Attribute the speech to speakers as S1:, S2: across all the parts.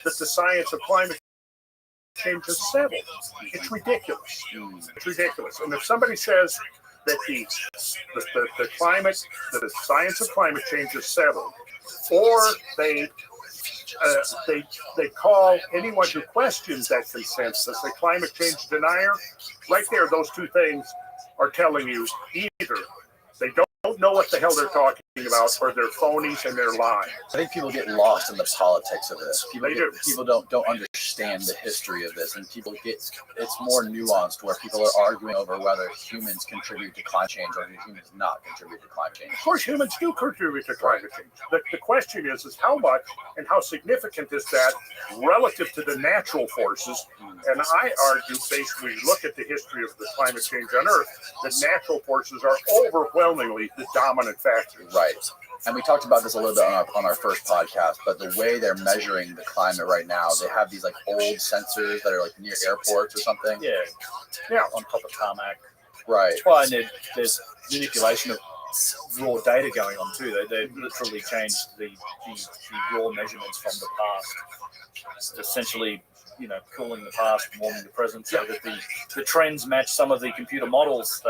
S1: that the science of climate change is settled. It's ridiculous. It's ridiculous. And if somebody says that the climate, that the science of climate change is settled, or they call anyone who questions that consensus a climate change denier, right there, those two things are telling you either they don't know what the hell they're talking about, or they're phonies and they're lying.
S2: I think people get lost in the politics of this. People don't understand the history of this, and it's more nuanced, where people are arguing over whether humans contribute to climate change or do humans not contribute to climate change.
S1: Of course, humans do contribute to climate change. The question is how much and how significant is that relative to the natural forces? And I argue, basically, look at the history of the climate change on Earth, that natural forces are overwhelmingly the dominant factor.
S2: Right. And we talked about this a little bit on our first podcast, but the way they're measuring the climate right now, they have these like old sensors that are like near airports or something.
S3: Yeah, on top of tarmac.
S2: Right.
S3: That's why there's manipulation of raw data going on too. They've literally changed the raw measurements from the past. Essentially, cooling the past, warming the present, so that the trends match some of the computer models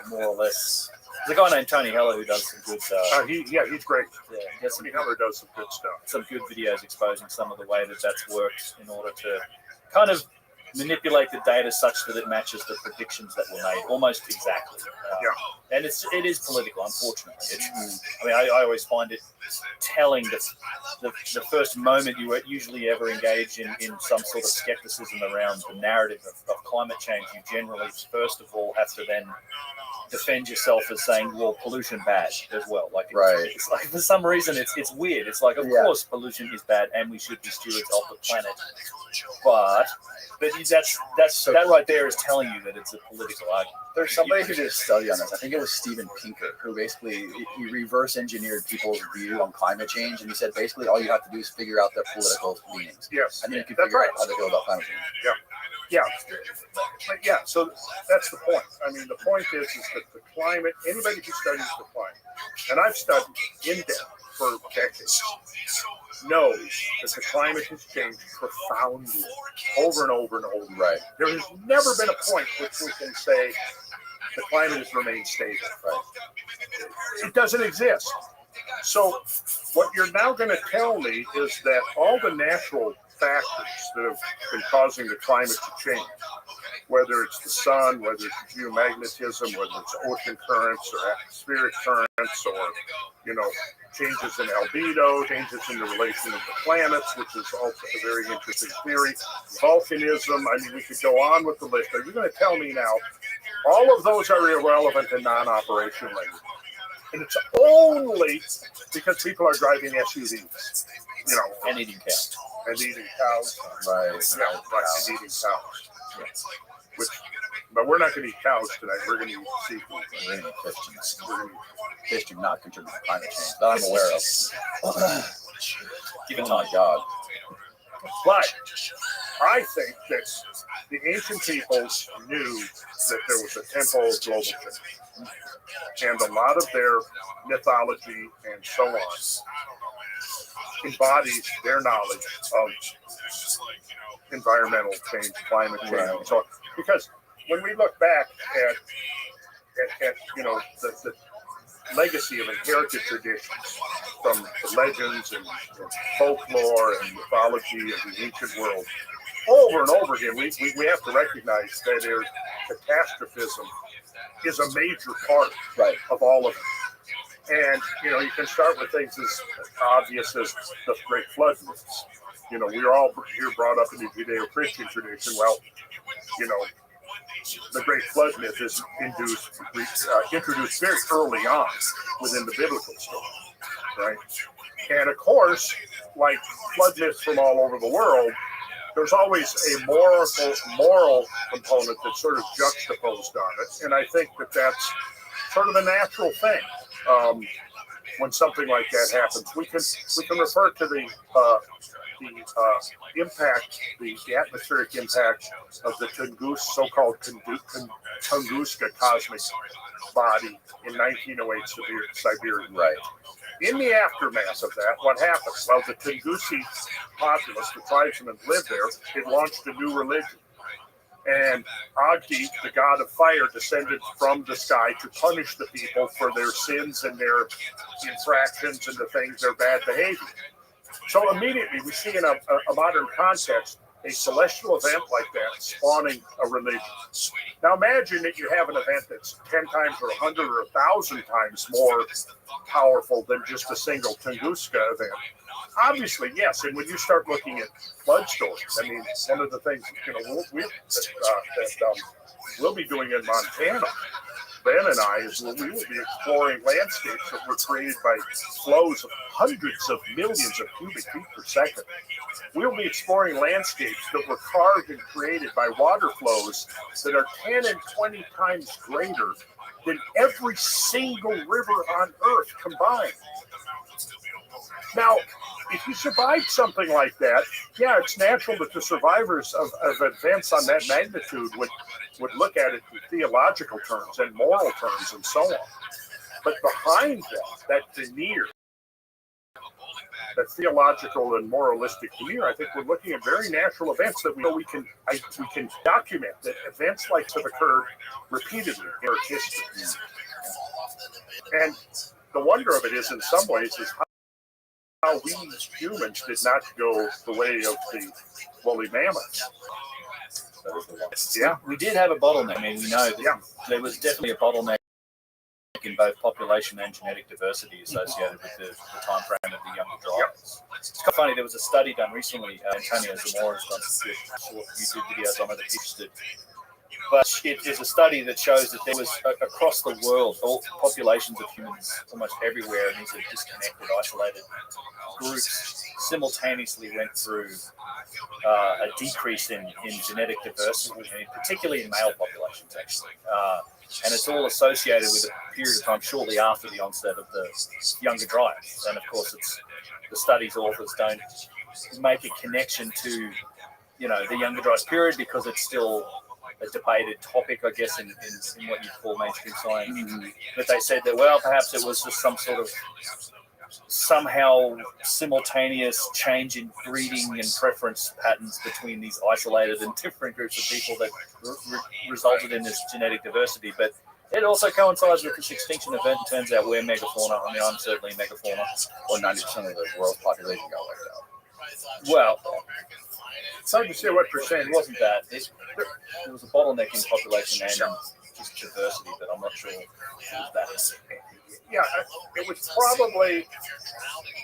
S3: more or less. There's a guy named Tony Heller who does some good.
S1: He's great.
S3: Yeah,
S1: Tony Heller does some good stuff.
S3: Some good videos exposing some of the way that's worked in order to kind of manipulate the data such that it matches the predictions that were made almost exactly. And it is political, unfortunately. I always find it telling that the first moment you usually ever engage in some sort of skepticism around the narrative of climate change, you generally first of all have to then defend yourself as saying, well, pollution bad as well. It's like for some reason it's weird. It's like, of course pollution is bad and we should be stewards of the planet. But that right there is telling you that it's a political argument.
S2: There's somebody who did a study on this. I think it was Steven Pinker, who basically he reverse engineered people's view on climate change, and he said basically all you have to do is figure out their political meanings.
S1: Yes,
S2: and then you can figure out how to go about climate change.
S1: So that's the point. I mean, the point is that the climate, anybody who studies the climate, and I've studied in depth for decades, knows that the climate has changed profoundly over and over and over.
S2: Right.
S1: There has never been a point which we can say the climate has remained stable. Right. It doesn't exist. So what you're now going to tell me is that all the natural factors that have been causing the climate to change, whether it's the sun, whether it's geomagnetism, whether it's ocean currents or atmospheric currents, or changes in albedo, changes in the relation of the planets, which is also a very interesting theory, volcanism. I mean, we could go on with the list. Are you going to tell me now all of those are irrelevant and non-operational? And it's only because people are driving SUVs,
S3: and eating cows.
S1: And eating cows.
S2: Right.
S1: And eating cows. But we're not going to eat cows tonight. We're going to eat seafood.
S2: We're going to eat fish tonight. Fish do not contribute to climate change that I'm aware of. Oh my God.
S1: But I think that the ancient peoples knew that there was a tempo of global change. And a lot of their mythology and so on embodies their knowledge of environmental change, climate change, and so on. Because when we look back at the legacy of inherited traditions from the legends and folklore and mythology of the ancient world, over and over again, we have to recognize that catastrophism is a major part of all of it. And, you can start with things as obvious as the Great Flood myths. We're all here brought up in the Judeo-Christian tradition. Well, the Great Flood myth is introduced very early on within the biblical story, right? And of course, like flood myths from all over the world, there's always a moral component that's sort of juxtaposed on it. And I think that that's sort of a natural thing. When something like that happens, we can refer to the impact, the atmospheric impact of the so-called Tunguska cosmic body in 1908 Siberia.
S2: Right.
S1: In the aftermath of that, what happened? Well, the Tungusi populace, the tribesmen lived there, it launched a new religion. And Agni, the god of fire, descended from the sky to punish the people for their sins and their infractions and the things, their bad behavior. So immediately we see in a modern context a celestial event like that spawning a religion. Now imagine that you have an event that's 10 times or 100 or 1,000 times more powerful than just a single Tunguska event. Obviously, yes, and when you start looking at flood stories, I mean, one of the things we'll be doing in Montana, Ben and I, is we will be exploring landscapes that were created by flows of hundreds of millions of cubic feet per second. We'll be exploring landscapes that were carved and created by water flows that are 10 and 20 times greater than every single river on Earth combined. Now, if you survive something like that, yeah, it's natural that the survivors of events on that magnitude would look at it in theological terms and moral terms and so on. But behind that veneer, that theological and moralistic veneer, I think we're looking at very natural events that we can document that events like have occurred repeatedly in Earth history. And the wonder of it is, in some ways, is how we humans did not go the way of the woolly mammoths. Yeah,
S3: we did have a bottleneck. I mean, we know that there was definitely a bottleneck in both population and genetic diversity associated with the time frame of the younger drivers. It's kind of funny, there was a study done recently, Antonio Zamora's done some short YouTube videos on it if you're interested. But it is a study that shows that there was, across the world, all populations of humans almost everywhere, and these are disconnected, isolated groups, simultaneously went through a decrease in genetic diversity, particularly in male populations, actually. And it's all associated with a period of time shortly after the onset of the younger dryas. And of course, the study's authors don't make a connection to, the younger dryas period because it's still a debated topic, I guess, in what you call mainstream science. Mm-hmm. But they said that, well, perhaps it was just some sort of somehow simultaneous change in breeding and preference patterns between these isolated and different groups of people that resulted in this genetic diversity. But it also coincides with this extinction event. It turns out we're megafauna. I mean, I'm certainly megafauna.
S2: Or 90% of the world's population got wiped out.
S3: Well,
S1: it's hard to say what percent.
S3: It wasn't that. There was a bottleneck in population and just diversity, but I'm not sure it was that.
S1: Yeah, it was probably,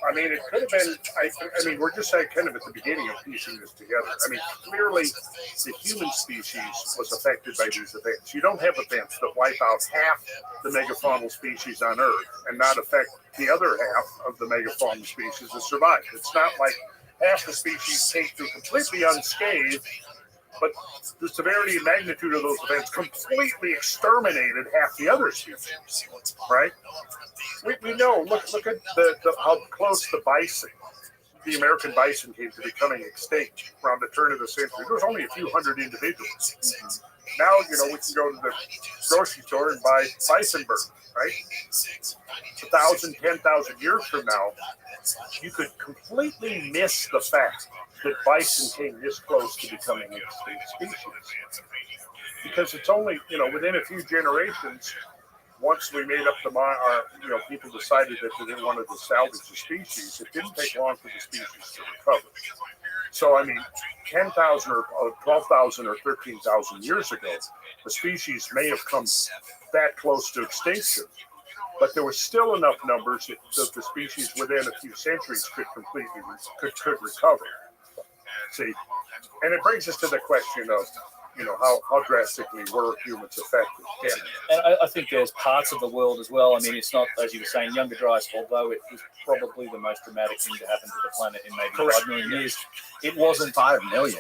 S1: I mean, it could have been, I mean, we're just saying kind of at the beginning of piecing this together. I mean, clearly the human species was affected by these events. You don't have events that wipe out half the megafaunal species on Earth and not affect the other half of the megafaunal species that survive. It's not like half the species came through completely unscathed, but the severity and magnitude of those events completely exterminated half the other species, right? We know, look at how close the bison, the American bison, came to becoming extinct around the turn of the century. There was only a few hundred individuals. Mm-hmm. Now, we can go to the grocery store and buy bison burgers, right? 1,000, 10,000 years from now, you could completely miss the fact that bison came this close to becoming an extinct species. Because it's only, within a few generations, once we made up the mind, people decided that they didn't want to salvage the species, it didn't take long for the species to recover. So, I mean, 10,000 or 12,000 or 13,000 years ago, the species may have come that close to extinction, but there were still enough numbers that the species within a few centuries could recover. See, and it brings us to the question of, how drastically were humans affected?
S3: And I think there's parts of the world as well. I mean, it's not, as you were saying, younger dryas, although it was probably the most dramatic thing to happen to the planet in maybe 5 million years. It wasn't
S2: 5 million.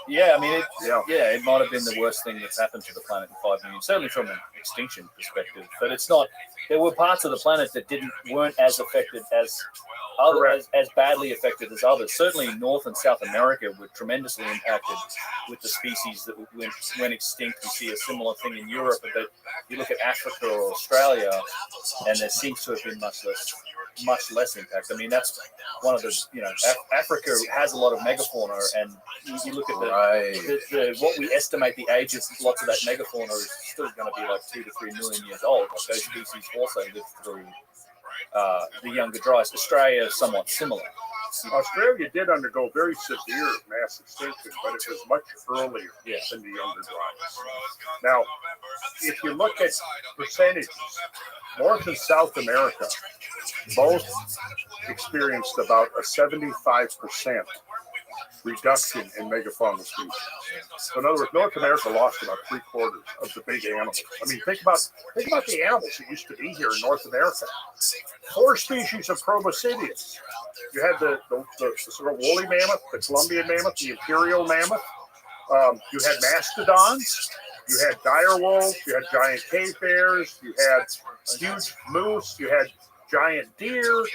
S3: Yeah, I mean, it might have been the worst thing that's happened to the planet in 5 million, certainly from an extinction perspective. But it's not. There were parts of the planet that weren't as affected as badly affected as others. Certainly North and South America were tremendously impacted with the species that went extinct. We see a similar thing in Europe, but you look at Africa or Australia, and there seems to have been much less much less impact. I mean, that's one of the, Africa has a lot of megafauna, and you look at the what we estimate the age of lots of that megafauna is still going to be like 2 to 3 million years old. Like those species also live through the younger dryas. Australia is somewhat similar.
S1: Australia did undergo very severe mass extinction, but it was much earlier than the younger dryas. Now, if you look at percentages, North and South America both experienced about a 75% reduction in megafaunal species. So in other words, North America lost about 3/4 of the big animals. I mean, think about the animals that used to be here in North America. 4 species of proboscideans. You had the sort of woolly mammoth, the Columbian mammoth, the imperial mammoth. You had mastodons. You had dire wolves. You had giant cave bears. You had huge moose. You had giant deer.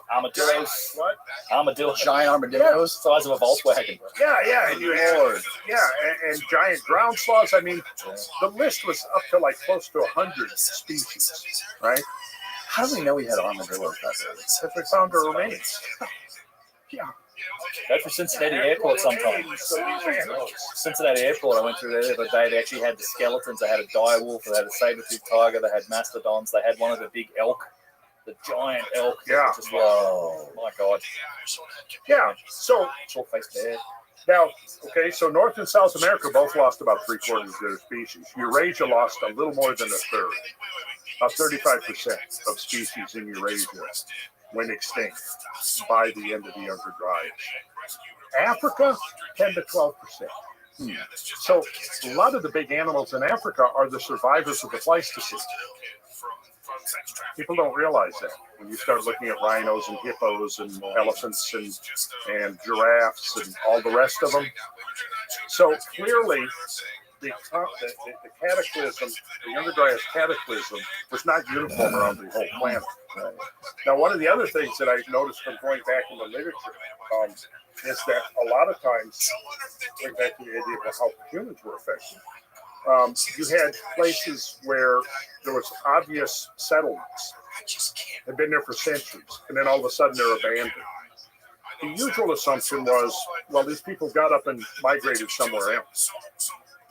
S3: Armadillos.
S1: What?
S3: Armadillos.
S2: Giant armadillos,
S3: Size of a Volkswagen.
S1: Yeah, and you had and giant ground sloths. I mean, the list was up to like close to 100 species, right?
S2: How do we know we had armadillos that big?
S1: If we found their remains. Yeah.
S3: Go through Cincinnati Airport sometime. Cincinnati Airport, I went through there the other day. They actually had the skeletons. They had a dire wolf. They had a saber-toothed tiger. They had mastodons. They had one of the big elk, the giant elk.
S1: Yeah.
S3: Just whoa. My God.
S1: Yeah. So
S3: Short-faced bear.
S1: now, okay, so North and South America both lost about 3/4 of their species. Eurasia lost a little more than a third. About 35% of species in Eurasia went extinct by the end of the younger dryas. Africa, 10 to 12%. So a lot of the big animals in Africa are the survivors of the Pleistocene. People don't realize that when you start looking at rhinos and hippos and elephants and giraffes and all the rest of them. So clearly, the cataclysm, the younger dryas cataclysm, was not uniform around the whole planet. Right. Now, one of the other things that I noticed from going back in the literature is that a lot of times, going back to the idea of how humans were affected, you had places where there was obvious settlements. They've been there for centuries, and then all of a sudden they're abandoned. The usual assumption was, well, these people got up and migrated somewhere else.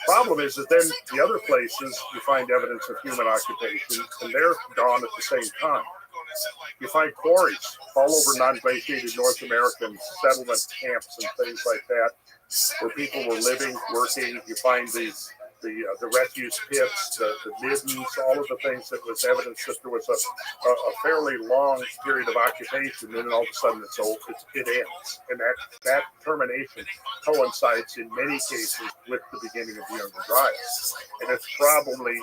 S1: Problem is that then the other places you find evidence of human occupation, and they're gone at the same time. You find quarries all over non-glaciated North American settlement camps and things like that, where people were living, working. You find the refuse pits, the middens, all of the things that was evidence that there was a fairly long period of occupation, and then all of a sudden it ends. And that termination coincides in many cases with the beginning of the younger dryas. And it's probably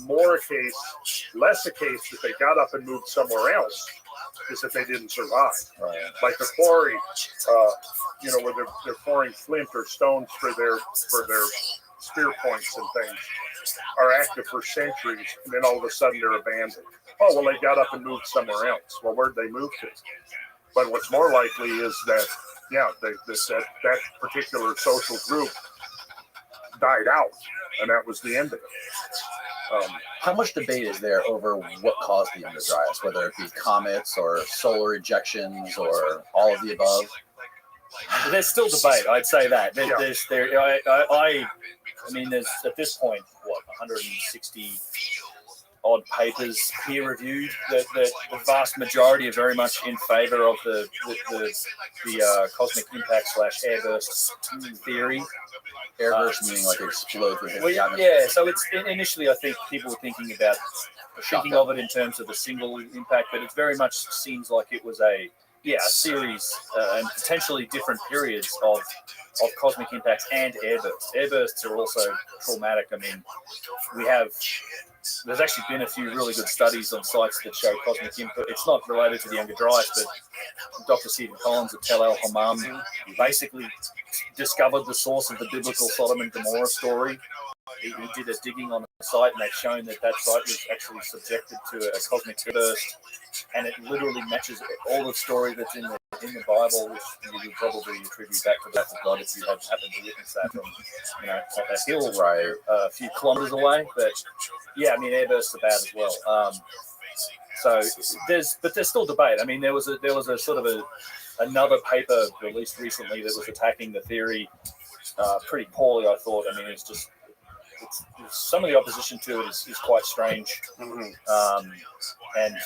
S1: more a case, less a case that they got up and moved somewhere else, is that they didn't survive. Right. Like the quarry, where they're pouring flint or stones for their spear points and things, are active for centuries, and then all of a sudden they're abandoned. Oh, well, they got up and moved somewhere else. Well, where'd they move to? But what's more likely is that, that particular social group died out, and that was the end of it.
S2: How much debate is there over what caused the younger dryas, whether it be comets or solar ejections or all of the above?
S3: There's still debate. I'd say that. I mean, there's at this point 160 odd papers peer reviewed. The vast majority are very much in favor of the cosmic impact / airburst theory.
S2: Airburst meaning like explode with
S3: So it's initially I think people were thinking of it in terms of a single impact, but it very much seems like it was a series and potentially different periods of cosmic impacts and airbursts. Airbursts are also traumatic. I mean, there's actually been a few really good studies on sites that show cosmic impact. It's not related to the younger dryas, but Dr. Stephen Collins at Tel El Hammam basically discovered the source of the biblical Sodom and Gomorrah story. He did a digging on the site, and they've shown that site was actually subjected to a cosmic burst, and it literally matches all the story that's in the Bible, which you would probably attribute back to the wrath of God if you had happened to witness that from a hill a few kilometers away. But yeah, I mean, airbursts are bad as well. So there's still debate. I mean, there was a sort of another paper released recently that was attacking the theory pretty poorly, I thought. I mean, it's some of the opposition to it is quite strange, and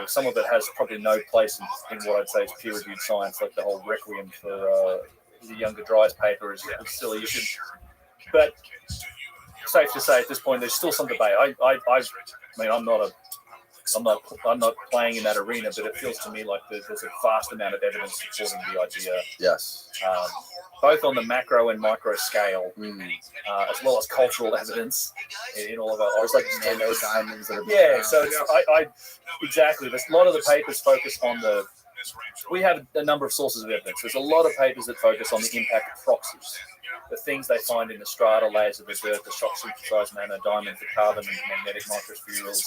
S3: some of it has probably no place in what I'd say is peer-reviewed science, like the whole Requiem for the Younger Dryas paper is silly. But safe to say at this point, there's still some debate. I mean, I'm not playing in that arena, but it feels to me like there's a vast amount of evidence supporting the idea.
S2: Yes.
S3: Both on the macro and micro scale, as well as cultural evidence in all of our.
S2: There's like nano diamonds that are.
S3: Yeah, so I exactly. There's a lot of the papers focus on the. We have a number of sources of evidence. There's a lot of papers that focus on the impact of proxies, the things they find in the strata layers of the dirt, the shock synthesized nanodiamond, the carbon and magnetic microspherules,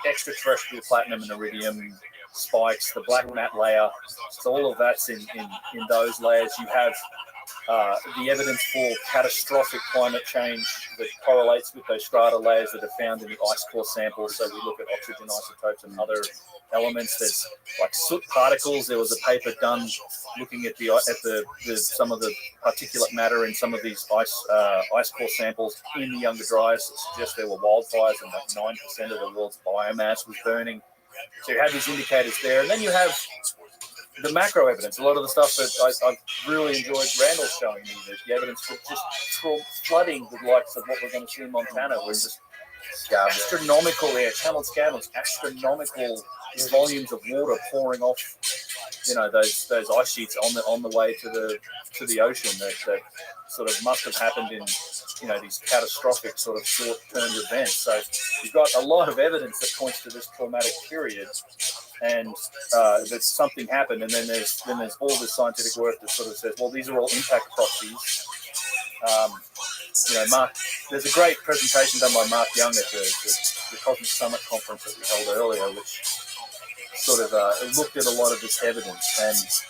S3: extraterrestrial platinum and iridium spikes, the black mat layer. So all of that's in those layers. You have the evidence for catastrophic climate change that correlates with those strata layers that are found in the ice core samples. So we look at oxygen isotopes and other elements. There's like soot particles. There was a paper done looking at some of the particulate matter in some of these ice core samples in the Younger Dryas that suggest there were wildfires and like 9% of the world's biomass was burning. So you have these indicators there, and then you have the macro evidence. A lot of the stuff that I've really enjoyed Randall showing me, the evidence for just flooding the likes of what we're going to see in Montana, where just astronomical channeled scavengers, astronomical volumes of water pouring off, those ice sheets on the way to the ocean that sort of must have happened in these catastrophic sort of short-term events. So you've got a lot of evidence that points to this traumatic period, and that something happened. And then there's all this scientific work that sort of says, well, these are all impact proxies. Mark, there's a great presentation done by Mark Young at the Cosmic Summit conference that we held earlier, which sort of looked at a lot of this evidence.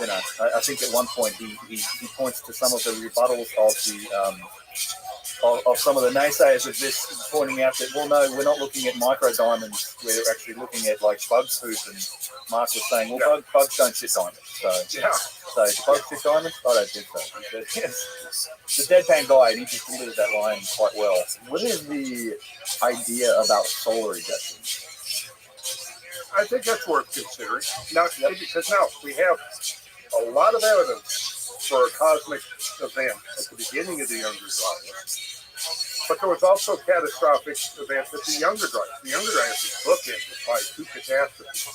S3: And I think at one point he points to some of the rebuttals of some of the naysayers of this, pointing out that, well, no, we're not looking at micro diamonds. We're actually looking at like bug poop. And Mark was saying, well, bugs don't shit diamonds. So bugs shit diamonds? I don't think so. The deadpan guy, and he just delivered that line quite well.
S2: What is the idea about solar ejection?
S1: I think that's worth considering. Because now we have a lot of evidence for a cosmic event at the beginning of the Younger Dryas. But there was also a catastrophic event at the Younger Dryas. The Younger Dryas is bookended by two catastrophes.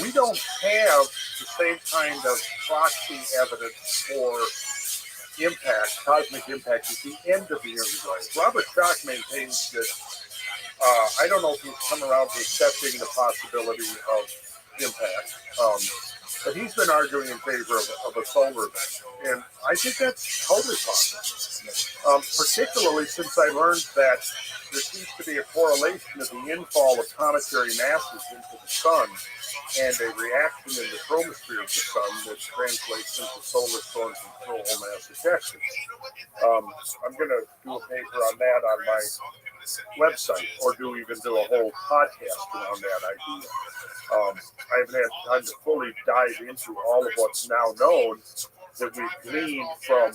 S1: We don't have the same kind of proxy evidence for impact, cosmic impact, at the end of the Younger Dryas. Robert Schoch maintains that I don't know if he's come around to accepting the possibility of impact, but he's been arguing in favor of a solar event, and I think that's totally possible, particularly since I learned that there seems to be a correlation of the infall of cometary masses into the sun and a reaction in the chromosphere of the sun that translates into solar storms and coronal mass ejections. I'm going to do a paper on that on my website, or do a whole podcast around that idea. I haven't had time to fully dive into all of what's now known that we've gleaned from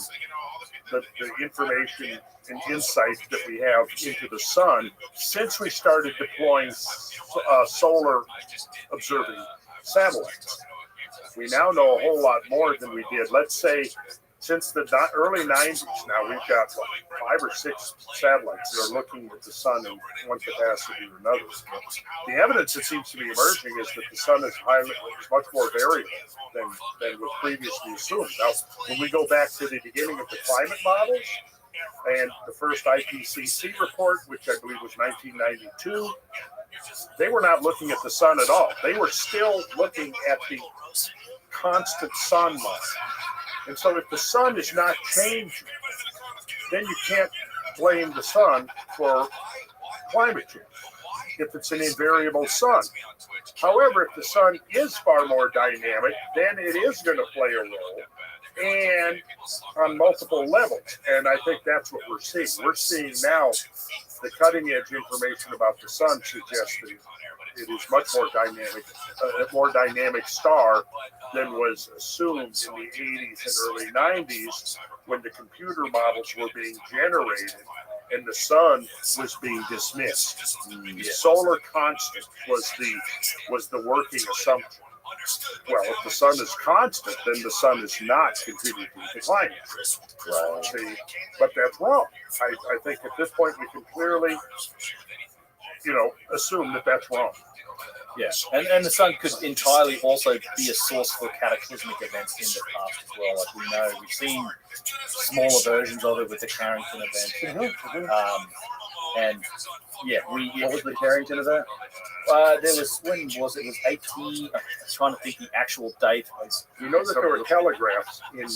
S1: the information and insight that we have into the sun since we started deploying solar observing satellites. We now know a whole lot more than we did. Let's say since the early 90s now, we've got 5 or 6 satellites that are looking at the sun in one capacity or another. The evidence that seems to be emerging is that the sun is much more variable than was previously assumed. Now, when we go back to the beginning of the climate models and the first IPCC report, which I believe was 1992, they were not looking at the sun at all. They were still looking at the constant sun model. And so if the sun is not changing, then you can't blame the sun for climate change if it's an invariable sun. However, if the sun is far more dynamic, then it is going to play a role, and on multiple levels. And I think that's what we're seeing. We're seeing now the cutting edge information about the sun suggesting it is much more dynamic, a more dynamic star than was assumed in the 80s and early 90s when the computer models were being generated and the sun was being dismissed. The solar constant was the working assumption. Well, if the sun is constant, then the sun is not contributing to climate change.
S2: Right.
S1: See, but that's wrong. I think at this point we can clearly, assume that that's wrong.
S3: Yes, and the sun could entirely also be a source for cataclysmic events in the past as well. Like we know, we've seen smaller versions of it with the Carrington event. And yeah,
S2: What was the Carrington event?
S3: there was, when was it? It was 18. I'm trying to think the actual date.
S1: You know that there were telegraphs in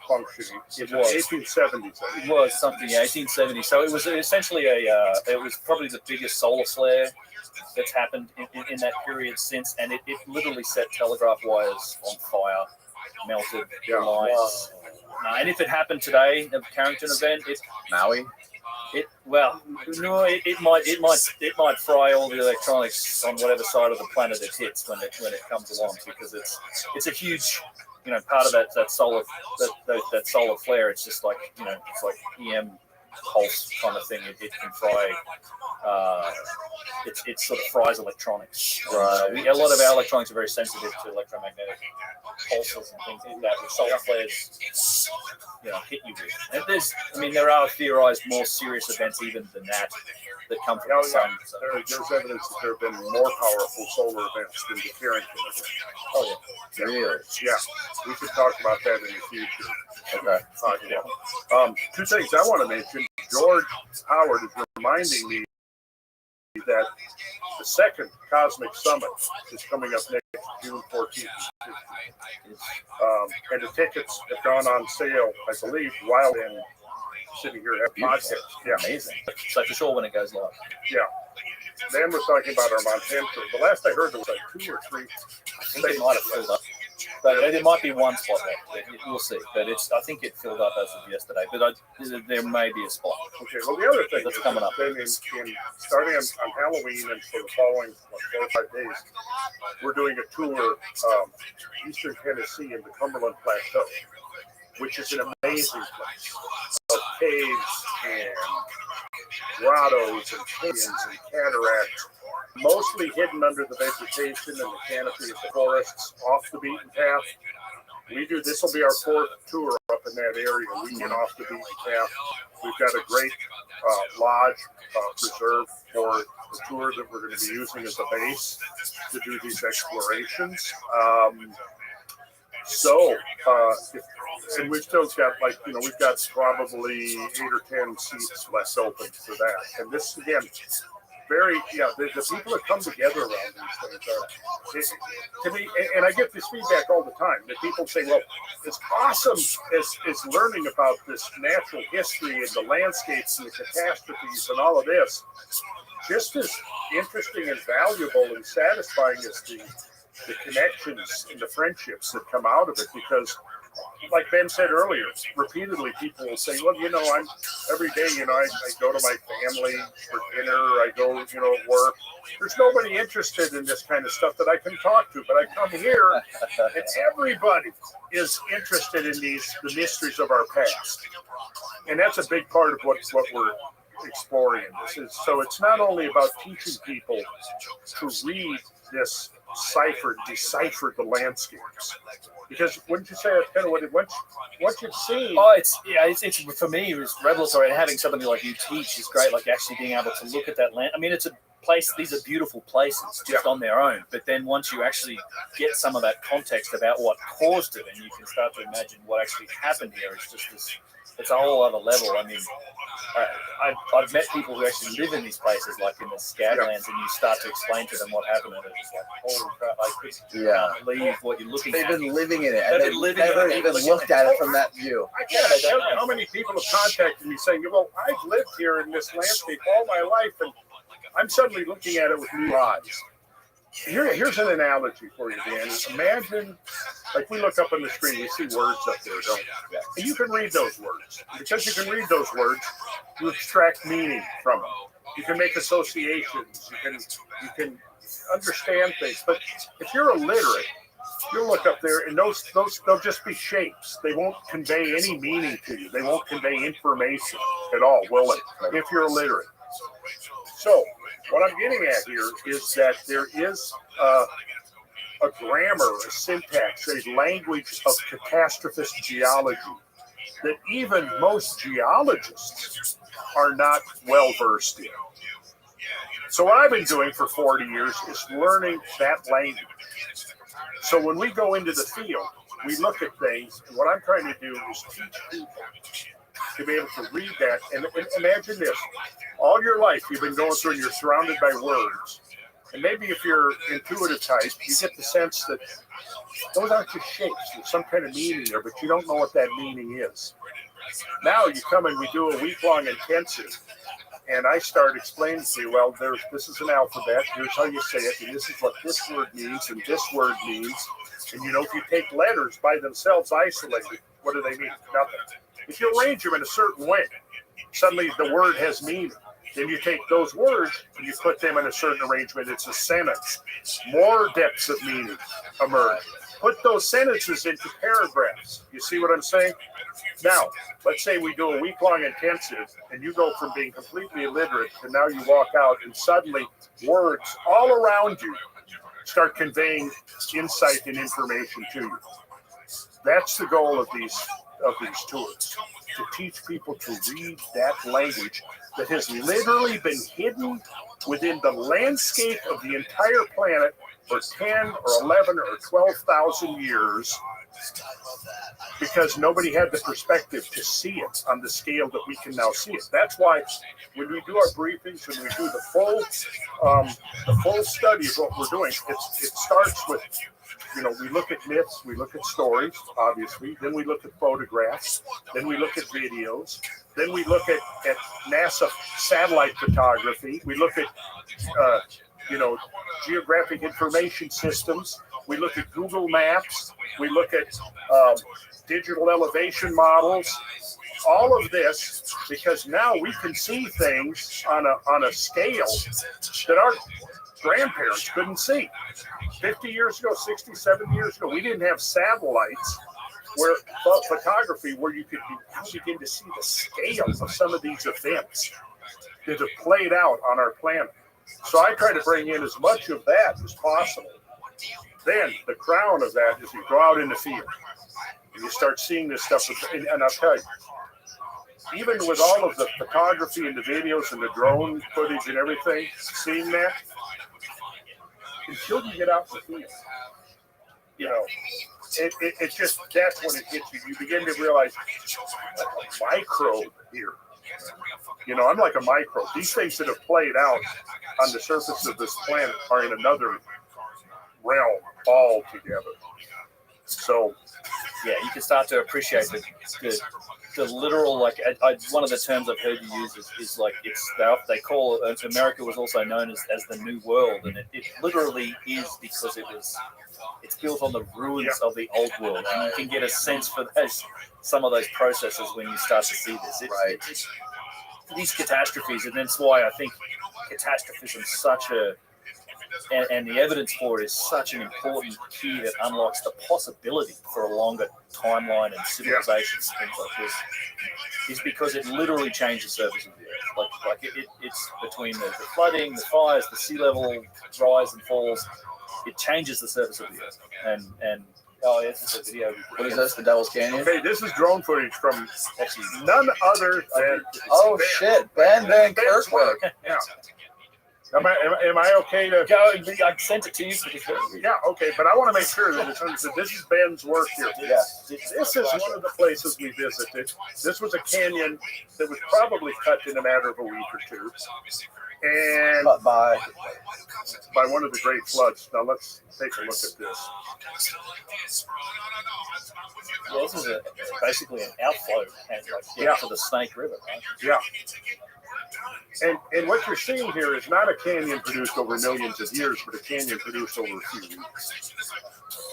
S1: functioning in the 1870s.
S3: It was something, 1870. So it was essentially it was probably the biggest solar flare that's happened in that period since, and it literally set telegraph wires on fire, melted the lines. And if it happened today, the Carrington event,
S2: Maui?
S3: it might fry all the electronics on whatever side of the planet it hits when it comes along, because it's a huge part of that solar flare. It's just like it's like EM pulse kind of thing. It can fry. It sort of fries electronics.
S2: Right.
S3: A lot of our electronics are very sensitive to electromagnetic pulses and things like that. With solar flares, hit you with. And there are theorized more serious events even than that come from the sun. So.
S1: There's evidence that there have been more powerful solar events than the Carrington event.
S2: Oh, yeah. Really?
S1: Yeah, we could talk about that in the future.
S2: Okay.
S1: Two things I want to mention. George Howard is reminding me that the second Cosmic Summit is coming up next June 14th. And the tickets have gone on sale, I believe, while in sitting here at podcast. Yeah.
S3: Amazing. So for sure when it goes live.
S1: Yeah. Dan was talking about our Montana trip. The last I heard there was like 2 or 3.
S3: I think it might have filled up. But there might be one spot left. We'll see. But I think it filled up as of yesterday. But there may be a spot.
S1: Okay. Well, the other thing
S3: That's
S1: is
S3: coming up.
S1: Then starting on Halloween and for the following 4 or 5 days, we're doing a tour eastern Tennessee in the Cumberland Plateau, which is an amazing place of caves and grottos and canyons and cataracts, mostly hidden under the vegetation and the canopy of the forests off the beaten path. This will be our 4th tour up in that area. We get off the beaten path. We've got a great lodge reserved for the tour that we're going to be using as a base to do these explorations. And we've still got we've got probably 8 or 10 seats left open for that. And this again, the people that come together around these things to me, and I get this feedback all the time that people say, well, it's awesome as learning about this natural history and the landscapes and the catastrophes and all of this. Just as interesting and valuable and satisfying as the connections and the friendships that come out of it, because like Ben said earlier, repeatedly people will say, well, I'm every day, I go to my family for dinner, I go, work. There's nobody interested in this kind of stuff that I can talk to, but I come here and everybody is interested in the mysteries of our past. And that's a big part of what we're exploring in this. So it's not only about teaching people to read this decipher the landscapes. Because wouldn't you say that's kind of what once you've seen?
S3: Oh, it's for me, it was revelatory, and having somebody like you teach is great. Like actually being able to look at that land. It's a place. These are beautiful places just on their own. But then once you actually get some of that context about what caused it, and you can start to imagine what actually happened here, it's just this. It's a whole other level. I've met people who actually live in these places, like in the Scablands, and you start to explain to them what happened, and it's like, holy crap, I couldn't believe what you're looking at.
S2: They've been living in it,
S3: They've
S2: and they've never even looked at it from that view.
S1: I can't tell you how many people have contacted me saying, well, I've lived here in this landscape all my life, and I'm suddenly looking at it with new eyes. Here's an analogy for you, Dan. Imagine, like we look up on the screen, we see words up there, don't we? And you can read those words. Because you can read those words, you extract meaning from them. You can make associations. You can understand things. But if you're illiterate, you'll look up there and those they'll just be shapes. They won't convey any meaning to you. They won't convey information at all, will it? If you're illiterate. So what I'm getting at here is that there is a grammar, a syntax, a language of catastrophist geology that even most geologists are not well versed in. So what I've been doing for 40 years is learning that language. So when we go into the field, we look at things, and what I'm trying to do is teach people to be able to read that. And imagine this, all your life you've been going through and you're surrounded by words. And maybe if you're intuitive type, you get the sense that those aren't just shapes. There's some kind of meaning there, but you don't know what that meaning is. Now you come and we do a week-long intensive, and I start explaining to you, well, this is an alphabet, here's how you say it, and this is what this word means, and this word means. And you know, if you take letters by themselves isolated, what do they mean? Nothing. If you arrange them in a certain way, suddenly the word has meaning. Then you take those words and you put them in a certain arrangement. It's a sentence. More depths of meaning emerge. Put those sentences into paragraphs. You see what I'm saying? Now, let's say we do a week-long intensive and you go from being completely illiterate to now you walk out and suddenly words all around you start conveying insight and information to you. That's the goal of these tours, to teach people to read that language that has literally been hidden within the landscape of the entire planet for 10 or 11 or 12,000 years, because nobody had the perspective to see it on the scale that we can now see it. That's why when we do our briefings, when we do the full study of what we're doing, it starts with, we look at myths, we look at stories, obviously, then we look at photographs, then we look at videos, then we look at NASA satellite photography, we look at, geographic information systems, we look at Google Maps, we look at digital elevation models, all of this, because now we can see things on a scale that our grandparents couldn't see. 50 years ago, 60, 70 years ago, we didn't have satellites where photography where you could begin to see the scale of some of these events that have played out on our planet. So I try to bring in as much of that as possible. Then the crown of that is you go out in the field and you start seeing this stuff. And I'll tell you, even with all of the photography and the videos and the drone footage and everything, seeing that, until you get out in the field, it's just, that's when it hits you. You begin to realize, like a microbe here. I'm like a microbe. These things that have played out on the surface of this planet are in another realm altogether. So,
S3: yeah, you can start to appreciate the literal, like, one of the terms I've heard you use is like, they call it, America was also known as the New World, and it literally is, because it's built on the ruins of the old world, and you can get a sense for some of those processes when you start to see this. It's these catastrophes, and that's why I think catastrophism is such and the evidence for it is such an important key that unlocks the possibility for a longer timeline and civilizations, things like this, is because it literally changes the surface of the earth. Like it's between the flooding, the fires, the sea level rise and falls, it changes the surface of the earth. And this is a video.
S2: What is this? The Devil's Canyon?
S1: Okay, this is drone footage from none other than
S2: Ben Van Kerkhove.
S1: Yeah. Am I okay to
S3: go? I sent it to you.
S1: Yeah, okay, but I want to make sure that it's understood. This is Ben's work here.
S2: Yeah.
S1: This is one of the places we visited. This was a canyon that was probably cut in a matter of a week or two, and
S2: by
S1: one of the great floods. Now let's take a look at this.
S3: Well, this is basically an outflow to the Snake River, right?
S1: Yeah. And what you're seeing here is not a canyon produced over millions of years, but a canyon produced over a few weeks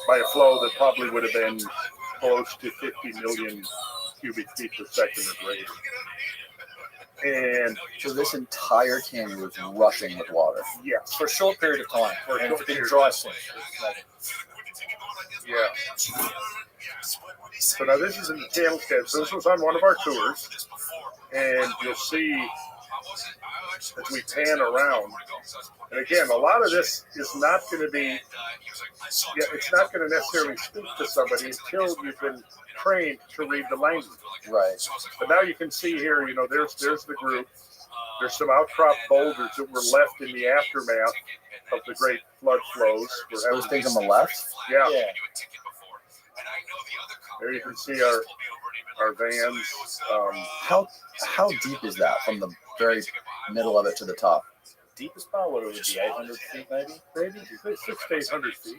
S1: by a flow that probably would have been close to 50 million cubic feet per second or greater. And
S2: So this entire canyon was rushing with water.
S1: yes,
S3: For a short period of time. And it's been dry since.
S1: yeah. So now this is in the tail cat. So this was on one of our tours, and you'll see as we pan around. And again, a lot of this is not going to be. Yeah, it's not going to necessarily speak to somebody until you've been trained to read the language.
S2: Right.
S1: But now you can see here, there's the group. There's some outcrop boulders that were left in the aftermath of the great flood flows.
S2: Those things on the left?
S1: Yeah.
S3: Yeah.
S1: There you can see our vans.
S2: How deep is that from the very middle of it to the top?
S3: Deepest part, what would it be, 800 feet maybe?
S1: Maybe 600 to 800 feet.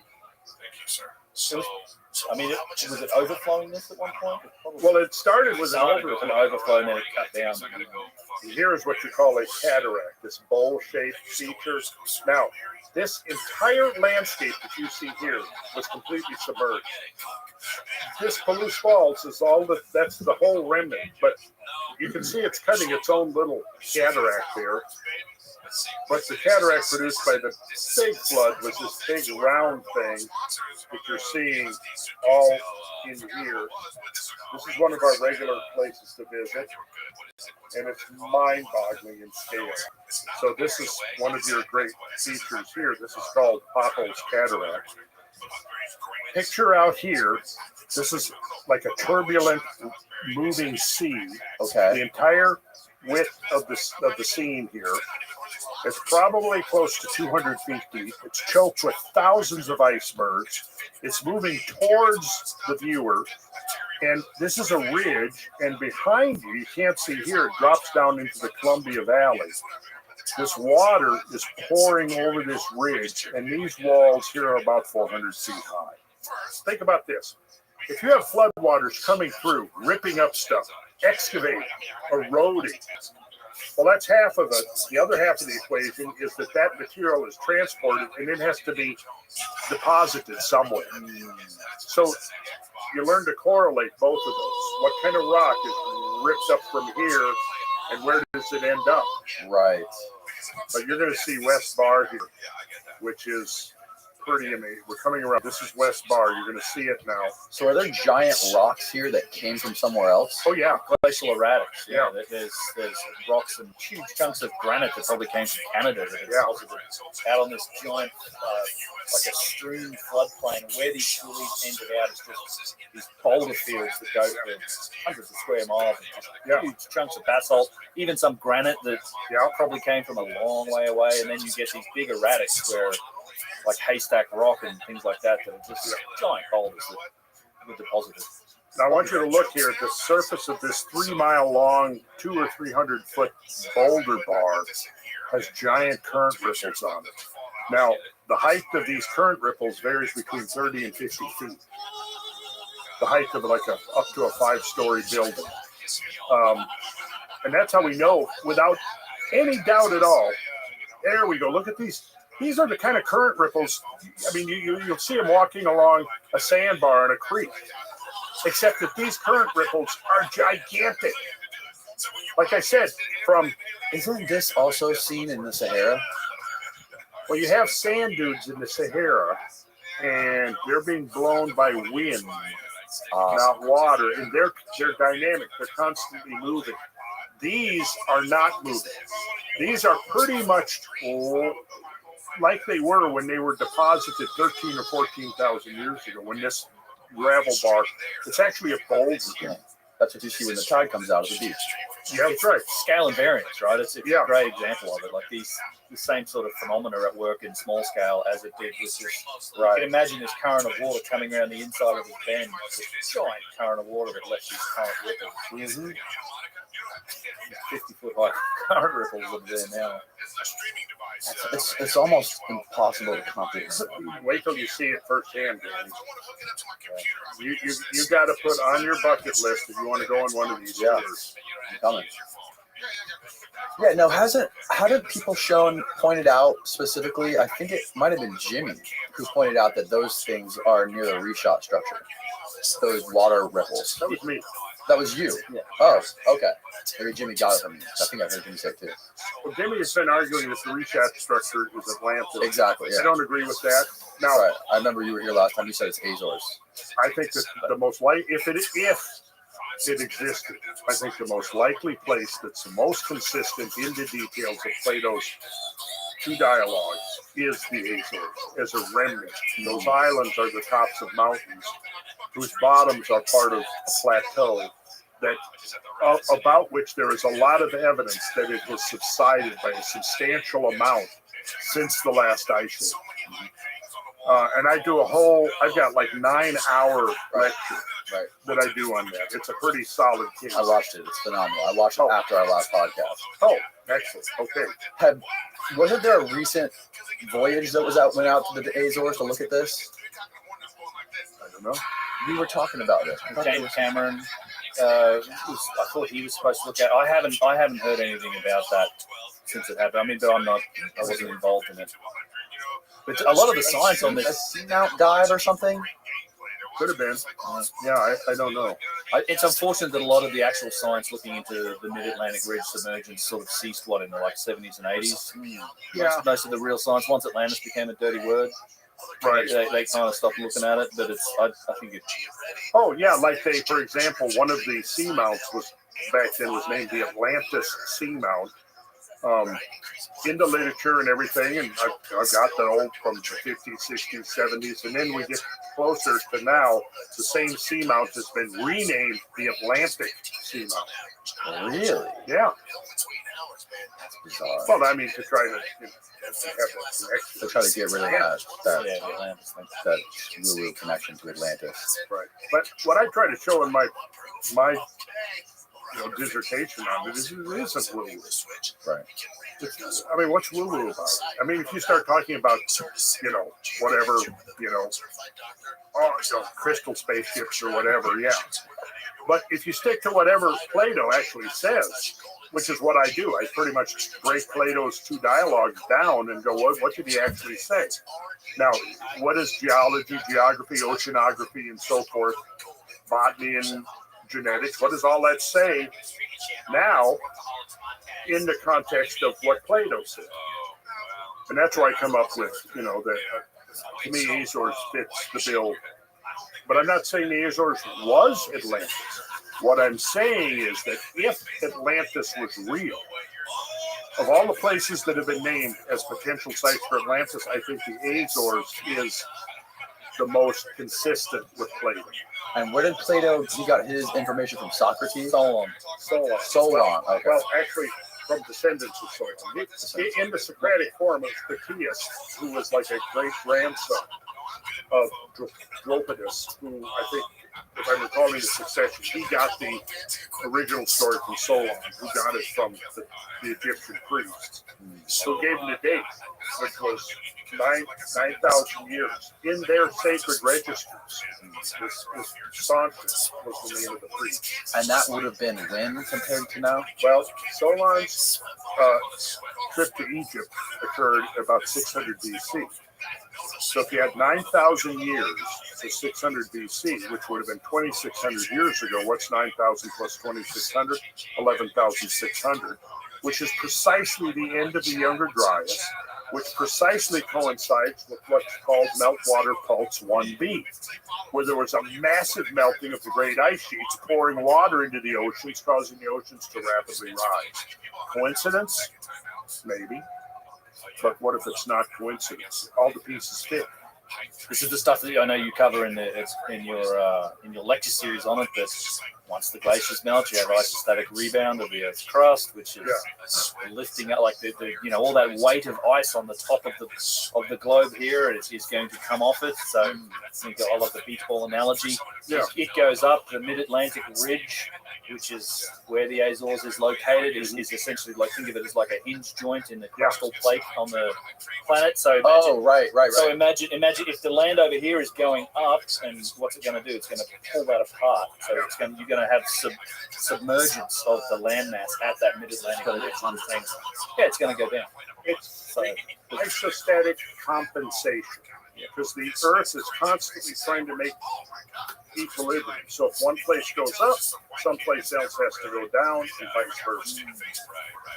S3: Was it overflowing this at one point?
S1: Well, it started with an
S3: an overflow and then it cut down.
S1: Here is what you call a cataract, this bowl-shaped feature. Now, this entire landscape that you see here was completely submerged. This Palouse Falls is that's the whole remnant, but you can see it's cutting its own little cataract there. But the cataract produced by the big flood was this big round thing that you're seeing all in here. This is one of our regular places to visit, and it's mind-boggling in scale. So this is one of your great features here. This is called Potholes Cataract. Picture out here, this is like a turbulent, moving sea.
S2: Okay.
S1: The entire width of the scene here. It's probably close to 200 feet deep. It's choked with thousands of icebergs. It's moving towards the viewer. And this is a ridge. And behind you can't see here, it drops down into the Columbia Valley. This water is pouring over this ridge. And these walls here are about 400 feet high. Think about this. If you have floodwaters coming through, ripping up stuff, excavating, eroding, well, that's half of it. The other half of the equation is that material is transported and it has to be deposited somewhere. So you learn to correlate both of those. What kind of rock is ripped up from here and where does it end up?
S2: Right.
S1: But you're going to see West Bar here, which is pretty amazing. We're coming around. This is West Bar. You're going to see it now.
S2: So are there giant rocks here that came from somewhere else?
S1: Oh, yeah.
S3: Glacial erratics.
S1: Yeah.
S3: There's rocks and huge chunks of granite that probably came from Canada that
S1: Yeah.
S3: deposited out on this giant, like a stream floodplain. And where these really ended out is just these boulder fields that go for hundreds of square miles. And just huge chunks of basalt, even some granite that probably came from a long way away. And then you get these big erratics where, like haystack rock and things like that are just giant boulders that were deposited.
S1: Now I want you to look here at the surface of this 3 mile long, 200 or 300 foot boulder bar has giant current ripples on it. Now the height of these current ripples varies between 30 and 50 feet. The height of up to a 5-story building. And that's how we know without any doubt at all. There we go. Look at these. These are the kind of current ripples. I mean, you'll see them walking along a sandbar in a creek, except that these current ripples are gigantic. Like I said,
S2: Isn't this also seen in the Sahara?
S1: Well, you have sand dunes in the Sahara, and they're being blown by wind, not water, and they're dynamic. They're constantly moving. These are not moving. These are pretty much like they were when they were deposited 13 or 14,000 years ago, when this gravel bar, it's actually a boulder.
S2: Yeah. That's what you see when the tide comes out of the beach.
S1: Yeah, that's right.
S3: Scale invariance, right? It's a great example of it. Like the same sort of phenomena at work in small scale as it did with this. You can imagine this current of water coming around the inside of this bend, this giant current of water that left these current ripples.
S2: Mm-hmm.
S3: 50-foot high current ripples that are there now.
S2: It's almost impossible to comprehend.
S1: Wait till you see it firsthand, Danny. You got to put on your bucket list if you want to go on one of these tours.
S2: I'm coming. Yeah, no, haven't people pointed out specifically, I think it might have been Jimmy who pointed out that those things are near the reshot structure. Those water ripples.
S1: That was me.
S2: That was you?
S3: Yeah.
S2: Oh, okay. Maybe Jimmy got it from me. I think I heard Jimmy say it too.
S1: Well, Jimmy has been arguing that the Reshat structure is Atlantis.
S2: Exactly, yeah.
S1: I don't agree with that. Now,
S2: Right. I remember you were here last time. You said it's Azores.
S1: I think that the most if it existed, I think the most likely place that's the most consistent in the details of Plato's two dialogues is the Azores as a remnant. Those islands are the tops of mountains whose bottoms are part of a plateau that about which there is a lot of evidence that it has subsided by a substantial amount since the last ice age. And I do I've got like 9-hour lecture that I do on that. It's a pretty solid case.
S2: I watched it. It's phenomenal. I watched it after our last podcast.
S1: Oh, excellent. Okay.
S2: Wasn't there a recent voyage that went out to the Azores to look at this?
S1: I don't know.
S2: We were talking about it.
S3: James Cameron. I thought he was supposed to look at. I haven't heard anything about that since it happened. I mean, but I wasn't involved in it. But a lot of the science on this
S2: seamount died or something.
S1: Could have been. Yeah, I don't know.
S3: It's unfortunate that a lot of the actual science looking into the Mid-Atlantic Ridge submergence sort of ceased in the 70s and 80s.
S1: Yeah.
S3: Most of the real science, once Atlantis became a dirty word,
S1: right,
S3: they kind of stopped looking at it. But I think it.
S1: Oh yeah, like for example, one of the seamounts was named the Atlantis Seamount. In the literature and everything, and I've got the old from the 50s, 60s, 70s, and then we get closer to now, the same seamount has been renamed the Atlantic Seamount.
S2: Really?
S1: Yeah.
S2: That's bizarre.
S1: Well, I mean, to try to have that connection.
S2: To try to get rid of that
S3: Atlantis
S2: woo-woo connection to Atlantis.
S1: Right. But what I try to show in my dissertation on it isn't woo-woo.
S2: Right.
S1: I mean, what's woo-woo about? I mean, if you start talking about, whatever, crystal spaceships or whatever, yeah. But if you stick to whatever Plato actually says, which is what I do, I pretty much break Plato's two dialogues down and go, what did he actually say? Now, what is geology, geography, oceanography, and so forth, botany and genetics, what does all that say now in the context of what Plato said? And that's where I come up with, that to me, Azores fits the bill. But I'm not saying the Azores was Atlantis. What I'm saying is that if Atlantis was real, of all the places that have been named as potential sites for Atlantis, I think the Azores is the most consistent with Plato.
S2: And where did Plato, he got his information from Socrates?
S1: Solon.
S2: Okay.
S1: Well, actually, from descendants of Solon. In the Socratic form of Critias, who was like a great-grandson of Dropidas, who I think, if I'm recalling the succession, he got the original story from Solon, who got it from the Egyptian priests, who gave him the date, which was 9,000 years. In their sacred registers, this Sanchus was the name of the priest.
S2: And that would have been when compared to now?
S1: Well, Solon's trip to Egypt occurred about 600 BC. So if you had 9,000 years to 600 BC, which would have been 2,600 years ago, what's 9,000 plus 2,600? 11,600, which is precisely the end of the Younger Dryas, which precisely coincides with what's called meltwater pulse 1b, where there was a massive melting of the great ice sheets, pouring water into the oceans, causing the oceans to rapidly rise. Coincidence? Maybe. But what if it's not coincidence? All the pieces fit.
S3: This is the stuff that I know you cover in your lecture series on it. That once the glaciers melt, you have isostatic rebound of the Earth's crust, which is lifting up, like the all that weight of ice on the top of the globe here is going to come off it. So I love the beach ball analogy.
S1: Yeah.
S3: It goes up the Mid-Atlantic Ridge, which is where the Azores is located, is essentially think of it as like a hinge joint in the crustal plate on the planet. So
S2: right.
S3: So imagine if the land over here is going up, and what's it going to do? It's going to pull that apart. So you're going to have submergence of the landmass at that Mid-Atlantic Ridge. Yeah, it's going to go down.
S1: It's isostatic compensation. because the Earth is constantly trying to make equilibrium. So if one place goes up, someplace else has to go down, and vice versa.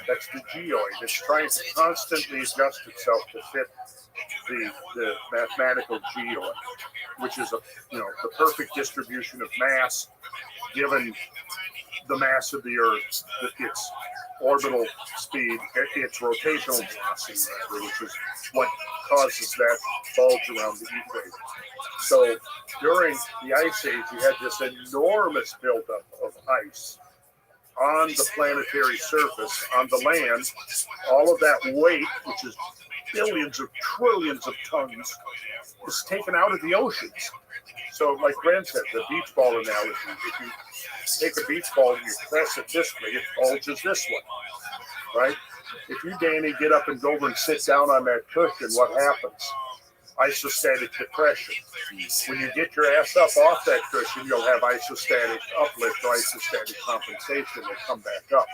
S1: That's the geoid. It's trying to constantly adjust itself to fit the mathematical geoid, which is the perfect distribution of mass given the mass of the Earth, its orbital speed, its rotational velocity, which is what causes that bulge around the equator. So during the Ice Age, you had this enormous buildup of ice on the planetary surface, on the land. All of that weight, which is billions of trillions of tons, is taken out of the oceans. So like Glenn said, the beach ball analogy, if you take a beach ball and you press it this way, it bulges this way, right? If you, Danny, get up and go over and sit down on that cushion, what happens? Isostatic depression. When you get your ass up off that cushion, you'll have isostatic uplift or isostatic compensation. Will come back up.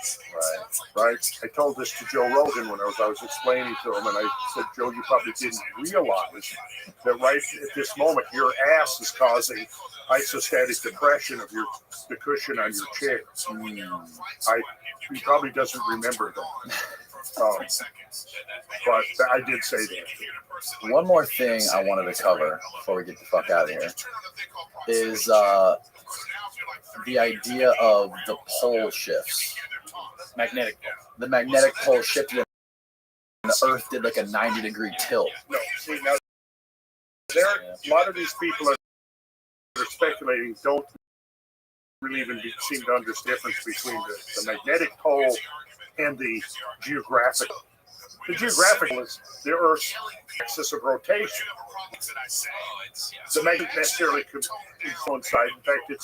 S1: Right. I told this to Joe Rogan when I was explaining to him, and I said, Joe, you probably didn't realize that right at this moment, your ass is causing isostatic depression of the cushion on your chair. He probably doesn't remember that. But I did say that.
S2: One more thing I wanted to cover before we get the fuck out of here is the idea of the pole shifts. The magnetic pole shifted and the Earth did like a 90-degree tilt.
S1: No, see, now, a lot of these people are speculating don't really even seem to understand the difference between the magnetic pole and the geographical. The geographical is the Earth's axis of rotation. The magnet necessarily could coincide. In fact, it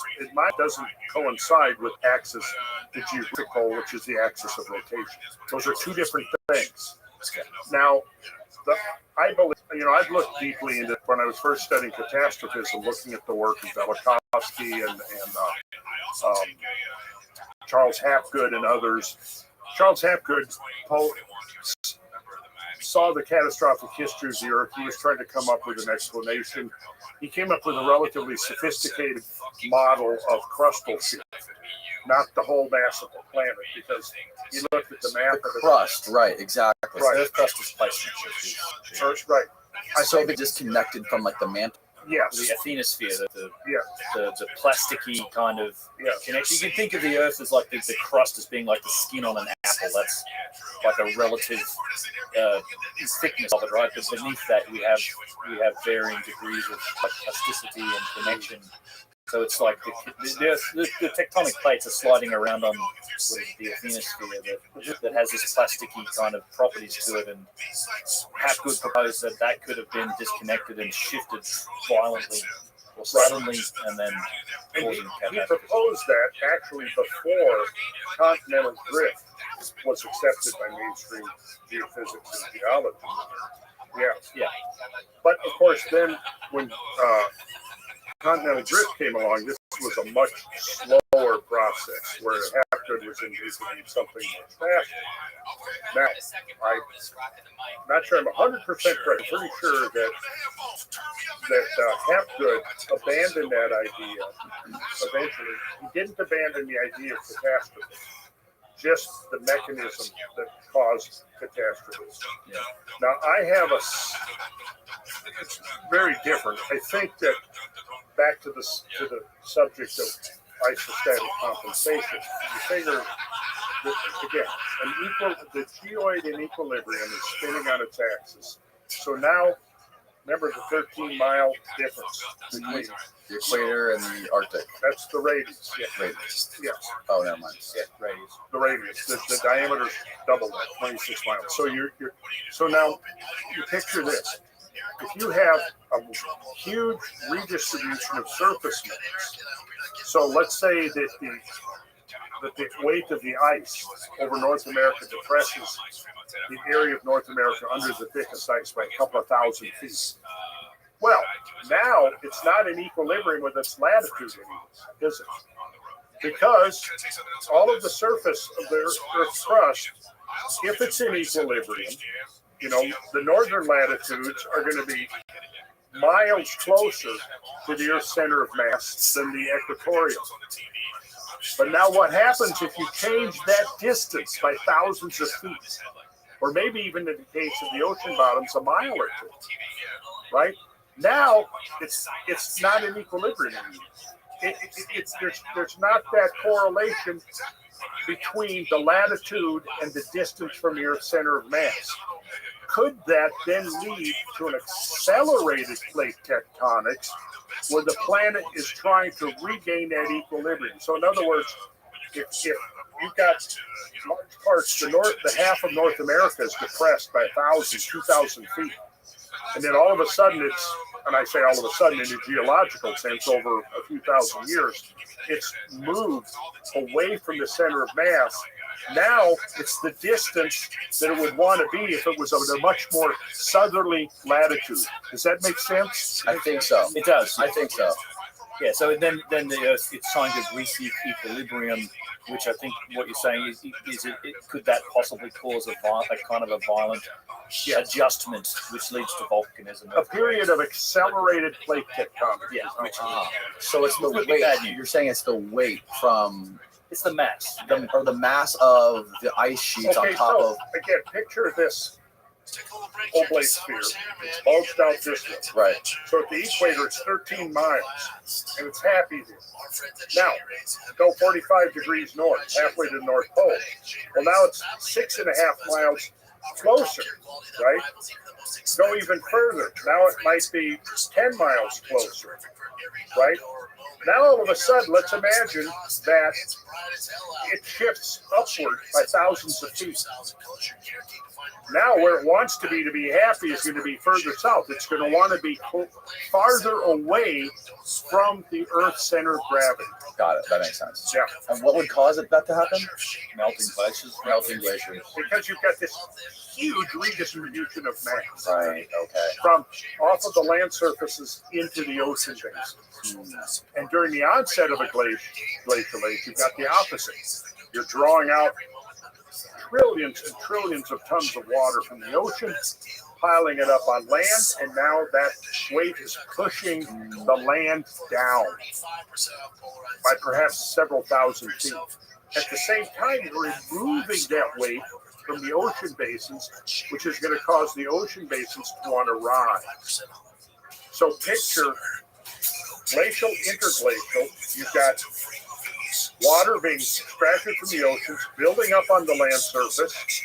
S1: doesn't coincide with axis, the geographical, which is the axis of rotation. Those are two different things. Now, I believe, I've looked deeply into when I was first studying catastrophism, looking at the work of Velikovsky and Charles Hapgood and others. Charles Hapgood saw the catastrophic history of the Earth. He was trying to come up with an explanation. He came up with a relatively sophisticated model of crustal shift, not the whole mass of the planet, because he looked at the map of the
S2: crust, right, exactly.
S1: Right.
S3: Earth crust is placed.
S1: Right.
S2: So they disconnected from like the mantle.
S1: Yes.
S3: The asthenosphere, the plasticky kind of connection. You can think of the Earth as like the crust as being like the skin on an apple. That's like a relative thickness of it, right? But beneath that, we have varying degrees of like plasticity and connection. So it's like the tectonic plates are sliding around on the asthenosphere that has this plasticky kind of properties to it. And Hapgood proposed that could have been disconnected and shifted violently or suddenly, and then causing
S1: he proposed that actually before continental drift was accepted by mainstream geophysics and geology. Yeah. But of course, then when continental drift came along, this was a much slower process, where Hapgood was envisioning something much faster. Now, I'm not sure I'm 100% correct. I'm pretty sure that Hapgood abandoned that idea eventually. He didn't abandon the idea of catastrophe, just the mechanism that caused catastrophes.
S2: Yeah.
S1: Now, I have it's very different. I think that back to the subject of isostatic compensation, you figure that, again, the geoid in equilibrium is spinning on its axis. So now, remember the 13-mile difference between
S2: the equator and the Arctic.
S1: That's the radius. Yeah.
S2: Radius.
S1: Yes.
S2: Oh, never mind.
S3: Yeah, radius.
S1: The radius. The diameter is double that, 26 miles. So so now you picture this. If you have a huge redistribution of surface mass, so let's say that the weight of the ice over North America depresses the area of North America under the thickest ice by a couple of thousand feet. Well, now it's not in equilibrium with its latitude anymore, is it? Because all of the surface of the Earth's crust, if it's in equilibrium, the northern latitudes are going to be miles closer to the Earth's center of mass than the equatorial. But now what happens if you change that distance by thousands of feet, or maybe even in the case of the ocean bottoms, a mile or two, right? Now it's not in equilibrium anymore. There's not that correlation between the latitude and the distance from the Earth's center of mass. Could that then lead to an accelerated plate tectonics where the planet is trying to regain that equilibrium? So in other words, if you've got large parts, the half of North America is depressed by 1,000, 2,000 feet, and then all of a sudden it's, and I say all of a sudden in a geological sense over a few thousand years, it's moved away from the center of mass. Now it's the distance that it would want to be if it was at a much more southerly latitude. Does that make sense?
S2: I think so.
S3: It does.
S2: I think so.
S3: Yeah, so then the Earth, it's trying to reach equilibrium, which I think what you're saying is could that possibly cause a kind of a violent adjustment, which leads to volcanism?
S1: A period of accelerated plate tectonics.
S3: Yeah,
S2: So it's the weight. You're saying it's the weight from.
S3: It's the mass.
S2: The mass of the ice sheets on top of.
S1: Again, picture this oblate sphere. It's bulged out this way.
S2: Right.
S1: So at the equator, it's 13 miles, and it's happy here. Now, go 45 degrees north, halfway to the North Pole. Well, now it's 6.5 miles closer, right? Go even further. Now it might be 10 miles closer, right? Now, all of a sudden, let's imagine that it shifts upward by thousands of feet. Now, where it wants to be happy is going to be further south. It's going to want to be farther away from the Earth's center of gravity.
S2: Got it. That makes sense.
S1: Yeah.
S2: And what would cause that to happen?
S3: Melting glaciers.
S2: Melting glaciers.
S1: Because you've got this huge redistribution of mass.
S2: Right. Okay.
S1: From off of the land surfaces into the ocean basin. And during the onset of a glacial age, you've got the opposite. You're drawing out trillions and trillions of tons of water from the ocean, piling it up on land, and now that weight is pushing the land down by perhaps several thousand feet. At the same time, you're removing that weight from the ocean basins, which is going to cause the ocean basins to want to rise. So picture glacial, interglacial. You've got water being extracted from the oceans, building up on the land surface.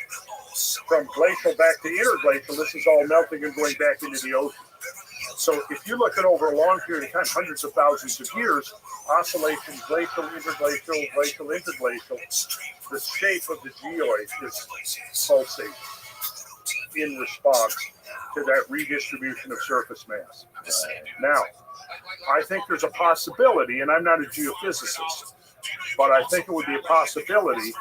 S1: From glacial back to interglacial, this is all melting and going back into the ocean. So if you look at over a long period of time, hundreds of thousands of years, oscillation, glacial, interglacial, glacial, interglacial, the shape of the geoid is pulsating in response to that redistribution of surface mass. Now, I think there's a possibility, and I'm not a geophysicist, but I think it would be a possibility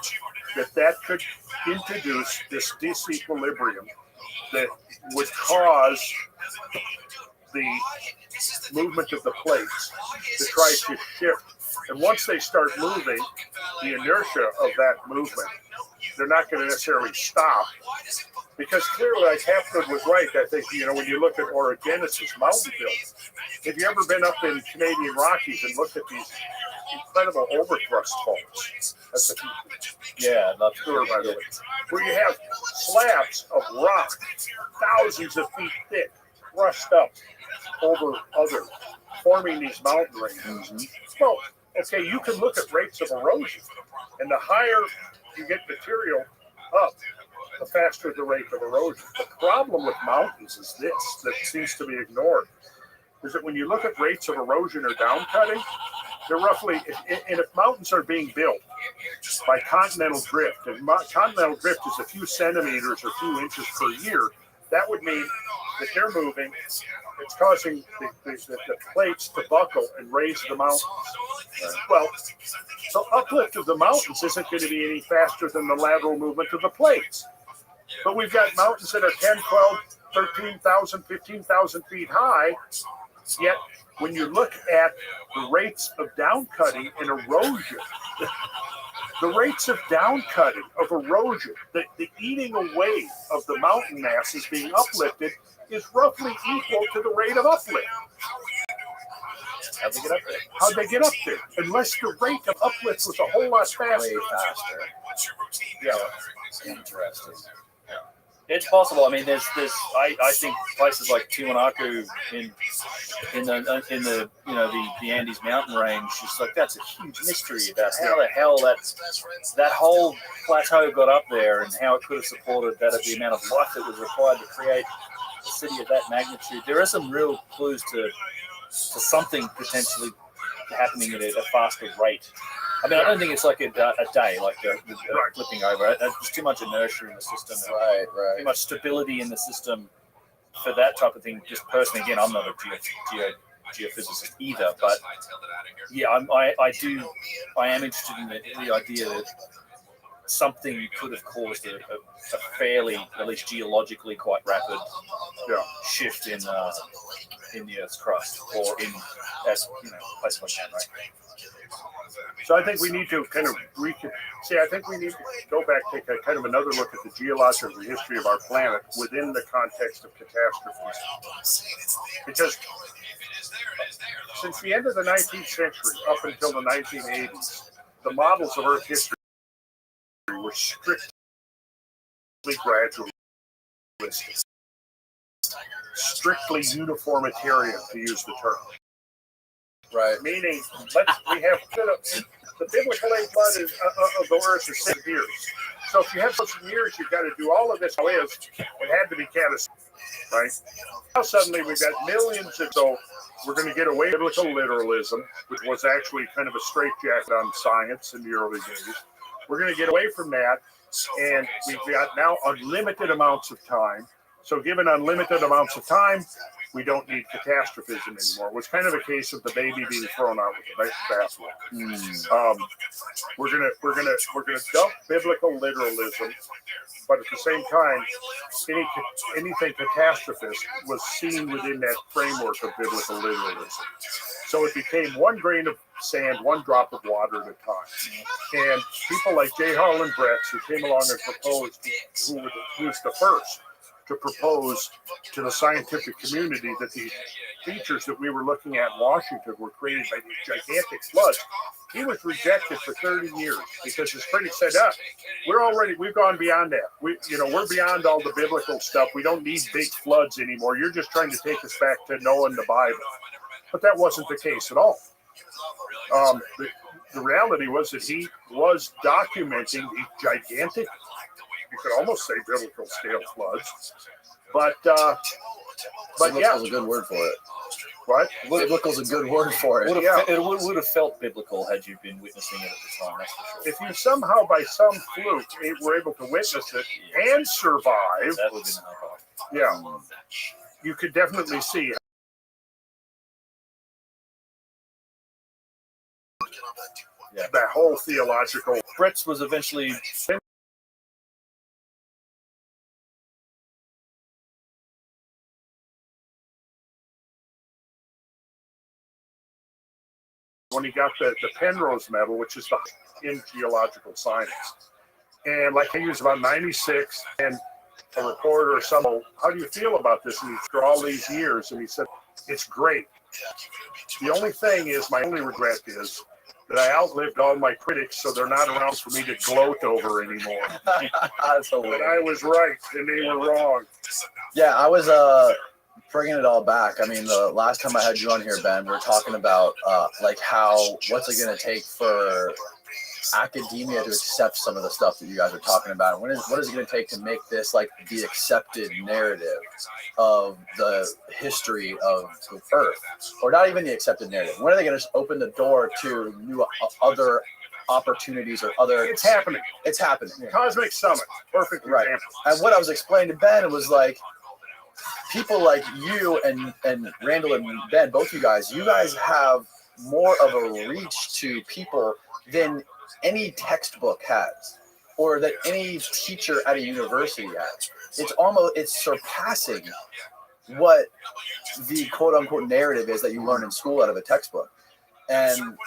S1: that could introduce this disequilibrium that would cause the movement of the plates to try to shift. And once they start moving, the inertia of that movement, they're not going to necessarily stop. Because clearly, like Hapgood was right, I think, when you look at orogenesis, mountain building, have you ever been up in Canadian Rockies and looked at these incredible overthrust faults? That's a
S3: I'd love to
S1: tour, by the way, where you have slabs of rock, thousands of feet thick, thrust up over other, forming these mountain ranges. Well, okay, you can look at rates of erosion, and the higher you get material up, the faster the rate of erosion. The problem with mountains is this, that seems to be ignored, is that when you look at rates of erosion or downcutting, they're roughly, and if mountains are being built by continental drift, and continental drift is a few centimeters or a few inches per year, that would mean that they're moving, it's causing the plates to buckle and raise the mountains. Well, so uplift of the mountains isn't going to be any faster than the lateral movement of the plates. But we've got mountains that are 10, 12, 13,000, 15,000 feet high, yet when you look at the rates of downcutting and erosion, the rates of downcutting, of erosion, the eating away of the mountain masses being uplifted is roughly equal to the rate of uplift.
S3: How'd they get up there?
S1: How'd they get up there? Unless the rate of uplift was a whole lot faster.
S2: Way faster.
S1: Yeah.
S2: Interesting.
S3: It's possible. I mean, I think places like Tiwanaku in the the Andes mountain range, just like that's a huge mystery about how the hell that whole plateau got up there and how it could have supported the amount of life that was required to create a city of that magnitude. There are some real clues to something potentially happening at a faster rate. I mean, I don't think it's like a day, like flipping over. There's too much inertia in the system.
S2: Right.
S3: Too much stability in the system for that type of thing. Just personally, again, I'm not a geophysicist either, but yeah, I am interested in the idea that something could have caused a fairly, at least geologically, quite rapid shift in the Earth's crust, or in place like that, right?
S1: So I think we need to kind of I think we need to go back, take a kind of another look at the geological history of our planet within the context of catastrophes. Because since the end of the 19th century up until the 1980s, the models of Earth history were strictly gradualistic, strictly uniformitarian, to use the term.
S2: Right.
S1: Meaning, we have the biblical age flood of the earth is 6 years. So if you have such years, you've got to do all of this. It had to be catastrophic, right? Now suddenly we've got millions of so we're going to get away from biblical literalism, which was actually kind of a straitjacket on science in the early days. We're going to get away from that, and we've got now unlimited amounts of time. So given unlimited amounts of time, we don't need catastrophism anymore. It was kind of a case of the baby being thrown out with the bathwater. We're gonna dump biblical literalism, but at the same time, anything catastrophist was seen within that framework of biblical literalism. So it became one grain of sand, one drop of water at a time. And people like J. Harlan Bretz, who came along and proposed, who was the first to propose to the scientific community that the features that we were looking at in Washington were created by these gigantic floods. He was rejected for 30 years because his critics said, we've gone beyond that. We're beyond all the biblical stuff. We don't need big floods anymore. You're just trying to take us back to Noah and the Bible. But that wasn't the case at all. The reality was that he was documenting these gigantic, you could almost say biblical scale floods, but yeah,
S2: was a good word for it.
S1: What?
S2: Biblical's a good word for it.
S3: It would have felt biblical had you been witnessing it at the time. That's for sure.
S1: If you somehow, by some fluke, were able to witness it and survive,
S3: that would have been
S1: yeah, you could definitely see that whole theological.
S3: Bretz was eventually.
S1: When he got the Penrose Medal, which is in geological science. And like he was about 96, and a reporter or someone, how do you feel about this? And after all these years, and he said, it's great. The only thing is, my only regret is that I outlived all my critics, so they're not around for me to gloat over anymore. But I was right, and they were wrong.
S2: Yeah, I was bringing it all back. I mean, the last time I had you on here, Ben, we were talking about what's it going to take for academia to accept some of the stuff that you guys are talking about. What is it going to take to make this like the accepted narrative of the history of the Earth, or not even the accepted narrative? When are they going to open the door to new other opportunities or other?
S1: It's happening.
S2: It's happening.
S1: Cosmic Summit, perfect example.
S2: And what I was explaining to Ben was like, people like you and Randall and Ben, both you guys have more of a reach to people than any textbook has, or that any teacher at a university has. It's surpassing what the quote unquote narrative is that you learn in school out of a textbook. and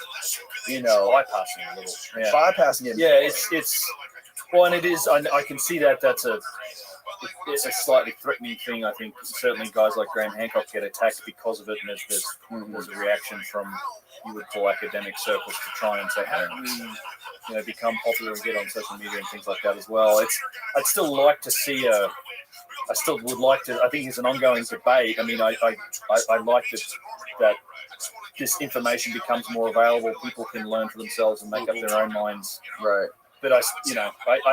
S3: bypassing a little. Yeah.
S2: bypassing it.
S3: Yeah, it's well, and it is. I can see that it's a slightly threatening thing. I think certainly guys like Graham Hancock get attacked because of it, and there's a reaction from you would call academic circles to try and say, how do we, become popular and get on social media and things like that as well. I'd still like to see I still would like to. I think it's an ongoing debate. I mean, I like that this information becomes more available. People can learn for themselves and make up their own minds.
S2: Right.
S3: But I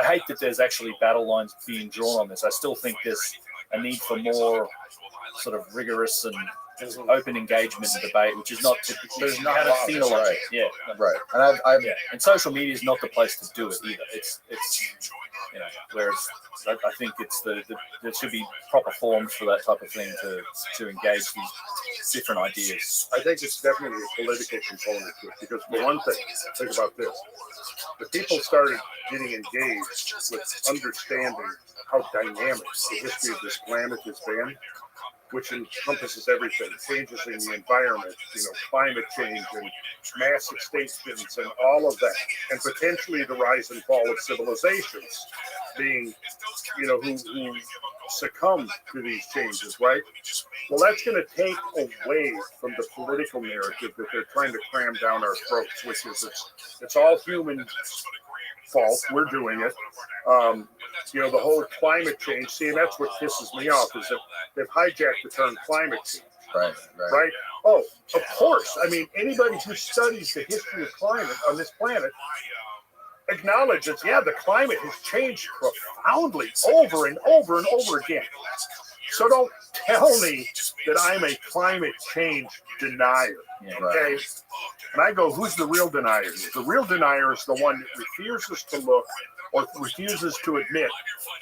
S3: hate that there's actually battle lines being drawn on this. I still think there's a need for more sort of rigorous and open engagement and debate, which is not typically.
S2: There's not
S3: haven't seen a lot.
S2: right.
S3: Yeah.
S2: Right. And I've
S3: and social media is not the place to do it either. It's whereas I think there should be proper forums for that type of thing to engage these different ideas.
S1: I think it's definitely a political component to it because for one thing, think about this. The people started getting engaged with understanding how dynamic the history of this planet has been, which encompasses everything, changes in the environment, climate change and mass extinctions and all of that, and potentially the rise and fall of civilizations being, who succumb to these changes, right? Well, that's going to take away from the political narrative that they're trying to cram down our throats, which is it's all human fault. We're doing it. The whole climate change. See, and that's what pisses me off is that they've hijacked the term climate change. Right. Oh, of course. I mean, anybody who studies the history of climate on this planet acknowledges, the climate has changed profoundly over and over and over again. So don't tell me that I'm a climate change denier. Okay? And I go, who's the real denier? The real denier is the one that refuses to look or refuses to admit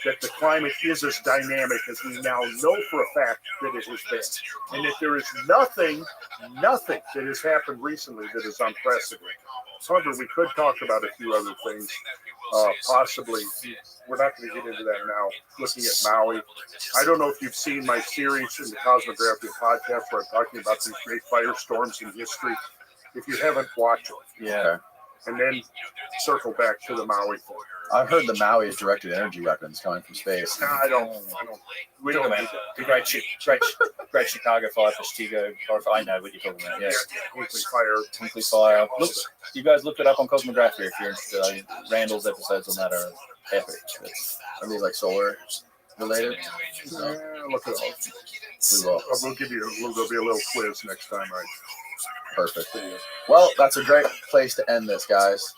S1: that the climate is as dynamic as we now know for a fact that it has been. And that there is nothing that has happened recently that is unprecedented. However, we could talk about a few other things. Possibly, we're not going to get into that now, looking at Maui. I don't know if you've seen my series in the Cosmography podcast where I'm talking about these great firestorms in history. If you haven't, watch it.
S2: Yeah.
S1: And then circle back to the Maui thing.
S2: I've heard the Maui is directed energy weapons coming from space.
S1: No, I don't. We don't need
S3: the great Chicago fire for Stigo. I know what you're talking about. Yeah. Hinkley fire. Look, you guys look it up on Cosmography if you're interested. Randall's episodes on that are epic.
S2: Are these like solar related?
S1: Look it up. We'll give you there'll be a little quiz next time, right?
S2: Perfect. Well, that's a great place to end this, guys.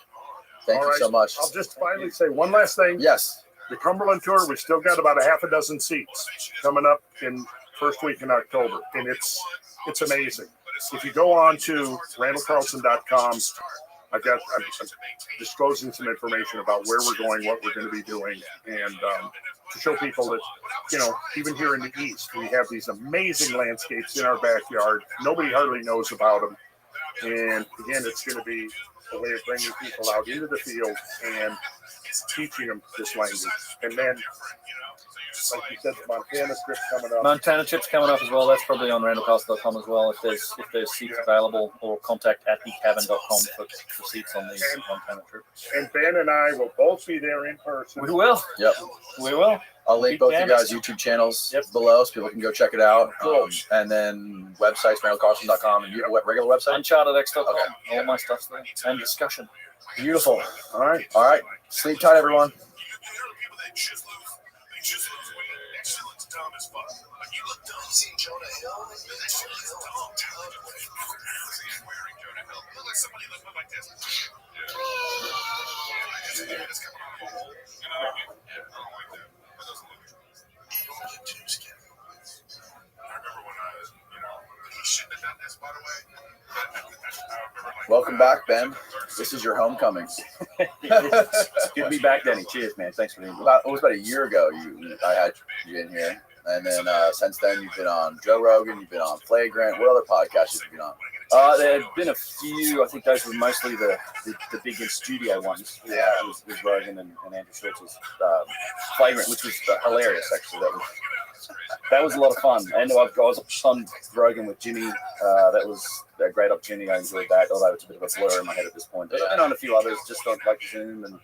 S2: Thank you so much.
S1: I'll just finally say one last thing.
S2: Yes.
S1: The Cumberland Tour, we still got about a half a dozen seats coming up in first week in October, and it's amazing. If you go on to randallcarlson.com, I'm disclosing some information about where we're going, what we're going to be doing, and to show people that, even here in the East, we have these amazing landscapes in our backyard. Nobody hardly knows about them. And again, it's going to be a way of bringing people out into the field and teaching them this language. And then, like you said, the Montana trip's coming up.
S3: Montana trip's coming up as well. That's probably on randallcastle.com as well. If there's seats available, or contact at thecabin.com for seats on the Montana trip.
S1: And Ben and I will both be there in person.
S3: We will.
S2: Yep.
S3: We will.
S2: I'll link both you guys' YouTube channels below so people can go check it out. And then websites, randallcarlson.com, and you have a regular website?
S3: UnchartedX.com.
S2: Okay.
S3: All my stuff's there. And discussion.
S2: Beautiful.
S1: All right.
S2: Sleep tight, everyone. Welcome back, Ben. This is your homecoming.
S3: It's good to be back, Denny. Cheers, man. Thanks for being here.
S2: It was about a year ago I had you in here. And then since then, you've been on Joe Rogan, you've been on Flagrant. What other podcasts have you been on?
S3: There have been a few. I think those were mostly the big in-studio ones.
S2: Yeah.
S3: With Rogan and Andrew Schultz's Flagrant, which was hilarious, actually. That was
S4: that was a lot of fun. And I was on Rogan with Jimmy. That was a great opportunity. I enjoyed that, although it's a bit of a blur in my head at this point. But I've been on a few others, just on like Zoom and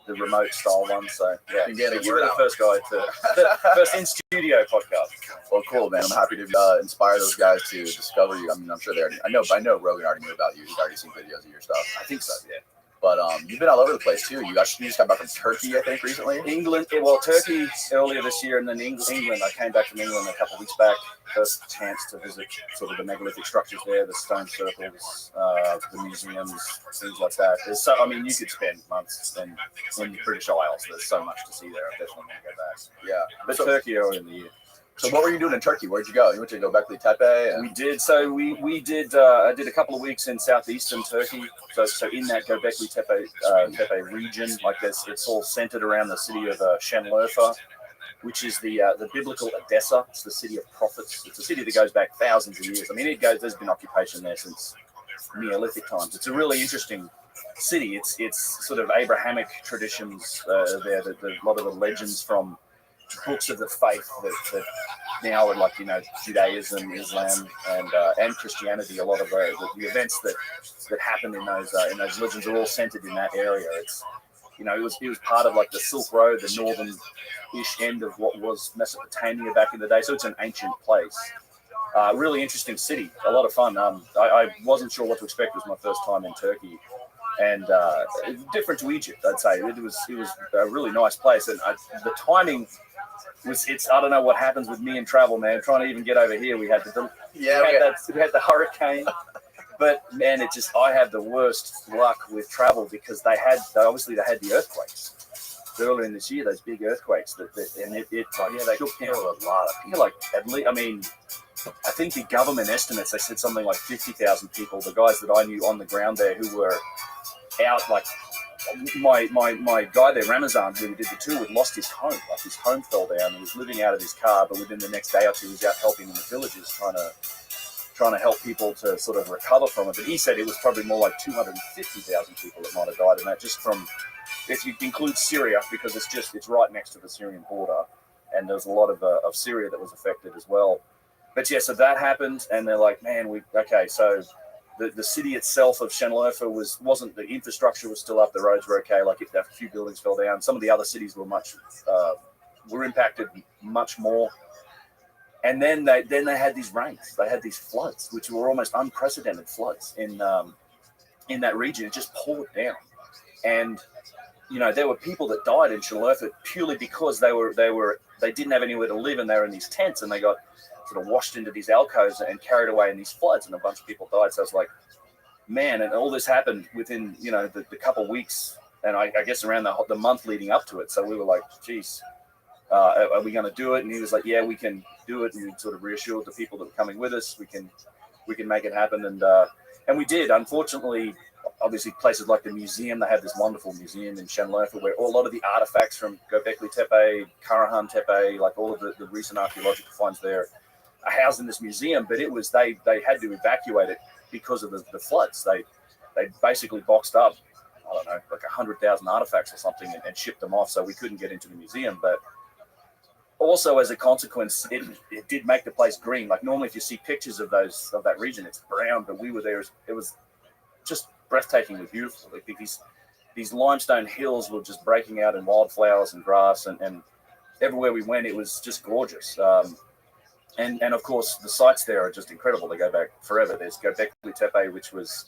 S4: the remote style ones. So yeah, you were the first guy the first in studio podcast.
S2: Well, cool, man. I'm happy to inspire those guys to discover you. I mean, I'm sure they already. I know Rogan already knew about you. He's already seen videos of your stuff.
S4: I think so. Yeah.
S2: But you've been all over the place too. You just got back from Turkey, I think, recently.
S4: England, Turkey earlier this year, and then England. I came back from England a couple of weeks back. First chance to visit sort of the megalithic structures there, the stone circles, the museums, things like that. You could spend months in the British Isles. There's so much to see there. I definitely want to go back.
S2: Yeah,
S4: but Turkey earlier in the year.
S2: So what were you doing in Turkey? Where'd you go? You went to Göbekli Tepe?
S4: We did. So we did. I did a couple of weeks in southeastern Turkey. So in that Göbekli Tepe region, like this, it's all centered around the city of Şanlıurfa, which is the biblical Edessa. It's the city of prophets. It's a city that goes back thousands of years. I mean, there's been occupation there since Neolithic times. It's a really interesting city. It's sort of Abrahamic traditions there. A lot of the legends from books of the faith that now are like Judaism, Islam, and Christianity. A lot of the events that happen in those legends are all centered in that area. It's it was part of like the Silk Road, the northern-ish end of what was Mesopotamia back in the day. So it's an ancient place. Really interesting city. A lot of fun. I wasn't sure what to expect. It was my first time in Turkey. And different to Egypt, I'd say. It was a really nice place. And the timing I don't know what happens with me and travel, man. Trying to even get over here, we had the hurricane. But man, I had the worst luck with travel because they had the earthquakes earlier in this year. Those big earthquakes they shook down a lot of people. Like at least, I think the government estimates they said something like 50,000 people. The guys that I knew on the ground there who were out, like my guy there, Ramazan, who did the tour with, lost his home. Like his home fell down. He was living out of his car, but within the next day or two, he was out helping in the villages, trying to help people to sort of recover from it. But he said it was probably more like 250,000 people that might have died, and that just from, if you include Syria, because it's right next to the Syrian border, and there's a lot of Syria that was affected as well. But yeah, so that happened, and they're like, man, so the city itself of Şanlıurfa wasn't, the infrastructure was still up, the roads were okay, like a few buildings fell down. Some of the other cities were impacted much more. And then they had these rains, they had these floods, which were almost unprecedented floods in that region. It just poured down, and there were people that died in Şanlıurfa purely because they didn't have anywhere to live, and they were in these tents, and they got sort of washed into these alcoves and carried away in these floods, and a bunch of people died. So I was like, man, and all this happened within the couple of weeks, and I guess around the month leading up to it. So we were like, geez, are we going to do it? And he was like, yeah, we can do it. And we sort of reassured the people that were coming with us, we can make it happen. And we did. Unfortunately, obviously places like the museum, they have this wonderful museum in Şanlıurfa where a lot of the artifacts from Göbekli Tepe, Karahan Tepe, like all of the recent archaeological finds there are housed in this museum. But it was, they had to evacuate it because of the floods. They basically boxed up, I don't know, like 100,000 artifacts or something and shipped them off, so we couldn't get into the museum. But also, as a consequence, it did make the place green. Like normally, if you see pictures of that region, it's brown. But we were there; it was just breathtakingly beautiful. Like these limestone hills were just breaking out in wildflowers and grass, and everywhere we went, it was just gorgeous. And of course, the sites there are just incredible. They go back forever. There's Göbekli Tepe, which was,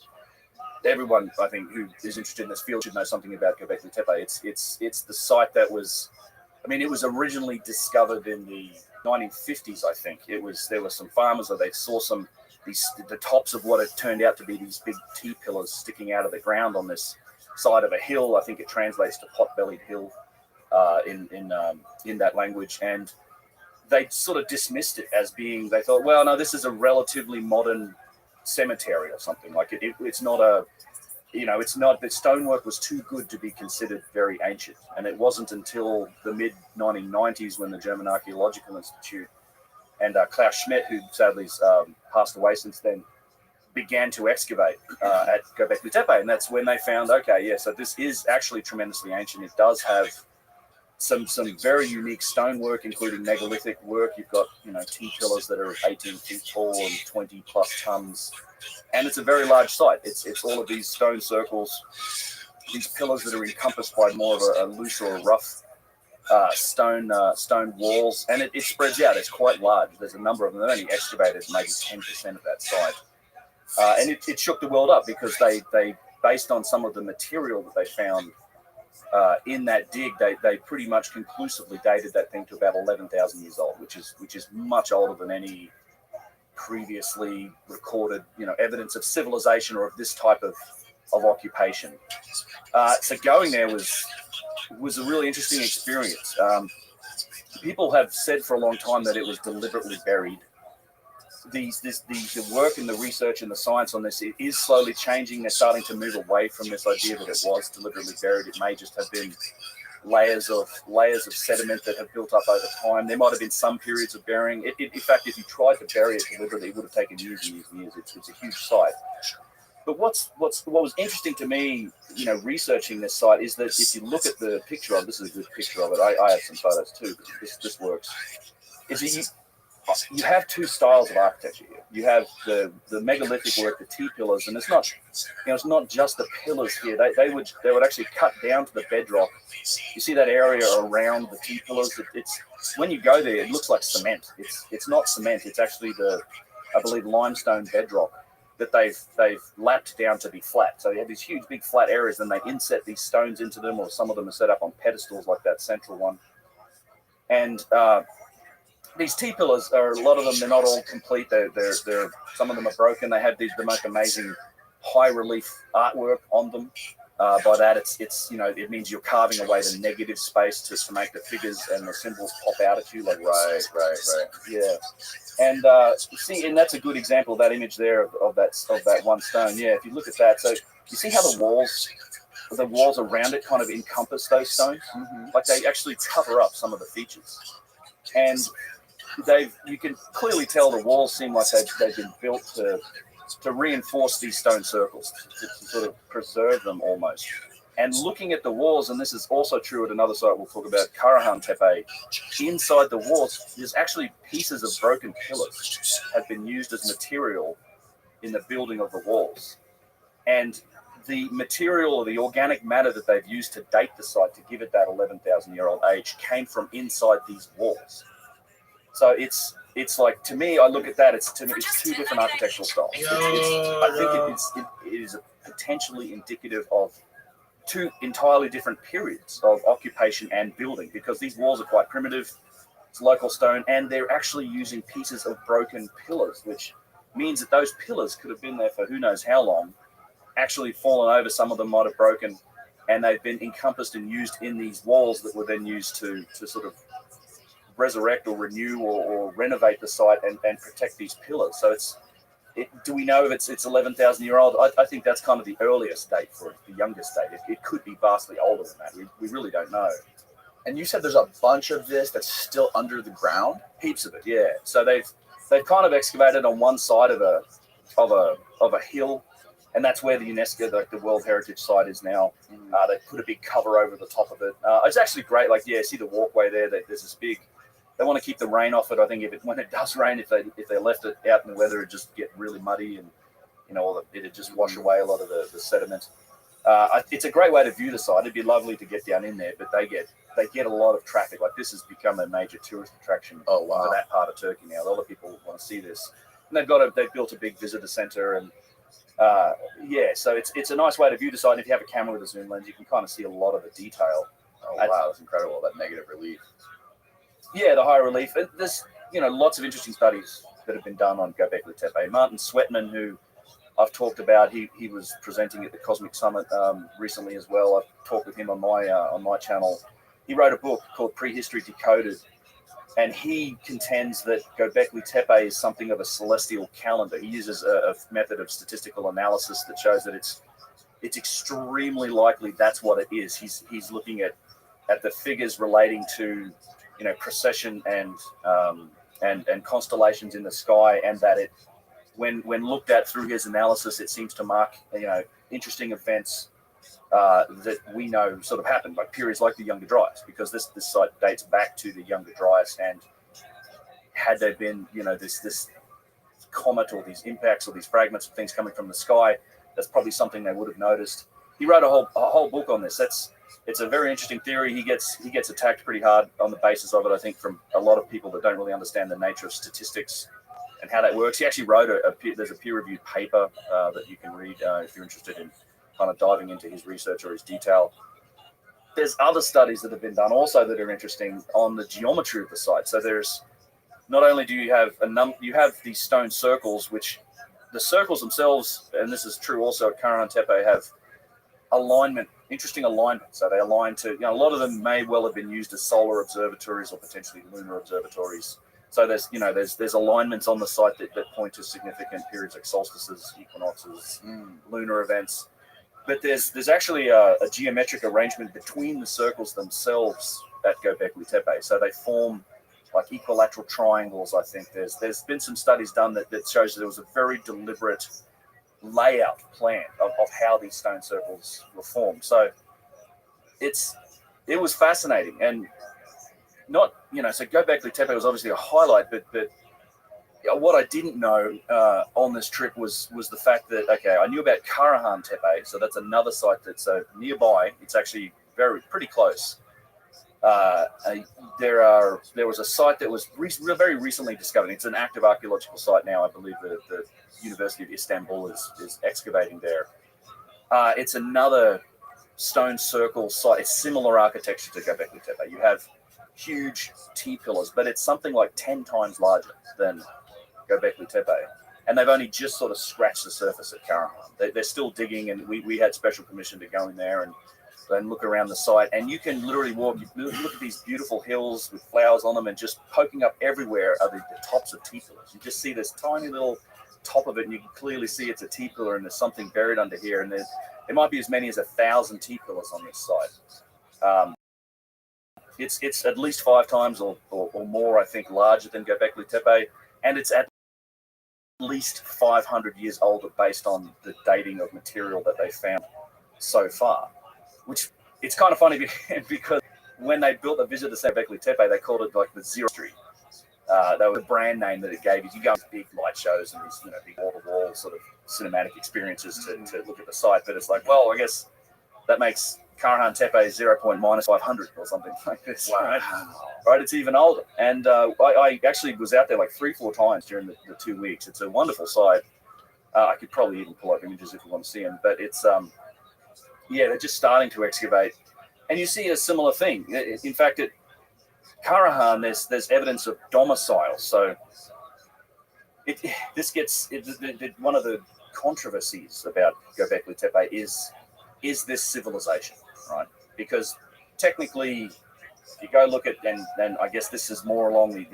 S4: everyone I think who is interested in this field should know something about Göbekli Tepe. It's the site that was. It was originally discovered in the 1950s, I think. There were some farmers that they saw the tops of what had turned out to be these big T-pillars sticking out of the ground on this side of a hill. I think it translates to pot-bellied hill in that language. And they sort of dismissed it as being, they thought, well, no, this is a relatively modern cemetery or something. Like it's not a, it's not, the stonework was too good to be considered very ancient. And it wasn't until the mid-1990s when the German Archaeological Institute and Klaus Schmidt, who sadly passed away since then, began to excavate at Göbekli Tepe. And that's when they found, okay, yeah, so this is actually tremendously ancient. It does have some very unique stonework, including megalithic work. You've got T pillars that are 18 feet tall and 20 plus tons, and it's a very large site. It's all of these stone circles, these pillars that are encompassed by more of a loose or a rough stone walls, and it spreads out. It's quite large. There's a number of them. They only excavated maybe 10% of that site, and it shook the world up because they based on some of the material that they found in that dig, they pretty much conclusively dated that thing to about 11,000 years old, which is much older than any previously recorded evidence of civilization or of this type of occupation. So going there was a really interesting experience. People have said for a long time that it was deliberately buried. The work and the research and the science on this is slowly changing. They're starting to move away from this idea that it was deliberately buried. It may just have been layers of sediment that have built up over time. There might have been some periods of burying. In fact, if you tried to bury it deliberately, it would have taken years and years and years. It's a huge site. But what was interesting to me, researching this site, is that if you look at the picture of this is a good picture of it. I have some photos too. This works. Is that you have two styles of architecture here. You have the megalithic work, the T pillars, and it's not just the pillars here. They would actually cut down to the bedrock. You see that area around the T pillars? It's when you go there, it looks like cement. It's not cement. It's actually I believe limestone bedrock that they've lapped down to be flat. So you have these huge big flat areas, and they inset these stones into them, or some of them are set up on pedestals like that central one. And these T pillars are, a lot of them, they're not all complete. They're some of them are broken. They have the most amazing high relief artwork on them. By that, it means you're carving away the negative space to make the figures and the symbols pop out at you. Like right, yeah. And see, and that's a good example of that image there of that one stone. Yeah, if you look at that, so you see how the walls around it kind of encompass those stones. Mm-hmm. Like they actually cover up some of the features, and you can clearly tell the walls seem like they've been built to reinforce these stone circles, to sort of preserve them almost. And looking at the walls, and this is also true at another site we'll talk about, Karahan Tepe, inside the walls, there's actually pieces of broken pillars have been used as material in the building of the walls. And the material or the organic matter that they've used to date the site to give it that 11,000-year-old age came from inside these walls. So it's like, to me, I look at that, it's two different architectural styles. I think it is potentially indicative of two entirely different periods of occupation and building, because these walls are quite primitive. It's local stone, and they're actually using pieces of broken pillars, which means that those pillars could have been there for who knows how long, actually fallen over. Some of them might have broken, and they've been encompassed and used in these walls that were then used to sort of resurrect or renew or renovate the site and protect these pillars. So do we know if it's 11,000 year old? I think that's kind of the earliest date for it, the youngest date. It could be vastly older than that. We really don't know.
S2: And you said there's a bunch of this that's still under the ground?
S4: Heaps of it, yeah. So they've kind of excavated on one side of a hill, and that's where the UNESCO, the World Heritage Site, is now. They put a big cover over the top of it. It's actually great. Like, yeah, see the walkway there? There's this big. They want to keep the rain off it. I think when it does rain, if they left it out in the weather, it'd just get really muddy, and it'd just wash away a lot of the sediment. It's a great way to view the site. It'd be lovely to get down in there, but they get a lot of traffic. Like, this has become a major tourist attraction for that part of Turkey now. A lot of people want to see this, and they've built a big visitor center, and so it's a nice way to view the site. And if you have a camera with a zoom lens, you can kind of see a lot of the detail.
S2: Oh wow, that's incredible! That negative relief.
S4: Yeah, the high relief. There's lots of interesting studies that have been done on Göbekli Tepe. Martin Sweatman, who I've talked about, he was presenting at the Cosmic Summit recently as well. I've talked with him on my channel. He wrote a book called Prehistory Decoded, and he contends that Göbekli Tepe is something of a celestial calendar. He uses a method of statistical analysis that shows that it's extremely likely that's what it is. He's looking at the figures relating to precession and constellations in the sky, and that when looked at through his analysis, it seems to mark interesting events that we know sort of happened, like periods like the Younger Dryas, because this site dates back to the Younger Dryas. And had there been, this comet or these impacts or these fragments of things coming from the sky, that's probably something they would have noticed. He wrote a whole book on this. It's a very interesting theory. He gets attacked pretty hard on the basis of it, I think, from a lot of people that don't really understand the nature of statistics and how that works. He actually wrote there's a peer-reviewed paper that you can read if you're interested in kind of diving into his research or his detail. There's other studies that have been done also that are interesting on the geometry of the site. So there's not only do you have you have these stone circles, which the circles themselves, and this is true also at Karahan Tepe, have interesting alignment. So they align to, a lot of them may well have been used as solar observatories or potentially lunar observatories. So there's alignments on the site that point to significant periods like solstices, equinoxes, lunar events. But there's actually a geometric arrangement between the circles themselves at Göbekli Tepe. So they form like equilateral triangles. I think there's been some studies done that shows that there was a very deliberate layout plan of how these stone circles were formed. So it was fascinating. And not, so Göbekli Tepe was obviously a highlight, but what I didn't know on this trip was the fact that, okay, I knew about Karahan Tepe, so that's another site that's nearby. It's actually pretty close. There was a site that was very recently discovered. It's an active archaeological site now. I believe the University of Istanbul is excavating there. It's another stone circle site. It's similar architecture to Göbekli Tepe. You have huge T-pillars, but it's something like 10 times larger than Göbekli Tepe. And they've only just sort of scratched the surface at Karahan. They're still digging, and we had special permission to go in there and look around the site. And you can literally look at these beautiful hills with flowers on them, and just poking up everywhere are the tops of T-pillars. You just see this tiny little top of it, and you can clearly see it's a T-pillar, and there's something buried under here. And there might be as many as 1,000 T-pillars on this site. It's at least 5 times or more, I think, larger than Göbekli Tepe, and it's at least 500 years older based on the dating of material that they found so far. Which, it's kind of funny because when they built a visit to Göbekli Tepe, they called it like the Zero Street. That was the brand name that it gave you. You go to big light shows and these big wall-to-wall sort of cinematic experiences to look at the site, but it's like, well, I guess that makes Karahan Tepe 0.-500 or something like this. Wow. Right? It's even older. And I actually was out there like 3-4 times during the 2 weeks. It's a wonderful site. I could probably even pull up images if you want to see them. But it's, they're just starting to excavate. And you see a similar thing. In fact, at Karahan, there's evidence of domiciles. So one of the controversies about Göbekli Tepe is this civilization, right? Because technically, if you go look at, and I guess this is more along the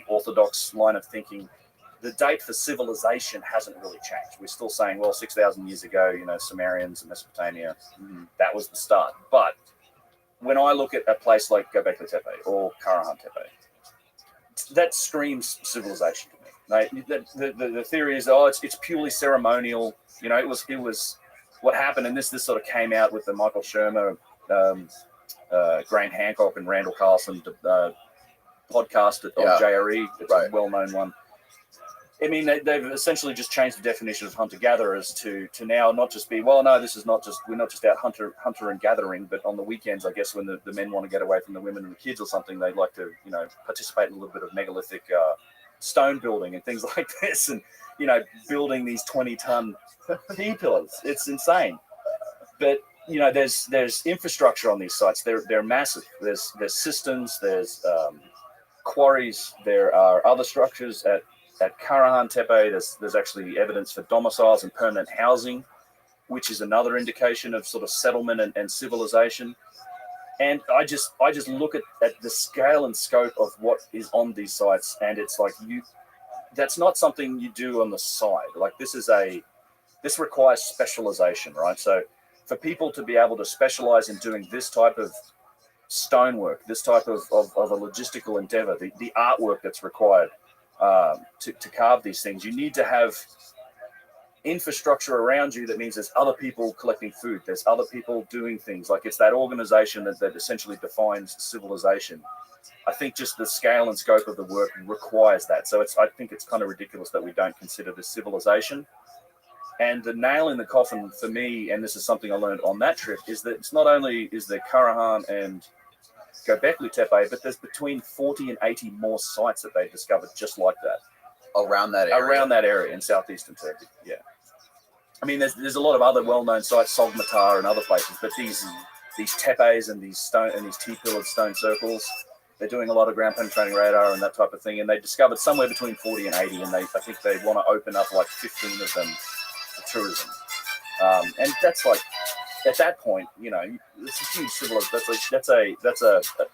S4: orthodox line of thinking, the date for civilization hasn't really changed. We're still saying, well, 6,000 years ago, Sumerians and Mesopotamia, that was the start. But when I look at a place like Göbekli Tepe or Karahan Tepe, that screams civilization to me. Right? The theory is, it's purely ceremonial. It was what happened, and this sort of came out with the Michael Shermer, Graham Hancock, and Randall Carlson podcast on JRE. It's a well-known one. I mean, they've essentially just changed the definition of hunter-gatherers to now not just be, well, no, this is not just, we're not just out hunter and gathering, but on the weekends, I guess when the men want to get away from the women and the kids or something, they'd like to, participate in a little bit of megalithic stone building and things like this, and, building these 20-ton T-pillars. It's insane. But, there's infrastructure on these sites. They're massive. There's cisterns, there's quarries, there are other structures at Karahan Tepe. There's actually evidence for domiciles and permanent housing, which is another indication of sort of settlement and civilization. And I just look at the scale and scope of what is on these sites, and it's like that's not something you do on the side. Like this requires specialization, right? So for people to be able to specialize in doing this type of stonework, this type of a logistical endeavor, the artwork that's required to carve these things, you need to have infrastructure around you that means there's other people collecting food, there's other people doing things. Like it's that organization that essentially defines civilization. I think just the scale and scope of the work requires that. So I think it's kind of ridiculous that we don't consider this civilization. And the nail in the coffin for me, and this is something I learned on that trip, is that it's not only is there Karahan and Göbekli Tepe, but there's between 40 and 80 more sites that they discovered just like that.
S2: Around that area?
S4: Around that area in southeastern Turkey, yeah. I mean, there's a lot of other well-known sites, Sogmatar and other places, but these tepes and these T-pillared stone circles, they're doing a lot of ground penetrating radar and that type of thing, and they discovered somewhere between 40 and 80, and I think they want to open up like 15 of them for tourism. And that's like, at that point, you know, it's a huge civilization.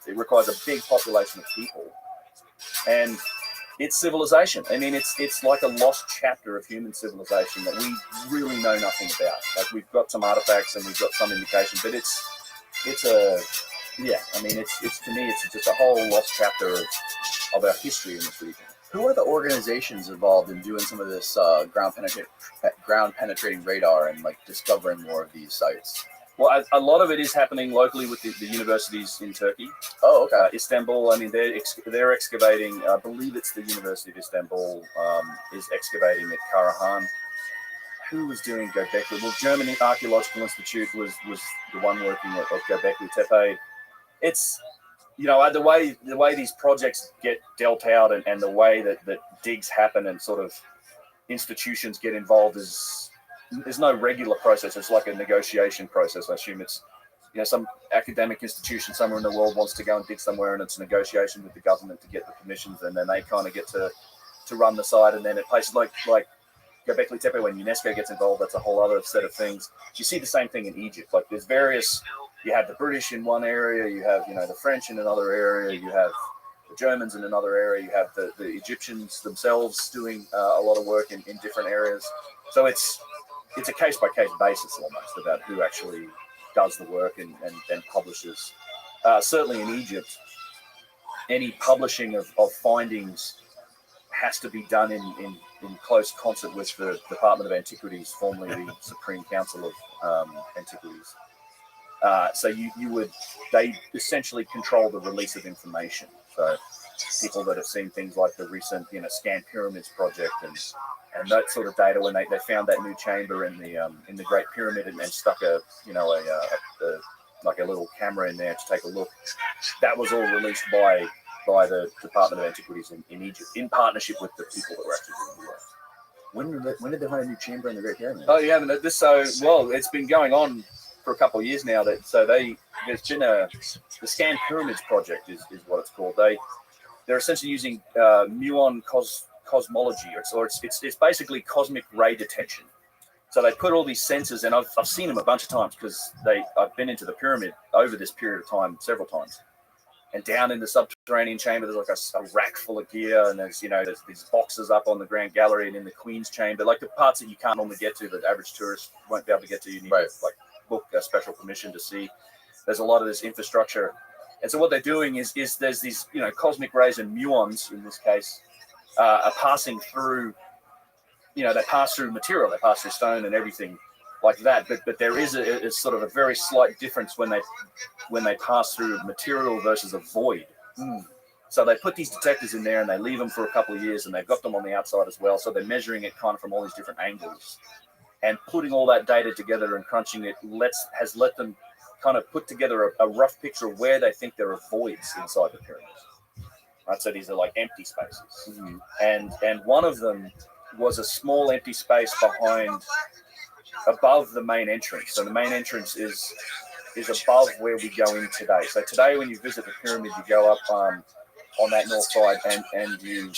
S4: It requires a big population of people, and it's civilization. I mean, it's like a lost chapter of human civilization that we really know nothing about. Like we've got some artifacts and we've got some indication, but it's to me, it's just a whole lost chapter of our history in this region.
S2: Who are the organizations involved in doing some of this ground penetrating radar and like discovering more of these sites?
S4: Well, a lot of it is happening locally with the universities in Turkey.
S2: Oh, okay.
S4: Istanbul, I mean, they're excavating, I believe it's the University of Istanbul is excavating at Karahan. Who was doing Göbekli? Well, German Archaeological Institute was the one working at Göbekli Tepe. It's, you know, the way these projects get dealt out and the way that digs happen and sort of institutions get involved there's no regular process. It's like a negotiation process. I assume it's, you know, some academic institution somewhere in the world wants to go and dig somewhere, and it's a negotiation with the government to get the permissions, and then they kind of get to run the site. And then at places like Göbekli Tepe, when UNESCO gets involved, that's a whole other set of things. You see the same thing in Egypt. Like there's various. You have the British in one area. You have, you know, the French in another area. You have the Germans in another area. You have the Egyptians themselves doing a lot of work in different areas. So it's a case-by-case basis almost about who actually does the work and publishes. Certainly in Egypt, any publishing of findings has to be done in close concert with the Department of Antiquities, formerly the Supreme Council of Antiquities. So they essentially control the release of information. So people that have seen things like the recent, you know, Scan Pyramids project and that sort of data, when they found that new chamber in the Great Pyramid and stuck a little camera in there to take a look, that was all released by the Department of Antiquities in Egypt in partnership with the people that were actually doing the work.
S2: When did they find a new chamber in the Great Pyramid?
S4: Oh, yeah, it's been going on for a couple of years now. There's been the Scan Pyramids project is what it's called. They're essentially using muon cosmology, or it's basically cosmic ray detection. So they put all these sensors, and I've seen them a bunch of times because I've been into the pyramid over this period of time several times. And down in the subterranean chamber, there's like a rack full of gear, and there's these boxes up on the Grand Gallery and in the Queen's Chamber, like the parts that you can't normally get to, that average tourist won't be able to get to. You need to book a special permission to see. There's a lot of this infrastructure, and so what they're doing is there's these cosmic rays and muons in this case are passing through. They pass through material, they pass through stone and everything like that. But there is a sort of a very slight difference when they pass through material versus a void. So they put these detectors in there and they leave them for a couple of years, and they've got them on the outside as well. So they're measuring it kind of from all these different angles, and putting all that data together and crunching it has let them kind of put together a rough picture of where they think there are voids inside the pyramids. Right, so these are like empty spaces, and one of them was a small empty space above the main entrance. So the main entrance is above where we go in today. So today, when you visit the pyramid, you go up on that north side, and you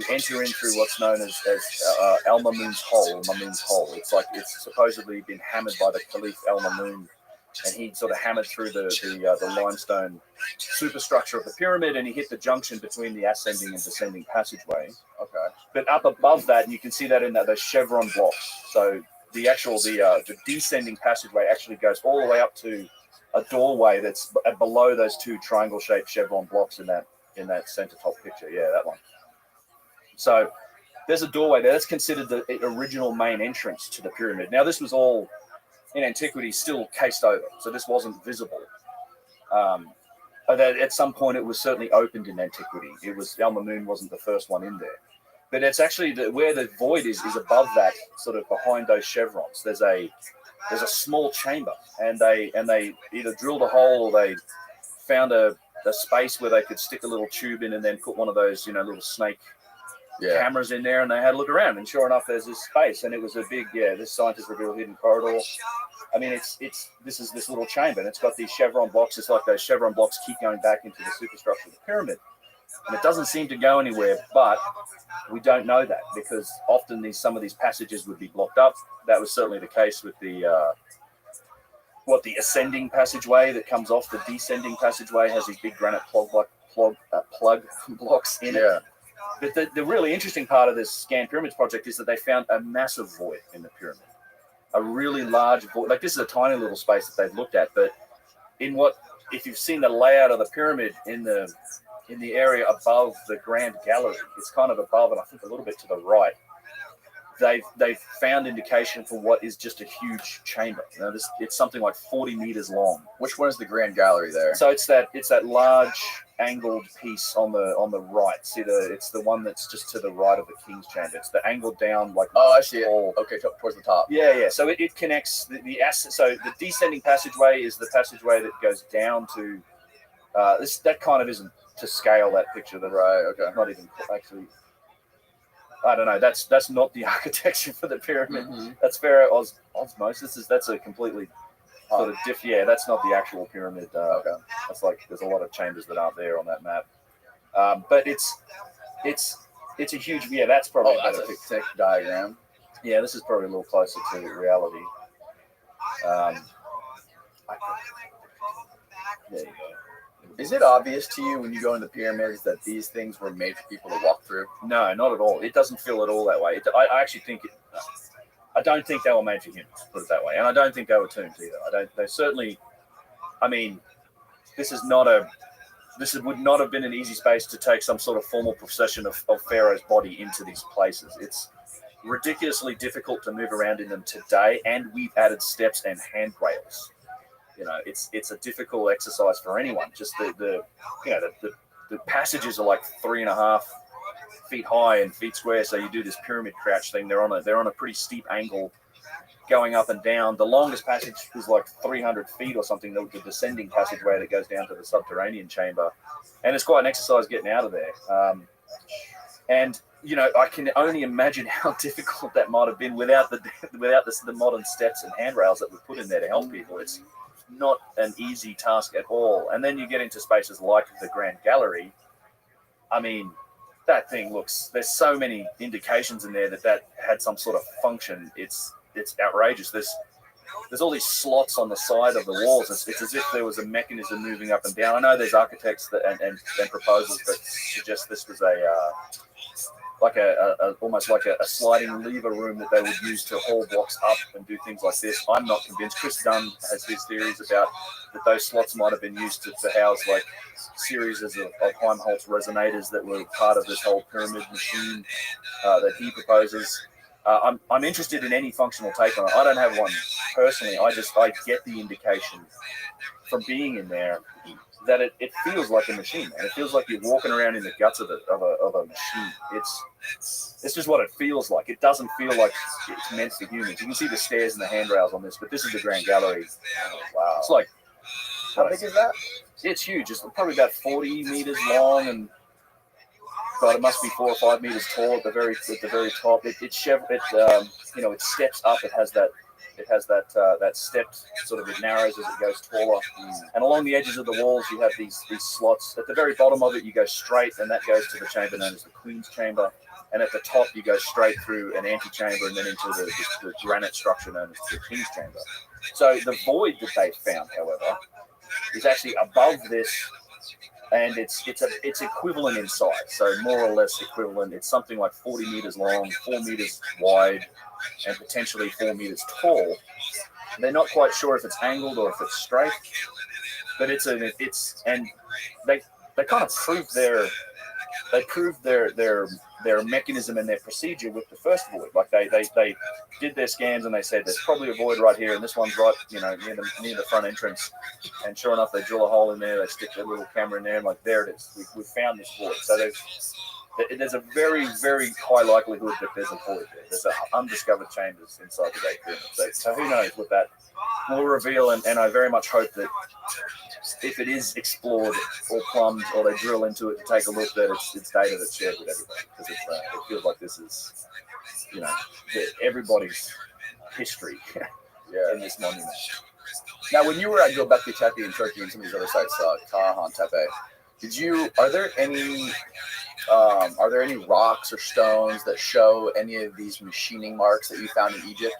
S4: enter in through what's known as Al Mamun's hole. It's supposedly been hammered by the Caliph Al Mamun, and he sort of hammered through the limestone superstructure of the pyramid, and he hit the junction between the ascending and descending passageway. Okay, but up above that, and you can see that in those chevron blocks. So the descending passageway actually goes all the way up to a doorway that's below those two triangle-shaped chevron blocks in that center top picture. Yeah, that one. So there's a doorway there. That's considered the original main entrance to the pyramid. Now, this was all in antiquity still cased over, so this wasn't visible. At some point, it was certainly opened in antiquity. It was El Mamoon wasn't the first one in there, but it's actually where the void is above that, sort of behind those chevrons. There's a small chamber, and they either drilled a hole or they found a space where they could stick a little tube in and then put one of those little snake cameras in there, and they had a look around, and sure enough, there's this space, and it was a big this scientist revealed hidden corridor. I mean, this is this little chamber, and it's got these chevron blocks. It's like those chevron blocks keep going back into the superstructure of the pyramid, and it doesn't seem to go anywhere. But we don't know that because often some of these passages would be blocked up. That was certainly the case with the ascending passageway that comes off. The descending passageway has these big granite plug blocks in it. But the really interesting part of this Scanned Pyramids project is that they found a massive void in the pyramid, a really large void. Like, this is a tiny little space that they've looked at, but if you've seen the layout of the pyramid in the area above the Grand Gallery, it's kind of above and I think a little bit to the right. They've found indication for what is just a huge chamber. It's something like 40 meters long.
S2: Which one is the Grand Gallery there?
S4: So it's that large angled piece on the right. See, it's the one that's just to the right of the King's Chamber. It's the angled down like.
S2: Oh, I see it. Okay, towards the top.
S4: Yeah. So it connects so the descending passageway is the passageway that goes down to. That kind of isn't to scale, that picture.
S2: Right. Okay.
S4: Not even actually. I don't know. That's not the architecture for the pyramid. Mm-hmm. That's fair osmosis. That's a completely sort of that's not the actual pyramid. Okay. That's like there's a lot of chambers that aren't there on that map. But it's a huge. Yeah, that's probably a better
S2: thick diagram.
S4: Yeah, this is probably a little closer to reality. There you go.
S2: Is it obvious to you when you go in the pyramids that these things were made for people to walk through?
S4: No, not at all. It doesn't feel at all that way. I actually think I don't think they were made for humans, put it that way, and I don't think they were tombs either. They certainly. I mean, this would not have been an easy space to take some sort of formal procession of Pharaoh's body into these places. It's ridiculously difficult to move around in them today, and we've added steps and handrails. It's a difficult exercise for anyone. Just the passages are like 3.5 feet high and feet square. So you do this pyramid crouch thing. They're on a pretty steep angle, going up and down. The longest passage is like 300 feet or something. The descending passageway that goes down to the subterranean chamber, and it's quite an exercise getting out of there. And I can only imagine how difficult that might have been without the modern steps and handrails that we put in there to help people. It's not an easy task at all. And then you get into spaces like the Grand Gallery. I mean, that thing there's so many indications in there that had some sort of function. It's outrageous. There's all these slots on the side of the walls. It's as if there was a mechanism moving up and down. I know there's architects and proposals that suggest this was almost like a sliding lever room that they would use to haul blocks up and do things like this. I'm not convinced. Chris Dunn has his theories about that those slots might have been used to house like series of Helmholtz resonators that were part of this whole pyramid machine that he proposes. I'm interested in any functional take on it. I don't have one personally. I get the indication from being in there that it feels like a machine, and it feels like you're walking around in the guts of a machine. It's just what it feels like. It doesn't feel like it's meant for humans. You can see the stairs and the handrails on this, but this is the Grand Gallery. Wow, it's like,
S2: how big is that?
S4: It's huge. It's probably about 40 meters long, and God, it must be 4 or 5 meters tall at the very top. It steps up. It has that stepped sort of, it narrows as it goes taller. And along the edges of the walls, you have these slots. At the very bottom of it, you go straight, and that goes to the chamber known as the Queen's Chamber. And at the top, you go straight through an antechamber and then into the granite structure known as the King's Chamber. So the void that they found, however, is actually above this, and it's equivalent in size. So more or less equivalent. It's something like 40 meters long, 4 meters wide, and potentially 4 meters tall. They're not quite sure if it's angled or if it's straight, but and they kind of proved their their mechanism and their procedure with the first void. Like they did their scans and they said there's probably a void right here, and this one's right, near the front entrance. And sure enough, they drill a hole in there. They stick their little camera in there, and like there it is. We found this void. So there's a very, very high likelihood that there's a void there. There's undiscovered chambers inside the Great Pyramid. So who knows what that will reveal? And I very much hope that if it is explored or plumbed or they drill into it to take a look, that it's data that's shared with everybody, because it feels like this is, everybody's history in this monument.
S2: Now, when you were at Göbekli Tepe in Turkey and some of these other sites, Karahan Tepe, are there any rocks or stones that show any of these machining marks that you found in Egypt?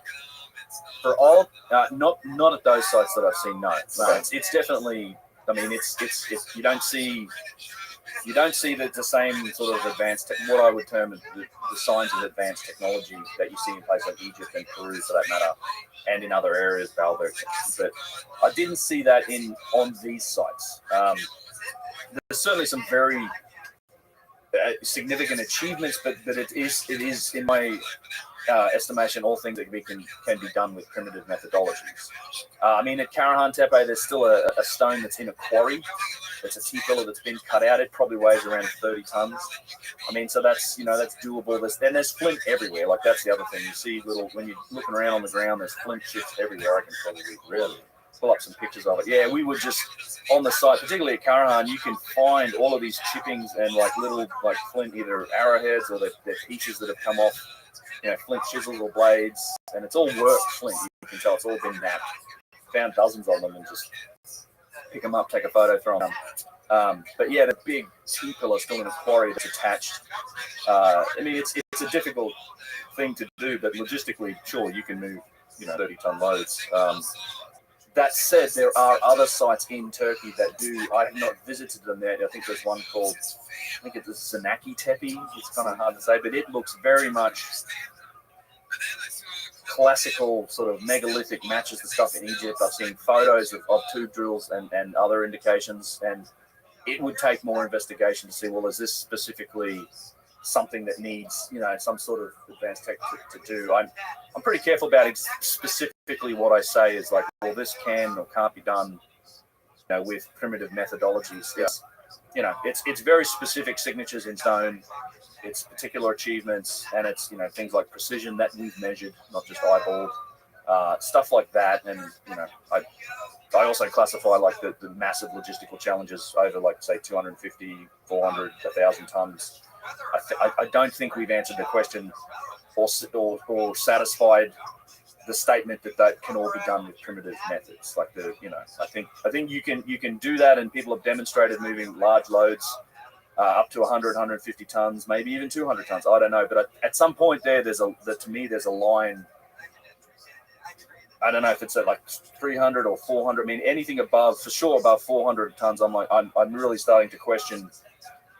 S4: For all, not at those sites that I've seen. No, it's definitely. I mean, it's you don't see the same sort of advanced, what I would term as the signs of advanced technology that you see in places like Egypt and Peru, for that matter, and in other areas, Baalbek. But I didn't see that on these sites. There's certainly some very significant achievements, but it is in my estimation, all things that can be done with primitive methodologies. I mean, at Karahan Tepe, there's still a stone that's in a quarry. It's a T-pillar that's been cut out. It probably weighs around 30 tons. I mean, so that's doable. There's flint everywhere. Like, that's the other thing. You see when you're looking around on the ground, there's flint chips everywhere. I can probably really pull up some pictures of it. Yeah, we were just on the site, particularly at Karahan, you can find all of these chippings and little flint, either arrowheads or they're pieces that have come off, flint chisels or blades, and it's all worked flint. You can tell it's all been mapped. Found dozens of them and just pick them up, take a photo, throw them. But yeah, the big T-pillar still in a quarry that's attached. I mean, it's a difficult thing to do, but logistically, sure, you can move 30-ton loads. That said, there are other sites in Turkey that do. I have not visited them yet. I think there's one called, it's Zanaki Tepe. It's kind of hard to say, but it looks very much classical, sort of megalithic, matches the stuff in Egypt. I've seen photos of tube drills and other indications, and it would take more investigation to see, well, is this specifically something that needs, some sort of advanced tech to do. I'm pretty careful about specifically what I say is like, well, this can or can't be done, with primitive methodologies. It's very specific signatures in stone. It's particular achievements, and it's things like precision that we've measured, not just eyeballed, stuff like that. And I also classify like the massive logistical challenges over say 250, 400, 1,000 tons. I don't think we've answered the question or satisfied the statement that can all be done with primitive methods. Like I think you can do that, and people have demonstrated moving large loads up to 100, 150 tons, maybe even 200 tons. I don't know, but at some point there's a line. I don't know if it's at 300 or 400. I mean, anything above 400 tons. I'm really starting to question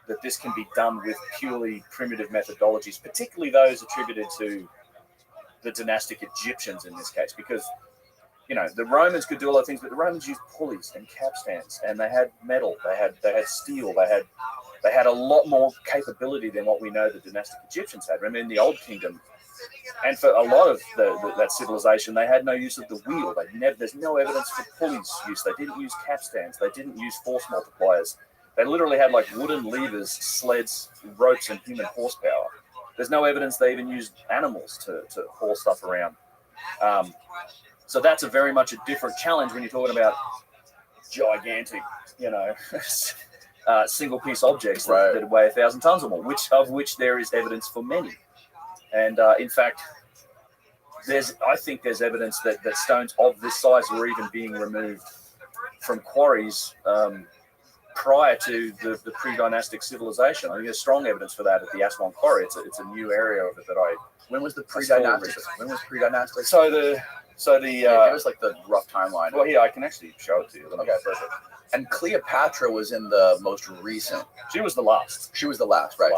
S4: that this can be done with purely primitive methodologies, particularly those attributed to the dynastic Egyptians in this case, because the Romans could do a lot of things, but the Romans used pulleys and capstans, and they had metal, they had steel, they had a lot more capability than what we know the dynastic Egyptians had. Remember, in the Old Kingdom, and for a lot of that civilization, they had no use of the wheel. There's no evidence for pulleys use. They didn't use capstans. They didn't use force multipliers. They literally had wooden levers, sleds, ropes, and human horsepower. There's no evidence they even used animals to haul stuff around. So that's a very much a different challenge when you're talking about gigantic, single piece objects that weigh 1,000 tons or more, of which there is evidence for many. And in fact, I think there's evidence that stones of this size were even being removed from quarries prior to the pre-dynastic civilization. I think there's strong evidence for that at the Aswan Quarry. It's a new area of it that
S2: When was the pre-dynastic?
S4: So the
S2: give us the rough timeline.
S4: Well, yeah, I can actually show it to you.
S2: Okay, perfect. And Cleopatra was in the most recent.
S4: She was the last.
S2: She was the last, right?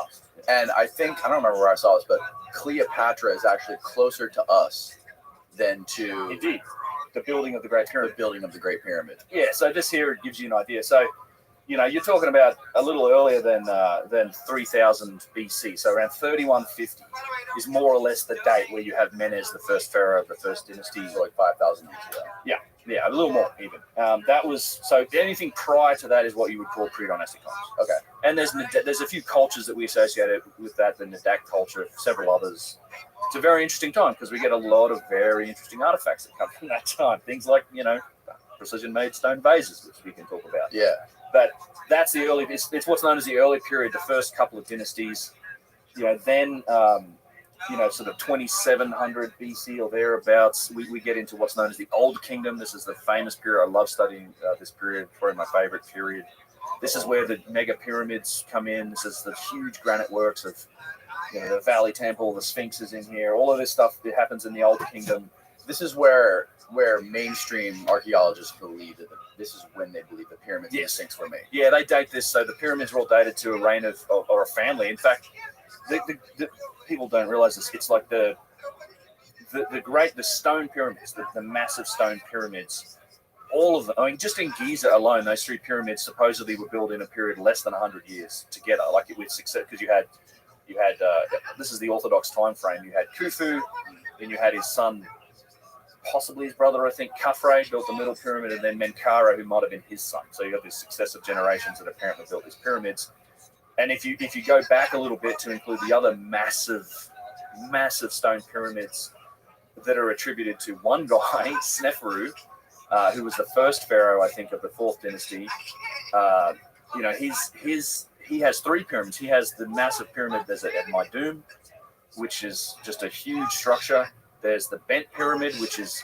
S2: And I don't remember where I saw this, but Cleopatra is actually closer to us than to
S4: indeed the building of the Great Pyramid.
S2: The building of the Great Pyramid.
S4: Yeah. So this here gives you an idea. So,
S3: you're talking about a little earlier than 3000 BC. So around 3150 is more or less the date where you have Menes, the first pharaoh of the first dynasty.
S2: So like 5,000 years ago.
S3: Yeah, a little more even. That was so. Anything prior to that is what you would call pre-dynastic times.
S2: Okay.
S3: And there's a few cultures that we associate with that, the Nadak culture, several others. It's a very interesting time because we get a lot of very interesting artifacts that come from that time. Things like precision-made stone vases, which we can talk about.
S2: Yeah.
S3: But that's the early. It's what's known as the early period, the first couple of dynasties. Then. Sort of 2700 BC or thereabouts, we get into what's known as the Old Kingdom. This is the famous period. I love studying this period. Probably my favorite period. This is where the mega pyramids come in. This is the huge granite works of the Valley Temple, the Sphinx is in here. All of this stuff that happens in the Old Kingdom.
S2: This is where mainstream archaeologists believe that this is when they believe the pyramids and the Sphinx were made.
S3: Yeah, they date this. So the pyramids are all dated to a reign of or a family. In fact, the people don't realize this. It's like the stone pyramids, the massive stone pyramids. All of them. I mean, just in Giza alone, those three pyramids supposedly were built in a period less than 100 years together, like with success. Because you had this is the Orthodox time frame. You had Khufu, then you had his son, possibly his brother, I think, Khafre built the middle pyramid, and then Menkaure, who might have been his son. So you have these successive generations that apparently built these pyramids. And if you go back a little bit to include the other massive stone pyramids that are attributed to one guy, Sneferu, who was the first pharaoh, I think, of the fourth dynasty. He has three pyramids. He has the massive pyramid that's at Meidum, which is just a huge structure. There's the bent pyramid, which is,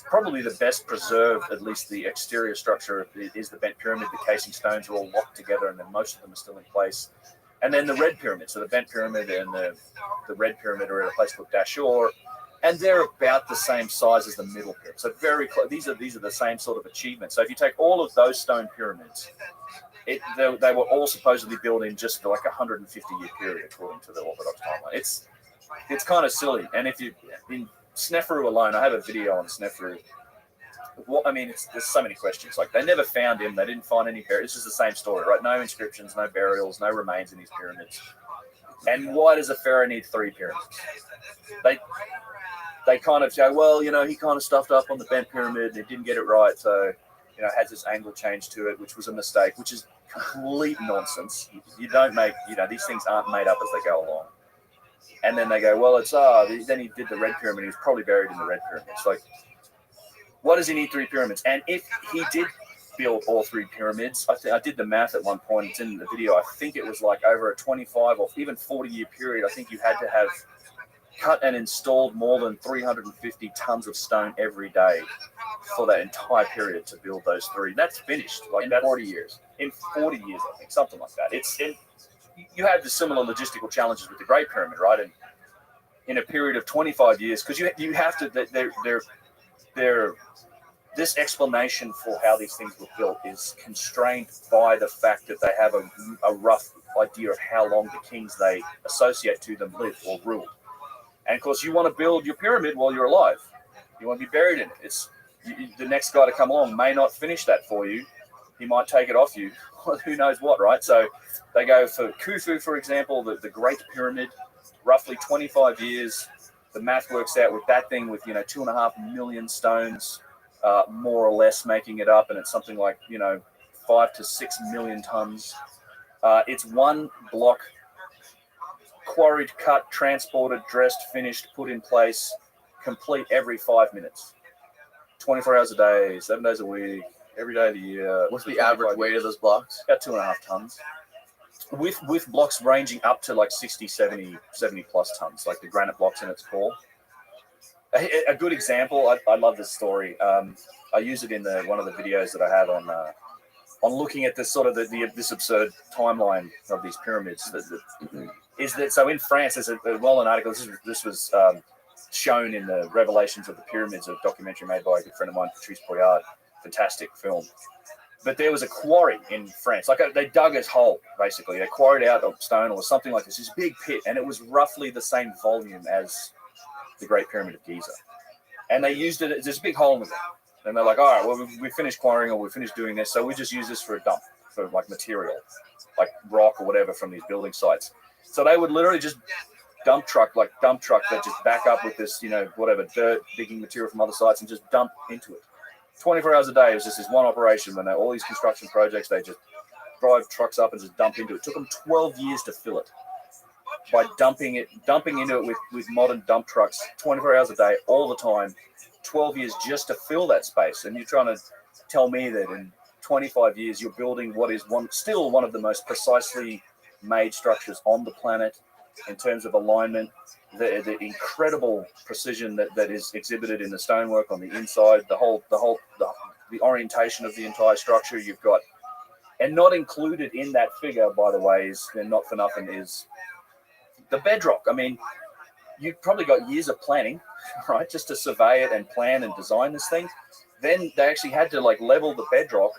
S3: probably the best preserved, at least the exterior structure is the bent pyramid. The casing stones are all locked together, and then most of them are still in place. And then the red pyramid. So the bent pyramid and the red pyramid are at a place called Dashur, and they're about the same size as the middle pyramid. So very close. These are the same sort of achievements. So if you take all of those stone pyramids, they were all supposedly built in just like 150-year period, according to the Orthodox timeline. It's kind of silly. And if you in Sneferu alone, I have a video on Sneferu. There's so many questions. Like, they never found him. They didn't find any burials. It's just the same story, right? No inscriptions, no burials, no remains in these pyramids. And why does a pharaoh need three pyramids? They kind of go, well, he kind of stuffed up on the bent pyramid and he didn't get it right. So, it has this angle change to it, which was a mistake, which is complete nonsense. You don't make, these things aren't made up as they go along. And then they go, well, then he did the red pyramid. He was probably buried in the red pyramid. It's like, what does he need three pyramids? And if he did build all three pyramids, I did the math at one point. It's in the video. I think it was like over a 25 or even 40-year period. I think you had to have cut and installed more than 350 tons of stone every day for that entire period to build those three. That's finished.
S2: In 40 years.
S3: In 40 years, I think, something like that. You have the similar logistical challenges with the Great Pyramid, right? And in a period of 25 years, because you have to, this explanation for how these things were built is constrained by the fact that they have a rough idea of how long the kings they associate to them lived or ruled. And of course, you want to build your pyramid while you're alive. You want to be buried in it. The next guy to come along may not finish that for you. He might take it off you. Who knows what, right? So they go for Khufu, for example, the Great Pyramid, roughly 25 years. The math works out with that thing with 2.5 million stones, more or less, making it up, and it's something like 5 to 6 million tons. It's one block, quarried, cut, transported, dressed, finished, put in place, complete every 5 minutes, 24 hours a day, 7 days a week, every day of the year.
S2: What's the average weight of those blocks?
S3: About 2.5 tons. With blocks ranging up to like 60, 70 plus tons, like the granite blocks in its core. A good example, I love this story. I use it in one of the videos that I have on looking at this sort of this absurd timeline of these pyramids. So in France, there's a well-known article. This was shown in the Revelations of the Pyramids, a documentary made by a good friend of mine, Patrice Poyard. Fantastic film. But there was a quarry in France. They dug a hole, basically. They quarried out of stone or something like this. This big pit, and it was roughly the same volume as the Great Pyramid of Giza. And they used it. There's a big hole in the ground. And they're like, all right, well, we finished quarrying or we finished doing this, so we just use this for a dump.
S4: for like material, like rock or whatever from these building sites. So they would literally just dump truck that just back up with this, whatever dirt, digging material from other sites and just dump into it. 24 hours a day. It was just this one operation. When all these construction projects, they just drive trucks up and just dump into it. It took them 12 years to fill it. By dumping into it with modern dump trucks 24 hours a day, all the time, 12 years just to fill that space. And you're trying to tell me that in 25 years you're building what is still one of the most precisely made structures on the planet in terms of alignment, the incredible precision that is exhibited in the stonework on the inside, the orientation of the entire structure you've got. And not included in that figure, by the way, is, and not for nothing, is the bedrock. I mean, you've probably got years of planning, right, just to survey it and plan and design this thing. Then they actually had to level the bedrock,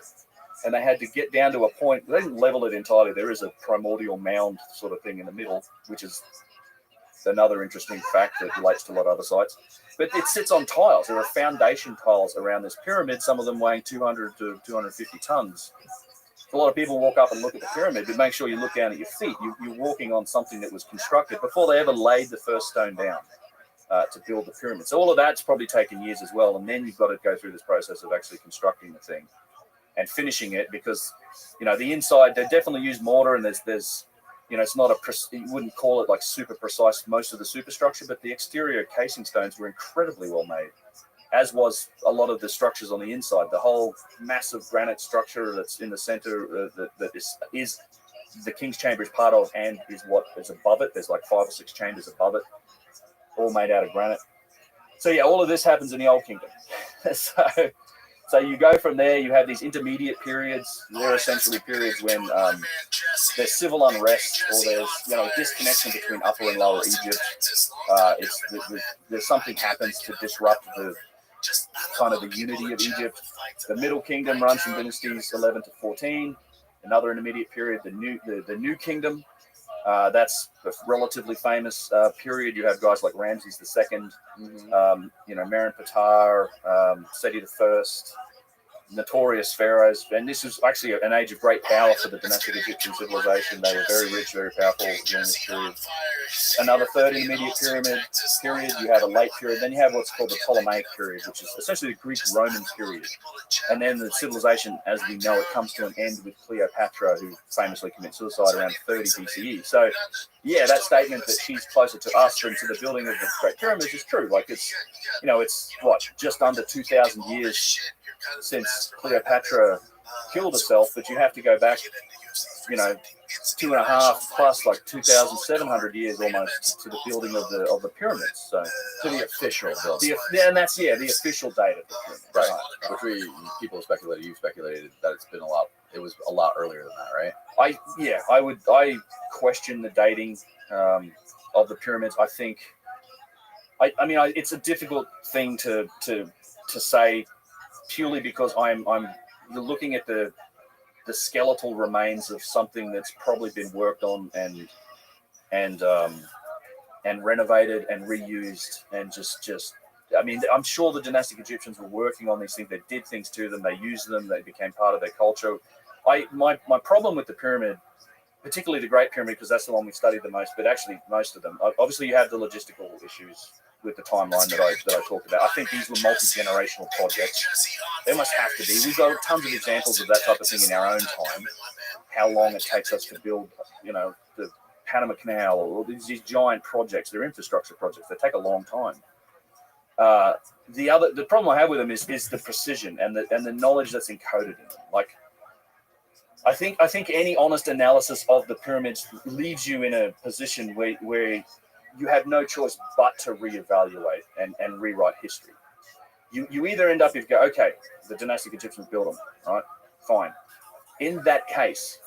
S4: and they had to get down to a point. They didn't level it entirely. There is a primordial mound sort of thing in the middle, which is another interesting fact that relates to a lot of other sites. But it sits on tiles. There are foundation tiles around this pyramid, some of them weighing 200 to 250 tons. A lot of people walk up and look at the pyramid, but make sure you look down at your feet. You're walking on something that was constructed before they ever laid the first stone down to build the pyramid. So all of that's probably taken years as well. And then you've got to go through this process of actually constructing the thing and finishing it, because, the inside, they definitely use mortar, and there's it's not you wouldn't call it like super precise, most of the superstructure, but the exterior casing stones were incredibly well made, as was a lot of the structures on the inside. The whole massive granite structure that's in the center that is the King's Chamber is part of, and is what is above it. There's like 5 or 6 chambers above it, all made out of granite. So yeah, all of this happens in the Old Kingdom. So you go from there, you have these intermediate periods. They're essentially periods when there's civil unrest, or there's disconnection between Upper and Lower Egypt. There's something happens to disrupt the kind of the unity of Egypt. The Middle Kingdom runs from dynasties 11 to 14. Another intermediate period, the New Kingdom. That's a relatively famous period. You have guys like Ramses II, Meron Patar, Seti I, notorious pharaohs. And this is actually an age of great power for the dynastic Egyptian civilization. They were very rich, very powerful during this period. Another third intermediate period, you have a late period. Then you have what's called the Ptolemaic period, which is essentially the Greek-Roman period. And then the civilization, as we know it, comes to an end with Cleopatra, who famously commits suicide around 30 BCE. So, yeah, that statement that she's closer to us than to the building of the Great Pyramids is true. Like, it's just under 2,000 years since Cleopatra killed herself, but you have to go back, 2.5 plus 2,700 years almost to the building of the pyramids. So
S2: To the official building.
S4: And that's the official date of the pyramid.
S2: Right. Which people speculated, you speculated that it was a lot earlier than that, right?
S4: I question the dating of the pyramids. I think, it's a difficult thing to say, purely because you're looking at the skeletal remains of something that's probably been worked on and renovated and reused, and I'm sure the dynastic Egyptians were working on these things. They did things to them. They used them. They became part of their culture. My problem with the pyramid, particularly the Great Pyramid, because that's the one we studied the most, but actually most of them, obviously you have the logistical issues with the timeline that I talked about. I think these were multi-generational projects. They must have to be. We've got tons of examples of that type of thing in our own time. How long it takes us to build, the Panama Canal, or these giant projects. They're infrastructure projects. They take a long time. The problem I have with them is the precision and the knowledge that's encoded in them. Like, I think any honest analysis of the pyramids leaves you in a position where you have no choice but to reevaluate and rewrite history. You either end up, if you go, okay, the dynastic Egyptians built them, right? Fine. In that case,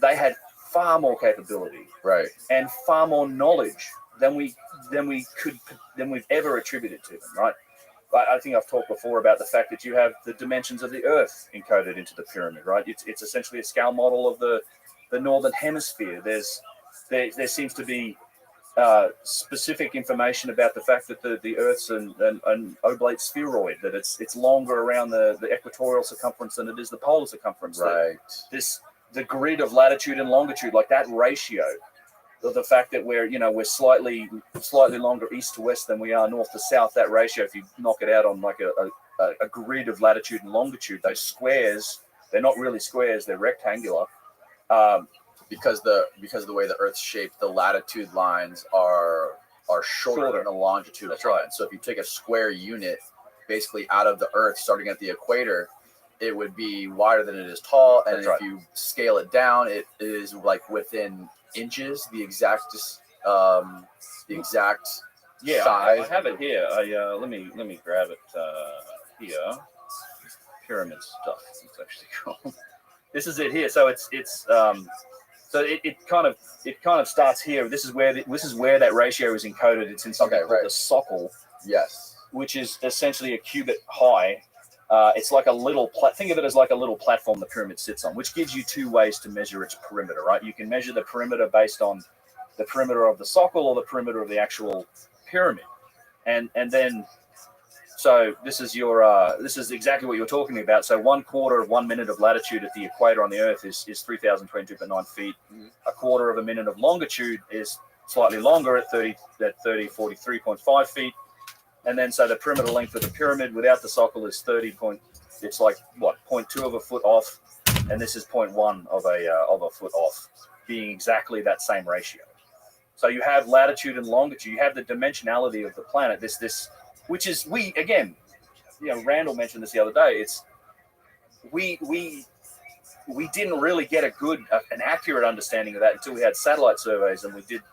S4: they had far more capability,
S2: Right,
S4: and far more knowledge than we've ever attributed to them, right? I think I've talked before about the fact that you have the dimensions of the Earth encoded into the pyramid, right? It's essentially a scale model of the northern hemisphere. There seems to be specific information about the fact that the Earth's an oblate spheroid, that it's longer around the equatorial circumference than it is the polar circumference.
S2: right.
S4: This the grid of latitude and longitude, like that ratio, the fact that we're slightly longer east to west than we are north to south, that ratio, if you knock it out on like a grid of latitude and longitude, those squares, they're not really squares, they're rectangular.
S2: Because of the way the Earth's shaped, the latitude lines are shorter than the longitude.
S4: That's right.
S2: Line. So if you take a square unit basically out of the Earth, starting at the equator, it would be wider than it is tall. And if you scale it down, it is like within inches, the exact size.
S4: I have it here. Let me grab it here. Pyramid stuff. It's actually called. This is it here. So it kind of starts here. This is where that ratio is encoded. It's in something called the socle.
S2: Yes.
S4: Which is essentially a cubit high. It's like a little think of it as like a little platform the pyramid sits on, which gives you two ways to measure its perimeter, right? You can measure the perimeter based on the perimeter of the socle or the perimeter of the actual pyramid. And then so this is exactly what you're talking about. So 1/4 of 1 minute of latitude at the equator on the Earth is 3,022.9 feet. Mm-hmm. 1/4 of a minute of longitude is slightly longer at 43.5 feet. And then so the perimeter length of the pyramid without the socle is 0.2 of a foot off, and this is 0.1 of a foot off, being exactly that same ratio. So you have latitude and longitude. You have the dimensionality of the planet. Which is Randall mentioned this the other day. It's we didn't really get an accurate understanding of that until we had satellite surveys and we did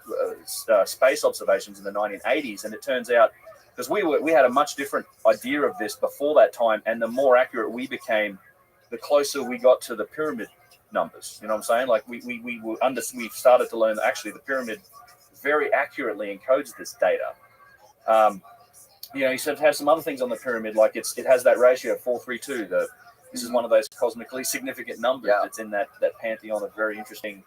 S4: space observations in the 1980s, and it turns out. Because we had a much different idea of this before that time, and the more accurate we became, the closer we got to the pyramid numbers. You know what I'm saying? Like we started to learn that actually the pyramid very accurately encodes this data. You sort of have some other things on the pyramid, like it has that ratio of 432. This is one of those cosmically significant numbers that's in that pantheon of very interesting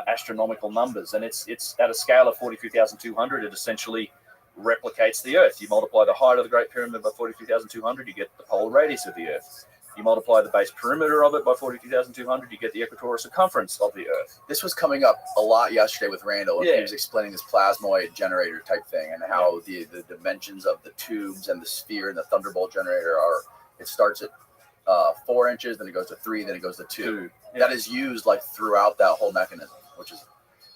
S4: astronomical numbers, and it's at a scale of 42,200. It essentially replicates the Earth. You multiply the height of the Great Pyramid by 42,200, you get the polar radius of the Earth. You multiply the base perimeter of it by 42,200, you get the equatorial circumference of the Earth.
S2: This was coming up a lot yesterday with Randall, and he was explaining this plasmoid generator type thing and how the dimensions of the tubes and the sphere and the thunderbolt generator are. It starts at 4 inches, then it goes to 3, then it goes to 2. That is used like throughout that whole mechanism, which is.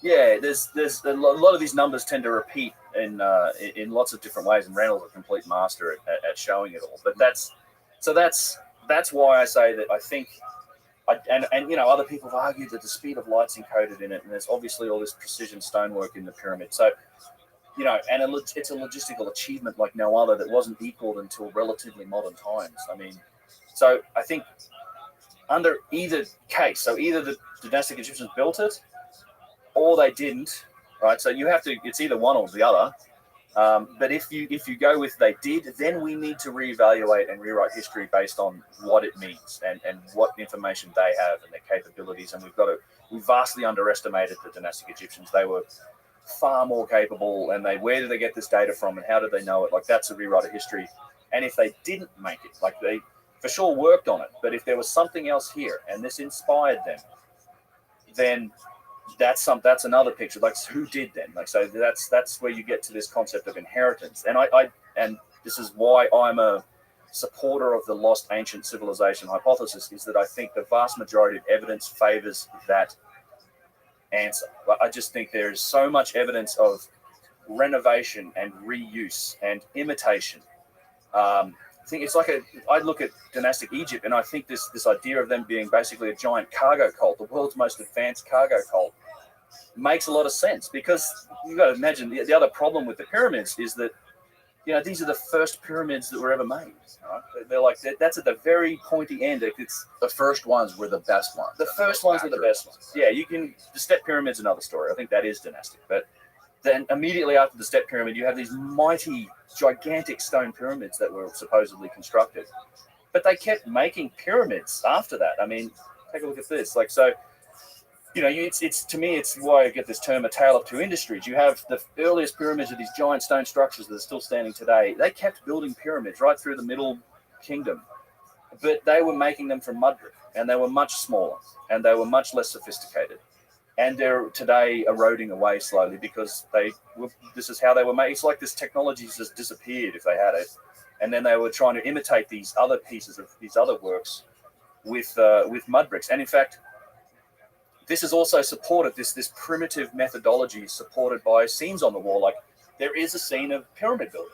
S4: Yeah, there's a lot of these numbers tend to repeat in lots of different ways, and Randall's a complete master at showing it all. But that's why I say that I think, and other people have argued that the speed of light's encoded in it, and there's obviously all this precision stonework in the pyramid. So, and it's a logistical achievement like no other that wasn't equaled until relatively modern times. I mean, so I think under either case, so either the dynastic Egyptians built it, or they didn't, right? So you have to. It's either one or the other. But if you go with they did, then we need to reevaluate and rewrite history based on what it means and what information they have and their capabilities. And we vastly underestimated the dynastic Egyptians. They were far more capable. And where did they get this data from? And how did they know it? Like that's a rewrite of history. And if they didn't make it, like they for sure worked on it, but if there was something else here and this inspired them, then that's another picture. Like who did then? Like so that's where you get to this concept of inheritance. And and this is why I'm a supporter of the lost ancient civilization hypothesis, is that I think the vast majority of evidence favors that answer. I just think there is so much evidence of renovation and reuse and imitation. I think it's like I look at dynastic Egypt and I think this idea of them being basically a giant cargo cult, the world's most advanced cargo cult, makes a lot of sense, because you've got to imagine the other problem with the pyramids is that these are the first pyramids that were ever made. Right? They're like that's at the very pointy end. It's
S2: the first ones were the best ones.
S4: The first ones were the best ones. Yeah, the step pyramid's another story. I think that is dynastic, but then immediately after the step pyramid, you have these mighty, gigantic stone pyramids that were supposedly constructed, but they kept making pyramids after that. I mean, take a look at this. Like so. It's to me, it's why I get this term, a tale of two industries. You have the earliest pyramids of these giant stone structures that are still standing today. They kept building pyramids right through the Middle Kingdom, but they were making them from mud brick. and they were much smaller, and they were much less sophisticated. And they're today eroding away slowly because this is how they were made. It's like this technology just disappeared if they had it. And then they were trying to imitate these other pieces of these other works with mud bricks. And in fact, this is also supported, this primitive methodology supported by scenes on the wall. Like there is a scene of pyramid building,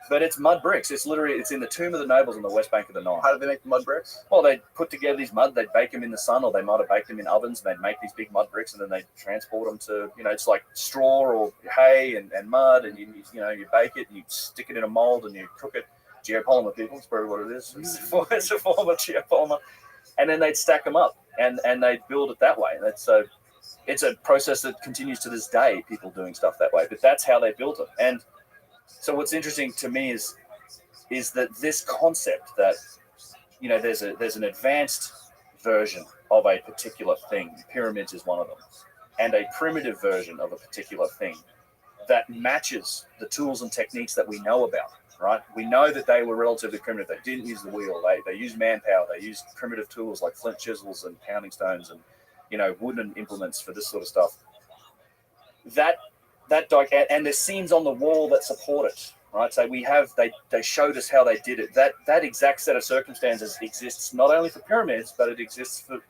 S4: but it's mud bricks. It's in the Tomb of the Nobles on the west bank of the Nile.
S2: How do they make the mud bricks?
S4: Well, they put together these mud, they'd bake them in the sun, or they might have baked them in ovens, and they'd make these big mud bricks, and then they transport them to, it's like straw or hay and mud, and you bake it, and you stick it in a mold, and you cook it. Geopolymer, people, it's probably what it is. It's a form of geopolymer. And then they'd stack them up, and they'd build it that way. And it's a process that continues to this day, people doing stuff that way, but that's how they built it. And so what's interesting to me is that this concept that, there's an advanced version of a particular thing, pyramids is one of them, and a primitive version of a particular thing that matches the tools and techniques that we know about, right? We know that they were relatively primitive. They didn't use the wheel. They used manpower. They used primitive tools like flint chisels and pounding stones and, wooden implements for this sort of stuff. And there's scenes on the wall that support it, right? So they showed us how they did it. That exact set of circumstances exists not only for pyramids, but it exists for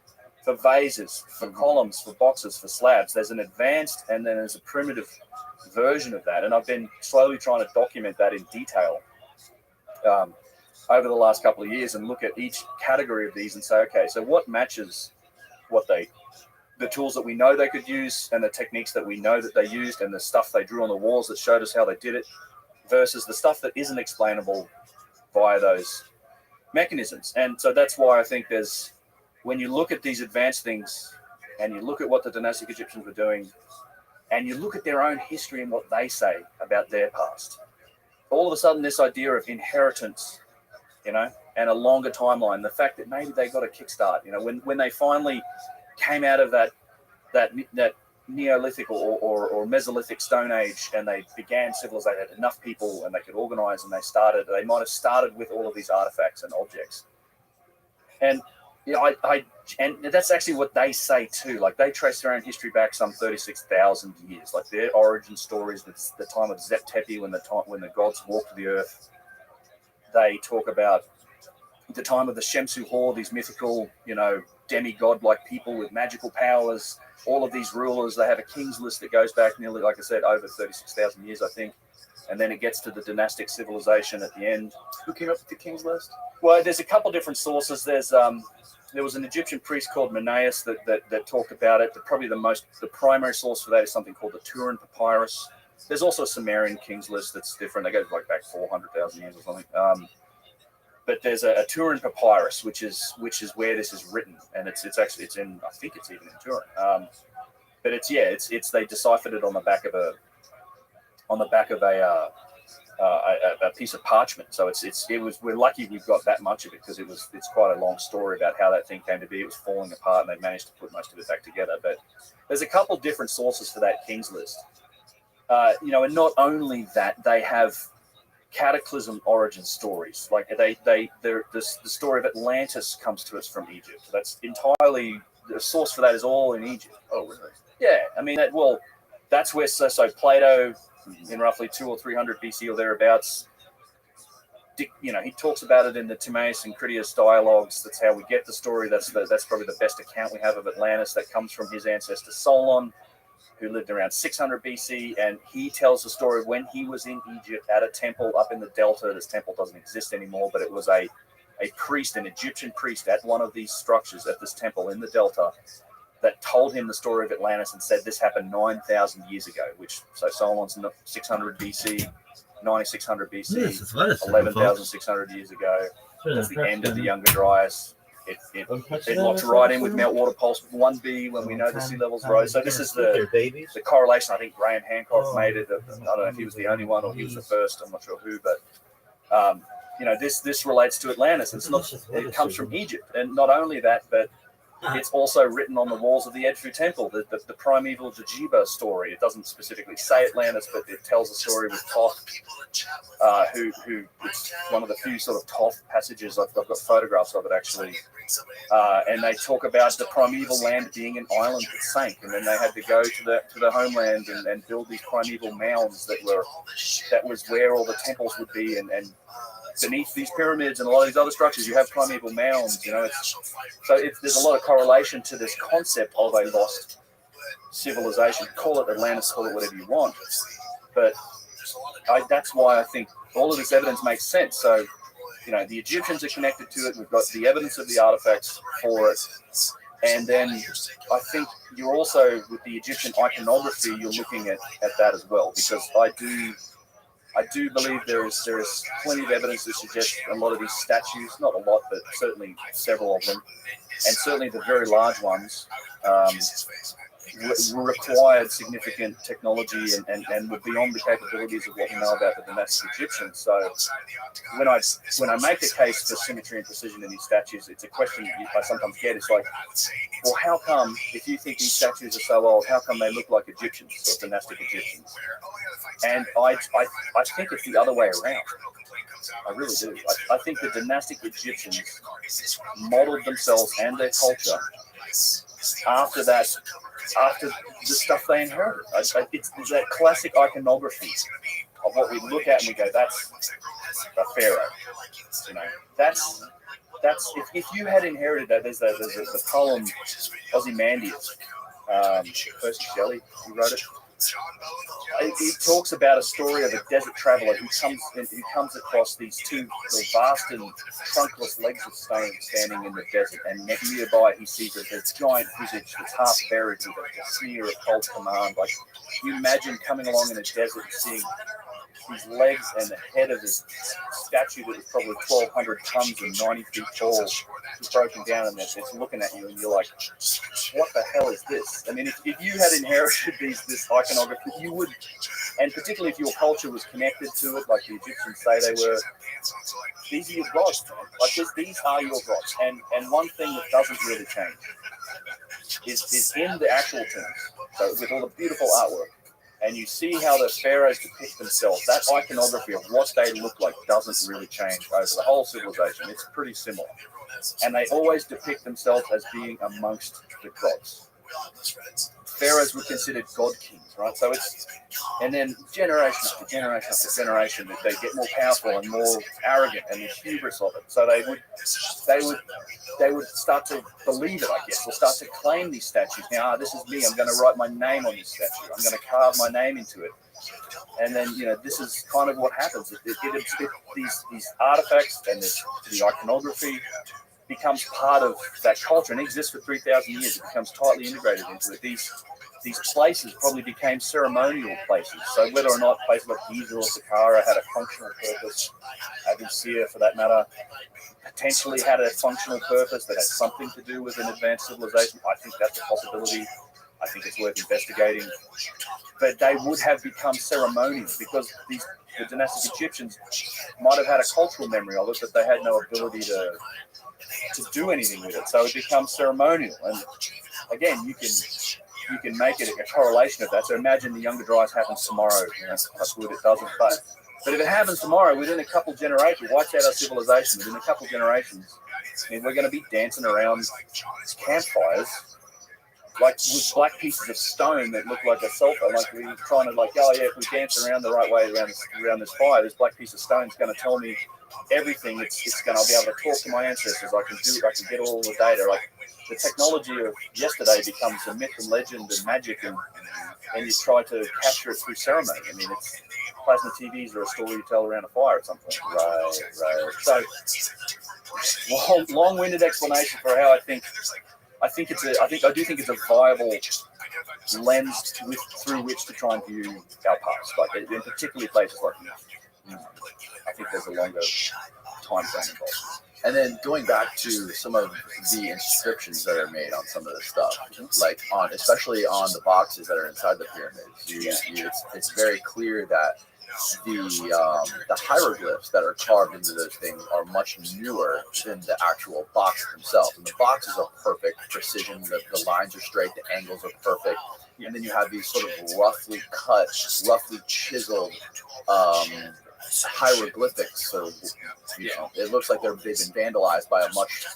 S4: vases, for columns, for boxes, for slabs. There's an advanced and then there's a primitive version of that. And I've been slowly trying to document that in detail over the last couple of years and look at each category of these and say, okay, so what matches the tools that we know they could use and the techniques that we know that they used and the stuff they drew on the walls that showed us how they did it versus the stuff that isn't explainable via those mechanisms. And so that's why I think when you look at these advanced things and you look at what the dynastic Egyptians were doing and you look at their own history and what they say about their past, all of a sudden this idea of inheritance, and a longer timeline, the fact that maybe they got a kickstart, when they finally came out of that Neolithic or Mesolithic Stone Age and they began civilization, they had enough people and they could organize and they might have started with all of these artifacts and objects. And and that's actually what they say too. Like they trace their own history back some 36,000 years. Like their origin stories, the time of Zep Tepi, when the gods walked the earth. They talk about the time of the Shemsu Hor, these mythical, demigod-like people with magical powers. All of these rulers, they have a king's list that goes back nearly, like I said, over 36,000 years, I think. And then it gets to the dynastic civilization at the end.
S2: Who came up with the king's list?
S4: Well, there's a couple different sources. There was an Egyptian priest called Menaeus that talked about it. The primary source for that is something called the Turin Papyrus. There's also a Sumerian king's list that's different. They go back 400,000 years or something. But there's a Turin Papyrus, which is where this is written, and it's in, I think it's even in Turin. But they deciphered it on the back of a piece of parchment. So we're lucky we've got that much of it because it's quite a long story about how that thing came to be. It was falling apart, and they managed to put most of it back together. But there's a couple different sources for that king's list. And not only that, they have cataclysm origin stories. Like the story of Atlantis comes to us from Egypt. That's entirely, the source for that is all in Egypt.
S2: Oh, really?
S4: Yeah, I mean that's where so Plato in roughly 200 or 300 BC or thereabouts, he talks about it in the Timaeus and Critias dialogues. That's how we get the story. That's probably the best account we have of Atlantis. That comes from his ancestor Solon, who lived around 600 BC, and he tells the story of when he was in Egypt at a temple up in the Delta. This temple doesn't exist anymore, but it was a priest, an Egyptian priest at one of these structures at this temple in the Delta that told him the story of Atlantis and said this happened 9,000 years ago, so Solomon's 600 BC, 9600 BC, 11,600 years ago. That's the end of the Younger Dryas. It locks right in with Mount Water Pulse 1B when we know the sea levels rose. So this is the correlation. I think Graham Hancock made it. I don't know if he was the only one or he was the first. I'm not sure who, but this relates to Atlantis. It comes from Egypt, and not only that, but It's also written on the walls of the Edfu Temple, the primeval Jajiba story. It doesn't specifically say Atlantis, but it tells a story with Thoth, who it's one of the few sort of Thoth passages. I've got photographs of it actually, and they talk about the primeval land being an island that sank, and then they had to go to the homeland and build these primeval mounds that was where all the temples would be, and beneath these pyramids and a lot of these other structures, you have primeval mounds. There's a lot of correlation to this concept of a lost civilization. Call it Atlantis, call it whatever you want, but that's why I think all of this evidence makes sense. So, the Egyptians are connected to it. We've got the evidence of the artifacts for it. And then I think you're also, with the Egyptian iconography, you're looking at that as well, because I do believe there is plenty of evidence to suggest a lot of these statues, not a lot, but certainly several of them, and certainly the very large ones, required significant technology and were beyond the capabilities of what we know about the dynastic Egyptians. So when I make the case for symmetry and precision in these statues, it's a question I sometimes get. It's like, well, how come, if you think these statues are so old, how come they look like Egyptians or dynastic Egyptians? And I think it's the other way around. I really do. I think the dynastic Egyptians modeled themselves and their culture after the stuff they inherited. It's that classic iconography of what we look at and we go, that's a pharaoh. That's if you had inherited that. There's the poem Ozymandias, Percy Shelley, who wrote it. It talks about a story of a desert traveler who comes across these two vast and trunkless legs of stone standing in the desert, and nearby he sees a giant visage that's half buried with a sneer of cold command. Like, you imagine coming along in a desert and seeing these legs and the head of this statue that was probably 1,200 tons and 90 feet tall, just broken down, and it's looking at you, and you're like, what the hell is this? I mean, if you had inherited this iconography, you would, and particularly if your culture was connected to it, like the Egyptians say they were, these are your gods, man. Like, these are your gods. And one thing that doesn't really change is in the actual tombs. So with all the beautiful artwork, and you see how the pharaohs depict themselves, that iconography of what they look like doesn't really change over the whole civilization. It's pretty similar. And they always depict themselves as being amongst the gods. Pharaohs were considered god kings, right? So and then generation after generation after generation, they get more powerful and more arrogant, and the hubris of it. So they would start to believe it, I guess, or start to claim these statues. Now, this is me. I'm going to write my name on this statue. I'm going to carve my name into it. And then, this is kind of what happens. These artifacts and the iconography becomes part of that culture and exists for 3,000 years. It becomes tightly integrated into it. These places probably became ceremonial places. So whether or not places like Giza or Saqqara had a functional purpose, Abusir for that matter, potentially had a functional purpose that had something to do with an advanced civilization, I think that's a possibility. I think it's worth investigating. But they would have become ceremonial because the dynastic Egyptians might have had a cultural memory of it, but they had no ability to do anything with it. So it becomes ceremonial. And again, you can make it a correlation of that. So imagine the Younger Dryas happens tomorrow. That's good, it doesn't. But if it happens tomorrow, within a couple of generations, wipes out our civilization. Within a couple of generations, we're going to be dancing around campfires, like with black pieces of stone that look like a sulfur. Like we're trying to if we dance around the right way around this fire, this black piece of stone is going to tell me everything. I'll be able to talk to my ancestors. I can get all the data. Like the technology of yesterday becomes a myth and legend and magic, and you try to capture it through ceremony. I mean, it's plasma TVs are a story you tell around a fire at some point. Right. So long-winded explanation for how I do think it's a viable lens through which to try and view our past, like in particularly places like I think there's a longer time frame involved.
S2: And then going back to some of the inscriptions that are made on some of this stuff, especially on the boxes that are inside the pyramids, it's very clear that the hieroglyphs that are carved into those things are much newer than the actual boxes themselves. And the boxes are perfect precision. The lines are straight. The angles are perfect. And then you have these sort of roughly cut, roughly chiseled hieroglyphics. So, it looks like they've been vandalized by a much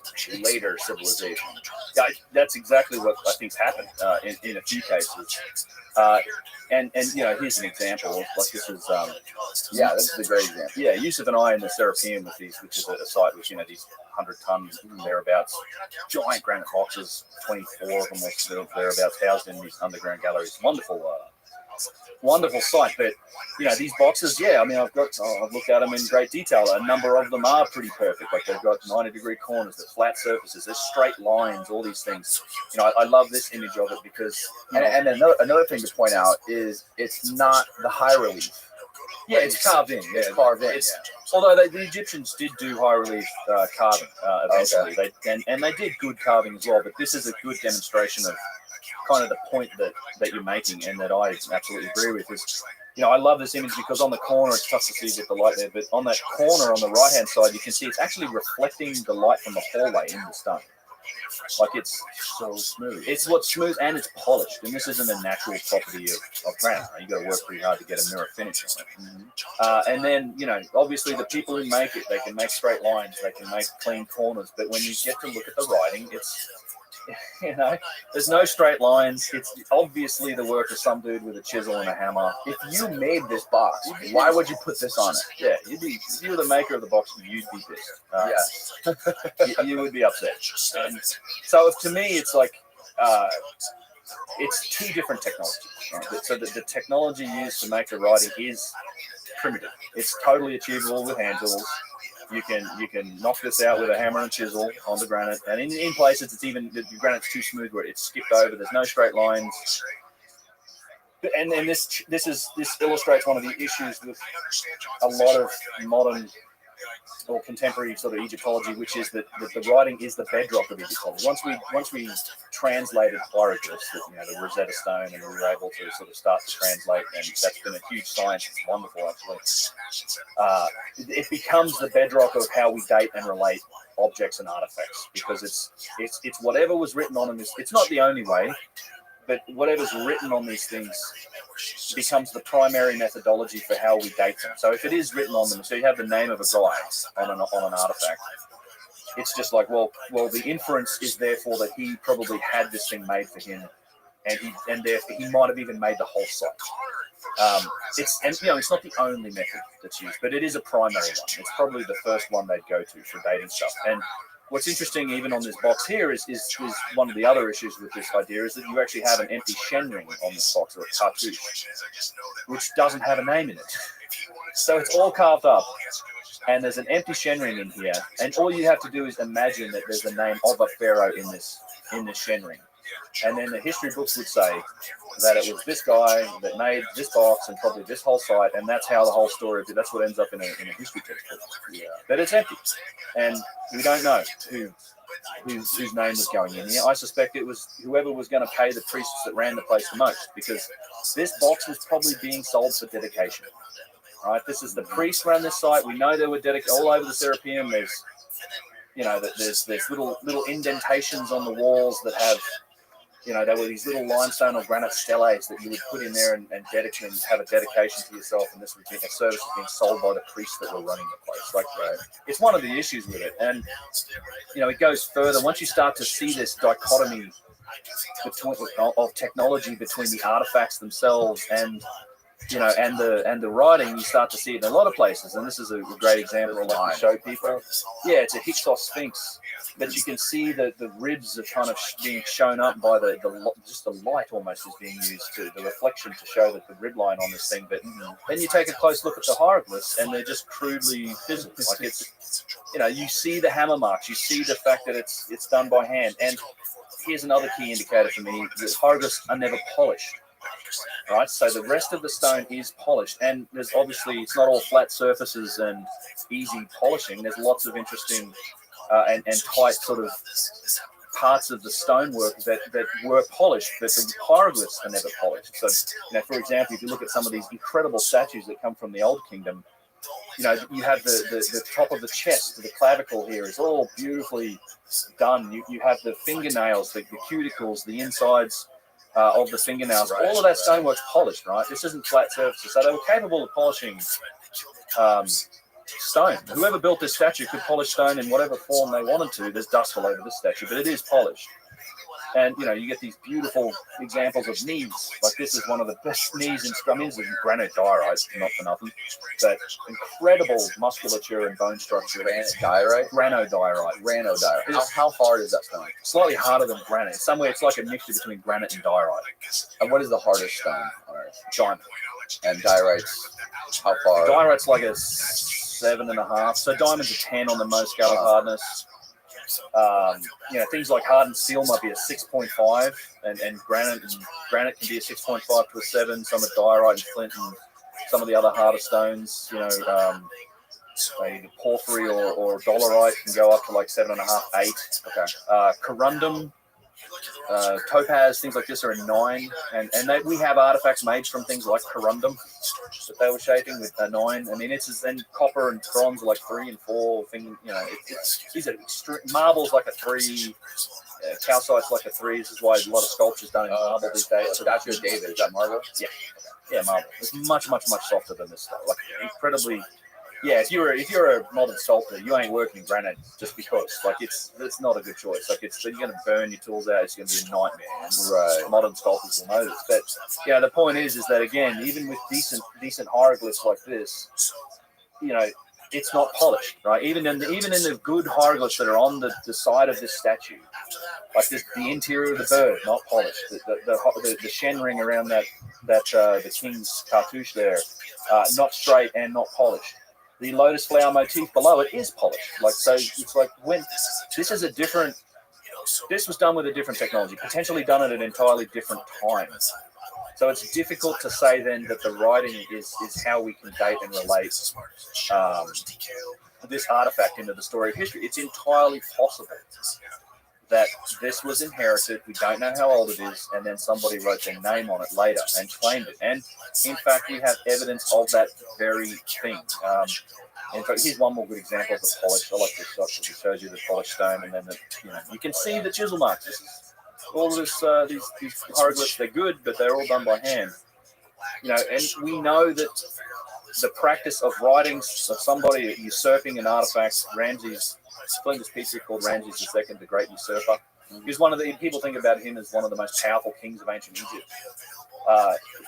S2: later civilization.
S4: Yeah, that's exactly what I think's happened in a few cases. And here's an example. Like this is
S2: This is a great example.
S4: Yeah, Yusuf and I in the Serapeum with these, which is a site with these 100-ton thereabouts, giant granite boxes, 24 of them or thereabouts housed in these underground galleries. Wonderful site. But these boxes, I've looked at them in great detail. A number of them are pretty perfect. Like they've got 90-degree corners, they're flat surfaces, there's straight lines, all these things. I love this image of it because
S2: and another thing to point out is it's not the high relief.
S4: Yeah, it's carved in. Yeah,
S2: it's carved in.
S4: Although the Egyptians did do high relief carving eventually,
S2: Okay.
S4: they did good carving as well. But this is a good demonstration of kind of the point that you're making, and that I absolutely agree with. Is I love this image because on the corner, it's tough to see with the light there, but on that corner on the right hand side, you can see it's actually reflecting the light from the hallway in the stone. Like it's so smooth. It's what's smooth and it's polished, and this isn't a natural property of granite. You got to work pretty hard to get a mirror finish on it. And then obviously the people who make it, they can make straight lines, they can make clean corners, but when you get to look at the writing, it's there's no straight lines. It's obviously the work of some dude with a chisel and a hammer.
S2: If you made this box, why would you put this on it?
S4: Yeah, if you were the maker of the box, you'd be pissed.
S2: Yes.
S4: you would be upset. And so to me, it's like it's two different technologies. Right? So the technology used to make the writing is primitive. It's totally achievable with hand tools. You can knock this out with a hammer and chisel on the granite, and in places it's even the granite's too smooth where it's skipped over. There's no straight lines, and this illustrates one of the issues with a lot of modern or contemporary sort of Egyptology, which is that the writing is the bedrock of Egyptology. Once we translated hieroglyphs, the Rosetta Stone, and we were able to sort of start to translate, and that's been a huge science. It's wonderful, actually. It becomes the bedrock of how we date and relate objects and artifacts, because it's whatever was written on them. It's not the only way, but whatever's written on these things becomes the primary methodology for how we date them. So if it is written on them, so you have the name of a guy on an artifact, it's just like, well, the inference is therefore that he probably had this thing made for him, and therefore he might have even made the whole site. It's not the only method that's used, but it is a primary one. It's probably the first one they'd go to for dating stuff. And what's interesting, even on this box here, is one of the other issues with this idea is that you actually have an empty Shen ring on this box, or a cartouche, which doesn't have a name in it. So it's all carved up, and there's an empty Shen ring in here, and all you have to do is imagine that there's a name of a pharaoh in this Shen ring. And then the history books would say that it was this guy that made this box and probably this whole site, and that's how the whole story. That's what ends up in a history textbook. Yeah. But it's empty, and we don't know whose name was going in here. I suspect it was whoever was going to pay the priests that ran the place the most, because this box was probably being sold for dedication. Right? This is the priests ran this site. We know there were all over the Serapeum. There's little indentations on the walls that have. There were these little limestone or granite steles that you would put in there and dedicate and have a dedication to yourself, and this would be a service being sold by the priests that were running the place. It's one of the issues with it, and it goes further. Once you start to see this dichotomy of technology between the artifacts themselves and the writing, you start to see it in a lot of places, and this is a great example I like to show people. Yeah, it's a Hyksos Sphinx. But you can see that the ribs are kind of being shown up by just the light almost is being used to the reflection to show that the rib line on this thing. But then you take a close look at the hieroglyphs, and they're just crudely chiseled. Like it's, you see the hammer marks, you see the fact that it's done by hand. And here's another key indicator for me: the hieroglyphs are never polished. Right, so the rest of the stone is polished, and there's obviously it's not all flat surfaces and easy polishing. There's lots of interesting and tight sort of
S3: parts of the stonework that were polished, but the hieroglyphs are never polished. So, for example, if you look at some of these incredible statues that come from the Old Kingdom, you have the top of the chest, the clavicle here is all beautifully done. You have the fingernails, the cuticles, the insides of the fingernails. All of that stonework's polished, right? This isn't flat surfaces. So they were capable of polishing stone. Whoever built this statue could polish stone in whatever form they wanted to. There's dust all over this statue, but it is polished. And, you get these beautiful examples of knees. Like this is one of the best knees in this is granite diorite, not for nothing. But incredible musculature and bone structure.
S2: Diorite?
S3: Granodiorite.
S2: How hard is that stone?
S3: Slightly harder than granite. Somewhere it's like a mixture between granite and diorite.
S2: And what is the hardest stone on Earth?
S3: Diamond.
S2: And diorite's how far?
S3: Diorite's like a 7.5. So diamond's a 10 on the most scale of hardness. Things like hardened steel might be a 6.5, and granite can be a 6.5 to a 7. Some are diorite and flint, and some of the other harder stones, porphyry or dolerite can go up to like 7.5, 8. Okay. Corundum, topaz, things like this are a 9, and we have artifacts made from things like corundum that they were shaping with a 9. I mean, and copper and bronze are like 3 and 4. These are marble's like a 3. Calcite's like a 3. This is why a lot of sculpture's done in marble these days.
S2: Statue of David, is that marble?
S3: Yeah, marble. It's much, much, much softer than this stuff. Like incredibly. Yeah, if you're a modern sculptor, you ain't working in granite just because. Like it's not a good choice. Like you're going to burn your tools out. It's going to be a nightmare. Right. Modern sculptors will know this. But the point is that again, even with decent hieroglyphs like this, it's not polished, right? Even in the good hieroglyphs that are on the side of this statue, like the interior of the bird, not polished. The shen ring around that the king's cartouche there, not straight and not polished. The lotus flower motif below it is polished. It's like when this was done with a different technology, potentially done at an entirely different time. So it's difficult to say then that the writing is how we can date and relate this artifact into the story of history. It's entirely possible that this was inherited, we don't know how old it is, and then somebody wrote their name on it later and claimed it. And in fact, we have evidence of that very thing. In fact, here's one more good example of the polish. I like this shot because it shows you the polished stone, and then you can see the chisel marks. This is all of this, these hieroglyphs, they're good, but they're all done by hand. And we know that the practice of writing of somebody usurping an artifact, Ramses, Splendish pizza called Ramses II, the Great Usurper. He's one of the people think about him as one of the most powerful kings of ancient Egypt.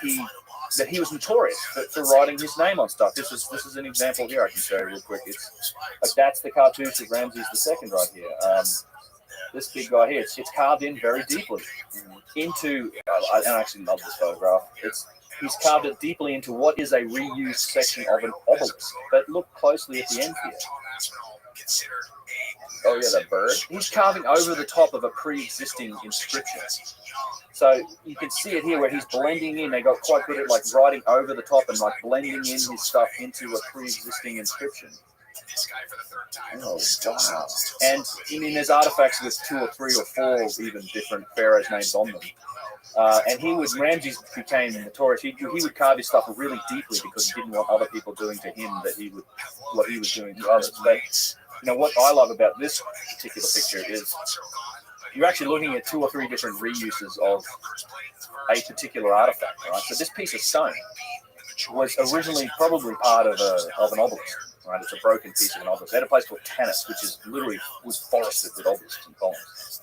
S3: He was notorious for writing his name on stuff. This is an example here I can show you real quick. It's like that's the cartouche of Ramses II right here. This big guy here, it's carved in very deeply into. I actually love this photograph. He's carved it deeply into what is a reused section of an obelisk. But look closely at the end here.
S2: Oh yeah, the bird.
S3: He's carving over the top of a pre-existing inscription. So you can see it here where he's blending in. They got quite good at writing over the top and blending in his stuff into a pre-existing inscription.
S2: Oh wow!
S3: And there's artifacts with 2 or 3 or 4 even different pharaohs' names on them. And Ramses became notorious. He would carve his stuff really deeply because he didn't want other people doing to him what he was doing to others. But what I love about this particular picture is you're actually looking at 2 or 3 different reuses of a particular artifact. Right? So this piece of stone was originally probably part of an obelisk. Right? It's a broken piece of an obelisk. They had a place called Tanis, which was forested with obelisks and columns.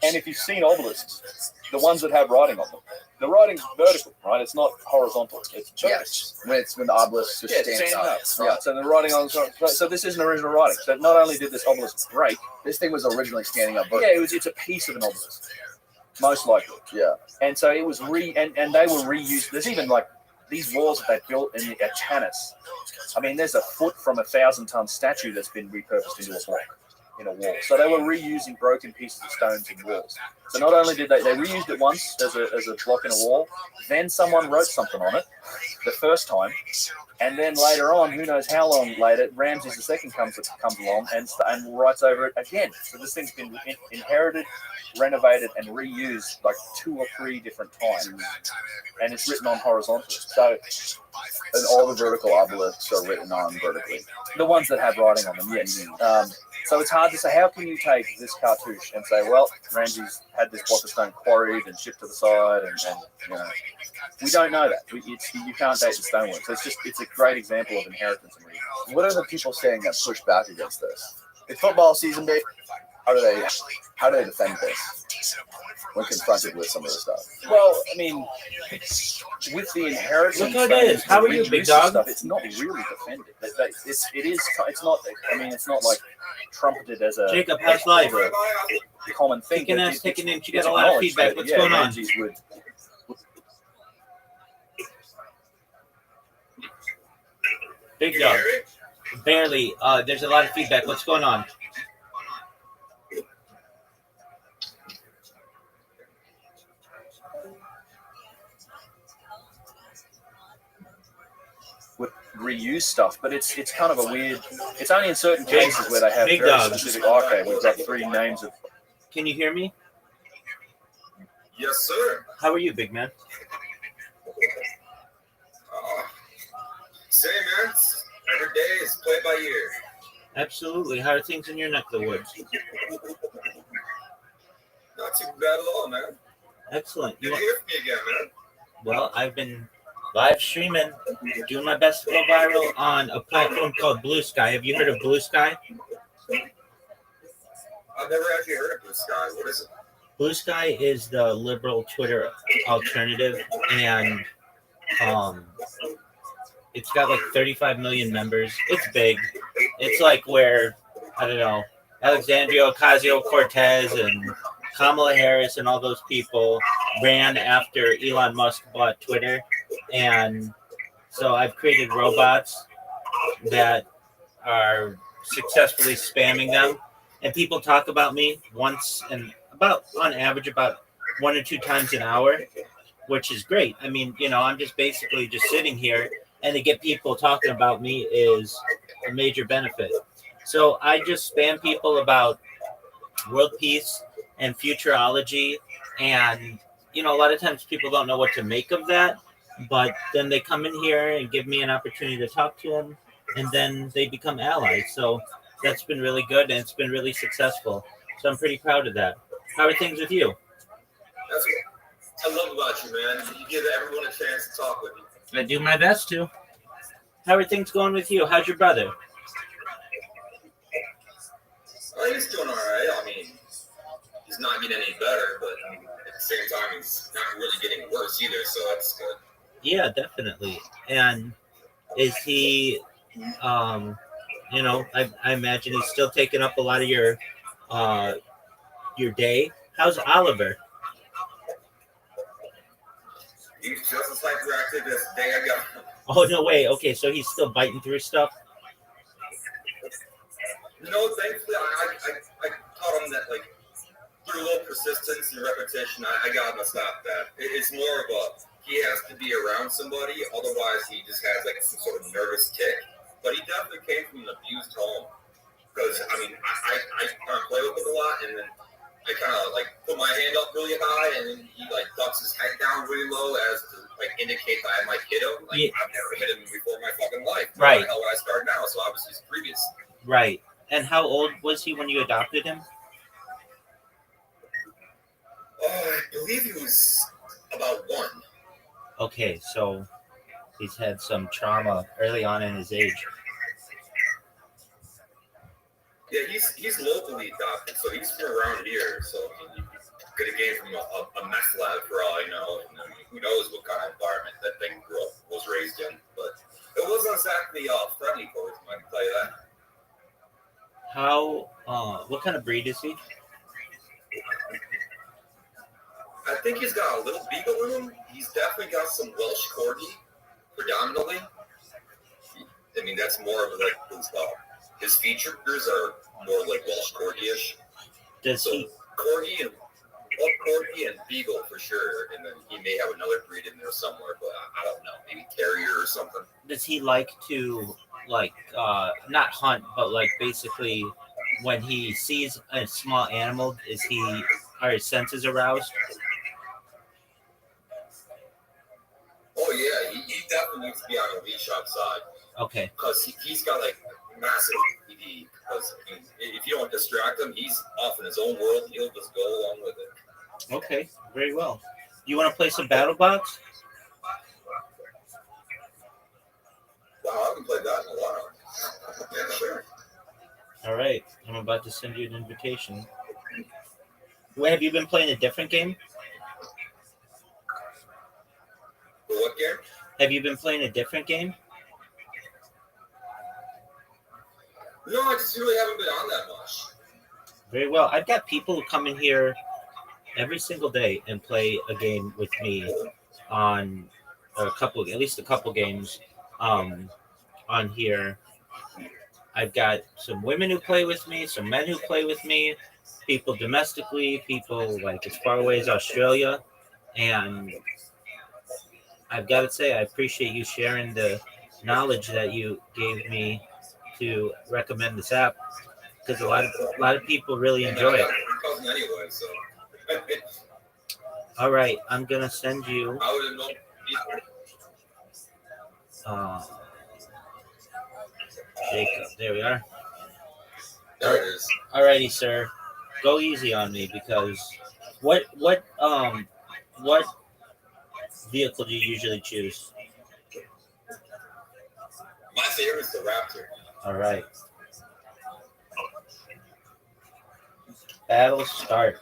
S3: And if you've seen obelisks, the ones that have writing on them, the writing's vertical, right? It's not horizontal. It's vertical.
S2: When the obelisk just stands up.
S3: Right? Yeah. So the writing on so this is an original writing. So not only did this obelisk break,
S2: this thing was originally standing up.
S3: Yeah, it's a piece of an obelisk, most likely.
S2: Yeah.
S3: And so it was and they were reused. There's even these walls that they built at Tanis. I mean, there's a foot from a 1,000-ton statue that's been repurposed into a block. in a wall. So they were reusing broken pieces of stones in walls. So not only did they reused it once as a block in a wall, then someone wrote something on it the first time, and then later on, who knows how long later, Ramses II comes along and writes over it again. So this thing's been inherited, renovated, and reused like 2 or 3 different times, and it's written on horizontally. So,
S2: And all the vertical obelisks are written on vertically.
S3: the ones that have writing on them, yes. So it's hard to say, how can you take this cartouche and say, well, Ramses had this block of stone quarried and shipped to the side, and you know, we don't know that. You can't date the stonework. So it's a great example of inheritance and reuse.
S2: What are the people saying that push back against this? It's football season, babe. How do they defend this when confronted with some of this stuff?
S3: Well, I mean, with the inheritance,
S5: Look how it is. How are you, big dog?
S3: Stuff, it's not really defended. It's not. I mean, it's not like trumpeted as a
S5: Jacob, how's life?
S3: a common thing.
S5: Taking us, taking in. You got a lot of feedback. What's going on? Big dog. Barely. There's a lot of feedback. What's going on?
S3: With reuse stuff, but it's kind of a weird. It's only in certain cases where they have
S5: Big
S3: very
S5: dog.
S3: specific. Okay, we've got 3 names of.
S5: Can you hear me?
S6: Yes, sir.
S5: How are you, big man?
S6: Same, man. Every day is play by ear.
S5: Absolutely. How are things in your neck of the woods?
S6: Not too bad at all, man.
S5: Excellent.
S6: Good to hear from you again, man.
S5: Well, I've been live streaming, doing my best to go viral on a platform called Blue Sky. Have you heard of Blue Sky?
S6: I've never actually heard of Blue Sky. What is it?
S5: Blue Sky is the liberal Twitter alternative, and it's got like 35 million members. It's big. It's like where, I don't know, Alexandria Ocasio-Cortez and Kamala Harris and all those people ran after Elon Musk bought Twitter. And so I've created robots that are successfully spamming them. And people talk about me once and on average about 1 or 2 times an hour, which is great. I mean, you know, I'm just basically just sitting here, and to get people talking about me is a major benefit. So I just spam people about world peace and futurology. And, you know, a lot of times people don't know what to make of that, but then they come in here and give me an opportunity to talk to them, and then they become allies. So that's been really good, and it's been really successful. So I'm pretty proud of that. How are things with you?
S6: That's what I love about you, man. You give everyone a chance to talk with you.
S5: I do my best to. How are things going with you? How's your brother?
S6: Oh, he's doing all right. I mean, he's not getting any better, but at the same time, he's not really getting worse either, so that's good.
S5: Yeah, definitely. And is he, you know, I imagine he's still taking up a lot of your day. How's Oliver?
S6: He's just as hyperactive as the day I got him.
S5: Oh, no way. Okay, so he's still biting through stuff?
S6: No, thankfully, I taught him that, like, through a little persistence and repetition, I got him to stop that. It's more of a, he has to be around somebody, otherwise he just has, like, some sort of nervous tick. But he definitely came from an abused home. Because, I mean, I kind of play with him a lot, and then I kind of, like, put my hand up really high, and then he, like, ducks his head down really low as to, like, indicate that I might hit him. Like, yeah. I've never hit him before in my fucking life.
S5: Right.
S6: How would I start now? So obviously it's previous.
S5: Right. And how old was he when you adopted him?
S6: Oh, I believe he was about 1.
S5: Okay, so he's had some trauma early on in his age.
S6: Yeah, he's locally adopted, so he's from around here. So he could have came from a meth lab for all I know. And I mean, who knows what kind of environment that thing was raised in. But it wasn't exactly friendly for him, I can tell you that.
S5: What kind of breed is he?
S6: I think he's got a little beagle in him. He's definitely got some Welsh Corgi, predominantly. I mean, that's more of like his his features are more like Welsh Corgi-ish.
S5: Does
S6: So
S5: he
S6: Corgi and Beagle for sure, and then he may have another breed in there somewhere, but I don't know, maybe Terrier or something.
S5: does he like to not hunt, but like basically when he sees a small animal, are his senses aroused?
S6: Oh yeah, he definitely needs to be on a leash outside
S5: Okay.
S6: because he's got like massive ED. Because if you don't distract him, he's off in his own world. He'll just go along with it.
S5: Okay. Very well. You want to play some Battle Box?
S6: Wow, I haven't played that in a while. Yeah, sure.
S5: All right. I'm about to send you an invitation. Wait, have you been playing a different game?
S6: For what game?
S5: Have you been playing a different game?
S6: No, I just really haven't been on that much.
S5: Very well. I've got people who come in here every single day and play a game with me on at least a couple games on here. I've got some women who play with me, some men who play with me, people domestically, people like as far away as Australia. And I've got to say, I appreciate you sharing the knowledge that you gave me to recommend this app, because a lot of people really enjoy it.
S6: Cousin anyway, so.
S5: All right, I'm gonna send you.
S6: I wouldn't know.
S5: Jacob, there we are.
S6: There it is.
S5: Alrighty, sir. Go easy on me, because what vehicle do you usually choose?
S6: My favorite is the Raptor.
S5: All right. Battle start.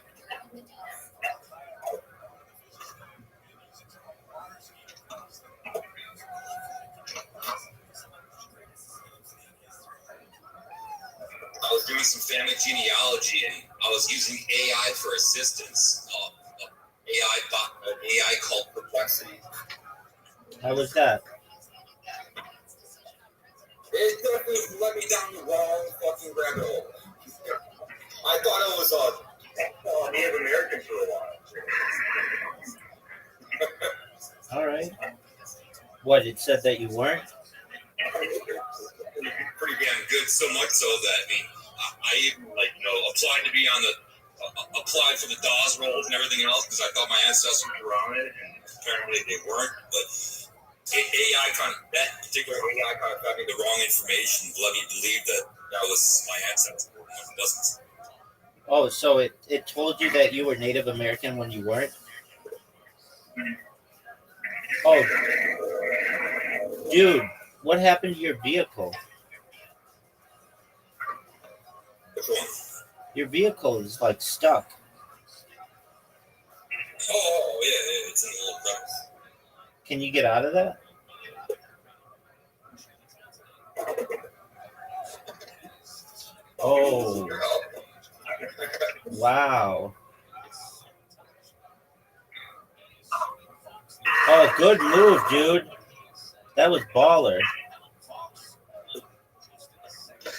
S6: I was doing some family genealogy and I was using AI for assistance. AI called Perplexity.
S5: How was that?
S6: It definitely led me down the wrong fucking rabbit hole. I thought it was Native American for a while.
S5: All right. What, it said that you weren't?
S6: Pretty damn good, so much so that I even applied to be on the applied for the Dawes roles and everything else because I thought my ancestors were on it, and apparently they weren't. But that particular AI kind of got me the wrong information, let me believe that was my ancestor. It wasn't.
S5: Oh, so it told you that you were Native American when you weren't? Oh, dude, what happened to your vehicle?
S6: Which one?
S5: Your vehicle is like stuck.
S6: Oh, yeah, it's in the little crevice.
S5: Can you get out of that? Oh, wow. Oh, good move, dude. That was baller.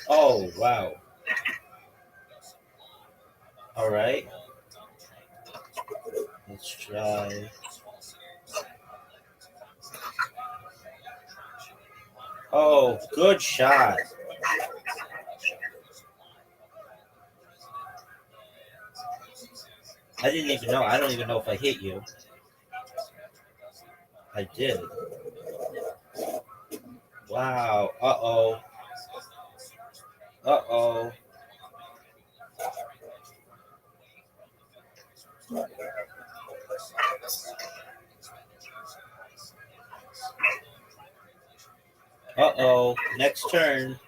S5: Oh, wow. All right. Let's try. Oh, good shot. I didn't even know. I don't even know if I hit you. I did. Wow. Uh-oh. Uh-oh. Uh-oh. Next turn.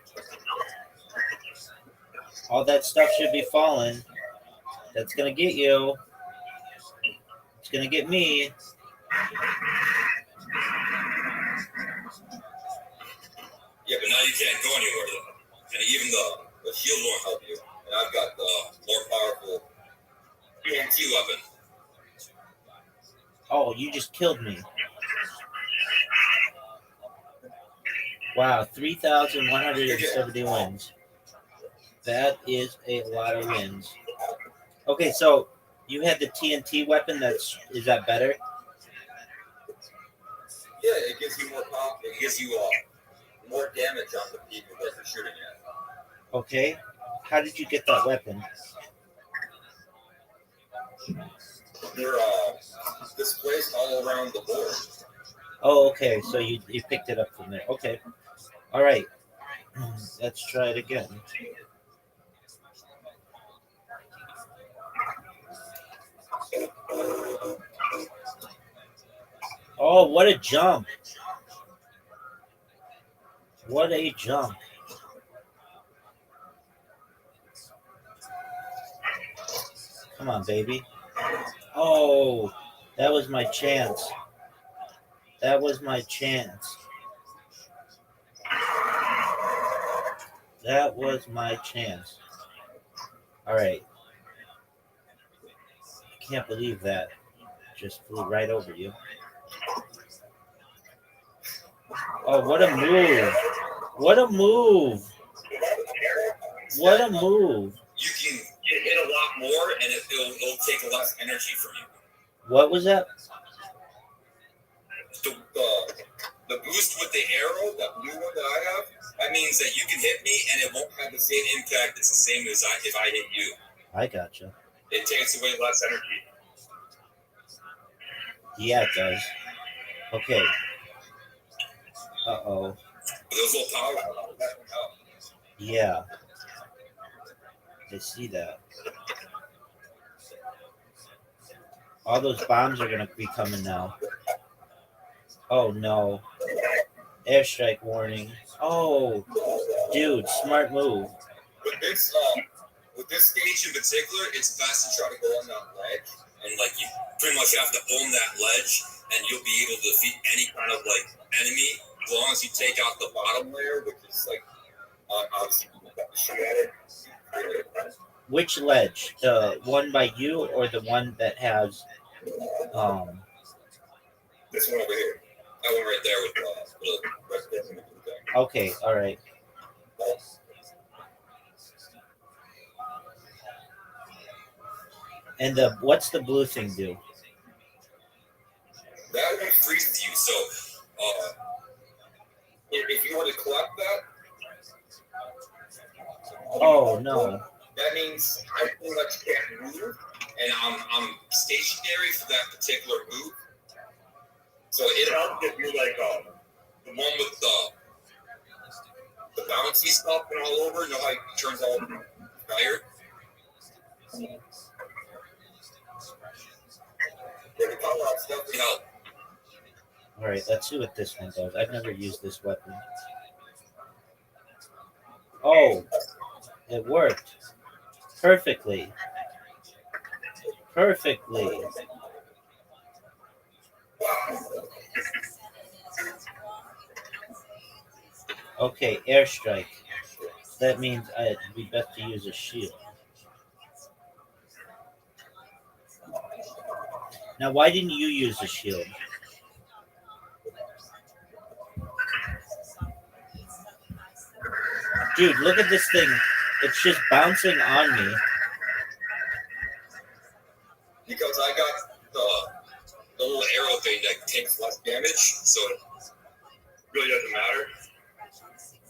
S5: All that stuff should be falling. That's going to get you. It's going to get me.
S6: Yeah, but now you can't go anywhere, though. And even the shield won't help you. And I've got the more powerful PMT weapon.
S5: Oh, you just killed me. Wow, 3,170 wins. That is a lot of wins. Okay, so you had the TNT weapon. Is that better?
S6: Yeah, it gives you more pop. It gives you more damage on the people that you're shooting at.
S5: Okay. How did you get that weapon?
S6: They're displaced all around the board.
S5: Oh, okay. So you picked it up from there. Okay. All right. Let's try it again. Oh, what a jump. What a jump. Come on, baby. Oh, that was my chance. That was my chance. That was my chance. All right. I can't believe that just flew right over you. Oh, what a move. What a move. What a move.
S6: You can hit a lot more, and it'll take less energy from you.
S5: What was that?
S6: The boost with the arrow, that blue one that I have, that means that you can hit me, and it won't have the same impact. It's the same as if I hit you.
S5: I gotcha.
S6: It takes away less energy.
S5: Yeah, it does. Okay. Uh-oh.
S6: Those little towers.
S5: Yeah. I see that. All those bombs are going to be coming now. Oh, no. Airstrike warning. Oh, dude, smart move.
S6: With this stage in particular, it's best to try to go on that ledge. And, you pretty much have to own that ledge, and you'll be able to defeat any kind of, enemy as long as you take out the bottom layer, which is, obviously, you have to shoot at it.
S5: Which ledge? The one by you or the one that has
S6: This one over here. That one right there with the red thing.
S5: Okay, all right. And what's the blue thing do?
S6: That one freezes you. So if you were to collect that,
S5: Oh no.
S6: that means I pretty much can't move, and I'm stationary for that particular move. So it helps if you're the one with the bouncy stuff and all over. You know how it turns all fire? The power up stuff can help.
S5: All right, let's see what this one does. I've never used this weapon. Oh, it worked perfectly. Perfectly. Okay, airstrike. That means it'd be best to use a shield. Now, why didn't you use a shield? Dude, look at this thing. It's just bouncing on me.
S6: Because I got the little arrow thing that takes less damage, so it really doesn't matter.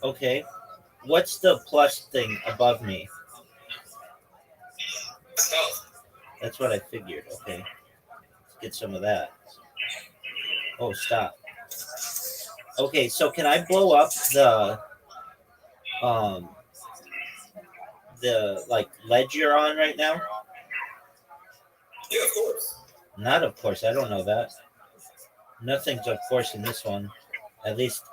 S5: Okay. What's the plus thing above me?
S6: Stealth.
S5: That's what I figured. Okay. Let's get some of that. Oh, stop. Okay, so can I blow up the ledge you're on right now?
S6: Yeah, of course.
S5: Not of course. I don't know that. Nothing's of course in this one. At least.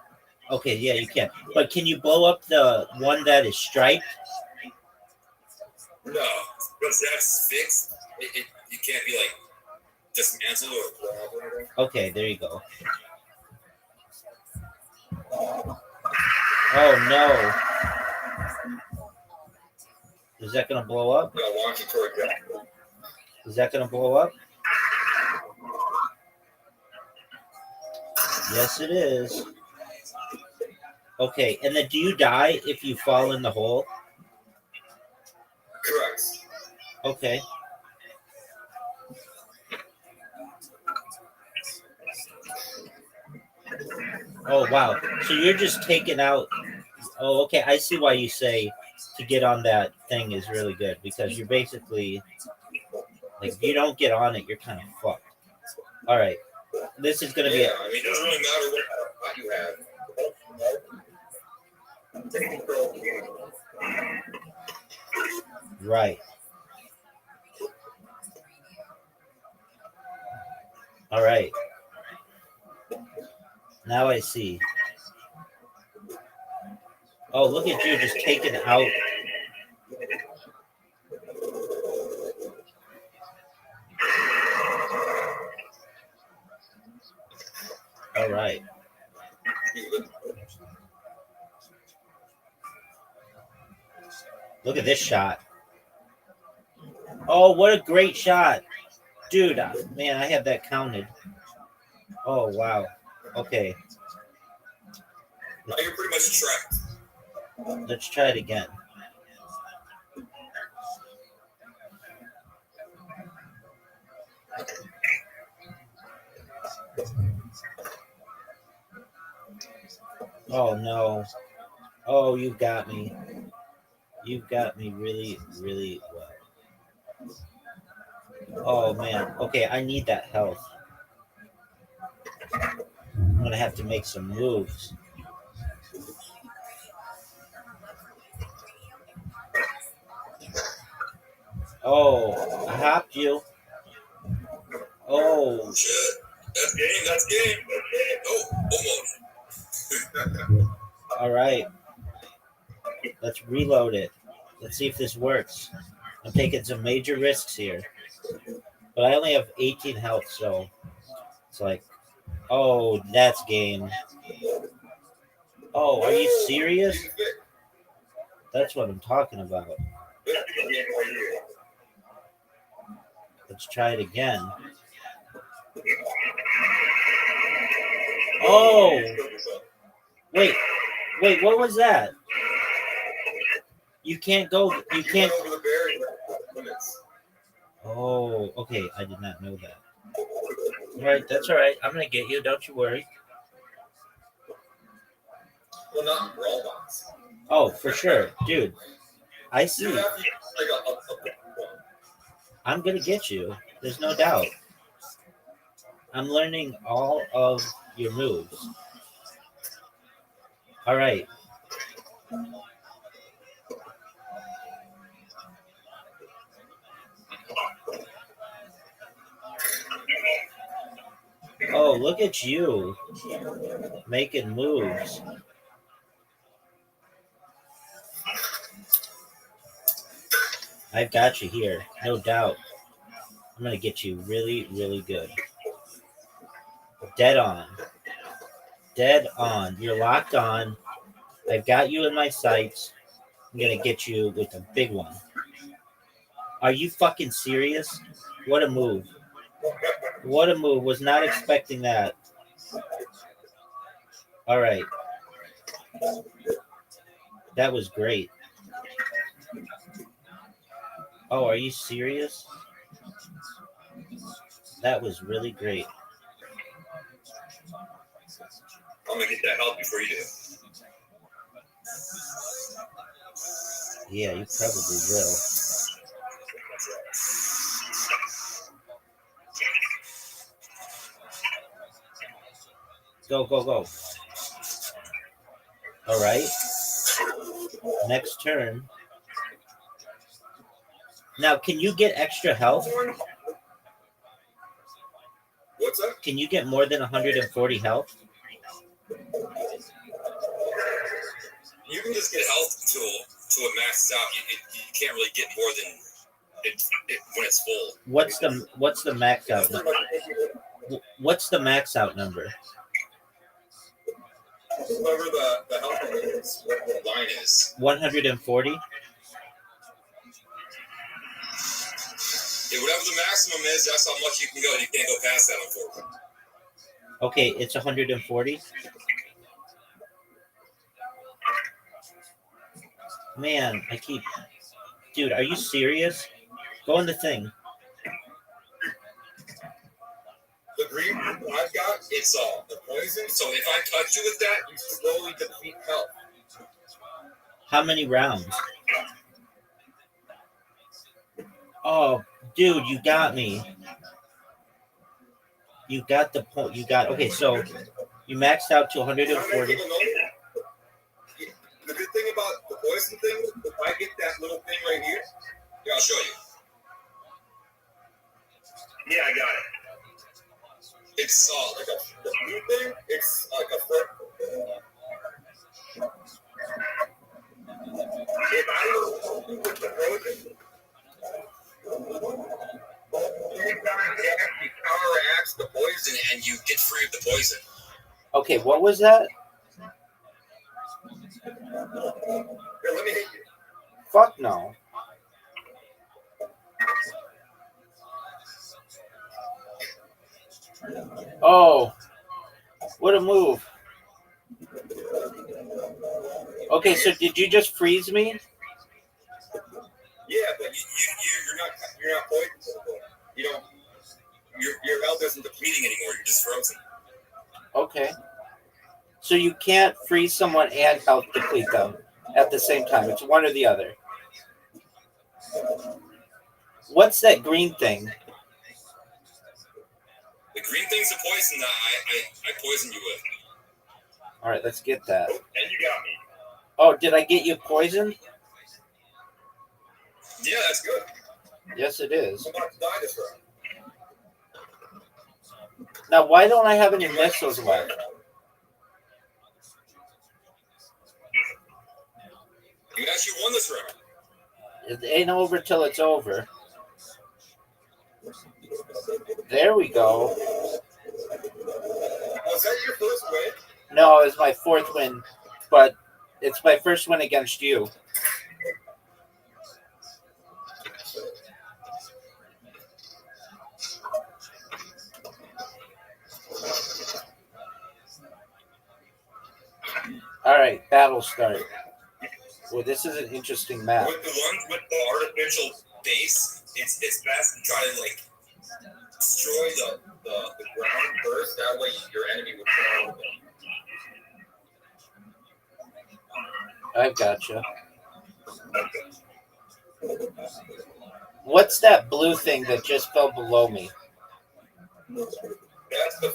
S5: Okay, yeah, you can. But can you blow up the one that is striped?
S6: No, because that's fixed. You can't be dismantled or blown up or anything.
S5: Okay, there you go. Oh no. Is that gonna blow up?
S6: Yeah, launch it toward that.
S5: Is that gonna blow up? Yes, it is. Okay, and then do you die if you fall in the hole? Okay. Oh wow. So you're just taking out. Oh, okay. I see why you say to get on that thing is really good because you're basically like if you don't get on it, you're kind of fucked. All right. This is gonna be
S6: Yeah, I mean, it doesn't really matter what you have.
S5: right. All right. Now I see. Oh, look at you just taking out. All right. Look at this shot. Oh, what a great shot. Dude, man, I have that counted. Oh, wow. Okay.
S6: Now you're pretty much trapped.
S5: Let's try it again. Oh, no. Oh, you got me. You got me really, really well. Oh, man. Okay, I need that health. I'm going to have to make some moves. Oh, I hopped you. Oh.
S6: Shit. That's game. That's game. Oh, almost.
S5: All right. Let's reload it. Let's see if this works. I'm taking some major risks here. But I only have 18 health, so it's like, oh, that's game. Oh, are you serious? That's what I'm talking about. Let's try it again. Oh, wait, what was that? You can't go, you can't.
S6: Over the barrier limits.
S5: Oh, okay, I did not know that. All right, that's all right. I'm going to get you, don't you worry.
S6: Well, not robots.
S5: Oh, for sure. Dude, I see.
S6: You have to use like a
S5: I'm going to get you. There's no doubt. I'm learning all of your moves. All right. Oh, look at you making moves. I've got you here, no doubt. I'm going to get you really, really good. Dead on. Dead on. You're locked on. I've got you in my sights. I'm going to get you with a big one. Are you fucking serious? What a move. What a move. Was not expecting that. All right. That was great. Oh, are you serious? That was really great.
S6: I'm gonna get that help before you do.
S5: Yeah, you probably will. Go, go, go. All right. Next turn. Now, can you get extra health?
S6: What's that?
S5: Can you get more than 140 health?
S6: You can just get health to a maxed out. You can't really get more than it when it's full.
S5: What's the max out number? What's the max out number?
S6: Whatever the health is, what the line is.
S5: 140?
S6: Yeah, whatever the maximum is, that's how much you can go. You can't go past that, unfortunately.
S5: Okay, it's 140. Man, dude, are you serious? Go in the thing.
S6: The green I've got, it's the poison. So if I touch you with that, you slowly deplete health.
S5: How many rounds? Oh, dude, you got me. You got the point. You got okay. So you maxed out to 140.
S6: The good thing about the poison thing, if I get that little thing right here, I'll show you. Yeah, I got it. It's like the blue thing. It's like a foot. If I was with the poison, it counteracts the poison, and you get free of the poison.
S5: Okay, what was that?
S6: Here, let me hit you.
S5: Fuck no. Oh, what a move. Okay, so did you just freeze me?
S6: Yeah, but you're not poisoned. You don't. Your health isn't depleting anymore. You're just frozen.
S5: Okay. So you can't freeze someone and health deplete them at the same time. It's one or the other. What's that green thing?
S6: The green thing's a poison that I poison you with.
S5: All right, let's get that.
S6: And you got me.
S5: Oh, did I get you poisoned?
S6: Yeah, that's good.
S5: Yes, it is.
S6: I'm about to die this round.
S5: Now, why don't I have any missiles left?
S6: You actually won this round.
S5: It ain't over till it's over. There we go.
S6: Was that your first win?
S5: No, it's my fourth win, but it's my first win against you. All right, battle start. Well, this is an interesting map.
S6: With the one with the artificial base, it's best to try to like destroy the ground first. That way your enemy would fall.
S5: I've gotcha. What's that blue thing that just fell below me?
S6: That's the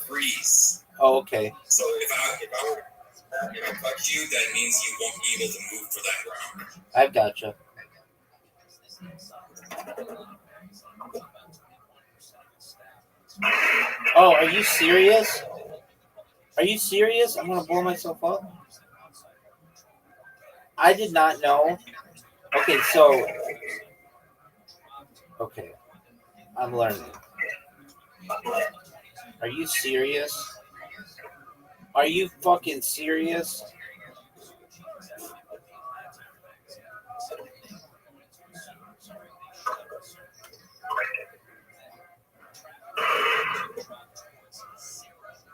S6: freeze.
S5: Oh, okay.
S6: So if I touch you, that means you won't be able to move for that round.
S5: I've gotcha. Oh, are you serious? Are you serious? I'm gonna blow myself up. I did not know. Okay, so okay, I'm learning. Are you serious? Are you fucking serious?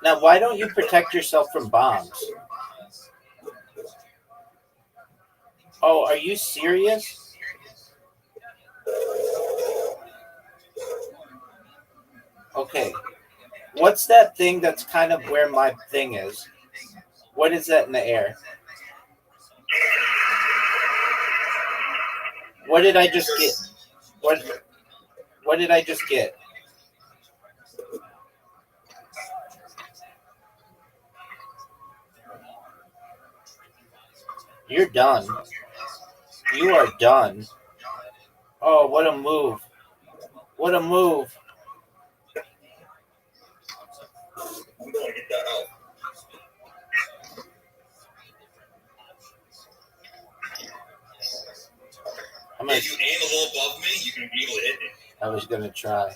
S5: Now, why don't you protect yourself from bombs? Oh, are you serious? Okay. What's that thing that's kind of where my thing is? What is that in the air? What did I just get? What did I just get? You're done. You are done. Oh, what a move. What a move.
S6: I'm going to get that out. If you aim a little above me, you can be able to hit me.
S5: I was going to try.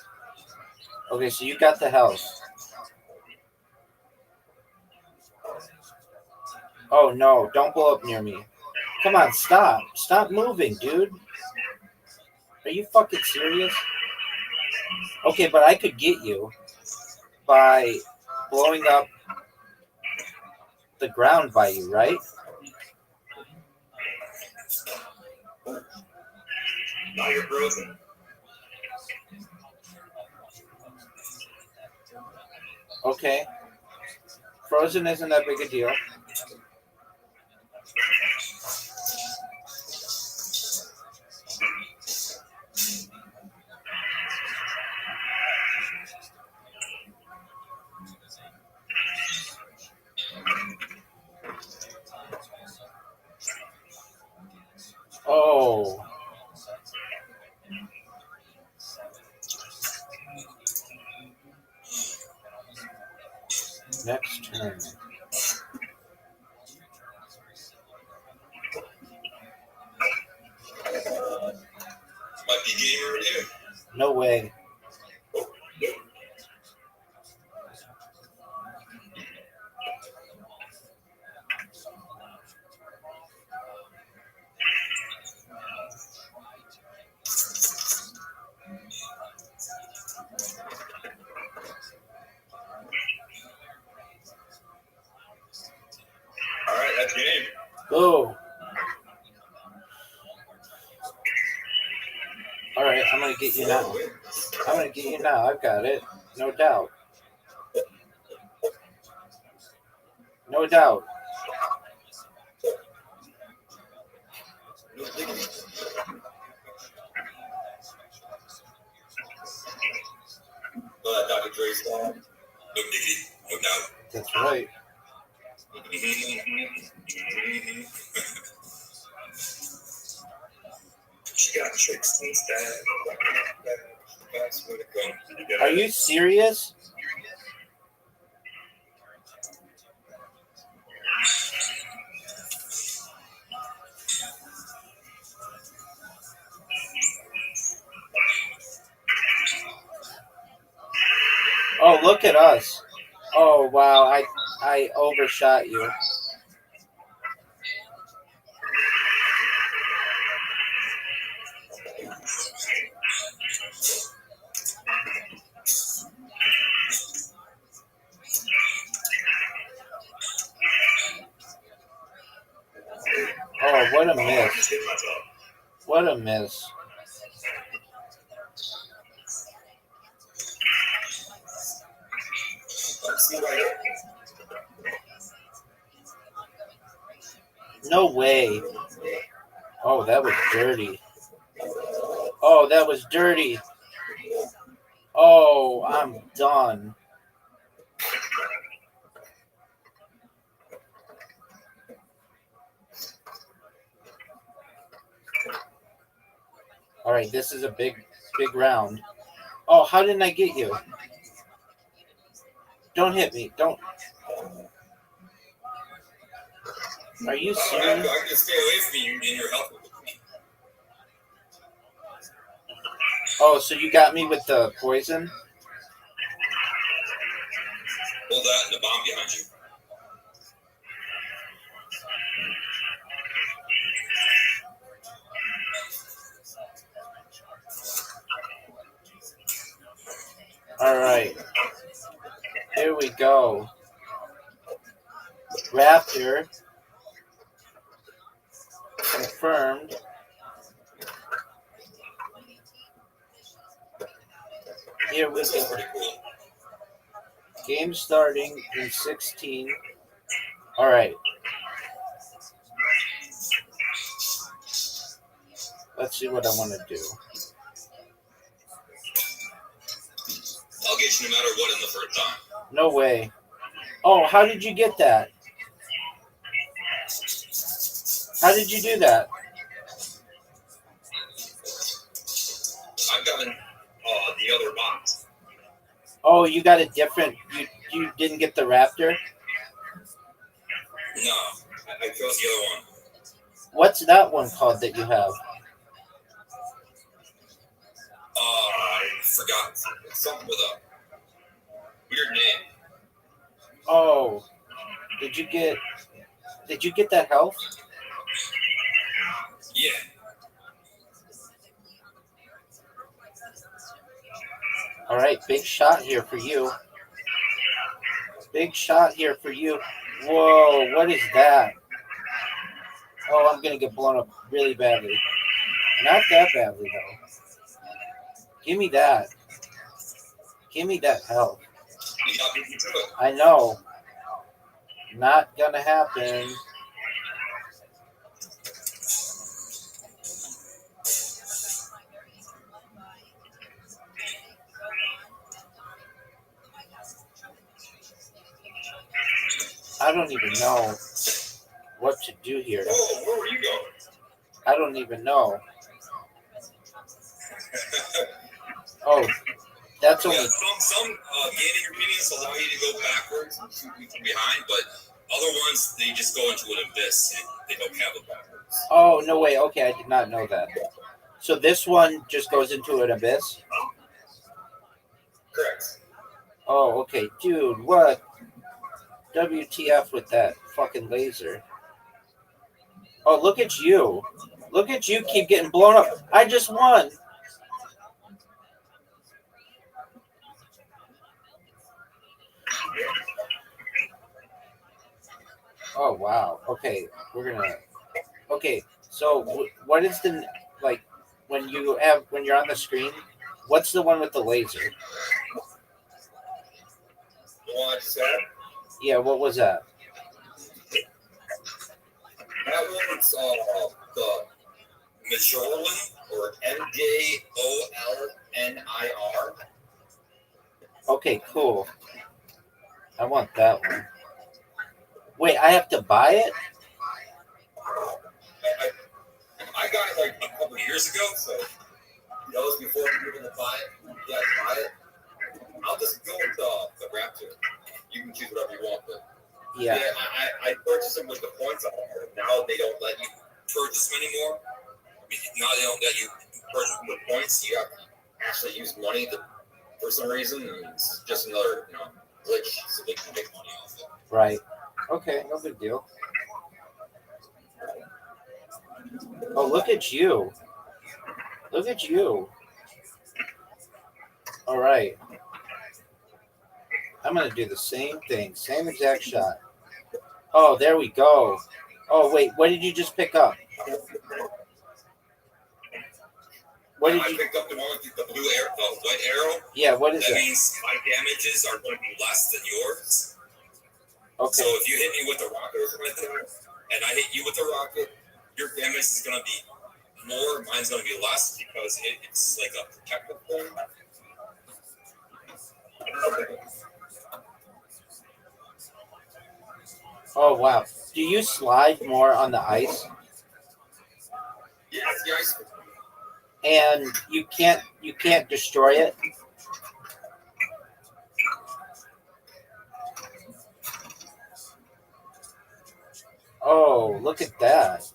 S5: Okay, so you got the house. Oh, no. Don't blow up near me. Come on, stop. Stop moving, dude. Are you fucking serious? Okay, but I could get you by blowing up the ground by you, right?
S6: Now you're frozen.
S5: Okay. Frozen isn't that big a deal. Oh. Next turn.
S6: Might be game over there.
S5: No way.
S6: All right, that's game.
S5: Go. All right, I'm going to get you now. I'm going to get you now. I've got it. No doubt. No doubt.
S6: Dr. Dre's style. No diggity, no doubt.
S5: That's right.
S6: She got tricks and style. That's what it comes.
S5: Are you serious? Oh, look at us. Oh, wow. I overshot you. Oh, what a miss. What a miss. No way. Oh, that was dirty. Oh, that was dirty. Oh, I'm done. All right, this is a big round. Oh, how didn't I get you? Don't hit me. Don't. Are you serious?
S6: I'm going to stay away from you and your help.
S5: Oh, so you got me with the poison?
S6: Hold that and the bomb behind you.
S5: All right. Here we go. Raptor. Confirmed. Here we
S6: This is
S5: go.
S6: pretty cool.
S5: Game starting in 16. All right. Let's see what I want to do.
S6: I'll get you no matter what in the first time.
S5: No way. Oh, how did you get that? How did you do that?
S6: I've gotten the other box.
S5: Oh, you got a different. You didn't get the Raptor?
S6: No, I chose the other one.
S5: What's that one called that you have?
S6: I forgot. It's something with a weird name.
S5: Oh, did you get that health?
S6: Yeah.
S5: All right, big shot here for you. Big shot here for you. Whoa, what is that? Oh, I'm going to get blown up really badly. Not that badly, though. Give me that. Give me that health.
S6: You got me to it.
S5: I know. Not gonna happen. I don't even know what to do here.
S6: Oh, where were you going?
S5: I don't even know. Oh, that's only.
S6: Yeah, some gaming arenas allow you to go backwards and shoot you from behind, but other ones they just go into an abyss and they don't have it backwards.
S5: Oh, no way. Okay, I did not know that. So this one just goes into an abyss?
S6: Correct.
S5: Oh, okay. Dude, what? WTF with that fucking laser. Oh, look at you. Look at you keep getting blown up. I just won. Oh, wow. Okay, we're gonna... Okay, so what is the... Like, when you're on the screen, what's the one with the laser?
S6: The one I just had?
S5: Yeah, what was that?
S6: That one's the Majorlin, or MJOLNIR.
S5: Okay, cool. I want that one. Wait, I have to buy it?
S6: I got it like a couple years ago, so that was before we were able to buy it. You guys buy it. I'll just go with the Raptor. You can choose whatever you want, but
S5: Yeah.
S6: I purchased them with the points. Now they don't let you purchase them anymore. Now they don't let you purchase them with points. You have to actually use money for some reason. And it's just another glitch, so they can make money off it.
S5: Right. Okay, no big deal. Oh, look at you. Look at you. All right. I'm going to do the same thing. Same exact shot. Oh, there we go. Oh, wait. What did you just pick up? What did
S6: I
S5: you...
S6: picked up the one with the blue arrow, the white arrow.
S5: Yeah, what is
S6: that?
S5: that?
S6: Means my damages are going to be less than yours.
S5: Okay.
S6: So if you hit me with a rocket or something like that, and I hit you with a rocket, your damage is going to be more, mine's going to be less because it's like a protective thing.
S5: Oh, wow. Do you slide more on the ice?
S6: Yeah, it's the ice.
S5: And you can't destroy it? Oh, look at that.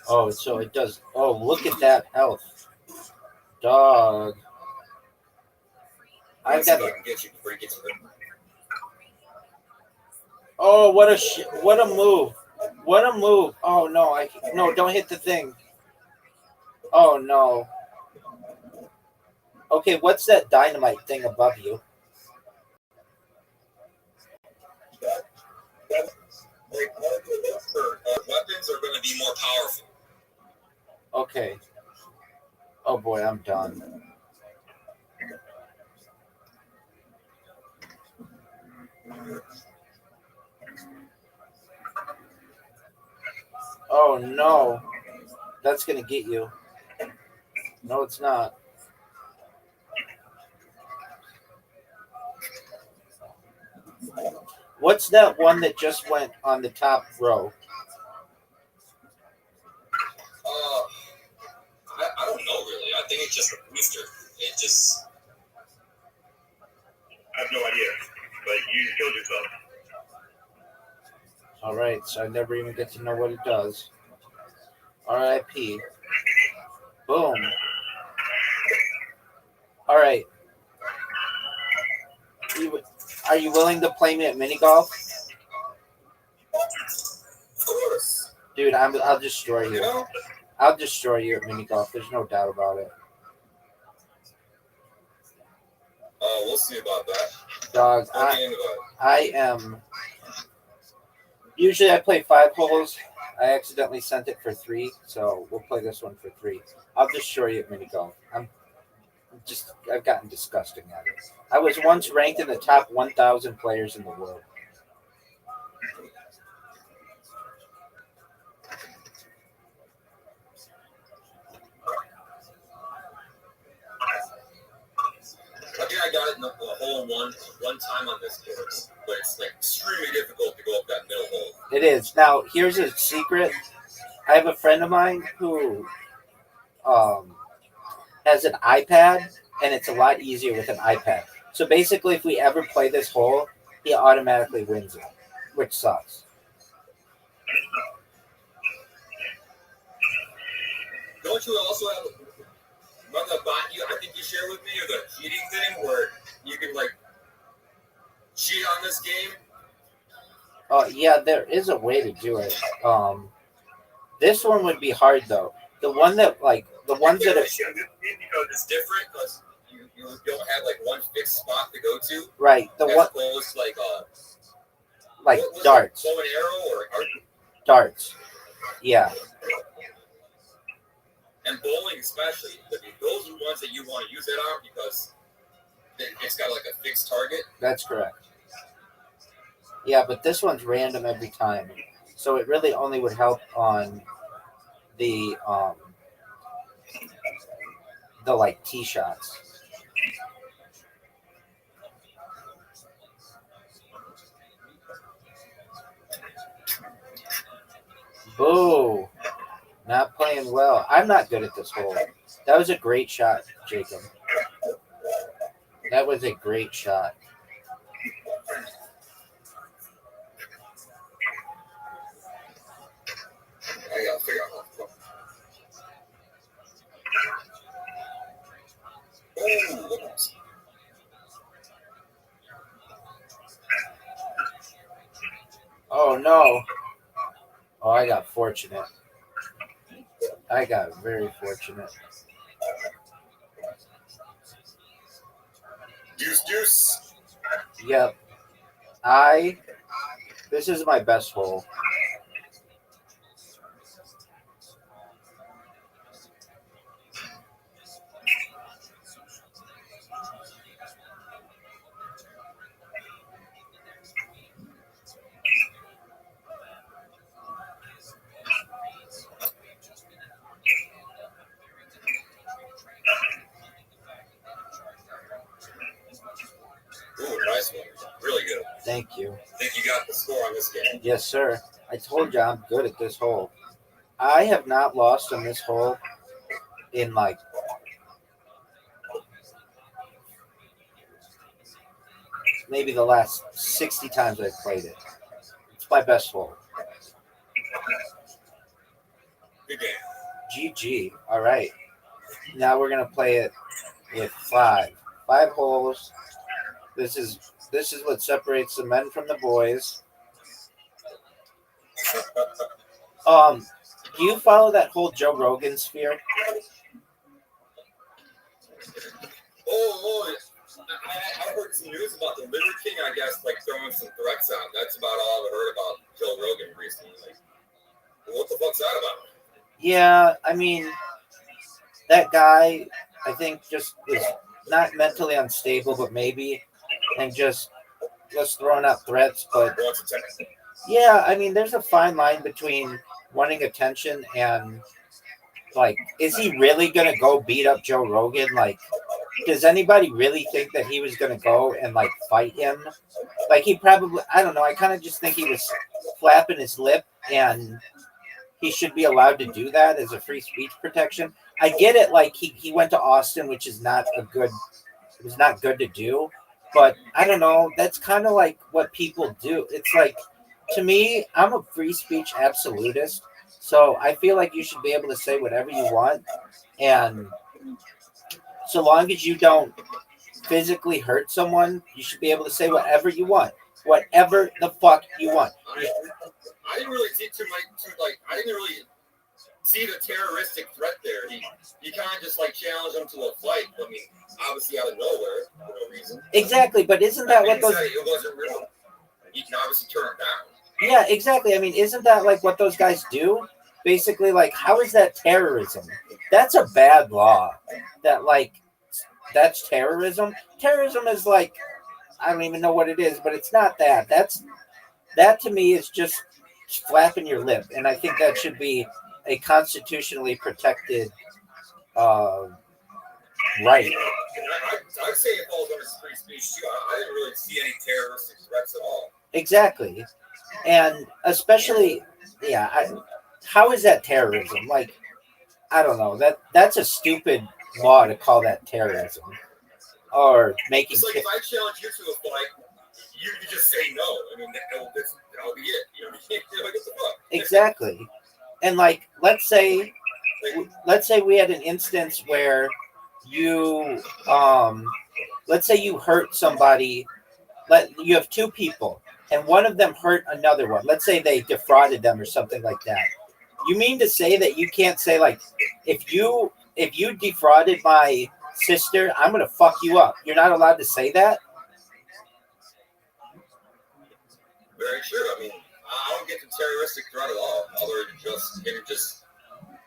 S5: Oh, so it does. Oh, look at that health. Dog. I've got
S6: I can get you before you get to it.
S5: Oh, what a move. What a move. Oh, no. No, don't hit the thing. Oh, no. Okay, what's that dynamite thing above you?
S6: Weapons are going to be more powerful.
S5: Okay. Oh, boy, I'm done. Oh, no. That's going to get you. No, it's not. What's that one that just went on the top row?
S6: I don't know, really. I think it's just a booster. It just... I have no idea. But you killed yourself.
S5: All right, so I never even get to know what it does. R.I.P. Boom. All right. Are you willing to play me at mini golf?
S6: Of course.
S5: Dude, I'll destroy you. I'll destroy you at mini golf. There's no doubt about it.
S6: We'll see about that.
S7: Dog,
S6: Tell me into it.
S7: I am. Usually I play 5 holes. I accidentally sent it for 3, so we'll play this one for 3. I'll just show you a minute ago. I've gotten disgusting at it. I was once ranked in the top 1,000 players in the world.
S6: I think I got it in the hole one time on this course, but it's like extremely difficult to go up that middle hole.
S7: It is. Now, here's a secret. I have a friend of mine who has an iPad, and it's a lot easier with an iPad. So basically, if we ever play this hole, he automatically wins it, which sucks.
S6: Don't you also have the bot I think you shared with me, or the cheating thing where you can like cheat on this game?
S7: Yeah, there is a way to do it. This one would be hard though. The one that the ones that are
S6: because it's different because you don't have like one fixed spot to go to.
S7: right. The
S6: as
S7: one
S6: opposed to
S7: like
S6: what was
S7: darts.
S6: it, bow and arrow or
S7: Darts. Yeah.
S6: and bowling especially. Those are the ones that you want to use it on because it's got like a fixed target.
S7: That's correct. Yeah, but this one's random every time. So it really only would help on the like tee shots. Boo. Not playing well. I'm not good at this hole. That was a great shot, Jacob. That was a great shot.
S6: I gotta figure out how to. Oh, look at this.
S7: Oh no. Oh, I got fortunate. I got very fortunate.
S6: Deuce.
S7: Yep. This is my best hole.
S6: Ooh, nice one. Really good.
S7: Thank you.
S6: I think you got the score on this game.
S7: Yes, sir. I told you I'm good at this hole. I have not lost on this hole in like maybe the last 60 times I've played it. It's my best hole.
S6: Good game.
S7: GG. All right. Now we're gonna play it with 5 holes. This is what separates the men from the boys. Do you follow that whole Joe Rogan sphere?
S6: Oh, I heard some news about the Liver King, I guess, like throwing some threats out. That's about all I've heard about Joe Rogan recently. Like, what the fuck's that about?
S7: Yeah, I mean, that guy, I think, just is not mentally unstable, but maybe, and just throwing out threats. But yeah, I mean, there's a fine line between wanting attention and like, is he really gonna go beat up Joe Rogan? Like, does anybody really think that he was gonna go and like fight him? Like, he probably, I don't know. I kind of just think he was flapping his lip, and he should be allowed to do that as a free speech protection. I get it. Like, he went to Austin, which is not good to do. But I don't know. That's kind of like what people do. It's like, to me, I'm a free speech absolutist. So I feel like you should be able to say whatever you want. And so long as you don't physically hurt someone, you should be able to say whatever you want. Whatever the fuck you want.
S6: I didn't really see too much. I didn't really see the terroristic threat there. He kind of just like challenged him to a fight. I mean, obviously out of nowhere for no reason.
S7: Exactly, but isn't that what those?
S6: It wasn't real. He can obviously turn it down.
S7: Yeah, exactly. I mean, isn't that like what those guys do? Basically, like, how is that terrorism? That's a bad law. That's terrorism. Terrorism is like, I don't even know what it is, but it's not that. That to me is just flapping your lip, and I think that should be a constitutionally protected right.
S6: I'd say it falls under free speech too. I didn't really see any terroristic threats at all.
S7: Exactly, and especially, how is that terrorism? Like, I don't know. That's a stupid law to call that terrorism, or making.
S6: It's like if I challenge you to a fight, you just say no. I mean, that'll be it. You know, like, what the fuck?
S7: Exactly, and like, let's say we had an instance where you, let's say you hurt somebody. You have two people, and one of them hurt another one. Let's say they defrauded them or something like that. You mean to say that you can't say, like, if you defrauded my sister, I'm gonna fuck you up? You're not allowed to say that?
S6: Very true. I mean, I don't get the terroristic threat at all, other than just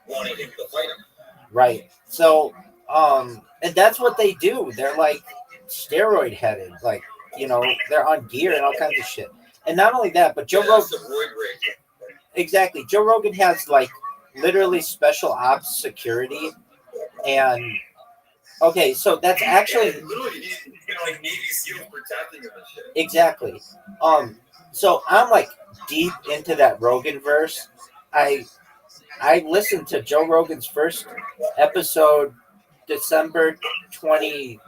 S6: wanting him to fight him.
S7: Right. So, and that's what they do. They're like steroid headed, like, you know, they're on gear and all kinds of shit. And not only that, but Joe Rogan. Exactly. Joe Rogan has like literally special ops security, and okay, so that's actually
S6: literally, like Navy SEALs protecting him and shit.
S7: Exactly. So I'm like deep into that Rogan verse. I listened to Joe Rogan's first episode December 24th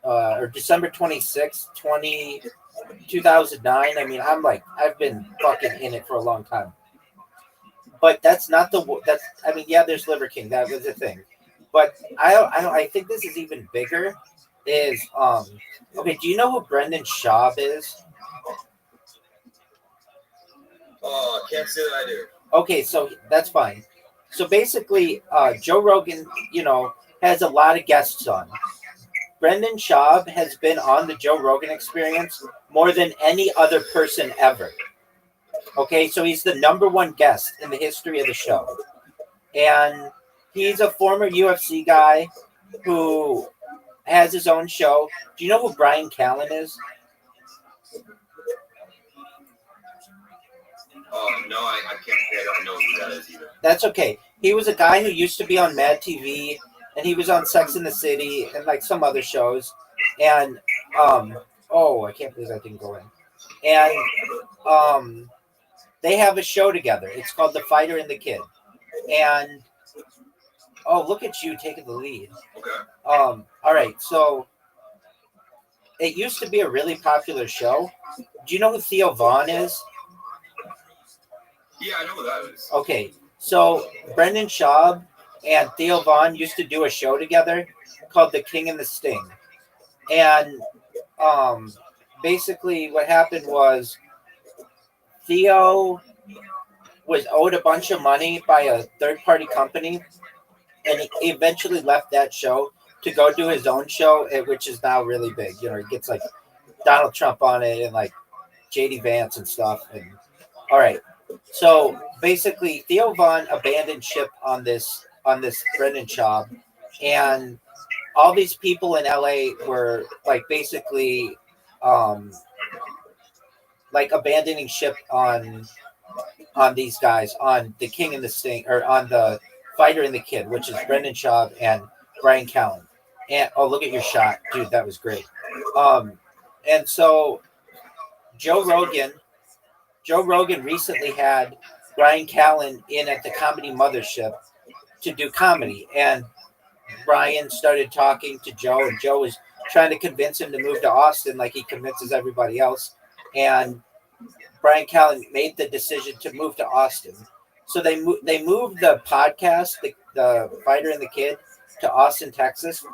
S7: or December 26th, 2009. I mean, I've been fucking in it for a long time. But that's not there's Liver King. That was a thing. But I think this is even bigger. Is okay, do you know who Brendan Schaub is?
S6: Can't say that I do.
S7: Okay, so that's fine. So basically, Joe Rogan, you know, has a lot of guests on. Brendan Schaub has been on the Joe Rogan Experience more than any other person ever. Okay, so he's the number one guest in the history of the show. And he's a former UFC guy who has his own show. Do you know who Brian Callen is?
S6: No, I can't say I don't know who that is either.
S7: That's okay. He was a guy who used to be on Mad TV, and he was on Sex and the City and like some other shows. And I can't believe I didn't go in. And they have a show together. It's called The Fighter and the Kid. And look at you taking the lead.
S6: Okay.
S7: All right, so it used to be a really popular show. Do you know who Theo Vaughn is?
S6: Yeah, I know who that is.
S7: Okay, so Brendan Schaub and Theo Vaughn used to do a show together called The King and the Sting. And basically what happened was Theo was owed a bunch of money by a third-party company, and he eventually left that show to go do his own show, which is now really big. You know, he gets like Donald Trump on it and like JD Vance and stuff. And all right, so basically Theo Vaughn abandoned ship on this Brendan Schaub, and all these people in LA were like basically like abandoning ship on these guys, on the King and the Sting, or on the Fighter and the Kid, which is Brendan Schaub and Brian Callen. And look at your shot, dude, that was great. And so Joe Rogan recently had Brian Callen in at the Comedy Mothership to do comedy, and Brian started talking to Joe, and Joe was trying to convince him to move to Austin like he convinces everybody else. And Brian Callen made the decision to move to Austin. So they moved the podcast, the Fighter and the Kid, to Austin, Texas.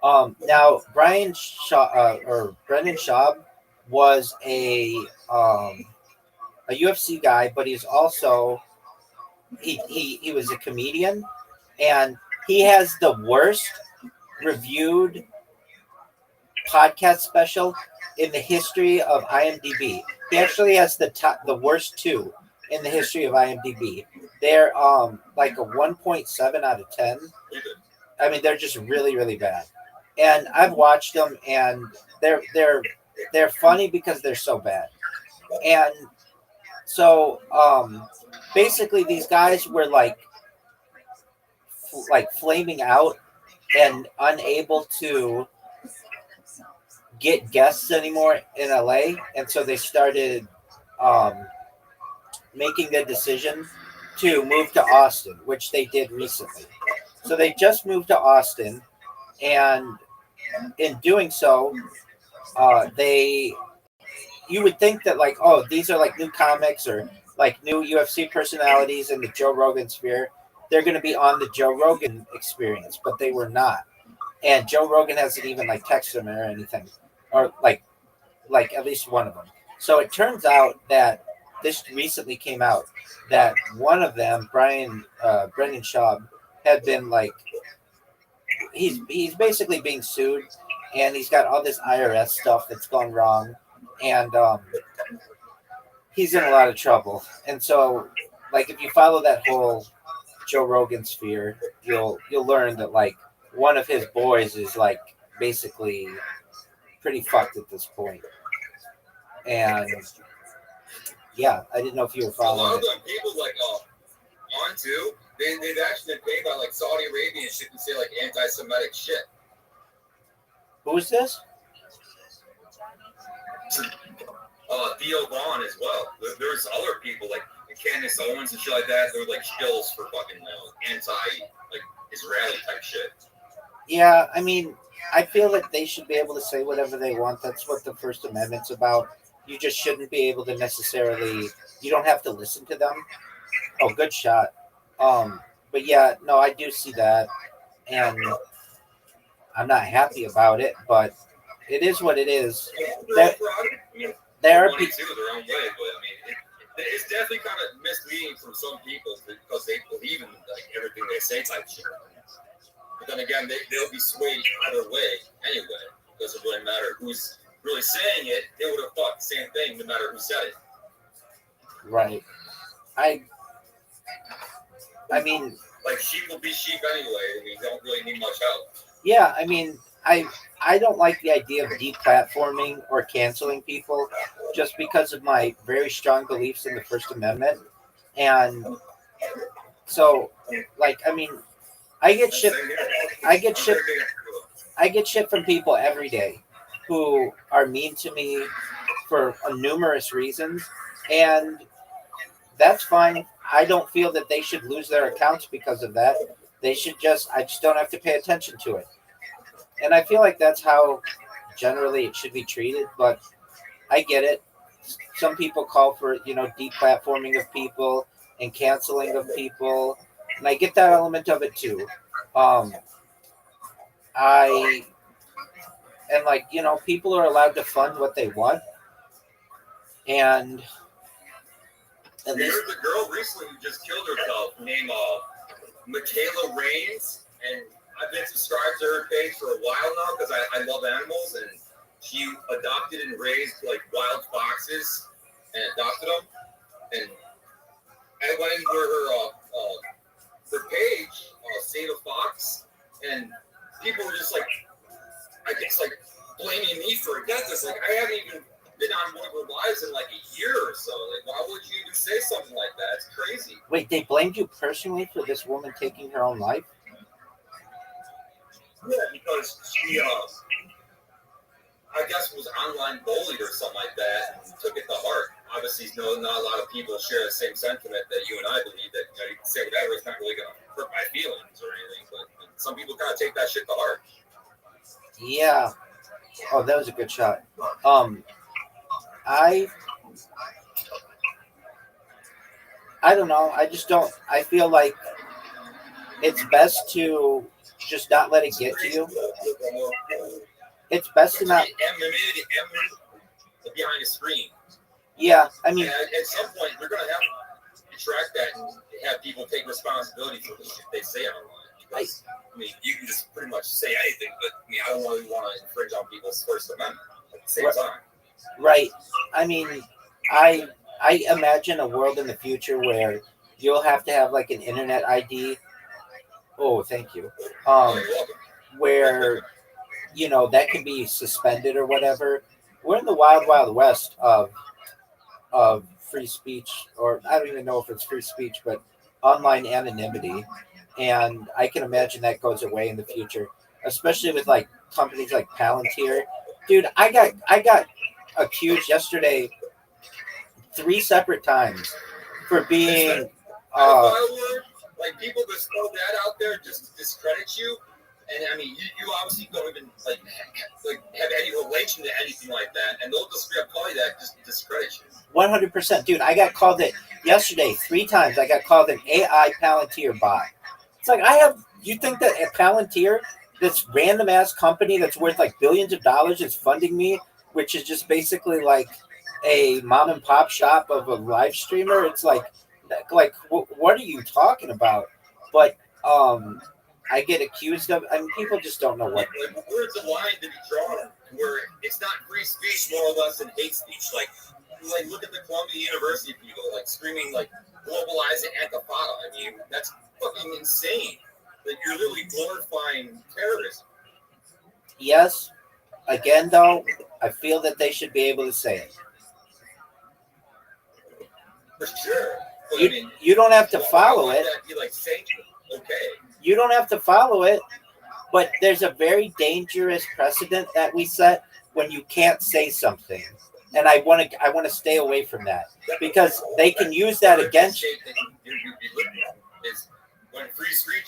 S7: Now Brendan Schaub was a UFC guy, but he's also he was a comedian, and he has the worst reviewed podcast special in the history of IMDb. He actually has the worst two in the history of IMDb. They're like a 1.7 out of 10. I mean, they're just really, really bad. And I've watched them, and they're funny because they're so bad. And so basically, these guys were like flaming out and unable to get guests anymore in LA, and so they started making the decision to move to Austin, which they did recently. So they just moved to Austin, and in doing so, they you would think that like, oh, these are like new comics or like new UFC personalities in the Joe Rogan sphere. They're going to be on the Joe Rogan experience, but they were not. And Joe Rogan hasn't even like texted them or anything, or like at least one of them. So it turns out that this recently came out that one of them, Brendan Schaub, had been like he's basically being sued, and he's got all this IRS stuff that's gone wrong, and he's in a lot of trouble. And so, like, if you follow that whole Joe Rogan sphere, you'll learn that like one of his boys is like basically pretty fucked at this point. And yeah, I didn't know if you were
S6: A lot
S7: following
S6: of
S7: it.
S6: them people like on too. They've actually been paid by like Saudi Arabia and shit to say like anti-Semitic shit.
S7: Who's this?
S6: Theo Vaughn as well. There's other people like Candace Owens and shit like that. They're like shills for fucking anti-Israeli type shit.
S7: Yeah, I mean, I feel that they should be able to say whatever they want. That's what the First Amendment's about. You just shouldn't be able to necessarily. You don't have to listen to them. Oh, good shot. But yeah, no, I do see that, and I'm not happy about it, but it is what it is. There are
S6: money too, their own way, but I mean, it's definitely kind of misleading from some people because they believe in like everything they say type shit. But then again, they'll be swayed either way anyway. It doesn't really matter who's really saying it. They would have thought the same thing no matter who said it.
S7: Right. I mean,
S6: like sheep will be sheep anyway. I mean, don't really need much help.
S7: Yeah, I mean, I don't like the idea of deplatforming or canceling people just because of my very strong beliefs in the First Amendment. And so, like, I mean, I get shit from people every day who are mean to me for numerous reasons, and that's fine. I don't feel that they should lose their accounts because of that. I just don't have to pay attention to it. And I feel like that's how generally it should be treated, but I get it. Some people call for, deplatforming of people and canceling of people, and I get that element of it too. People are allowed to fund what they want, and at least
S6: there's a girl recently who just killed herself named Michaela Rains, and I've been subscribed to her page for a while now because I love animals, and she adopted and raised like wild foxes and adopted them. And I went into her page, Save a Fox, and people were just like, I guess like blaming me for her death. It's like I haven't even been on one of her lives in like a year or so. Like, why would you even say something like that? It's crazy.
S7: Wait, they blamed you personally for this woman taking her own life?
S6: Yeah, because she, I guess, was online bullied or something like that and took it to heart. Obviously, not a lot of people share the same sentiment that you and I believe that you can say whatever, it's not really going to hurt my feelings or anything. But some people kind of take that shit to heart.
S7: Yeah. Oh, that was a good shot. I don't know. I just don't. I feel like it's best to just not let it get to you. It's best to not.
S6: Behind the screen.
S7: Yeah, I mean,
S6: And at some point, we're going to have to track that and have people take responsibility for the shit they say online. Because, I mean, you can just pretty much say anything, but I mean, I don't really want to infringe on people's First Amendment at the same time.
S7: right. I mean, I imagine a world in the future where you'll have to have like an internet ID. Oh, thank you.
S6: You're welcome.
S7: Where that can be suspended or whatever. We're in the wild, wild west of free speech, or I don't even know if it's free speech, but online anonymity. And I can imagine that goes away in the future, especially with like companies like Palantir. Dude, I got accused yesterday 3 separate times for being
S6: Like people just throw that out there just to discredit you. And I mean, you obviously don't even like have any relation to anything like that, and they'll just straight up call you that just to discredit you.
S7: 100%, dude. I got called it yesterday 3 times. I got called an AI Palantir bot. It's like you think that a Palantir, this random ass company that's worth like billions of dollars, is funding me, which is just basically like a mom and pop shop of a live streamer? It's like what are you talking about? But I get accused of. I mean, people just don't know what.
S6: Like, where's the line to be drawn where it's not free speech more or less than hate speech? Like look at the Columbia University people like screaming like globalize and Antifada. I mean, that's fucking insane. Like you're literally glorifying terrorism.
S7: Yes. Again, though, I feel that they should be able to say it.
S6: For sure. But,
S7: You don't have to follow it.
S6: Be like, okay.
S7: You don't have to follow it, but there's a very dangerous precedent that we set when you can't say something, and I want to stay away from that because they can use that against you.
S6: Is when free speech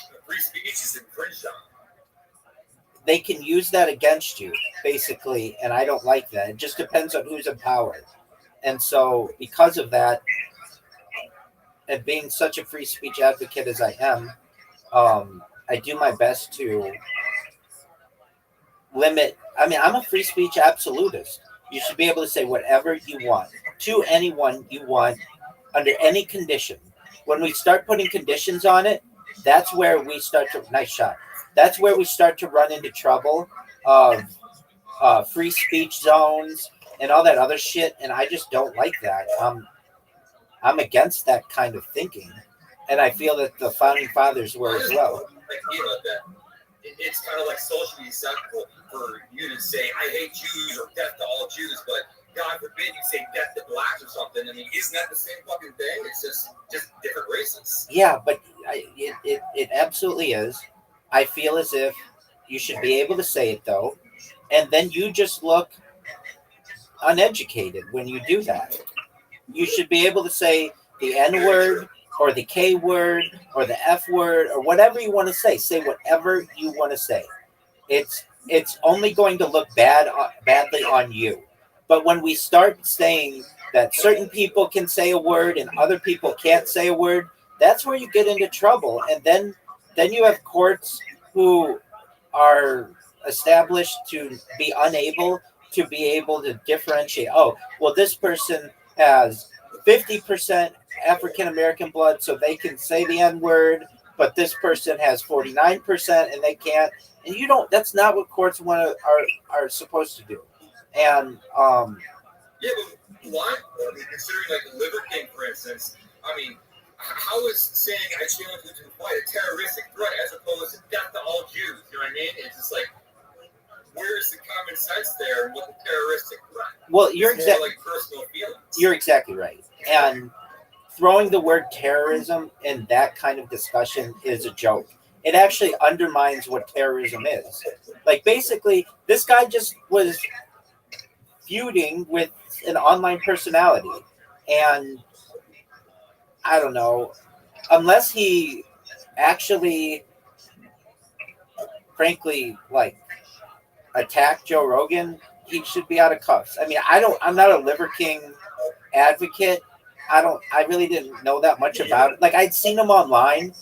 S6: is infringed on.
S7: They can use that against you, basically, and I don't like that. It just depends on who's in power, and so because of that, and being such a free speech advocate as I am. I do my best to limit. I mean, I'm a free speech absolutist. You should be able to say whatever you want to anyone you want under any condition. When we start putting conditions on it, that's where we start to nice shot. That's where we start to run into trouble of free speech zones and all that other shit. And I just don't like that. I'm against that kind of thinking. And I feel that the founding fathers were as well.
S6: It's kind of like socially acceptable for you to say, I hate Jews or death to all Jews, but God forbid you say death to blacks or something. I mean, isn't that the same fucking thing? It's just different races.
S7: Yeah, but it absolutely is. I feel as if you should be able to say it, though, and then you just look uneducated when you do that. You should be able to say the N-word, or the K word, or the F word, or whatever you want to say. Say whatever you want to say. It's only going to look badly on you. But when we start saying that certain people can say a word and other people can't say a word, that's where you get into trouble. And then you have courts who are established to be unable to be able to differentiate. Oh, well, this person has 50% African American blood, so they can say the N-word, but this person has 49% and they can't. And you don't. That's not what courts are supposed to do. And
S6: yeah, but why? I mean, considering like the Liver King, for instance, I mean, how is saying I challenge you to fight a terroristic threat as opposed to death to all Jews? You know what I mean? It's just like, where's the common sense there with the terroristic threat?
S7: Well, you're
S6: like personal feelings.
S7: You're exactly right. And throwing the word terrorism in that kind of discussion is a joke. It actually undermines what terrorism is. Like, basically, this guy just was feuding with an online personality. And I don't know, unless he actually, frankly, like, attacked Joe Rogan, he should be out of cuffs. I mean, I'm not a Liver King advocate. I really didn't know that much about it. Like, I'd seen him online,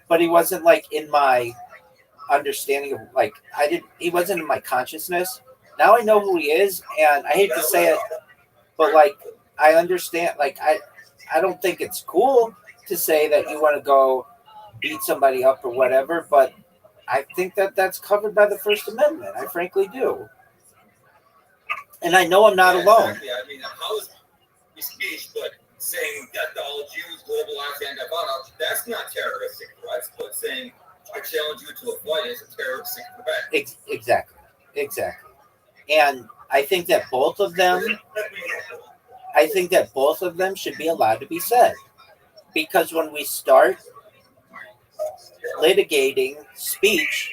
S7: but he wasn't like in my understanding of, like, he wasn't in my consciousness. Now I know who he is, and I hate to say it, but like, I understand. Like I don't think it's cool to say that you want to go beat somebody up or whatever, but I think that that's covered by the First Amendment. I frankly do. And I know I'm not alone.
S6: Exactly. I mean, how is free speech, but saying death to all Jews, globalized anti-violence, that's not terroristic threats, but saying I challenge you to a fight is a terroristic threat.
S7: Exactly. And I think that both of them should be allowed to be said. Because when we start litigating speech,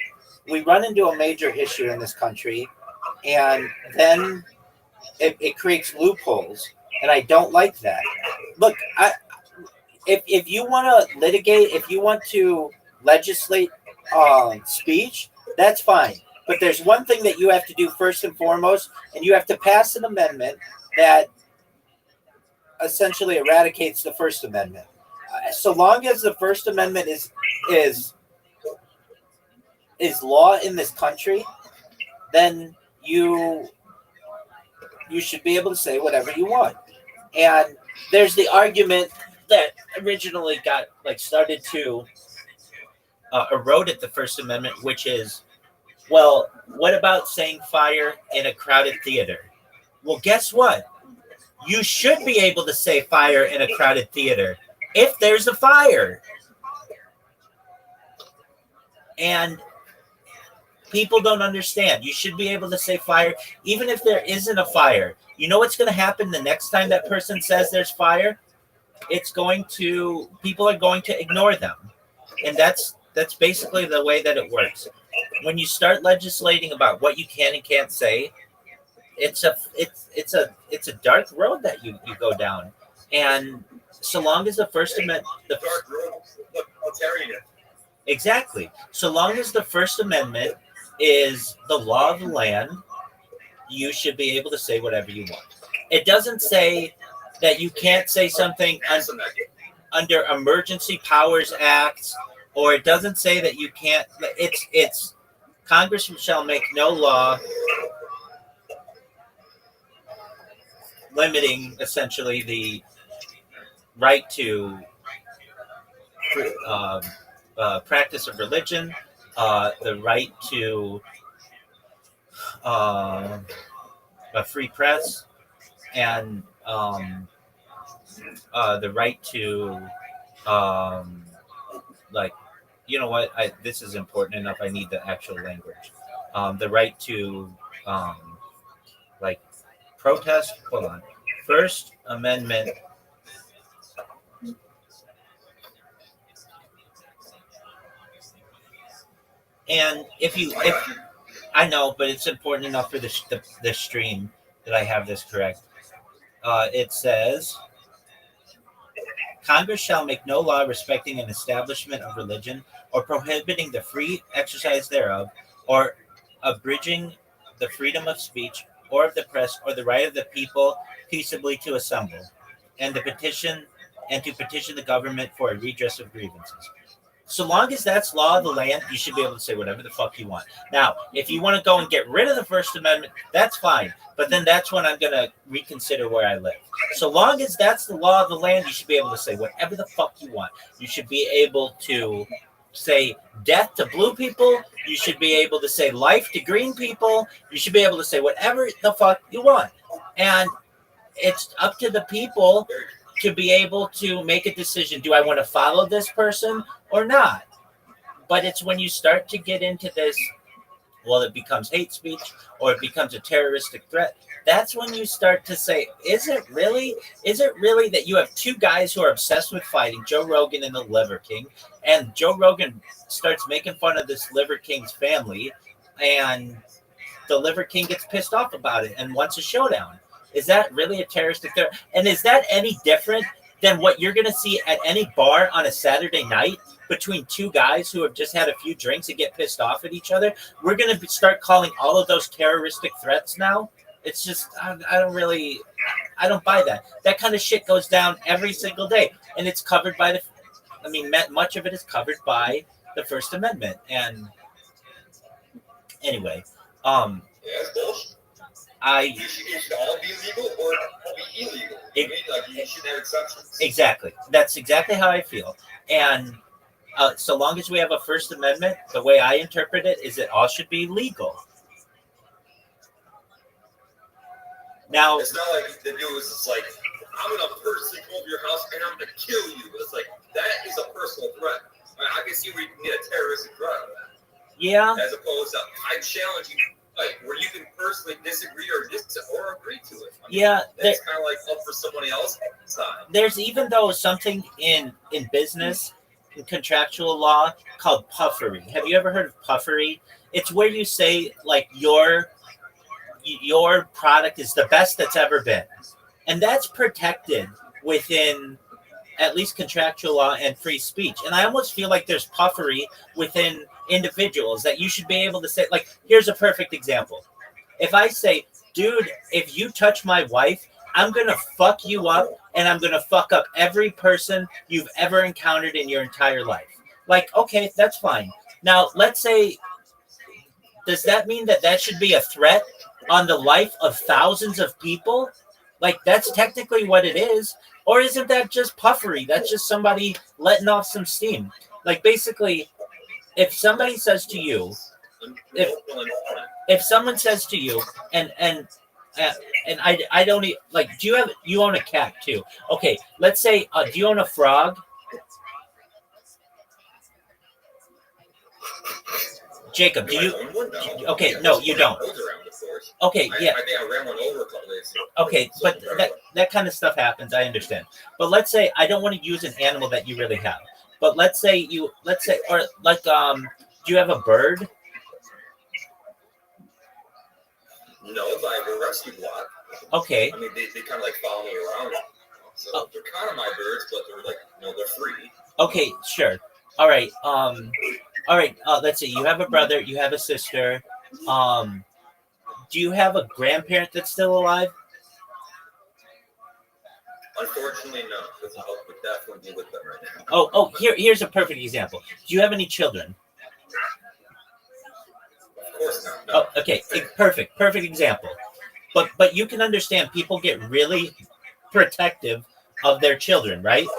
S7: we run into a major issue in this country, and then it creates loopholes, and I don't like that. Look, if you want to litigate, if you want to legislate speech, that's fine. But there's one thing that you have to do first and foremost, and you have to pass an amendment that essentially eradicates the First Amendment. So long as the First Amendment is law in this country, then you should be able to say whatever you want. And there's the argument that originally got started to erode at the First Amendment, which is, well, what about saying fire in a crowded theater? Well, guess what? You should be able to say fire in a crowded theater if there's a fire. And people don't understand. You should be able to say fire even if there isn't a fire. You know what's going to happen the next time that person says there's fire? People are going to ignore them. And that's basically the way that it works. When you start legislating about what you can and can't say, it's a dark road that you go down. And so long as the First Amendment, exactly. So long as the First Amendment is the law of the land, you should be able to say whatever you want. It doesn't say that you can't say something under Emergency Powers Acts, or it doesn't say that you can't. It's Congress shall make no law limiting essentially the right to practice of religion, the right to a free press, and the right to you know what? This is important enough. I need the actual language. The right to protest. Hold on. First Amendment. And if I know, but it's important enough for the stream that I have this correct. It says, Congress shall make no law respecting an establishment of religion or prohibiting the free exercise thereof or abridging the freedom of speech or of the press or the right of the people peaceably to assemble and to petition the government for a redress of grievances. So long as that's law of the land, you should be able to say whatever the fuck you want. Now, if you want to go and get rid of the First Amendment, that's fine. But then that's when I'm going to reconsider where I live. So long as that's the law of the land, you should be able to say whatever the fuck you want. You should be able to say death to blue people. You should be able to say life to green people. You should be able to say whatever the fuck you want. And it's up to the people to be able to make a decision. Do I want to follow this person or not? But it's when you start to get into this, well, it becomes hate speech or it becomes a terroristic threat. That's when you start to say, is it really that you have two guys who are obsessed with fighting, Joe Rogan and the Liver King, and Joe Rogan starts making fun of this Liver King's family, and the Liver King gets pissed off about it and wants a showdown? Is that really a terroristic threat? And is that any different than what you're going to see at any bar on a Saturday night between two guys who have just had a few drinks and get pissed off at each other? We're going to start calling all of those terroristic threats now. It's just, I don't buy that. That kind of shit goes down every single day. And it's covered by much of it is covered by the First Amendment. And anyway,
S6: It should all be legal or be illegal. you should have exceptions.
S5: Exactly. That's exactly how I feel. And so long as we have a First Amendment, the way I interpret it is it all should be legal. Now,
S6: it's not like the dude was just like, I'm gonna personally come over your house and I'm gonna kill you. It's like that is a personal threat. I can see where you can get a terroristic threat of that.
S5: yeah,
S6: As opposed to I challenge you, like where you can personally disagree or agree to it. I mean,
S5: yeah.
S6: that's kind of like up for somebody else to decide.
S5: There's even though something in business, in contractual law called puffery. Have you ever heard of puffery? It's where you say like your product is the best that's ever been, and that's protected within at least contractual law and free speech. And I almost feel like there's puffery within individuals that you should be able to say, like, here's a perfect example. If I say, dude, if you touch my wife, I'm going to fuck you up and I'm going to fuck up every person you've ever encountered in your entire life. Like, okay, that's fine. Now, let's say, does that mean that that should be a threat on the life of thousands of people? Like, that's technically what it is. Or isn't that just puffery? That's just somebody letting off some steam. Like, basically, if somebody says to you, if someone says to you, and I don't like, you own a cat too? Okay, let's say, do you own a frog? Jacob, do you? Okay, no, you don't. Okay, yeah.
S6: I think I ran one over a couple days ago.
S5: Okay, but that kind of stuff happens. I understand. But let's say I don't want to use an animal that you really have. But let's say, or like, do you have a bird?
S6: No, but I have a rescue block.
S5: Okay.
S6: I mean, they kind of like follow me around. So they're kind of my birds, but they're like, they're free.
S5: Okay, sure. All right. Let's see. You have a brother. You have a sister. Do you have a grandparent that's still alive?
S6: Unfortunately, no. Because I would definitely be with them right now.
S5: Oh, here's a perfect example. Do you have any children?
S6: Of course not. No.
S5: Oh, okay. Perfect example. But you can understand people get really protective of their children, right?
S6: Of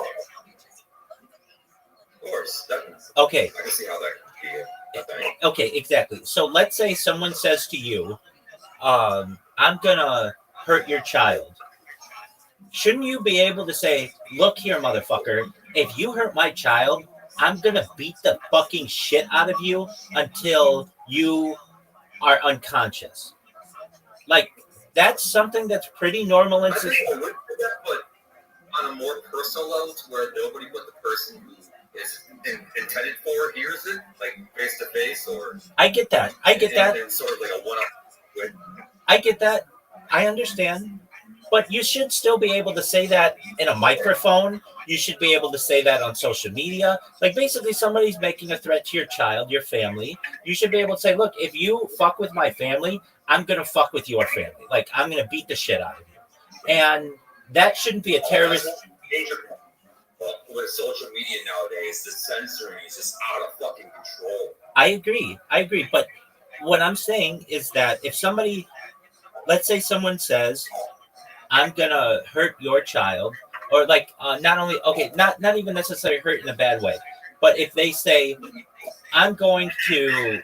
S6: course, definitely.
S5: Okay.
S6: I can see how that could be a thing.
S5: Okay, exactly. So let's say someone says to you, I'm gonna hurt your child. Shouldn't you be able to say, look here, motherfucker, if you hurt my child, I'm gonna beat the fucking shit out of you until you are unconscious. Like, that's something that's pretty normal in society.
S6: I think I would do that, but on a more personal level, to where nobody but the person who is intended for hears it, like face to face, or
S5: I get that.
S6: And sort of like a one-up.
S5: I get that. I understand. But you should still be able to say that in a microphone. You should be able to say that on social media. Like, basically, somebody's making a threat to your child, your family. You should be able to say, look, if you fuck with my family, I'm going to fuck with your family. Like, I'm going to beat the shit out of you. And that shouldn't be a terrorist.
S6: With social media nowadays, the censoring is just out of fucking control.
S5: I agree. But what I'm saying is that if somebody, let's say someone says, I'm going to hurt your child, or like, not even necessarily hurt in a bad way, but if they say, I'm going to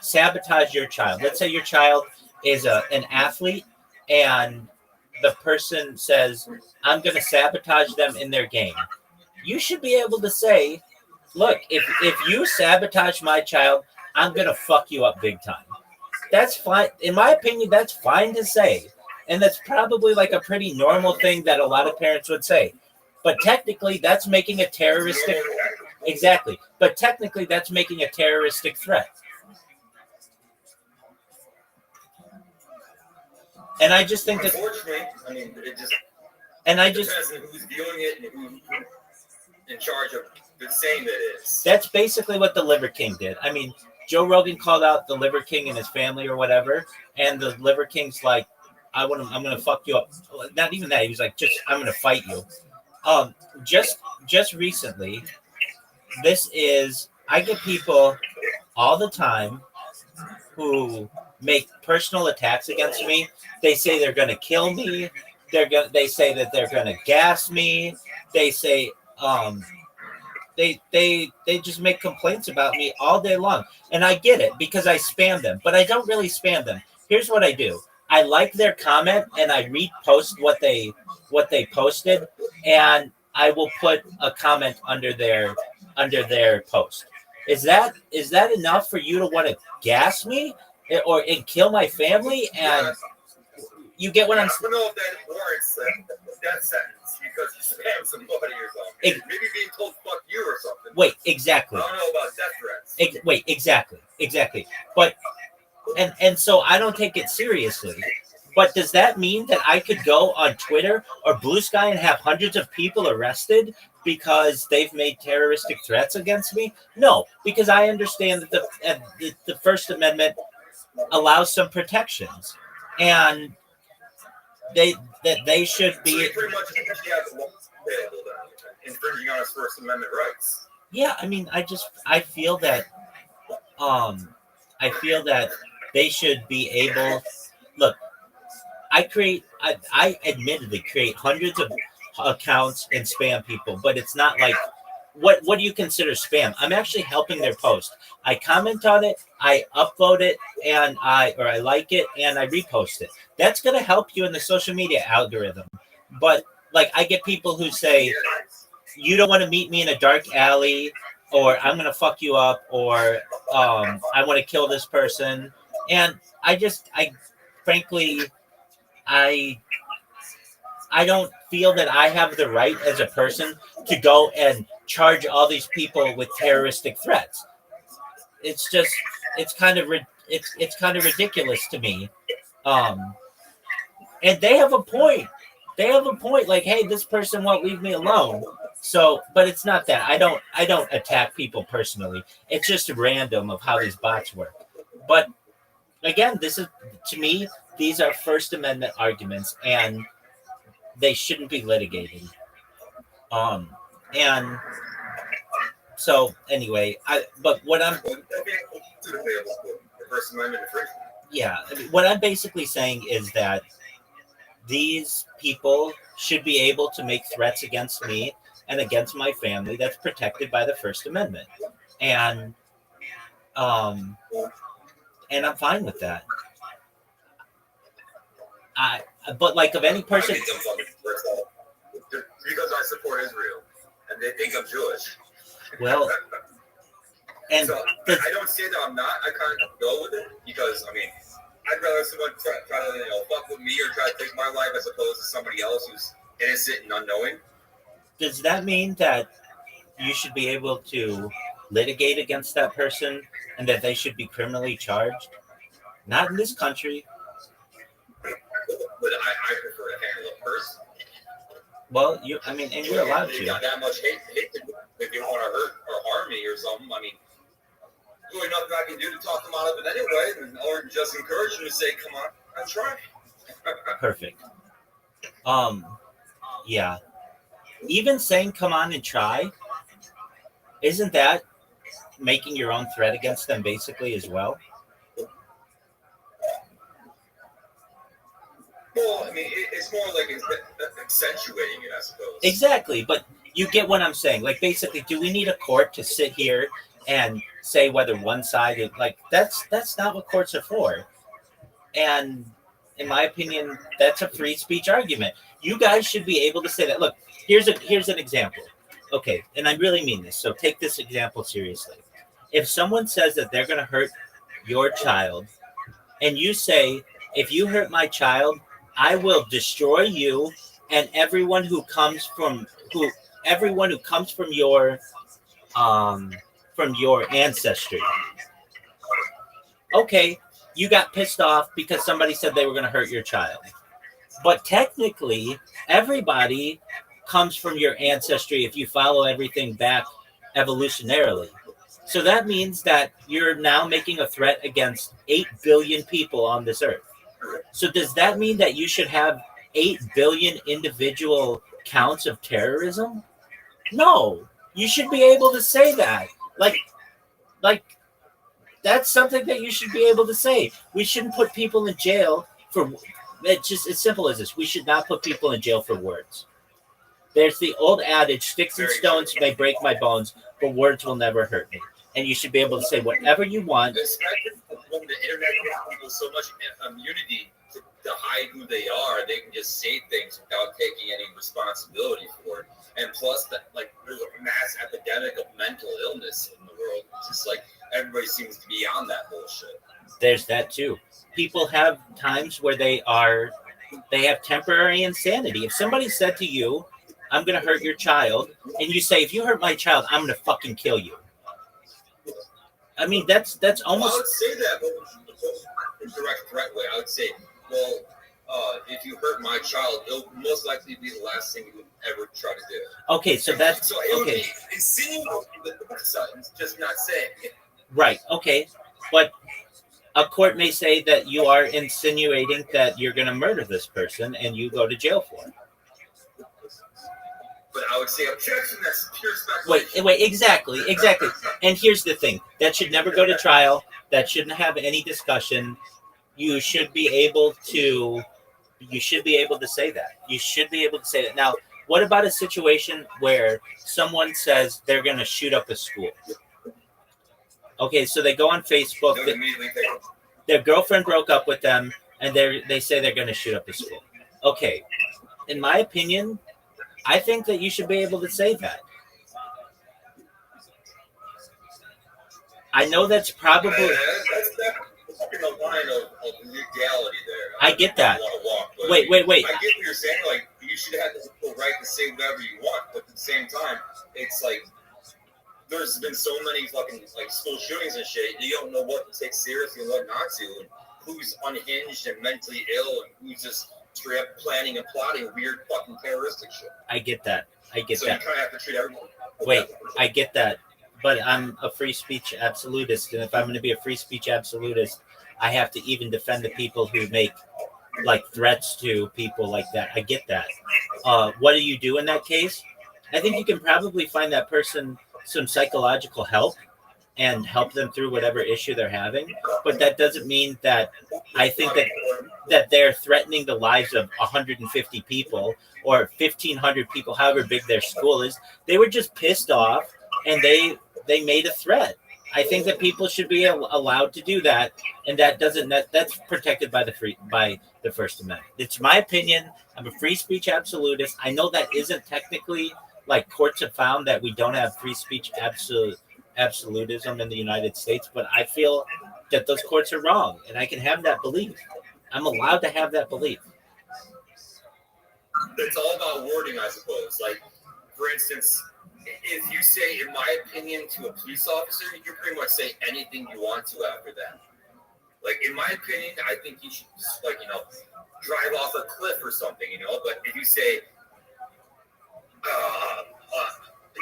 S5: sabotage your child. Let's say your child is an athlete, and the person says, I'm going to sabotage them in their game. You should be able to say, look, if you sabotage my child, I'm going to fuck you up big time. That's fine. In my opinion, that's fine to say. And that's probably like a pretty normal thing that a lot of parents would say. But technically, that's making a terroristic... Exactly. But technically, that's making a terroristic threat. And I just think that...
S6: Unfortunately, I mean, it just...
S5: And I
S6: depends
S5: just...
S6: on who's viewing it and who's in charge of saying that it is.
S5: That's basically what the Liver King did. I mean, Joe Rogan called out the Liver King and his family or whatever, and the Liver King's like, I'm gonna fuck you up. Not even that. He was like, I'm gonna fight you. Just recently, I get people all the time who make personal attacks against me. They say they're gonna kill me. they say that they're gonna gas me. They say they just make complaints about me all day long, and I get it because I spam them, but I don't really spam them. Here's what I do: I like their comment and I repost what they posted, and I will put a comment under their post. Is that enough for you to want to gas me and kill my family? And you get what I'm saying?
S6: I don't know if that warrants that sentence because you spam somebody or something. Maybe being told "fuck you" or something.
S5: Wait, exactly.
S6: I don't know about death threats.
S5: Wait, exactly. But and so I don't take it seriously. But does that mean that I could go on Twitter or Blue Sky and have hundreds of people arrested because they've made terroristic threats against me? No, because I understand that the First Amendment allows some protections, and they should be.
S6: So you pretty much available then, infringing on his First Amendment rights.
S5: Yeah, I mean, I feel that they should be able. Look, I admittedly create hundreds of accounts and spam people, but it's not like what do you consider spam? I'm actually helping their post. I comment on it, I upvote it, and I like it and I repost it. That's gonna help you in the social media algorithm. But like I get people who say you don't want to meet me in a dark alley, or I'm gonna fuck you up, or I want to kill this person, and I frankly I don't feel that I have the right as a person to go and charge all these people with terroristic threats. It's kind of ridiculous to me. And they have a point. Like, hey, this person won't leave me alone. So, but it's not that. I don't attack people personally. It's just random of how these bots work. But again, this is, to me, these are First Amendment arguments, and they shouldn't be litigated. And so anyway, what I'm basically saying is that these people should be able to make threats against me and against my family that's protected by the First Amendment. And I'm fine with that. But like of any person,
S6: because I support Israel and they think I'm Jewish.
S5: Well, and
S6: so I don't say that I'm not. I kind of go with it because I mean, I'd rather someone try to fuck with me or try to take my life as opposed to somebody else who's innocent and unknowing.
S5: Does that mean that you should be able to litigate against that person and that they should be criminally charged? Not in this country.
S6: But I prefer to handle it first.
S5: Well, and you're allowed to.
S6: You got that much hate if you want to hurt or harm me or something. I mean, really nothing I can do to talk them out of it anyway, or just encourage them to say, "Come on, I'm trying."
S5: Perfect. Yeah. Even saying "come on and try," isn't that making your own threat against them basically as well?
S6: Well, I mean, it's more like accentuating it, I suppose.
S5: Exactly, but you get what I'm saying. Like, basically, do we need a court to sit here and say whether one side is like that's not what courts are for? And in my opinion, that's a free speech argument. You guys should be able to say that. Look, here's an example. Okay, and I really mean this. So take this example seriously. If someone says that they're going to hurt your child, and you say, if you hurt my child, I will destroy you and everyone who comes from your ancestry. Okay, you got pissed off because somebody said they were going to hurt your child. But technically, everybody comes from your ancestry if you follow everything back evolutionarily. So that means that you're now making a threat against 8 billion people on this earth. So does that mean that you should have 8 billion individual counts of terrorism? No, you should be able to say that. Like that's something that you should be able to say. We shouldn't put people in jail for It's just as simple as this. We should not put people in jail for words. There's the old adage, sticks and stones may break my bones, but words will never hurt me. And you should be able to say whatever you want.
S6: Especially when the internet gives people so much immunity to hide who they are, they can just say things without taking any responsibility for it. And plus, that like there's a mass epidemic of mental illness in the world. It's just like everybody seems to be on that bullshit.
S5: There's that too. People have times where they have temporary insanity. If somebody said to you, I'm going to hurt your child, and you say, if you hurt my child, I'm going to fucking kill you. I mean, that's almost.
S6: I would say that, but in the correct way. I would say, well, if you hurt my child, it'll most likely be the last thing you would ever try to do.
S5: Okay, so that's
S6: so it would
S5: okay.
S6: Be insinuating the sentence, just not saying it.
S5: Right. Okay, but a court may say that you are insinuating that you're going to murder this person, and you go to jail for it.
S6: But I would say objection. That's pure speculation.
S5: Wait, exactly. And here's the thing: that should never go to trial. That shouldn't have any discussion. You should be able to say that. You should be able to say that. Now, what about a situation where someone says they're going to shoot up a school? Okay, so they go on Facebook. Their girlfriend broke up with them, and they say they're going to shoot up the school. Okay, in my opinion, I think that you should be able to say that. I know that's probably.
S6: That's the line of legality there.
S5: I get that. Wait.
S6: I get what you're saying. Like, you should have the right to say whatever you want, but at the same time, it's like there's been so many fucking like school shootings and shit. You don't know what to take seriously and what not to, and who's unhinged and mentally ill, and who's just straight up planning and plotting weird fucking terroristic shit.
S5: I get that.
S6: So you kind of have to treat everyone.
S5: Wait, I get that. But I'm a free speech absolutist. And if I'm going to be a free speech absolutist, I have to even defend the people who make like threats to people like that. I get that. What do you do in that case? I think you can probably find that person some psychological help and help them through whatever issue they're having. But that doesn't mean that I think that they're threatening the lives of 150 people or 1,500 people, however big their school is. They were just pissed off and they made a threat. I think that people should be allowed to do that, and that's protected by the First Amendment. It's my opinion. I'm a free speech absolutist. I know that isn't technically, like, courts have found that we don't have free speech absolutism in the United States, but I feel that those courts are wrong, and I can have that belief. I'm allowed to have that belief.
S6: It's all about wording, I suppose. Like, for instance, if you say, in my opinion, to a police officer, you can pretty much say anything you want to after that. Like, in my opinion, I think you should just, like, drive off a cliff or something, But if you say,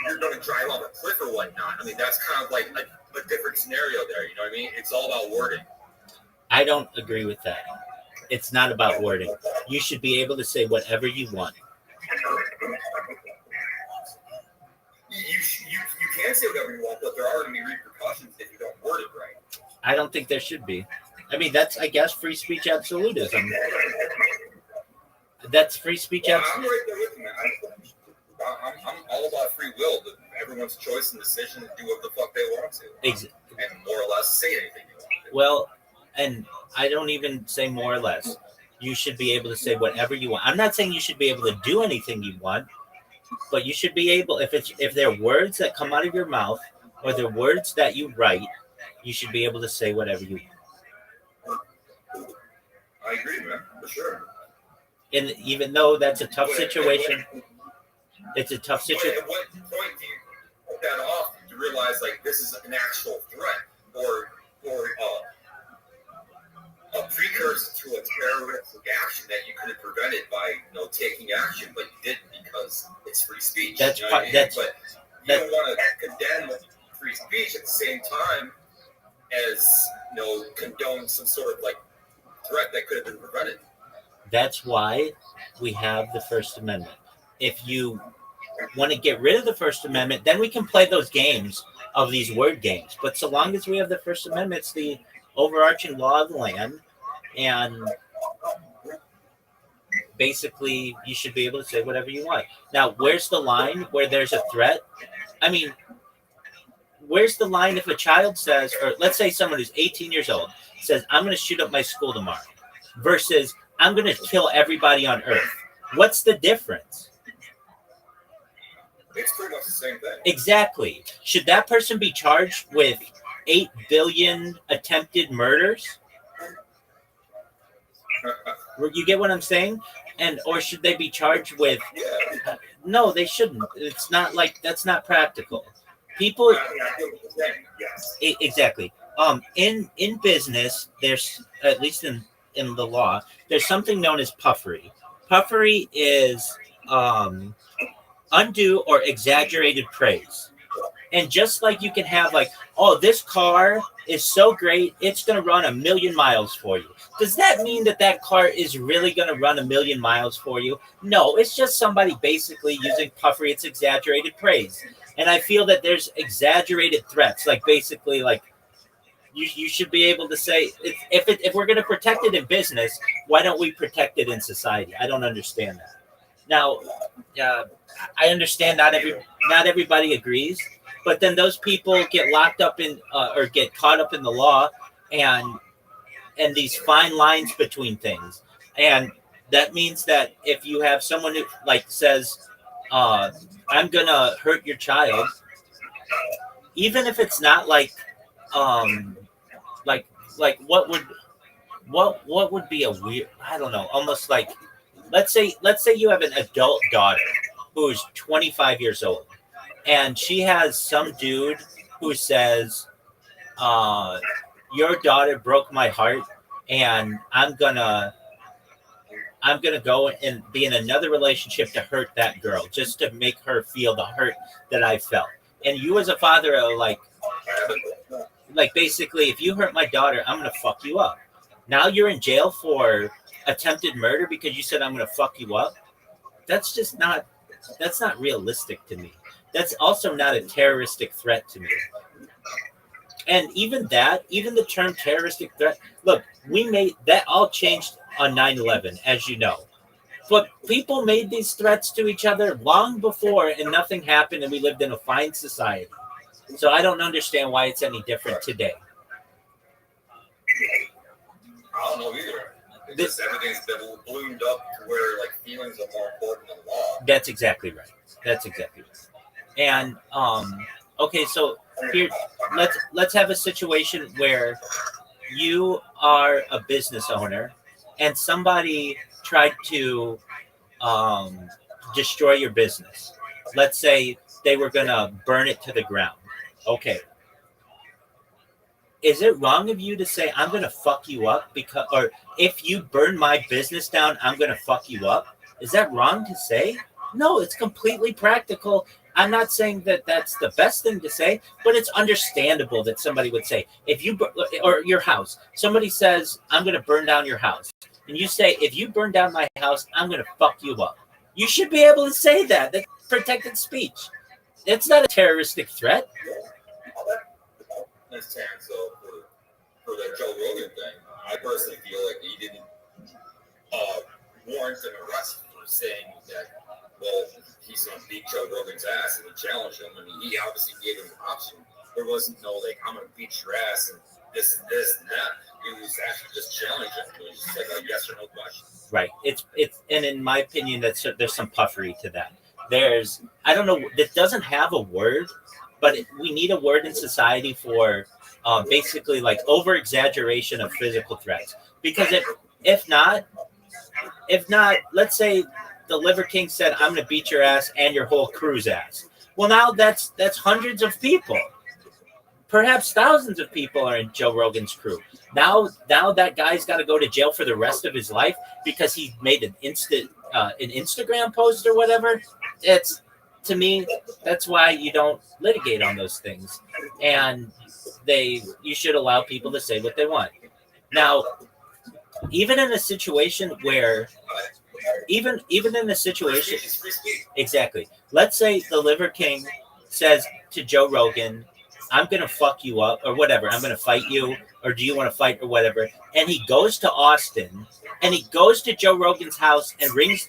S6: you're going to drive off a cliff or whatnot, I mean, that's kind of like a different scenario there, you know what I mean? It's all about wording.
S5: I don't agree with that. It's not about wording. You should be able to say whatever you want.
S6: You can say whatever you want, but there are going to be repercussions if you don't word it right.
S5: I don't think there should be. I mean, that's, I guess, free speech absolutism. That's free speech absolutism.
S6: I'm right there with you, man. I'm all about free will, but everyone's choice and decision to do what the fuck they want to.
S5: Exactly.
S6: And more or less say anything you want to.
S5: Well, and I don't even say more or less. You should be able to say whatever you want. I'm not saying you should be able to do anything you want, but you should be able, if there are words that come out of your mouth or the words that you write, you should be able to say whatever you want.
S6: I agree, man, for sure.
S5: And even though that's a tough situation, it's a tough situation.
S6: At what point do you put that off to realize, like, this is an actual threat or a precursor to a terroristic action that you could have prevented by, taking action, but you didn't because it's free speech.
S5: That's
S6: you know what I mean?
S5: that's
S6: But you don't want to condemn free speech at the same time as condone some sort of like threat that could have been prevented.
S5: That's why we have the First Amendment. If you want to get rid of the First Amendment, then we can play those games of these word games. But so long as we have the First Amendment, it's the overarching law of the land, and basically you should be able to say whatever you want. Now, where's the line where there's a threat? I mean, where's the line if a child says, or let's say someone who's 18 years old says, I'm going to shoot up my school tomorrow, versus I'm going to kill everybody on Earth? What's the difference?
S6: It's pretty much the same thing.
S5: Exactly. Should that person be charged with 8 billion attempted murders? You get what I'm saying? And or should they be charged with?
S6: Yeah.
S5: No, they shouldn't. It's not like that's not practical. People.
S6: Yes.
S5: Exactly. In business, there's at least in the law, there's something known as puffery. Puffery is undue or exaggerated praise. And just like you can have like, oh, this car is so great, it's going to run 1,000,000 miles for you. Does that mean that that car is really going to run 1,000,000 miles for you? No, it's just somebody basically using puffery. It's exaggerated praise. And I feel that there's exaggerated threats, like basically like you should be able to say, if we're going to protect it in business, why don't we protect it in society? I don't understand that. Now, I understand not everybody agrees, but then those people get locked up in or get caught up in the law and these fine lines between things. And that means that if you have someone who like says, I'm gonna hurt your child, even if it's not like what would be a weird, I don't know, almost like let's say you have an adult daughter who's 25 years old and she has some dude who says, your daughter broke my heart and I'm gonna go and be in another relationship to hurt that girl just to make her feel the hurt that I felt. And you as a father are like basically, if you hurt my daughter, I'm gonna fuck you up. Now you're in jail for attempted murder because you said I'm gonna fuck you up. That's not realistic to me. That's also not a terroristic threat to me. And even the term terroristic threat, look, we made that all changed on 9/11, as you know. But people made these threats to each other long before and nothing happened and we lived in a fine society. So I don't understand why it's any different today.
S6: I don't know either. It's just everything's been ballooned up to where like feelings are more important than law.
S5: That's exactly right. And okay, so here let's have a situation where you are a business owner and somebody tried to destroy your business. Let's say they were gonna burn it to the ground. Okay. Is it wrong of you to say, I'm going to fuck you up or if you burn my business down, I'm going to fuck you up? Is that wrong to say? No, it's completely practical. I'm not saying that that's the best thing to say, but it's understandable that somebody would say, or your house, somebody says, I'm going to burn down your house. And you say, if you burn down my house, I'm going to fuck you up. You should be able to say that. That's protected speech. It's not a terroristic threat.
S6: That's Terrence. So for that Joe Rogan thing, I personally feel like he didn't warrant an arrest for saying that, well, he's going to beat Joe Rogan's ass and he challenged him. I mean, he obviously gave him an option. There wasn't no, like, I'm going to beat your ass and this and that. He was actually just challenging him. It was just like a yes or no question.
S5: Right. It's and in my opinion, there's some puffery to that. I don't know, that doesn't have a word, but we need a word in society for basically like over exaggeration of physical threats. Because if not, let's say the Liver King said, I'm going to beat your ass and your whole crew's ass. Well, now that's hundreds of people. Perhaps thousands of people are in Joe Rogan's crew. Now that guy's got to go to jail for the rest of his life because he made an Instagram post or whatever. To me, that's why you don't litigate on those things, and you should allow people to say what they want. Now, even in a situation where, exactly. Let's say the Liver King says to Joe Rogan, I'm going to fuck you up or whatever. I'm going to fight you, or do you want to fight or whatever? And he goes to Austin, and he goes to Joe Rogan's house and rings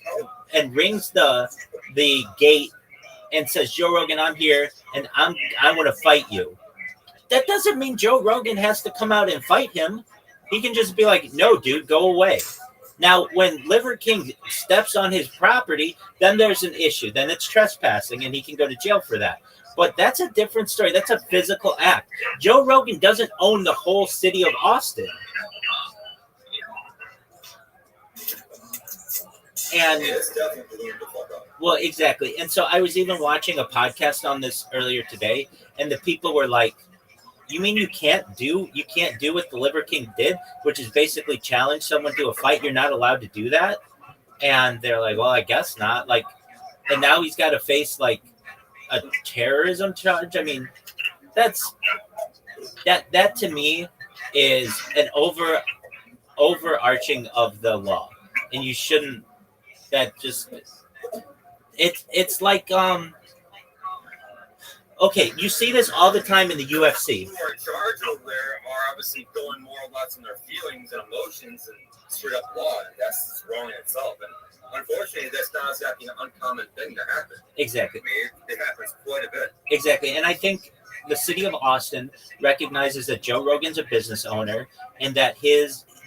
S5: the gate and says, Joe Rogan, I'm here, and I want to fight you. That doesn't mean Joe Rogan has to come out and fight him. He can just be like, no, dude, go away. Now, when Liver King steps on his property, then there's an issue. Then it's trespassing, and he can go to jail for that. But that's a different story. That's a physical act. Joe Rogan doesn't own the whole city of Austin. And well, exactly. And so I was even watching a podcast on this earlier today, and the people were like, you mean you can't do what the Liver King did, which is basically challenge someone to a fight? You're not allowed to do that? And they're like, well, I guess not. Like, and now he's got to face like a terrorism charge. I mean, that to me is an overarching of the law, and you shouldn't. That just it's like okay, you see this all the time in the UFC.
S6: Who are in charge over there are obviously going more or less on their feelings and emotions and straight up law, and that's wrong in itself. And unfortunately, that's not exactly an uncommon thing to happen.
S5: Exactly.
S6: I mean, it happens quite a bit.
S5: Exactly, and I think the city of Austin recognizes that Joe Rogan's a business owner, and that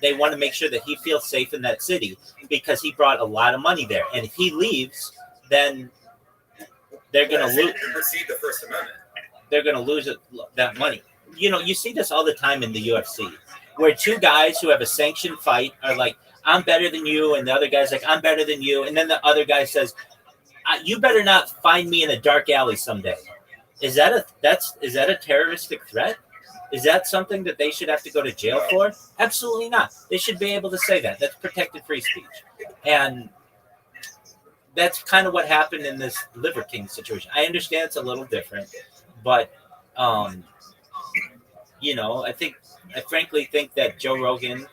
S5: they want to make sure that he feels safe in that city because he brought a lot of money there. And if he leaves, then they're going to lose.
S6: Receive the First Amendment.
S5: They're going to lose that money. You know, you see this all the time in the UFC, where two guys who have a sanctioned fight are like, I'm better than you, and the other guy's like, I'm better than you, and then the other guy says, you better not find me in a dark alley someday. Is that a terroristic threat? Is that something that they should have to go to jail for? Absolutely not. They should be able to say that. That's protected free speech. And that's kind of what happened in this Liver King situation. I understand it's a little different, but you know, I frankly think that Joe Rogan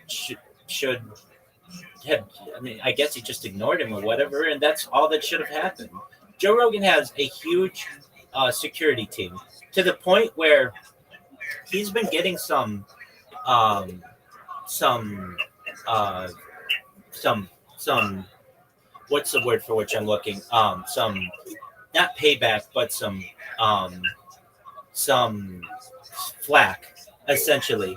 S5: should have, I mean, I guess he just ignored him or whatever, and that's all that should have happened. Joe Rogan has a huge security team to the point where he's been getting some what's the word for which I'm looking? Some not payback, but some flack, essentially,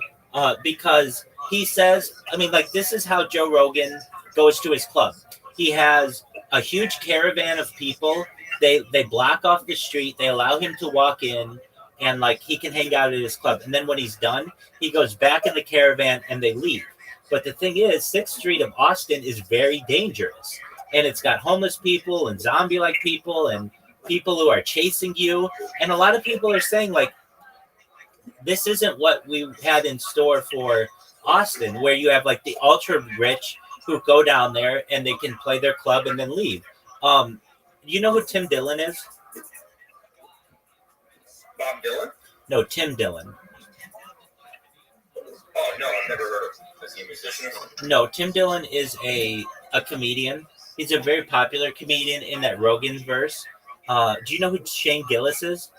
S5: because he says, I mean, like, this is how Joe Rogan goes to his club. He has a huge caravan of people. They block off the street. They allow him to walk in, and like he can hang out at his club. And then when he's done, he goes back in the caravan and they leave. But the thing is, 6th Street of Austin is very dangerous. And it's got homeless people and zombie-like people and people who are chasing you. And a lot of people are saying, like, this isn't what we had in store for Austin, where you have like the ultra rich who go down there and they can play their club and then leave. You know who Tim Dillon is?
S6: Bob Dylan?
S5: No, Tim Dillon.
S6: Oh, no, I've never heard of him. Is he a musician?
S5: No, Tim Dillon is a comedian. He's a very popular comedian in that Rogan's verse. Do you know who Shane Gillis is?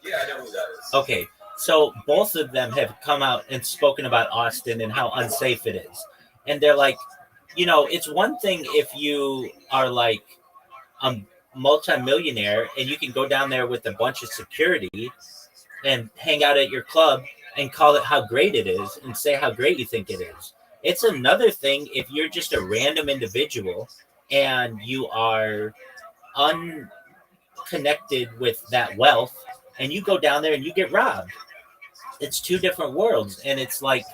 S6: Yeah, I know who that is.
S5: Okay, so both of them have come out and spoken about Austin and how unsafe it is. And they're like, you know, it's one thing if you are like a multimillionaire and you can go down there with a bunch of security and hang out at your club and call it how great it is and say how great you think it is. It's another thing if you're just a random individual and you are unconnected with that wealth and you go down there and you get robbed. It's two different worlds. And it's like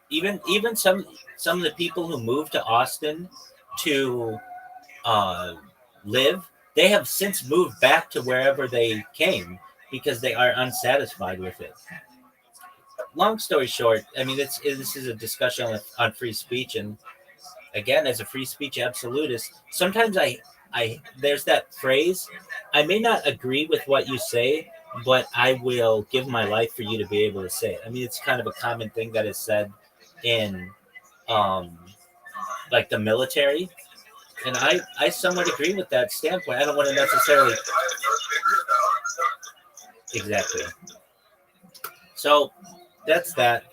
S5: even some of the people who moved to Austin to live, they have since moved back to wherever they came because they are unsatisfied with it. Long story short, I mean, this is a discussion on free speech, and again, as a free speech absolutist, sometimes I there's that phrase, I may not agree with what you say, but I will give my life for you to be able to say it. I mean, it's kind of a common thing that is said in like the military, and I somewhat agree with that standpoint. I don't want to necessarily. Exactly. So that's that.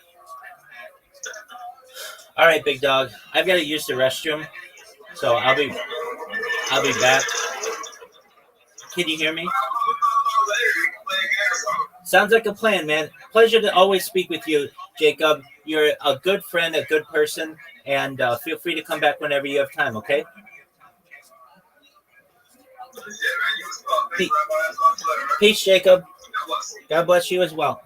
S5: All right, big dog. I've got to use the restroom, so I'll be back. Can you hear me? Sounds like a plan, man. Pleasure to always speak with you, Jacob. You're a good friend, a good person, and feel free to come back whenever you have time, okay? Peace, Jacob. God bless you as well.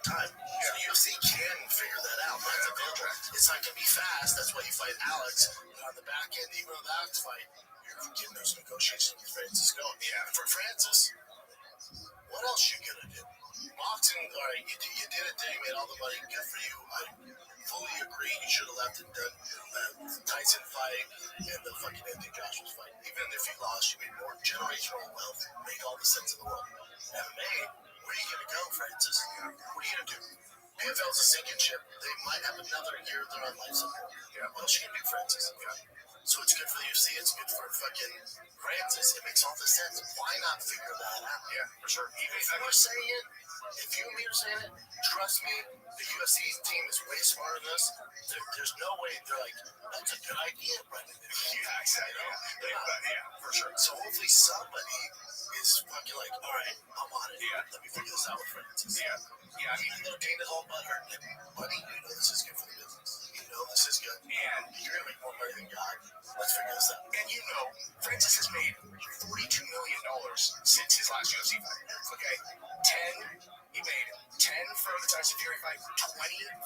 S8: Time. So the UFC can figure that out. That's available. It's not going to be fast. That's why you fight Alex. But on the back end, even with the Alex fight, you're getting those negotiations with Francis going. Yeah. For Francis, what else you going to do? Boxing, all right, you did it there. You made all the money. Good for you. I fully agree. You should have left and done the Tyson fight and the fucking Anthony Joshua fight. Even if you lost, you made more generational wealth. Made all the sense in the world. MMA, where are you going to go, Francis? What are you going to do? PFL's a sinking ship. They might have another year they're on life support. Yeah. What else are you going to do, Francis? Yeah. So it's good for the UFC. It's good for fucking Francis. It makes all the sense. Why not figure that out? Yeah, for sure. Even if you were saying it, if you and me are saying it, trust me, the UFC team is way smarter than us. There's no way they're like, that's a good idea, Brendan. Yeah, exactly. Yeah, for sure. So hopefully somebody is fucking like, all right, I'm on it. Yeah. Let me figure this out with Francis. Yeah. Yeah, I mean, even though Dana's all butthurt, buddy, you know this is good for the business. You know this is good. And you're going to make more money than God. Let's figure this out. And you know, Francis has made $42 million since his last UFC fight. Okay? 10, he made 10 for the Tyson Fury fight, 20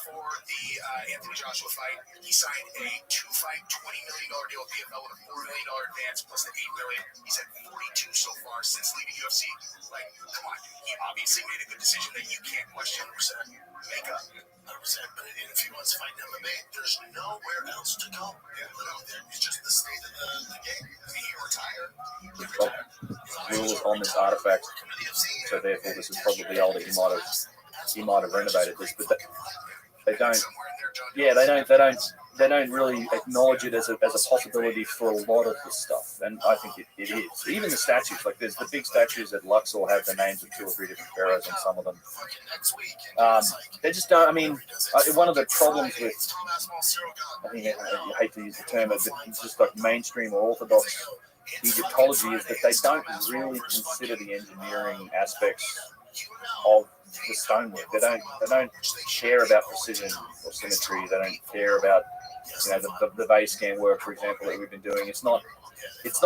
S8: for the Anthony Joshua fight. He signed a 2-fight, $20 million deal with PFL with a $4 million advance plus the $8 million. He's had 42 so far since leaving UFC. Like, come on. He obviously made a good decision that you can't question 100%. Make up 100%. But if he wants to fight in MMA, there's nowhere else to go. Yeah. It's just the state of the game. I mean, he retired.
S4: Rule is on this artifact, so therefore this is probably all that he might have renovated this, but they don't. Yeah, they don't
S3: really acknowledge it as a possibility for a lot of the stuff, and I think it is. Even the statues, like there's the big statues at Luxor have the names of 2 or 3 different pharaohs on some of them. They just don't. I mean, one of the problems with, I think I hate to use the term, but it's just like mainstream or orthodox Egyptology is that they don't really consider the engineering aspects of the stonework. They don't care about precision or symmetry. They don't care about the base scan work, for example, that we've been doing. It's not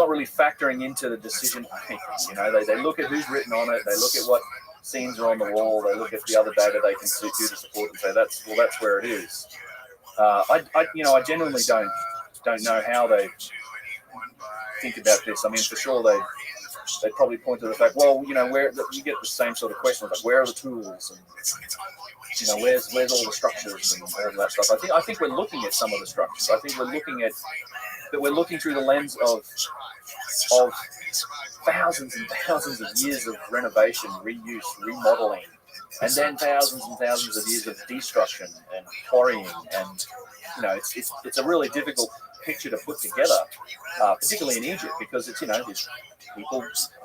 S3: really factoring into the decision making. They look at who's written on it. They look at what scenes are on the wall. They look at the other data they can do to support and say that's where it is. I genuinely don't know how they think about this. I mean, for sure they probably point to the fact, well, where you get the same sort of questions like where are the tools and where's all the structures and all that stuff. I think we're looking at some of the structures. I think we're looking through the lens of thousands and thousands of years of renovation, reuse, remodeling, and then thousands and thousands of years of destruction and quarrying, and it's a really difficult picture to put together, particularly in Egypt, because it's these people,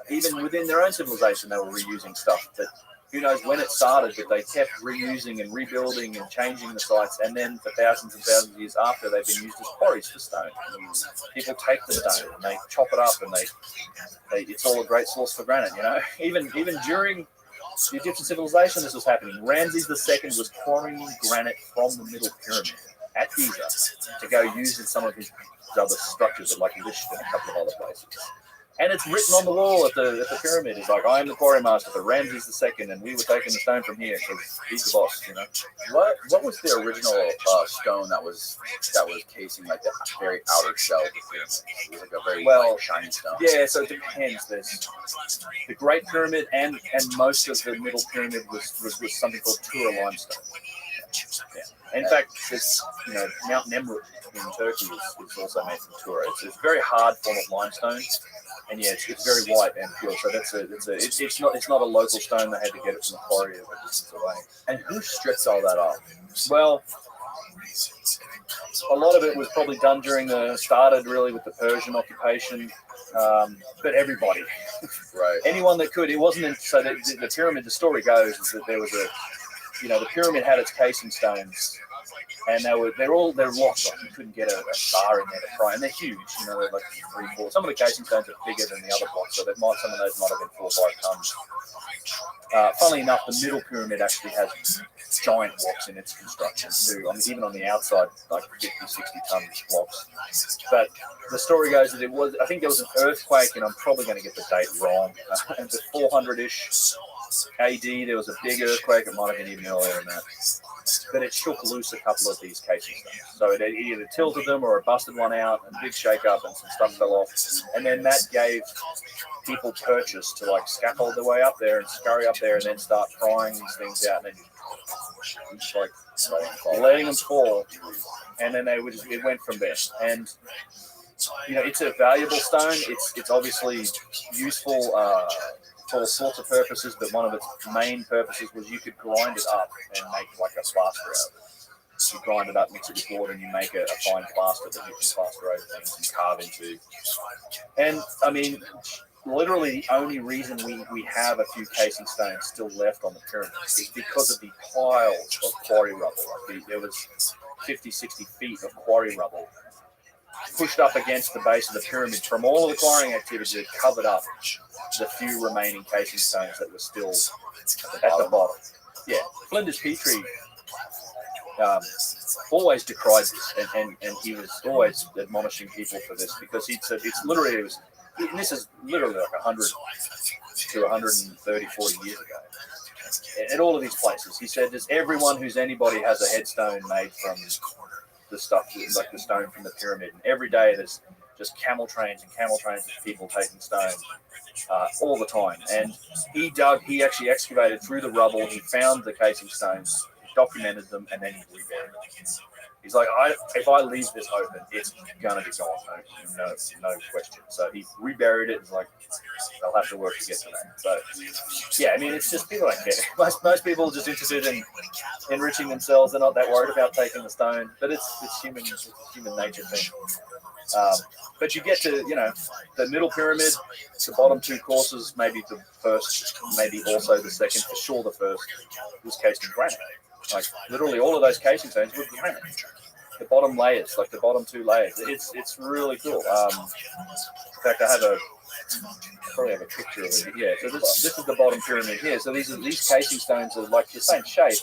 S3: even within their own civilization, they were reusing stuff that who knows when it started, but they kept reusing and rebuilding and changing the sites, and then for thousands and thousands of years after, they've been used as quarries for stone. People take the stone and they chop it up, and they it's all a great source for granite. Even during the Egyptian civilization, this was happening. Ramses II was quarrying granite from the Middle Pyramid at Giza to go use in some of his other structures, like Lisht and a couple of other places. And it's written on the wall at the pyramid. It's like, I am the quarry master for Ramses II, and we were taking the stone from here because he's the boss.
S2: What was the original stone that was casing like the very outer shell of the pyramid? It was like a very light, shiny stone.
S3: Yeah, so it depends. There's the Great Pyramid and most of the Middle Pyramid was something called Tura limestone. Yeah. In fact, it's Mount Nemrut in Turkey is also made from Tura. It's a very hard form of limestone, and yeah, it's very white and pure. So it's not a local stone. They had to get it from the quarry a distance away.
S2: And who stripped all that off?
S3: Well, a lot of it was probably done started really with the Persian occupation, but everybody,
S2: right?
S3: Anyone that could. It wasn't so that the pyramid. The story goes is that there was the pyramid had its casing stones, and they're locked. Like you couldn't get a star in there to pry, and they're huge. They're like 3, 4. Some of the casing stones are bigger than the other blocks, so some of those might have been 4 or 5 tons. Funnily enough, the Middle Pyramid actually has giant blocks in its construction too. I mean, even on the outside, like 50, 60 ton blocks. But the story goes that I think there was an earthquake, and I'm probably going to get the date wrong. It was 400-ish. AD, there was a big earthquake. It might have been even earlier than that, but it shook loose a couple of these casing stones. So it either tilted them or it busted one out, and a big shake up, and some stuff fell off. And then that gave people purchase to like scaffold their way up there and scurry up there, and then start prying these things out, and then just like letting them fall. And then it went from there. And it's a valuable stone. It's obviously useful for all sorts of purposes, but one of its main purposes was you could grind it up and make like a plaster out of it. You grind it up, mix it with water, and you make a fine plaster that you can plaster over things and carve into. And I mean, literally the only reason we have a few casing stones still left on the pyramid is because of the piles of quarry rubble. There was 50, 60 feet of quarry rubble pushed up against the base of the pyramid from all of the quarrying activity that covered up the few remaining casing stones that were still at the bottom. Yeah, Flinders Petrie always decried this, and he was always admonishing people for this, because he said this is literally like 100 to 130, 40 years ago. At all of these places, he said, everyone who's anybody has a headstone made from the stuff, like the stone from the pyramid, and every day there's just camel trains of people taking stone all the time. And he actually excavated through the rubble, he found the casing stones, documented them, and then he reburied them. He's like, if I leave this open, it's gonna be gone, no question. So he reburied it. It's like they'll have to work to get to that. So yeah, I mean, it's just people don't care. Most people are just interested in enriching themselves. They're not that worried about taking the stone. But it's human nature thing. But you get to, the middle pyramid, the bottom two courses, maybe the first, maybe also the second, for sure the first, was cased in granite. Like literally all of those casing stones were granite. The bottom layers, like the bottom two layers, it's really cool. In fact, I probably have a picture of it. Yeah, so this is the bottom pyramid here. So these casing stones are like the same shape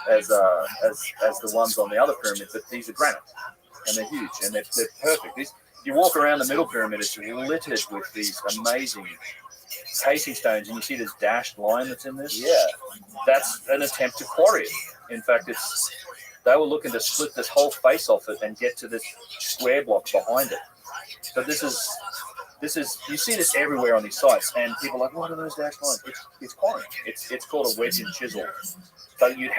S3: as the ones on the other pyramid, but these are granite. And they're huge, and they're perfect. You walk around the middle pyramid, it's littered with these amazing casing stones, and you see this dashed line that's in this. Yeah, that's an attempt to quarry it. In fact, they were looking to split this whole face off it and get to this square block behind it. So this is you see this everywhere on these sites, and people are like, what are those dashed lines? It's quarrying. It's called a wedge and chisel. So you'd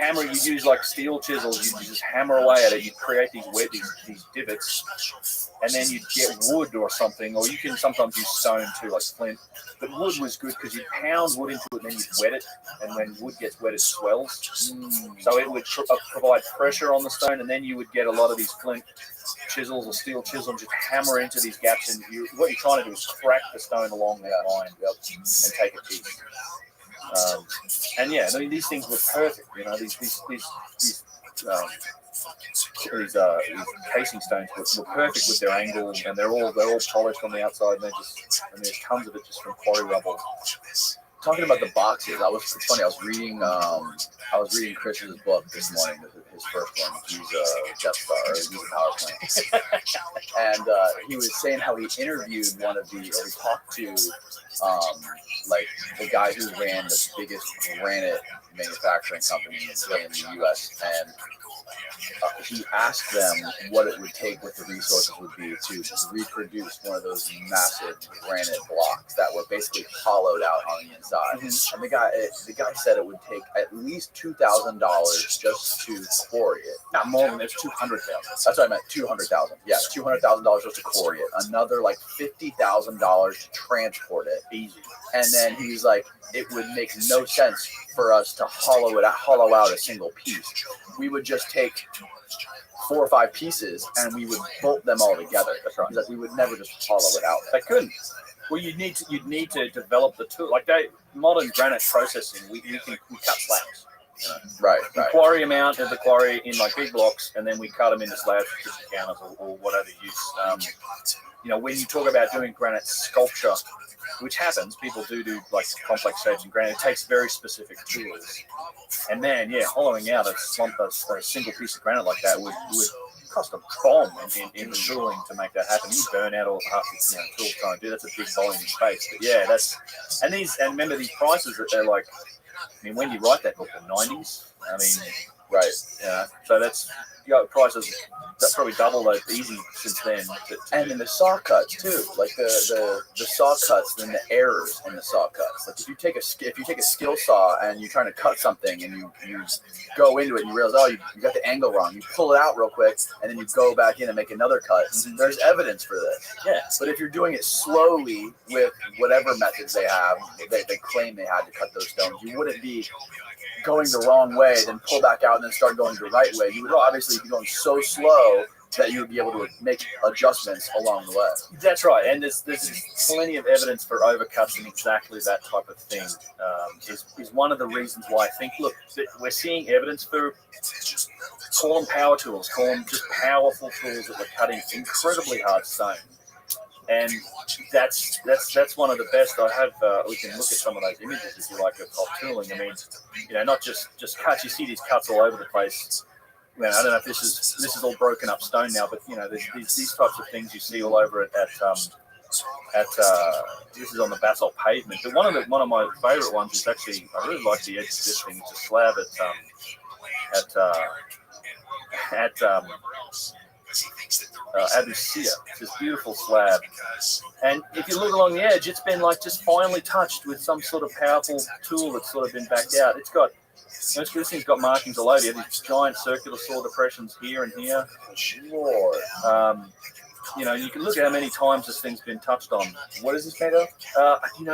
S3: use like steel chisels, you just hammer away at it, you create these wedges, these divots, and then you'd get wood or something, or you can sometimes use stone too, like flint. But wood was good because you pound wood into it and then you'd wet it, and when wood gets wet, it swells. So it would provide pressure on the stone, and then you would get a lot of these flint chisels or steel chisels, just hammer into these gaps, and what you're trying to do is crack the stone along that line and take a piece. And yeah, I mean, these things were perfect. These casing stones were perfect with their angle, and they're all polished on the outside. And there's tons of it just from quarry rubble.
S2: Talking about the boxes, it's funny. I was reading Chris's book this morning, his first one. He's a Death Star, he's a power plant, and he was saying how he interviewed he talked to, like the guy who ran the biggest granite manufacturing company in the U.S. and he asked them what it would take, what the resources would be to reproduce one of those massive granite blocks that were basically hollowed out on the inside. And the guy said it would take at least $2,000 just to quarry it. Not more than it's $200,000. That's what I meant, $200,000. Yeah, $200,000 just to quarry it. Another like $50,000 to transport it. Easy. And then he's like, it would make no sense for us to hollow out a single piece. We would just take 4 or 5 pieces and we would bolt them all together. That's right. Like we would never just hollow it out.
S3: They couldn't. Well, you'd need to develop the tool. Like modern granite processing, we cut slabs.
S2: Right.
S3: We quarry them out of the quarry in like big blocks, and then we cut them into slabs for kitchen counters or whatever use. When you talk about doing granite sculpture, which happens, people do like complex shapes in granite. It takes very specific tools, and man, hollowing out a single piece of granite like that would cost a bomb in the tooling to make that happen. You burn out all half the tools trying to do. That's a big volume of space. But and remember these prices that they're like. I mean, when you write that book in the 90s, I mean, right? So that's prices that probably doubled easy since then.
S2: And then the saw cuts too, like the saw cuts and the errors in the saw cuts. Like if you take a skill saw and you're trying to cut something and you go into it and you realize you got the angle wrong, you pull it out real quick and then you go back in and make another cut. There's evidence for this.
S3: Yeah.
S2: But if you're doing it slowly with whatever methods they have, they claim they had to cut those stones, you wouldn't be going the wrong way, then pull back out and then start going the right way. You would obviously be going so slow that you would be able to make adjustments along the way.
S3: That's right, and there's plenty of evidence for overcuts and exactly that type of thing. Is one of the reasons why I think, look, we're seeing evidence for, call them power tools, call them just powerful tools that we're cutting incredibly hard stone. And that's one of the best. I have. We can look at some of those images if you like of tooling. I mean, not just cuts. You see these cuts all over the place. I don't know if this is all broken up stone now, but these types of things you see all over it at this is on the basalt pavement. But one of my favourite ones is actually, I really like the edge of this thing. It's a slab at Abu Sia. It's this beautiful slab, and if you look along the edge, it's been like just finely touched with some sort of powerful tool that's sort of been backed out. It's got This thing's got markings all over. You have these giant circular saw depressions here and here.
S2: Lord.
S3: You can look at how many times this thing's been touched on.
S2: What is this made of?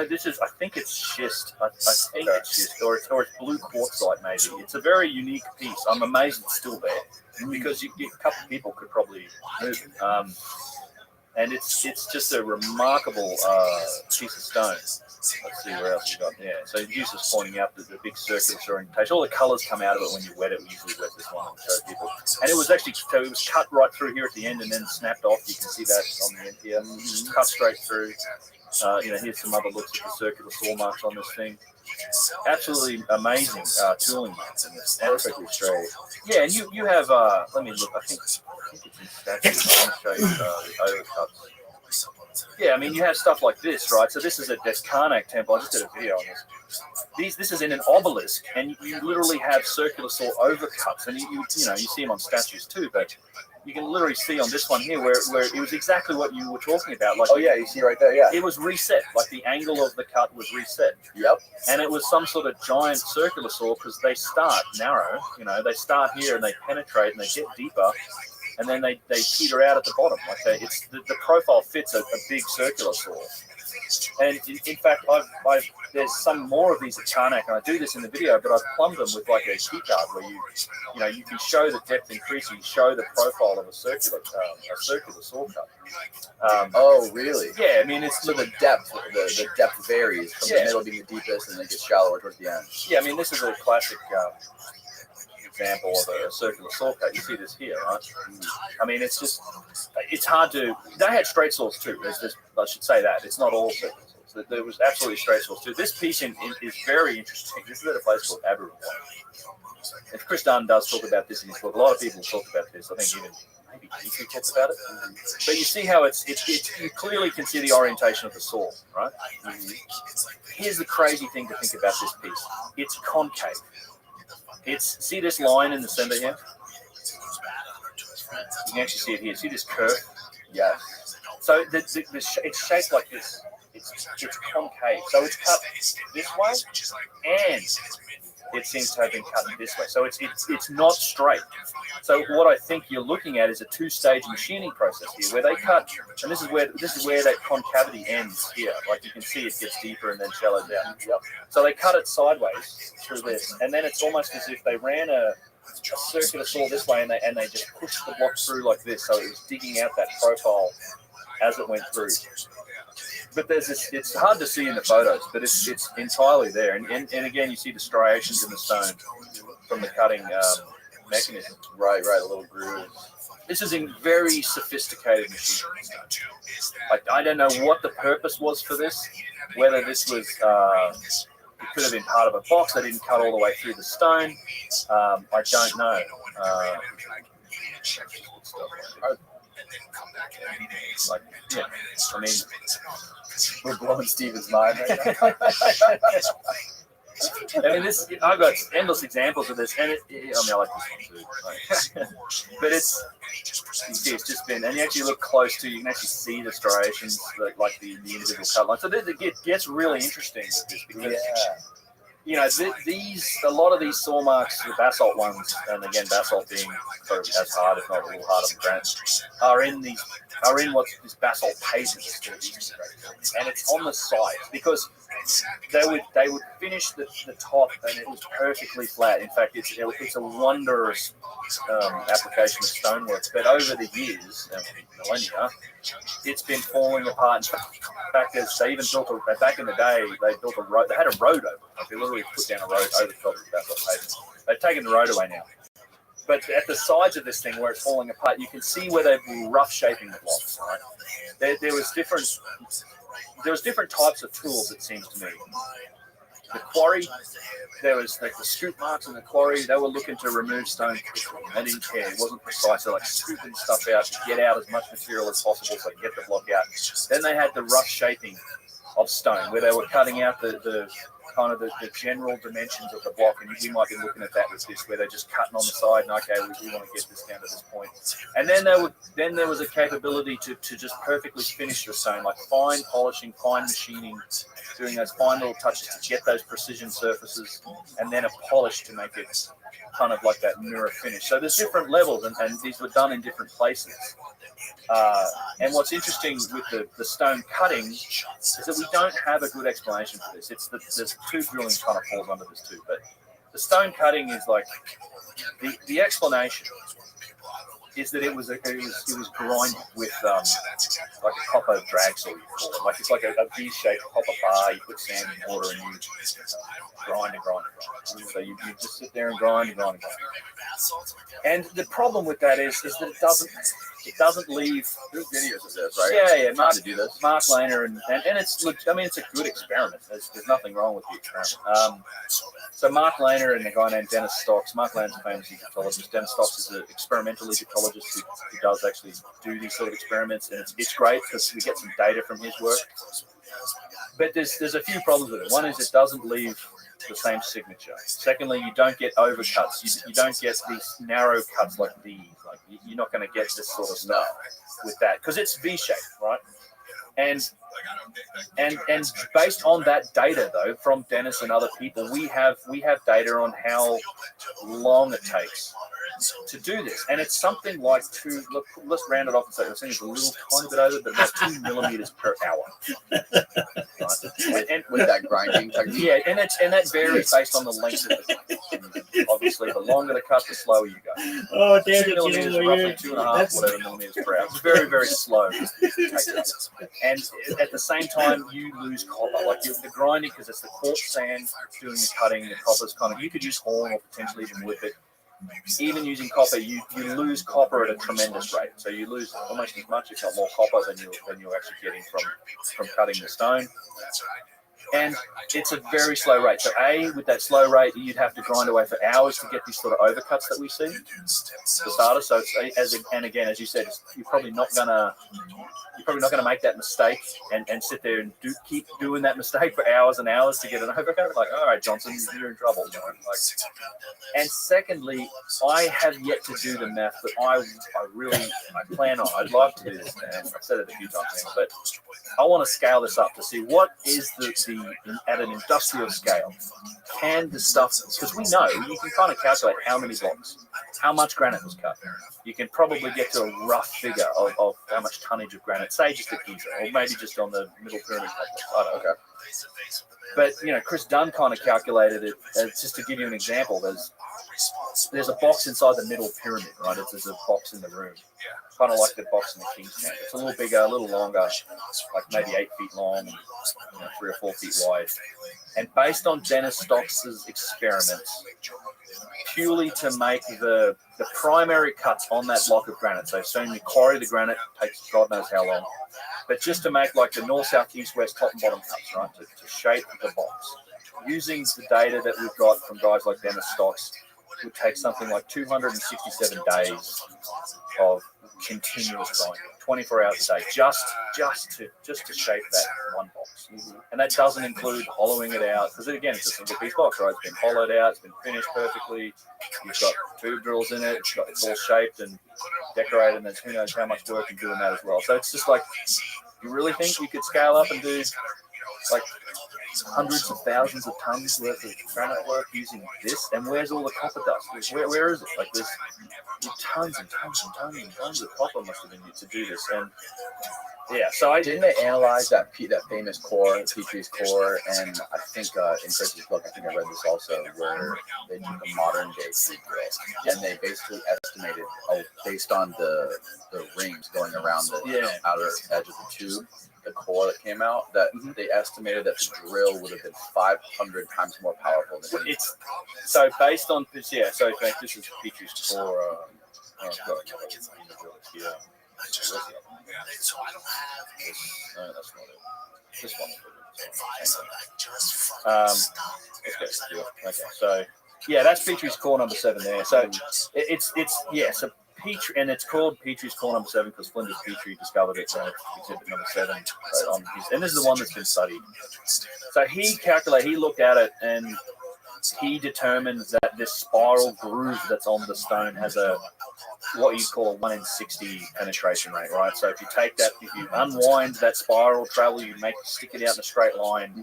S3: This is, I think it's schist. I think it's schist, or it's blue quartzite maybe. It's a very unique piece. I'm amazed it's still there because a couple of people could probably move it. And it's just a remarkable piece of stone. Let's see where else you got. Yeah, so Hughes is pointing out the big circular orientation. All the colours come out of it when you wet it. We usually wet this one and show people. And it was actually cut right through here at the end and then snapped off. You can see that on the end here. Cut straight through. Here's some other looks at the circular saw marks on this thing. Absolutely amazing tooling.
S2: Perfectly straight.
S3: Yeah, and you have. Let me look. I think it's in statues. I'll show you the overcuts. Yeah, I mean, you have stuff like this, right? So this is a Karnak temple. I just did a video on this. This is in an obelisk, and you literally have circular saw overcuts, and you see them on statues too. But you can literally see on this one here where it was exactly what you were talking about. Like,
S2: oh yeah, you see right there. Yeah,
S3: it was reset. Like the angle of the cut was reset.
S2: Yep.
S3: And it was some sort of giant circular saw because they start narrow. They start here and they penetrate and they get deeper. And then they peter out at the bottom. Like the profile fits a big circular saw. And in fact, there's some more of these at Karnak, and I do this in the video, but I've plumbed them with like a key card where you can show the depth increasing, show the profile of a circular saw cut.
S2: Oh, really?
S3: Yeah, I mean, it's
S2: so the depth varies from the middle being the deepest, and then it gets shallower towards the end.
S3: Yeah, I mean, this is a classic example of a circular saw cut. You see this here, right? I mean, it's hard to. They had straight saws too. I should say that it's not all circular saws. There was absolutely straight saws too. This piece is very interesting. This is at a place called Abu. And Chris Dunn does talk about this in his book. A lot of people talk about this. I think even maybe Keith talks about it. But you see how you clearly can see the orientation of the saw, right? Here's the crazy thing to think about this piece. It's concave. See this line in the center here? You can actually see it here. See this curve?
S2: Yes.
S3: So it's shaped like this. It's concave. So it's cut this way, and it seems to have been cut this way. So it's not straight. So what I think you're looking at is a two-stage machining process here, where they cut, and this is where that concavity ends here. Like you can see, it gets deeper and then shallow down. Yep. So they cut it sideways through this, and then it's almost as if they ran a circular saw this way, and they just pushed the block through like this, so it was digging out that profile as it went through. But there's this, it's hard to see in the photos, but it's entirely there. And again, you see the striations in the stone from the cutting mechanism.
S2: Right, a little groove.
S3: This is a very sophisticated machine. Like, I don't know what the purpose was for this, whether this was, it could have been part of a box. They didn't cut all the way through the stone. I don't know. I mean,
S2: we're blowing Steven's mind right now.
S3: I mean, I've got endless examples of this, and I like this one too. But you see, it's just been, and you actually look close to, you can actually see the striations, like the individual cut lines. So it gets really interesting with this because, a lot of these saw marks, the basalt ones, and again, basalt being sort of as hard, if not a little harder than granite, are in what's this basalt pages, and it's on the side because they would finish the top and it was perfectly flat. In fact, it's a wondrous application of stonework. But over the years, millennia, it's been falling apart. In fact, they even built back in the day. They built a road. They had a road over. Like they literally put down a road over the top of the basalt pavement. They've taken the road away now. But at the sides of this thing where it's falling apart, you can see where they were rough shaping the blocks. Right? There was different types of tools, it seems to me. The quarry, there was like the scoop marks in the quarry. They were looking to remove stone quickly. They didn't care. It wasn't precise. They're like scooping stuff out to get out as much material as possible so they get the block out. Then they had the rough shaping of stone where they were cutting out the kind of the general dimensions of the block, and you might be looking at that with this, where they're just cutting on the side, and okay, we want to get this down to this point. And then there was a capability to just perfectly finish the stone, like fine polishing, fine machining, doing those fine little touches to get those precision surfaces, and then a polish to make it kind of like that mirror finish. So there's different levels, and these were done in different places. And what's interesting with the stone cutting is that we don't have a good explanation for this. There's tube drilling kind of falls under this too, but the stone cutting is like the explanation is that it was grinded with like a copper drag saw, you call it. Like it's like a V-shaped copper bar. You put sand and water and you grind and grind and grind. So you just sit there and grind and grind and grind. And the problem with that is that it doesn't leave.
S2: There's videos of this, right?
S3: Yeah.
S2: Mark to do this.
S3: Mark Lehner and it's a good experiment. There's nothing wrong with the experiment. So Mark Lehner and a guy named Dennis Stocks. Mark Lehner's a famous Egyptologist. Dennis Stocks is an experimental Egyptologist who does actually do these sort of experiments, and it's great because we get some data from his work. But there's a few problems with it. One is it doesn't leave the same signature. Secondly, you don't get overcuts. You don't get these narrow cuts like these. Like you're not going to get this sort of stuff with that because it's V-shaped, right? And based on that data, though, from Dennis and other people, we have data on how long it takes to do this, and it's something like let's round it off and say I think it's a little tiny bit over, but about 2 millimeters per hour. Right? And
S2: with that grinding technique.
S3: Yeah, and that varies based on the length of the cut. Obviously, the longer the cut, the slower you go.
S5: Oh, damn
S3: 2 millimeters, roughly 2.5, whatever millimeters per hour. It's very, very slow. And at the same time, you lose copper. Like the grinding, because it's the quartz sand doing the cutting, the copper's kind of, you could use horn or potentially even whip it. Even using copper, you lose copper at a tremendous rate. So you lose almost as much, if not more, copper than you're actually getting from cutting the stone. And it's a very slow rate. So with that slow rate, you'd have to grind away for hours to get these sort of overcuts that we see for starters. So and again, as you said, you're probably not gonna make that mistake and sit there and keep doing that mistake for hours and hours to get an overcut. Like, all right, Johnson, you're in trouble. You know? And secondly, I have yet to do the math, but I plan on. I'd love to do this, man. I've said it a few times now, but I want to scale this up to see what is the at an industrial scale. Can the stuff, because we know you can kind of calculate how many blocks, how much granite was cut. You can probably get to a rough figure of how much tonnage of granite, say just at Giza, or maybe just on the Middle Pyramid complex. I don't know. Okay. But Chris Dunn kind of calculated it. Just to give you an example, there's a box inside the Middle Pyramid, right? There's a box in the room, kind of like the box in the King's Camp. It's a little bigger, a little longer, like maybe 8 feet long, and 3 or 4 feet wide. And based on Dennis Stocks' experiments, purely to make the primary cuts on that block of granite. So soon you quarry the granite, takes God knows how long. But just to make like the north, south, east, west, top and bottom cuts, right? To shape the box. Using the data that we've got from guys like Dennis Stocks, would take something like 267 days of continuous grinding, 24 hours a day, just to shape that one box. And that doesn't include hollowing it out, because again, it's a single piece box, right? It's been hollowed out, it's been finished perfectly, you've got tube drills in it, it's all shaped and decorated, and there's who knows how much work in doing that as well. So it's just like, you really think you could scale up and do like hundreds of thousands of tons worth of granite work using this? And where's all the copper dust? Where is it? Like there's tons and tons and tons and tons of copper must have been used to do this. And yeah, so
S2: didn't they analyze that famous core, Petrie's core, and I think in Chris's book, I think I read this also, where they took a modern day tube drill and they basically estimated, based on the rings going around the outer edge of the tube, the core that came out, that they estimated that the drill would have been 500 times more powerful than
S3: it's. So based on this, so in fact, this is Petrie's core.
S8: So I don't have
S3: No, that's not it. This one.
S8: advice on that. Just fucking stop.
S3: Okay, so yeah, that's Petrie's core number 7 there. So it's So Petrie, and it's called Petrie's Core number 7 because Flinders Petrie discovered it on exhibit number 7 on his, and this is the one that's been studied. So he looked at it and he determined that this spiral groove that's on the stone has a what you call a 1 in 60 penetration rate, right? So if you take that, if you unwind that spiral travel, you stick it out in a straight line.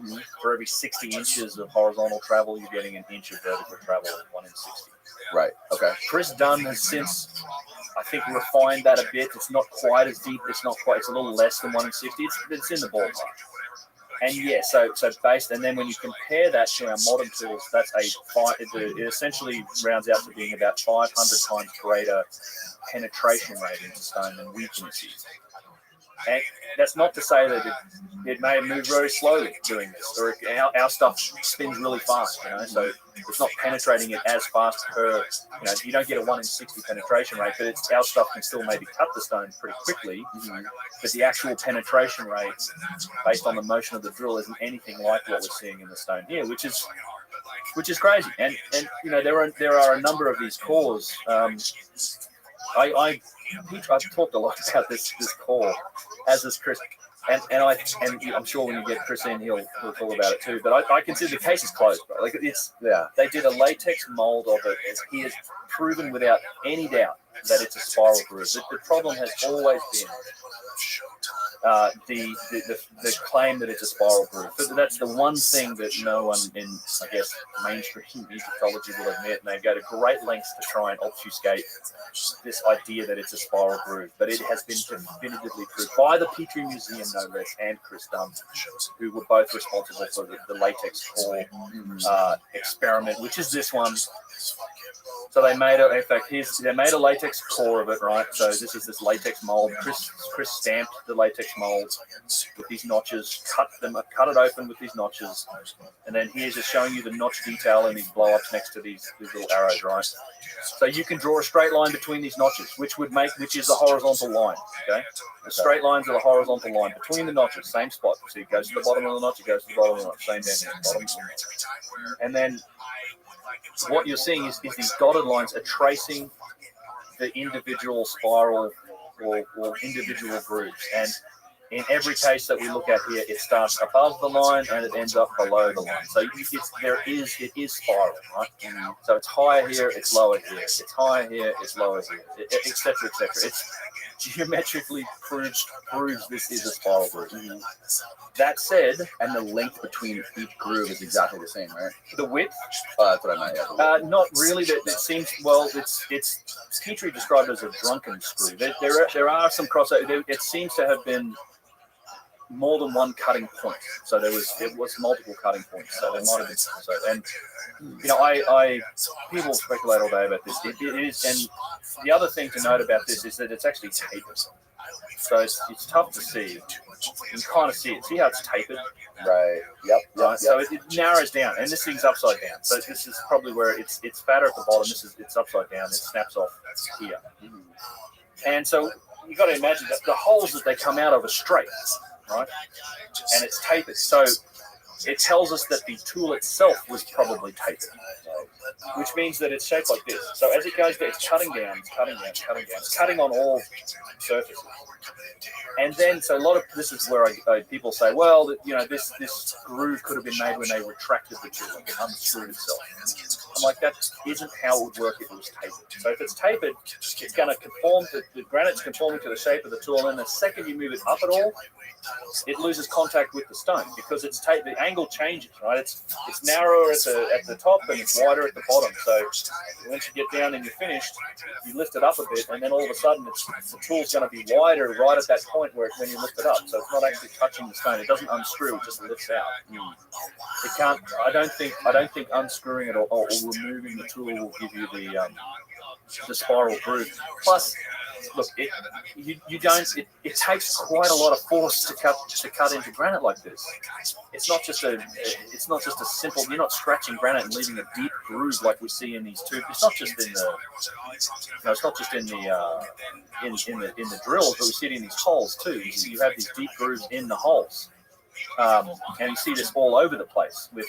S3: For every 60 inches of horizontal travel, you're getting an inch of vertical travel, 1 in 60.
S2: Right. Okay.
S3: Chris Dunn has since, I think, refined that a bit. It's not quite as deep. It's a little less than 1 in 60. It's in the ballpark. And yeah, so based, and then when you compare that to our modern tools, it essentially rounds out to being about 500 times greater penetration rate into stone than we can achieve. And that's not to say that it may move very slowly doing this, or our stuff spins really fast, so it's not penetrating it as fast per, you don't get a 1 in 60 penetration rate, but our stuff can still maybe cut the stone pretty quickly, but the actual penetration rate based on the motion of the drill isn't anything like what we're seeing in the stone here, which is crazy. And there are a number of these cores. I've talked a lot about this core, as is Chris, and I'm sure when you get Chris in, he'll talk about it too. But I consider the case is closed, bro. Like they did a latex mold of it, and he has proven without any doubt that it's a spiral groove. The problem has always been the claim that it's a spiral groove. But that's the one thing that no one in, I guess, mainstream Egyptology will admit, and they go to great lengths to try and obfuscate this idea that it's a spiral groove. But it has been definitively proved by the Petrie Museum, no less, and Chris Dunn, who were both responsible for the latex core experiment, which is this one. So they made a latex core of it, right? So this is this latex mold. Chris stamped the latex mold with these notches, cut it open with these notches, and then here's just showing you the notch detail and these blow-ups next to these little arrows, right? So you can draw a straight line between these notches, which is a horizontal line, okay? The straight lines are the horizontal line between the notches, same spot. So it goes to the bottom of the notch, it goes to the bottom of the notch, same down here, bottom of the notch. And then what you're seeing is these dotted lines are tracing the individual spiral or individual grooves. And in every case that we look at here, it starts above the line and it ends up below the line. So it is spiral, right? So it's higher here, it's lower here. It's higher here, it's lower here, etc., etc. It's geometrically proves this is a spiral groove. That said,
S2: and the length between each groove is exactly the same, right?
S3: The width?
S2: That's what I meant. Yeah,
S3: not really. It seems, well, it's Petrie described as a drunken screw. There are some crossover. It seems to have been more than one cutting point. So it was multiple cutting points. So there might have been so. And people speculate all day about this. It is, and the other thing to note about this is that it's actually tapered. So it's tough to see. You can kind of see it. See how it's tapered?
S2: Right. Yep.
S3: Right. So it narrows down, and this thing's upside down. So this is probably where it's fatter at the bottom. It's upside down. It snaps off here. And so you got to imagine that the holes that they come out of are straight, right? And it's tapered. So it tells us that the tool itself was probably tapered, which means that it's shaped like this. So as it goes there, it's cutting down, it's cutting on all surfaces. And then, so a lot of this is where people say, well, this groove could have been made when they retracted the tool and unscrewed itself. I'm like, that isn't how it would work if it was tapered. So if it's tapered, it's going to conform to the granite's conforming to the shape of the tool, and the second you move it up at all, it loses contact with the stone because it's taped. The angle changes, right? It's narrower at the top and it's wider at the bottom. So once you get down and you're finished, you lift it up a bit, and then all of a sudden the tool's going to be wider right at that point when you lift it up. So it's not actually touching the stone. It doesn't unscrew. It just lifts out. It can't. I don't think unscrewing it or removing the tool will give you the spiral groove. Plus, look, it takes quite a lot of force to cut into granite like this. It's not just a simple. You're not scratching granite and leaving a deep groove like we see in these tubes. It's not just in the drills, but we see it in these holes too. You have these deep grooves in the holes. And you see this all over the place with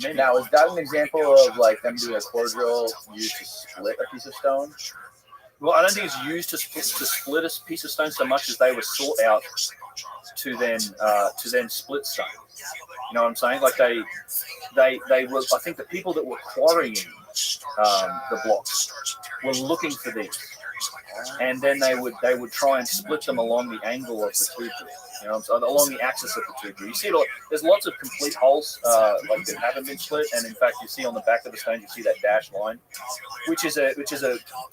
S3: many.
S2: Now, is that an example of like them doing a core drill used to split a piece of stone?
S3: Well, I don't think it's used to split a piece of stone so much as they were sought out to then split stone. You know what I'm saying? Like they were. I think the people that were quarrying the blocks were looking for these, and then they would try and split them along the angle of the tube drill. You know, so along the axis of the tube drill. You see, there's lots of complete holes like that haven't been split, and in fact, you see on the back of the stone, you see that dashed line, which is a.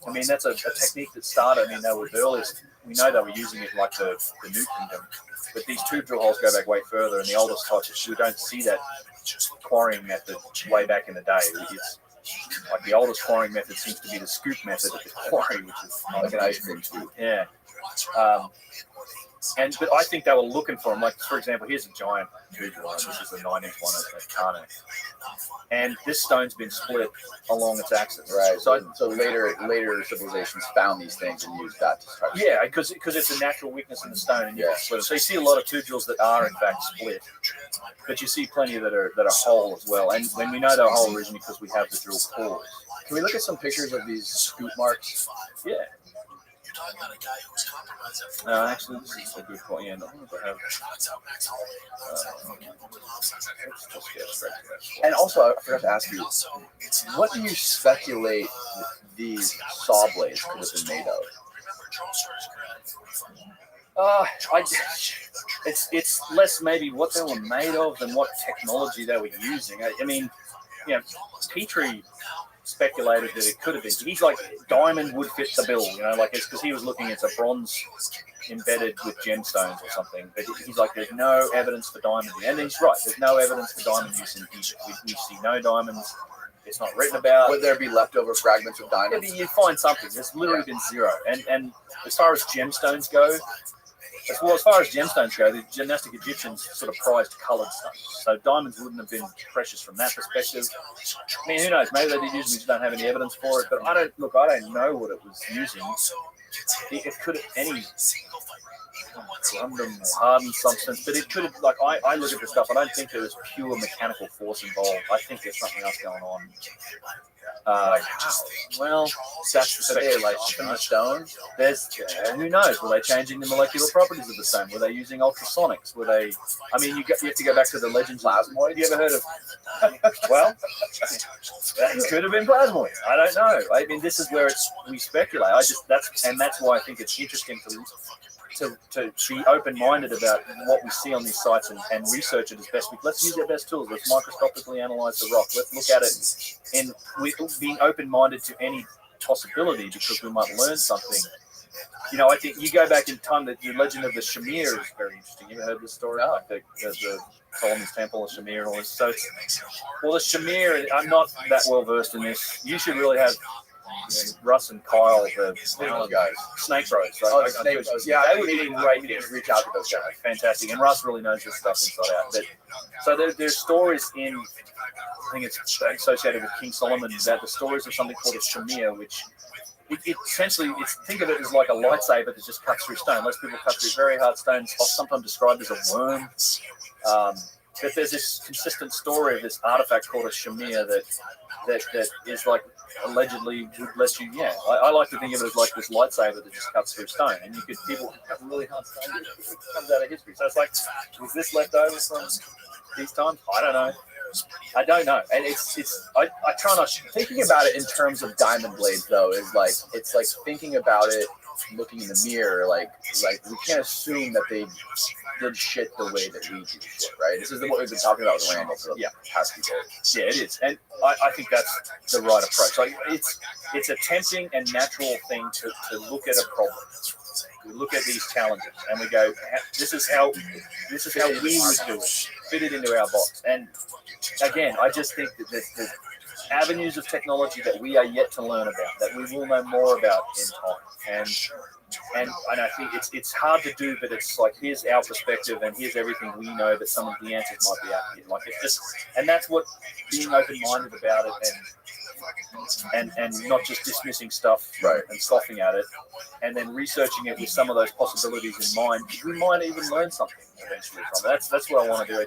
S3: I mean, that's a technique that started. I mean, they were the earliest. We know they were using it like the New Kingdom, but these tube drill holes go back way further, and the oldest types we don't see that quarrying method way back in the day. It's like the oldest quarrying method seems to be the scoop method of the quarry, which is like an ice cream scoop. Yeah. But I think they were looking for them. Like, for example, here's a giant tube drill. This is the 9-inch one at Karnak. And this stone's been split along its axis.
S2: Right. So later civilizations found these things and used that to try to.
S3: Yeah, because it's a natural weakness in the stone, and you can split it. So you see a lot of tube drills that are in fact split, but you see plenty that are whole as well. And when we know they're whole originally because we have the drill cores.
S2: Can we look at some pictures of these scoop marks?
S3: Yeah.
S8: Talking about a guy who was compromised
S3: Actually, this is a good point. Yeah, I don't know if I have.
S2: And also, I forgot to ask you, what do you speculate these saw blades could have been made of?
S3: It's less maybe what they were made of than what technology they were using. I mean, you know, Petrie speculated that it could have been. He's like, diamond would fit the bill, you know, like it's because he was looking at a bronze embedded with gemstones or something. But he's like, there's no evidence for diamond, and he's right. There's no evidence for diamond use in Egypt. We see no diamonds. It's not written about.
S2: Would there be leftover fragments of diamonds?
S3: Maybe you find something. There's literally been zero. And as far as gemstones go, the dynastic Egyptians sort of prized coloured stuff. So diamonds wouldn't have been precious from that perspective. I mean, who knows? Maybe they did use them. We just don't have any evidence for it. But I don't know what it was using. It could have any corundum or hardened substance, but it could have, like, I look at the stuff, I don't think there was pure mechanical force involved. I think there's something else going on. Well, that's the speculation.
S2: Stone.
S3: There's who knows? Were they changing the molecular properties of the stone? Were they using ultrasonics? Were they? I mean, you have to go back to the legends. Plasmoid. You ever heard of? Well, that could have been plasmoid. I don't know. I mean, this is where we speculate. That's why I think it's interesting to be open-minded about what we see on these sites and research it as best we can. Let's use our best tools. Let's microscopically analyze the rock. Let's look at it and being open-minded to any possibility because we might learn something. You know, I think you go back in time, the legend of the Shamir is very interesting. You ever heard this story? Like the Solomon's Temple of Shamir and all this. So, the Shamir, I'm not that well versed in this. You should really have Russ and Kyle, the guys, Snake Bros. Right?
S2: Snake Bros. Yeah, they would be great to reach out to those guys.
S3: Fantastic. And Russ really knows this stuff inside out. So there's stories in, I think it's associated with King Solomon, that the stories of something called a Shamir, which it essentially, think of it as like a lightsaber that just cuts through stone. Most people cut through very hard stones, sometimes described as a worm. But there's this consistent story of this artifact called a Shamir that is like allegedly would let you. Yeah, I like to think of it as like this lightsaber that just cuts through stone, and people cut really hard stone. It comes out of history. So it's like, was this left over from these times? I don't know. And I try not
S2: thinking about it in terms of diamond blades though is like it's like thinking about it looking in the mirror like we can't assume that they did shit the way that we do shit, right? This is what we've been talking about with Randall for the past few days.
S3: Yeah, it is, and I think that's the right approach. Like it's a tempting and natural thing to look at a problem. We look at these challenges and we go, this is how we would do it, fit it into our box. And again, I just think that there's avenues of technology that we are yet to learn about, that we will know more about in time. And I think it's hard to do, but it's like, here's our perspective and here's everything we know, but some of the answers might be out here. Like it's just, and that's what being open-minded about it and not just dismissing stuff and scoffing at it, and then researching it with some of those possibilities in mind. We might even learn something eventually from it. That's what I want to do.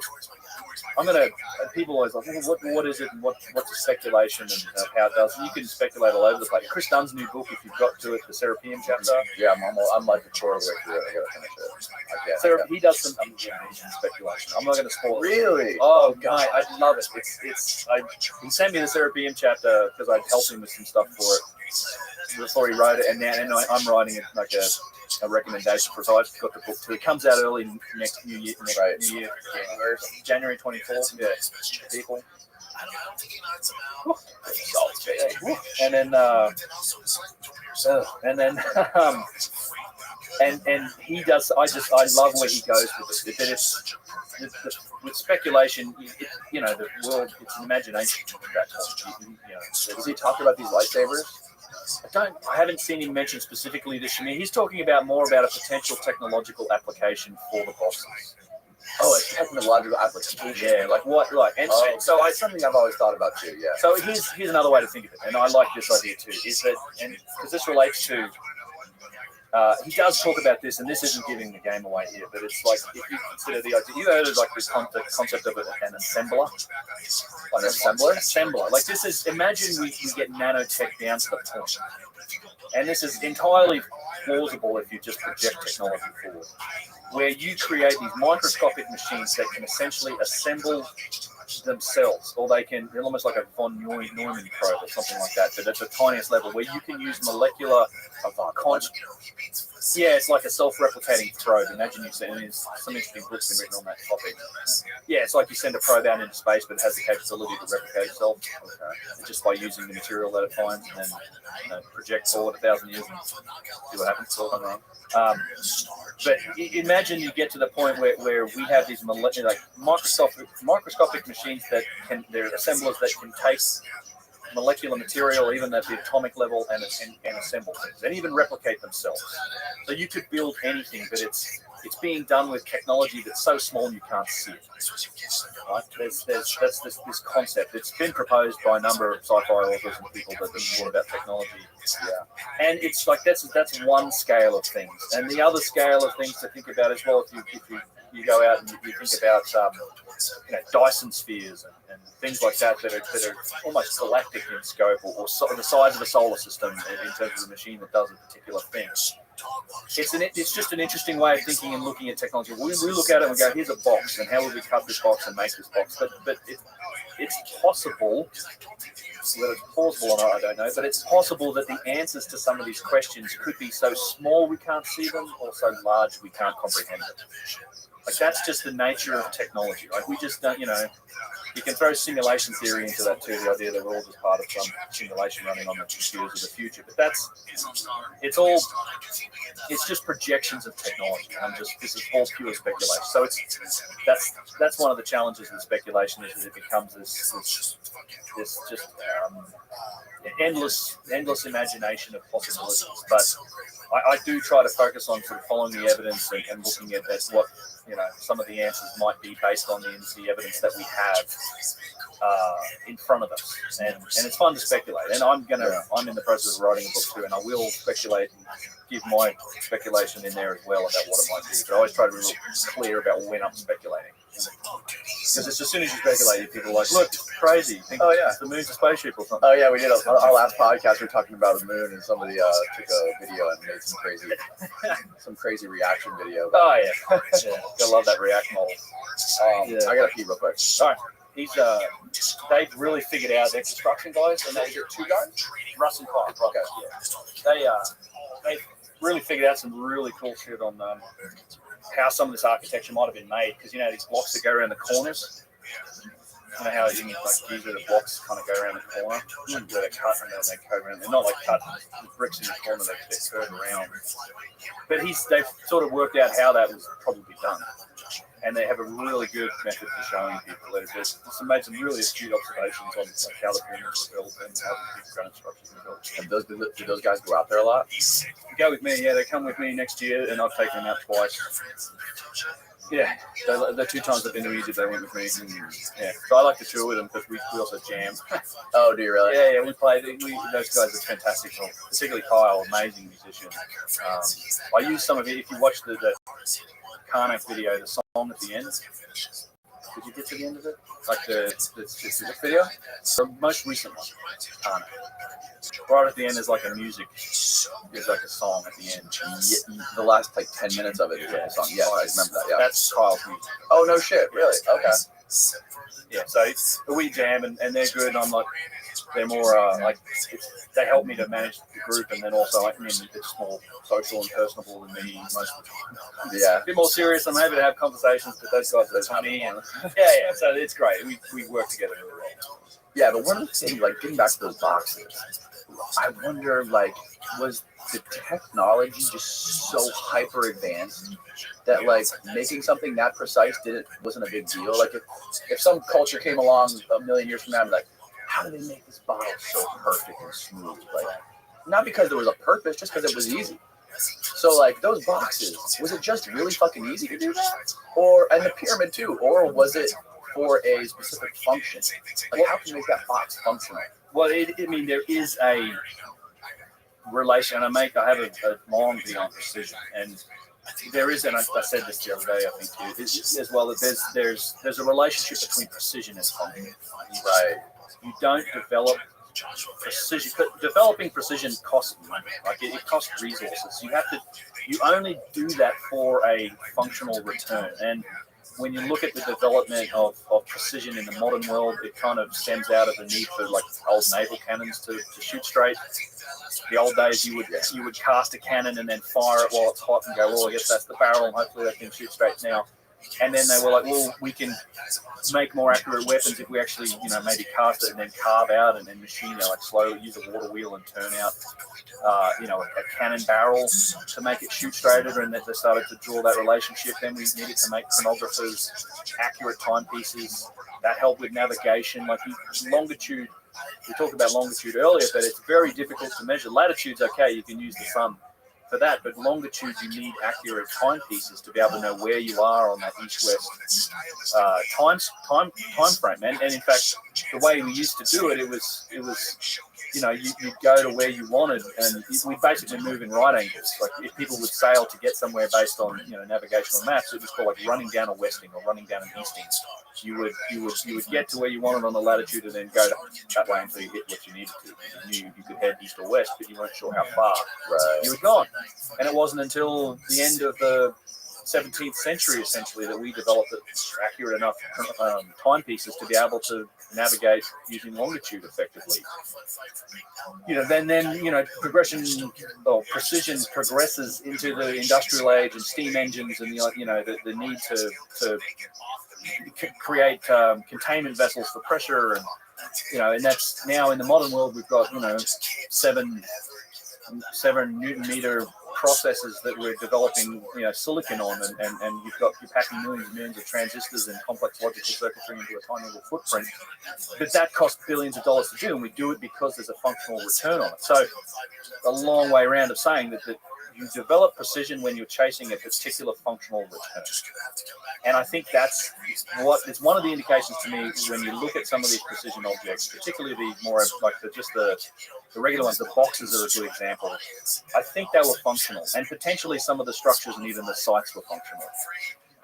S3: people always like, well, what is it and what's the speculation and how it does. And you can speculate all over the place. Chris Dunn's new book, if you've got to it, the Serapeum chapter.
S2: Yeah, I'm like a quarter of the way through it. I gotta finish it.
S3: He does some amazing speculation. I'm not going to spoil it.
S2: Really?
S3: Oh, God, I love it. He sent me the Serapeum chapter because I'd helped him with some stuff for it before he wrote it, and I'm writing it like a recommendation for it. So I just got the book too. It comes out early next New Year, January 24th. Yeah, people. And then and he does. I love where he goes with it. That it's with speculation. The world. It's an imagination at that point.
S2: Does he talk about these lightsabers?
S3: I haven't seen him mention specifically this. I mean, he's talking about more about a potential technological application for the boxes.
S2: Oh, a technological application.
S3: Yeah, like what? Like, and
S2: so it's something I've always thought about too. Yeah.
S3: So here's another way to think of it, and I like this idea too. Is that, and because this relates to, he does talk about this, and this isn't giving the game away here, but it's like if you consider the idea, you heard of like this concept of an assembler.
S2: An assembler?
S3: Assembler. Like this is, imagine we get nanotech down to the point. And this is entirely plausible if you just project technology forward, where you create these microscopic machines that can essentially assemble themselves, or they're almost like a von Neumann probe or something like that, but at the tiniest level, where you can use molecular yeah, it's like a self-replicating probe. Imagine you send, there's some interesting books been written on that topic. Yeah, it's like you send a probe out into space, but it has the capability to replicate itself just by using the material that it finds, and then project forward 1,000 years and see what happens. But imagine you get to the point where we have these microscopic machines they're assemblers that can take molecular material, even at the atomic level, and assemble things, and even replicate themselves. So you could build anything, but it's being done with technology that's so small you can't see it. Right? That's this concept. It's been proposed by a number of sci-fi authors and people that have thought about technology. Yeah. And it's like that's one scale of things, and the other scale of things to think about as well. If you go out and you think about Dyson spheres and things like that are almost galactic in scope, or the size of a solar system in terms of the machine that does a particular thing. It's just an interesting way of thinking and looking at technology. We look at it and we go, here's a box, and how would we cut this box and make this box? But it's possible, whether it's plausible or not, I don't know, but it's possible that the answers to some of these questions could be so small we can't see them, or so large we can't comprehend them. Like, that's just the nature of technology. Like, we just don't, you can throw simulation theory into that too, the idea that we're all just part of some simulation running on the computers of the future. But it's just projections of technology. This is all pure speculation. So that's one of the challenges with speculation, is that it becomes this just endless imagination of possibilities. But I do try to focus on sort of following the evidence and looking at what some of the answers might be based on the evidence that we have in front of us, and it's fun to speculate. And I'm in the process of writing a book too, and I will speculate and give my speculation in there as well about what it might be. But I always try to be real clear about when I'm speculating, because it's as soon as you speculate, people are like, look, it's crazy. The moon's a spaceship or something.
S2: Oh yeah, we did our last podcast. We were talking about the moon, and somebody took a video and made some crazy reaction video.
S3: Oh yeah, I love that react model.
S2: I gotta pee real quick.
S3: Sorry. They've really figured out, their construction guys, and they've got two guys, Russ and Kyle. Okay. Yeah. They've really figured out some really cool shit on how some of this architecture might have been made, because these blocks that go around the corners. You know how you can usually the blocks kind of go around the corner, where they're cut and then they go around. They're not like cut with bricks in the corner; they're curved around. But they've sort of worked out how that was probably done, and they have a really good method for showing people that it's made some really astute observations on how the pyramids were built and how the big granite structures were built.
S2: And do those guys go out there a lot?
S3: Go with me, yeah. They come with me next year, and I've taken them out twice. Yeah, the 2 times I've been to Egypt, they went with me. Yeah, so I like to tour with them because we also jam.
S2: Oh, do you really?
S3: Yeah, we play. Those guys are fantastic, particularly Kyle, amazing musician. I use some of it. If you watch the Karnak video, the song at the end, Did you get to the end of it? Like the video? The most recent one. Right at the end is like a music. There's like a song at the end.
S2: Yeah, the last like 10 minutes of it is a song. Yeah, I remember that. Yeah.
S3: That's Kyle's music.
S2: Oh no shit, really? Okay.
S3: Yeah, so we jam and they're good. And I'm like, they're more like they help me to manage the group, and then also I mean it's more social and personable than me most of the time.
S2: Yeah.
S3: A bit more serious. I'm happy to have conversations with those guys. They're funny and yeah. So it's great. We work together really well.
S2: Yeah, but one of the things, like getting back to those boxes, I wonder, like, was the technology just so hyper advanced that like making something that precise wasn't a big deal? Like if some culture came along a million years from now and like, how do they make this bottle so perfect and smooth? Like, not because there was a purpose, just because it was easy. So like those boxes, was it just really fucking easy to do that? And the pyramid too, or was it for a specific function? Like how can you make that box functional?
S3: Well, I mean, there is a relation, and I have a long view on precision, and there is, and I said this the other day, I think too, as well, that there's a relationship between precision and function.
S2: Right.
S3: You don't develop precision. Developing precision costs money. Like it costs resources. You only do that for a functional return. And when you look at the development of precision in the modern world, it kind of stems out of the need for like old naval cannons to shoot straight. The old days, you would cast a cannon and then fire it while it's hot and go, well, I guess that's the barrel, and hopefully they can shoot straight now. And then they were like, well, we can make more accurate weapons if we actually, maybe cast it and then carve out and then machine it, like slowly use a water wheel and turn out, a cannon barrel to make it shoot straighter. And then they started to draw that relationship. Then we needed to make chronographers accurate timepieces. That helped with navigation. Like longitude, we talked about longitude earlier, but it's very difficult to measure. Latitude's okay, you can use the sun for that, but longitude, you need accurate timepieces to be able to know where you are on that east-west time frame. And in fact, the way we used to do it, it was you'd go to where you wanted, and we'd basically move in right angles. Like if people would sail to get somewhere based on navigational maps, it was called like running down a westing or running down an easting. You would get to where you wanted on the latitude and then go that way until you hit what you needed to. You knew you could head east or west, but you weren't sure how far.
S2: Right.
S3: You were gone. And it wasn't until the end of the 17th century, essentially, that we developed accurate enough timepieces to be able to navigate using longitude effectively. Then progression or precision progresses into the industrial age and steam engines and the need to create containment vessels for pressure and that's now in the modern world we've got 7 Newton meter processes that we're developing silicon on and you're packing millions of transistors and complex logical circuitry into a tiny little footprint, but that costs billions of dollars to do, and we do it because there's a functional return on it. So a long way around of saying that you develop precision when you're chasing a particular functional return. And I think it's one of the indications to me when you look at some of these precision objects, particularly the more like the regular ones. The boxes are a good example. I think they were functional, and potentially some of the structures and even the sites were functional.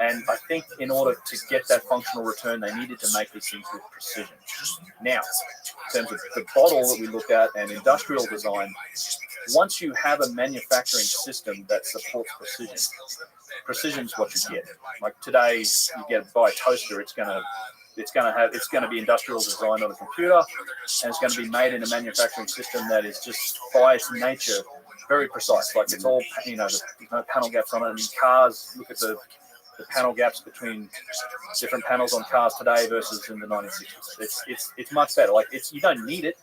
S3: And I think in order to get that functional return, they needed to make these things with precision. Now, in terms of the bottle that we looked at and industrial design, once you have a manufacturing system that supports precision is what you get. Like today, you buy a toaster, it's going to be industrial design on a computer, and it's going to be made in a manufacturing system that is just by its nature very precise. Like it's all there's no panel gaps on it. And cars, look at the panel gaps between different panels on cars today versus in the 1960s. It's much better. Like you don't need it,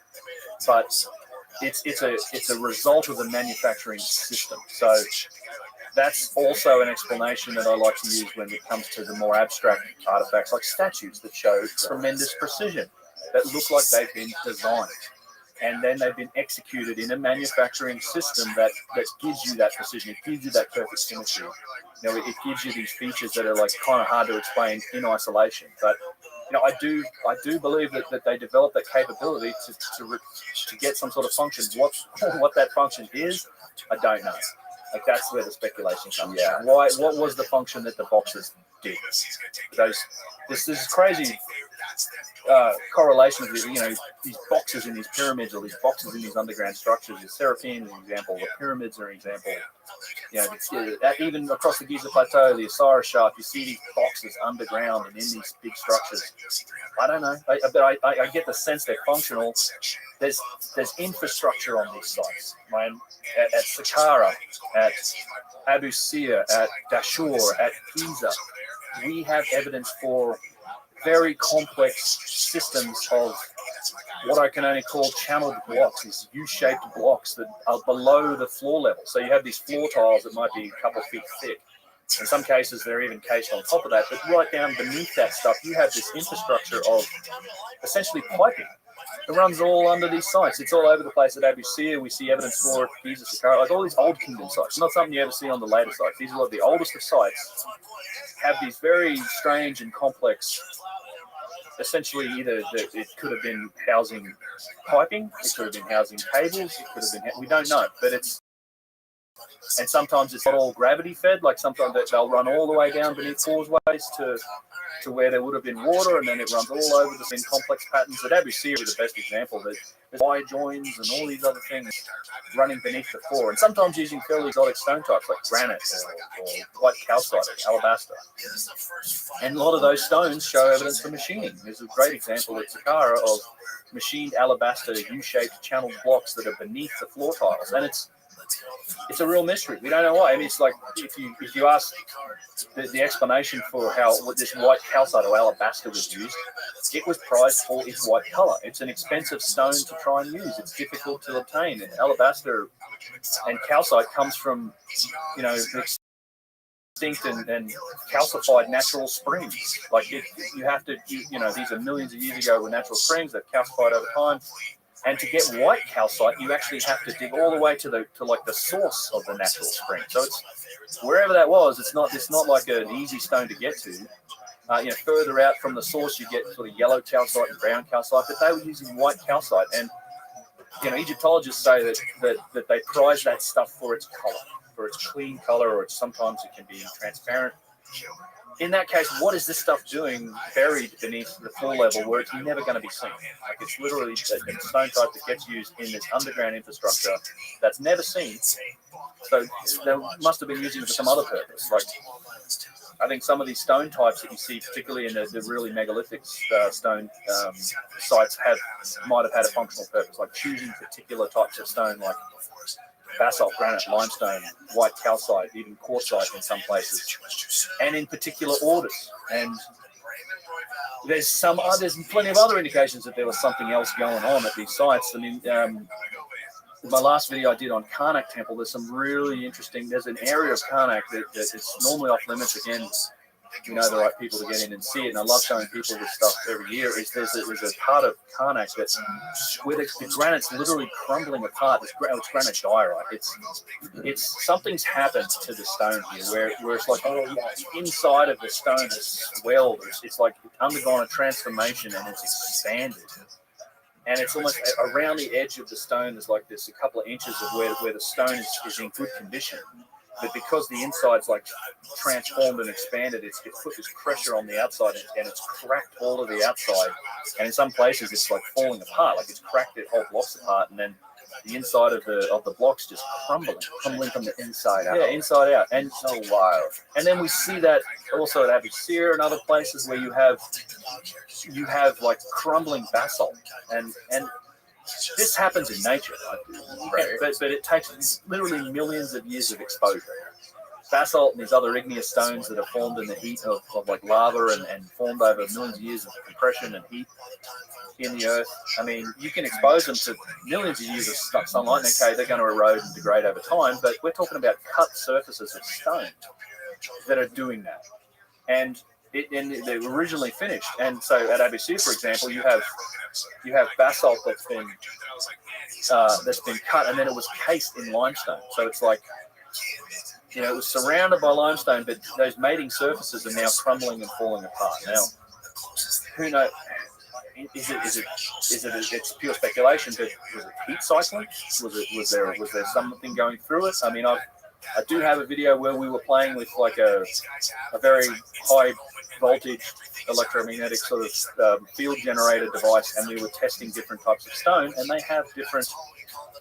S3: but it's a result of the manufacturing system. So that's also an explanation that I like to use when it comes to the more abstract artifacts like statues that show tremendous precision, that look like they've been designed. And then they've been executed in a manufacturing system that gives you that precision. It gives you that perfect symmetry. It gives you these features that are like kind of hard to explain in isolation. But I do believe that they developed that capability to get some sort of function. What that function is, I don't know. Like that's where the speculation comes from. Why? What was the function that the boxes did? This is crazy correlations with these boxes in these pyramids or these boxes in these underground structures. The Seraphim is an example. The pyramids are an example. Even across the Giza Plateau, the Osiris Shaft, you see these boxes underground and in these big structures. I don't know, but I get the sense they're functional. There's infrastructure on these sites. At Saqqara, at Abu Sir, at Dashur, at Giza, we have evidence for very complex systems of what I can only call channeled blocks, these U-shaped blocks that are below the floor level. So you have these floor tiles that might be a couple of feet thick. In some cases, they're even cased on top of that. But right down beneath that stuff, you have this infrastructure of essentially piping. It runs all under these sites. It's all over the place at Abu Sir. We see evidence for it, Giza, Saqqara, like all these old kingdom sites. Not something you ever see on the later sites. These are the oldest of sites. Have these very strange and complex. Essentially, either it could have been housing piping, it could have been housing cables, it could have been, we don't know, but it's, and sometimes it's not all gravity fed, like sometimes they'll run all the way down beneath causeways to where there would have been water, and then it runs all over the same complex patterns. At Abu Sir is the best example. There's wire joins and all these other things running beneath the floor, and sometimes using fairly exotic stone types like granite or white calcite, alabaster. And a lot of those stones show evidence for machining. There's a great example at Saqqara of machined alabaster U-shaped channeled blocks that are beneath the floor tiles, and it's a real mystery. We don't know why. I mean, it's like if you ask the explanation for what this white calcite or alabaster was used, it was prized for its white color. It's an expensive stone to try and use. It's difficult to obtain. And alabaster and calcite comes from, extinct and calcified natural springs. Like you have to, these are millions of years ago with natural springs that calcified over time. And to get white calcite, you actually have to dig all the way to the source of the natural spring. So it's wherever that was. It's not like an easy stone to get to. Further out from the source, you get sort of yellow calcite and brown calcite. But they were using white calcite, and Egyptologists say that they prize that stuff for its color, for its clean color, or sometimes it can be transparent. In that case, what is this stuff doing buried beneath the floor level where it's never going to be seen? Like it's literally a stone type that gets used in this underground infrastructure that's never seen. So they must have been using it for some other purpose. Like I think some of these stone types that you see, particularly in the really megalithic stone sites, might have had a functional purpose, like choosing particular types of stone, like basalt, granite, limestone, white calcite, even quartzite in some places, and in particular orders. And there's plenty of other indications that there was something else going on at these sites. I mean, my last video I did on Karnak Temple, there's some really interesting. There's an area of Karnak that is normally off limits. Again, the right people to get in and see it. And I love showing people this stuff every year. There's a part of Karnak that's where the granite's literally crumbling apart. It's granite diorite. It's something's happened to the stone here where it's like, the inside of the stone has swelled. It's like it's undergone a transformation and it's expanded. And it's almost around the edge of the stone. There's a couple of inches of where the stone is in good condition. But because the inside's like transformed and expanded, it's put this pressure on the outside and it's cracked all of the outside. And in some places, it's like falling apart, like it's cracked it whole blocks apart, and then the inside of the blocks just crumbling from the inside out. Yeah, inside out, and so wild. And then we see that also at Abu Sir and other places where you have like crumbling basalt and. This happens in nature, right? But it takes literally millions of years of exposure. Basalt and these other igneous stones that are formed in the heat of like lava and formed over millions of years of compression and heat in the earth. I mean, you can expose them to millions of years of sunlight, and okay, they're going to erode and degrade over time, but we're talking about cut surfaces of stone that are doing that. And they were originally finished, and so at Abu Sir, for example, you have basalt that's been cut, and then it was cased in limestone. So it's like, it was surrounded by limestone, but those mating surfaces are now crumbling and falling apart. Now, who knows? It's pure speculation, but was it heat cycling? Was there something going through it? I mean, I do have a video where we were playing with like a very high voltage electromagnetic sort of field generator device, and we were testing different types of stone, and they have different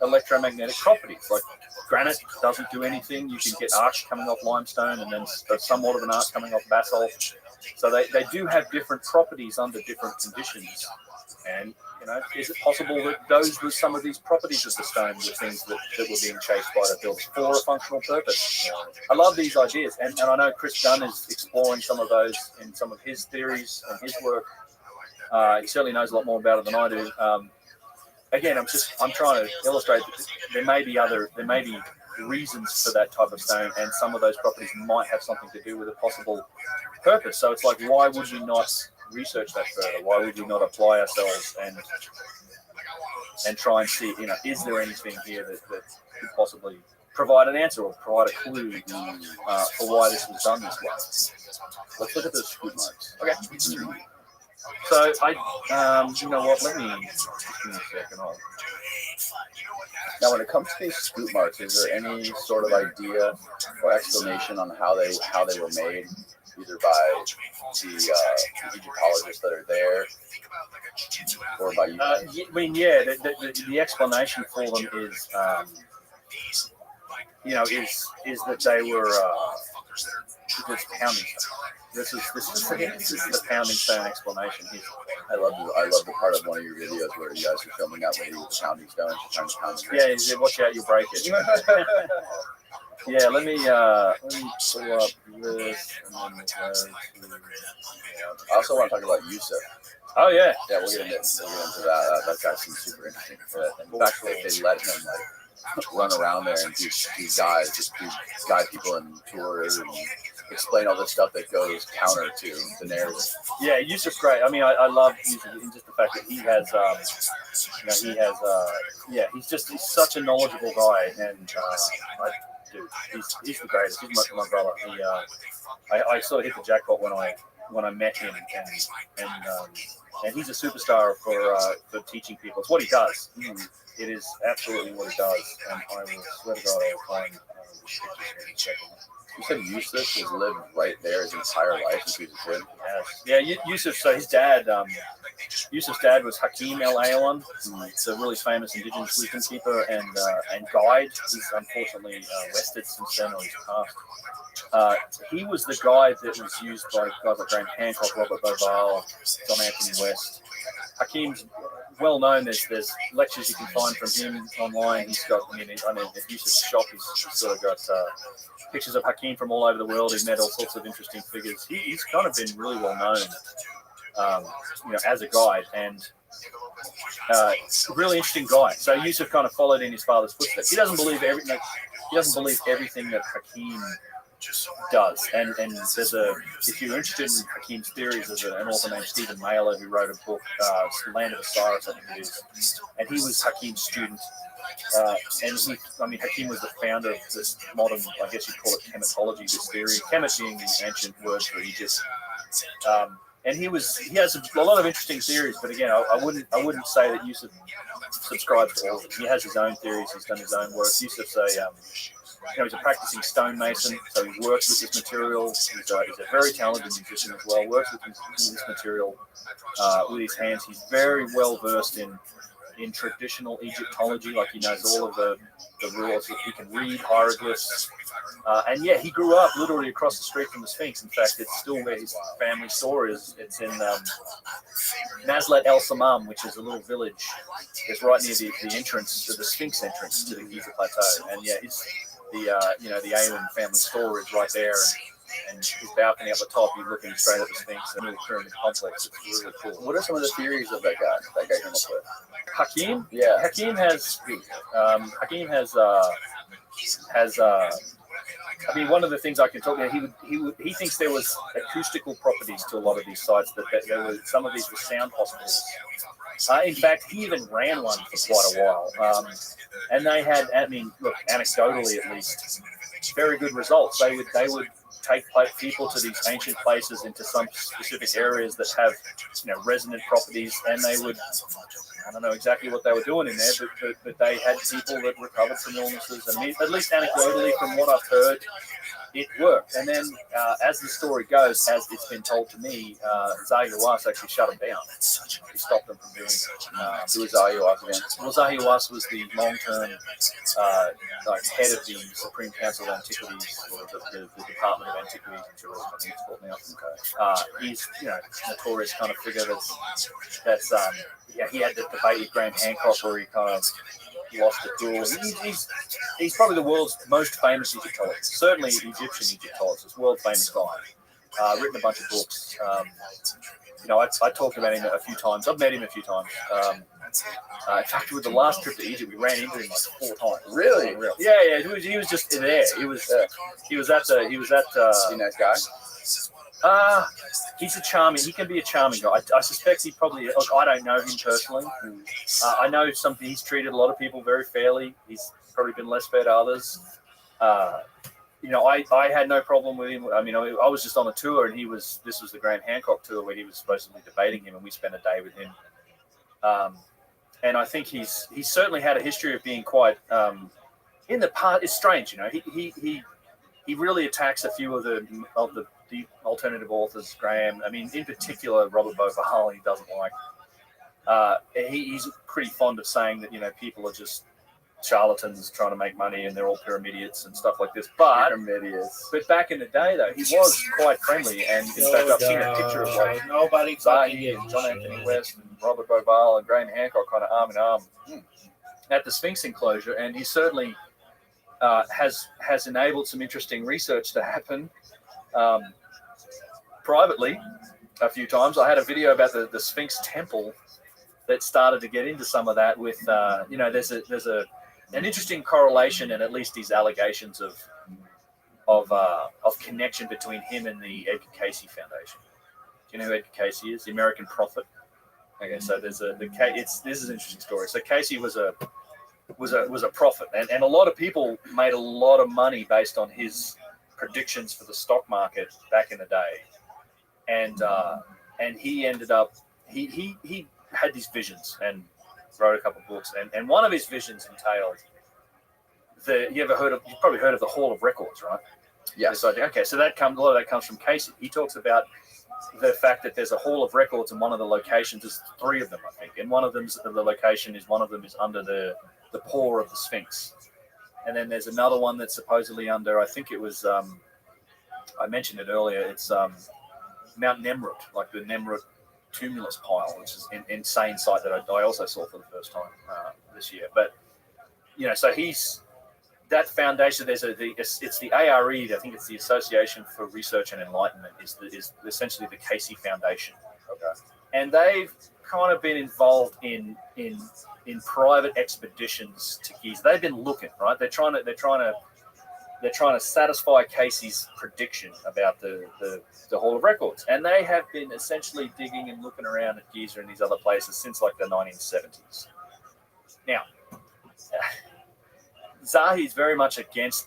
S3: electromagnetic properties. Like granite doesn't do anything. You can get arch coming off limestone, and then somewhat of an arch coming off basalt. So they do have different properties under different conditions. And is it possible that those were some of these properties of the stone were things that were being chased by the builders for a functional purpose? I love these ideas, and I know Chris Dunn is exploring some of those in some of his theories and his work. He certainly knows a lot more about it than I do. Again, I'm trying to illustrate that there may be reasons for that type of stone, and some of those properties might have something to do with a possible purpose. So it's like, why would we not research that further? Why would we not apply ourselves and try and see, is there anything here that could possibly provide an answer or provide a clue for why this was done this way?
S2: Let's look at those scoop marks.
S3: Okay. So you know what? Let me give me a second.
S2: Now, when it comes to these scoop marks, is there any sort of idea or explanation on how they were made, either by the Egyptologists that are there or by you?
S3: The explanation for them is, is that they were just pounding stone. This is the pounding stone explanation here.
S2: I love the part of one of your videos where you guys are filming that lady with the pounding stone. She's trying to pound the
S3: he said, watch out, you break it. Yeah, let me pull up this, and then we'll go to,
S2: I also want to talk about Yusuf.
S3: Oh yeah.
S2: Yeah, we'll get into that. That guy seems super interesting. In fact, they let him run around there and guide people in tours and explain all this stuff that goes counter to the narrative.
S3: Yeah, Yusuf's great. I mean, I love Yusuf in just the fact that he has, he's such a knowledgeable guy, and he's the greatest. He's my brother. I sort of hit the jackpot when I met him, and he's a superstar for teaching people. It's what he does. It is absolutely what he does, and I will swear to God, I'll find
S2: You said Yusuf has lived right there his entire life since he was a kid?
S3: Yeah, Yusuf, so his dad, Yusuf's dad was Hakim El Ayalon. He's a really famous indigenous wisdom keeper and guide. He's unfortunately rested since then, or he's passed. He was the guide that was used by guys like Graham Hancock, Robert Bovell, John Anthony West. Hakim's well known. There's lectures you can find from him online. He's got, at Yusuf's shop, he's sort of got pictures of Hakim from all over the world. He's met all sorts of interesting figures. He's kind of been really well known, as a guide, and really interesting guy. So Yusuf kind of followed in his father's footsteps. He doesn't believe everything that Hakim does, and if you're interested in Hakim's theories, there's an author named Stephen Mailer who wrote a book, Land of Osiris, I think it is, and he was Hakim's student. Hakim was the founder of this modern, I guess you'd call it chematology, this theory, chemet being the ancient word for Egypt. And he has a lot of interesting theories, but again, I wouldn't say that Yusuf subscribes to all of them. He has his own theories. He's done his own work. Yusuf's he's a practicing stonemason, so he works with this material. He's a very talented musician as well. Works with this material with his hands. He's very well versed in traditional Egyptology, like he knows all of the rules. He can read hieroglyphs, he grew up literally across the street from the Sphinx. In fact, it's still where his family store is. It's in Nazlet El Samam, which is a little village. It's right near the entrance to the Sphinx entrance to the Giza Plateau. And the Awen family store is right there. And his balcony up the top, you're looking straight at the Sphinx and the pyramid complex. It's really cool.
S2: What are some of the theories of that guy came up with?
S3: Hakim?
S2: Yeah.
S3: Hakim has one of the things I can talk about, he thinks there was acoustical properties to a lot of these sites, that there were some of these were sound hospitals. In fact, he even ran one for quite a while. And they had, anecdotally at least, very good results. They would take people to these ancient places into some specific areas that have, resonant properties, and they would I don't know exactly what they were doing in there, but they had people that recovered from illnesses. And at least anecdotally, from what I've heard, it worked. And then, as the story goes, as it's been told to me, Zahiwas actually shut them down. He stopped them from doing it.
S2: Who was Zahiwas again?
S3: Well, Zahiwas was the long-term head of the Supreme Council of Antiquities, or the Department of Antiquities and Tourism, I think it's called now. He's notorious kind of figure that's he had the debate with Graham Hancock where he kind of lost the duel. He's probably the world's most famous Egyptologist, certainly Egyptian Egyptologist, world famous guy. Written a bunch of books. I talked about him a few times. I've met him a few times. In fact, with the last trip to Egypt, we ran into him like 4 times.
S2: Really?
S3: Yeah. He was just there. He was at.
S2: Is he a nice guy?
S3: He's a charming. He can be a charming guy. I suspect he probably. Look, I don't know him personally. I know something. He's treated a lot of people very fairly. He's probably been less fair to others. I had no problem with him. I mean, I was just on a tour, and this was the Graham Hancock tour where he was supposedly debating him, and we spent a day with him. And I think he's certainly had a history of being quite. In the past, it's strange, he really attacks a few of the alternative authors, Graham. I mean, in particular, Robert Bovall, he doesn't like. He's pretty fond of saying that people are just charlatans trying to make money and they're all pyramidians and stuff like this. But back in the day, though, he was quite friendly. And in fact, I've seen a picture of like
S7: nobody
S3: Zahi and John Anthony West and Robert Bovall and Graham Hancock kind of arm in arm at the Sphinx enclosure, and he certainly has enabled some interesting research to happen privately a few times. I had a video about the Sphinx temple that started to get into some of that with there's an interesting correlation and at least these allegations of connection between him and the Edgar Cayce Foundation. Do you know who Edgar Cayce is? The American prophet. Okay, so this is an interesting story. So Cayce was a prophet, and a lot of people made a lot of money based on his predictions for the stock market back in the day, and he ended up he had these visions and wrote a couple of books, and one of his visions entailed you've probably heard of the Hall of Records, right?
S2: Yes.
S3: Okay, so a lot of that comes from Cayce. He talks about the fact that there's a Hall of Records in one of the locations. There's 3 of them, I think, and one of them is under the paw of the Sphinx, and then there's another one that's supposedly under. I think it was. I mentioned it earlier. It's Mount Nemrut, like the Nemrut tumulus pile, which is an insane sight that I also saw for the first time this year. But so he's that foundation. It's the ARE. I think it's the Association for Research and Enlightenment. Is essentially the Cayce Foundation.
S2: Okay.
S3: And they've kind of been involved in private expeditions to Giza. They've been looking, right? They're trying to satisfy Cayce's prediction about the Hall of Records, and they have been essentially digging and looking around at Giza and these other places since like the 1970s. Now, Zahi is very much against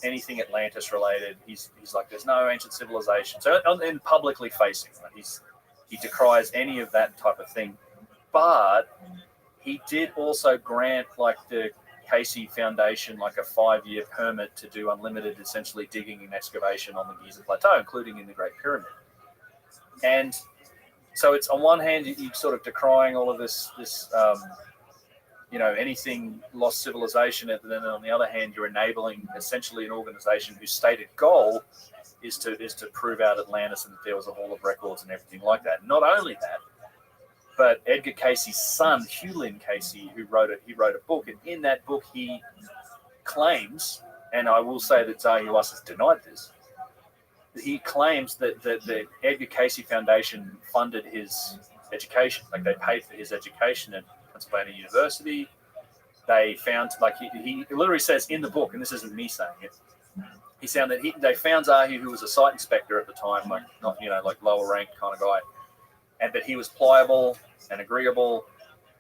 S3: anything Atlantis related. He's like, there's no ancient civilization. So in publicly facing, right? He decries any of that type of thing. But he did also grant like the Cayce Foundation like a 5-year permit to do unlimited, essentially digging and excavation on the Giza Plateau, including in the Great Pyramid. And so it's on one hand you sort of decrying all of this anything lost civilization, and then on the other hand you're enabling essentially an organization whose stated goal is to prove out Atlantis and that there was a Hall of Records and everything like that. Not only that, but Edgar Cayce's son, Hughlin Cayce, he wrote a book, and in that book he claims, and I will say that Zahi has denied this, he claims that the Edgar Cayce Foundation funded his education, like they paid for his education at Pennsylvania University. They found, like he literally says in the book, and this isn't me saying it, he found that they found Zahi, who was a site inspector at the time, like not like lower ranked kind of guy, but he was pliable and agreeable,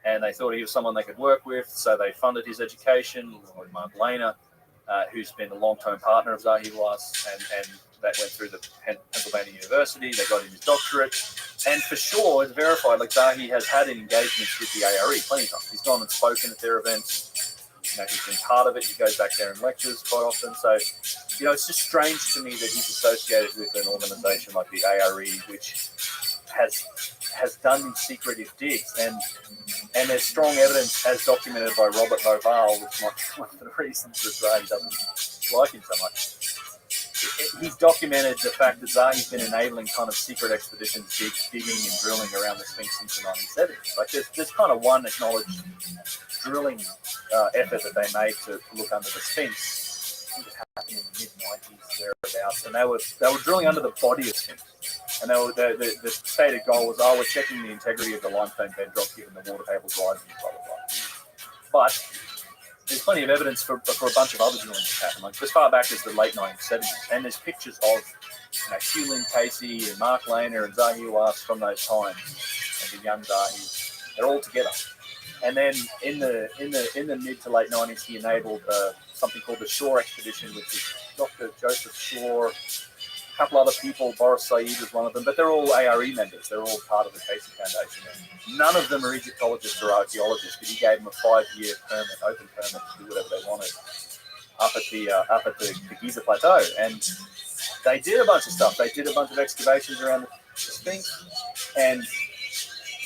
S3: and they thought he was someone they could work with, so they funded his education. Mark Lehner, who's been a long-term partner of Zahi and that went through the Pennsylvania University. They got him his doctorate. And for sure, it's verified. Like Zahi has had engagements with the ARE plenty of times. He's gone and spoken at their events. He's been part of it. He goes back there and lectures quite often. So, it's just strange to me that he's associated with an organization like the ARE, which has done these secretive digs. And there's strong evidence, as documented by Robert Boval, which might be one of the reasons that Zahi doesn't like him so much. He's documented the fact that Zahi's been enabling kind of secret expeditions, digging and drilling around the Sphinx since the 1970s. Like there's kind of one acknowledged drilling effort that they made to look under the Sphinx. I think it happened in the mid-90s thereabouts, and they were drilling under the body of Sphinx. And the stated goal was, we're checking the integrity of the limestone bedrock given the water tables rising, blah blah blah. But there's plenty of evidence for a bunch of other drillings that happened, like as far back as the late 1970s. And there's pictures of Hugh Lynn Casey and Mark Lehner and Zahi Hawass from those times, and the young Zahi. They're all together. And then in the mid to late 90s, he enabled something called the Shore Expedition, which is Dr. Joseph Shore, a couple other people, Boris Said was one of them, but they're all ARE members. They're all part of the Casey Foundation. And none of them are Egyptologists or archaeologists, but he gave them a 5-year permit, open permit to do whatever they wanted up at the Giza Plateau. And they did a bunch of stuff. They did a bunch of excavations around the Sphinx, and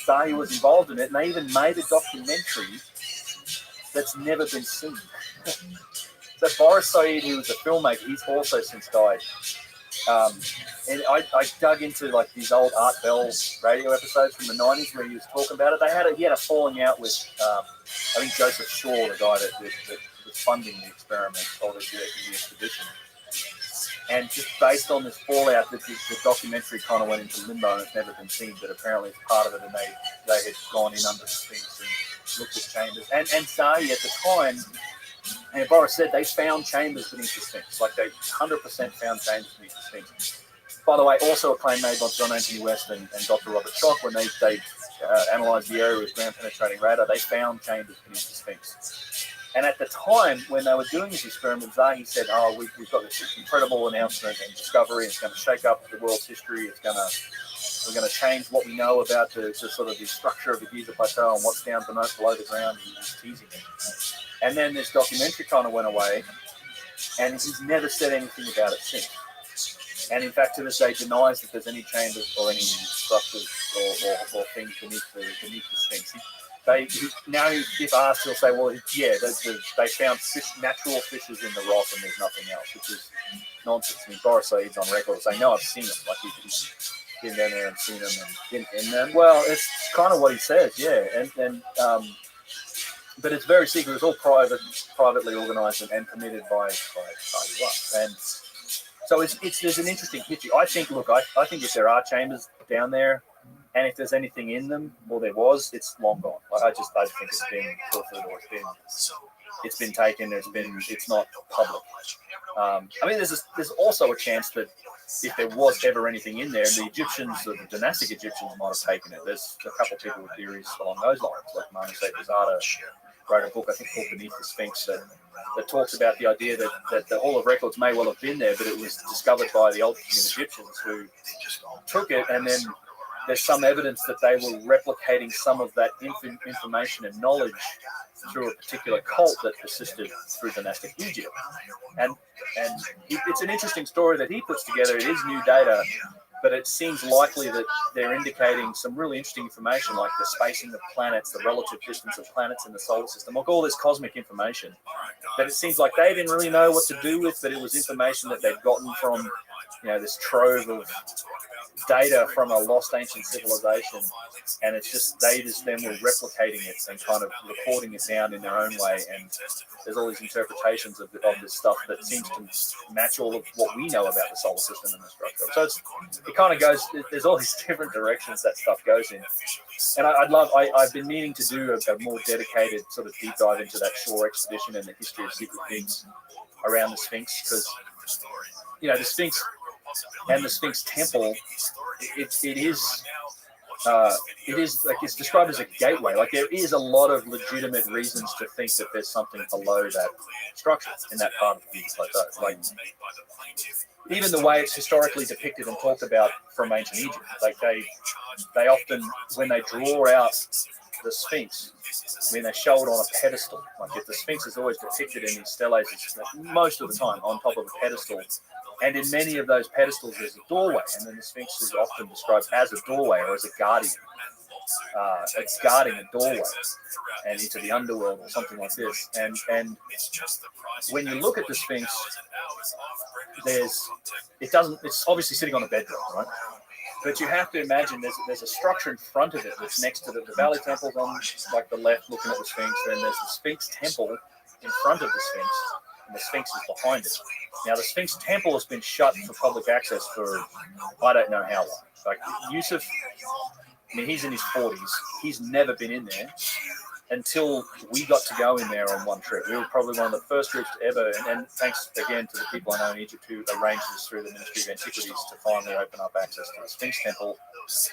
S3: Zahi was involved in it, and they even made a documentary that's never been seen. So Boris Said, who was a filmmaker, he's also since died. And I dug into like these old Art Bell radio episodes from the 90s where he was talking about it. He had a falling out with I think Joseph Shaw, the guy that was funding the experiment or the expedition. And just based on this fallout, the documentary kind of went into limbo and it's never been seen. But apparently, it's part of it, and they had gone in under the Sphinx and looked at chambers. And Zahi at the time. And Boris said they found chambers beneath the Sphinx. Like they 100% found chambers beneath the Sphinx. By the way, also a claim made by John Anthony West and Dr. Robert Schock when they analysed the area with ground penetrating radar. They found chambers beneath the Sphinx. And at the time when they were doing this experiment, Zahi said, we've got this incredible announcement and discovery. It's going to shake up the world's history. We're going to change what we know about the sort of the structure of the Giza Plateau and what's down below the ground. He was teasing it. And then this documentary kind of went away, and he's never said anything about it since. And in fact, to this day, denies that there's any chambers or any structures or things beneath the Sphinx. Now, if asked, he'll say, well, yeah, they found natural fishes in the rock and there's nothing else, which is nonsense. I mean, Boris Said's on record saying, no, I've seen them. Like, he's been down there and seen them and in them. Well, it's kind of what he says, yeah. And but it's very secret. It's all privately organised and permitted by us. And so there's an interesting history. I think if there are chambers down there, and if there's anything in them, well, there was, it's long gone. Like, I think it's been filtered or it's been taken. It's not public. I mean, there's also a chance that if there was ever anything in there, the Egyptians, or the dynastic Egyptians, might have taken it. There's a couple of people with theories along those lines, like Manasseh Bezada wrote a book, I think, called Beneath the Sphinx, that talks about the idea that the Hall of Records may well have been there, but it was discovered by the old Egyptians who took it, and then there's some evidence that they were replicating some of that information and knowledge through a particular cult that persisted through dynastic Egypt. And it's an interesting story that he puts together. It is new data, but it seems likely that they're indicating some really interesting information, like the spacing of planets, the relative distance of planets in the solar system, like all this cosmic information that it seems like they didn't really know what to do with, but it was information that they'd gotten from, this trove of data from a lost ancient civilization, and it's just they then were replicating it and kind of recording it down in their own way. And there's all these interpretations of this stuff that seems to match all of what we know about the solar system and the structure. So it kind of goes. There's all these different directions that stuff goes in. And I've been meaning to do a more dedicated sort of deep dive into that Shore expedition and the history of secret things around the Sphinx, because the Sphinx and the Sphinx Temple, it is it is like it's described as a gateway. Like there is a lot of legitimate reasons to think that there's something below that structure in that part of the plateau. Like even the way it's historically depicted and talked about from ancient Egypt. Like they often, when they draw out the Sphinx, I mean, they show it on a pedestal. Like if the Sphinx is always depicted in these steles, it's most of the time on top of a pedestal. And in many of those pedestals, there's a doorway, and then the Sphinx is often described as a doorway or as a guardian. It's guarding a doorway and into the underworld or something like this. And when you look at the Sphinx, it's obviously sitting on a bedrock, right? But you have to imagine there's a structure in front of it that's next to the Valley Temple's on like the left, looking at the Sphinx. Then there's the Sphinx Temple in front of the Sphinx, and the Sphinx is behind it. Now, the Sphinx Temple has been shut for public access for I don't know how long. Like Yusuf, I mean, he's in his 40s. He's never been in there until we got to go in there on one trip. We were probably one of the first groups to ever, and thanks again to the people I know in Egypt who arranged this through the Ministry of Antiquities to finally open up access to the Sphinx Temple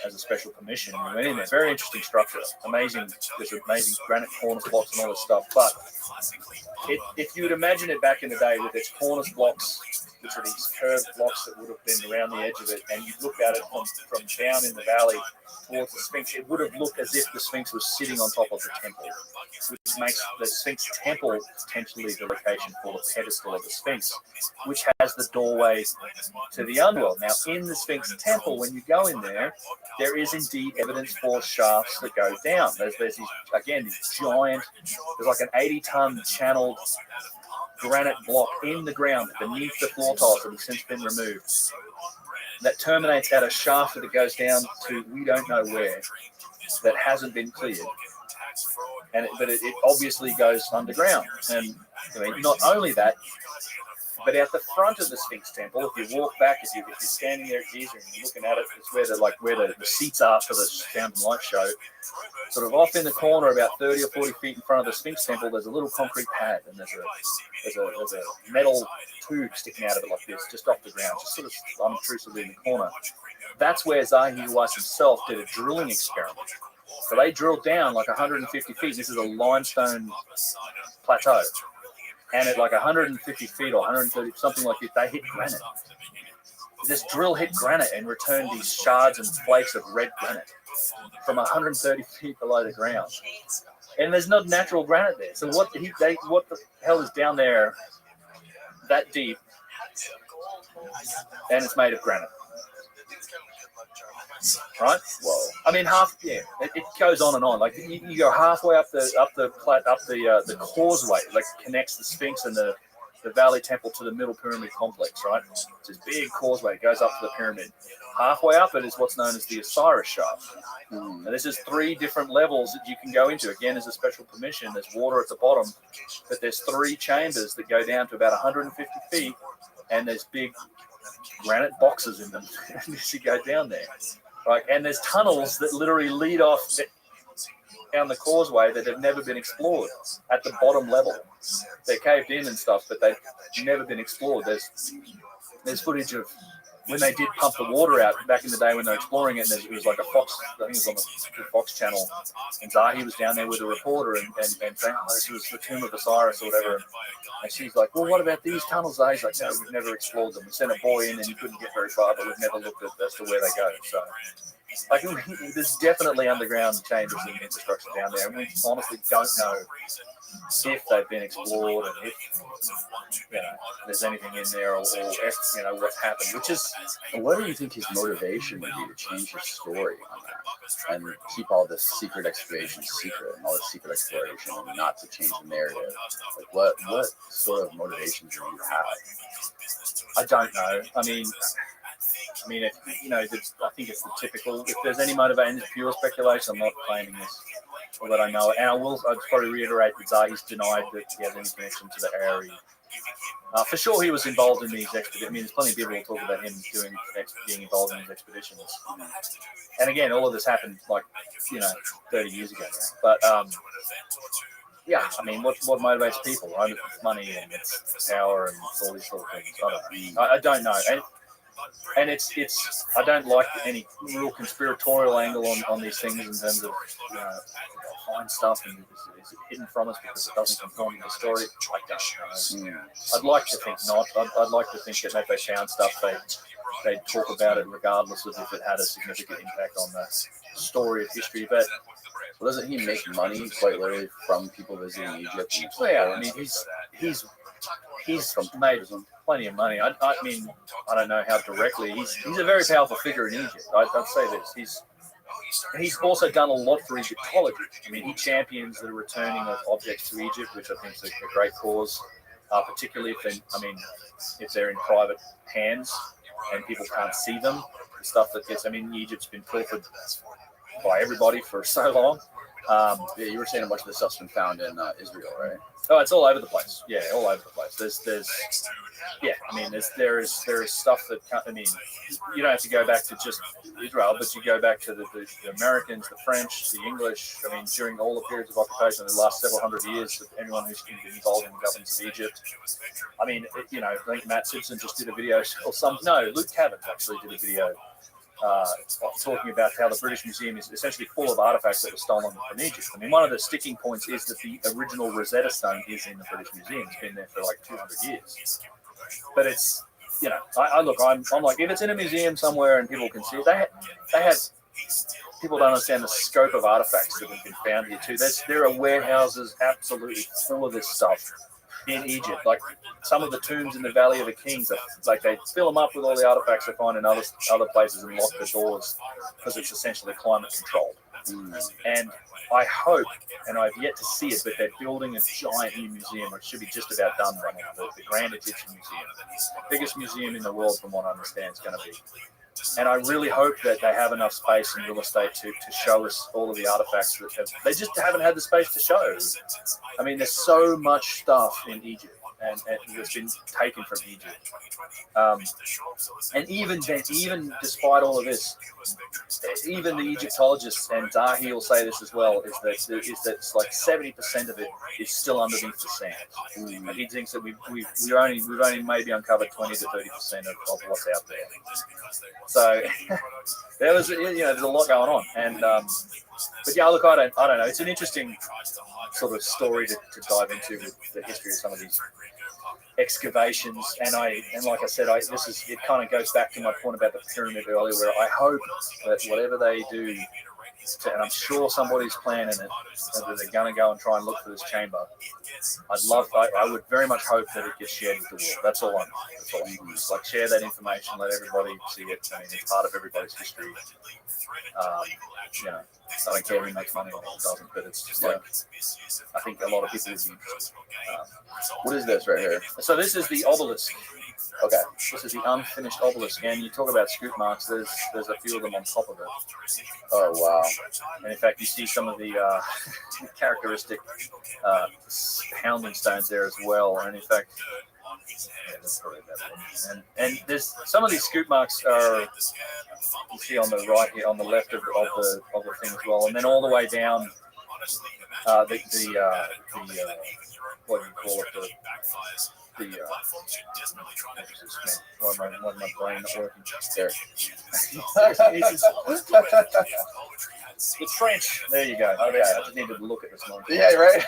S3: as a special permission. And we went in there. Very interesting structure. Amazing. There's amazing granite cornice blocks and all this stuff. But if you would imagine it back in the day with its cornice blocks, which are these curved blocks that would have been around the edge of it, and you looked at it from down in the valley towards the Sphinx, it would have looked as if the Sphinx was sitting on top of the temple, which makes the Sphinx Temple potentially the location for the pedestal of the Sphinx, which has the doorway to the underworld. Now, in the Sphinx Temple, when you go in there is indeed evidence for shafts that go down. There's these, again, these giant, there's like an 80-ton channeled granite block in the ground beneath the floor tiles that have since been removed that terminates at a shaft that goes down to we don't know where, that hasn't been cleared, but it obviously goes underground. And I mean, not only that, but at the front of the Sphinx Temple, if you walk back, if you're standing there at Giza and you're looking at it, it's where the seats are for the sound and light show. Sort of off in the corner, about 30 or 40 feet in front of the Sphinx Temple, there's a little concrete pad, and there's a metal tube sticking out of it like this, just off the ground, just sort of unobtrusively in the corner. That's where Zahi Weiss himself did a drilling experiment. So they drilled down like 150 feet. This is a limestone plateau. And at like 150 feet or 130, something like this, they hit granite. This drill hit granite and returned these shards and flakes of red granite from 130 feet below the ground. And there's no natural granite there. So what the hell is down there that deep? And it's made of granite. Right? Whoa. I mean, it goes on and on. Like you go halfway up the causeway, like connects the Sphinx and the Valley Temple to the Middle Pyramid complex, right? It's this big causeway. It goes up to the pyramid. Halfway up it is what's known as the Osiris shaft. And this is 3 different levels that you can go into. Again, as a special permission, there's water at the bottom, but there's 3 chambers that go down to about 150 feet, and there's big granite boxes in them as you go down there. Right, and there's tunnels that literally lead off down the causeway that have never been explored at the bottom level. They're caved in and stuff, but they've never been explored. There's footage of when they did pump the water out back in the day when they were exploring it, and it was like a Fox, I think it was on the Fox channel, and Zahi was down there with a reporter and saying, oh, this was the tomb of Osiris or whatever. And she's like, well, what about these tunnels? Zahi's like, no, we've never explored them. We sent a boy in and he couldn't get very far, but we've never looked at as to where they go. So like, there's definitely underground chambers and infrastructure down there, and we honestly don't know if they've been explored and if there's anything in there or if, what's happened, which is...
S2: What do you think his motivation would be to change his story on that and keep all this secret excavation secret and all this secret exploration and not to change the narrative? Like, what sort of motivation do you have?
S3: I don't know. I mean, I think it's the typical. If there's any motivation, it's pure speculation. I'm not claiming this, or that I know it. And I'd probably reiterate that Zahi's denied that he has any connection to the area. For sure, he was involved in these expeditions. I mean, there's plenty of people who talk about him being involved in these expeditions. And again, all of this happened 30 years ago now. But yeah, I mean, what motivates people, right? It's money and it's power and it's all these sort of things. I don't know. And and it's I don't like any real conspiratorial angle on these things in terms of find stuff and is it hidden from us because it doesn't conform to the story. I don't know. I'd like to think not. I'd like to think that if they found stuff, they'd talk about it regardless of if it had a significant impact on the story of history. But
S2: doesn't he make money quite literally from people visiting Egypt?
S3: I mean, he's made plenty of money. I mean, I don't know how directly. He's a very powerful figure in Egypt. I'd say this. He's also done a lot for Egyptology. I mean, he champions the returning of objects to Egypt, which I think is a great cause, particularly if they're in private hands and people can't see them. The stuff that gets, Egypt's been pilfered by everybody for so long.
S2: You were saying a bunch of the stuff's been found in Israel, right?
S3: Oh, it's all over the place. Yeah, all over the place. There is stuff that you don't have to go back to just Israel, but you go back to the Americans, the French, the English. During all the periods of occupation of the last several hundred years, of anyone who's been involved in the governance of Egypt. I think Matt Simpson just did a video, Luke Cavett actually did a video talking about how the British Museum is essentially full of artifacts that were stolen from Egypt. One of the sticking points is that the original Rosetta Stone is in the British Museum. It's been there for like 200 years. But it's, I'm like, if it's in a museum somewhere and people can see it, they have, people don't understand the scope of artifacts that have been found here too. There are warehouses absolutely full of this stuff in Egypt. Like some of the tombs in the Valley of the Kings, they fill them up with all the artifacts they find in other places and lock the doors because it's essentially climate controlled. And I hope, and I've yet to see it, but they're building a giant new museum, or it should be just about done by now, the Grand Egyptian Museum. Biggest museum in the world from what I understand it's going to be. And I really hope that they have enough space and real estate to show us all of the artifacts that they just haven't had the space to show. There's so much stuff in Egypt and that's been taken from Egypt. And even despite all of this, even the Egyptologists, and Dahi will say this as well, is that it's like 70% of it is still underneath the sand. And he thinks that we've only maybe uncovered 20 to 30% of what's out there. So there's a lot going on, and but yeah, look, I don't know. It's an interesting sort of story to dive into with the history of some of these excavations, and like I said, it kind of goes back to my point about the pyramid earlier, where I hope that whatever they do, and I'm sure somebody's planning it, that they're going to go and try and look for this chamber. I would very much hope that it gets shared with the world. That's all I'm just like, share that information, let everybody see it. It's part of everybody's history. I don't care who makes money on it, doesn't, but it's just like, I think a lot of people would be interested.
S2: What is this right here?
S3: So this is the obelisk.
S2: Okay.
S3: This is the unfinished obelisk, and you talk about scoop marks. There's a few of them on top of it.
S2: Oh wow!
S3: And in fact, you see some of the characteristic pounding stones there as well. And in fact, that's probably that one. And there's some of these scoop marks are, you see on the right here, on the left of the thing as well, and then all the way down what do you call it? Why my brain not working? There. The trench. There you go. Okay, I just needed to look at this one.
S2: Yeah, right.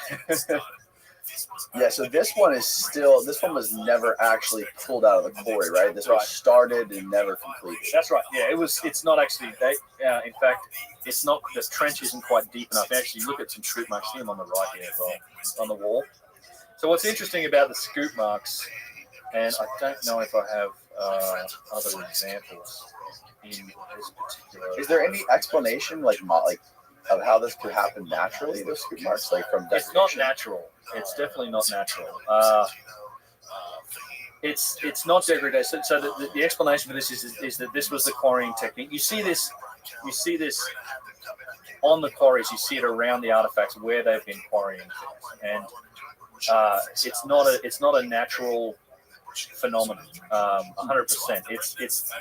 S2: Yeah, so this one was never actually pulled out of the quarry, right? This one started and never completed.
S3: That's right. Yeah, it's not actually. In fact, it's not. The trench isn't quite deep enough. Actually, look at some scoop marks. See them on the right here as well, on the wall. So what's interesting about the scoop marks, and I don't know if I have other examples in this particular.
S2: Is there any explanation, like of how this could happen naturally? Those scoop marks, like from degradation?
S3: It's not natural. It's definitely not natural. It's not degradation. So the explanation for this is that this was the quarrying technique. You see this on the quarries. You see it around the artifacts where they've been quarrying things, and it's not a natural phenomenon. 100%.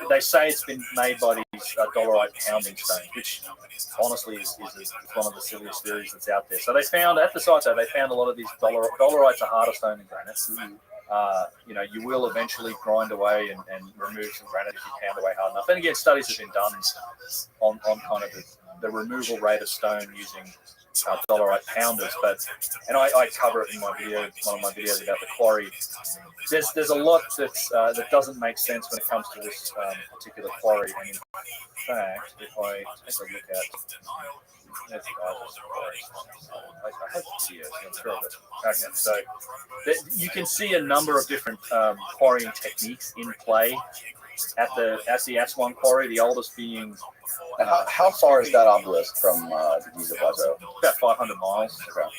S3: They say it's been made by these dolerite pounding stones, which honestly is one of the silliest theories that's out there. So they found at the site, they found a lot of these dolerites are harder stone than granite, you will eventually grind away and remove some granite if you pound away hard enough. And again, studies have been done on kind of the removal rate of stone using dolerite pounders. And I cover it in my video, one of my videos about the quarry. There's a lot that doesn't make sense when it comes to this particular quarry. And in fact, if I take a look at I have videos, I'm sure of it. Okay, so you can see a number of different quarrying techniques in play at the Aswan quarry, the oldest being.
S2: How far is that obelisk from the Giza Plateau?
S3: About 500 miles. Okay.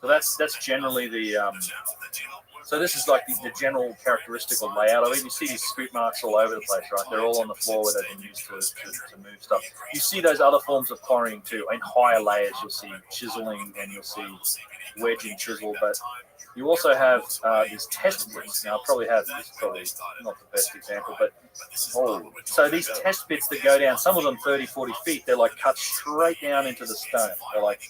S3: So that's generally the. So this is like the general characteristical layout of it. You see these scoop marks all over the place, right? They're all on the floor where they've been used to move stuff. You see those other forms of quarrying too. In higher layers, you'll see chiseling and you'll see wedge and chisel, but you also have these test bits. Now, I probably have, this is probably not the best example, but so these test bits that go down, some of them 30, 40 feet, they're like cut straight down into the stone. They're like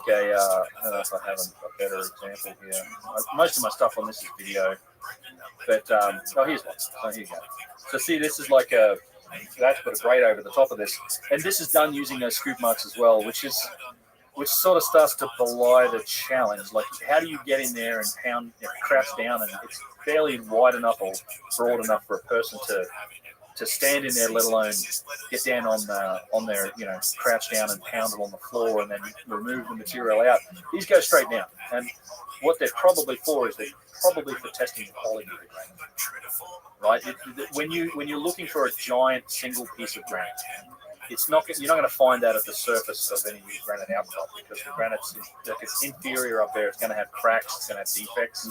S3: a, I don't know if I have a better example here. Most of my stuff on this is video, but, here's one. So here you go. So see, this is like that's put a grate over the top of this. And this is done using those scoop marks as well, which sort of starts to belie the challenge. Like, how do you get in there and pound, crouch down, and it's barely wide enough or broad enough for a person to stand in there, let alone get down on their, crouch down and pound it on the floor and then remove the material out. These go straight down. And what they're probably for is they're probably for testing the quality of the granite. Right? When you're looking for a giant single piece of granite, you're not going to find that at the surface of any granite outcrop, because the granite's it's inferior up there. It's going to have cracks. It's going to have defects.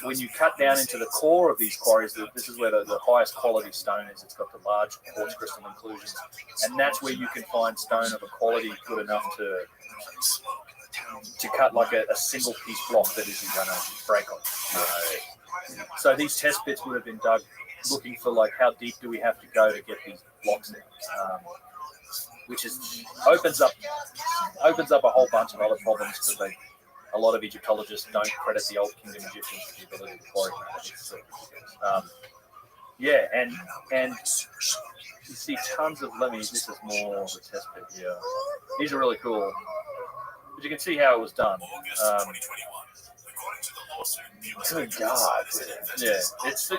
S3: When you cut down into the core of these quarries, this is where the highest quality stone is. It's got the large quartz crystal inclusions, and that's where you can find stone of a quality good enough to cut like a single piece block that isn't going to break on. So these test pits would have been dug looking for, like, how deep do we have to go to get these blocks in, which opens up a whole bunch of other problems, because a lot of Egyptologists don't credit the Old Kingdom Egyptians with the ability to quarry granite. And you see tons of this is more of a test pit here. These are really cool, but you can see how it was done.
S2: Good God.
S3: Yeah,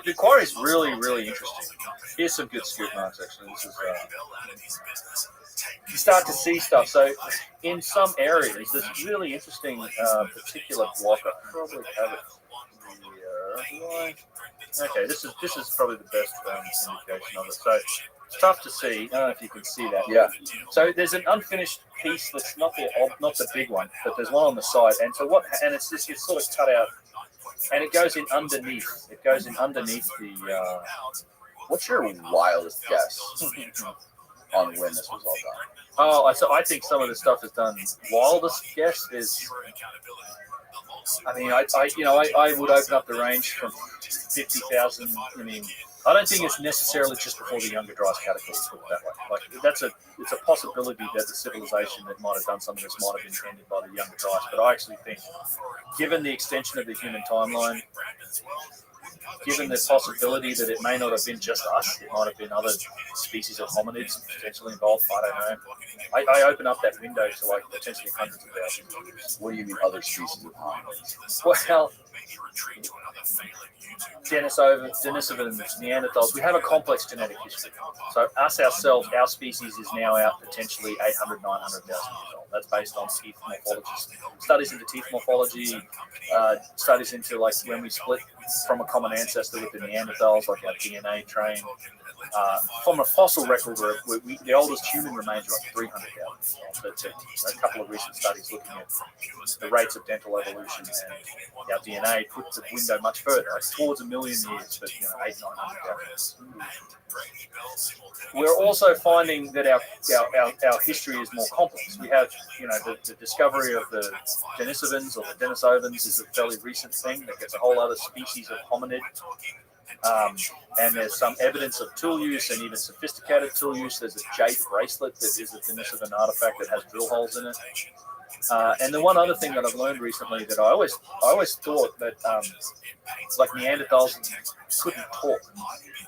S3: the quarry's really, really interesting. Here's some good scoop marks, actually. This is you start to see stuff. So in some areas, there's really interesting particular block. I probably have it here. Okay, this is probably the best indication of it. So it's tough to see. I don't know if you can see that.
S2: Yeah.
S3: So there's an unfinished piece that's not the big one, but there's one on the side. And so it's sort of cut out, and it goes in underneath. It goes in underneath the.
S2: What's your wildest guess on when this was all done?
S3: Oh, so I think some of the stuff is done. Wildest guess is. I mean, I would open up the range from 50,000. I mean, I don't think it's necessarily just before the Younger Dryas Cataclysm, put it that way. Like, it's a possibility that the civilization that might have done some of this might have been tended by the Younger Dryas. But I actually think, given the extension of the human timeline, given the possibility that it may not have been just us, it might have been other species of hominids potentially involved. I don't know. I open up that window to, like, potentially hundreds of thousands.
S2: What do you mean other species of hominids?
S3: Well, Denisovans, Neanderthals, we have a complex genetic history. So ourselves, our species is now out potentially 800, 900,000 years old. That's based on teeth morphology. Studies into teeth morphology, studies into, like, when we split from a common ancestor with the Neanderthals, like our DNA train. From a fossil record, the oldest human remains are like 300,000 years old. But a couple of recent studies looking at the rates of dental evolution and our DNA put the window much further, like towards 1 million years, but 800,000-900,000 years. We're also finding that our history is more complex. We have, the discovery of the Denisovans or the Denisovans is a fairly recent thing that gets a whole other species of hominid. And there's some evidence of tool use and even sophisticated tool use. There's a jade bracelet that is a Denisovan artifact that has drill holes in it. And the one other thing that I've learned recently that I always thought that like Neanderthals couldn't talk.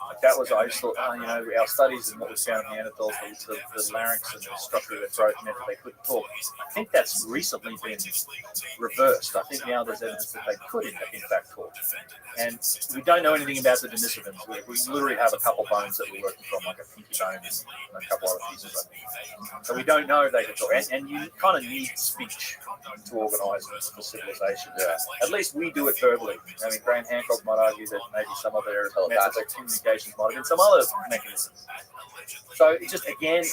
S3: Like that was, I just thought, our studies and what we found in Neanderthals, the larynx and the structure of their throat meant that they couldn't talk. I think that's recently been reversed. I think now there's evidence that they could in fact talk. And we don't know anything about the Denisovans. We literally have a couple bones that we're working from, like a pinky bone and a couple other pieces, I think. So we don't know if they can talk. And you kind of need speech to organise the civilization. Yeah. At least we do it verbally. I mean, Graham Hancock might argue that maybe some of their methods of communications might have been some other mechanisms. So it just, again,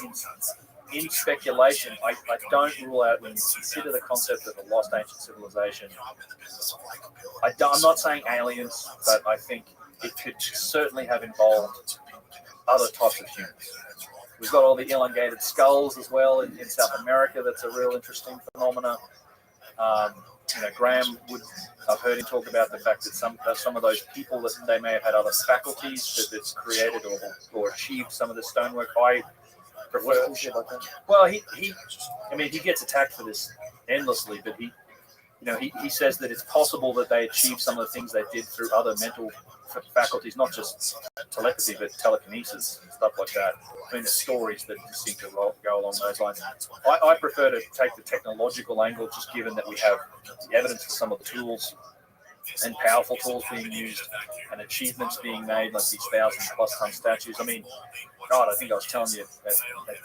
S3: in speculation, I don't rule out, when you consider the concept of a lost ancient civilization, I'm not saying aliens, but I think it could certainly have involved other types of humans. We've got all the elongated skulls as well in South America. That's a real interesting phenomenon. Graham I've heard him talk about the fact that some of those people, that they may have had other faculties that's created or achieved some of the stonework. I prefer. Well, he gets attacked for this endlessly, but he says that it's possible that they achieved some of the things they did through other mental faculties, not just telepathy, but telekinesis and stuff like that. I mean, the stories that seem to go along those lines. I prefer to take the technological angle, just given that we have the evidence for some of the tools and powerful tools being used and achievements being made, like these 1,000+ ton statues. I mean, God, I think I was telling you at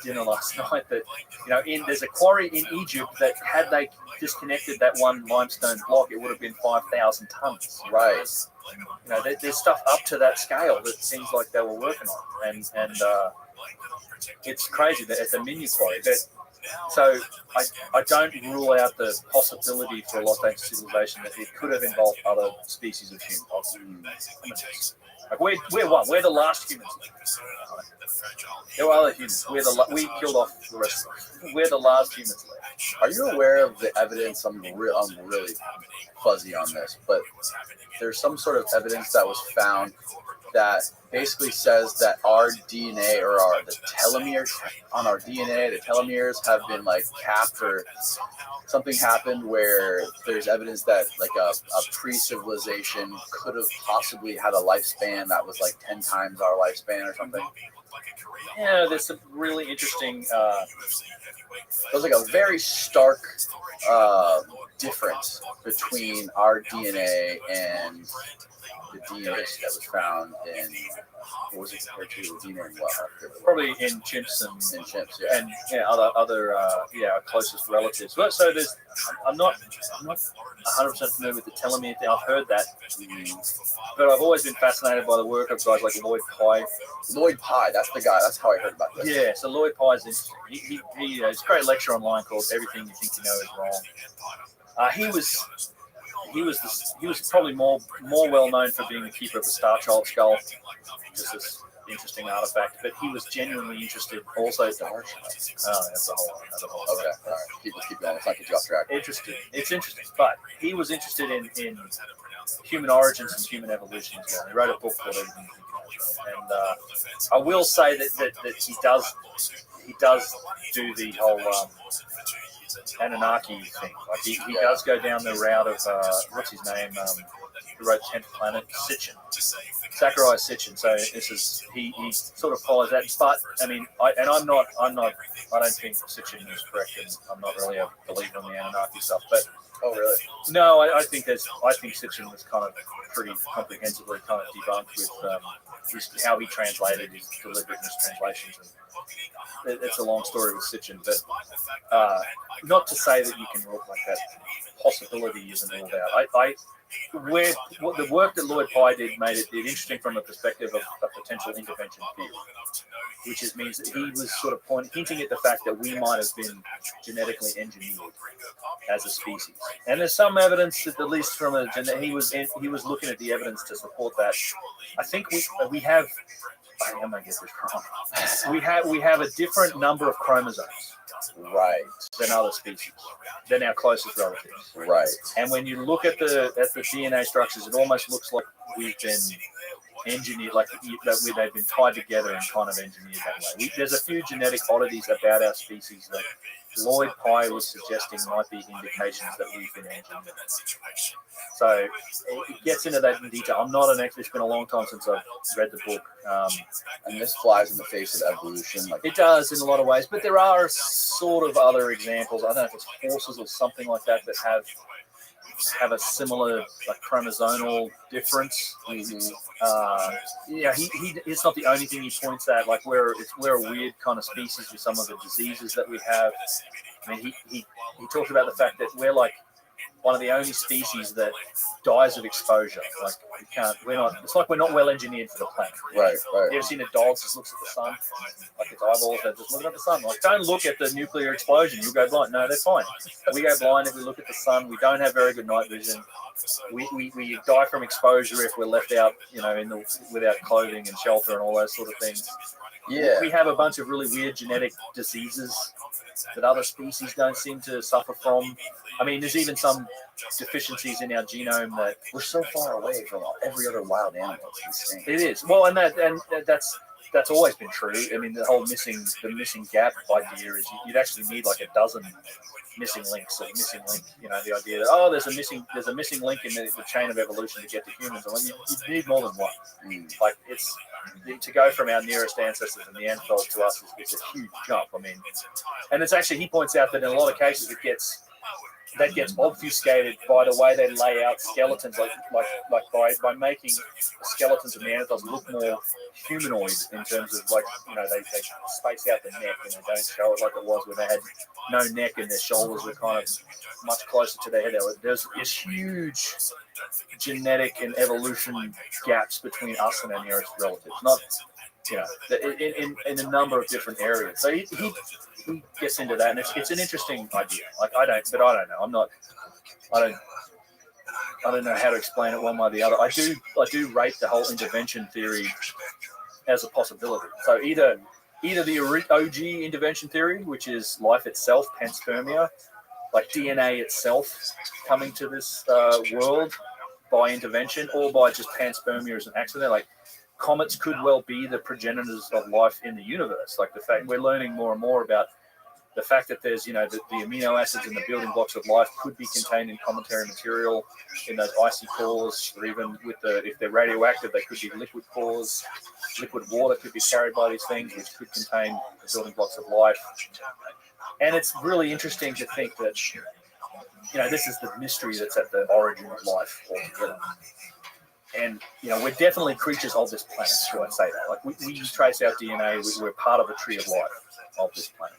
S3: dinner last night that, there's a quarry in Egypt that had they disconnected that one limestone block, it would have been 5,000 tons. Right. There's stuff up to that scale that seems like they were working on. And it's crazy that at the mini quarry. So I don't rule out the possibility for a lost ancient civilization that it could have involved other species of humans. Like we're one. We're the last humans. There were other humans. We killed off the rest of them. We're the last humans left.
S2: Are you aware of the evidence? I'm really fuzzy on this, but there's some sort of evidence that was found that basically says that our DNA or the telomeres on our DNA, the telomeres have been capped, or something happened where there's evidence that a pre-civilization could have possibly had a lifespan that was 10 times our lifespan or something.
S3: Yeah, there's some really interesting.
S2: There's a very stark difference between our DNA and the DNA that was found in, what was it compared to? DNA and what?
S3: Probably in chimps
S2: and chimps, yeah.
S3: And other our closest relatives. But so I'm not 100% familiar with the telomere thing. I've heard that, but I've always been fascinated by the work of guys like Lloyd Pye.
S2: Lloyd Pye, that's the guy. That's how I heard about this.
S3: Yeah, so Lloyd Pye is interesting. He has a great lecture online called "Everything You Think You Know Is Wrong." He was probably more well known for being the keeper of the Star Child skull, just this interesting artifact. But he was genuinely interested also. That's a whole
S2: okay. All right. Keep going. Let's not get you off track.
S3: It's interesting, but he was interested in human origins and human evolution as well. He wrote a book called Everything You Think You Know. And I will say that he does do the whole Anunnaki thing. He does go down the route of what's his name? Who wrote 10th Planet? Sitchin. Zachariah Sitchin. So he sort of follows that. But I mean, I don't think Sitchin is correct, and I'm not really a believer in the Anunnaki stuff. But
S2: oh really?
S3: No, I think Sitchin was kind of pretty comprehensively kind of debunked with how he translated his deliberate mistranslations. It's a long story with Sitchin, but not to say that you can rule that possibility isn't ruled out. The work that Lloyd Pye did made it interesting from a perspective of a potential intervention theory, which means that he was sort of hinting at the fact that we might have been genetically engineered as a species. And there's some evidence that, at least from he was looking at the evidence to support that. I think we have. I'm gonna get this wrong. We have a different number of chromosomes,
S2: right,
S3: than other species, than our closest relatives,
S2: right.
S3: And when you look at the DNA structures, it almost looks like we've been engineered, like that they've been tied together and kind of engineered that way. There's a few genetic oddities about our species that Lloyd Pye was suggesting might be indications that we've been engineered. So it gets into that in detail. I'm not an expert. It's been a long time since I've read the book.
S2: And this flies in the face of evolution. Like
S3: it does in a lot of ways, but there are sort of other examples. I don't know if it's horses or something like that that have a similar like chromosomal difference. Yeah, it's not the only thing he points at. Like we're a weird kind of species with some of the diseases that we have. I mean, he talks about the fact that we're like one of the only species that dies of exposure. Like it's like we're not well engineered for the planet.
S2: Right.
S3: You ever seen a dog just looks at the sun? Like its eyeballs, they're just looking at the sun. Like, don't look at the nuclear explosion, you'll go blind. No, they're fine. We go blind if we look at the sun. We don't have very good night vision. We die from exposure if we're left out, without clothing and shelter and all those sort of things.
S2: Yeah.
S3: We have a bunch of really weird genetic diseases that other species don't seem to suffer from. I mean, there's even some deficiencies in our genome that
S2: we're so far away from every other wild animal. It's insane.
S3: It is. Well, and that's always been true. I mean, the missing gap idea is you'd actually need like a dozen missing links. The idea that there's a missing link in the chain of evolution to get to humans. And you need more than one. Like to go from our nearest ancestors and Neanderthals to us is a huge jump. I mean, and it's actually, he points out that in a lot of cases that gets obfuscated by the way they lay out skeletons, like by making skeletons of Neanderthals look more humanoid in terms of they space out the neck and they don't show it like it was when they had no neck and their shoulders were kind of much closer to their head. There's huge genetic and evolution gaps between us and our nearest relatives. Not in a number of different areas. So he gets into that, and it's an interesting idea. Like I don't know. I don't know how to explain it one way or the other. I do rate the whole intervention theory as a possibility. So either the OG intervention theory, which is life itself, panspermia, like DNA itself coming to this world by intervention, or by just panspermia as an accident. Like comets could well be the progenitors of life in the universe. Like the fact we're learning more and more about the fact that there's, the amino acids and the building blocks of life could be contained in cometary material in those icy cores, or even if they're radioactive, they could be liquid cores. Liquid water could be carried by these things, which could contain the building blocks of life. And it's really interesting to think that, this is the mystery that's at the origin of life altogether. And, we're definitely creatures of this planet, should I say that. Like, we trace our DNA, we're part of a tree of life of this planet.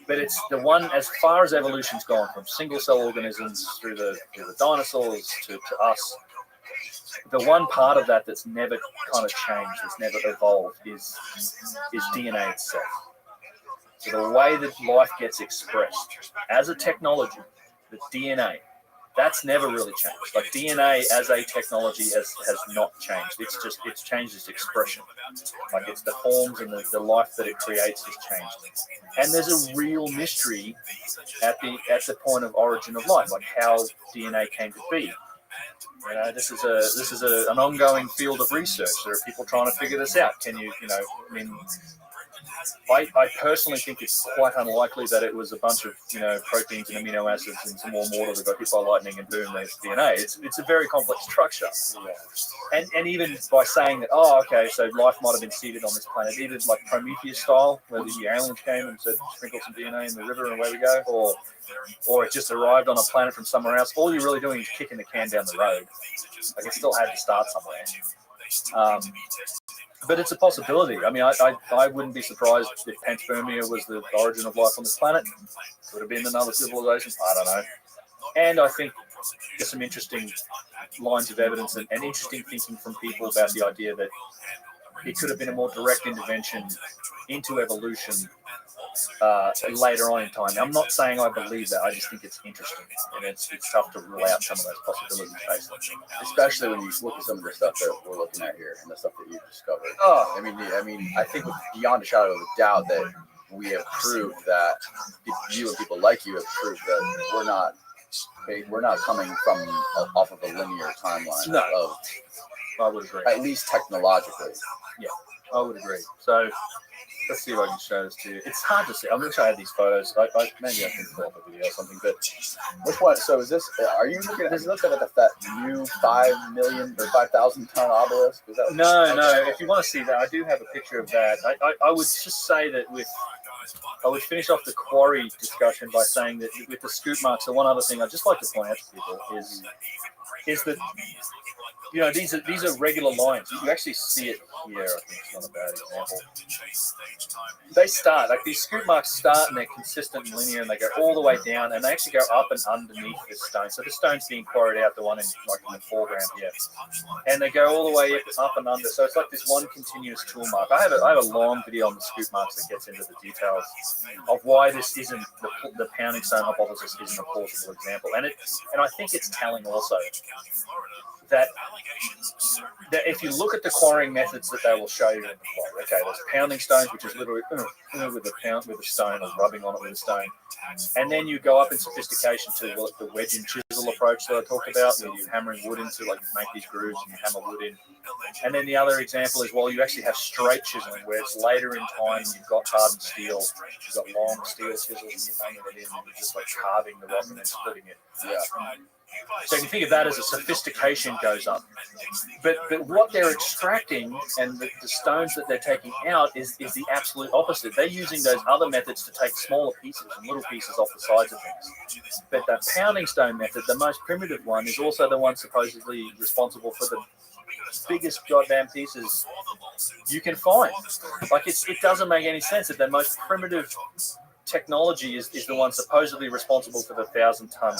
S3: But it's the one, as far as evolution's gone, from single-cell organisms through the dinosaurs to us, the one part of that that's never kind of changed, that's never evolved, is DNA itself. So the way that life gets expressed as a technology, the DNA, that's never really changed. Like DNA as a technology has not changed. It's changed its expression. Like it's the forms and the life that it creates has changed. And there's a real mystery at the point of origin of life, like how DNA came to be. This is an ongoing field of research. There are people trying to figure this out. I personally think it's quite unlikely that it was a bunch of proteins and amino acids and some warm water that got hit by lightning and boom, there's DNA. It's a very complex structure. And even by saying that, so life might have been seeded on this planet, either like Prometheus style, where the aliens came and said sprinkle some DNA in the river and away we go, or it just arrived on a planet from somewhere else. All you're really doing is kicking the can down the road. Like it still had to start somewhere. But it's a possibility. I mean, I wouldn't be surprised if panspermia was the origin of life on this planet. Could have been another civilization. I don't know. And I think there's some interesting lines of evidence and interesting thinking from people about the idea that it could have been a more direct intervention into evolution later on in time. I'm not saying I believe that. I just think it's interesting, and it's tough to rule out some of those possibilities based on them.
S2: Especially when you look at some of the stuff that we're looking at here and the stuff that you've discovered. I think beyond a shadow of a doubt that we have proved that you and people like you have proved that we're not coming from off of a linear timeline
S3: I would agree.
S2: at least technologically.
S3: I would agree. So let's see if I can show this to you. It's hard to see. I'm going to show you these photos. Maybe I can pull up a video or something. But
S2: Which one? So is this? Are you looking at? Is this looking at that new 5 million or 5,000 ton obelisk? Is that
S3: no. If you want to see that, I do have a picture of that. I would just say that I would finish off the quarry discussion by saying that with the scoop marks, the one other thing I'd just like to point out to people is that these are regular lines. You actually see it here. I think it's not a bad example. They start like these scoop marks start and they're consistent and linear, and they go all the way down, and they actually go up and underneath this stone. So the stone's being quarried out, the one in the foreground here, and they go all the way up and under. So it's like this one continuous tool mark. I have a long video on the scoop marks that gets into the details of why this isn't the pounding stone hypothesis isn't a plausible example, and I think it's telling also that if you look at the quarrying methods that they will show you in the quarry, okay, there's pounding stones, which is literally with a stone or rubbing on it with a stone, and then you go up in sophistication to the wedge and chisel approach that I talked about, where you're hammering wood into, like you make these grooves and you hammer wood in. And then the other example is, well, you actually have straight chiseling, where it's later in time, you've got hardened steel, you've got long steel chisels, and you're banging it in, and you're just like carving the rock and then splitting it. Yeah. So you can think of that as a sophistication goes up. But what they're extracting and the stones that they're taking out is the absolute opposite. They're using those other methods to take smaller pieces and little pieces off the sides of things. But that pounding stone method, the most primitive one, is also the one supposedly responsible for the biggest goddamn pieces you can find. Like it doesn't make any sense that the most primitive technology is the one supposedly responsible for the 1,000-ton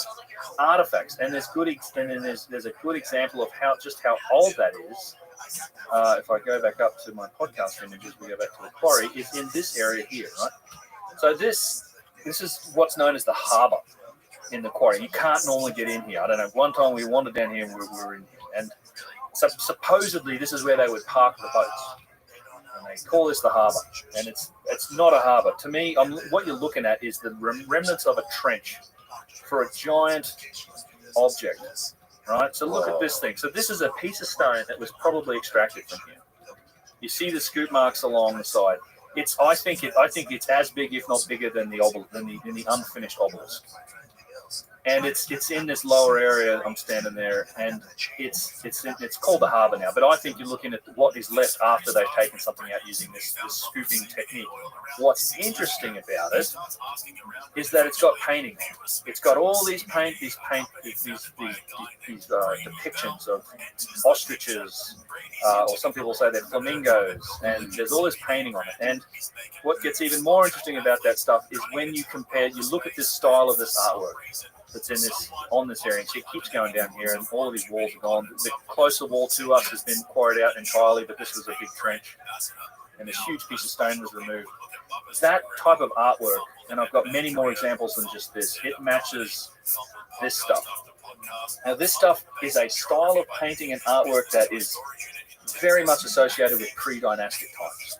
S3: artifacts, and there's a good example of how old that is. If I go back up to my podcast images, we go back to the quarry. Is in this area here, right? So this is what's known as the harbour in the quarry. You can't normally get in here. I don't know. One time we wandered down here and we were in, and so supposedly this is where they would park the boats. They call this the harbour, and it's not a harbour. To me, what you're looking at is the remnants of a trench for a giant object, right? So look at this thing. So this is a piece of stone that was probably extracted from here. You see the scoop marks along the side. I think it's as big, if not bigger, than the unfinished obelisk. And it's in this lower area. I'm standing there, and it's called the harbour now. But I think you're looking at what is left after they've taken something out using this scooping technique. What's interesting about it is that it's got painting. It's got all these depictions of ostriches, or some people say they're flamingos, and there's all this painting on it. And what gets even more interesting about that stuff is when you look at this style of this artwork that's on this area. And so it keeps going down here, and all of these walls are gone. The closer wall to us has been quarried out entirely, but this was a big trench, and this huge piece of stone was removed. That type of artwork, and I've got many more examples than just this, it matches this stuff. Now, this stuff is a style of painting and artwork that is very much associated with pre-dynastic times.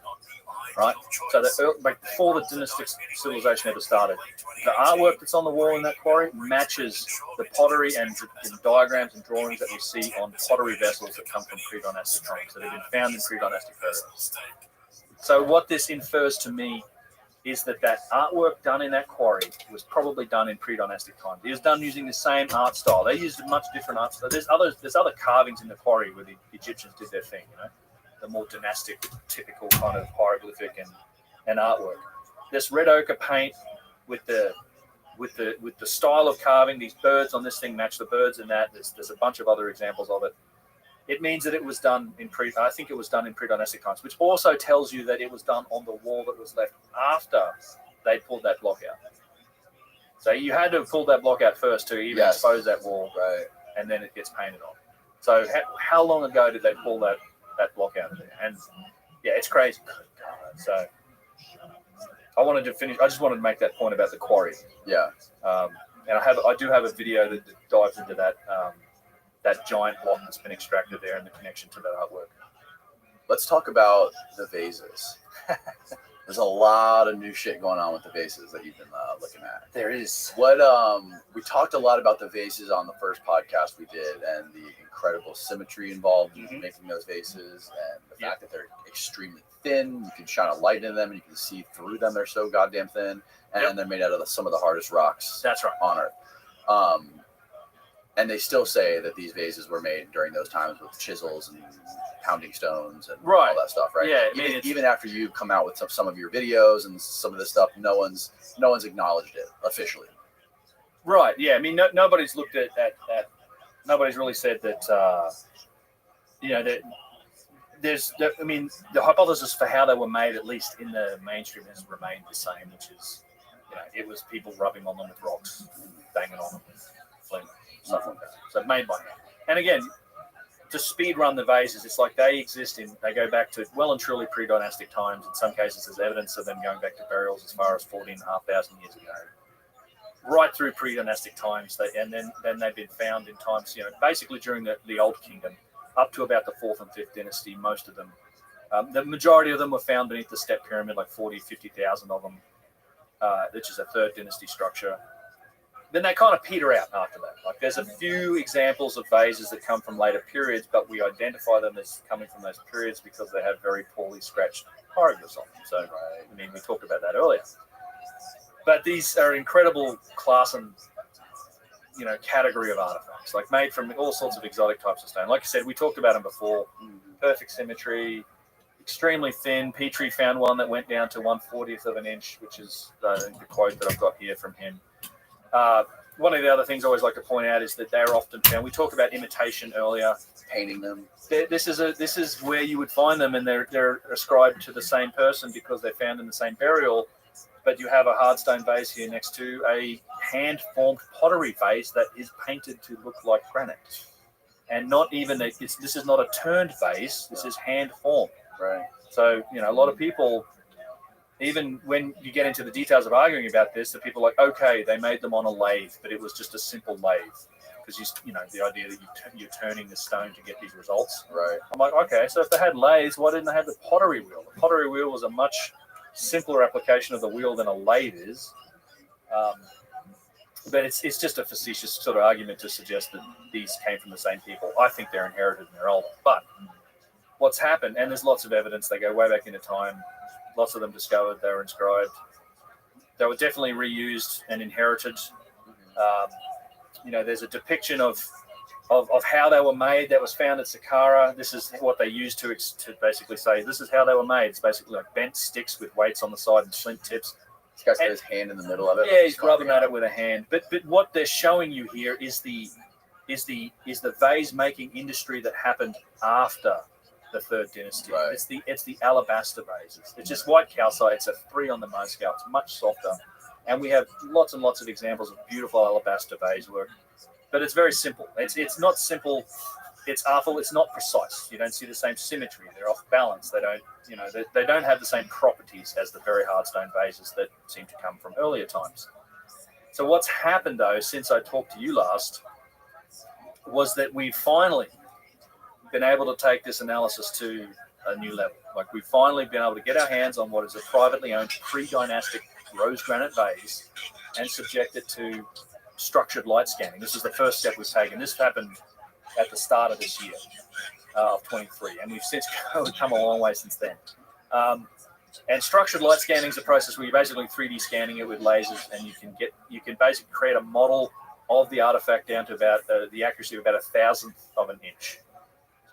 S3: Right, so before the dynastic civilization ever started, the artwork that's on the wall in that quarry matches the pottery and diagrams and drawings that we see on pottery vessels that come from pre-dynastic times, that have been found in pre-dynastic photos. So what this infers to me is that artwork done in that quarry was probably done in pre-dynastic times. It was done using the same art style. They used a much different art style. There's other carvings in the quarry where the Egyptians did their thing, the more dynastic, typical kind of hieroglyphic and artwork. This red ochre paint with the style of carving, these birds on this thing match the birds in that. There's a bunch of other examples of it. It means that it was done in pre-dynastic times, which also tells you that it was done on the wall that was left after they pulled that block out. So you had to pull that block out first to even expose that wall, right? And then it gets painted on. So how long ago did they pull that block out of there? And yeah, it's crazy. So I just wanted to make that point about the quarry. Yeah. And I do have a video that dives into that giant block that's been extracted there and the connection to that artwork.
S2: Let's talk about the vases. There's a lot of new shit going on with the vases that you've been looking at.
S4: There is.
S2: What we talked a lot about the vases on the first podcast we did, and the incredible symmetry involved in making those vases, and the fact that they're extremely thin. You can shine a light into them, and you can see through them. They're so goddamn thin, and they're made out of some of the hardest rocks.
S3: That's right.
S2: On Earth. And they still say that these vases were made during those times with chisels and pounding stones and all that stuff, right?
S3: Yeah,
S2: even after you come out with some of your videos and some of this stuff, no one's acknowledged it officially.
S3: Right. Yeah. I mean, nobody's looked at nobody's really said that. That there's. I mean, the hypothesis for how they were made, at least in the mainstream, has remained the same, which is, it was people rubbing on them with rocks, banging on them with flint, stuff like that. So made by hand. And again, to speed run the vases, it's like they go back to well and truly pre-dynastic times. In some cases, there's evidence of them going back to burials as far as 14,500 years ago, right through pre-dynastic times. And then they've been found in times, basically during the Old Kingdom, up to about the 4th and 5th dynasty. Most of them, the majority of them were found beneath the step pyramid, like 40, 50,000 of them, which is a 3rd dynasty structure. Then they kind of peter out after that. Like there's a few examples of vases that come from later periods, but we identify them as coming from those periods because they have very poorly scratched hieroglyphs on them. So, I mean, we talked about that earlier. But these are incredible class and, category of artifacts, like made from all sorts of exotic types of stone. Like I said, we talked about them before. Perfect symmetry, extremely thin. Petrie found one that went down to 1/40th of an inch, which is the quote that I've got here from him. One of the other things I always like to point out is that they're often found. We talked about imitation earlier,
S2: painting them.
S3: This is where you would find them, and they're ascribed to the same person because they're found in the same burial. But you have a hardstone vase here next to a hand-formed pottery vase that is painted to look like granite, and not even this is not a turned vase. This is hand-formed.
S2: Right.
S3: So a lot of people. Even when you get into the details of arguing about this, the people are like, okay, they made them on a lathe, but it was just a simple lathe. Because, the idea that you're turning the stone to get these results.
S2: Right.
S3: I'm like, okay, so if they had lathes, why didn't they have the pottery wheel? The pottery wheel was a much simpler application of the wheel than a lathe is. But it's just a facetious sort of argument to suggest that these came from the same people. I think they're inherited and they're older. But what's happened, and there's lots of evidence, they go way back into time. Lots of them discovered, they were inscribed. They were definitely reused and inherited. There's a depiction of how they were made that was found at Saqqara. This is what they used to basically say, this is how they were made. It's basically like bent sticks with weights on the side and flint tips.
S2: This guy's got his hand in the middle of it.
S3: Yeah, he's rubbing at it with a hand. But what they're showing you here is the vase making industry that happened after the 3rd dynasty.
S2: Right.
S3: It's the alabaster vases. It's just white calcite. It's a 3 on the Mohs scale. It's much softer, and we have lots and lots of examples of beautiful alabaster vase work. But it's very simple. It's not simple. It's artful. It's not precise. You don't see the same symmetry. They're off balance. They don't they don't have the same properties as the very hard stone vases that seem to come from earlier times. So what's happened though since I talked to you last was that we finally been able to take this analysis to a new level. Like we've finally been able to get our hands on what is a privately owned pre-dynastic rose granite vase and subject it to structured light scanning. This is the first step we've taken. This happened at the start of this year of 23, and we've since come a long way since then. And structured light scanning is a process where you're basically 3D scanning it with lasers, and you can basically create a model of the artifact down to about the accuracy of about 1,000th of an inch.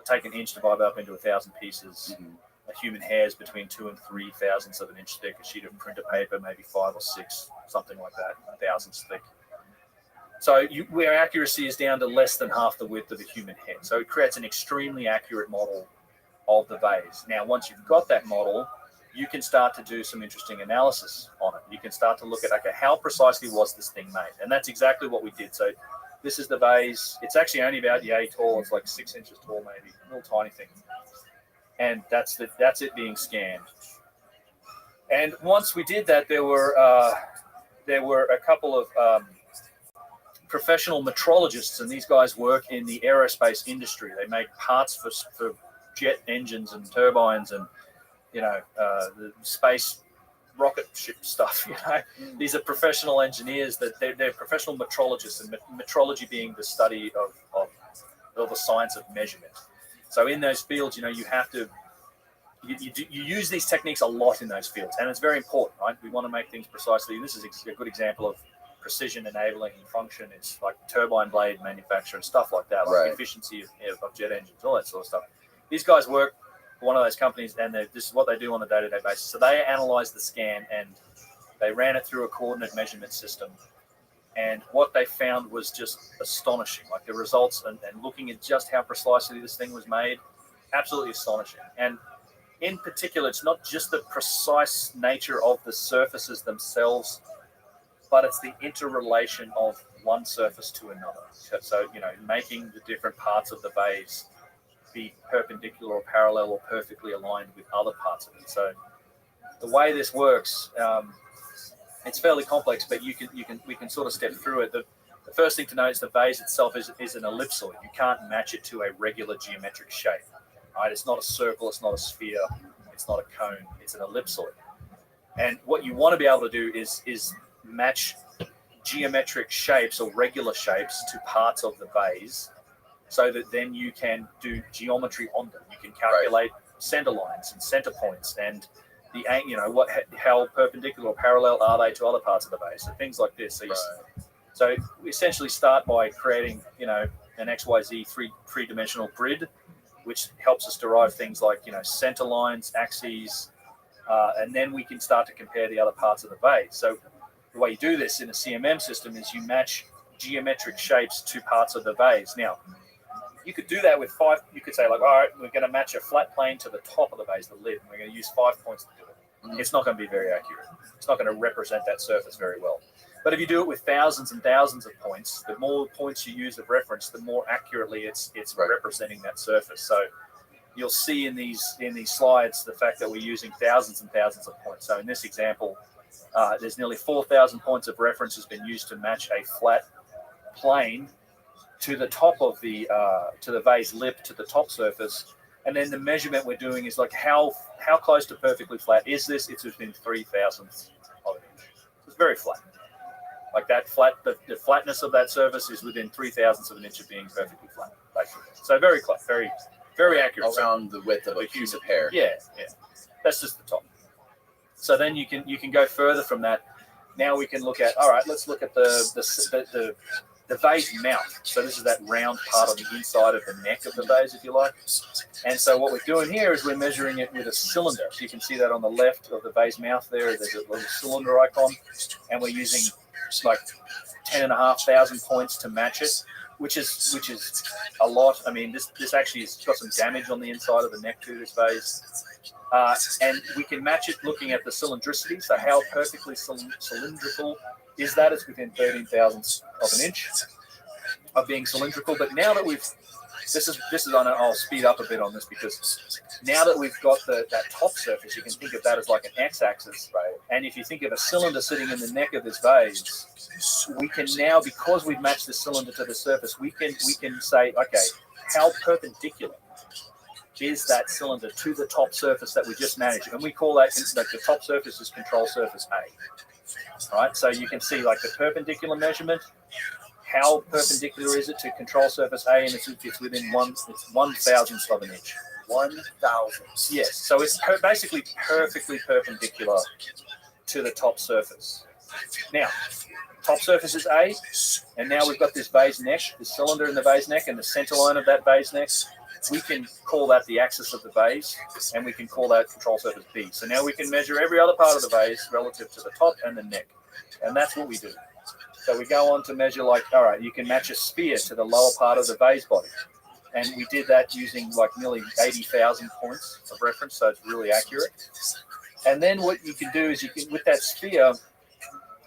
S3: Take an inch, divide up into 1,000 pieces. A human hair is between 2 and 3 thousandths of an inch thick. A sheet of printer paper, maybe 5 or 6, something like that, 1,000ths thick. So where accuracy is down to less than half the width of a human head. So it creates an extremely accurate model of the vase. Now, once you've got that model, you can start to do some interesting analysis on it. You can start to look at, okay, how precisely was this thing made? And that's exactly what we did. So this is the vase. It's actually only about yay tall. It's like 6 inches tall, maybe. A little tiny thing. And that's it being scanned. And once we did that, there were a couple of professional metrologists, and these guys work in the aerospace industry. They make parts for jet engines and turbines and the space rocket ship stuff. These are professional engineers that they're professional metrologists, and metrology being the study of the science of measurement. So in those fields, you have to you use these techniques a lot in those fields, and it's very important, right? We want to make things precisely. And this is a good example of precision enabling function. It's like turbine blade manufacture and stuff like that, like efficiency of jet engines, all that sort of stuff. These guys work for one of those companies, and this is what they do on a day-to-day basis. So they analyze the scan and they ran it through a coordinate measurement system. And what they found was just astonishing. Like the results and looking at just how precisely this thing was made, absolutely astonishing. And in particular, it's not just the precise nature of the surfaces themselves, but it's the interrelation of one surface to another. So making the different parts of the vase be perpendicular or parallel or perfectly aligned with other parts of it. So the way this works, it's fairly complex, but we can sort of step through it. The first thing to note is the vase itself is an ellipsoid. You can't match it to a regular geometric shape. Right? It's not a circle, it's not a sphere, it's not a cone, it's an ellipsoid. And what you want to be able to do is match geometric shapes or regular shapes to parts of the vase, so that then you can do geometry on them. You can calculate center lines and center points and how perpendicular or parallel are they to other parts of the vase, so things like this. So we essentially start by creating an XYZ three-dimensional grid, which helps us derive things like center lines, axes, and then we can start to compare the other parts of the vase. So the way you do this in a CMM system is you match geometric shapes to parts of the vase. Now, you could do that with five. You could say, like, all right, we're going to match a flat plane to the top of the vase, the lid, and we're going to use 5 points to do it. It's not going to be very accurate. It's not going to represent that surface very well. But if you do it with thousands and thousands of points, the more points you use of reference, the more accurately it's representing that surface. So you'll see in these slides the fact that we're using thousands and thousands of points. So in this example, there's nearly 4,000 points of reference has been used to match a flat plane to the top of the vase lip, to the top surface. And then the measurement we're doing is like how close to perfectly flat is this? It's within 3,000ths of an inch. It's very flat. Like that flat, the flatness of that surface is within 3,000ths of an inch of being perfectly flat, basically. So very close, very, very accurate.
S2: Around the width of a piece of hair.
S3: Yeah. That's just the top. So then you can go further from that. Now we can look at, all right, let's look at the vase mouth. So this is that round part on the inside of the neck of the vase, if you like. And so what we're doing here is we're measuring it with a cylinder. So you can see that on the left of the vase mouth there, there's a little cylinder icon, and we're using like 10,500 points to match it, which is a lot. I mean, this actually has got some damage on the inside of the neck to this vase. And we can match it looking at the cylindricity. So how perfectly cylindrical is that? It's within 13,000ths of an inch of being cylindrical. But now that this is I'll speed up a bit on this, because now that we've got that top surface, you can think of that as like an x-axis, right? And if you think of a cylinder sitting in the neck of this vase, we can now, because we've matched the cylinder to the surface, we can say, okay, how perpendicular is that cylinder to the top surface that we just managed? And we call that, like, the top surface is control surface A. Right, so you can see like the perpendicular measurement. How perpendicular is it to control surface A? And it's within 1,000th of an inch.
S2: 1,000th.
S3: Yes, so it's basically perfectly perpendicular to the top surface. Now, top surface is A, and now we've got this vase neck, the cylinder in the vase neck, and the center line of that vase neck. We can call that the axis of the vase, and we can call that control surface B. So now we can measure every other part of the vase relative to the top and the neck, and that's what we do. So we go on to measure, like, all right, you can match a sphere to the lower part of the vase body, and we did that using like nearly 80,000 points of reference, so it's really accurate. And then what you can do is with that sphere,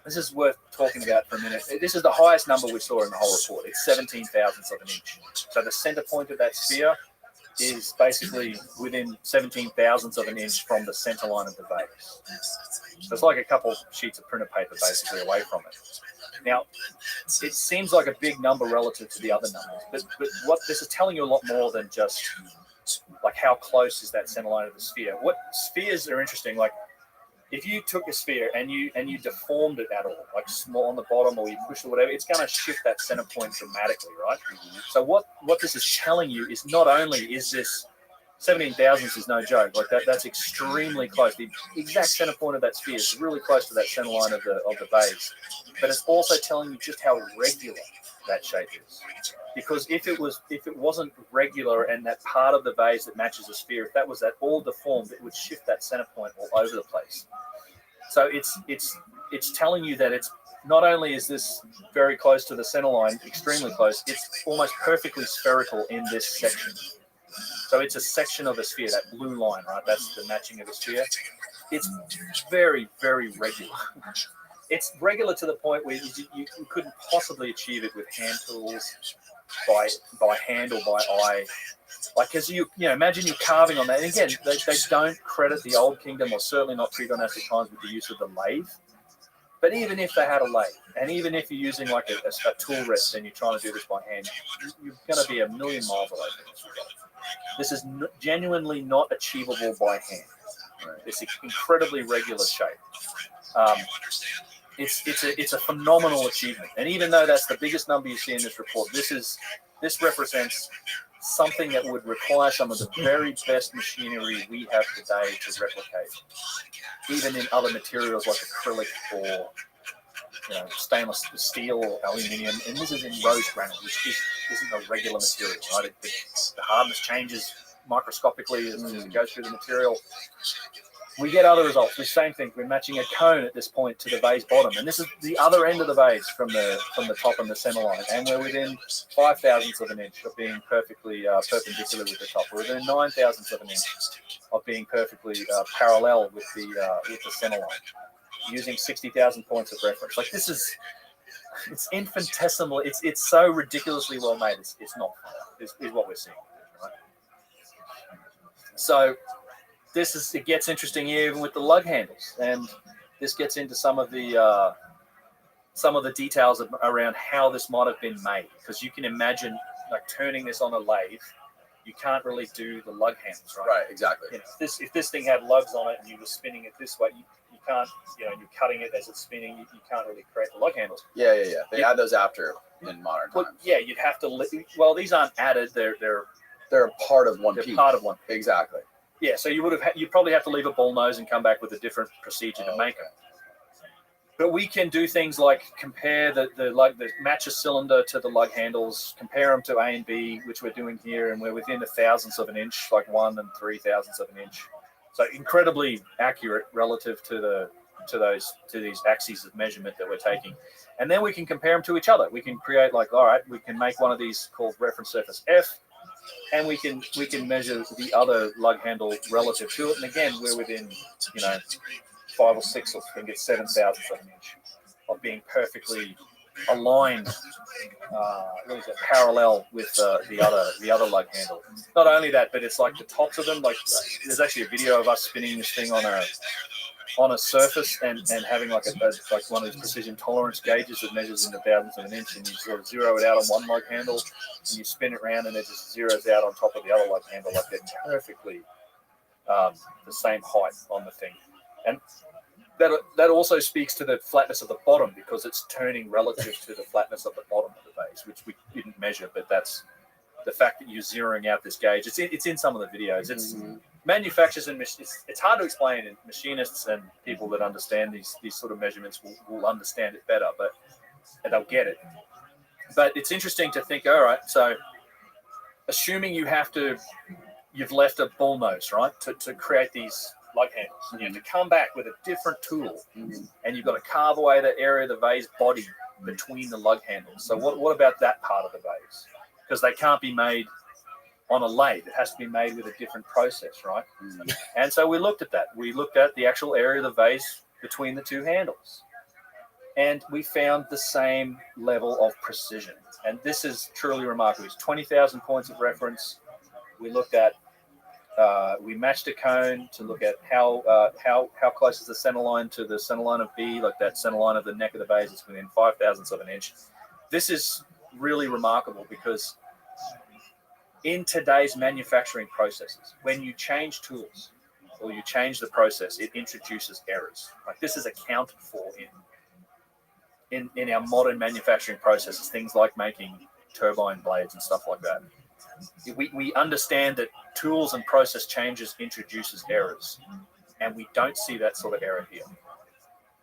S3: this is worth talking about for a minute. This is the highest number we saw in the whole report. It's 17,000ths of an inch. So the center point of that sphere is basically within 17,000ths of an inch from the center line of the vase. So it's like a couple sheets of printer paper basically away from it. Now, it seems like a big number relative to the other numbers, but what this is telling you a lot more than just like how close is that center line of the sphere. What spheres are interesting, like, if you took a sphere and you deformed it at all, like small on the bottom, or you push it or whatever, it's going to shift that center point dramatically, right? So what this is telling you is not only is this 17 thousandths is no joke, like that's extremely close. The exact center point of that sphere is really close to that center line of the vase, but it's also telling you just how regular that shape is. Because if it wasn't regular and that part of the vase that matches the sphere, if that was at all deformed, it would shift that center point all over the place. So it's telling you that it's not only is this very close to the center line, extremely close, it's almost perfectly spherical in this section. So it's a section of a sphere, that blue line, right? That's the matching of a sphere. It's very, very regular. It's regular to the point where you couldn't possibly achieve it with hand tools, by hand or by eye. Like, because you imagine you're carving on that. And again, they don't credit the Old Kingdom, or certainly not pre-dynastic times, with the use of the lathe. But even if they had a lathe, and even if you're using like a tool rest and you're trying to do this by hand, you're going to be a million miles away from this result. This is genuinely not achievable by hand. It's an incredibly regular shape. It's a phenomenal achievement. And even though that's the biggest number you see in this report, this represents something that would require some of the very best machinery we have today to replicate, even in other materials like acrylic or stainless steel or aluminium. And this is in rose granite, which isn't a regular material, right? The hardness changes microscopically as it goes through the material. We get other results. The same thing. We're matching a cone at this point to the vase bottom, and this is the other end of the vase from the top and the center line, and we're within 5 thousandths of an inch of being perfectly perpendicular with the top. We're within 9 thousandths of an inch of being perfectly parallel with the center line, using 60,000 points of reference. Like, this is, it's infinitesimal. It's so ridiculously well made. It's not fun. Is what we're seeing, right? So. It gets interesting here even with the lug handles, and this gets into some of the details around how this might have been made, because you can imagine like turning this on a lathe, you can't really do the lug handles, right?
S2: Right, exactly.
S3: If this thing had lugs on it and you were spinning it this way, you can't, you're cutting it as it's spinning, you can't really create the lug handles.
S2: Yeah. They add those after in modern times.
S3: Yeah, you'd have to. Well, these aren't added; they're
S2: a part of one piece.
S3: Part of one.
S2: Exactly.
S3: Yeah, so you'd probably have to leave a ball nose and come back with a different procedure to make them. But we can do things like compare the match a cylinder to the lug handles, compare them to A and B, which we're doing here, and we're within a thousandths of an inch, like 1 3/1000ths of an inch. So incredibly accurate relative to these axes of measurement that we're taking. And then we can compare them to each other. We can create we can make one of these called reference surface F, and we can measure the other lug handle relative to it. And again, we're within 5 or 6 or I think it's 7 thousandths of an inch of being perfectly aligned, parallel with the other lug handle. Not only that, but it's like the tops of them. Like there's actually a video of us spinning this thing on a surface and having like one of these precision tolerance gauges that measures in the thousandths of an inch, and you sort of zero it out on one lug handle and you spin it around and it just zeroes out on top of the other lug handle, like they're perfectly the same height on the thing. And that also speaks to the flatness of the bottom, because it's turning relative to the flatness of the bottom of the vase, which we didn't measure, but that's the fact that you're zeroing out this gauge. It's in some of the videos. It's manufacturers and it's hard to explain, and machinists and people that understand these sort of measurements will understand it better, and they'll get it. But it's interesting to think, all right, so assuming you've left a bull nose, right, to create these lug handles, and you have to come back with a different tool, and you've got to carve away the area of the vase body between the lug handles. So what about that part of the vase? Because they can't be made on a lathe. It has to be made with a different process, right? And so we looked at that. We looked at the actual area of the vase between the two handles, and we found the same level of precision. And this is truly remarkable. It's 20,000 points of reference. We looked at we matched a cone to look at how close is the center line to the center line of B, like that center line of the neck of the vase is within 5 thousandths of an inch. This is really remarkable, because in today's manufacturing processes, when you change tools or you change the process, it introduces errors. Like this is accounted for in our modern manufacturing processes, things like making turbine blades and stuff like that. We understand that tools and process changes introduces errors, and we don't see that sort of error here.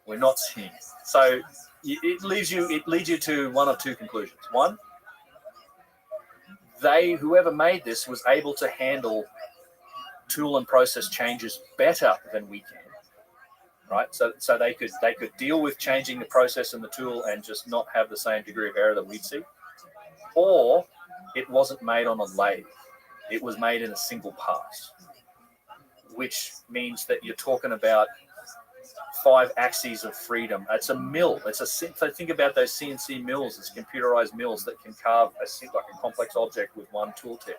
S3: We're not seeing it. So it leads you to one of two conclusions. One, whoever made this was able to handle tool and process changes better than we can, right? So they could deal with changing the process and the tool and just not have the same degree of error that we'd see. Or it wasn't made on a lathe. It was made in a single pass, which means that you're talking about 5 axes of freedom. It's a mill. So think about those CNC mills as computerized mills that can carve like a complex object with one tooltip.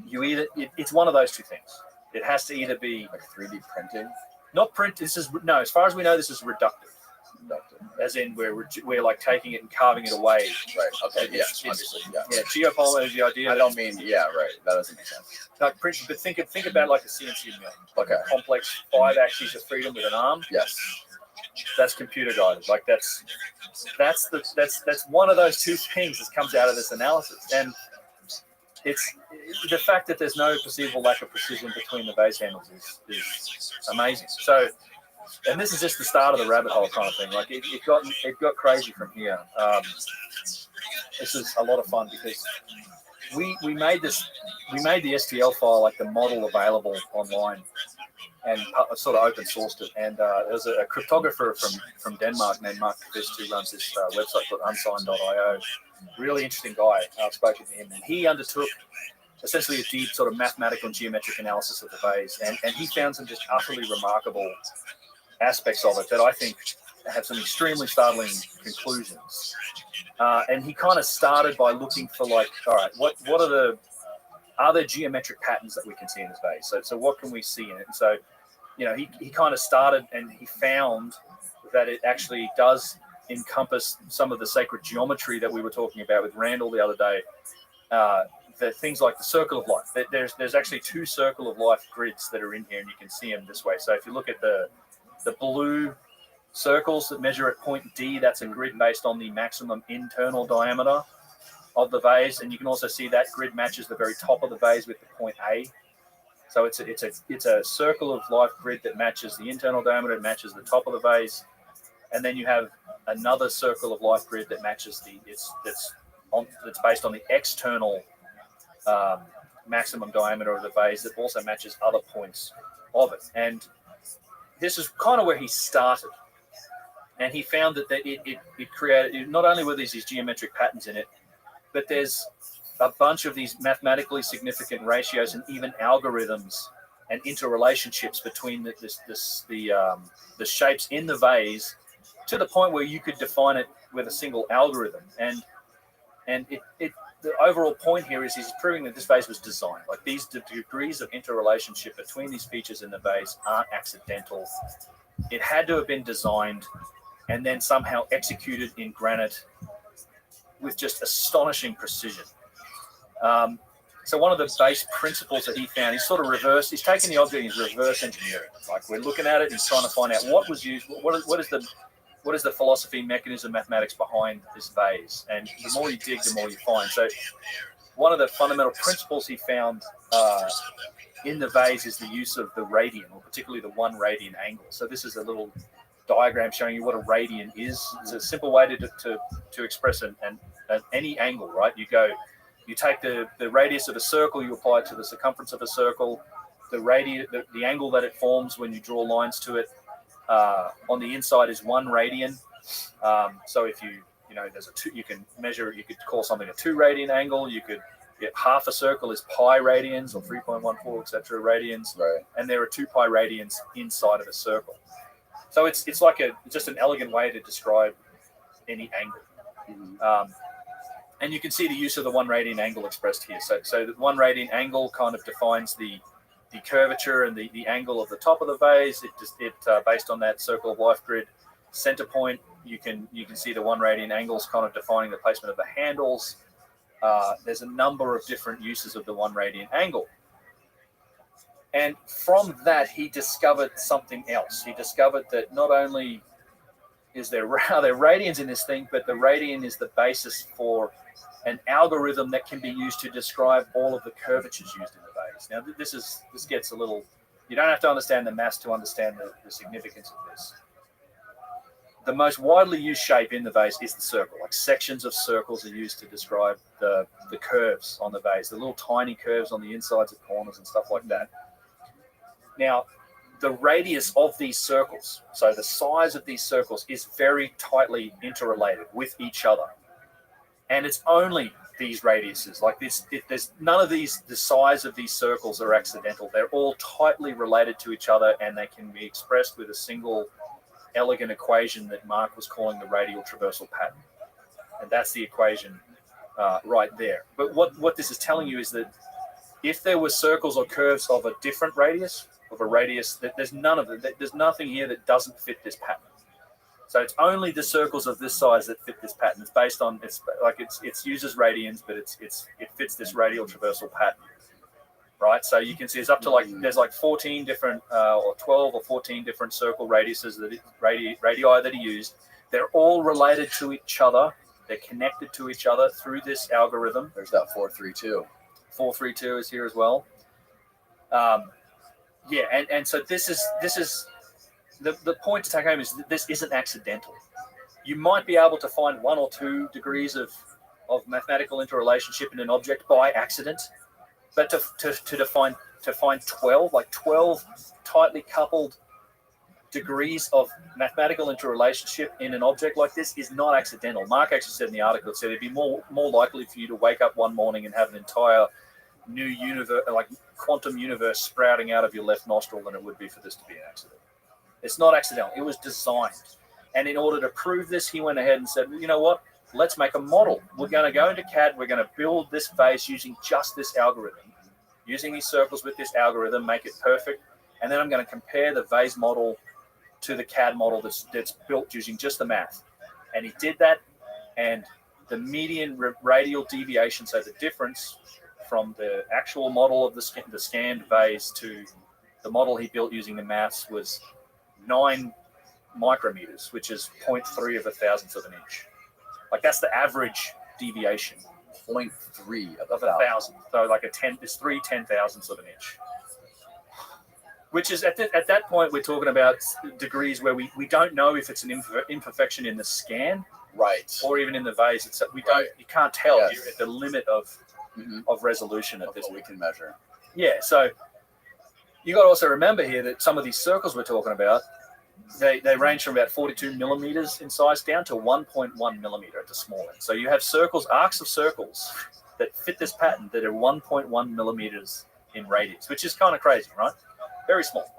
S3: It's one of those two things. It has to either be
S2: Like 3D printing.
S3: not print. As far as we know, this is reductive. As in we're like taking it and carving it away.
S2: Right. Okay. Yeah.
S3: It's-
S2: Obviously. Yeah.
S3: Yeah, geopolymer is the idea.
S2: I don't mean. Yeah. Right. That doesn't make sense.
S3: Like print, but think about like a CNC mill.
S2: Okay.
S3: Complex 5 axes of freedom with an arm.
S2: Yes.
S3: That's computer guided. Like that's one of those two things that comes out of this analysis. And it's the fact that there's no perceivable lack of precision between the base handles is amazing. So, and this is just the start of the rabbit hole kind of thing. Like it got crazy from here. This is a lot of fun because we made the STL file, like the model, available online and sort of open sourced it. And there's a cryptographer from Denmark named Mark Kvist who runs this website called unsigned.io. Really interesting guy. I've spoken to him, and he undertook essentially a deep sort of mathematical and geometric analysis of the vase, and he found some just utterly remarkable aspects of it that I think have some extremely startling conclusions. And he kind of started by looking for like, all right, what are there geometric patterns that we can see in this vase? So what can we see in it? And so, he kind of started and he found that it actually does encompass some of the sacred geometry that we were talking about with Randall the other day. The things like the circle of life. There's actually 2 circle of life grids that are in here, and you can see them this way. So if you look at the blue circles that measure at point D, that's a grid based on the maximum internal diameter of the vase, and you can also see that grid matches the very top of the vase with the point A. So it's a circle of life grid that matches the internal diameter, it matches the top of the vase, and then you have another circle of life grid that matches that's based on the external maximum diameter of the vase that also matches other points of it. And this is kind of where he started. And he found that it created, not only were these geometric patterns in it, but there's a bunch of these mathematically significant ratios and even algorithms and interrelationships between the shapes in the vase, to the point where you could define it with a single algorithm. And the overall point here is he's proving that this vase was designed. Like these degrees of interrelationship between these features in the vase aren't accidental. It had to have been designed and then somehow executed in granite with just astonishing precision. So one of the base principles that he found, he's taken the object and he's reverse engineering. Like we're looking at it and he's trying to find out what was used, what is the philosophy, mechanism, mathematics behind this vase. And the more you dig, the more you find. So one of the fundamental principles he found in the vase is the use of the radian, or particularly the 1 radian angle. So this is a little diagram showing you what a radian is. It's a simple way to express any angle, right? You take the radius of a circle, you apply it to the circumference of a circle. The angle that it forms when you draw lines to it on the inside is 1 radian. So if there's a 2, you can measure. You could call something a 2 radian angle. You could get half a circle is pi radians or 3.14 etc. radians,
S2: Right.
S3: and there are 2 pi radians inside of a circle. So it's like just an elegant way to describe any angle.
S2: Mm-hmm.
S3: And you can see the use of the 1 radian angle expressed here. So the 1 radian angle kind of defines the curvature and the angle of the top of the vase. It based on that circle of life grid center point, you can see the 1 radian angles kind of defining the placement of the handles. There's a number of different uses of the 1 radian angle. And from that, he discovered something else. He discovered that not only are there radians in this thing, but the radian is the basis for an algorithm that can be used to describe all of the curvatures used in the vase. Now, this gets a little. You don't have to understand the maths to understand the significance of this. The most widely used shape in the vase is the circle. Like sections of circles are used to describe the curves on the vase, the little tiny curves on the insides of corners and stuff like that. Now, the radius of these circles, so the size of these circles, is very tightly interrelated with each other. And it's only these radiuses, like this, there's none of these, the size of these circles are accidental. They're all tightly related to each other, and they can be expressed with a single elegant equation that Mark was calling the radial traversal pattern. And that's the equation right there. But what this is telling you is that if there were circles or curves of a different radius, there's none of it. There's nothing here that doesn't fit this pattern. So it's only the circles of this size that fit this pattern. It's based on it uses radians, but it fits this radial traversal pattern, right? So you can see it's up to there's 14 different or 12 or 14 different circle radiuses radii that are used. They're all related to each other. They're connected to each other through this algorithm.
S2: There's that 432.
S3: 432 is here as well. And so this is the point to take home is that this isn't accidental. You might be able to find 1 or 2 degrees of mathematical interrelationship in an object by accident, but to find 12 tightly coupled degrees of mathematical interrelationship in an object like this is not accidental. Mark actually said in the article, it'd be more likely for you to wake up one morning and have an entire new universe, like quantum universe, sprouting out of your left nostril than it would be for this to be an accident. It's not accidental. It was designed. And in order to prove this, he went ahead and said, you know what? Let's make a model. We're going to go into CAD. We're going to build this vase using just this algorithm, using these circles with this algorithm, make it perfect. And then I'm going to compare the vase model to the CAD model that's built using just the math. And he did that. And the median radial deviation, so the difference from the actual model of the scanned vase to the model he built using the maths, was 9 micrometers, which is 0.3 of a thousandth of an inch. Like that's the average deviation.
S2: 0.3
S3: of a thousand. So like it's 3 10,000ths of an inch. Which is at that point we're talking about degrees where we don't know if it's an imperfection in the scan,
S2: right,
S3: or even in the vase. You can't tell. Yes. You're at the limit of resolution at this
S2: what we can measure.
S3: Yeah, so you got to also remember here that some of these circles we're talking about, they range from about 42 millimeters in size down to 1.1 millimeter at the small end. So you have arcs of circles that fit this pattern that are 1.1 millimeters in radius, which is kind of crazy, right? Very small.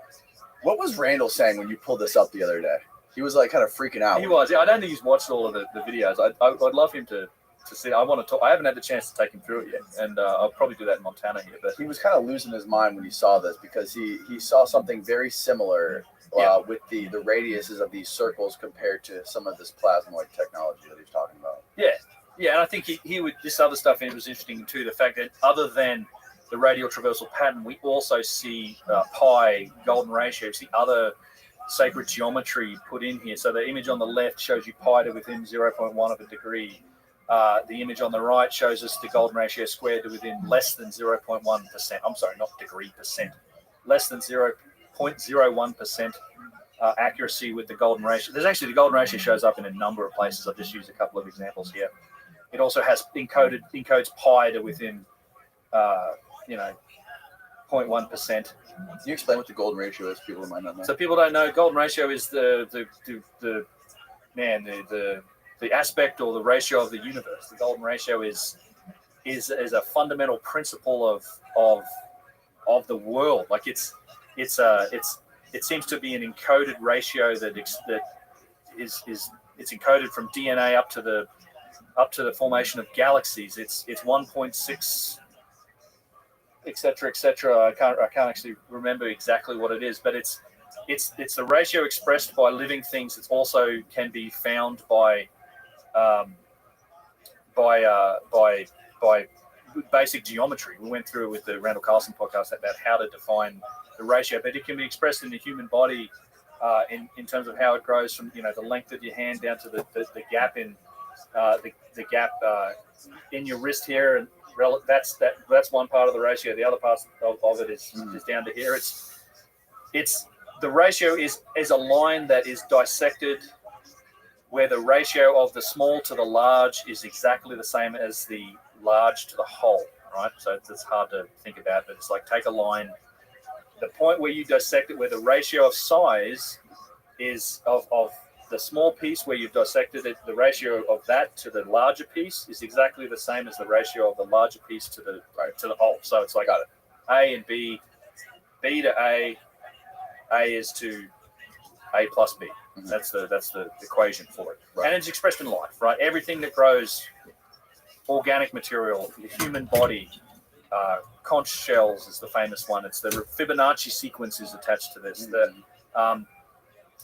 S2: What was Randall saying when you pulled this up the other day? He was like kind of freaking out.
S3: He was. Yeah, I don't think he's watched all of the videos. I'd love him to see. I want to talk. I haven't had the chance to take him through it yet, and I'll probably do that in Montana here. But
S2: he was kind of losing his mind when he saw this because he saw something very similar with the radiuses of these circles compared to some of this plasmoid technology that he's talking about.
S3: Yeah, and I think he would. This other stuff in it was interesting too. The fact that other than the radial traversal pattern, we also see pi, golden ratio, see other sacred geometry put in here. So the image on the left shows you pi to within 0.1 of a degree. The image on the right shows us the golden ratio squared to within less than 0.1%. I'm sorry, not degree percent. Less than 0.01% accuracy with the golden ratio. There's actually the golden ratio shows up in a number of places. I've just used a couple of examples here. It also has encodes pi to within 0.1%.
S2: Can you explain what the golden ratio is? People might not know.
S3: So people don't know. Golden ratio is the aspect or the ratio of the universe. The golden ratio is a fundamental principle of the world. Like it seems to be an encoded ratio that is encoded from DNA up to the formation of galaxies. It's 1.6, etc. I can't actually remember exactly what it is, but it's a ratio expressed by living things. It also can be found by basic geometry. We went through it with the Randall Carlson podcast about how to define the ratio, but it can be expressed in the human body in terms of how it grows from the length of your hand down to the gap in the gap in your wrist here, and that's one part of the ratio. The other part of it is down to here. It's the ratio is a line that is dissected, where the ratio of the small to the large is exactly the same as the large to the whole, right? So it's hard to think about, but it's like take a line, the point where you dissect it, where the ratio of size is of the small piece where you've dissected it, the ratio of that to the larger piece is exactly the same as the ratio of the larger piece to the whole. So it's like A and B, B to A is to A plus B. That's the equation for it. Right. And it's expressed in life, right? Everything that grows, organic material, the human body, conch shells is the famous one. It's the Fibonacci sequence is attached to this.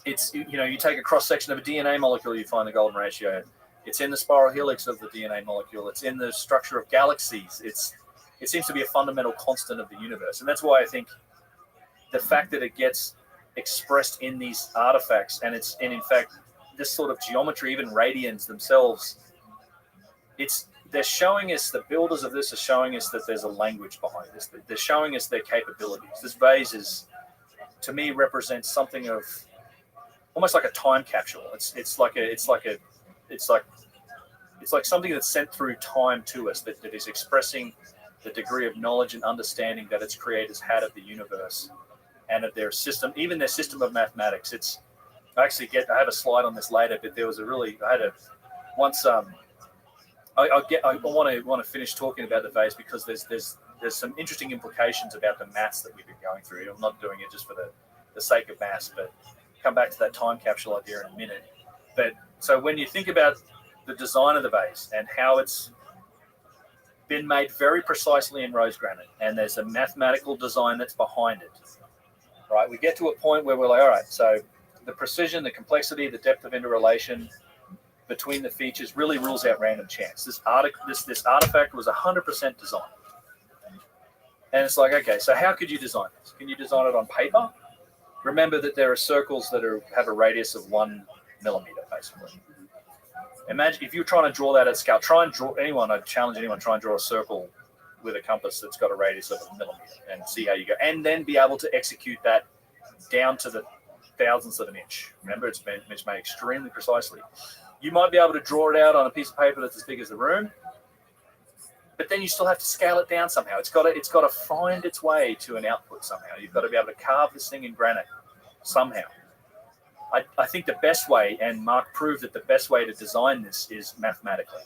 S3: It's you take a cross section of a DNA molecule, you find the golden ratio. It's in the spiral helix of the DNA molecule. It's in the structure of galaxies. It seems to be a fundamental constant of the universe, and that's why I think the fact that it gets expressed in these artifacts, and in fact this sort of geometry, even radians themselves, they're showing us, the builders of this are showing us that there's a language behind this. They're showing us their capabilities. This vase to me, represents something of almost like a time capsule. It's like something that's sent through time to us that is expressing the degree of knowledge and understanding that its creators had of the universe and of their system, even their system of mathematics. I have a slide on this later, but there was I want to finish talking about the vase because there's some interesting implications about the maths that we've been going through. I'm not doing it just for the sake of maths, but come back to that time capsule idea in a minute. But so when you think about the design of the vase and how it's been made very precisely in rose granite, and there's a mathematical design that's behind it, right? We get to a point where we're like, all right, so the precision, the complexity, the depth of interrelation between the features really rules out random chance. This artifact was 100% designed. And it's like, okay, so how could you design this? Can you design it on paper? Remember that there are circles that have a radius of 1 millimeter, basically. Imagine if you're trying to draw that at scale. I challenge anyone, try and draw a circle with a compass that's got a radius of 1 millimeter and see how you go. And then be able to execute that down to the thousandths of an inch. Remember, it's made extremely precisely. You might be able to draw it out on a piece of paper that's as big as the room, but then you still have to scale it down somehow. It's got to find its way to an output somehow. You've got to be able to carve this thing in granite somehow. I think the best way, and Mark proved that the best way to design this is mathematically.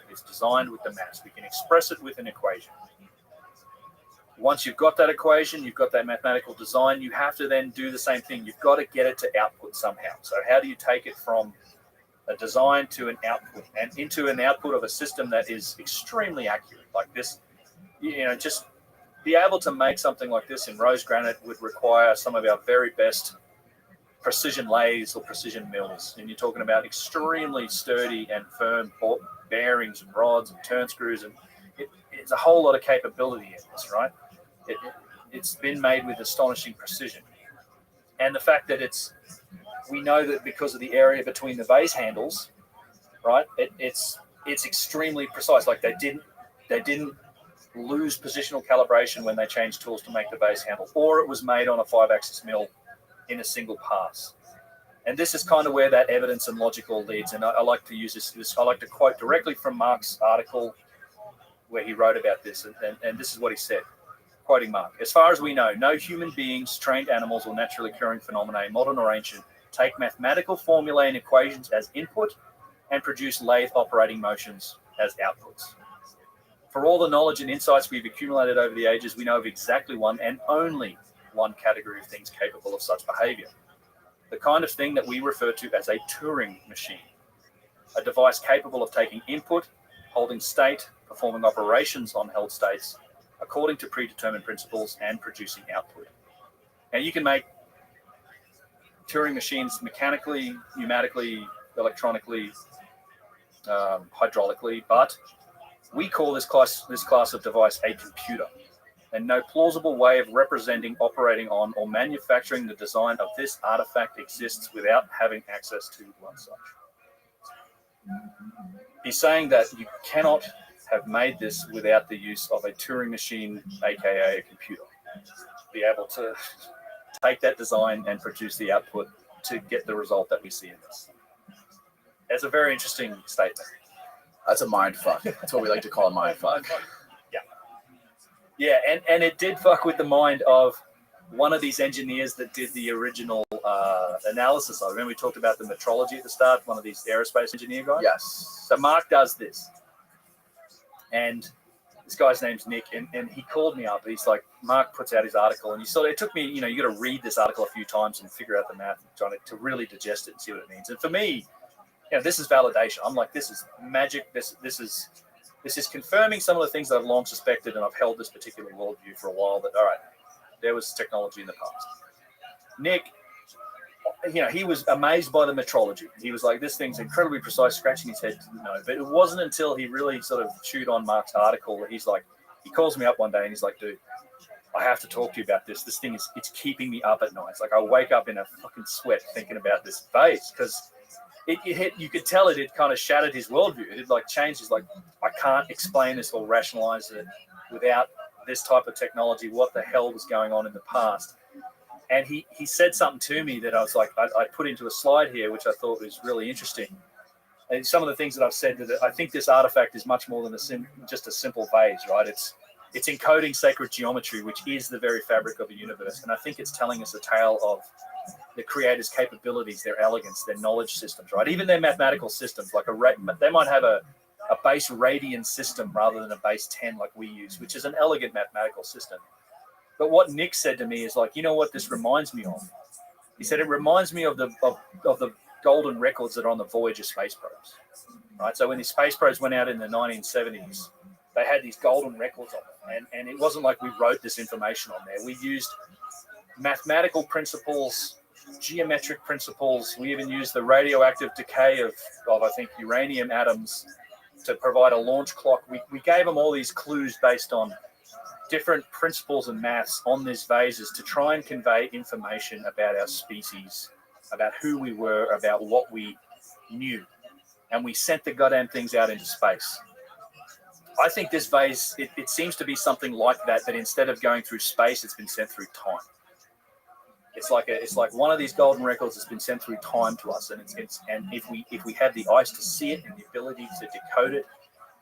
S3: It's designed with the maths. We can express it with an equation. Once you've got that equation, you've got that mathematical design, you have to then do the same thing. You've got to get it to output somehow. So how do you take it from a design to an output, and into an output of a system that is extremely accurate like this? Just be able to make something like this in rose granite would require some of our very best precision lathes or precision mills. And you're talking about extremely sturdy and firm bearings and rods and turn screws, and it's a whole lot of capability in this, right? It's been made with astonishing precision. And the fact that we know that because of the area between the vase handles, right? It's extremely precise. Like they didn't lose positional calibration when they changed tools to make the vase handle, or it was made on a 5-axis mill in a single pass. And this is kind of where that evidence and logic all leads. And I like to use this. I like to quote directly from Mark's article where he wrote about this, and this is what he said. Quoting Mark: "As far as we know, no human beings, trained animals, or naturally occurring phenomena, modern or ancient, take mathematical formulae and equations as input and produce lathe operating motions as outputs. For all the knowledge and insights we've accumulated over the ages, we know of exactly one and only one category of things capable of such behavior. The kind of thing that we refer to as a Turing machine, a device capable of taking input, holding state, performing operations on held states according to predetermined principles, and producing output." And you can make Turing machines mechanically, pneumatically, electronically, hydraulically, but We call this class of device a computer, and no plausible way of representing, operating on, or manufacturing the design of this artifact exists without having access to one such. He's saying that you cannot have made this without the use of a Turing machine, aka a computer, be able to take that design and produce the output to get the result that we see in this. It's a very interesting statement.
S2: That's a mind fuck. That's what we like to call a mind fuck.
S3: Yeah, and it did fuck with the mind of one of these engineers that did the original analysis. I remember we talked about the metrology at the start, one of these aerospace engineer guys.
S2: Yes.
S3: So Mark does this. And this guy's name's Nick, and he called me up. He's like, Mark puts out his article, and it took me, you got to read this article a few times and figure out the math, trying to really digest it and see what it means. And for me, this is validation. I'm like, this is magic. This is confirming some of the things that I've long suspected, and I've held this particular worldview for a while. That all right, there was technology in the past. Nick, he was amazed by the metrology. He was like, this thing's incredibly precise, scratching his head. But it wasn't until he really sort of chewed on Mark's article that he's like, he calls me up one day and he's like, dude, I have to talk to you about this. This thing it's keeping me up at night. It's like I wake up in a fucking sweat thinking about this phase because you could tell it kind of shattered his worldview. It had like changed. He's like, I can't explain this or rationalize it without this type of technology. What the hell was going on in the past? And he said something to me that I was like, I put into a slide here, which I thought was really interesting. And some of the things that I've said, that I think this artifact is much more than just a simple vase, right? It's encoding sacred geometry, which is the very fabric of the universe. And I think it's telling us a tale of the creator's capabilities, their elegance, their knowledge systems, right? Even their mathematical systems, like they might have a base radian system rather than a base 10 like we use, which is an elegant mathematical system. But what Nick said to me is like, you know what this reminds me of? He said it reminds me of the golden records that are on the Voyager space probes, right? So when the space probes went out in the 1970s, they had these golden records on them, and it wasn't like we wrote this information on there. We used mathematical principles, geometric principles. We even used the radioactive decay of I think uranium atoms to provide a launch clock. We gave them all these clues based on different principles and maths on these vases to try and convey information about our species, about who we were, about what we knew. And we sent the goddamn things out into space. I think this vase, it seems to be something like that instead of going through space, it's been sent through time. It's like one of these golden records has been sent through time to us, and if we have the eyes to see it and the ability to decode it,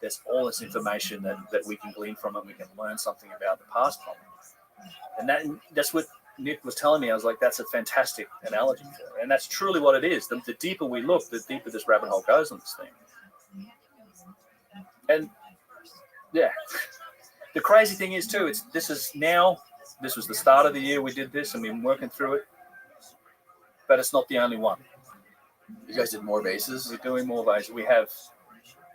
S3: there's all this information that we can glean from it. And we can learn something about the past from it, and that's what Nick was telling me. I was like, that's a fantastic analogy for it, and that's truly what it is. The deeper we look, the deeper this rabbit hole goes on this thing. And yeah, the crazy thing is too, this was the start of the year we did this, and we've been working through it, but it's not the only one.
S2: You guys did more vases?
S3: We're doing more vases. We have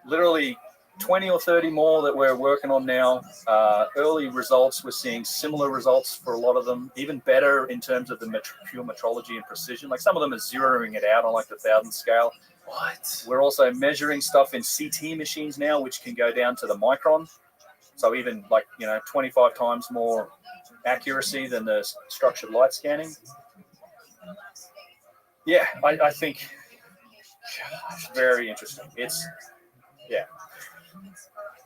S3: literally 20 or 30 more that we're working on now. Early results, we're seeing similar results for a lot of them, even better in terms of the pure metrology and precision. Like some of them are zeroing it out on like the 1,000 scale.
S2: What?
S3: We're also measuring stuff in CT machines now, which can go down to the micron. So even 25 times more accuracy than the structured light scanning. Yeah, I think it's very interesting. Yeah.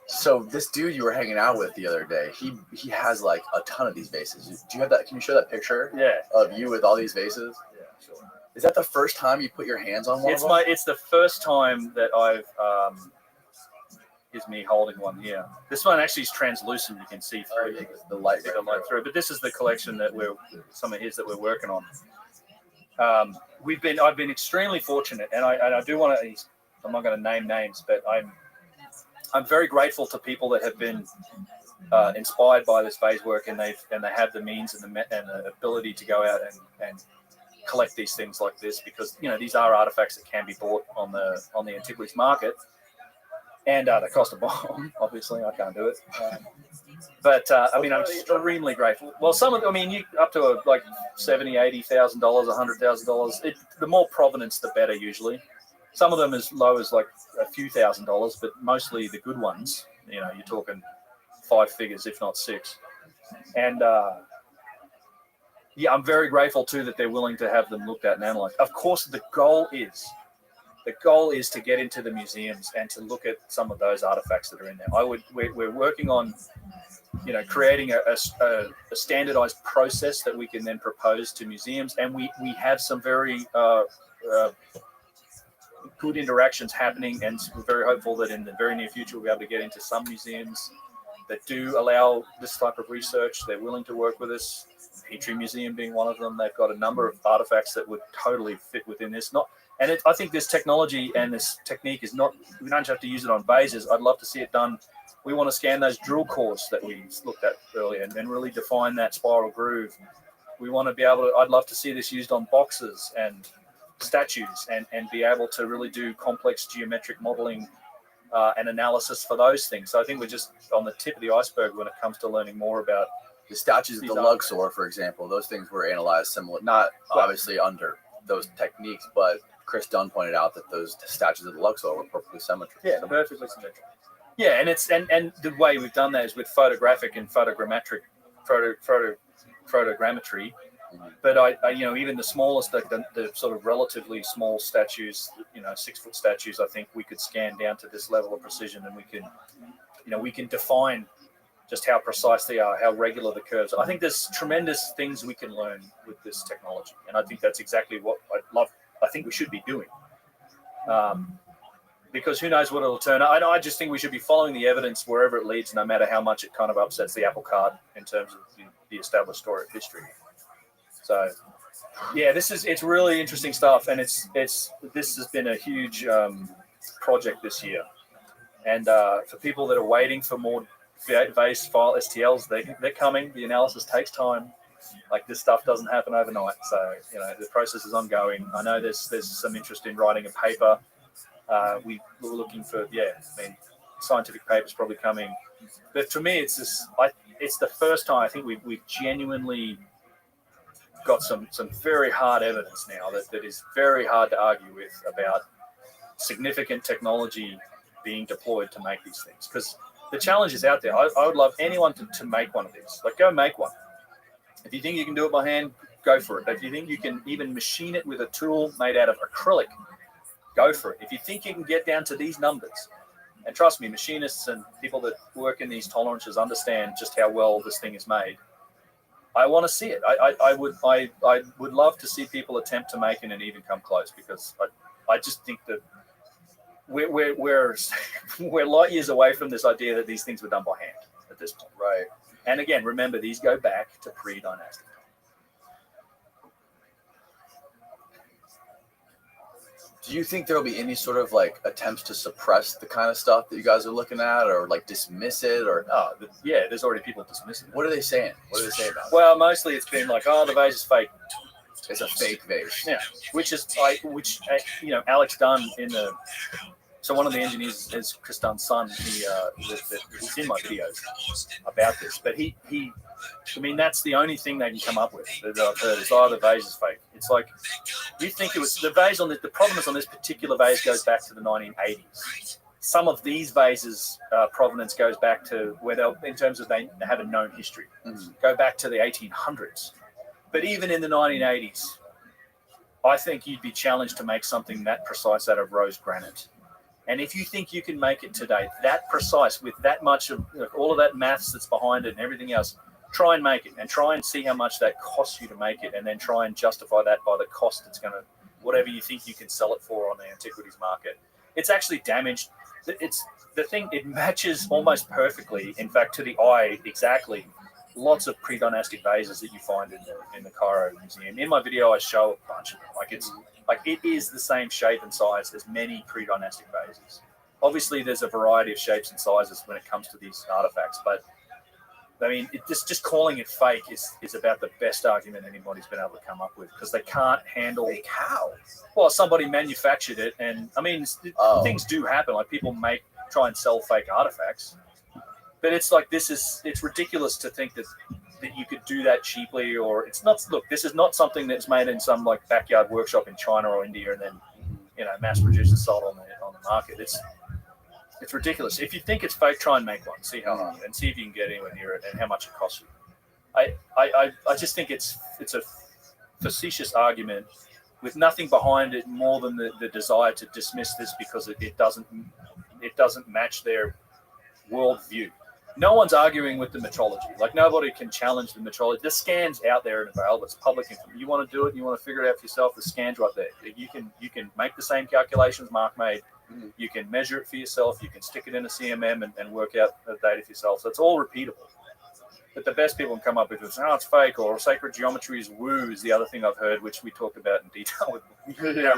S2: So this dude you were hanging out with the other day, he has like a ton of these vases. Do you have that? Can you show that picture?
S3: Yeah.
S2: Of you with all these vases?
S3: Yeah, sure.
S2: Is that the first time you put your hands on one of them?
S3: It's the first time that I've is me holding one here. This one actually is translucent. You can see through
S2: the light
S3: through. But this is the collection that some of his that we're working on. I've been extremely fortunate, and I do want to. I'm not going to name names, but I'm very grateful to people that have been inspired by this vase work, and they have the means and the ability to go out and collect these things like this, because these are artifacts that can be bought on the antiquities market. And they cost a bomb. Obviously, I can't do it. But I'm extremely grateful. Well, some of them, you up to like $70,000, $80,000, $100,000. The more provenance, the better. Usually, some of them as low as like a few $1,000s, but mostly the good ones You know, you're talking 5 figures, if not 6. And I'm very grateful too that they're willing to have them looked at and analyzed. Of course, the goal is to get into the museums and to look at some of those artifacts that are in there. We're working on, you know, creating a standardized process that we can then propose to museums, and we have some very good interactions happening, and we're very hopeful that in the very near future we'll be able to get into some museums that do allow this type of research. They're willing to work with us. Petrie Museum being one of them. They've got a number of artifacts that would totally fit within this. I think this technology and this technique is not, we don't have to use it on vases. I'd love to see it done. We want to scan those drill cores that we looked at earlier and really define that spiral groove. We want to be able to, I'd love to see this used on boxes and statues and be able to really do complex geometric modeling and analysis for those things. So I think we're just on the tip of the iceberg when it comes to learning more about
S2: the statues of the Luxor, for example. Those things were analyzed similar, not obviously under those techniques, but Chris Dunn pointed out that those statues of the Luxor were perfectly symmetrical.
S3: Yeah, perfectly symmetrical. Yeah, and it's and the way we've done that is with photographic and photogrammetry. But I you know, even the smallest, the sort of relatively small statues, you know, 6-foot statues, I think we could scan down to this level of precision, and we can define just how precise they are, how regular the curves are. I think there's tremendous things we can learn with this technology, and I think that's exactly what I think we should be doing. Because who knows what it'll turn out. I just think we should be following the evidence wherever it leads, no matter how much it kind of upsets the apple cart in terms of the established story of history. So, yeah, it's really interesting stuff, and this has been a huge project this year. And for people that are waiting for more vase file STLs, they're coming. The analysis takes time. Like, this stuff doesn't happen overnight. So, you know, the process is ongoing. I know there's some interest in writing a paper. We were looking for, scientific paper's probably coming. But for me, it's the first time I think we've genuinely got some very hard evidence now that is very hard to argue with about significant technology being deployed to make these things. Because the challenge is out there. I would love anyone to make one of these. Like, go make one. If you think you can do it by hand, go for it. If you think you can even machine it with a tool made out of acrylic, go for it. If you think you can get down to these numbers, and trust me, machinists and people that work in these tolerances understand just how well this thing is made. I want to see it. I would love to see people attempt to make it and even come close, because I just think that we're light years away from this idea that these things were done by hand at this point.
S2: Right.
S3: And again, remember, these go back to pre-dynastic.
S2: Do you think there will be any sort of like attempts to suppress the kind of stuff that you guys are looking at, or like dismiss it, or
S3: there's already people dismissing it.
S2: What are they saying? What do they say about it?
S3: Well, mostly it's been like, the vase is fake.
S2: It's a fake vase.
S3: Yeah, which Alex Dunn so one of the engineers is Chris Dunn's son. He's in my videos about this, but that's the only thing they can come up with that I've heard is, the vase is fake. It's like, you think it was the vase the problem is on this particular vase goes back to the 1980s. Some of these vases provenance goes back to where in terms of they have a known history, go back to the 1800s. But even in the 1980s, I think you'd be challenged to make something that precise out of rose granite. And if you think you can make it today, that precise, with that much of all of that maths that's behind it and everything else, try and make it, and try and see how much that costs you to make it, and then try and justify that by the cost it's going to, whatever you think you can sell it for on the antiquities market. It's actually damaged. It matches almost perfectly, in fact, to the eye exactly, lots of pre-dynastic vases that you find in the Cairo Museum. In my video, I show a bunch of them. It is the same shape and size as many pre-dynastic vases. Obviously, there's a variety of shapes and sizes when it comes to these artifacts, but I mean, just calling it fake is about the best argument anybody's been able to come up with, because they can't handle how. Well, somebody manufactured it, and I mean, things do happen. Like, people try and sell fake artifacts, but it's like, it's ridiculous to think that you could do that cheaply, or it's not. Look, this is not something that's made in some like backyard workshop in China or India and then mass produced and sold on the market. It's ridiculous. If you think it's fake, try and make one. See how hard, and see if you can get anywhere near it and how much it costs you. I just think it's a facetious argument with nothing behind it more than the desire to dismiss this because it doesn't match their worldview. No one's arguing with the metrology. Like, nobody can challenge the metrology. The scan's out there and available. It's public information. You want to do it, you want to figure it out for yourself, the scan's right there. You can make the same calculations Mark made. You can measure it for yourself. You can stick it in a CMM and work out the data for yourself. So it's all repeatable. But the best people can come up with is, oh, it's fake, or sacred geometry is woo is the other thing I've heard, which we talked about in detail with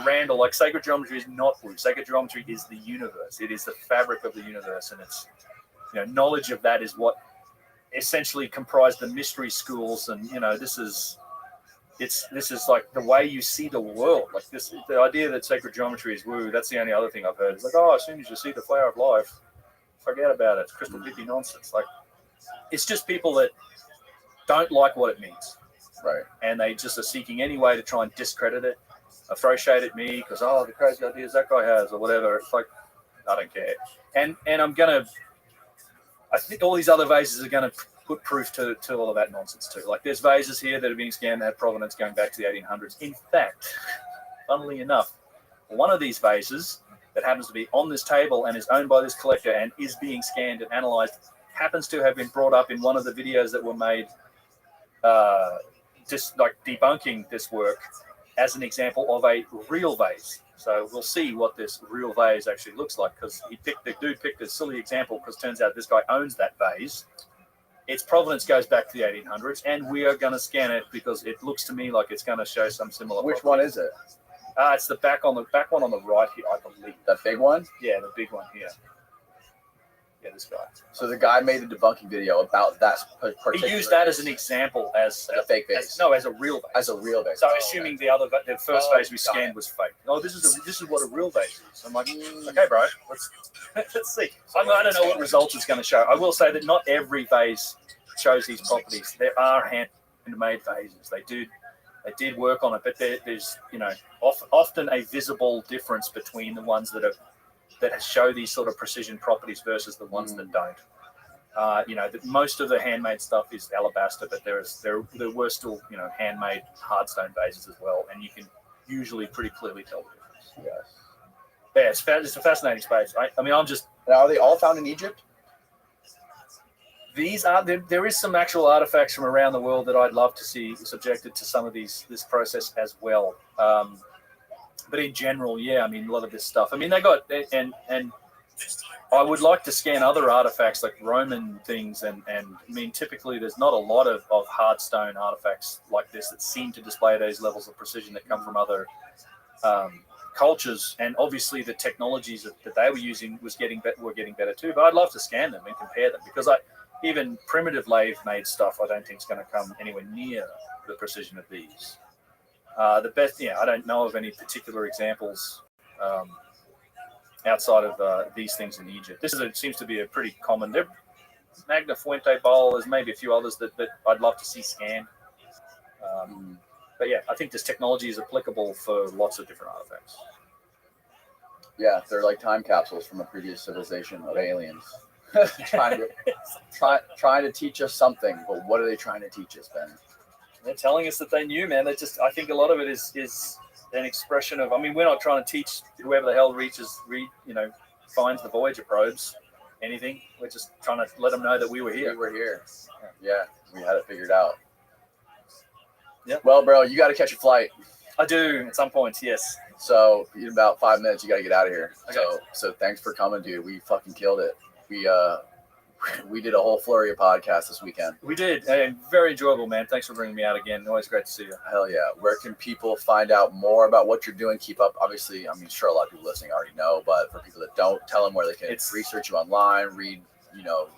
S3: Randall. Like, sacred geometry is not woo. Sacred geometry is the universe. It is the fabric of the universe, and it's knowledge of that is what essentially comprised the mystery schools. And this is like the way you see the world. Like the idea that sacred geometry is woo. That's the only other thing I've heard. It's like, oh, as soon as you see the flower of life, forget about it. It's crystal hippie nonsense. Like, it's just people that don't like what it means,
S2: right? And
S3: they just are seeking any way to try and discredit it, throw shade at me because the crazy ideas that guy has or whatever. It's like, I don't care. And I think all these other vases are going to put proof to all of that nonsense too. Like, there's vases here that are being scanned that have provenance going back to the 1800s. In fact, funnily enough, one of these vases that happens to be on this table and is owned by this collector and is being scanned and analyzed happens to have been brought up in one of the videos that were made just like debunking this work as an example of a real vase. So we'll see what this real vase actually looks like, because the dude picked a silly example because it turns out this guy owns that vase. Its provenance goes back to the 1800s, and we are going to scan it because it looks to me like it's going to show some similar.
S2: Which one is it?
S3: It's the back one on the right here, I believe.
S2: The big one?
S3: Yeah, the big one here. Yeah, this guy.
S2: So the guy made a debunking video about that particular.
S3: He used that as an example, as
S2: a fake vase.
S3: As a real vase.
S2: As a real vase.
S3: So assuming the first vase we scanned was fake. Oh, this is what a real vase is. I'm like, okay, bro, let's see. I don't know what results it's going to show. I will say that not every vase shows these properties. There are handmade vases. They did work on it, but there's often a visible difference between the ones that show these sort of precision properties versus the ones that don't. Most of the handmade stuff is alabaster, but there were still handmade hardstone vases as well, and you can usually pretty clearly tell the difference. Yes. Yeah, it's a fascinating space.
S2: Now, are they all found in Egypt?
S3: There is some actual artifacts from around the world that I'd love to see subjected to some of this process as well. But in general, yeah, a lot of this stuff. They got, and I would like to scan other artifacts like Roman things. And typically there's not a lot of hardstone artifacts like this that seem to display those levels of precision that come from other cultures. And obviously the technologies that they were using were getting better too. But I'd love to scan them and compare them, because even primitive lathe-made stuff, I don't think is going to come anywhere near the precision of these. The best, I don't know of any particular examples outside of these things in Egypt. Seems to be a pretty common. Magna Fuente bowl. There's maybe a few others that I'd love to see scanned. But yeah, I think this technology is applicable for lots of different artifacts.
S2: Yeah, they're like time capsules from a previous civilization of aliens. trying to teach us something, but what are they trying to teach us, Ben?
S3: They're telling us that they knew, man. I think a lot of it is an expression of. We're not trying to teach whoever the hell finds the Voyager probes anything. We're just trying to let them know that we were here.
S2: We were here. Yeah, we had it figured out.
S3: Yeah.
S2: Well, bro, you got to catch a flight.
S3: I do at some point, yes.
S2: So in about 5 minutes, you got to get out of here.
S3: Okay.
S2: So thanks for coming, dude. We fucking killed it. We did a whole flurry of podcasts this weekend.
S3: We did. Very enjoyable, man. Thanks for bringing me out again. Always great to see you.
S2: Hell yeah. Where can people find out more about what you're doing? Keep up. Obviously, sure a lot of people listening already know, but for people that don't, tell them where they can research you online, read, your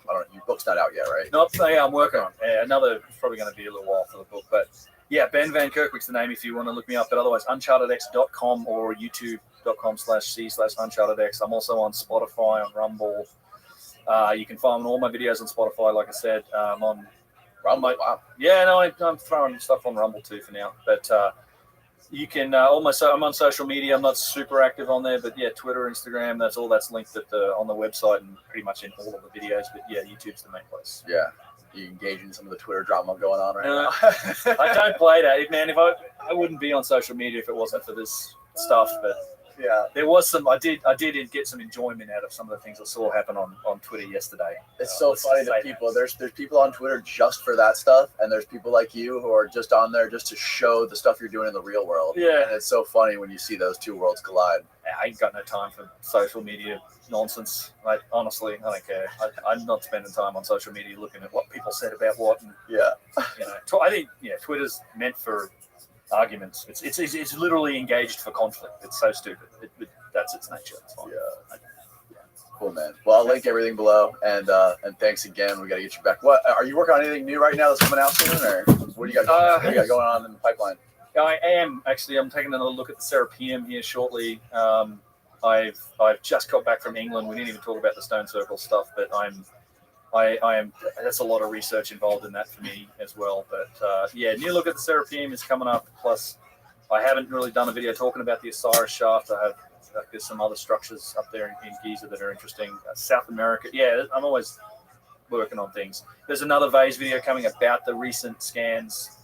S2: book's not out yet, right?
S3: No, yeah, I'm working on it. It's probably going to be a little while for the book, but yeah, Ben Van Kerkwick's the name if you want to look me up, but otherwise unchartedx.com or youtube.com/c/unchartedx. I'm also on Spotify, on Rumble. You can find all my videos on Spotify, like I said. On
S2: Rumble, wow.
S3: Yeah, no, I'm throwing stuff on Rumble too for now. But You can almost. I'm on social media. I'm not super active on there, but yeah, Twitter, Instagram. That's linked on the website and pretty much in all of the videos. But yeah, YouTube's the main place.
S2: Yeah. You engage in some of the Twitter drama going on right now?
S3: I don't play that, man. If I wouldn't be on social media if it wasn't for this stuff. But
S2: yeah,
S3: there was some. I did get some enjoyment out of some of the things I saw happen on Twitter yesterday.
S2: It's so funny that people there's people on Twitter just for that stuff, and there's people like you who are just on there just to show the stuff you're doing in the real world.
S3: Yeah,
S2: and it's so funny when you see those two worlds collide.
S3: I ain't got no time for social media nonsense. Like, honestly, I don't care. I'm not spending time on social media looking at what people said about what. And,
S2: yeah,
S3: I think Twitter's meant for arguments. It's literally engaged for conflict. It's so stupid. That's its nature. It's fine.
S2: Yeah. Cool, man. Well, I'll link everything below, and thanks again. We got to get you back. What are you working on? Anything new right now that's coming out soon, or what do you got? What do you got going on in the pipeline?
S3: I am actually. I'm taking another look at the Serapeum here shortly. I've just got back from England. We didn't even talk about the stone circle stuff, but I am. That's a lot of research involved in that for me as well. But new look at the Serapeum is coming up. Plus, I haven't really done a video talking about the Osiris shaft. There's some other structures up there in Giza that are interesting. South America. Yeah, I'm always working on things. There's another Vase video coming about the recent scans.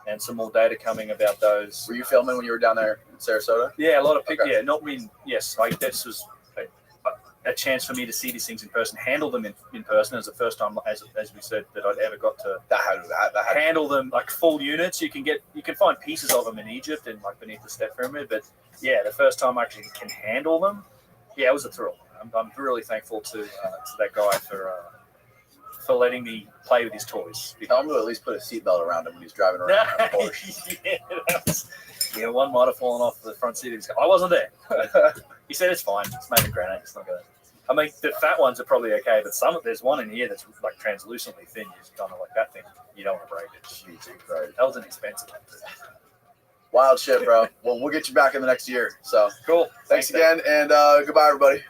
S3: And some more data coming about those.
S2: Were you filming when you were down there in Sarasota?
S3: Yeah, a lot of pictures.
S2: Okay.
S3: Yeah, not when. Yes, this was a chance for me to see these things in person, handle them in person. It was the first time, as we said, that I'd ever got to handle them like full units. You can find pieces of them in Egypt and like beneath the Step Pyramid, but yeah, the first time I actually can handle them, yeah, it was a thrill. I'm really thankful to that guy for letting me play with his toys.
S2: Tell him to at least put a seatbelt around him when he's driving around.
S3: One might have fallen off the front seat of his car. I wasn't there. He said it's fine. It's made of granite. It's not gonna. I mean, the fat ones are probably okay, but there's one in here that's like translucently thin. You just kind of like that thing. You don't want to break it. Jeez, right. That was an expensive one.
S2: Wild shit, bro. Well, we'll get you back in the next year. So
S3: cool.
S2: Thanks again, and goodbye, everybody.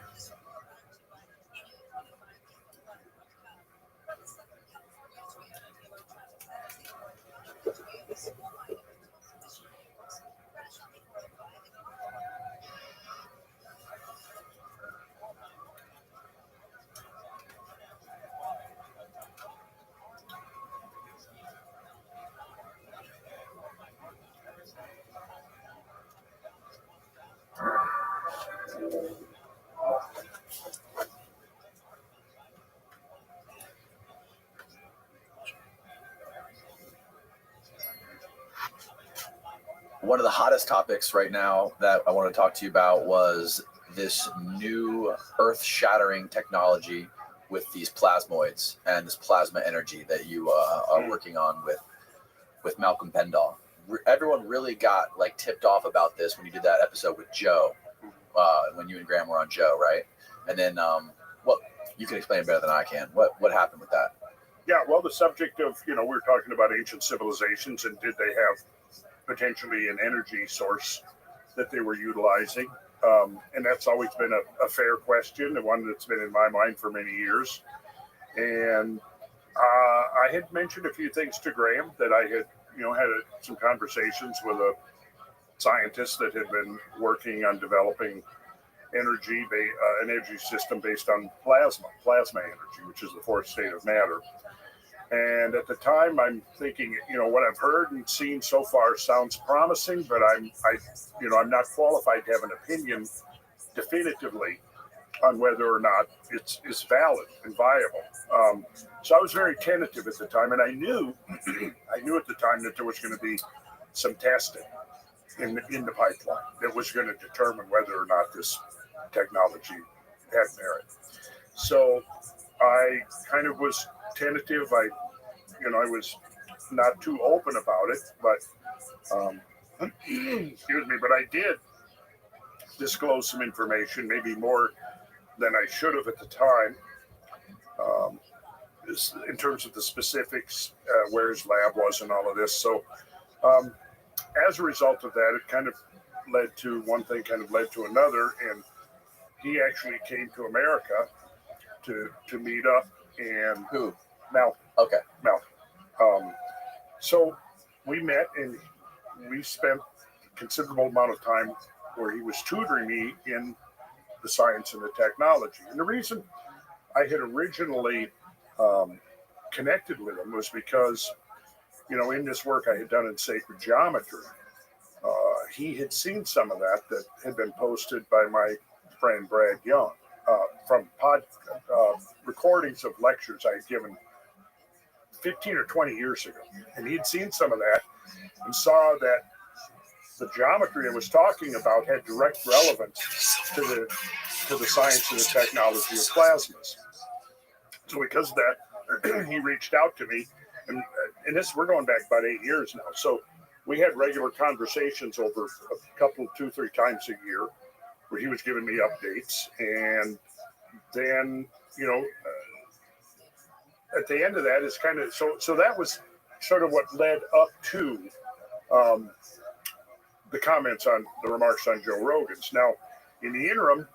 S2: One of the hottest topics right now that I want to talk to you about was this new earth-shattering technology with these plasmoids and this plasma energy that you are working on with Malcolm Pendall. Everyone really got like tipped off about this when you did that episode with Joe, when you and Graham were on Joe, right? And then, you can explain it better than I can. What happened with that?
S1: Yeah, well, the subject of, we were talking about ancient civilizations and did they have potentially an energy source that they were utilizing. And that's always been a fair question, and one that's been in my mind for many years. And I had mentioned a few things to Graham that I had, had some conversations with a scientist that had been working on developing an energy system based on plasma energy, which is the fourth state of matter. And at the time, I'm thinking, what I've heard and seen so far sounds promising, but I'm not qualified to have an opinion definitively on whether or not it's valid and viable. So I was very tentative at the time, and I knew at the time that there was going to be some testing in the pipeline that was going to determine whether or not this technology had merit. So I kind of was tentative. I was not too open about it, but excuse me, but I did disclose some information, maybe more than I should have at the time, in terms of the specifics, where his lab was and all of this. So as a result of that, it kind of led to one thing, kind of led to another, and he actually came to America to meet up. And
S2: who?
S1: Malcolm.
S2: Okay.
S1: Malcolm. So we met and we spent considerable amount of time where he was tutoring me in the science and the technology. And the reason I had originally connected with him was because, in this work I had done in sacred geometry, he had seen some of that had been posted by my friend Brad Young from recordings of lectures I had given 15 or 20 years ago. And he'd seen some of that and saw that the geometry I was talking about had direct relevance to the science and the technology of plasmas. So because of that, he reached out to me, and we're going back about 8 years now. So we had regular conversations over a couple, 2-3 times a year, where he was giving me updates, and then at the end of that is kind of so that was sort of what led up to the comments on the remarks on Joe Rogan's. Now, in the interim,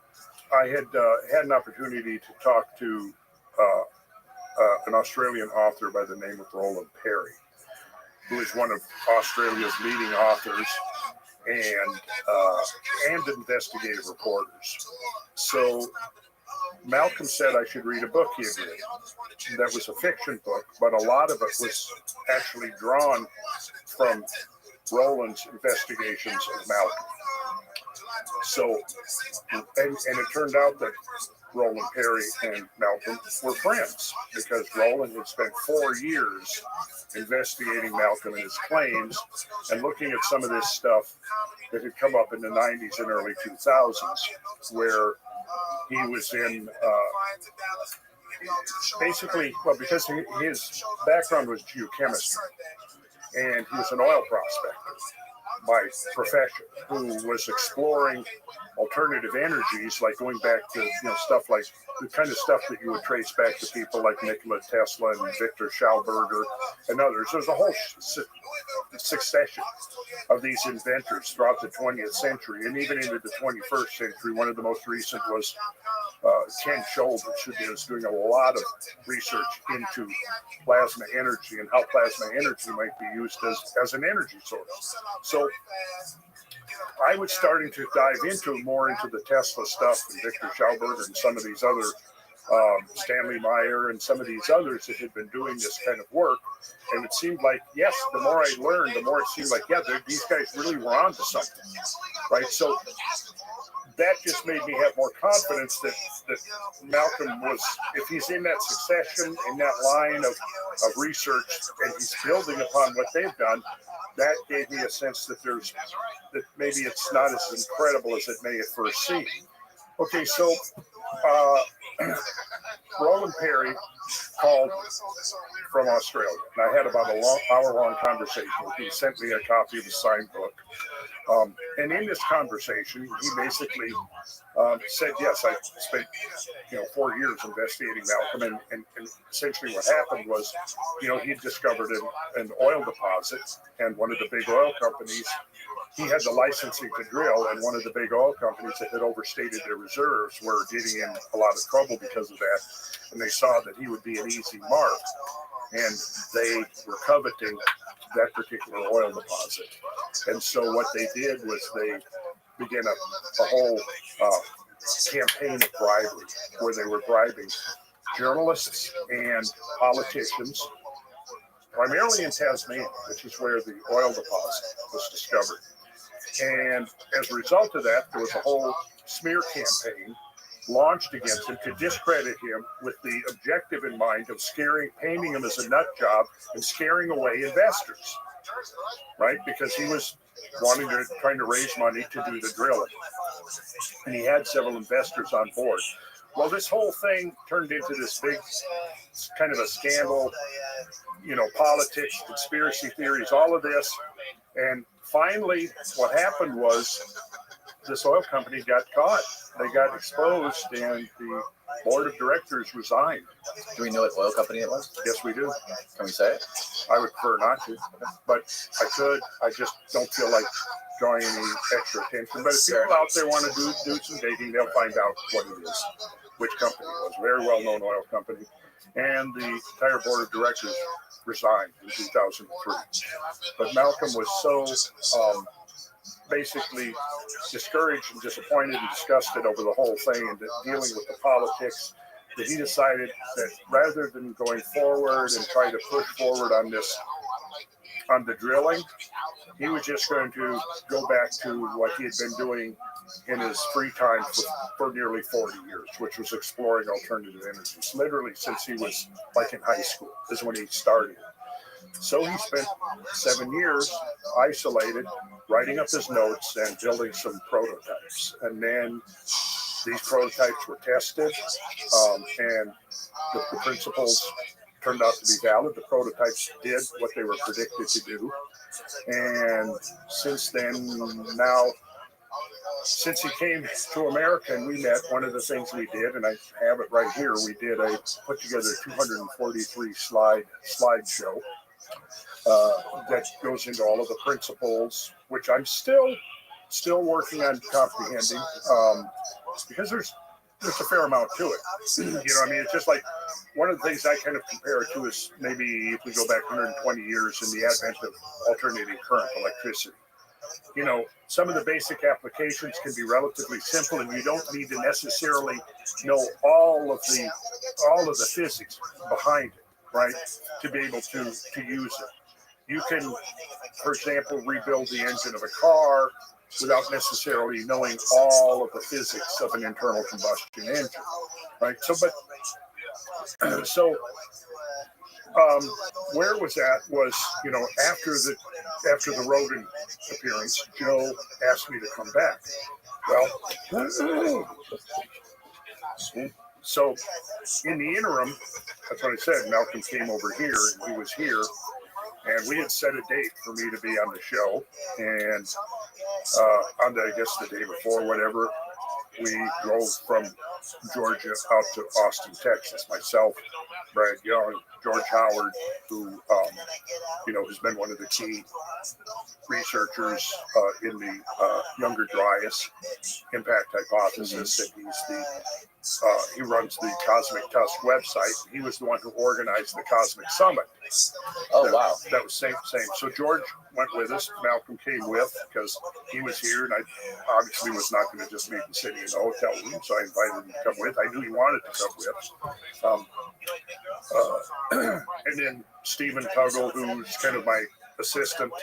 S1: I had had an opportunity to talk to an Australian author by the name of Roland Perry, who is one of Australia's leading authors and investigative reporters. So Malcolm said I should read a book he had written. That was a fiction book, but a lot of it was actually drawn from Roland's investigations of Malcolm. So, and it turned out that Roland Perry and Malcolm were friends, because Roland had spent 4 years investigating Malcolm and his claims and looking at some of this stuff that had come up in the 90s and early 2000s, where he was in basically, because his background was geochemistry, and he was an oil prospector by profession, who was exploring alternative energies, like going back to stuff like the kind of stuff that you would trace back to people like Nikola Tesla and Victor Schauberger and others. There's a whole succession of these inventors throughout the 20th century and even into the 21st century. One of the most recent was Ken Shoulders, who is doing a lot of research into plasma energy and how plasma energy might be used as an energy source. So I was starting to dive more into the Tesla stuff and Victor Schauberger and some of these other Stanley Meyer and some of these others that had been doing this kind of work. And it seemed like, yes, the more I learned, the more it seemed like, these guys really were onto something, right? So that just made me have more confidence that Malcolm was, if he's in that succession, in that line of research, and he's building upon what they've done, that gave me a sense that maybe it's not as incredible as it may at first seem. Okay, so Roland Perry called from Australia, and I had about an hour-long conversation. He sent me a copy of the signed book. And in this conversation, he basically said, yes, I spent 4 years investigating Malcolm, and essentially what happened was, he discovered an oil deposit, and one of the big oil companies, he had the licensing to drill, and one of the big oil companies that had overstated their reserves were getting in a lot of trouble because of that, and they saw that he would be an easy mark, and they were coveting that particular oil deposit. And so what they did was they began a whole campaign of bribery, where they were bribing journalists and politicians, primarily in Tasmania, which is where the oil deposit was discovered. And as a result of that, there was a whole smear campaign launched against him to discredit him, with the objective in mind of painting him as a nut job and scaring away investors, right? Because he was trying to raise money to do the drilling, and he had several investors on board. Well, this whole thing turned into this big kind of a scandal, politics, conspiracy theories, all of this. And finally, what happened was this oil company got caught. They got exposed, and the board of directors resigned.
S2: Do we know what oil company it was?
S1: Yes, we do.
S2: Can we say it?
S1: I would prefer not to, but I could. I just don't feel like drawing any extra attention. But if people out there want to do some digging, they'll find out what it is, which company it was. Very well-known oil company. And the entire board of directors resigned in 2003. But Malcolm was so basically discouraged and disappointed and disgusted over the whole thing and dealing with the politics, that he decided that rather than going forward and trying to push forward on the drilling, he was just going to go back to what he had been doing in his free time for nearly 40 years, which was exploring alternative energies. Literally since he was like in high school is when he started. So he spent 7 years isolated, writing up his notes and building some prototypes. And then these prototypes were tested, and the principles turned out to be valid. The prototypes did what they were predicted to do. And since then, now, since he came to America and we met, one of the things we did, and I have it right here, we put together a 243 slideshow that goes into all of the principles, which I'm still working on comprehending, because there's a fair amount to it. You know what I mean? It's just like one of the things I kind of compare it to is maybe if we go back 120 years in the advent of alternating current electricity. You know, some of the basic applications can be relatively simple, and you don't need to necessarily know all of the physics behind it, right, to be able to use it. You can, for example, rebuild the engine of a car without necessarily knowing all of the physics of an internal combustion engine, right? Where was that was, you know, after the Rogan appearance, Joe asked me to come back. Well, so in the interim, that's what I said, Malcolm came over here, and he was here, and we had set a date for me to be on the show, and I guess the day before, whatever, we drove from Georgia out to Austin, Texas. Myself, Brad Young, George Howard, who has been one of the key researchers in the Younger Dryas impact hypothesis, and he runs the Cosmic Tusk website. He was the one who organized the Cosmic Summit.
S2: Oh, wow.
S1: That was same. So George went with us. Malcolm came with because he was here, and I obviously was not going to just meet and sitting in the hotel room, so I invited him to come with. I knew he wanted to come with. And then Stephen Tuggle, who's kind of my assistant,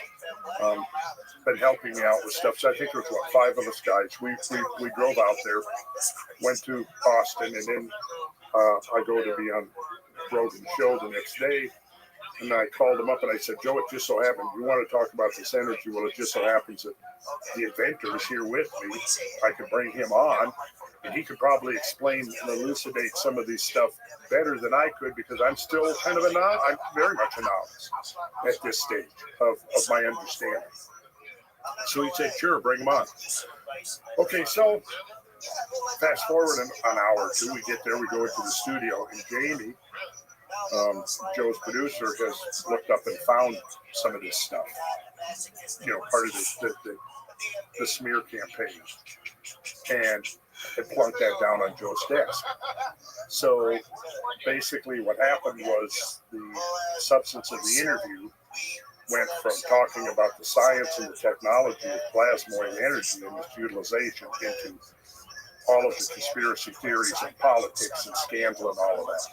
S1: been helping me out with stuff. So I think there was 5 of us guys. We drove out there, went to Austin, and then I go to be on Rogan's show the next day. And I called him up and I said, Joe, it just so happened, you want to talk about this energy? Well, it just so happens that the inventor is here with me. I could bring him on, and he could probably explain and elucidate some of these stuff better than I could, because I'm still kind of I'm very much a novice at this stage of my understanding. So he said, sure, bring him on. Okay, so fast forward an hour or two, we get there, we go into the studio, and Jamie, Joe's producer, has looked up and found some of this stuff, part of the smear campaign, and had plunked that down on Joe's desk. So basically what happened was the substance of the interview went from talking about the science and the technology of plasmoid energy and its utilization into all of the conspiracy theories and politics and scandal and all of that.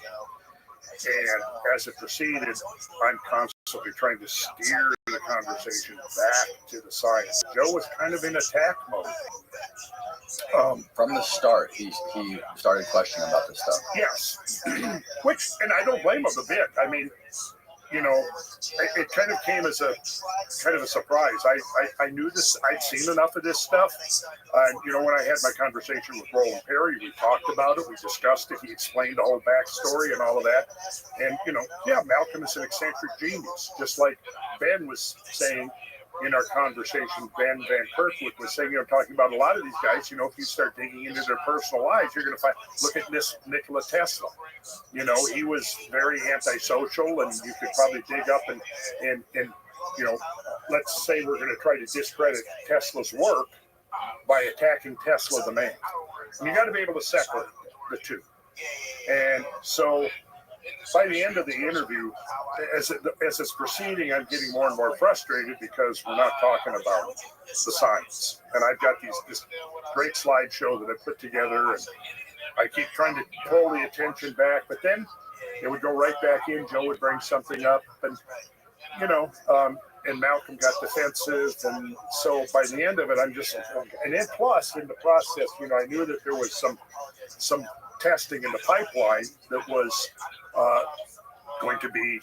S1: And as it proceeded, I'm constantly trying to steer the conversation back to the science. Joe was kind of in attack mode.
S2: From the start, he started questioning about this stuff.
S1: Yes. And I don't blame him a bit. I mean, it kind of came as a kind of a surprise. I knew this. I'd seen enough of this stuff. When I had my conversation with Roland Perry, we talked about it. We discussed it. He explained the whole backstory and all of that. And, Malcolm is an eccentric genius. Just like Ben was saying in our conversation, Ben Van Kerkwood was saying, talking about a lot of these guys, if you start digging into their personal lives, you're going to look at this Nikola Tesla. He was very antisocial, and you could probably dig up and let's say we're going to try to discredit Tesla's work by attacking Tesla the man. And you got to be able to separate the two. And so by the end of the interview, as it's proceeding, I'm getting more and more frustrated because we're not talking about the science. And I've got this great slideshow that I put together, and I keep trying to pull the attention back, but then it would go right back in. Joe would bring something up, and and Malcolm got defensive, and so by the end of it, I'm just, and then plus in the process, I knew that there was some testing in the pipeline that was going to be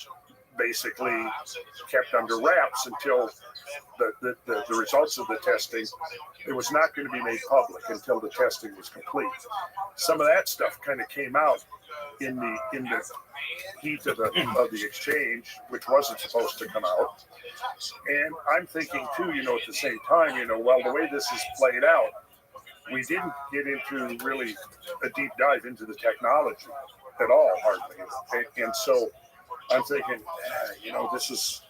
S1: basically kept under wraps until the results of the testing. It was not going to be made public until the testing was complete. Some of that stuff kind of came out in the heat of the exchange, which wasn't supposed to come out. And I'm thinking too, at the same time, well, the way this is played out, we didn't get into really a deep dive into the technology at all, hardly. And so I'm thinking, this is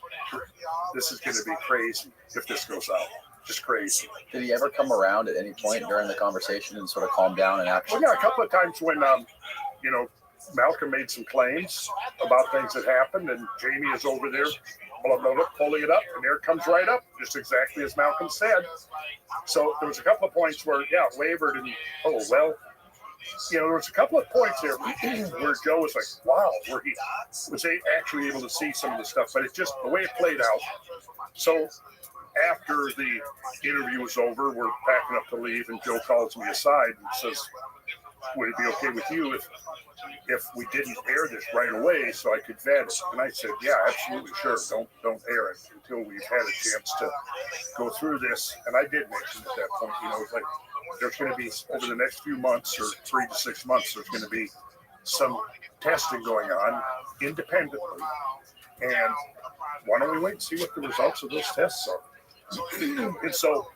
S1: going to be crazy if this goes out. Just crazy.
S2: Did he ever come around at any point during the conversation and sort of calm down and actually?
S1: Well, yeah, a couple of times when Malcolm made some claims about things that happened, and Jamie is over there pulling it up, and there it comes right up, just exactly as Malcolm said. So there was a couple of points where, wavered, and there was a couple of points there where Joe was like, wow, where he was actually able to see some of the stuff, but it's just the way it played out. So after the interview was over, we're packing up to leave, and Joe calls me aside and says, would it be okay with you if we didn't air this right away so I could vet it? And I said, yeah, absolutely, sure. Don't air it until we've had a chance to go through this. And I did mention at that point, it's like there's going to be, over the next few months or 3 to 6 months, there's going to be some testing going on independently. And why don't we wait and see what the results of those tests are? And so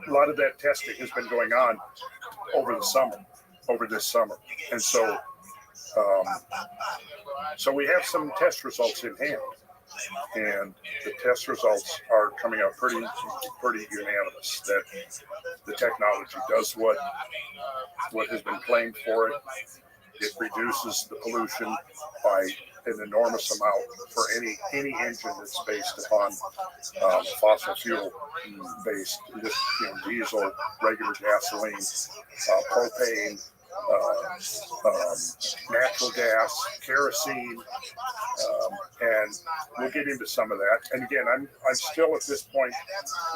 S1: a lot of that testing has been going on over this summer. And so we have some test results in hand, and the test results are coming out pretty unanimous that the technology does what has been claimed for it. It reduces the pollution by an enormous amount for any engine that's based upon fossil fuel based, diesel, regular gasoline, propane, natural gas, kerosene, and we'll get into some of that. And again, I'm still at this point,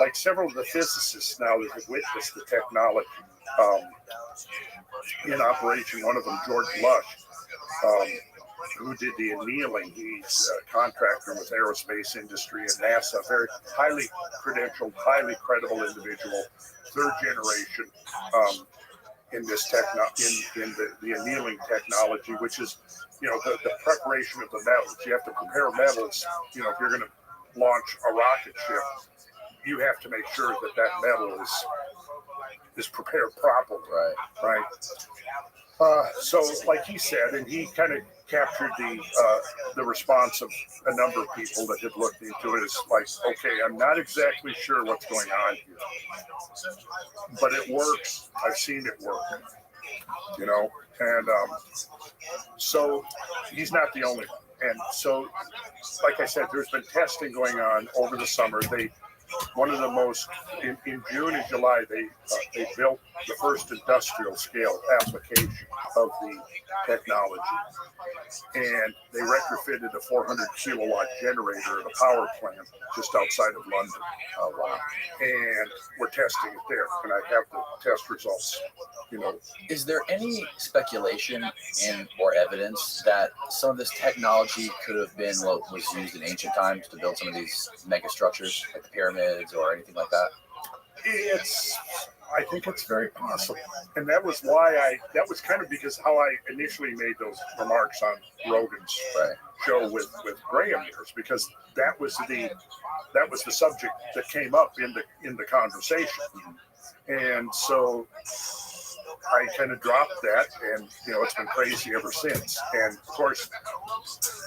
S1: like several of the physicists now that have witnessed the technology in operation. One of them, George Lush, who did the annealing. He's a contractor with aerospace industry and NASA, very highly credentialed, highly credible individual, third generation in this in the annealing technology, which is, the preparation of the metals. You have to prepare metals. If you're going to launch a rocket ship, you have to make sure that metal is prepared properly. Right. So, like he said, and he kind of captured the response of a number of people that had looked into it. It's like, okay, I'm not exactly sure what's going on here, but it works. I've seen it work, and so he's not the only one. And so, like I said, there's been testing going on over the summer. One of the most, in June and July, they built the first industrial scale application of the technology. And they retrofitted a 400 kilowatt generator at a power plant just outside of London. Oh, wow. And we're testing it there. And I have the test results.
S2: Is there any speculation or evidence that some of this technology could have been what was used in ancient times to build some of these mega structures, like the pyramids or anything like that?
S1: I think it's very possible. And that was kind of because how I initially made those remarks on Rogan's show with Graham years, because that was the subject that came up in the conversation. And so I kind of dropped that, and it's been crazy ever since. And of course,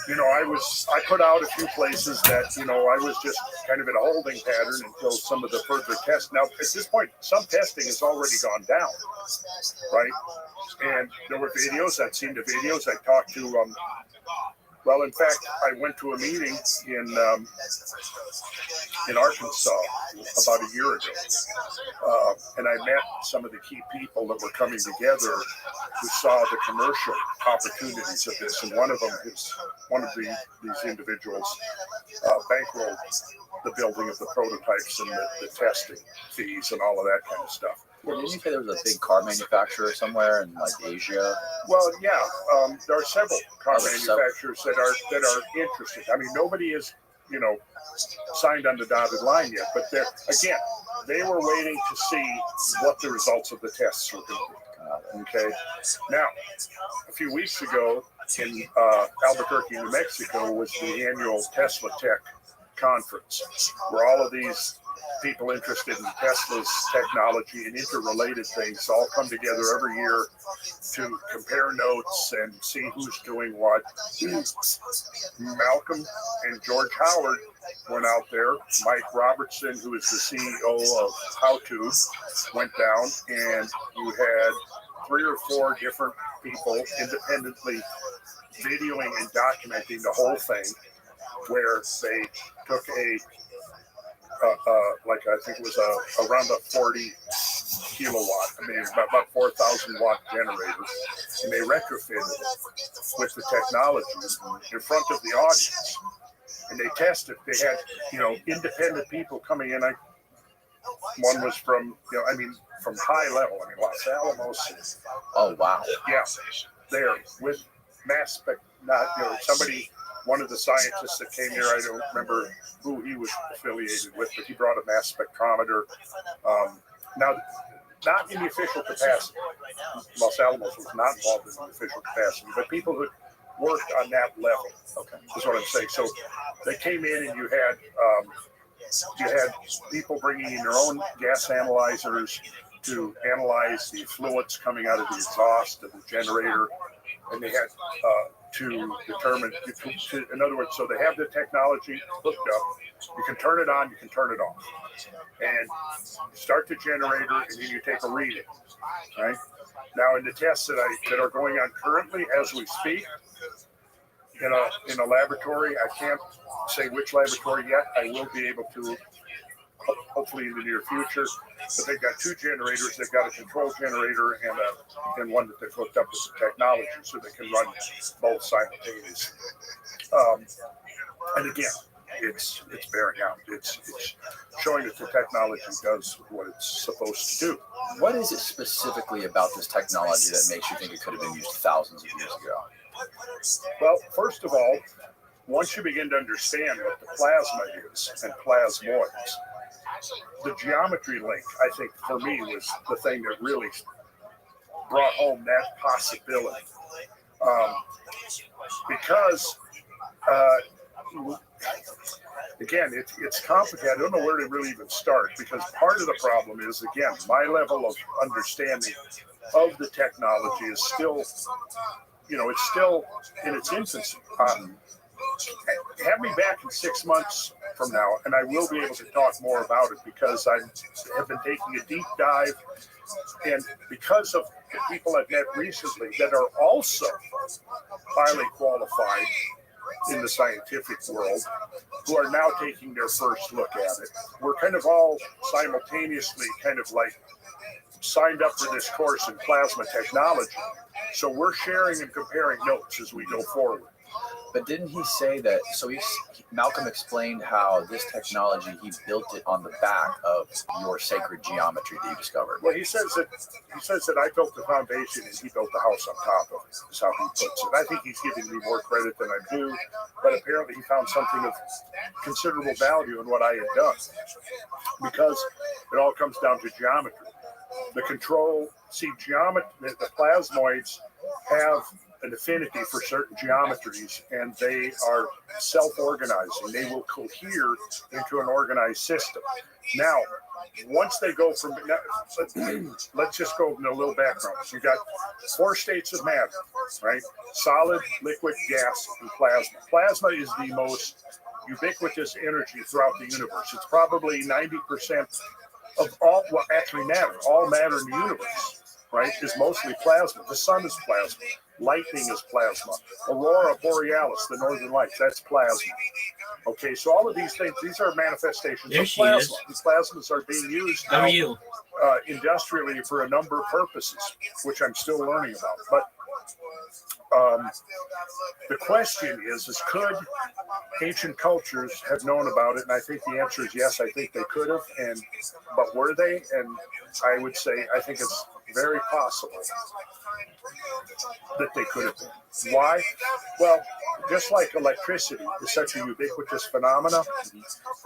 S1: I put out a few places that, I was just kind of in a holding pattern until some of the further tests. Now, at this point, some testing has already gone down, right? And there were videos. I'd seen the videos. I talked to, well, in fact, I went to a meeting in Arkansas about a year ago, and I met some of the key people that were coming together who saw the commercial opportunities of this. And one of them is these individuals bankrolled the building of the prototypes and the testing fees and all of that kind of stuff.
S2: Yeah, didn't you say there was a big car manufacturer somewhere in like Asia?
S1: Well, yeah, there are several car manufacturers that are interested. I mean, nobody is, signed on the dotted line yet, but they were waiting to see what the results of the tests were going to be. Okay. Now, a few weeks ago in Albuquerque, New Mexico, was the annual Tesla Tech conference, where all of these people interested in Tesla's technology and interrelated things all come together every year to compare notes and see who's doing what. Malcolm and George Howard went out there. Mike Robertson, who is the CEO of HowTube, went down, and you had 3 or 4 different people independently videoing and documenting the whole thing, where they took I think it was around a 40 kilowatt, about 4,000 watt generator, and they retrofitted it with the technology in front of the audience, and they tested. They had, independent people coming in. One was from high level, Los Alamos.
S2: Oh, wow.
S1: Yeah, there with mass spec, somebody. One of the scientists that came here, I don't remember who he was affiliated with, but he brought a mass spectrometer. Now, not in the official capacity. Los Alamos was not involved in the official capacity, but people who worked on that level, is what I'm saying. So they came in, and you had people bringing in their own gas analyzers to analyze the fluids coming out of the exhaust of the generator, and they had to determine, in other words, so they have the technology hooked up. You can turn it on, you can turn it off, and start the generator, and then you take a reading. Right now, in the tests that are going on currently as we speak, in a laboratory, I can't say which laboratory yet. I will be able to, hopefully in the near future. But they've got 2 generators. They've got a control generator and one that they've hooked up with the technology, so they can run both simultaneously. And again, it's bearing out. It's showing that the technology does what it's supposed to do.
S2: What is it specifically about this technology that makes you think it could have been used thousands of years ago?
S1: Well, first of all, once you begin to understand what the plasma is and plasmoids, the geometry link, I think, for me, was the thing that really brought home that possibility. Because, again, it's complicated. I don't know where to really even start, because part of the problem is, again, my level of understanding of the technology is still, it's still in its infancy. Have me back in 6 months from now, and I will be able to talk more about it, because I have been taking a deep dive, and because of the people I've met recently that are also highly qualified in the scientific world, who are now taking their first look at it. We're kind of all simultaneously kind of like signed up for this course in plasma technology. So we're sharing and comparing notes as we go forward.
S2: But didn't he say that? So Malcolm explained how this technology, he built it on the back of your sacred geometry that you discovered.
S1: Well, he says that I built the foundation and he built the house on top of it. Is how he puts it. I think he's giving me more credit than I do, but apparently he found something of considerable value in what I had done, because it all comes down to geometry. The control, geometry. The plasmoids have an affinity for certain geometries, and they are self-organizing. They will cohere into an organized system. Now, once they go from, let's just go in a little background. So you got 4 states of matter, right? Solid, liquid, gas, and plasma. Plasma is the most ubiquitous energy throughout the universe. It's probably 90% of all, well, actually matter, all matter in the universe, right, is mostly plasma. The sun is plasma. Lightning is plasma. Aurora borealis, the northern lights, that's plasma. Okay, so all of these things, these are manifestations
S5: There
S1: of
S5: she
S1: plasma.
S5: is.
S1: These plasmas are being used
S5: How
S1: now,
S5: are you?
S1: industrially for a number of purposes, which I'm still learning about. But the question is could ancient cultures have known about it? And I think the answer is yes. I think they could have. But were they? And I would say I think it's very possible that they could have been. Why? Well, just like electricity is such a ubiquitous phenomena,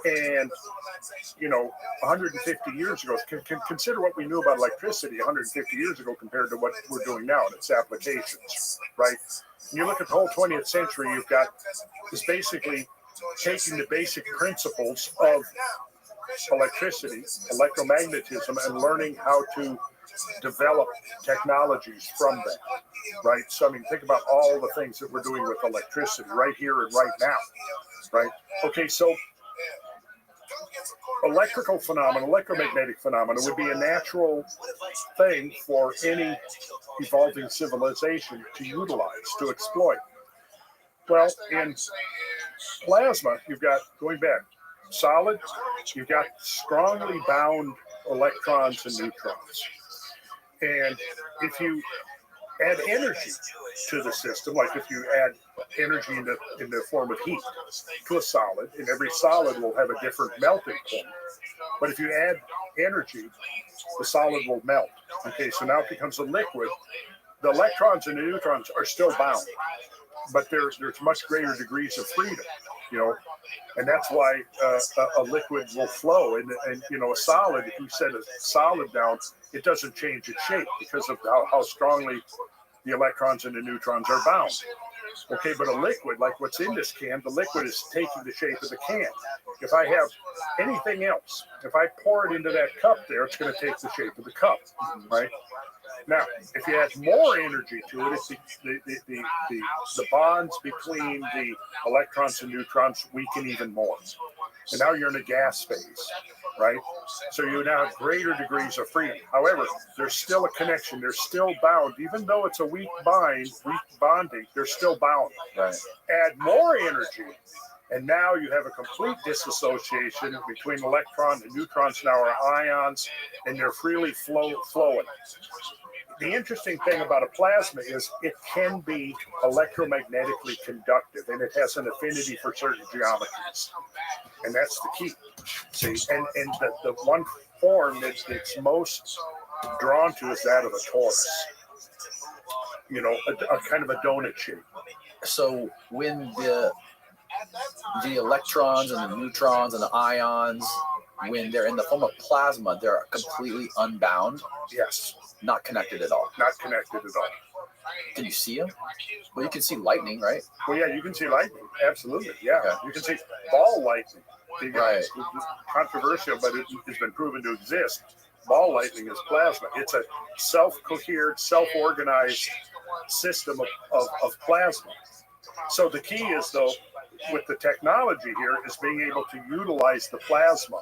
S1: and 150 years ago, consider what we knew about electricity 150 years ago compared to what we're doing now and its applications, right? When you look at the whole 20th century, you've got is basically taking the basic principles of electricity, electromagnetism, and learning how to develop technologies from that, right? So, I mean, think about all the things that we're doing with electricity right here and right now, right? Okay, so electrical phenomena, electromagnetic phenomena would be a natural thing for any evolving civilization to utilize, to exploit. Well, in plasma, you've got, going back, solid, you've got strongly bound electrons and neutrons. And if you add energy to the system, like if you add energy in the form of heat to a solid, and every solid will have a different melting point. But if you add energy, the solid will melt. Okay, so now it becomes a liquid. The electrons and the neutrons are still bound, but there's much greater degrees of freedom, and that's why a liquid will flow. And a solid, if you set a solid down, it doesn't change its shape because of how strongly the electrons and the neutrons are bound. Okay, but a liquid, like what's in this can, the liquid is taking the shape of the can. If I have anything else, if I pour it into that cup there, it's going to take the shape of the cup, right? Now, if you add more energy to it, the bonds between the electrons and neutrons weaken even more. And now you're in a gas phase, right? So you now have greater degrees of freedom. However, there's still a connection. They're still bound. Even though it's a weak bonding, they're still bound.
S2: Right.
S1: Add more energy, and now you have a complete disassociation between electron and neutrons now are ions, and they're freely flowing. The interesting thing about a plasma is it can be electromagnetically conductive, and it has an affinity for certain geometries. And that's the key. See, and the one form that's most drawn to is that of a torus. A kind of a donut shape.
S2: So when the electrons and the neutrons and the ions, when they're in the form of plasma, they're completely unbound.
S1: Yes.
S2: Not connected at all.
S1: Not connected at all.
S2: Can you see them? Well, you can see lightning, right?
S1: Well, yeah, you can see lightning. Absolutely. Yeah.
S2: Okay.
S1: You can see ball lightning.
S2: Right.
S1: It's controversial, but it has been proven to exist. Ball lightning is plasma. It's a self-coherent, self-organized system of plasma. So the key is, though, with the technology here, is being able to utilize the plasma.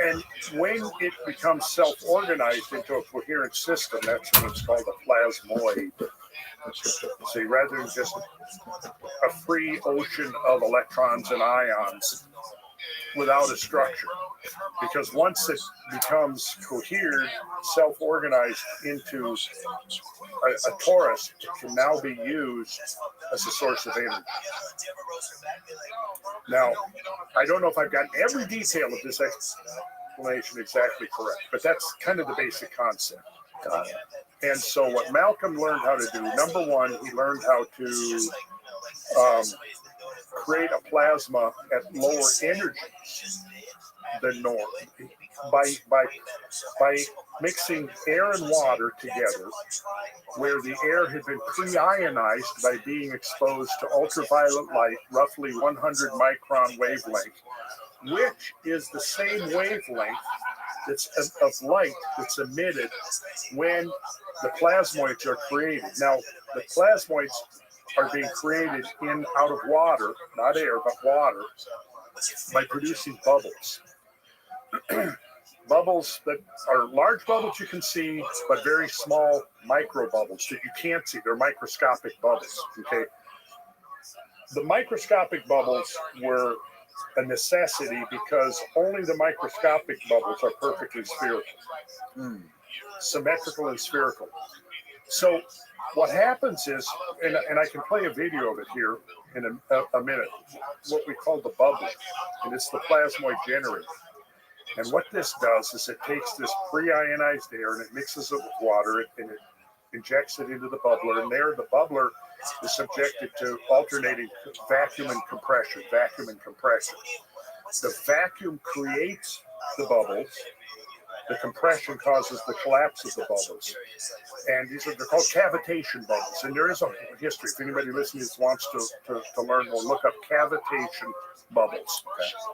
S1: And when it becomes self-organized into a coherent system, that's when it's called a plasmoid. See, rather than just a free ocean of electrons and ions without a structure. Because once it becomes cohered, self-organized into a torus, it can now be used as a source of energy. Now, I don't know if I've gotten every detail of this explanation exactly correct, but that's kind of the basic concept. And so what Malcolm learned how to do, number one, he learned how to create a plasma at lower energies than normal. by mixing air and water together, where the air had been pre-ionized by being exposed to ultraviolet light, roughly 100 micron wavelength, which is the same wavelength of light that's emitted when the plasmoids are created. Now, the plasmoids are being created out of water, not air, but water, by producing bubbles. Bubbles that are large bubbles you can see, but very small micro bubbles that you can't see. They're microscopic bubbles, okay? The microscopic bubbles were a necessity because only the microscopic bubbles are perfectly spherical, symmetrical and spherical. So what happens is, and I can play a video of it here in a minute, what we call the bubble, and it's the plasmoid generator. And what this does is it takes this pre-ionized air and it mixes it with water and it injects it into the bubbler. And there, the bubbler is subjected to alternating vacuum and compression, The vacuum creates the bubbles. The compression causes the collapse of the bubbles. And they're called cavitation bubbles. And there is a history. If anybody listening wants to learn more, look up cavitation bubbles.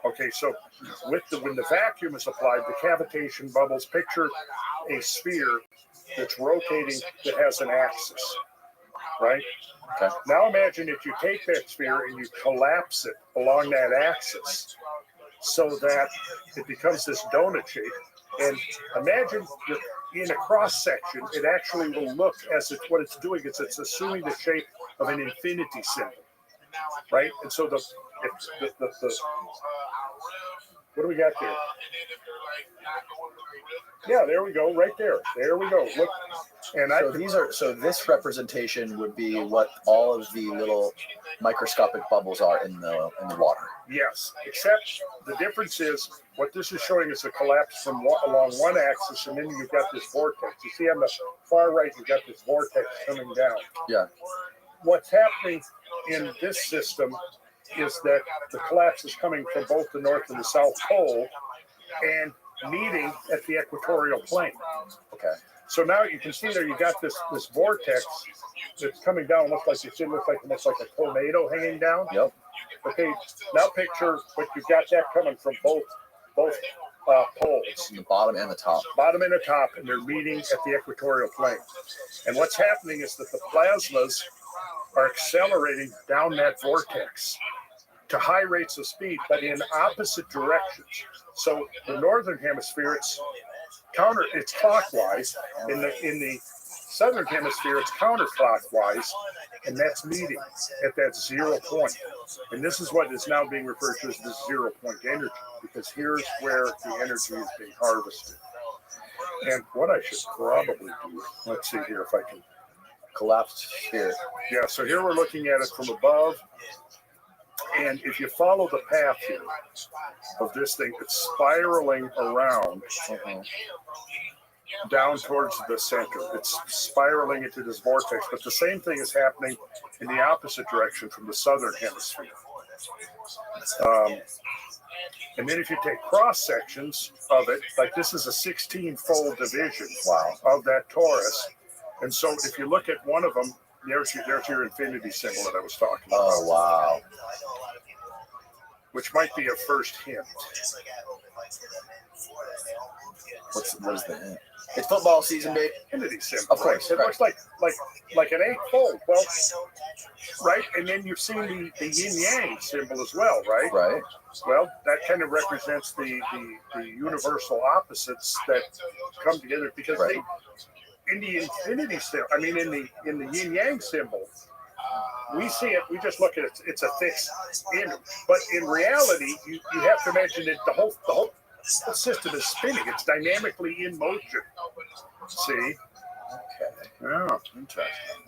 S1: Okay, so when the vacuum is applied, the cavitation bubbles, picture a sphere that's rotating that has an axis, right? Okay. Now imagine if you take that sphere and you collapse it along that axis so that it becomes this donut shape. And imagine in a cross section, it actually will look as if what it's doing is it's assuming the shape of an infinity symbol, right? And so the what do we got there? Yeah, there we go, right there. There we go. Look, and
S2: so this representation would be what all of the little microscopic bubbles are in the water.
S1: Yes, except the difference is what this is showing is a collapse from along one axis, and then you've got this vortex. You see on the far right, you've got this vortex coming down.
S2: Yeah.
S1: What's happening in this system is that the collapse is coming from both the North and the South Pole and meeting at the equatorial plane.
S2: Okay.
S1: So now you can see there you got this vortex that's coming down, looks like almost like a tornado hanging down.
S2: Yep.
S1: Okay, now picture what you've got that coming from both poles.
S2: The bottom and the top.
S1: Bottom and the top, and they're meeting at the equatorial plane. And what's happening is that the plasmas are accelerating down that vortex to high rates of speed, but in opposite directions. So the northern hemisphere, it's clockwise. In the southern hemisphere, it's counterclockwise, and that's meeting at that 0 point. And this is what is now being referred to as the 0 point energy, because here's where the energy is being harvested. And what I should probably do, let's see here if I can
S2: collapse here.
S1: Yeah, so here we're looking at it from above. And if you follow the path here of this thing, it's spiraling around down towards the center. It's spiraling into this vortex, but the same thing is happening in the opposite direction from the southern hemisphere. And then if you take cross sections of it, like this is a 16-fold division of that torus. And so if you look at one of them, there's your infinity symbol that I was talking about.
S2: Oh, wow.
S1: Which might be a first hint.
S2: What is the hint? It's football season, babe.
S1: Infinity symbol.
S2: Of course.
S1: Right? It looks like an 8-fold. Well, right? And then you've seen the yin-yang symbol as well, right?
S2: Right.
S1: Well, that kind of represents the universal opposites that come together because in the infinity symbol, I mean, in the yin-yang symbol, we see it, we just look at it, it's a fixed image. But in reality, you have to imagine that the whole system is spinning. It's dynamically in motion. See?
S2: Okay.
S1: Yeah, interesting.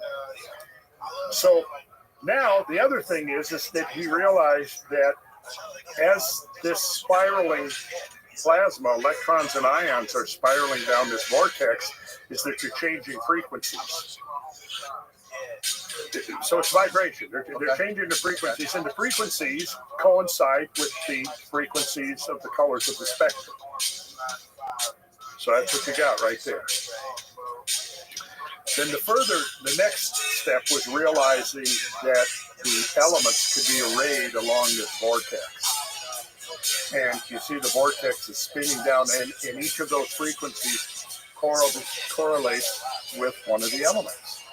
S1: So now the other thing is that he realized that as this spiraling plasma, electrons and ions are spiraling down this vortex, is that you're changing frequencies. So it's vibration. They're changing the frequencies, and the frequencies coincide with the frequencies of the colors of the spectrum. So that's what you got right there. Then the next step was realizing that the elements could be arrayed along this vortex. And you see the vortex is spinning down, and each of those frequencies correlates with one of the elements.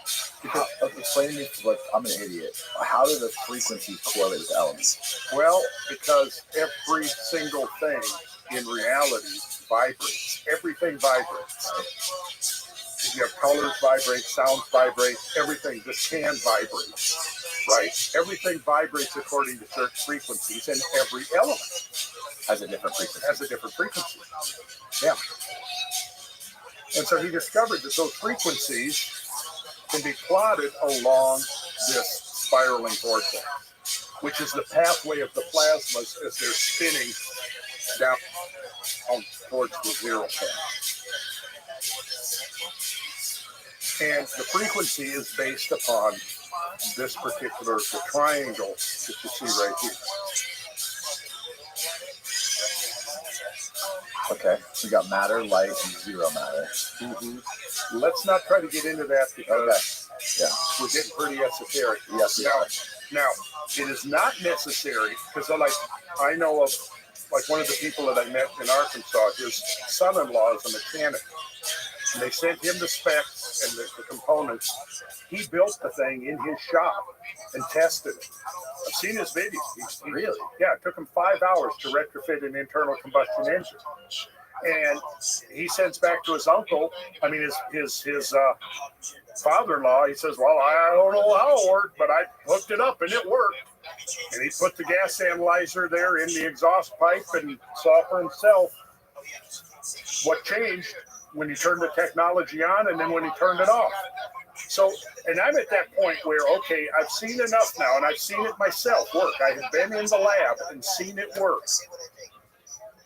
S2: Because explain to me, like, I'm an idiot. How do the frequencies correlate with the elements?
S1: Well, because every single thing in reality vibrates. Everything vibrates. You have colors vibrate, sounds vibrate, everything just can vibrate, right? Everything vibrates according to certain frequencies, and every element
S2: has a different frequency.
S1: Yeah. And so he discovered that those frequencies can be plotted along this spiraling vortex, which is the pathway of the plasmas as they're spinning down towards the zero point. And the frequency is based upon this particular triangle that you see right here.
S2: Okay, so we got matter, light, and zero matter.
S1: Mm-hmm. Let's not try to get into that because we're getting pretty esoteric.
S2: Yes.
S1: Now, it is not necessary because, like, I know of, like, one of the people that I met in Arkansas, his son-in-law is a mechanic. And they sent him the specs and the components. He built the thing in his shop and tested it. I've seen his video.
S2: Really?
S1: Yeah, it took him 5 hours to retrofit an internal combustion engine. And he sends back to his uncle, his father-in-law, he says, well, I don't know how it worked, but I hooked it up and it worked. And he put the gas analyzer there in the exhaust pipe and saw for himself what changed when he turned the technology on and then when he turned it off. So, and I'm at that point where, okay, I've seen enough now and I've seen it myself work. I have been in the lab and seen it work.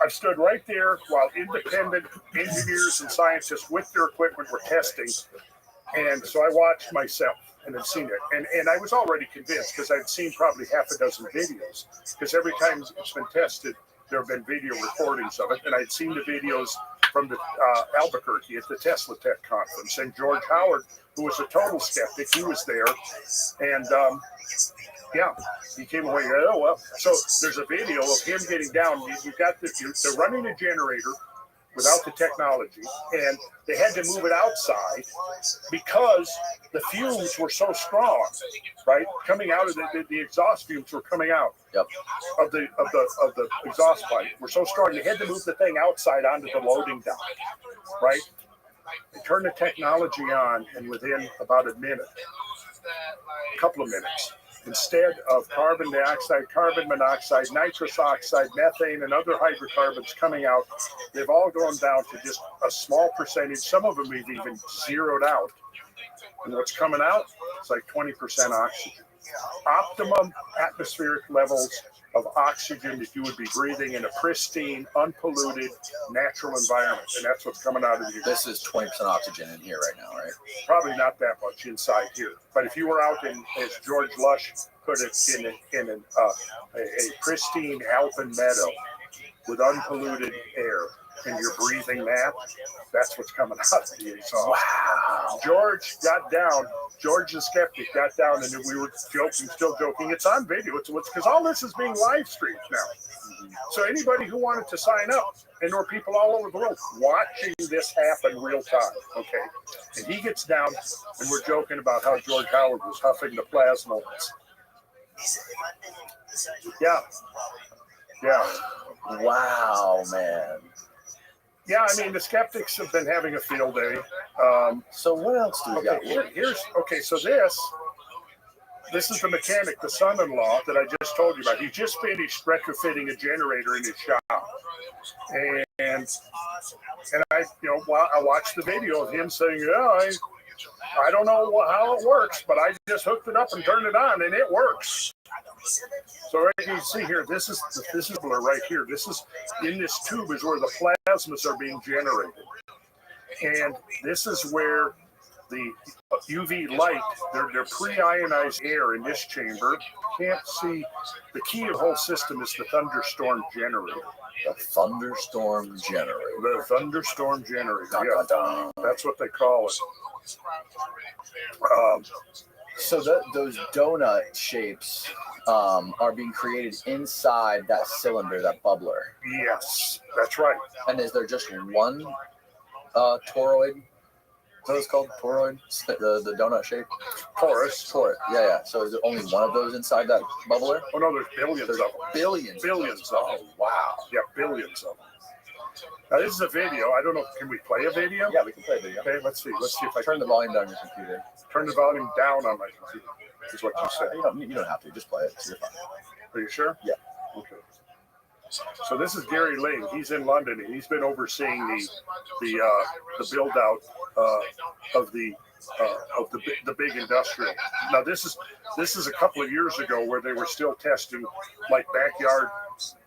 S1: I've stood right there while independent engineers and scientists with their equipment were testing. And so I watched myself and had seen it. And I was already convinced because I'd seen probably half a dozen videos. Because every time it's been tested, there have been video recordings of it. And I'd seen the videos from the Albuquerque at the Tesla Tech conference. And George Howard, who was a total skeptic, he was there. And he came away, oh, well. So there's a video of him getting down. You've got they're running a generator without the technology, and they had to move it outside because the fumes were so strong, right? Coming out of the exhaust fumes were coming out of the exhaust pipe were so strong. They had to move the thing outside onto the loading dock, right? They turned the technology on, and within about a couple of minutes, instead of carbon dioxide, carbon monoxide, nitrous oxide, methane, and other hydrocarbons coming out, they've all gone down to just a small percentage. Some of them we've even zeroed out. And what's coming out? It's like 20% oxygen. Optimum atmospheric levels of oxygen that you would be breathing in a pristine, unpolluted, natural environment. And that's what's coming out of you.
S2: This is 20% oxygen in here right now, right?
S1: Probably not that much inside here. But if you were out in, as George Lush put it, in a pristine alpine meadow with unpolluted air, and you're breathing that, that's what's coming out of the exhaust. Wow. George got down. George the skeptic got down, and we were still joking. It's on video. It's because all this is being live streamed now. So anybody who wanted to sign up, and there were people all over the world watching this happen real time. Okay, and he gets down, and we're joking about how George Howard was huffing the plasma. Yeah.
S2: Wow, man.
S1: Yeah, I mean, the skeptics have been having a field day.
S2: So what else do we got?
S1: So this is the mechanic, the son-in-law that I just told you about. He just finished retrofitting a generator in his shop. And I watched the video of him saying, I don't know how it works, but I just hooked it up and turned it on, and it works. So right, you can see here, this is right here. This is in this tube is where the plasmas are being generated, and this is where the UV light, they're pre-ionized air in this chamber. Can't see. The key of the whole system is the thunderstorm generator.
S2: The thunderstorm generator.
S1: The thunderstorm generator.
S2: Dun,
S1: Yeah,
S2: dun, dun.
S1: that's what they call it.
S2: So those donut shapes are being created inside that cylinder, that bubbler.
S1: Yes, that's right.
S2: And is there just one toroid? Is that what it's called? Toroid? The donut shape?
S1: Torus.
S2: Toroid. Yeah. So is there only one of those inside that bubbler?
S1: Oh no, there's billions
S2: There's
S1: of them.
S2: billions.
S1: Billions of them.
S2: Oh, wow.
S1: Yeah, billions of them. Now this is a video. I don't know. Can we play a video?
S2: Yeah, we can play a video.
S1: Okay, let's see. Let's see if I
S2: Turn the volume down on your computer.
S1: turn the volume down on my computer. Is what you said.
S2: You don't have to. Just play it. You're fine.
S1: Are you sure?
S2: Yeah.
S1: Okay. So this is Gary Ling. He's in London, and he's been overseeing the build out of the big industrial. Now this is a couple of years ago where they were still testing like backyard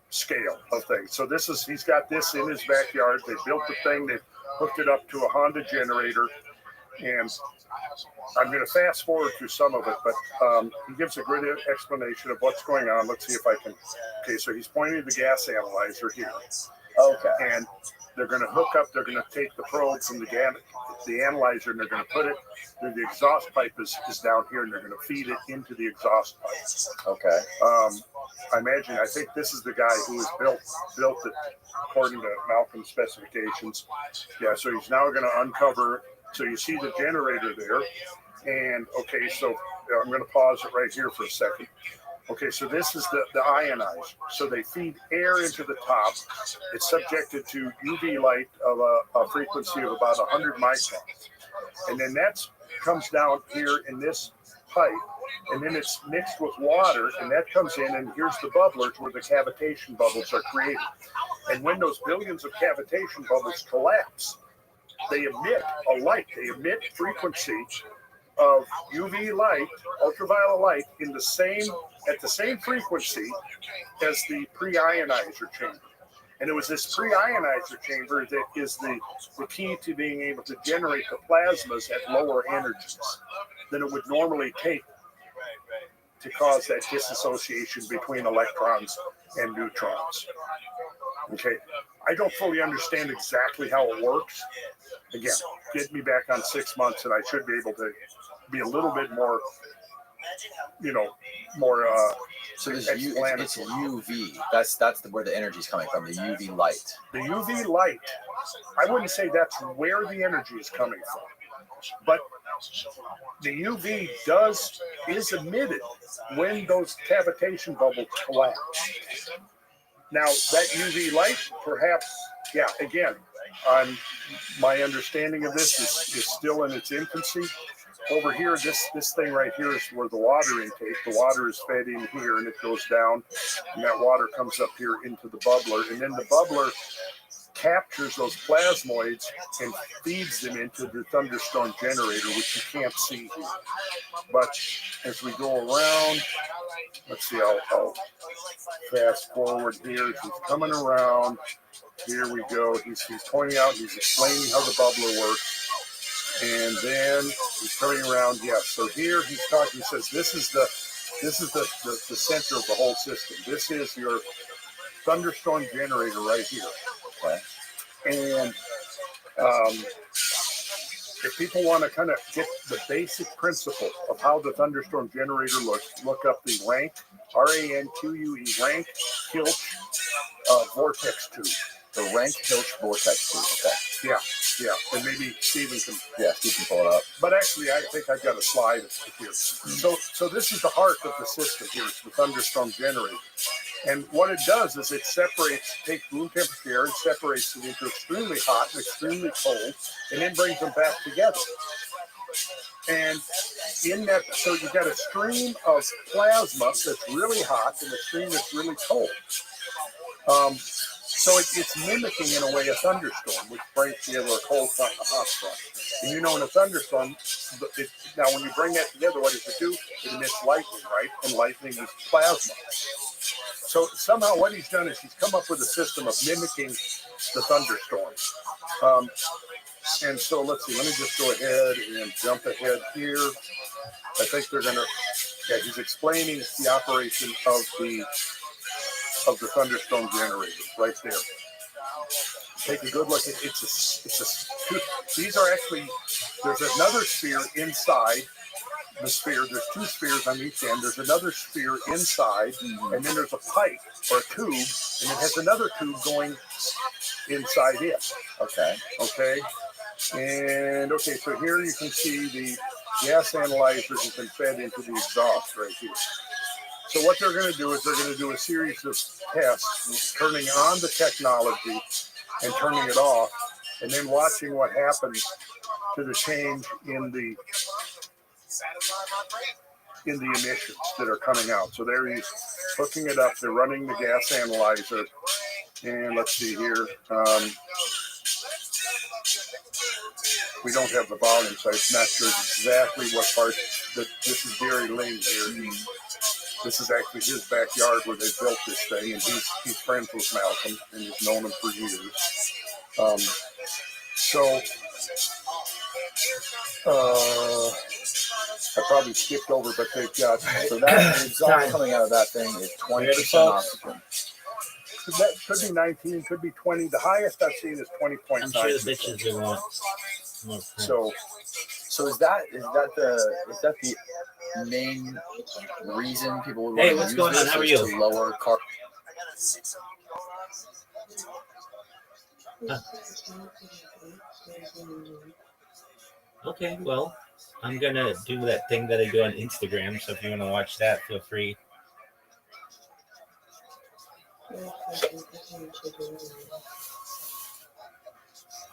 S1: scale of things. So he's got this in his backyard. They built the thing. They hooked it up to a Honda generator, and I'm going to fast forward through some of it, but he gives a great explanation of what's going on. Let's see if I can. Okay, so he's pointing to the gas analyzer here.
S2: Okay.
S1: And they're going to hook up, they're going to take the probe from the analyzer, and they're going to put it, the exhaust pipe is down here, and they're going to feed it into the exhaust pipe.
S2: Okay.
S1: I think this is the guy who has built it according to Malcolm's specifications. Yeah, so he's now going to uncover. So you see the generator there, and okay, so I'm going to pause it right here for a second. Okay, so this is the ionizer. So they feed air into the top. It's subjected to UV light of a frequency of about 100 microns, and then that comes down here in this pipe, and then it's mixed with water, and that comes in, and here's the bubblers where the cavitation bubbles are created. And when those billions of cavitation bubbles collapse, they emit a light. They emit frequency of UV light, ultraviolet light, at the same frequency as the pre-ionizer chamber. And it was this pre-ionizer chamber that is the key to being able to generate the plasmas at lower energies than it would normally take to cause that dissociation between electrons and neutrons. Okay, I don't fully understand exactly how it works. Again, get me back on 6 months, and I should be able to be a little bit more, more.
S2: So it's UV. That's where the energy is coming from. The UV light.
S1: The UV light. I wouldn't say that's where the energy is coming from, but the UV is emitted when those cavitation bubbles collapse. Now that UV light, perhaps, yeah. Again, my understanding of this is still in its infancy. Over here, this thing right here is where the water intake. The water is fed in here, and it goes down, and that water comes up here into the bubbler, and then the bubbler captures those plasmoids and feeds them into the thunderstorm generator, which you can't see here. But as we go around, let's see, I'll fast forward here. He's coming around. Here we go. He's pointing out, he's explaining how the bubbler works. And then he's turning around. Yeah, so here he's talking. He says, this is the center of the whole system. This is your thunderstorm generator right here. Okay. And if people want to kind of get the basic principle of how the thunderstorm generator looks, look up the rank, RANQUE, rank Hilch vortex tube.
S2: The rank Hilch vortex tube. Okay.
S1: Yeah, and maybe Stephen can.
S2: Yeah, Stephen can pull it up.
S1: But actually, I think I've got a slide here. So this is the heart of the system here. It's the thunderstorm generator. And what it does is it takes room temperature air and separates it into extremely hot and extremely cold, and then brings them back together. And in that, so you've got a stream of plasma that's really hot and a stream that's really cold. So it's mimicking, in a way, a thunderstorm, which breaks together a cold front and a hot front. And in a thunderstorm, now when you bring that together, what does it do? It emits lightning, right? And lightning is plasma. So somehow what he's done is he's come up with a system of mimicking the thunderstorm. And so let's see. Let me just go ahead and jump ahead here. I think they're gonna. Yeah, he's explaining the operation of the thunderstorm generator right there. Take a good look at these are actually, there's another sphere inside the sphere. There's two spheres on each end. There's another sphere inside, and then there's a pipe or a tube, and it has another tube going inside it.
S2: Okay.
S1: And so here you can see the gas analyzer has been fed into the exhaust right here. So what they're going to do is they're going to do a series of tests, turning on the technology and turning it off, and then watching what happens to the change in the emissions that are coming out. So there he's hooking it up. They're running the gas analyzer, and let's see here. We don't have the volume, so I'm not sure exactly what part. This is Gary Ling here. This is actually his backyard where they built this thing, and he's friends with Malcolm, and he's known him for years. I probably skipped over, but they've got
S2: so that exhaust coming out of that thing is 20% oxygen.
S1: That could be 19, could be 20. The highest I've seen is 20.9.
S5: I'm sure the bitches will want more.
S2: So is that the main reason people would want to
S5: what's
S2: use
S5: going on?
S2: this
S5: How are
S2: is
S5: you?
S2: to lower carbon?
S5: Okay, well, I'm gonna do that thing that I do on Instagram. So if you want to watch that, feel free.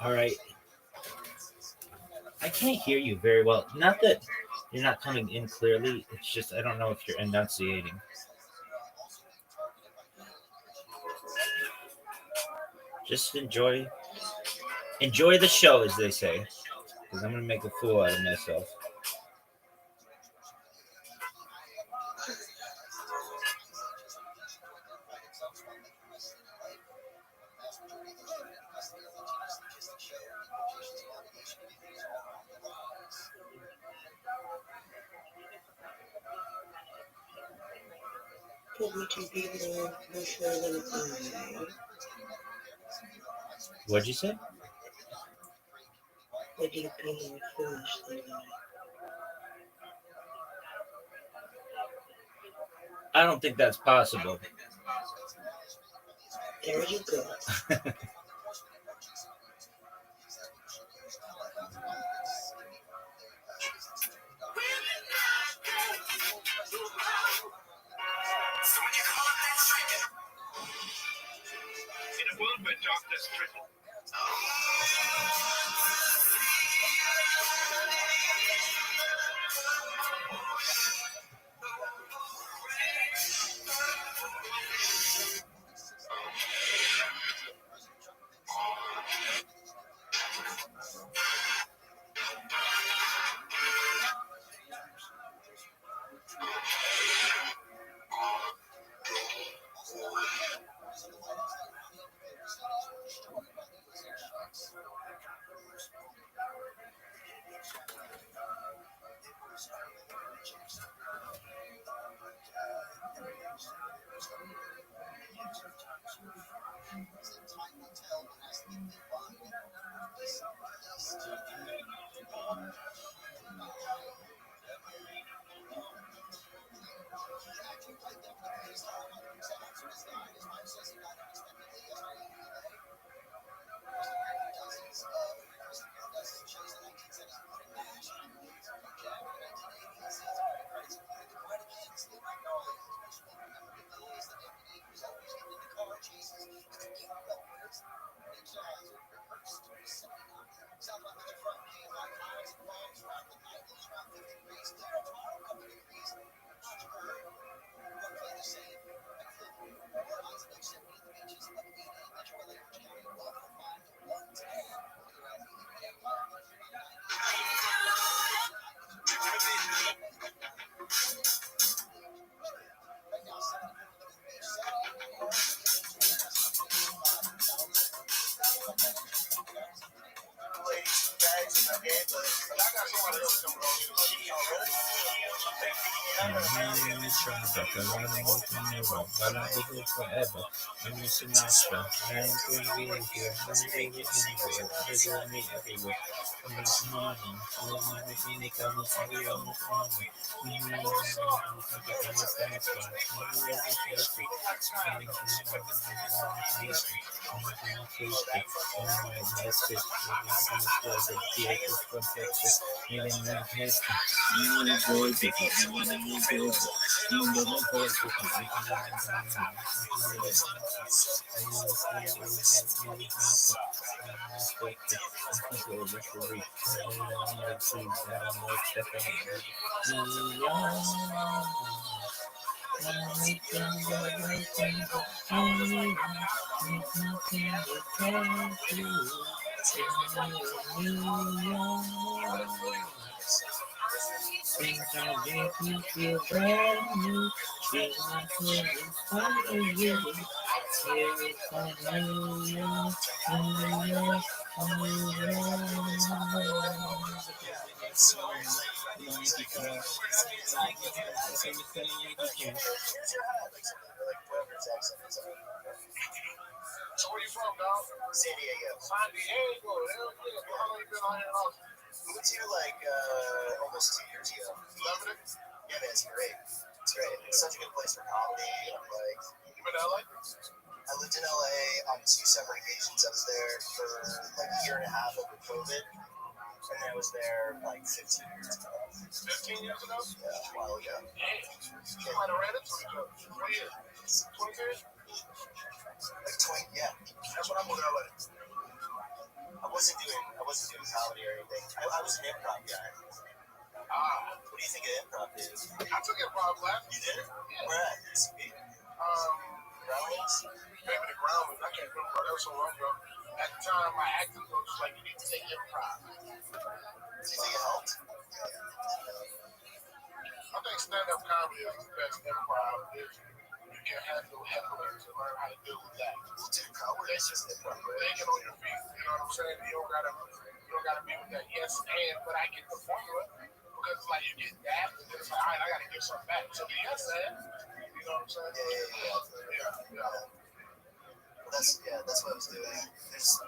S5: All right. I can't hear you very well. Not that you're not coming in clearly. It's just I don't know if you're enunciating. Just enjoy the show, as they say, because I'm gonna make a fool out of myself. What'd you say? I don't think that's possible.
S9: There you go.
S8: In a world where darkness threatens.
S5: Forever. I'm missing my stuff. I ain't going to be here. I'm going to be anywhere. There's me everywhere. There's morning. Everything they come and say on the phone. Things that make me feel brand new. Things that inspire you. Here is hallelujah, hallelujah,
S8: So where you from, dog? San Diego. San Diego. Hell yeah. How long you been on here? Moved here like almost 2 years ago. Loving it? Yeah, man, it's great. It's great. It's such a good place for comedy. Like, you been to LA? I lived in LA on 2 separate occasions. I was there for like a year and a half over COVID. And then I was there like 15 years ago. 15 years ago? Yeah, a while ago. Damn. You might have ran into each other. 20 years? 20 years? Like 20, yeah. That's what I'm with LA. I wasn't doing comedy or anything. I was an improv guy. What do you think of improv, dude? I took improv class. You did? Yeah. Where at? CP? Groundlings? Maybe the Groundlings. I can't remember. That was so long ago. At the time, my acting coach was like, you need to take improv. Do you think it helped? I think stand-up comedy is the best improv. You can handle hecklers and learn how to deal with that. Well, dude, it's just improv. Thinking on your feet. You know what I'm saying? You don't gotta be with that yes and, but I get the formula. Because it's like you get that, and then it's like, all right, I gotta give something back. So the yes and, you know what I'm saying? Yeah. Well, that's what I was doing. There's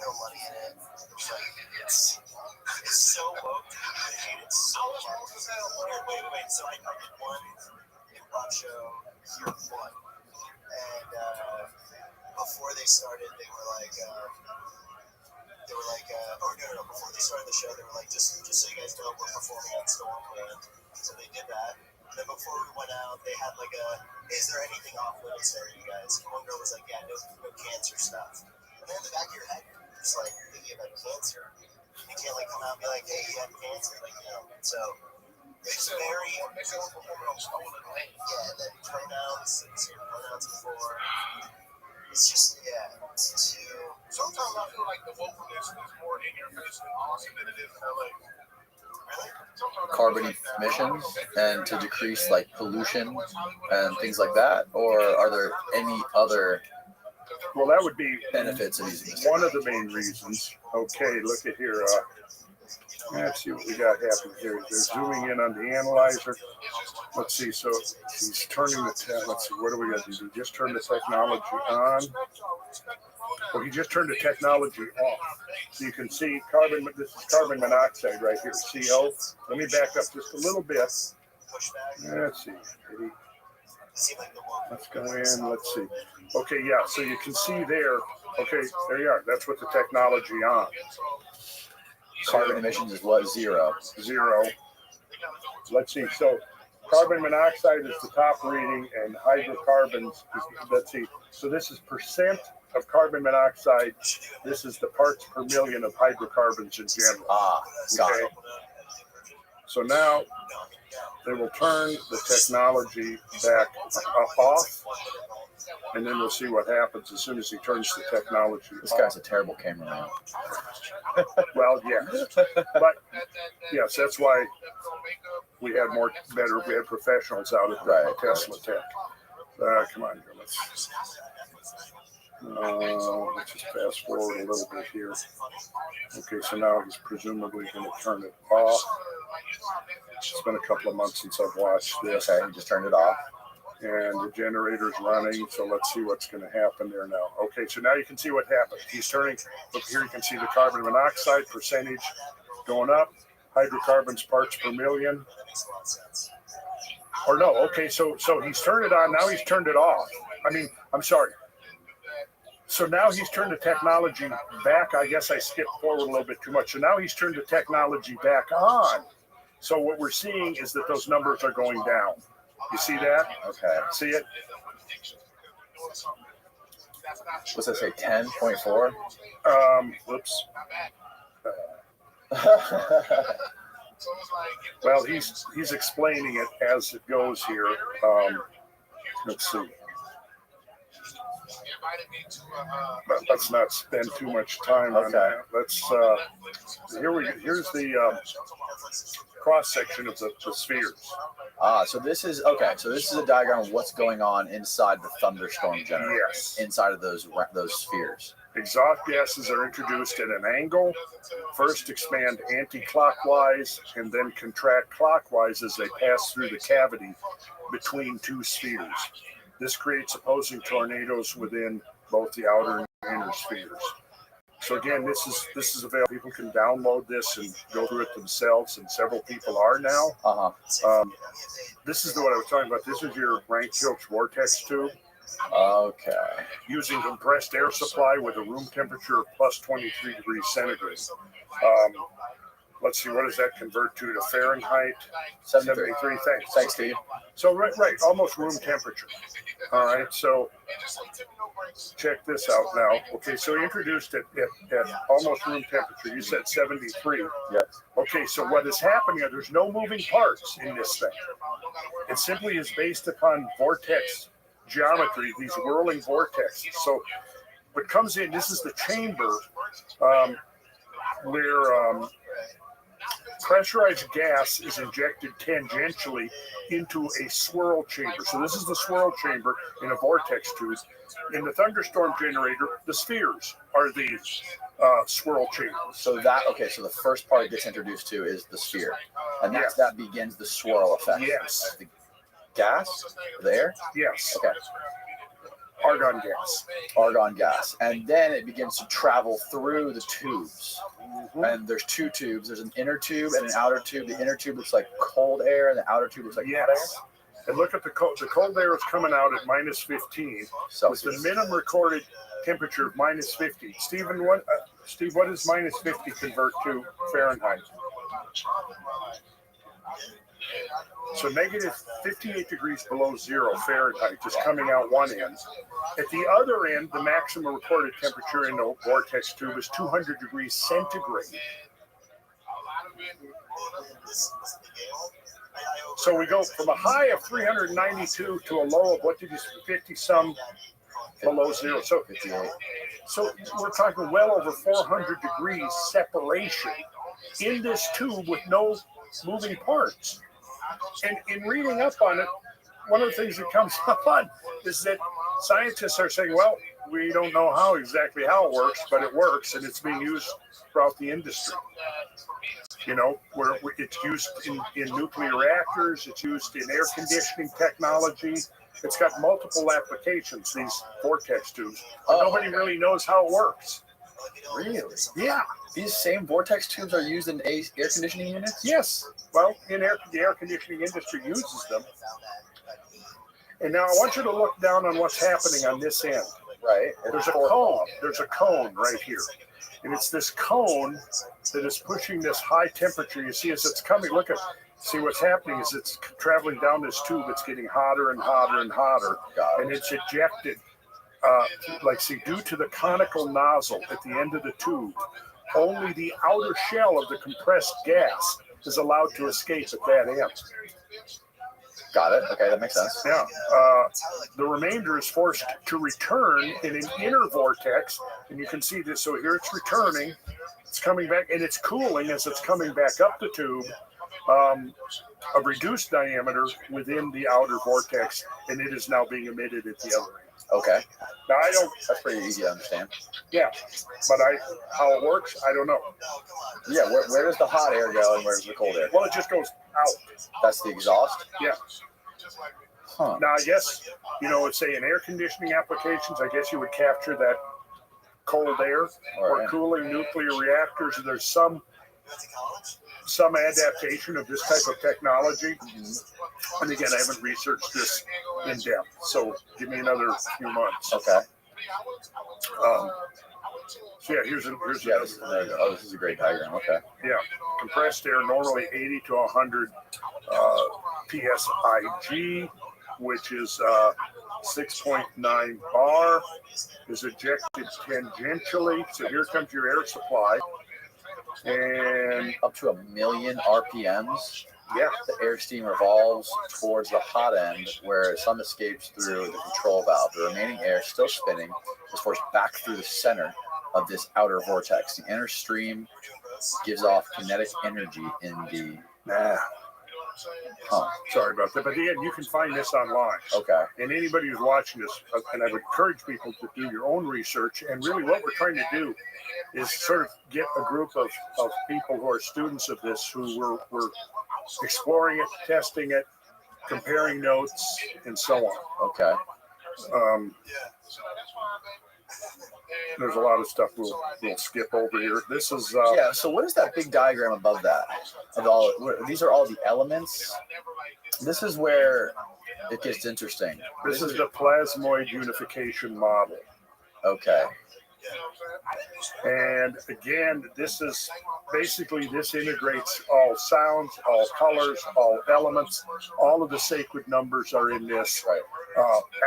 S8: no money in it. It's so woke. I hate it so much. Wait. So I did one improv show here in Florida. And before they started, they were like, before they started the show, they were like, just so you guys know, we're performing at Stormland. So they did that. And then before we went out, they had like is there anything off limits there, you guys? And one girl was like, yeah, no cancer stuff. And then in the back of your head, you're just like thinking about cancer. You can't like come out and be like, hey, you have cancer, like, you know. So it's very. Yeah, and then pronouns before. It's just, it's too. Sometimes I feel like the wokeness is more in your face in Austin than it is in LA. Really?
S2: Carbon emissions and to decrease like pollution and things like that, or are there any other
S1: Well, that would be
S2: benefits of using this?
S1: one of the main reasons. Okay, look at here. Let's see what we got happening here. They're zooming in on the analyzer. Let's see. So he's turning the. Let's see. What do we got? Did he just turn the technology on? Well, he just turned the technology off. So you can see carbon. This is carbon monoxide right here. CO. Let me back up just a little bit. Let's see. Let's go in. Let's see. Okay, yeah. So you can see there. Okay, there you are. That's what the technology on.
S2: Carbon emissions is what? Zero.
S1: Let's see. So carbon monoxide is the top reading, and hydrocarbons is, let's see. So this is percent of carbon monoxide. This is the parts per million of hydrocarbons in general.
S2: Got it.
S1: So now they will turn the technology back off, and then we'll see what happens as soon as he turns the technology
S2: This
S1: off.
S2: guy's a terrible cameraman.
S1: Well, yes. But, yes, that's why we had professionals out at the Tesla Tech. Come on, let's. Let's just fast forward a little bit here. Okay, so now he's presumably going to turn it off. It's been a couple of months since I've watched this.
S2: Okay, he just turned it off.
S1: And the generator's running, so let's see what's going to happen there now. Okay, so now you can see what happened. He's turning, look here, you can see the carbon monoxide percentage going up, hydrocarbons parts per million. Or no, okay, so he's turned it on, now he's turned it off. I mean, I'm sorry. So now he's turned the technology back. I guess I skipped forward a little bit too much. So now he's turned the technology back on. So what we're seeing is that those numbers are going down. You see that?
S2: Okay.
S1: See it?
S2: What's that say? 10.4?
S1: Whoops. Well, he's explaining it as it goes here. Let's see. But let's not spend too much time on that. Let's here's the cross section of the spheres.
S2: So this is a diagram of what's going on inside the thunderstorm generator.
S1: Yes.
S2: Inside of those spheres.
S1: Exhaust gases are introduced at an angle. First expand anti-clockwise and then contract clockwise as they pass through the cavity between two spheres. This creates opposing tornadoes within both the outer and inner spheres. So again, this is available. People can download this and go through it themselves, and several people are now. This is what I was talking about. This is your Rothschild vortex tube.
S2: Okay.
S1: Using compressed air supply with a room temperature of plus 23 degrees centigrade. Let's see, what does that convert to Fahrenheit? 73.
S2: Thanks, Steve.
S1: So right, almost room temperature. All right, so check this out now. Okay, so he introduced it at almost room temperature. You said 73.
S2: Yes.
S1: Okay, so what is happening? There's no moving parts in this thing. It simply is based upon vortex geometry, these whirling vortexes. So what comes in, this is the chamber where pressurized gas is injected tangentially into a swirl chamber. So this is the swirl chamber in a vortex tube. In the thunderstorm generator, the spheres are the swirl chambers.
S2: So the first part it gets introduced to is the sphere. And that begins the swirl effect.
S1: Yes.
S2: The gas? The air?
S1: Yes.
S2: Okay.
S1: Argon gas.
S2: And then it begins to travel through the tubes. Mm-hmm. And there's two tubes. There's an inner tube and an outer tube. The inner tube looks like cold air, and the outer tube looks like hot air.
S1: And look at the cold air is coming out at minus 15 Celsius. With the minimum recorded temperature of minus 50. Steve, what does minus 50 convert to Fahrenheit? So negative 58 degrees below zero Fahrenheit, just coming out one end. At the other end, the maximum recorded temperature in the vortex tube is 200 degrees centigrade. So we go from a high of 392 to a low of, 50-some below zero. So we're talking well over 400 degrees separation in this tube with no moving parts. And in reading up on it, one of the things that comes up on is that scientists are saying, well, we don't know exactly how it works, but it works, and it's being used throughout the industry. You know, where it's used in nuclear reactors, it's used in air conditioning technology. It's got multiple applications, these vortex tubes. Nobody really knows how it works.
S2: Really?
S1: Yeah.
S2: These same vortex tubes are used in air conditioning units?
S1: Yes. Well, the air conditioning industry uses them. And now I want you to look down on what's happening on this end.
S2: Right.
S1: There's a cone. There's a cone right here. And it's this cone that is pushing this high temperature. You see as it's coming, see what's happening is it's traveling down this tube. It's getting hotter and hotter and hotter. And it's ejected. Due to the conical nozzle at the end of the tube, only the outer shell of the compressed gas is allowed to escape at that end.
S2: Got it. Okay, that makes sense.
S1: Yeah. The remainder is forced to return in an inner vortex, and you can see this. So here it's returning, it's coming back, and it's cooling as it's coming back up the tube a reduced diameter within the outer vortex, and it is now being emitted at the other end.
S2: Okay.
S1: Now I don't.
S2: That's pretty easy to understand.
S1: Yeah, but how it works, I don't know.
S2: Yeah, where does the hot air go and where does the cold air go?
S1: Well, it just goes out.
S2: That's the exhaust?
S1: Yeah.
S2: Huh.
S1: Now, I guess, let's say in air conditioning applications, I guess you would capture that cold air or cooling nuclear reactors. There's some adaptation of this type of technology. Mm-hmm. And again, I haven't researched this in depth, so give me another few months.
S2: Okay.
S1: So yeah, here's
S2: this is a great diagram. Okay.
S1: Yeah, compressed air normally 80 to 100 psig, which is 6.9 bar, is ejected tangentially. So here comes your air supply, and
S2: up to 1,000,000 RPMs.
S1: Yeah,
S2: the air stream revolves towards the hot end where some escapes through the control valve. The remaining air, still spinning, is forced back through the center of this outer vortex. The inner stream gives off kinetic energy in the...
S1: Sorry about that. But again, you can find this online.
S2: Okay.
S1: And anybody who's watching this, and I would encourage people to do your own research. And really what we're trying to do is sort of get a group of people who are students of this, who were exploring it, testing it, comparing notes, and so on.
S2: Okay.
S1: There's a lot of stuff we'll skip over here. This is
S2: so what is that big diagram above that? These are all the elements. This is where it gets interesting.
S1: This is the plasmoid unification model.
S2: Okay.
S1: And again, this is basically, this integrates all sounds, all colors, all elements. All of the sacred numbers are in this.
S2: Right.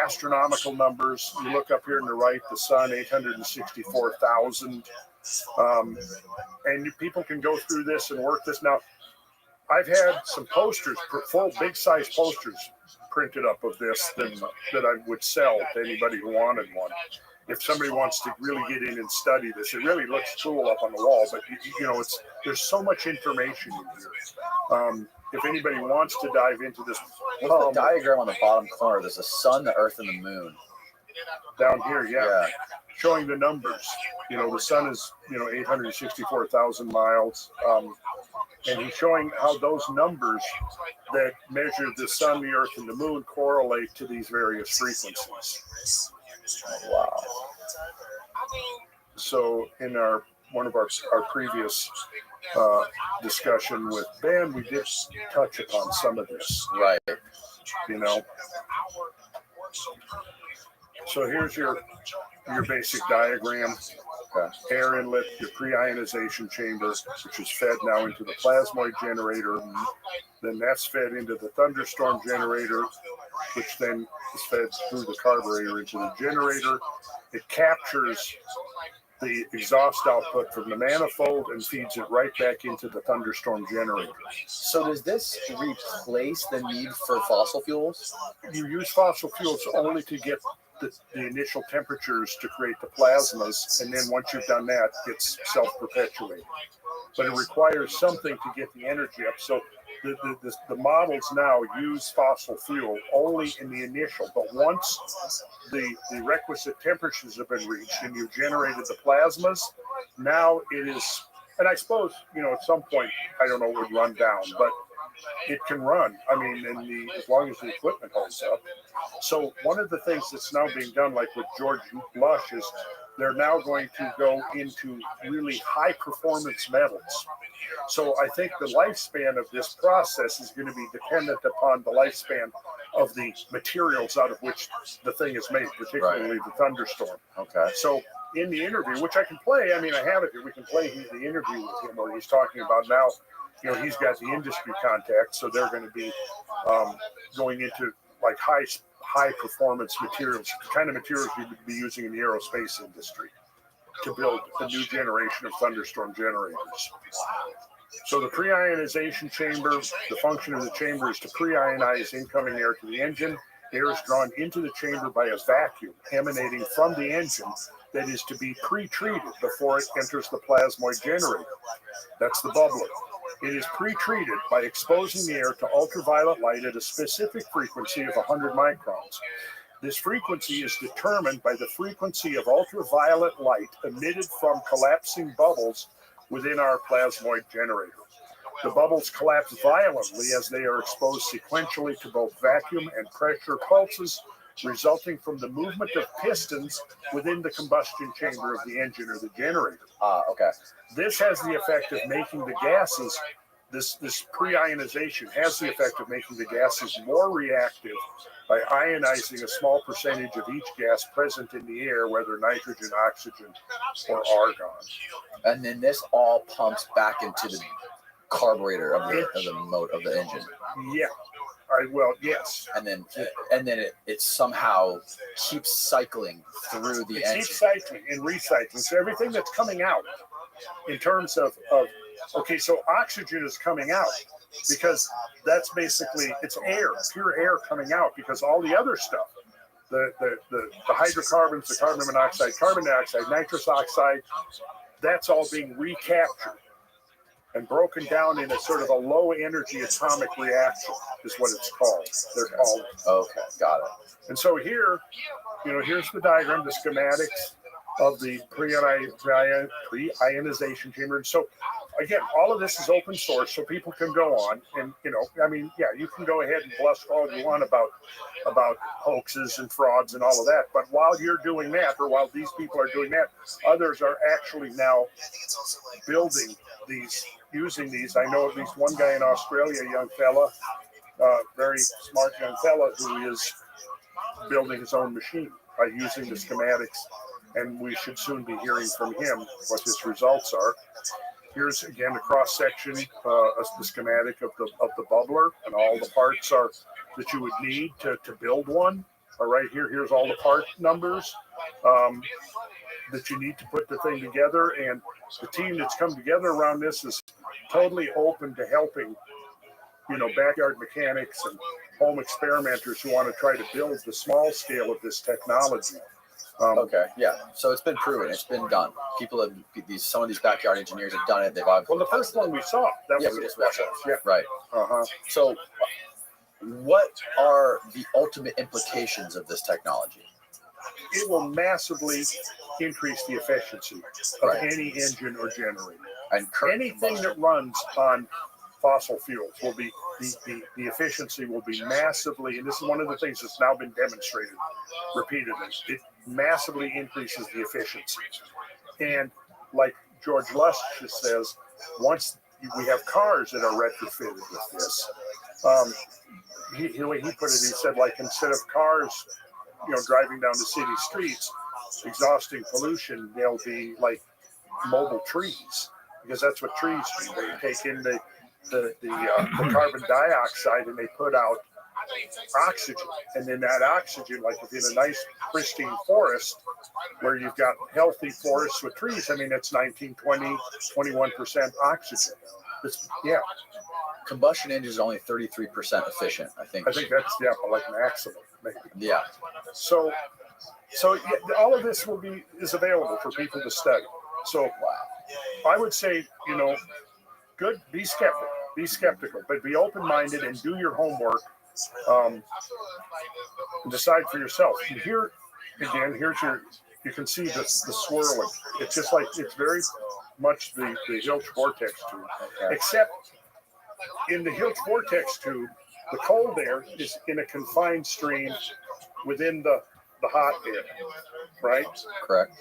S1: Astronomical numbers. You look up here on the right, the sun, 864,000. And people can go through this and work this. Now, I've had some posters, full big size posters printed up of this that I would sell to anybody who wanted one. If somebody wants to really get in and study this, it really looks cool up on the wall, but there's so much information in here. If anybody wants to dive into this,
S2: what's the diagram on the bottom corner? There's the sun, the earth, and the moon.
S1: Down here, yeah. Showing the numbers. The sun is 864,000 miles, and he's showing how those numbers that measure the sun, the earth, and the moon correlate to these various frequencies.
S2: Wow.
S1: So in one of our previous discussion with Ben, we did touch upon some of this.
S2: Right.
S1: So here's your basic diagram. Air inlet, your pre-ionization chamber, which is fed now into the plasmoid generator. Then that's fed into the thunderstorm generator, which then is fed through the carburetor into the generator. It captures the exhaust output from the manifold and feeds it right back into the thunderstorm generator.
S2: So does this replace the need for fossil fuels?
S1: You use fossil fuels only to get the initial temperatures to create the plasmas, and then once you've done that, it's self-perpetuating. But it requires something to get the energy up. So the models now use fossil fuel only in the initial, but once the requisite temperatures have been reached and you've generated the plasmas, now it is, and I suppose, at some point, I don't know, it would run down, but it can run. I mean, as long as the equipment holds up. So one of the things that's now being done, like with George Lush, is they're now going to go into really high performance metals. So I think the lifespan of this process is going to be dependent upon the lifespan of the materials out of which the thing is made, particularly the thunderstorm.
S2: Okay.
S1: So in the interview, which I can play, I mean, I have it here, we can play the interview with him where he's talking about now, he's got the industry contact, so they're going to be going into like high performance materials, the kind of materials we would be using in the aerospace industry to build a new generation of thunderstorm generators. So the pre-ionization chamber, the function of the chamber is to pre-ionize incoming air to the engine. Air is drawn into the chamber by a vacuum emanating from the engine that is to be pre-treated before it enters the plasmoid generator. That's the bubbler. It is pre-treated by exposing the air to ultraviolet light at a specific frequency of 100 microns. This frequency is determined by the frequency of ultraviolet light emitted from collapsing bubbles within our plasmoid generator. The bubbles collapse violently as they are exposed sequentially to both vacuum and pressure pulses, resulting from the movement of pistons within the combustion chamber of the engine or the generator.
S2: Okay.
S1: This has the effect of making the gases, this pre-ionization has the effect of making the gases more reactive by ionizing a small percentage of each gas present in the air, whether nitrogen, oxygen, or argon.
S2: And then this all pumps back into the carburetor of the engine.
S1: Yeah. Yes.
S2: And then it somehow keeps cycling through the engine.
S1: Keeps cycling and recycling. So everything that's coming out in terms of okay, so oxygen is coming out because that's basically, it's air, pure air coming out, because all the other stuff, the hydrocarbons, the carbon monoxide, carbon dioxide, nitrous oxide, that's all being recaptured and broken down in a sort of a low energy atomic reaction is what it's called. They're called.
S2: Okay, got it.
S1: And so here, here's the diagram, the schematics of the pre-ionization chamber. And so again, all of this is open source, so people can go on and, you can go ahead and bluster all you want about hoaxes and frauds and all of that. But while you're doing that, or while these people are doing that, others are actually now building these, using these. I know at least one guy in Australia, a young fella, very smart young fella, who is building his own machine by using the schematics. And we should soon be hearing from him what his results are. Here's again a cross section, the schematic of the bubbler, and all the parts are that you would need to build one. All right, here's all the part numbers that you need to put the thing together. And the team that's come together around this is totally open to helping, backyard mechanics and home experimenters who want to try to build the small scale of this technology.
S2: Okay, yeah. So it's been proven. It's been done. People have some of these backyard engineers have done it. They've obviously.
S1: Well, the first one we saw, that was
S2: we just watched it.
S1: Yeah.
S2: Right. So, what are the ultimate implications of this technology?
S1: It will massively increase the efficiency of any engine or generator. And anything that runs on fossil fuels will be the efficiency will be massively, and this is one of the things that's now been demonstrated repeatedly. It massively increases the efficiency. And like George Lush just says, once we have cars that are retrofitted with this, the way he put it, he said, like, instead of cars, driving down the city streets, exhausting pollution, they'll be like mobile trees, because that's what trees do. They take in the carbon dioxide and they put out oxygen, and then that oxygen, like if in a nice pristine forest where you've got healthy forests with trees, it's 19, 20, 21% oxygen.
S2: Combustion engine is only 33% efficient, I think.
S1: I think that's like maximum, maybe.
S2: Yeah.
S1: So all of this is available for people to study. So I would say, good, be skeptical, but be open-minded and do your homework. Decide for yourself. And here again, you can see the swirling. It's just like, it's very much the Hilch vortex tube, except in the Hilch vortex tube, the cold air is in a confined stream within the hot air, right?
S2: Correct.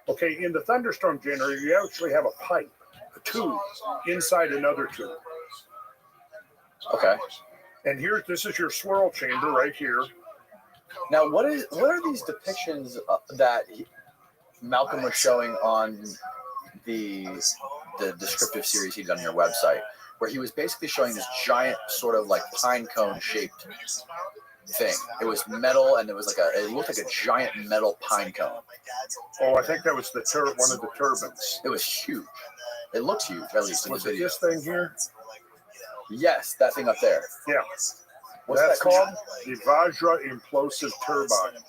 S1: Okay, in the thunderstorm generator, you actually have a pipe, a tube, inside another tube.
S2: Okay.
S1: And this is your swirl chamber right here.
S2: Now, what are these depictions that Malcolm was showing on the descriptive series he did on your website, where he was basically showing this giant sort of like pine cone shaped thing? It was metal, and it looked like a giant metal pine cone.
S1: Oh, I think that was one of the turbines.
S2: It was huge. It looked huge, at least in the video.
S1: Was it this thing here?
S2: Yes, that thing up there.
S1: Yeah.
S2: What's
S1: That's
S2: that called?
S1: The Vajra Implosive Turbine.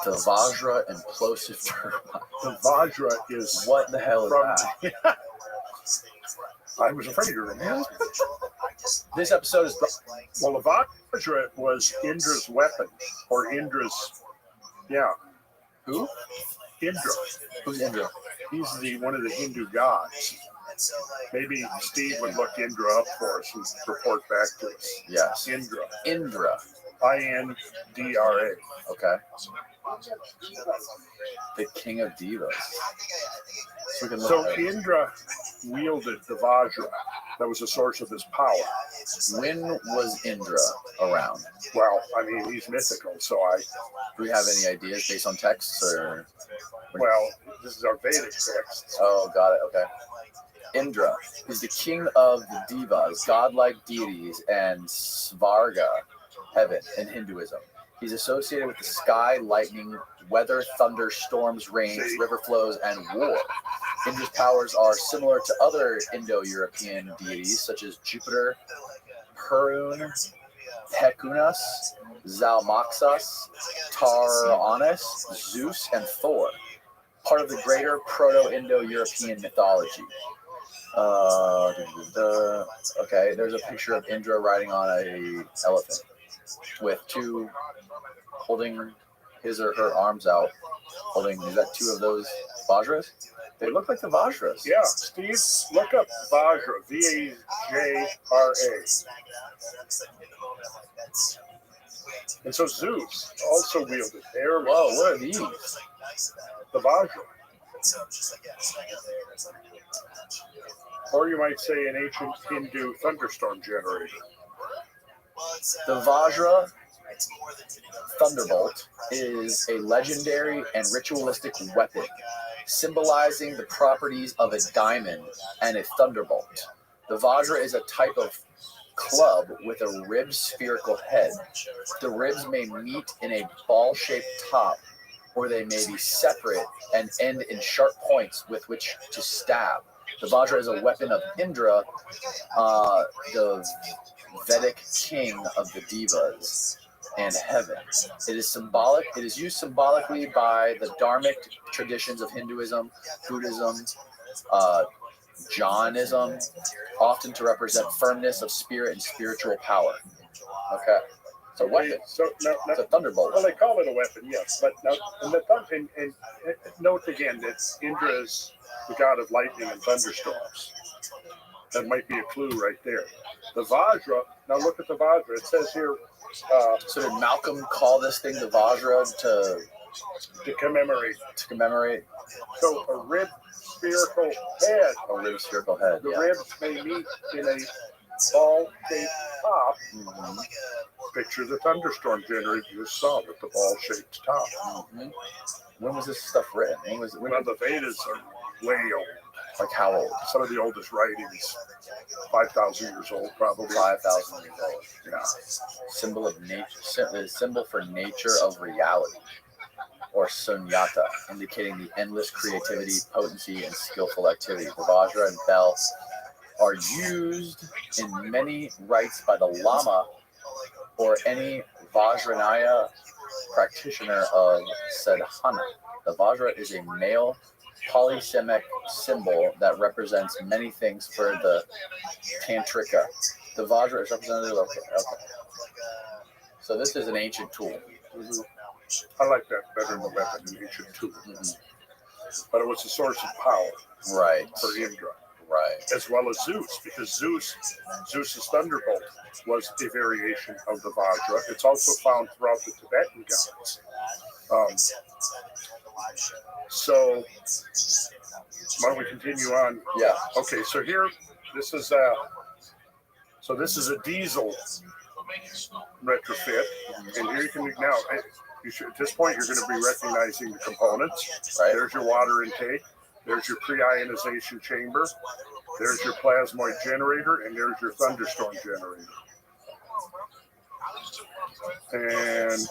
S2: The Vajra Implosive Turbine.
S1: The Vajra is
S2: what the hell is that?
S1: I was afraid you were going to ask me.
S2: This episode is
S1: Well, the Vajra was Indra's weapon, or Indra's, yeah.
S2: who?
S1: Indra.
S2: Who's Indra?
S1: He's one of the Hindu gods. Maybe Steve would look Indra up for us and report back to us.
S2: Yes.
S1: Indra.
S2: Indra.
S1: Indra.
S2: Okay. The king of divas. So we can look
S1: So
S2: at it.
S1: Indra wielded the Vajra. That was the source of his power.
S2: When was Indra around?
S1: Well, I mean, he's mythical, so
S2: Do we have any ideas based on texts or?
S1: well, this is our Vedic text.
S2: Oh, got it. Okay. Indra is the king of the divas, godlike deities, and Svarga, heaven, in Hinduism. He's associated with the sky, lightning, weather, thunder, storms, rains, river flows, and war. Indra's powers are similar to other Indo-European deities such as Jupiter, Perun, Hekunas, Zalmoxis, Taranis, Zeus, and Thor, part of the greater Proto-Indo-European mythology. Okay, there's a picture of Indra riding on a elephant with two holding his or her arms out. Is that two of those Vajras? They look like the Vajras.
S1: Yeah, Steve, look up Vajra, Vajra. And so Zeus also wielded air.
S2: Whoa, what are these?
S1: The Vajra. Or you might say an ancient Hindu thunderstorm generator.
S2: The Vajra Thunderbolt is a legendary and ritualistic weapon, symbolizing the properties of a diamond and a thunderbolt. The Vajra is a type of club with a ribbed spherical head. The ribs may meet in a ball-shaped top, or they may be separate and end in sharp points with which to stab. The Vajra is a weapon of Indra, the Vedic king of the devas and heaven. It is used symbolically by the dharmic traditions of Hinduism, Buddhism, Jainism, often to represent firmness of spirit and spiritual power. Okay. So weapon.
S1: So now,
S2: It's a thunderbolt.
S1: well, they call it a weapon, yes. But now, and note again that Indra is the god of lightning and thunderstorms. That might be a clue right there. The Vajra. Now look at the Vajra. It says here.
S2: So did Malcolm call this thing the Vajra
S1: To commemorate.
S2: to commemorate
S1: So a ribbed spherical head.
S2: a ribbed spherical head?
S1: The
S2: Yeah.
S1: ribs may meet in a ball-shaped top.
S2: Mhm.
S1: Picture the thunderstorm generator you just saw with the ball-shaped top.
S2: Mhm. When was this stuff written? When
S1: The Vedas are way old.
S2: like how old?
S1: Some of the oldest writings, 5,000 years old, probably.
S2: 5,000 years old.
S1: Yeah.
S2: Symbol of nature, symbol for nature of reality, or sunyata, indicating the endless creativity, potency, and skillful activity. The Vajra and bell are used in many rites by the Lama or any Vajrayana practitioner of sadhana. The Vajra is a male polysemic symbol that represents many things for the Tantrika. The Vajra is representative of... Okay. So this is an ancient tool.
S1: Mhm. I like that better than the weapon, an ancient tool. But it was a source of power
S2: Right.
S1: for Indra,
S2: Right.
S1: as well as Zeus, because Zeus's thunderbolt was a variation of the Vajra. It's also found throughout the Tibetan gods. So why don't we continue on?
S2: Yeah.
S1: Okay, so here, this is a diesel retrofit, and here you can now. At this point, you're going to be recognizing the components.
S2: Right.
S1: There's your water intake. There's your pre-ionization chamber. There's your plasmoid generator, and there's your thunderstorm generator. And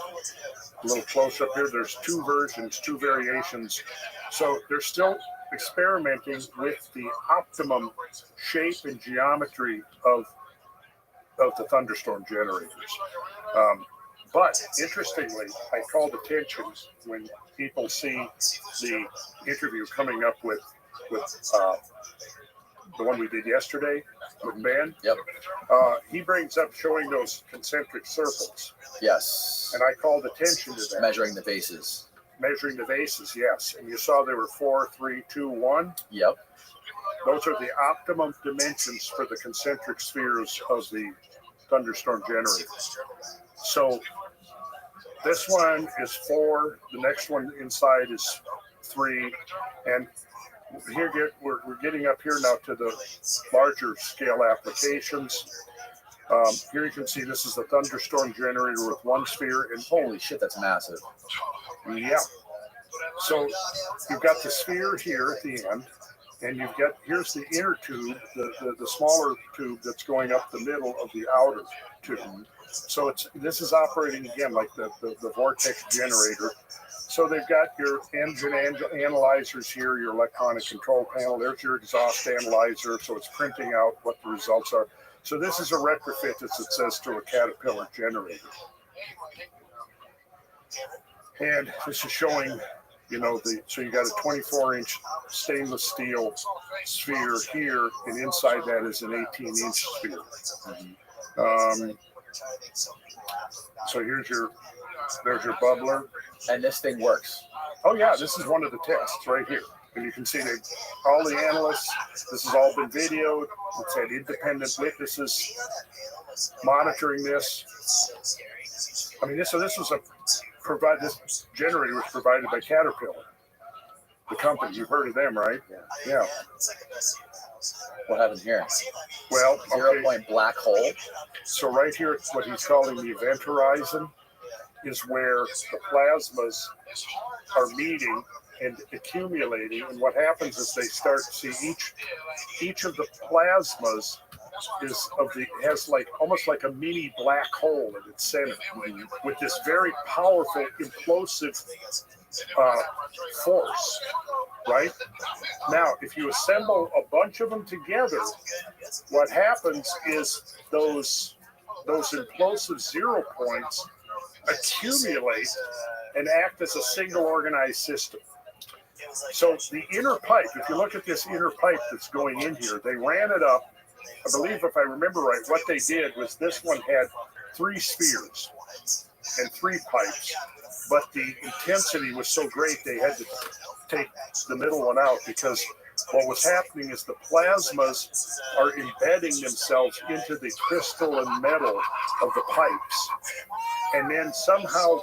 S1: a little close up here, there's two versions, two variations. So they're still experimenting with the optimum shape and geometry of the thunderstorm generators. But interestingly, I called attention when people see the interview coming up with the one we did yesterday with Ben.
S2: Yep.
S1: He brings up showing those concentric circles.
S2: Yes.
S1: And I called attention to that.
S2: Measuring the bases.
S1: Measuring the bases, yes. And you saw they were 4, 3, 2, 1.
S2: Yep.
S1: Those are the optimum dimensions for the concentric spheres of the thunderstorm generator. So this one is 4. The next one inside is 3. And here we're getting up here now to the larger scale applications. Here you can see this is the thunderstorm generator with 1 sphere. And
S2: holy shit, that's massive.
S1: Yeah. So you've got the sphere here at the end, and you've got, here's the inner tube, the smaller tube that's going up the middle of the outer tube. So this is operating again like the vortex generator. So they've got your engine analyzers here, your electronic control panel. There's your exhaust analyzer. So it's printing out what the results are. So this is a retrofit, as it says, to a Caterpillar generator. And this is showing, so you got a 24-inch stainless steel sphere here, and inside that is an 18-inch sphere. So there's your bubbler.
S2: And this thing works.
S1: Oh yeah, this is one of the tests right here. And you can see all the analysts, this has all been videoed. It's had independent witnesses monitoring this. I mean, this generator was provided by Caterpillar, the company. You've heard of them, right? Yeah.
S2: What happened here?
S1: Well,
S2: 0-point black hole.
S1: So right here, what he's calling the event horizon is where the plasmas are meeting and accumulating. And what happens is they start to see each of the plasmas has like almost like a mini black hole in its center with this very powerful implosive force, right? Now, if you assemble a bunch of them together, what happens is those implosive 0 points accumulate and act as a single organized system. So the inner pipe, if you look at this inner pipe that's going in here, they ran it up. I believe, if I remember right, what they did was this one had 3 spheres and 3 pipes, but the intensity was so great they had to take the middle one out, because what was happening is the plasmas are embedding themselves into the crystal and metal of the pipes. And then somehow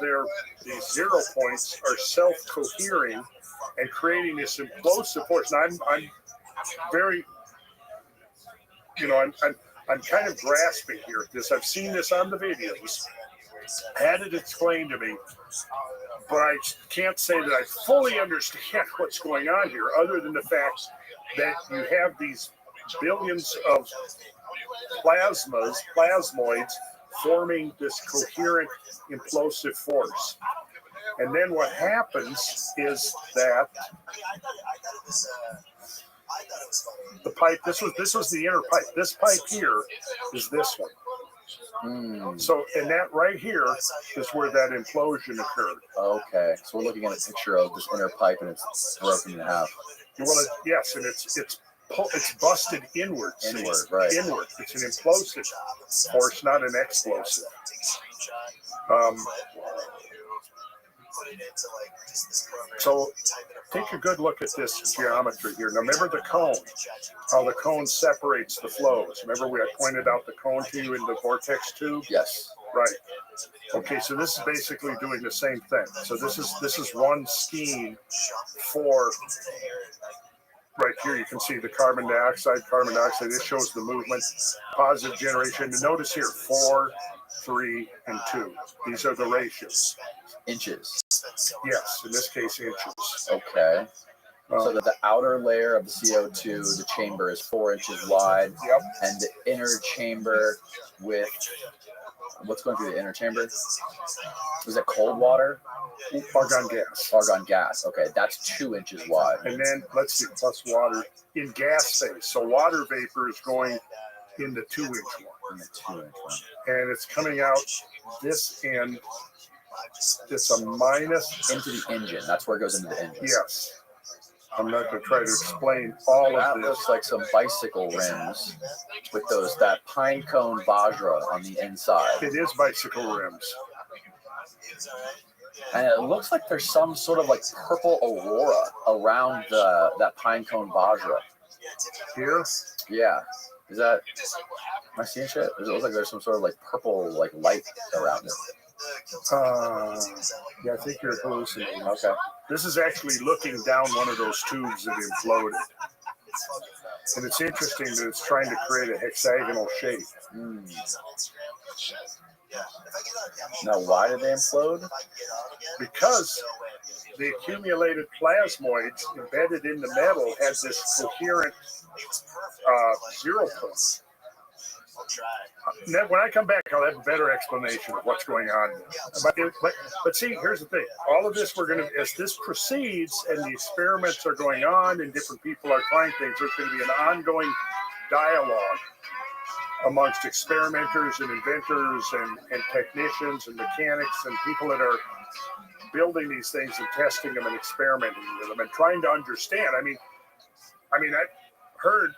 S1: these 0 points are self-cohering and creating this implosive force. And I'm very, I'm kind of grasping here at this. I've seen this on the videos, had it explained to me, but I can't say that I fully understand what's going on here, other than the fact that you have these billions of plasmoids forming this coherent implosive force. And then what happens is that the pipe, this was the inner pipe. This pipe here is this one. So, and that right here is where that implosion occurred.
S2: Okay, so we're looking at a picture of this inner pipe, and it's broken in half.
S1: Well, yes, and it's busted inward.
S2: Right.
S1: Inward. It's an implosive force, not an explosive. So take a good look at this geometry here. Now remember the cone, how the cone separates the flows. Remember I pointed out the cone to you in the vortex tube?
S2: Yes.
S1: Right. Okay, so this is basically doing the same thing. So this is one scheme for, right here you can see the carbon dioxide. This shows the movement, positive generation. And notice here, 4, 3, and 2. These are the ratios.
S2: Inches.
S1: Yes, in this case, inches.
S2: Okay. So the outer layer of the CO2, the chamber is 4 inches wide.
S1: Yep.
S2: And the inner chamber with, what's going through the inner chamber? Was it cold water?
S1: Argon gas.
S2: Argon gas. Okay, that's 2 inches wide.
S1: And then let's see, plus water in gas phase. So water vapor is going in the 2-inch one.
S2: In the 2-inch one.
S1: And it's coming out this end. It's a minus
S2: into the engine. That's where it goes into the engine.
S1: Yes. I'm not going to try to explain all of
S2: That
S1: this.
S2: looks like some bicycle rims with that pine cone Vajra on the inside.
S1: It is bicycle rims.
S2: And it looks like there's some sort of like purple aurora around that pine cone Vajra.
S1: Here?
S2: Yeah. Is that, am I seeing shit? Does it look like there's some sort of like purple like light around it?
S1: Yeah, I think you're hallucinating.
S2: Okay.
S1: This is actually looking down one of those tubes that imploded. And it's interesting that it's trying to create a hexagonal shape.
S2: Now, why did they implode?
S1: Because the accumulated plasmoids embedded in the metal had this coherent zero point. When I come back, I'll have a better explanation of what's going on. But see, here's the thing. All of this, as this proceeds and the experiments are going on and different people are trying things, there's going to be an ongoing dialogue amongst experimenters and inventors and technicians and mechanics and people that are building these things and testing them and experimenting with them and trying to understand. I mean, I heard,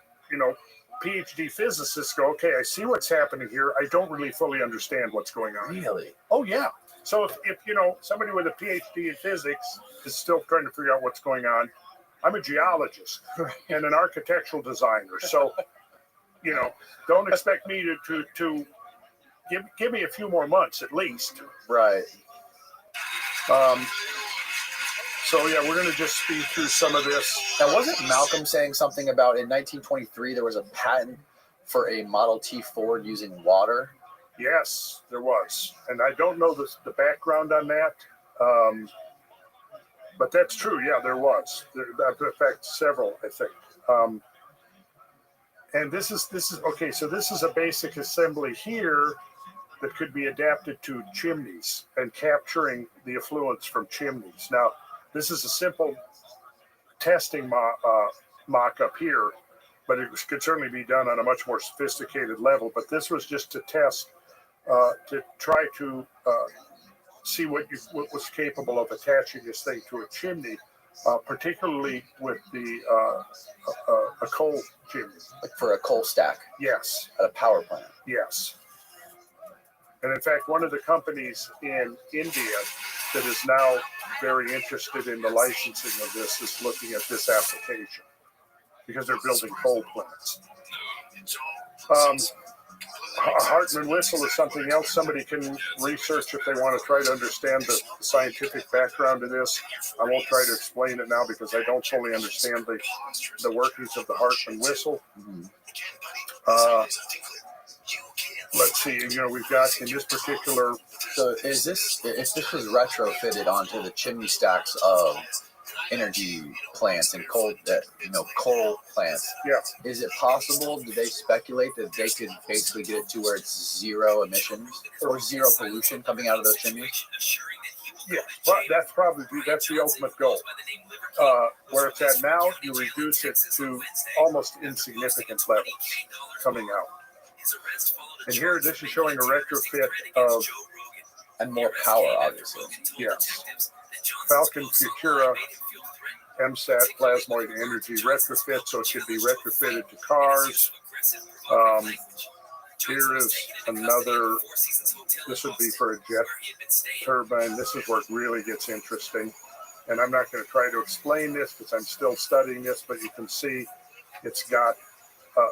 S1: PhD physicists go, okay, I see what's happening here. I don't really fully understand what's going on.
S2: Really?
S1: Oh, yeah. So if somebody with a PhD in physics is still trying to figure out what's going on, I'm a geologist and an architectural designer. So, don't expect me to give me a few more months at least.
S2: Right.
S1: So yeah, we're going to just speed through some of this.
S2: Now, wasn't Malcolm saying something about in 1923 there was a patent for a Model T Ford using water?
S1: Yes, there was, and I don't know the background on that, but that's true. Yeah, there was. In fact, several, I think. And this is okay. So this is a basic assembly here that could be adapted to chimneys and capturing the effluents from chimneys. Now, this is a simple testing mock-up here, but it could certainly be done on a much more sophisticated level. But this was just to test, to try to see what was capable of attaching this thing to a chimney, particularly with a coal chimney.
S2: Like for a coal stack?
S1: Yes.
S2: At a power plant?
S1: Yes. And in fact, one of the companies in India that is now very interested in the licensing of this is looking at this application because they're building coal plants. Hartman whistle is something else somebody can research if they want to try to understand the scientific background of this. I won't try to explain it now because I don't fully understand the workings of the Hartman whistle. Let's see, we've got in this particular.
S2: So if this was retrofitted onto the chimney stacks of energy plants and coal plants,
S1: yeah,
S2: is it possible? Do they speculate that they could basically get it to where it's zero emissions or zero pollution coming out of those chimneys?
S1: Yeah, but that's the ultimate goal. Where it's at now, you reduce it to almost insignificant levels coming out. And here, this is showing a retrofit of...
S2: And more power, obviously.
S1: Yes. Falcon Futura MSAT plasmoid energy retrofit, so it could be retrofitted to cars. Here is another... This would be for a jet turbine. This is where it really gets interesting. And I'm not going to try to explain this because I'm still studying this, but you can see it's got...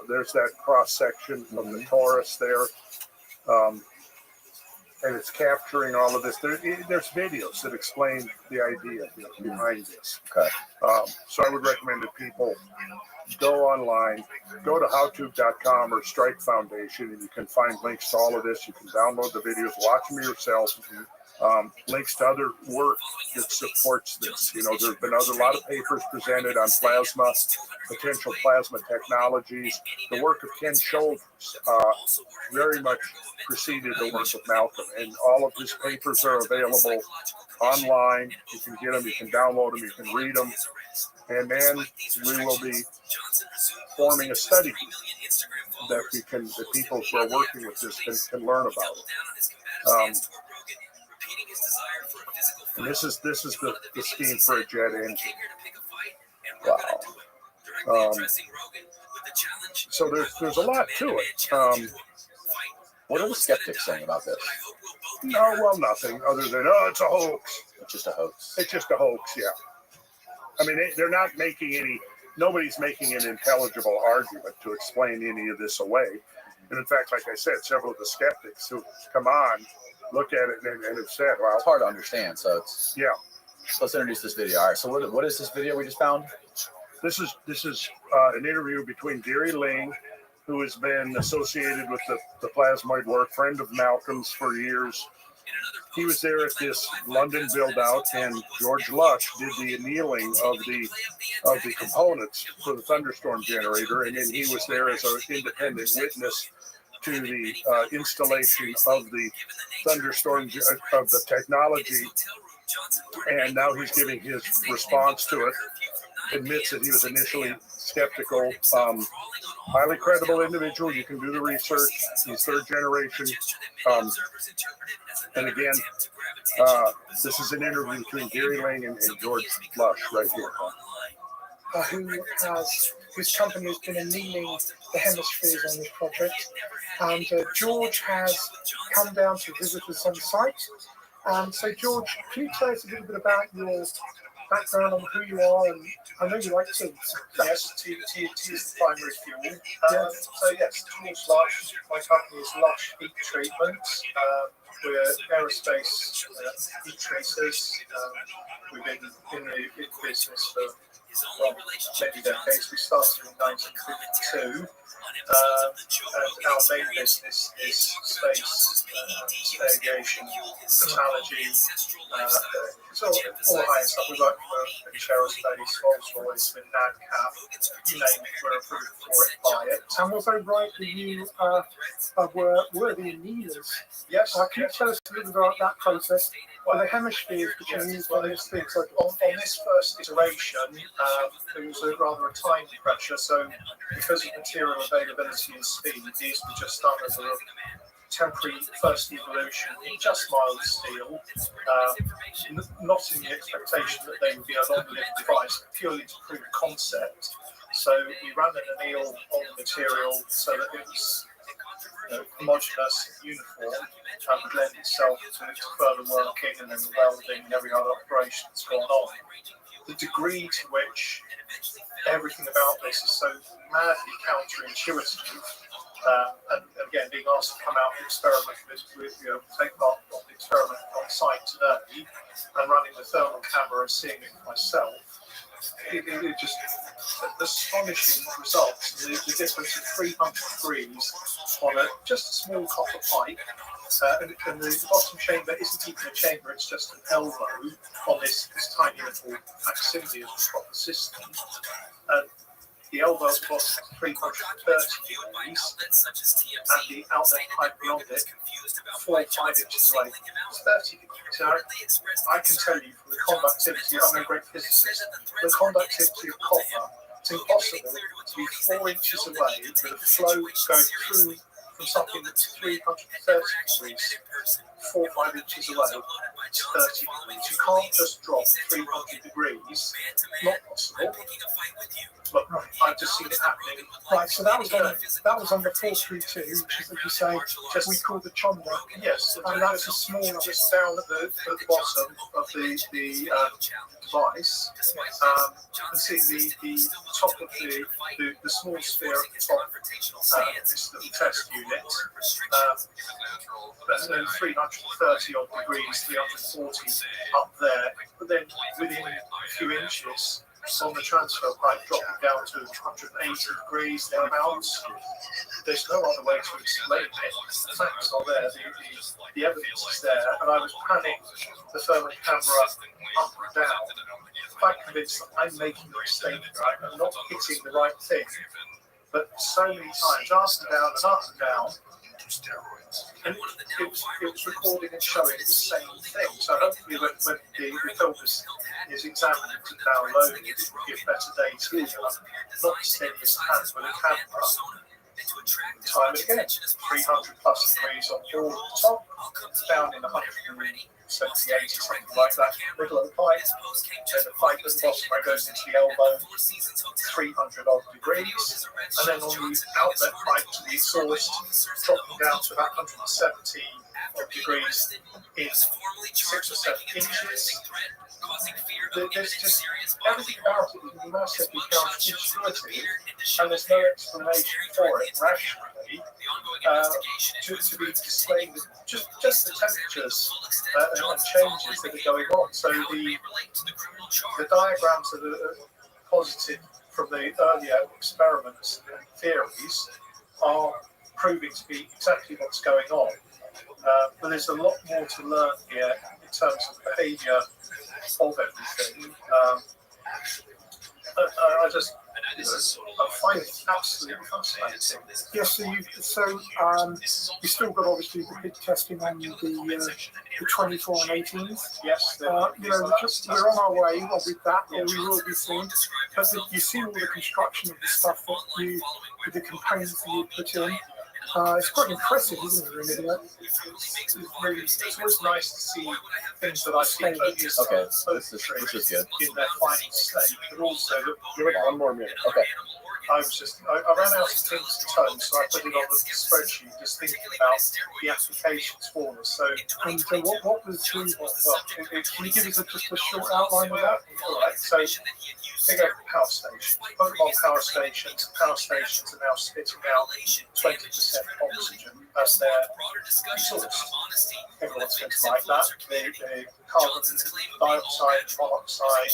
S1: there's that cross-section of the torus there. And it's capturing all of this. There's videos that explain the idea behind this.
S2: Okay.
S1: So I would recommend that people go online, go to howtube.com or Strike Foundation, and you can find links to all of this. You can download the videos, watch them yourself. Links to other work that supports this. There's been a lot of papers presented on plasma, potential plasma technologies. The work of Ken Shoulders very much preceded the work of Malcolm, and all of his papers are available online. You can get them, you can download them, you can read them, and then we will be forming a study that the people who are working with this can learn about. And this is the scheme for a jet engine.
S2: Wow.
S1: So there's a lot to it.
S2: What are the skeptics saying about this?
S1: No, well, nothing other than, oh, it's a hoax.
S2: It's just a hoax.
S1: It's just a hoax, yeah. I mean, they're not making nobody's making an intelligible argument to explain any of this away. And in fact, like I said, several of the skeptics who come on, look at it and have said, well,
S2: It's hard to understand, so it's...
S1: yeah.
S2: So let's introduce this video. All right, so what is this video we just found?
S1: This is an interview between Gary Ling, who has been associated with the plasmoid work, friend of Malcolm's for years. He was there at this London build-out, and George Lush did the annealing of the components for the thunderstorm generator, and then he was there as an independent witness to the installation of the thunderstorm of the technology. And now he's giving his response to it. Admits that he was initially skeptical. Highly credible individual. You can do the research. He's third generation. And again, this is an interview between Gary Ling and George Lush right here.
S9: Whose company has been annealing the hemispheres on this project. And George has come down to visit us on site. So George, can you tell us a little bit about your background on who you are? And I know you like to...
S10: Yes, to use the primary fuel. So yes, George Lush, my company is Lush Heat Treatment. We're aerospace heat tracers. We've been in the business for many decades. We started in 1952. And our main business is space, aviation, metallurgy, it's all high stuff. We work for British Aerospace, Rolls-Royce, with NADCAP, you name it, we're approved for it by it.
S9: And was I right that you were the annealers?
S10: Yes.
S9: Can you tell us a little bit about that process? Well, the hemispheres that you use on these things.
S10: On this first iteration, there was rather a time pressure, so because of material availability and speed, these were just done as a temporary first evolution in just mild steel, not in the expectation that they would be a long-lived device, purely to prove concept. So we ran an anneal on the material so that it was homogeneous, uniform, and would lend itself to further working and then the welding and every other operation that's gone on. The degree to which everything about this is so madly counterintuitive, and again, being asked to come out and experiment with take part on the experiment on site today and running the thermal camera and seeing it myself, it just astonishing results. The difference of 300 degrees on just a small copper pipe, and the bottom chamber isn't even a chamber, it's just an elbow on this tiny little facsimile of the proper system. The elbow was 330 degrees, and the outlet pipe beyond it, 4 or 5 inches away, 30 degrees. Now, I can tell you from the conductivity, I'm no great physicist, the conductivity of copper, it's impossible to be 4 inches away with a flow going through from something that's 330 degrees, 4 or 5 inches away, it's 30 degrees. You can't just drop 300 degrees, not possible. But I've just seen it happening.
S9: Right, so that was on the 432, which is, as you say, just we call the chonda.
S10: Yes,
S9: And that's a small,
S10: just down at the bottom of the device, and seeing the top of the small sphere at the top, this little test unit, and then 330 odd degrees, 340 up there, but then within a few inches, on the transfer pipe dropping down to 180 degrees thereabouts. There's no other way to explain it. The facts are there, the evidence is there, and I was panning the thermal camera up and down, quite convinced that I'm making a mistake, right? I'm not hitting the right thing. But so many times, up and down and up and down, and it was recording and showing the same thing. So hopefully when the film is examined and downloaded, it will give better data. Not the steadiest hand with a camera, time and again, 300 plus degrees on board at the top, down in 170, 80, something like that, middle of the pipe, then the pipe at the bottom where it goes into the elbow, 300 odd degrees, and then on the outlet pipe to the exhaust, dropping down to about 170 odd degrees in 6 or 7 inches. There's just everything about it is massively counterintuitive, and there's no explanation for it rationally to be displaying just the temperatures and changes that are going on. So the diagrams that are posited from the earlier experiments and theories are proving to be exactly what's going on. But there's a lot more to learn here in terms of behaviour of everything. I find it absolutely fascinating.
S9: Yes, you still got obviously the big testing on the 24 and 18th.
S10: Yes,
S9: We're on our way with that, or we will be soon. But you see all the construction of the stuff with the components that you put in. It's quite impressive, isn't it, really?
S10: It's always nice to see things that I think
S2: This is good.
S10: in their final state, but also
S1: Give it one more minute.
S2: Okay.
S10: I ran out of things to tone, so I put it on the spreadsheet, just thinking about the applications for us. So,
S9: And what was the... Can you give us just a short outline of that?
S10: all right, so think of a power station. Mobile power stations are now spitting out 20% oxygen as their source. Everyone's going to like that. The carbon dioxide, monoxide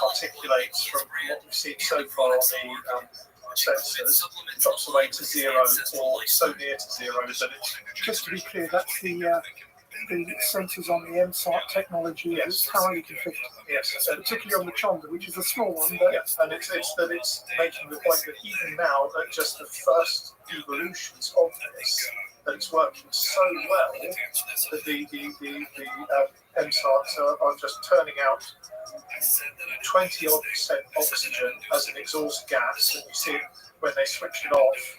S10: particulates from what we've seen so far on the sensors drops away to zero or so near to zero that it's
S9: Just to be clear, that's the sensors on the MSART technology.
S10: Yes.
S9: It's how you configure,
S10: yes,
S9: particularly on the Chonda, which is a small one, but
S10: yes, and it's making the point that even now at just the first evolutions of this, that it's working so well that the MSARTs are just turning out 20-odd% oxygen as an exhaust gas, and you see it when they switch it off,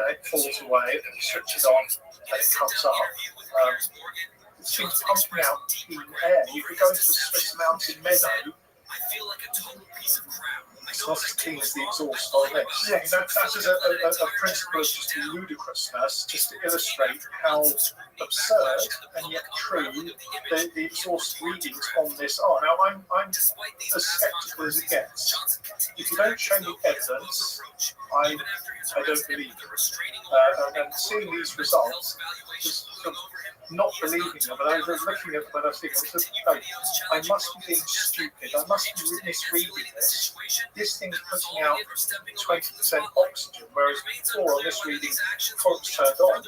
S10: it falls away, and you switch it on, and it comes up. It seems pumping out clean air. You could go into a Swiss mountain meadow. It's not as clean as the exhaust on this.
S9: Yes.
S10: That is a principle of just ludicrousness, just to illustrate how absurd and yet true the exhaust readings on this are. Now, I'm as sceptical as it gets. If you don't show me evidence, I don't believe it. And seeing these results, just sort of not believing them, and I was looking at them and I was thinking, I must be being stupid, I must be misreading this. This thing's putting out 20% oxygen, whereas before on this reading, before it's turned on,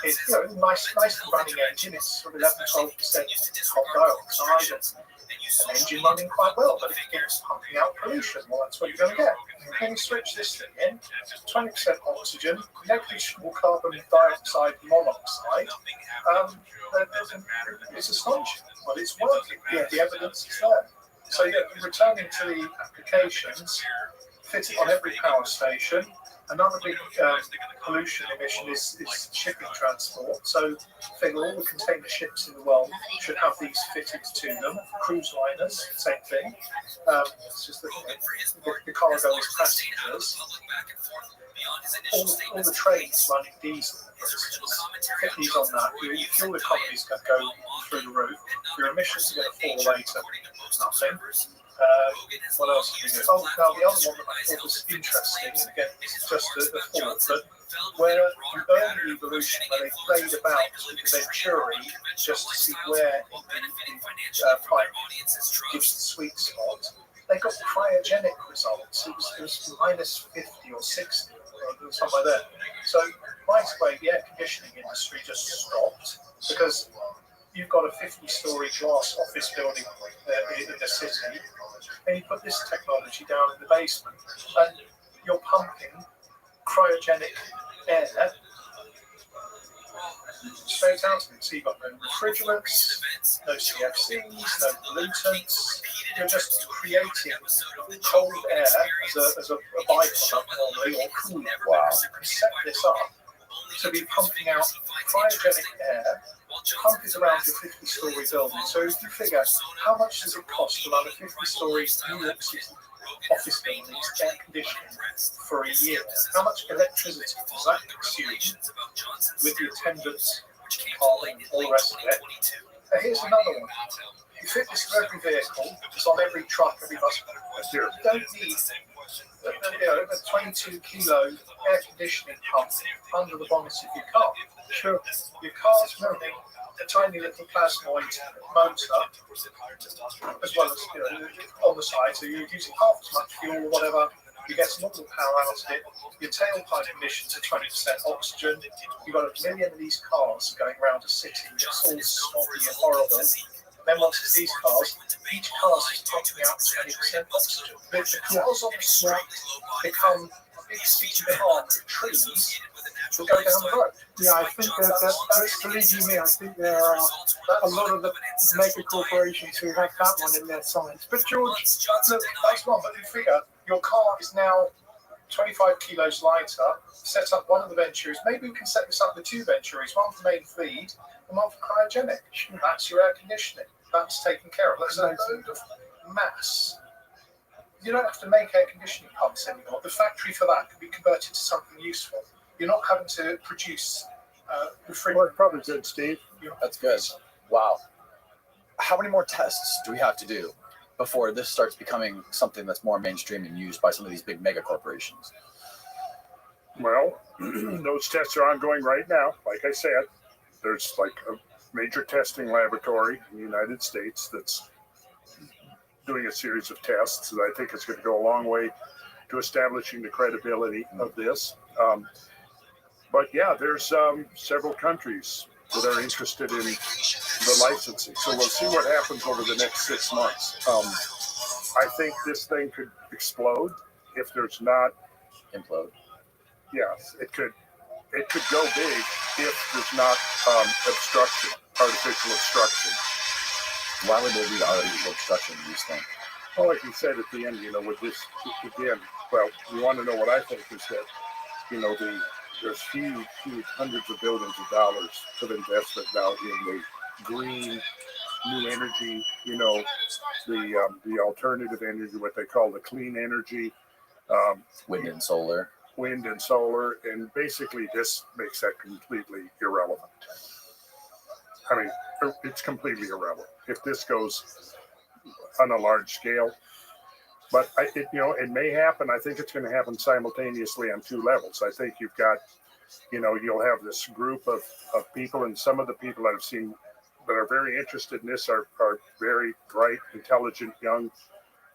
S10: it's nice running engine, it's sort of 11-12% carbon dioxide, and an engine running quite well, but it's pumping out pollution. Well, that's what you're going to get. When you switch this thing in, 20% oxygen, negligible carbon dioxide monoxide, it's astonishing. Well, it's working. Yeah, the evidence is there. So, returning to the applications, fit it on every power station. Another big pollution emission is shipping transport. So, figure all the container ships in the world should have these fitted to them. Cruise liners, same thing. It's just that the cargo is passengers. All the trains running diesel, for instance, fit these on that. Your fuel economy is going to go through the roof. Your emissions are going to fall away to nothing. What else did we do? Oh, now the other one that I thought was interesting, and again, it's just a thought, but where the early evolution, where they played about with the Venturi just to see where the pipe gives the sweet spot, they got cryogenic results. It was minus 50 or 60 or somewhere there. So right away, the air conditioning industry just stopped because you've got a 50-story glass office building in the city, and you put this technology down in the basement, and you're pumping cryogenic air straight out of it. So you've got no refrigerants, no CFCs, no pollutants. You're just creating cold air as a byproduct normally, or cooling.
S2: Wow.
S10: You set this up to be pumping out cryogenic air. Pump is around a 50-story building. So if you figure, how much does it cost to run a 50-story New York City office building's air conditioning for a year? How much electricity does that consume with the attendance, carbon, all the rest of it? And here's another one. You fit this in every vehicle, it's on every truck, every bus. You don't need a 22 kilo air conditioning pump under the bonnet of your car. Sure. Your car's running a tiny little plasmoid motor, as well as on the side, so you're using half as much fuel or whatever. You get some more power out of it. Your tailpipe emissions are 20% oxygen. You've got a million of these cars going around a city that's all smoggy and horrible. And then once it's these cars, each car is pumping out 20% oxygen. The cars on the street become big city farm trees will go down the road.
S9: Yeah, I think that believe you me, I think there are a lot of the mega corporations who have that one in their signs. But George,
S10: look, that's one, but you figure your car is now 25 kilos lighter. Set up one of the Venturis. Maybe we can set this up with two Venturis, one for main feed and one for cryogenic. That's your air conditioning. That's taken care of. That's a load of mass. You don't have to make air conditioning pumps anymore. The factory for that can be converted to something useful. You're not having to produce refrigerant.
S1: Well, probably good, Steve.
S2: That's good. Wow. How many more tests do we have to do before this starts becoming something that's more mainstream and used by some of these big mega corporations?
S1: Well, those tests are ongoing right now. Like I said, there's like a major testing laboratory in the United States that's doing a series of tests that I think is going to go a long way to establishing the credibility of this. But yeah, there's several countries that are interested in the licensing. So we'll see what happens over the next 6 months. I think this thing could explode if there's not
S2: Implode.
S1: Yes, it could go big if there's not obstruction, artificial obstruction.
S2: Why would there be artificial obstruction, do you think?
S1: Well, like you said at the end, with this, again, well, you want to know what I think is that, there's huge hundreds of billions of dollars of investment now in the green new energy, the alternative energy, what they call the clean energy.
S2: Wind and solar.
S1: And basically this makes that completely irrelevant. I mean, it's completely irrelevant if this goes on a large scale. But it may happen. I think it's going to happen simultaneously on two levels. I think you've got, you'll have this group of people, and some of the people I've seen that are very interested in this are very bright, intelligent young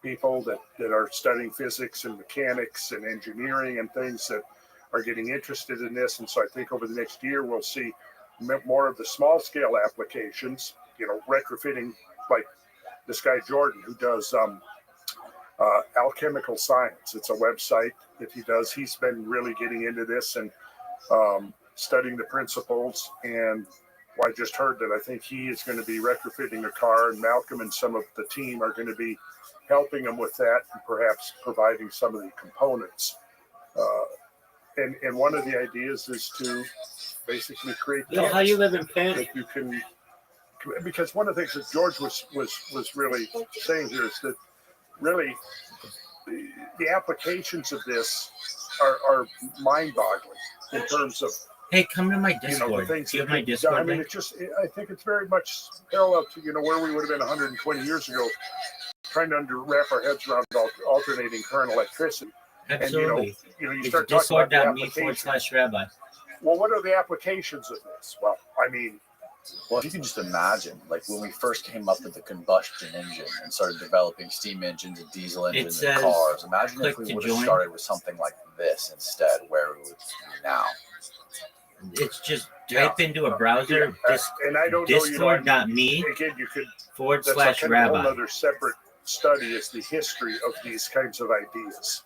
S1: people that are studying physics and mechanics and engineering and things that are getting interested in this. And so I think over the next year, we'll see more of the small scale applications, retrofitting, like this guy Jordan, who does alchemical science. It's a website that he does. He's been really getting into this and studying the principles. And I just heard that I think he is going to be retrofitting a car, and Malcolm and some of the team are going to be helping him with that and perhaps providing some of the components. And one of the ideas is to basically create.
S5: How you live in Penn?
S1: That you can, because one of the things that George was really saying here is that really the applications of this are mind-boggling in terms of.
S5: Hey, come to my Discord.
S1: The things
S5: Do you have my Discord?
S1: I mean, I think it's very much parallel to where we would have been 120 years ago, trying to wrap our heads around alternating current electricity.
S5: Absolutely.
S1: And you
S5: It's
S1: start talking about the applications.
S5: discord.me/Rabbi.
S1: Well, what are the applications of this? Well, I mean,
S2: if you can just imagine, like when we first came up with the combustion engine and started developing steam engines and diesel engines in cars, imagine if we would have started with something like this instead, where we would be now.
S5: It's just type into a browser
S1: and I don't
S5: discord.me
S1: again, you could
S5: /Rabbi.
S1: That's a whole other separate study is the history of these kinds of ideas.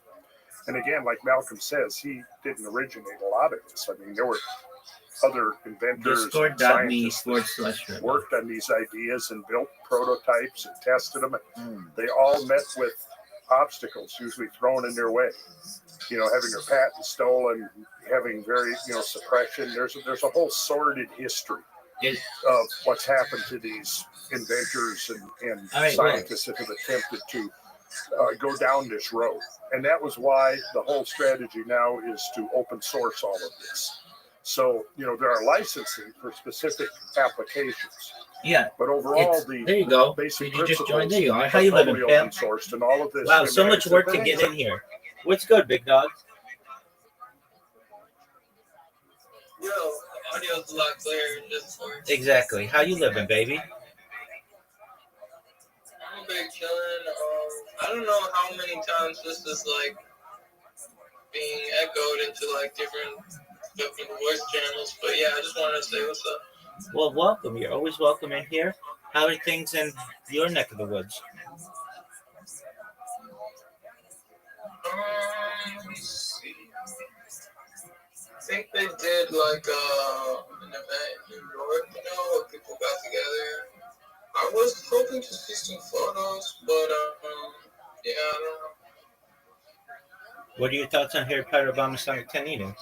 S1: And again, like Malcolm says, he didn't originate a lot of this. I mean, there were other inventors,
S5: Discord.me
S1: scientists
S5: /
S1: worked on these ideas and built prototypes and tested them. They all met with obstacles, usually thrown in their way. Having your patent stolen, having very, suppression. There's a whole sordid history of what's happened to these inventors and scientists that have attempted to go down this road. And that was why the whole strategy now is to open source all of this. So, there are licensing for specific applications.
S5: Yeah.
S1: But overall,
S5: there you go.
S1: basic
S5: Did you just
S1: principles
S5: join? There you are. How
S1: are
S5: you living,
S1: totally
S5: pal?
S1: open sourced, and all of this.
S5: Wow, so much work to get in here. What's good, big dog?
S11: Yo, audio's a lot clearer in Discord.
S5: Exactly. How you living, baby?
S11: I'm big chillin'. I don't know how many times this is like being echoed into like different voice channels, but yeah, I just wanted to say what's up.
S5: Well, welcome. You're always welcome in here. How are things in your neck of the woods?
S11: Let's see. I think they did like an event in New York, where people got together. I was hoping to see some photos, but yeah, I don't know.
S5: What are your thoughts on Harry Potter Obama Sonic 10 eating?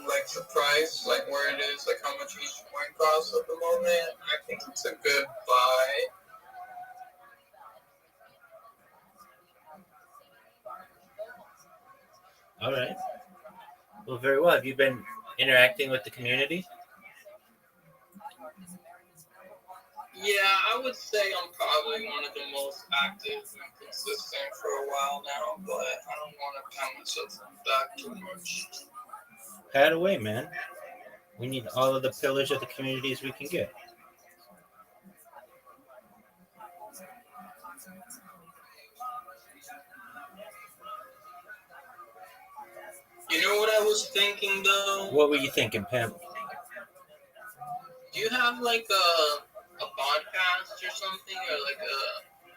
S11: Like the price, like where it is, like how much each coin costs at the moment. I think it's a good buy.
S5: All right. Well, very well. Have you been interacting with the community?
S11: Yeah, I would say I'm probably one of the most active and consistent for a while now, but I don't want to count myself back too much.
S5: Pat away, man. We need all of the pillars of the communities we can get.
S11: You know what I was thinking though?
S5: What were you thinking, Pam?
S11: Do you have like a podcast or something, or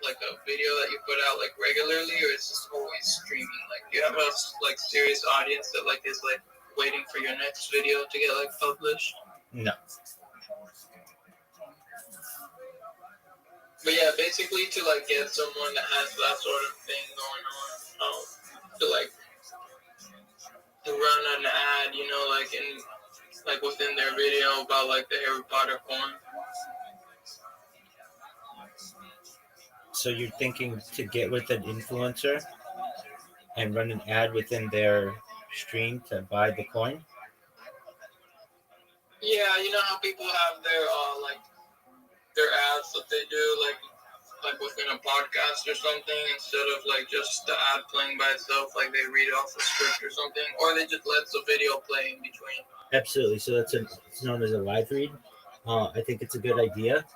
S11: like a video that you put out like regularly, or is this always streaming? Like, do you have a like serious audience that like is like waiting for your next video to get like published?
S5: No.
S11: But yeah, basically to like get someone that has that sort of thing going on, to like to run an ad, like in like within their video about like the Harry Potter coin.
S5: So you're thinking to get with an influencer and run an ad within their stream to buy the coin?
S11: Yeah, you know how people have their their ads that they do like within a podcast or something, instead of like just the ad playing by itself, like they read off the script or something, or they just let the video play in between.
S5: Absolutely. So it's known as a live read. I think it's a good idea.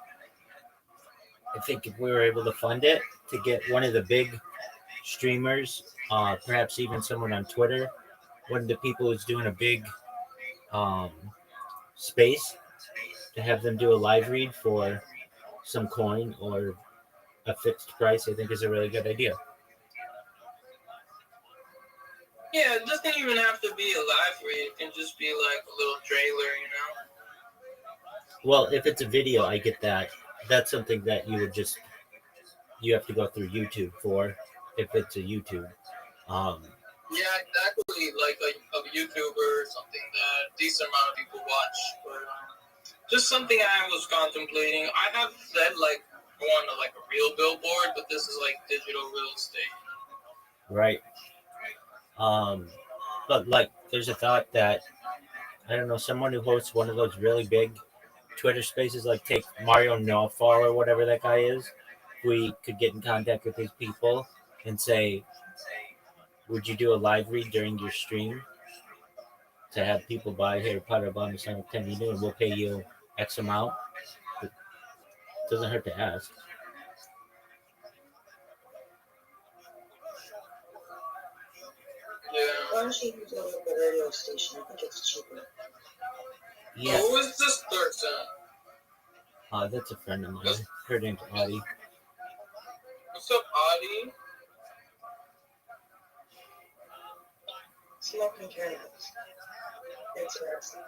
S5: I think if we were able to fund it, to get one of the big streamers, perhaps even someone on Twitter, one of the people who's doing a big space, to have them do a live read for some coin or a fixed price, I think is a really good idea.
S11: Yeah, it doesn't even have to be a live read. It can just be like a little trailer,
S5: Well, if it's a video, I get that. That's something that you have to go through YouTube for, if it's a YouTube.
S11: Yeah, exactly. Like a YouTuber or something that a decent amount of people watch. But just something I was contemplating. I have said like I want like a real billboard, but this is like digital real estate.
S5: Right. But like, there's a thought that, I don't know, someone who hosts one of those really big Twitter spaces, like take Mario Nofal or whatever that guy is, we could get in contact with these people and say, would you do a live read during your stream to have people buy Harry Potter Obama Sonic 10 Eating, and we'll pay you X amount? It doesn't hurt to ask.
S11: Yeah.
S12: Why don't you go to the radio station? I think it's cheaper.
S5: Yeah.
S11: Who is this person?
S5: That's a friend of mine. Her name's Audie.
S11: What's up, Audie?
S12: Smoking cannabis. Interesting.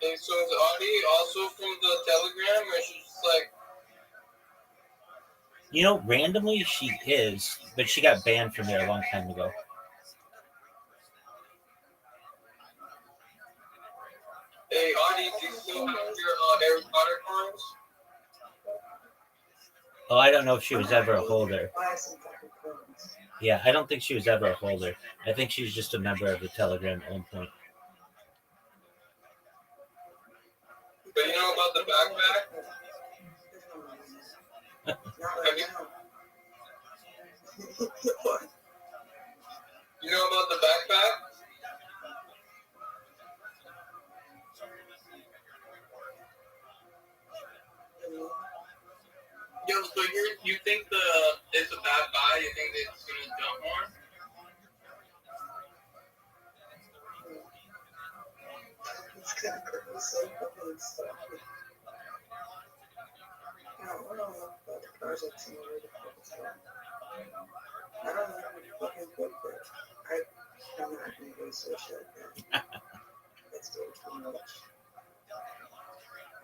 S11: And so is Audie also from the Telegram, or she's just like,
S5: You know, randomly she is, but she got banned from there a long time ago.
S11: hey, Audie, do you still have your Harry Potter coins?
S5: Oh, I don't know if she was ever a holder.
S12: Buy some fucking coins.
S5: Yeah, I don't think she was ever a holder. I think she was just a member of the Telegram at one point.
S11: But you know about the backpack?
S12: Not right now. What?
S11: You know about the backpack? Yo, so you think it's a bad buy? You think it's gonna dump more?
S12: It's gonna be so fucking stuff. I don't know about the projects and all the fucking stuff. I don't know how to fucking put it. I'm not gonna research like that. That's way too much.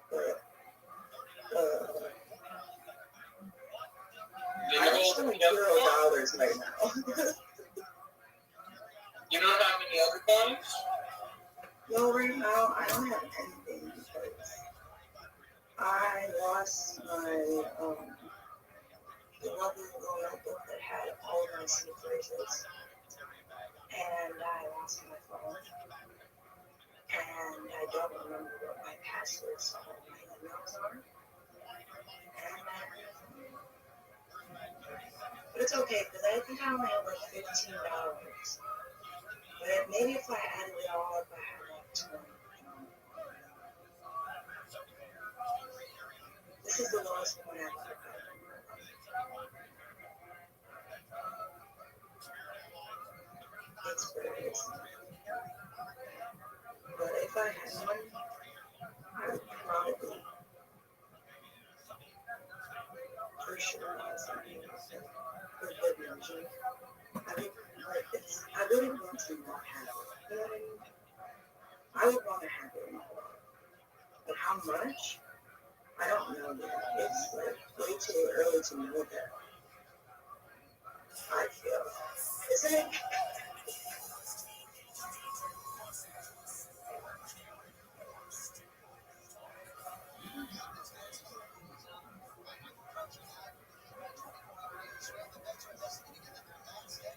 S12: But, I'm showing $0 right now.
S11: You don't have any other coins?
S12: No, right now I don't have anything because I lost my the lovely little notebook that had all my secret phrases, and I lost my phone, and I don't remember what my passwords to all my emails are. But it's okay because I think I only have like $15. But maybe if I added it all up, I had like 20. This is the lowest point I've ever had. It's very expensive. But if I had one, I would probably, for sure, buy something for good margin. I wouldn't want to not have it. You know what I mean? I would want to have it more. But how much? I don't know yet. It's like way too early to know that. I feel. Isn't it?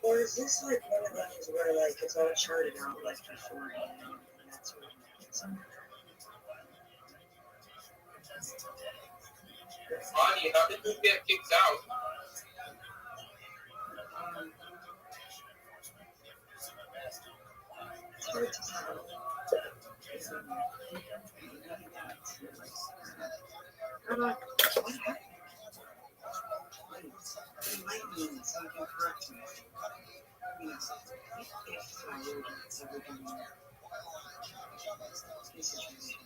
S12: Or is this like one of those where like it's all charted out like beforehand and that's what it is?
S11: Audie, how did you get kicked out?
S12: It's hard to tell. How about what happened? It might mean something correct me. You know, if I were to ever be in this situation.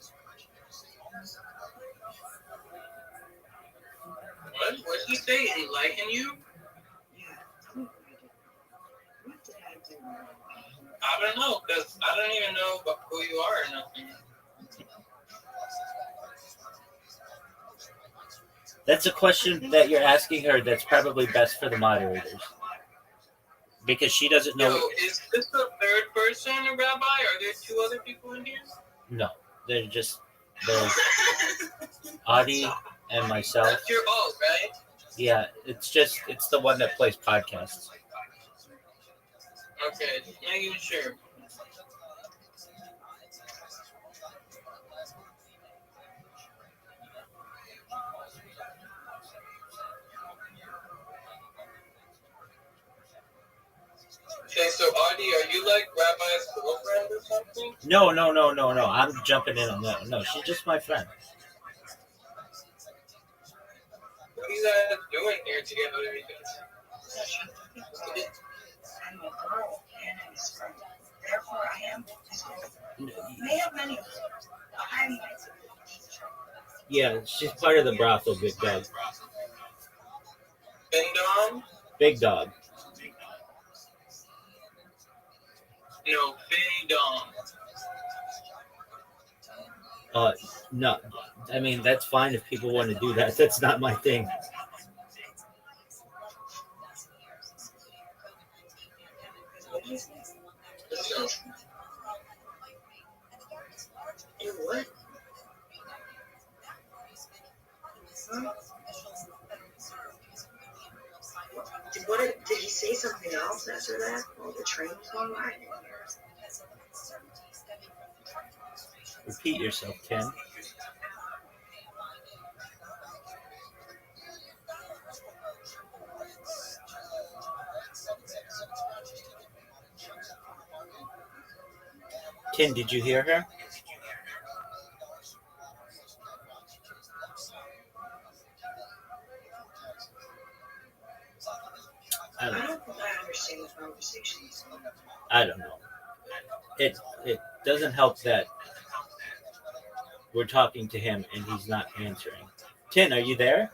S11: What? What did he say? Enlighten you?
S12: Yeah, tell me what did I do?
S11: I don't know, because I don't even know who you are or nothing.
S5: That's a question that you're asking her that's probably best for the moderators. Because she doesn't know.
S11: Yo, is this the third person, Rabbi? Are there two other people in here?
S5: No, there's Audie and myself.
S11: That's your alt, right?
S5: Yeah, it's the one that plays podcasts.
S11: Okay, just making sure. Okay, so Audie, are you like Rabbi's girlfriend or something?
S5: No. I'm jumping in on that. No, she's just my friend.
S11: What are you guys doing here together?
S12: I'm a girl and I'm strong. Therefore, I am. May have many. I'm.
S5: Yeah, she's part of the brothel, Big Dog.
S11: Bing Dong?
S5: Big Dog.
S11: fade
S5: No, I mean that's fine if people want to do that. That's not my thing.
S12: Do what? Huh? Did he say something else after that? While the train was going by?
S5: Repeat yourself, Ken. Ken, did you hear her?
S12: I don't think I understand the conversation.
S5: I don't know. It doesn't help that we're talking to him and he's not answering. Ken, are you there?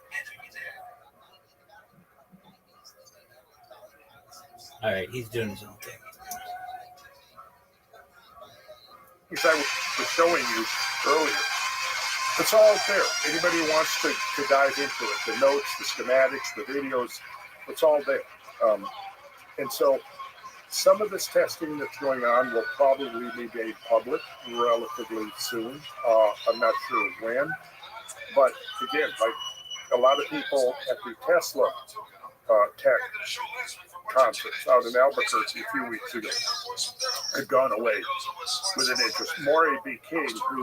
S5: All right, he's doing his own thing.
S1: As I was showing you earlier, it's all there. Anybody who wants to dive into it, the notes, the schematics, the videos, it's all there. And so some of this testing that's going on will probably be made public relatively soon. I'm not sure when. But again, like a lot of people at the Tesla tech conference out in Albuquerque a few weeks ago had gone away with an interest. Maury B. King, who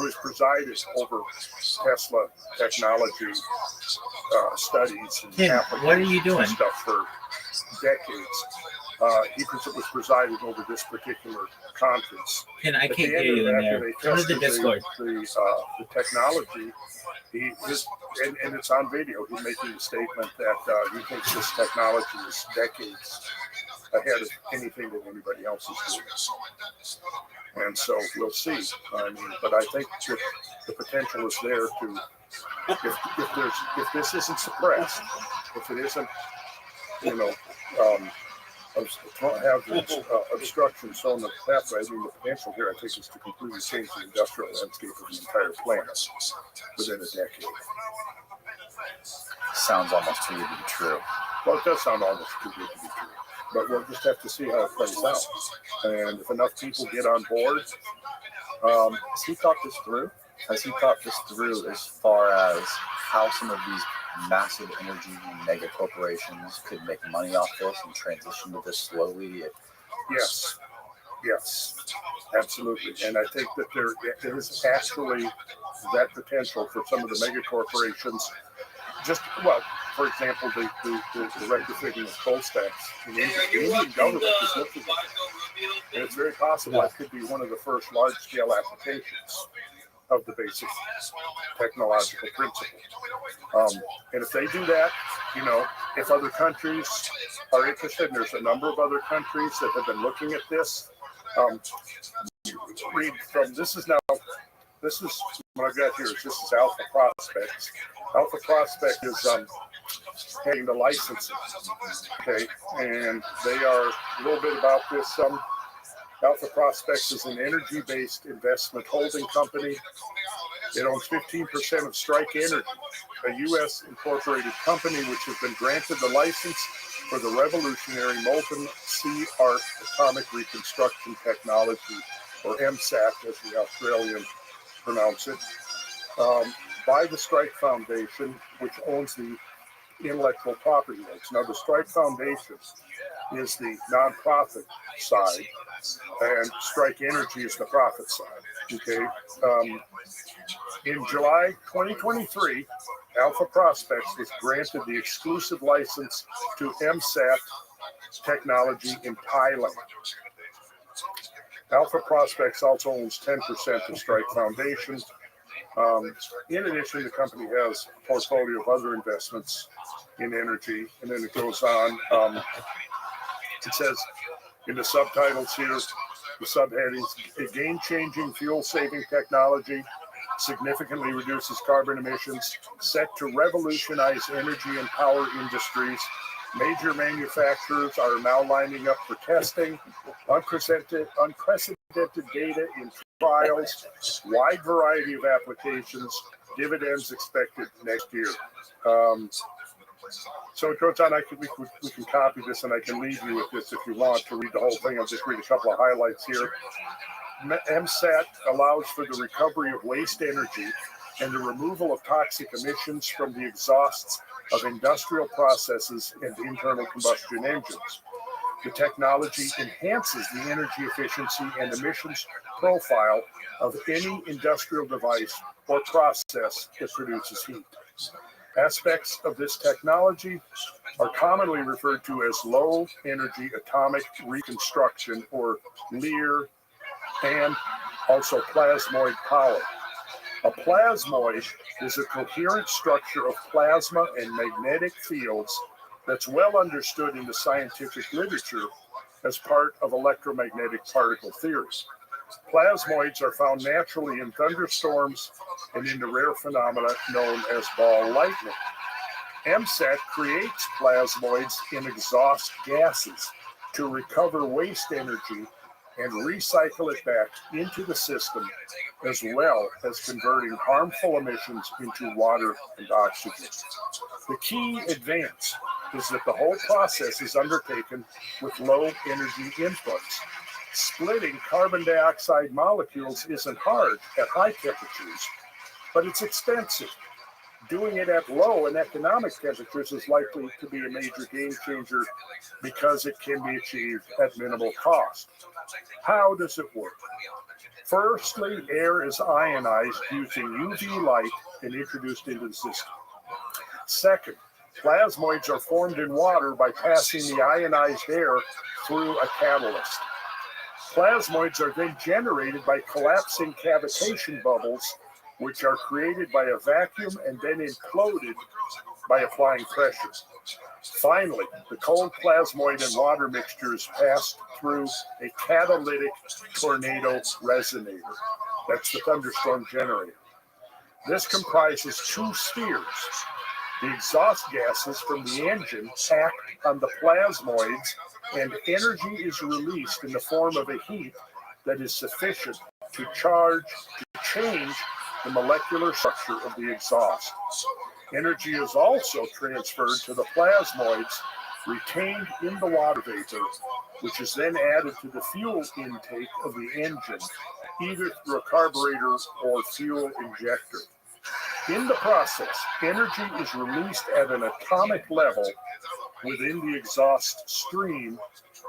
S1: has presided over Tesla technology studies and
S5: Ken, what are you doing?
S1: Stuff for decades. He was presiding over this particular conference.
S5: Ken, I can't hear you in there. Go to the Discord.
S1: The technology, and it's on video. He's making a statement that he thinks this technology is decades ahead of anything that anybody else is doing. And so we'll see. I mean, but I think that the potential is there to, if this isn't suppressed, if it isn't, have obstruction shown the pathway. I mean, the potential here, I think, is to completely change the industrial landscape of the entire planet within a decade.
S2: Sounds almost too good to be true.
S1: Well, it does sound almost too good to be true. But we'll just have to see how it plays out. And if enough people get on board.
S2: Has he thought this through? Has he thought this through as far as how some of these massive energy mega corporations could make money off this and transition to this slowly?
S1: Yes, absolutely. And I think that there is actually that potential for some of the mega corporations. For example, the retrofitting of coal stacks. The Indian government is looking at it. And it's very possible it could be one of the first large-scale applications of the basic technological principle. And if they do that, if other countries are interested, and there's a number of other countries that have been looking at this, read from this is what I've got here. This is Alpha Prospects. Alpha Prospect is paying the licensing, okay, and they are a little bit about this. Alpha Prospects is an energy-based investment holding company. It owns 15% of Strike Energy, a U.S. incorporated company which has been granted the license for the revolutionary molten sea arc atomic reconstruction technology, or MSAT as the Australians pronounce it, by the Strike Foundation, which owns the intellectual property rights. Now, the Strike Foundation is the nonprofit side, and Strike Energy is the profit side. Okay. In July 2023, Alpha Prospects was granted the exclusive license to MSAT technology in Thailand. Alpha Prospects also owns 10% of Strike Foundation. In addition, the company has a portfolio of other investments in energy, and then it goes on. It says in the subtitles here, the subheadings, a game-changing fuel-saving technology significantly reduces carbon emissions, set to revolutionize energy and power industries, Major manufacturers are now lining up for testing. Unprecedented data in trials, wide variety of applications, dividends expected next year. So it goes on. We can copy this, and I can leave you with this if you want to read the whole thing. I'll just read a couple of highlights here. MSAT allows for the recovery of waste energy and the removal of toxic emissions from the exhausts of industrial processes and internal combustion engines. The technology enhances the energy efficiency and emissions profile of any industrial device or process that produces heat. Aspects of this technology are commonly referred to as low energy atomic reconstruction, or LEAR, and also plasmoid power. A plasmoid is a coherent structure of plasma and magnetic fields that's well understood in the scientific literature as part of electromagnetic particle theory. Plasmoids are found naturally in thunderstorms and in the rare phenomena known as ball lightning. MSAT creates plasmoids in exhaust gases to recover waste energy and recycle it back into the system, as well as converting harmful emissions into water and oxygen. The key advance is that the whole process is undertaken with low energy inputs. Splitting carbon dioxide molecules isn't hard at high temperatures, but it's expensive. Doing it at low and economic temperatures is likely to be a major game changer because it can be achieved at minimal cost. How does it work? Firstly, air is ionized using UV light and introduced into the system. Second, plasmoids are formed in water by passing the ionized air through a catalyst. Plasmoids are then generated by collapsing cavitation bubbles, which are created by a vacuum and then imploded by applying pressure. Finally, the cold plasmoid and water mixture is passed through a catalytic tornado resonator. That's the thunderstorm generator. This comprises two spheres. The exhaust gases from the engine act on the plasmoids, and energy is released in the form of a heat that is sufficient to change the molecular structure of the exhaust. Energy is also transferred to the plasmoids, retained in the water vapor, which is then added to the fuel intake of the engine, either through a carburetor or fuel injector. In the process, energy is released at an atomic level within the exhaust stream,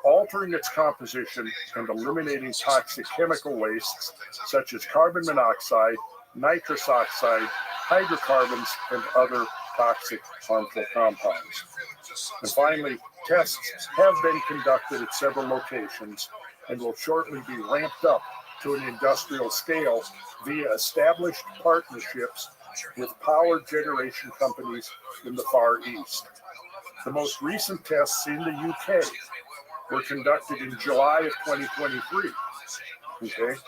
S1: altering its composition and eliminating toxic chemical wastes such as carbon monoxide, nitrous oxide, hydrocarbons, and other toxic harmful compounds. And finally, tests have been conducted at several locations and will shortly be ramped up to an industrial scale via established partnerships with power generation companies in the Far East. The most recent tests in the UK were conducted in July of 2023. Okay.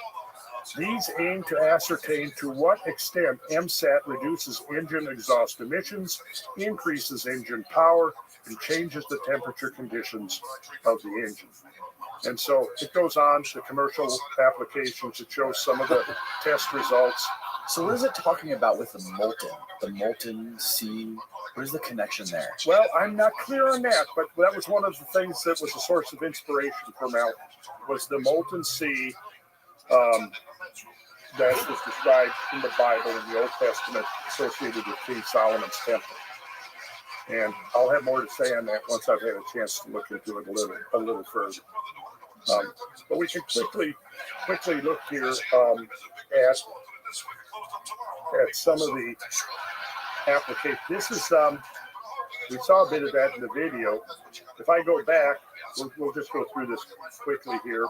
S1: These aim to ascertain to what extent MSAT reduces engine exhaust emissions, increases engine power, and changes the temperature conditions of the engine. And so it goes on to commercial applications. It shows some of the test results.
S2: So what is it talking about with the molten sea? What is the connection there?
S1: Well, I'm not clear on that, but that was one of the things that was a source of inspiration for Mel, was the molten sea that was described in the Bible in the Old Testament associated with King Solomon's temple. And I'll have more to say on that once I've had a chance to look into it a little further. But we can quickly look here at some of the applications. This is we saw a bit of that in the video. If I go back, we'll just go through this quickly here,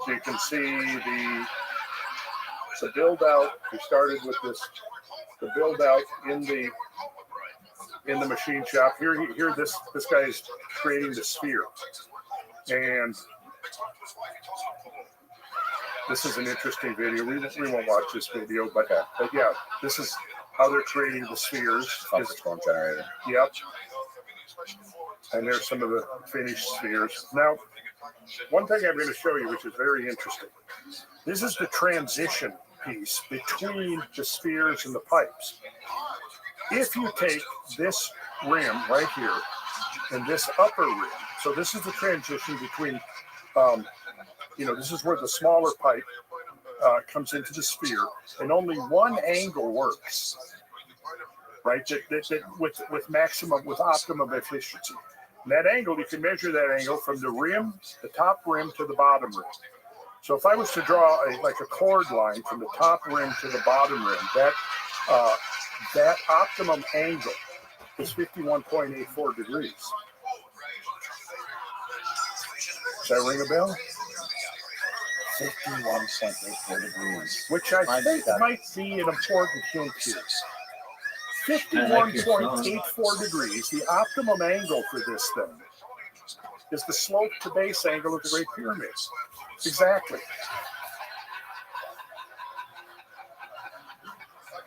S1: so you can see the build out. We started with the build out in the machine shop. Here this guy is creating the sphere, and this is an interesting video. We won't watch this video, but yeah, this is how they're creating the spheres.
S2: Thunderstorm generator.
S1: Yep. And there's some of the finished spheres. Now, one thing I'm going to show you, which is very interesting. This is the transition piece between the spheres and the pipes. If you take this rim right here and this upper rim, so this is the transition between, this is where the smaller pipe comes into the sphere, and only one angle works, right? That with optimum efficiency. And that angle, you can measure that angle from the rim, the top rim to the bottom rim. So if I was to draw a chord line from the top rim to the bottom rim, that optimum angle is 51.84 degrees. Does that ring a bell?
S2: 51.84 degrees.
S1: Which I think might be an important hint here. 51.84 degrees, the optimum angle for this thing, is the slope to base angle of the Great Pyramid. Exactly.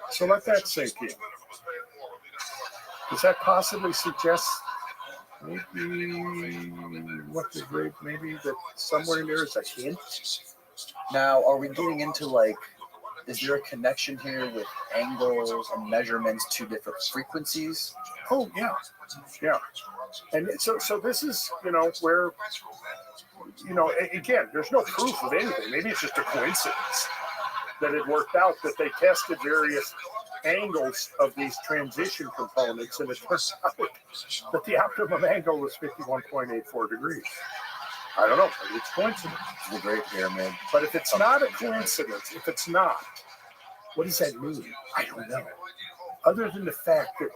S1: So let that sink in. Does that possibly suggest maybe that somewhere in there is a hint?
S2: Now, are we getting into is there a connection here with angles and measurements to different frequencies?
S1: Oh, yeah. And so this is, where, again, there's no proof of anything. Maybe it's just a coincidence that it worked out that they tested various angles of these transition components, and it turns out that the optimum angle was 51.84 degrees. I don't know, maybe it's coincidence.
S2: The Great Pyramid.
S1: But if it's not a coincidence, what does that mean? I don't know. Other than the fact that,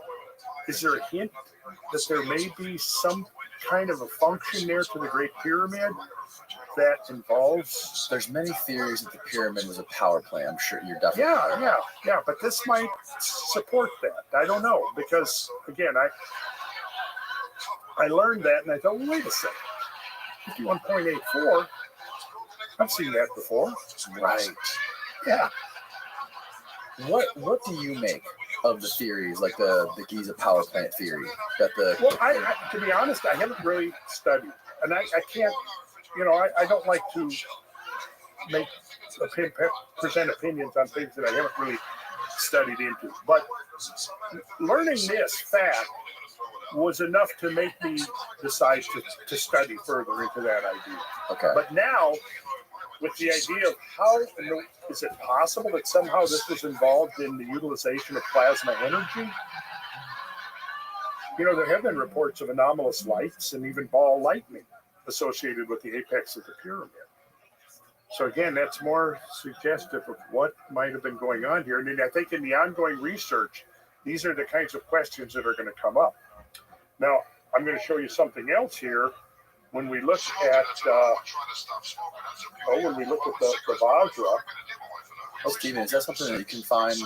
S1: is there a hint that there may be some kind of a function there to the Great Pyramid that involves?
S2: There's many theories that the pyramid was a power plant. I'm sure you're definitely
S1: Yeah. But this might support that. I don't know, because again, I learned that and I thought, well, wait a second. 51.84. I've seen that before.
S2: Right.
S1: Yeah.
S2: What do you make of the theories, like the Giza power plant theory?
S1: Well, I to be honest, I haven't really studied, and I can't. I don't like to present opinions on things that I haven't really studied into. But learning this fact was enough to make me decide to study further into that idea.
S2: Okay.
S1: But now, with the idea of how is it possible that somehow this was involved in the utilization of plasma energy? There have been reports of anomalous lights and even ball lightning associated with the apex of the pyramid. So again, that's more suggestive of what might have been going on here. And I think in the ongoing research, these are the kinds of questions that are going to come up. Now, I'm going to show you something else here. When we look at the Vajra.
S2: Oh, Stephen, is that something that you can find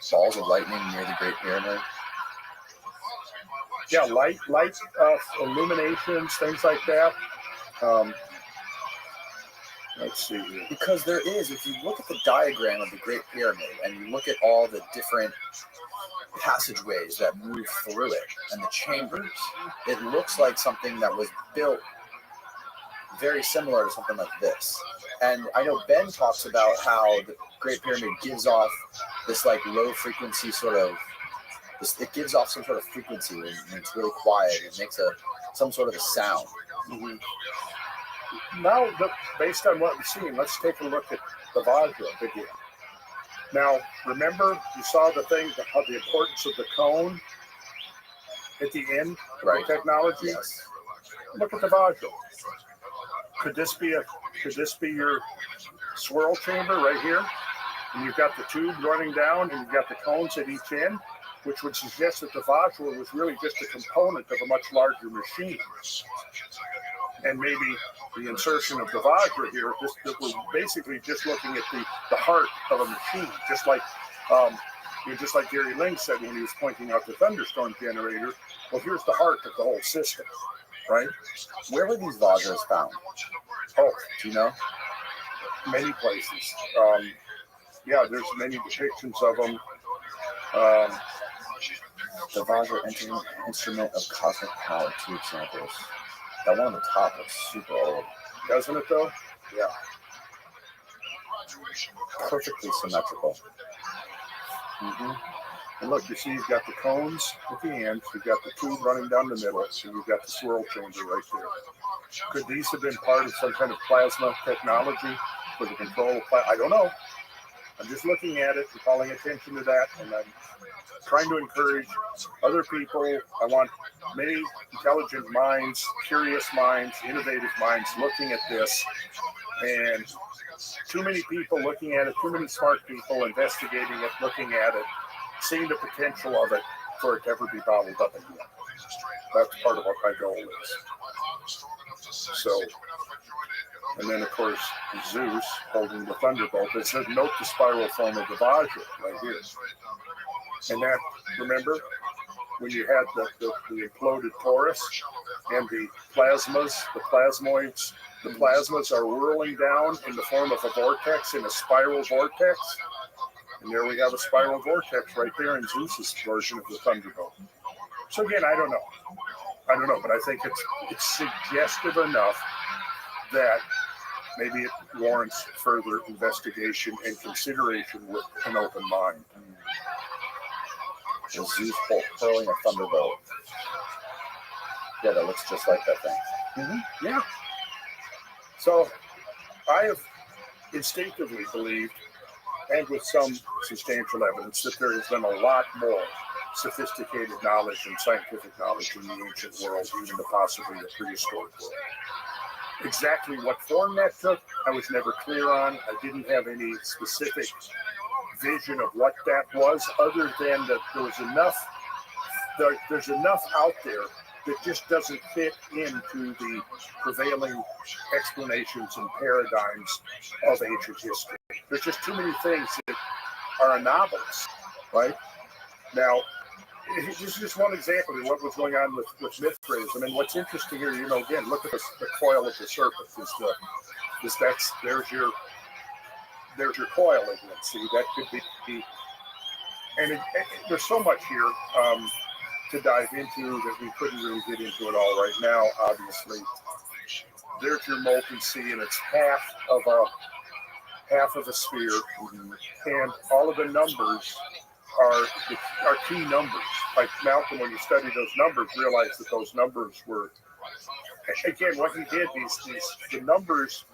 S2: balls of lightning near the Great Pyramid?
S1: Yeah, light illuminations, things like that. Let's see here.
S2: Because there is, if you look at the diagram of the Great Pyramid and you look at all the different passageways that move through it and the chambers, it looks like something that was built very similar to something like this. And I know Ben talks about how the Great Pyramid gives off this low frequency it gives off some sort of frequency when it's really quiet. It makes some sort of a sound.
S1: Mm-hmm. Now, based on what we've seen, let's take a look at the Vajra again. Now, remember, you saw the importance of the cone at the end of the technology?
S2: Yes.
S1: Look at the Vajra. Could this be your swirl chamber right here? And you've got the tube running down and you've got the cones at each end, which would suggest that the Vajra was really just a component of a much larger machine. And maybe the insertion of the Vajra here, we're basically just looking at the heart of a machine, just like Gary Ling said when he was pointing out the thunderstorm generator. Well, here's the heart of the whole system, right?
S2: Where were these Vajras found?
S1: Oh,
S2: do you know?
S1: Many places. There's many depictions of them.
S2: The Vajra instrument of cosmic power, 2 examples. That one on the top looks super old.
S1: Doesn't it though? Yeah.
S2: Perfectly symmetrical.
S1: Mm-hmm. And look, you see you've got the cones at the end, you've got the tube running down the middle, so you've got the swirl chamber right there. Could these have been part of some kind of plasma technology for the control of plasma? I don't know. I'm just looking at it and calling attention to that, and I'm trying to encourage other people. I want many intelligent minds, curious minds, innovative minds looking at this, and too many people looking at it, too many smart people investigating it, looking at it, seeing the potential of it for it to ever be bottled up again. That's part of what my goal is. So, and then of course Zeus holding the thunderbolt that says, note the spiral form of the Vajra right here. And that, remember, when you had the imploded torus and the plasmas, the plasmoids, the plasmas are whirling down in the form of a vortex, in a spiral vortex. And there we have a spiral vortex right there in Zeus's version of the thunderbolt. So again, I don't know, but I think it's suggestive enough that maybe it warrants further investigation and consideration with an open mind.
S2: The Zeus hurling a thunderbolt. Yeah, that looks just like that thing.
S1: Mm-hmm. Yeah. So I have instinctively believed, and with some substantial evidence, that there has been a lot more sophisticated knowledge and scientific knowledge in the ancient world, even possibly the prehistoric world. Exactly what form that took, I was never clear on. I didn't have any specific vision of what that was, other than that there was enough, there's enough out there that just doesn't fit into the prevailing explanations and paradigms of ancient history. There's just too many things that are anomalous, right? Now, this is just one example of what was going on with Mithras. I mean, what's interesting here, again, look at the coil of the serpent. There's your coil again. See, that could be, and there's so much here to dive into that we couldn't really get into it all right now, obviously. There's your molten sea, and it's half of a sphere, and all of the numbers are key numbers. Like Malcolm, when you study those numbers, realize that those numbers were, again, what he did, the numbers,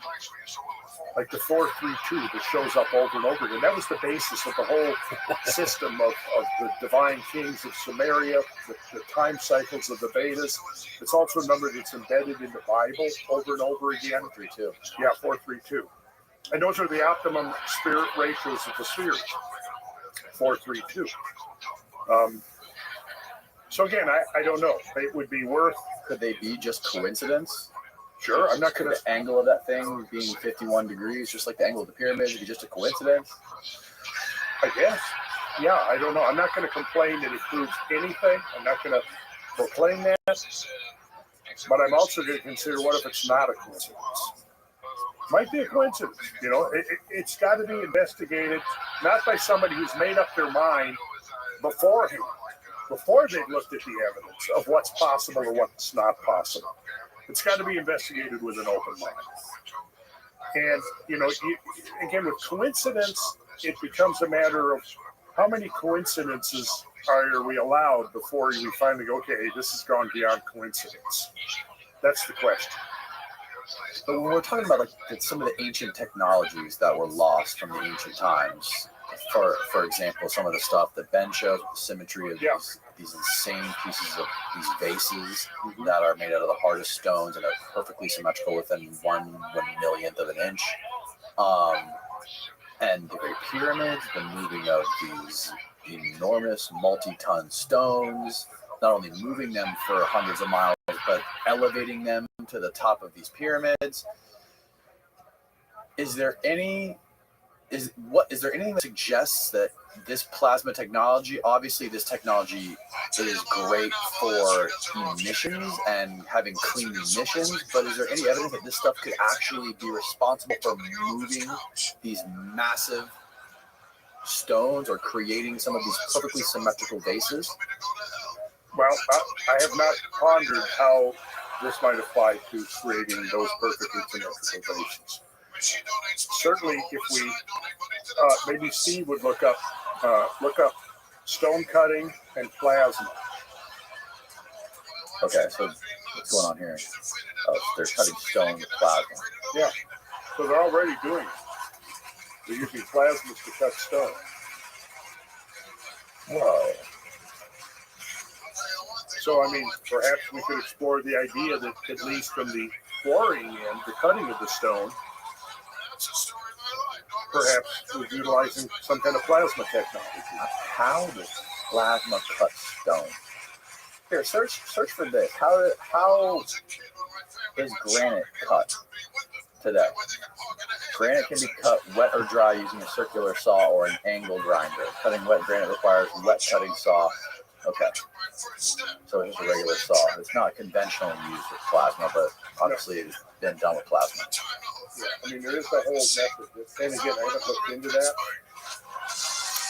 S1: like the 432 that shows up over and over again, that was the basis of the whole system of the divine kings of Samaria, the time cycles of the Vedas. It's also a number that's embedded in the Bible over and over again. 432. Yeah, 432. And those are the optimum spirit ratios of the spheres. 432. So again, I don't know. It would be worth.
S2: Could they be just coincidence?
S1: Sure, I'm not going to.
S2: The angle of that thing being 51 degrees, just like the angle of the pyramid, would be just a coincidence?
S1: I guess. Yeah, I don't know. I'm not going to complain that it proves anything. I'm not going to proclaim that. But I'm also going to consider, what if it's not a coincidence? Might be a coincidence. It's got to be investigated, not by somebody who's made up their mind beforehand, before they've looked at the evidence of what's possible or what's not possible. It's got to be investigated with an open mind. And, again, with coincidence, it becomes a matter of how many coincidences are we allowed before we finally go, okay, this has gone beyond coincidence. That's the question.
S2: But when we're talking about some of the ancient technologies that were lost from the ancient times, for example, some of the stuff that Ben shows with the symmetry of these insane pieces of these vases that are made out of the hardest stones and are perfectly symmetrical within 1/1,000,000th of an inch, and the Great Pyramids, the moving of these enormous multi-ton stones, not only moving them for hundreds of miles, but elevating them to the top of these pyramids. Is there anything that suggests that this plasma technology, obviously this technology is great for emissions and having clean emissions, but is there any evidence that this stuff could actually be responsible for moving these massive stones or creating some of these perfectly symmetrical vases?
S1: Well, I have not pondered how this might apply to creating those perfectly symmetrical bases. Certainly, if we maybe Steve would look up stone cutting and plasma.
S2: Okay, so what's going on here? Oh, they're cutting stone with plasma.
S1: Yeah, so they're already doing it. They're using plasmas to cut stone.
S2: Whoa.
S1: So, I mean, perhaps we could explore the idea that at least from the quarrying end, the cutting of the stone, perhaps we're utilizing some kind of plasma technology.
S2: How does plasma cut stone? Here, search for this. How is granite cut today? Granite can be cut wet or dry using a circular saw or an angle grinder. Cutting wet granite requires a wet cutting saw. Okay. So it's just a regular saw. It's not conventionally used with plasma, but obviously it's been done with plasma.
S1: Yeah, I mean, there is that whole method. And again, I haven't looked into that.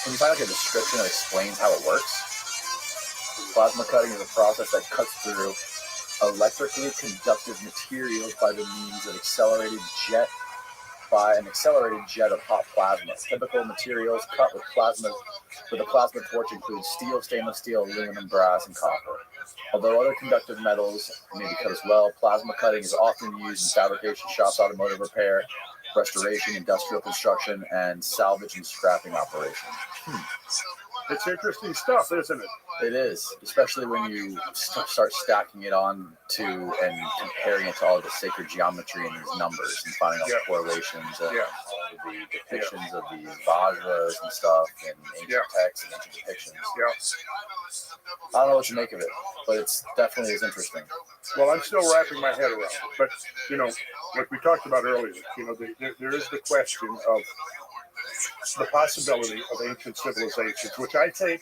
S2: Can you find like a description that explains how it works? Plasma cutting is a process that cuts through electrically conductive materials by the means of an accelerated jet of hot plasma. Typical materials cut with a plasma torch include steel, stainless steel, aluminum, brass, and copper. Although other conductive metals may be cut as well, plasma cutting is often used in fabrication shops, automotive repair, restoration, industrial construction, and salvage and scrapping operations.
S1: It's interesting stuff, isn't it?
S2: It is, especially when you start stacking it on to and comparing it to all the sacred geometry and these numbers and finding all the correlations and all of the depictions of these vajras and stuff and ancient texts and ancient depictions. I don't know what to make of it, but it's definitely is interesting.
S1: Well, I'm still wrapping my head around it, but you know, like we talked about earlier, you know, there is the question of the possibility of ancient civilizations, which I think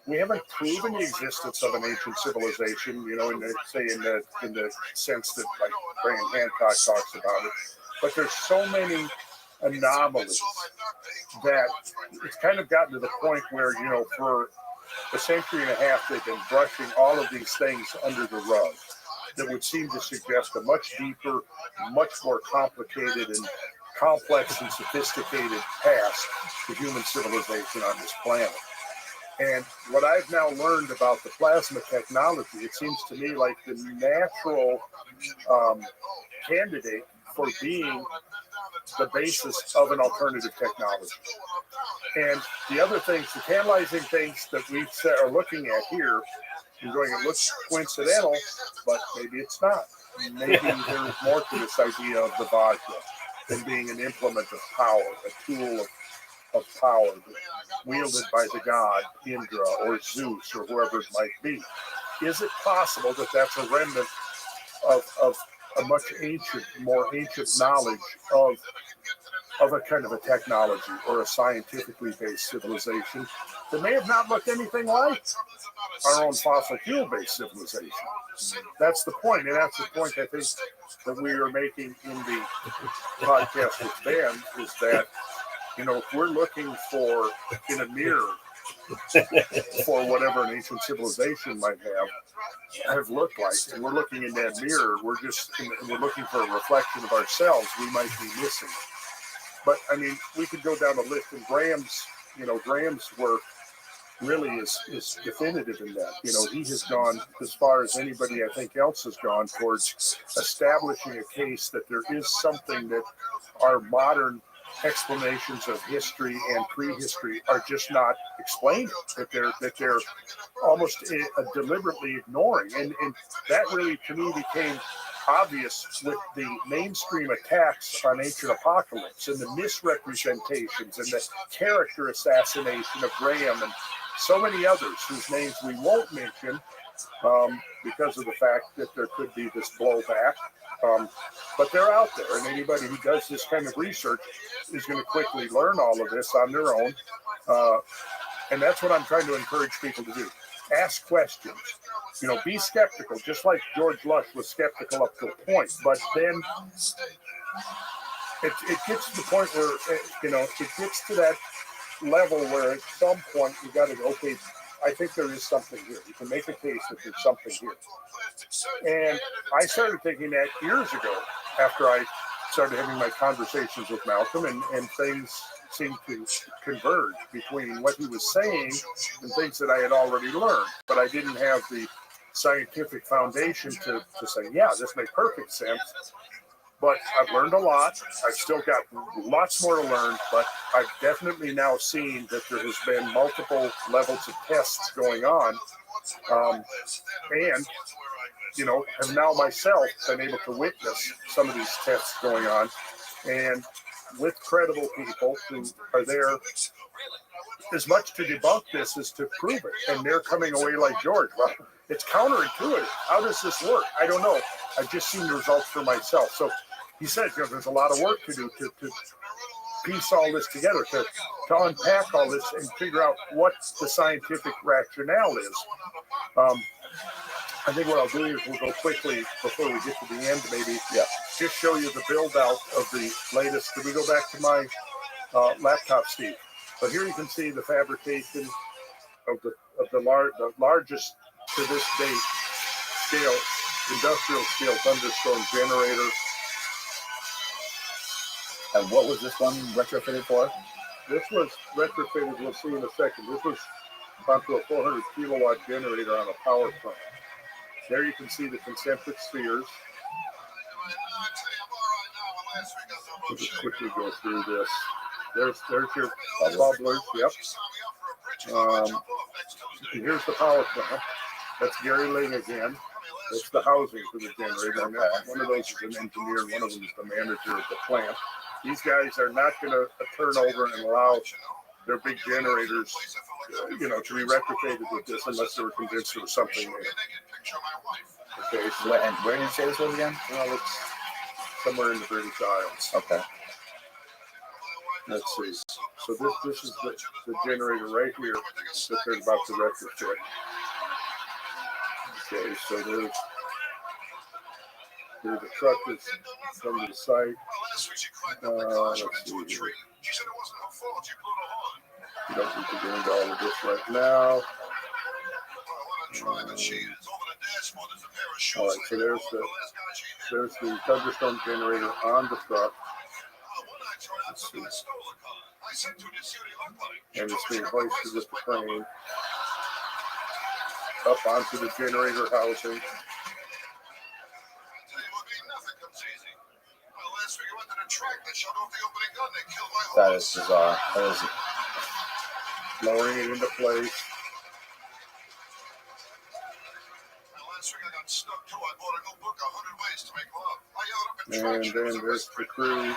S1: we haven't proven the existence of an ancient civilization, you know, in the sense that like Graham Hancock talks about it. But there's so many anomalies that it's kind of gotten to the point where, you know, for a century and a half they've been brushing all of these things under the rug that would seem to suggest a much deeper, much more complicated and complex and sophisticated past to human civilization on this planet. And what I've now learned about the plasma technology, it seems to me like the natural candidate for being the basis of an alternative technology. And the other things, the tantalizing things that we are looking at here, you're going, it looks coincidental, but maybe it's not. Maybe there's more to this idea of the Vajra than being an implement of power, a tool of power wielded by the god Indra or Zeus or whoever it might be. Is it possible that that's a remnant of a much more ancient knowledge of a kind of a technology or a scientifically based civilization that may have not looked anything like our own fossil fuel based civilization? That's the point, and that's the point I think that we are making in the podcast with Ben, is that, you know, if we're looking for in a mirror for whatever an ancient civilization might have looked like, and we're looking in that mirror, we're looking for a reflection of ourselves, we might be missing it. But I mean, we could go down the list, and Graham's work really is definitive in that. You know, he has gone as far as anybody I think else has gone towards establishing a case that there is something that our modern explanations of history and prehistory are just not explaining, that they're almost deliberately ignoring, and that really to me became obvious with the mainstream attacks on ancient apocalypse and the misrepresentations and the character assassination of Graham and so many others whose names we won't mention because of the fact that there could be this blowback. But they're out there, and anybody who does this kind of research is going to quickly learn all of this on their own. And that's what I'm trying to encourage people to do. Ask questions. You know, be skeptical, just like George Lush was skeptical up to a point. But then it gets to the point where, it gets to that level where at some point you got to go, okay, I think there is something here. You can make a case that there's something here. And I started thinking that years ago after I started having my conversations with Malcolm, and things seemed to converge between what he was saying and things that I had already learned. But I didn't have the scientific foundation to say, yeah, this makes perfect sense. But I've learned a lot. I've still got lots more to learn, but I've definitely now seen that there has been multiple levels of tests going on. And, you know, have now myself been able to witness some of these tests going on, and with credible people who are there as much to debunk this as to prove it. And they're coming away like George. Well, it's counterintuitive. How does this work? I don't know. I've just seen the results for myself. So he said, you know, there's a lot of work to do to piece all this together, to unpack all this and figure out what the scientific rationale is. I think what I'll do is we'll go quickly before we get to the end, maybe.
S2: Yeah.
S1: Just show you the build out of the latest. Can we go back to my laptop, Steve? So here you can see the fabrication of the largest to this date scale, industrial scale thunderstorm generator.
S2: And what was this one retrofitted for?
S1: This was retrofitted, we'll see in a second. This was onto a 400 kilowatt generator on a power plant. There you can see the concentric spheres. We'll just quickly go through this. There's your bubblers, yep. Here's the power plant. That's Gary Ling again. That's the housing for the generator. One of those is an engineer, and one of them is the manager of the plant. These guys are not going to turn over and allow their big generators, you know, to be replicated with this unless they were convinced there was something there. Okay, so
S2: And where did you say this was again?
S1: well, it's somewhere in the British Isles.
S2: Okay.
S1: Let's see. So this is the generator right here that they're about to retrofit. Okay, so there's a truck that's from the site. Let's see here. You don't need to go into all of this right now. All right, so there's the thunderstorm generator on the truck. Let's see. And it's being hoisted with the crane up onto the generator housing.
S2: That is bizarre. That is
S1: Lowering it into place. And then there's the crew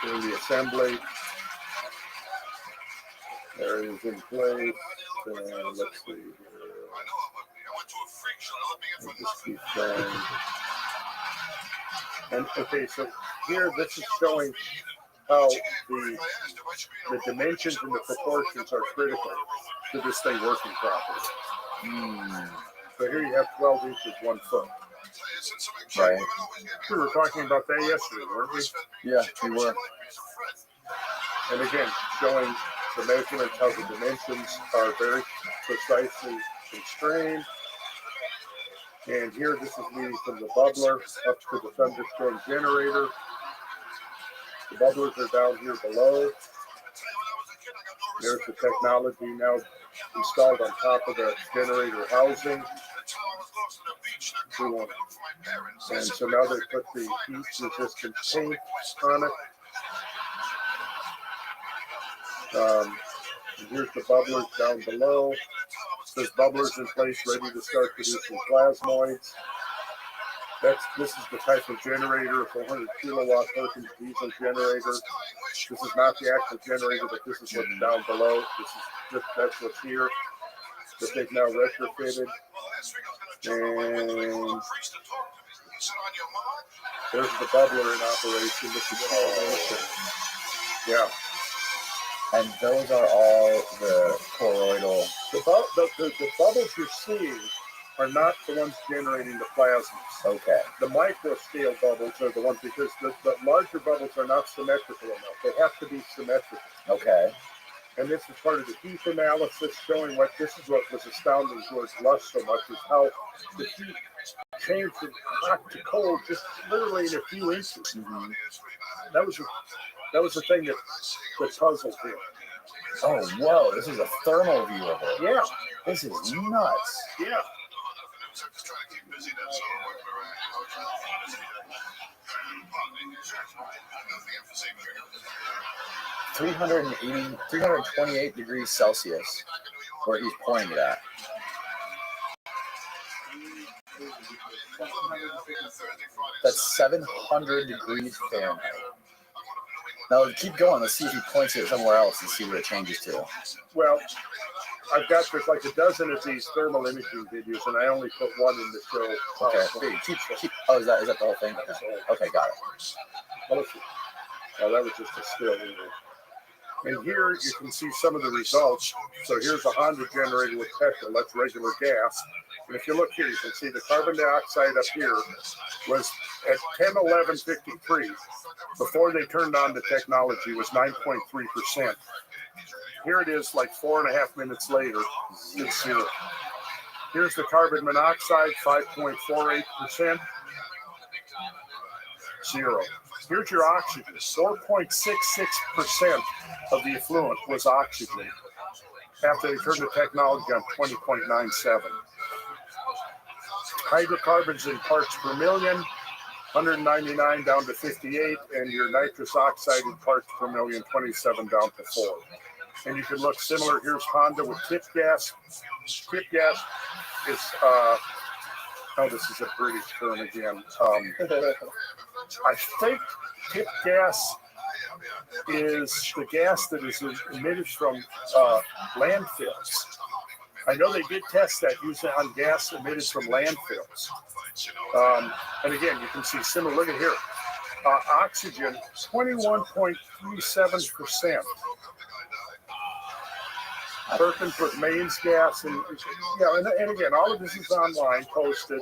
S1: doing the assembly. There it is in place. And let's see here. We'll just keep going. And okay, so here this is showing how the dimensions and the proportions are critical to this thing working properly. So here you have 12 inches, 1 foot.
S2: right.
S1: We were talking about that yesterday, weren't we?
S2: Yeah, we were.
S1: And again, showing the measurements, how the dimensions are very precisely constrained. And here, this is leading from the bubbler up to the thunderstorm generator. The bubblers are down here below. There's the technology now installed on top of the generator housing. And so now they put the heat-resistant paint on it. And here's the bubblers down below. There's bubblers in place ready to start producing plasmoids. This is the type of generator, a 400 kilowatt Perkins diesel generator. This is not the actual generator, but this is what's down below. That's what's here that they've now retrofitted. And there's the bubbler in operation. This is all this. Yeah.
S2: And those are all the toroidal.
S1: The bubbles you're seeing are not the ones generating the plasmas.
S2: Okay.
S1: The micro scale bubbles are the ones, because the larger bubbles are not symmetrical enough. They have to be symmetrical.
S2: Okay.
S1: And this is part of the heat analysis showing this is what was astounding George Lush so much is how the heat changed from hot to cold just literally in a few inches.
S2: Mm-hmm.
S1: That was the thing that puzzled him.
S2: Oh, whoa! This is a thermal view of it.
S1: Yeah.
S2: This is nuts.
S1: Yeah.
S2: 328 degrees Celsius, where he's pointing it at. That's 700 degrees Fahrenheit. Now keep going. Let's see if he points it somewhere else and see what it changes to.
S1: Well, I've got there's like a dozen of these thermal imaging videos, and I only put one in the show.
S2: Okay, keep. Oh, is that the whole thing? Okay, got it.
S1: Oh, that was just a still. And here you can see some of the results. So here's a Honda generator with petrol. That's regular gas. And if you look here, you can see the carbon dioxide up here was at 10/11/53. Before they turned on the technology, was 9.3%. Here it is, like 4.5 minutes later, it's 0. Here's the carbon monoxide, 5.48%. 0. Here's your oxygen. 4.66% of the effluent was oxygen after they turned the technology on 20.97. Hydrocarbons in parts per million, 199 down to 58, and your nitrous oxide in parts per million, 27 down to 4. And you can look similar. Here's Honda with tip gas. Tip gas is, this is a British term again. I think tip gas is the gas that is emitted from landfills. I know they did test that using on gas emitted from landfills. And again, you can see similar. Look at here. Oxygen, 21.37%. Perkins with mains gas, and again, all of this is online, posted.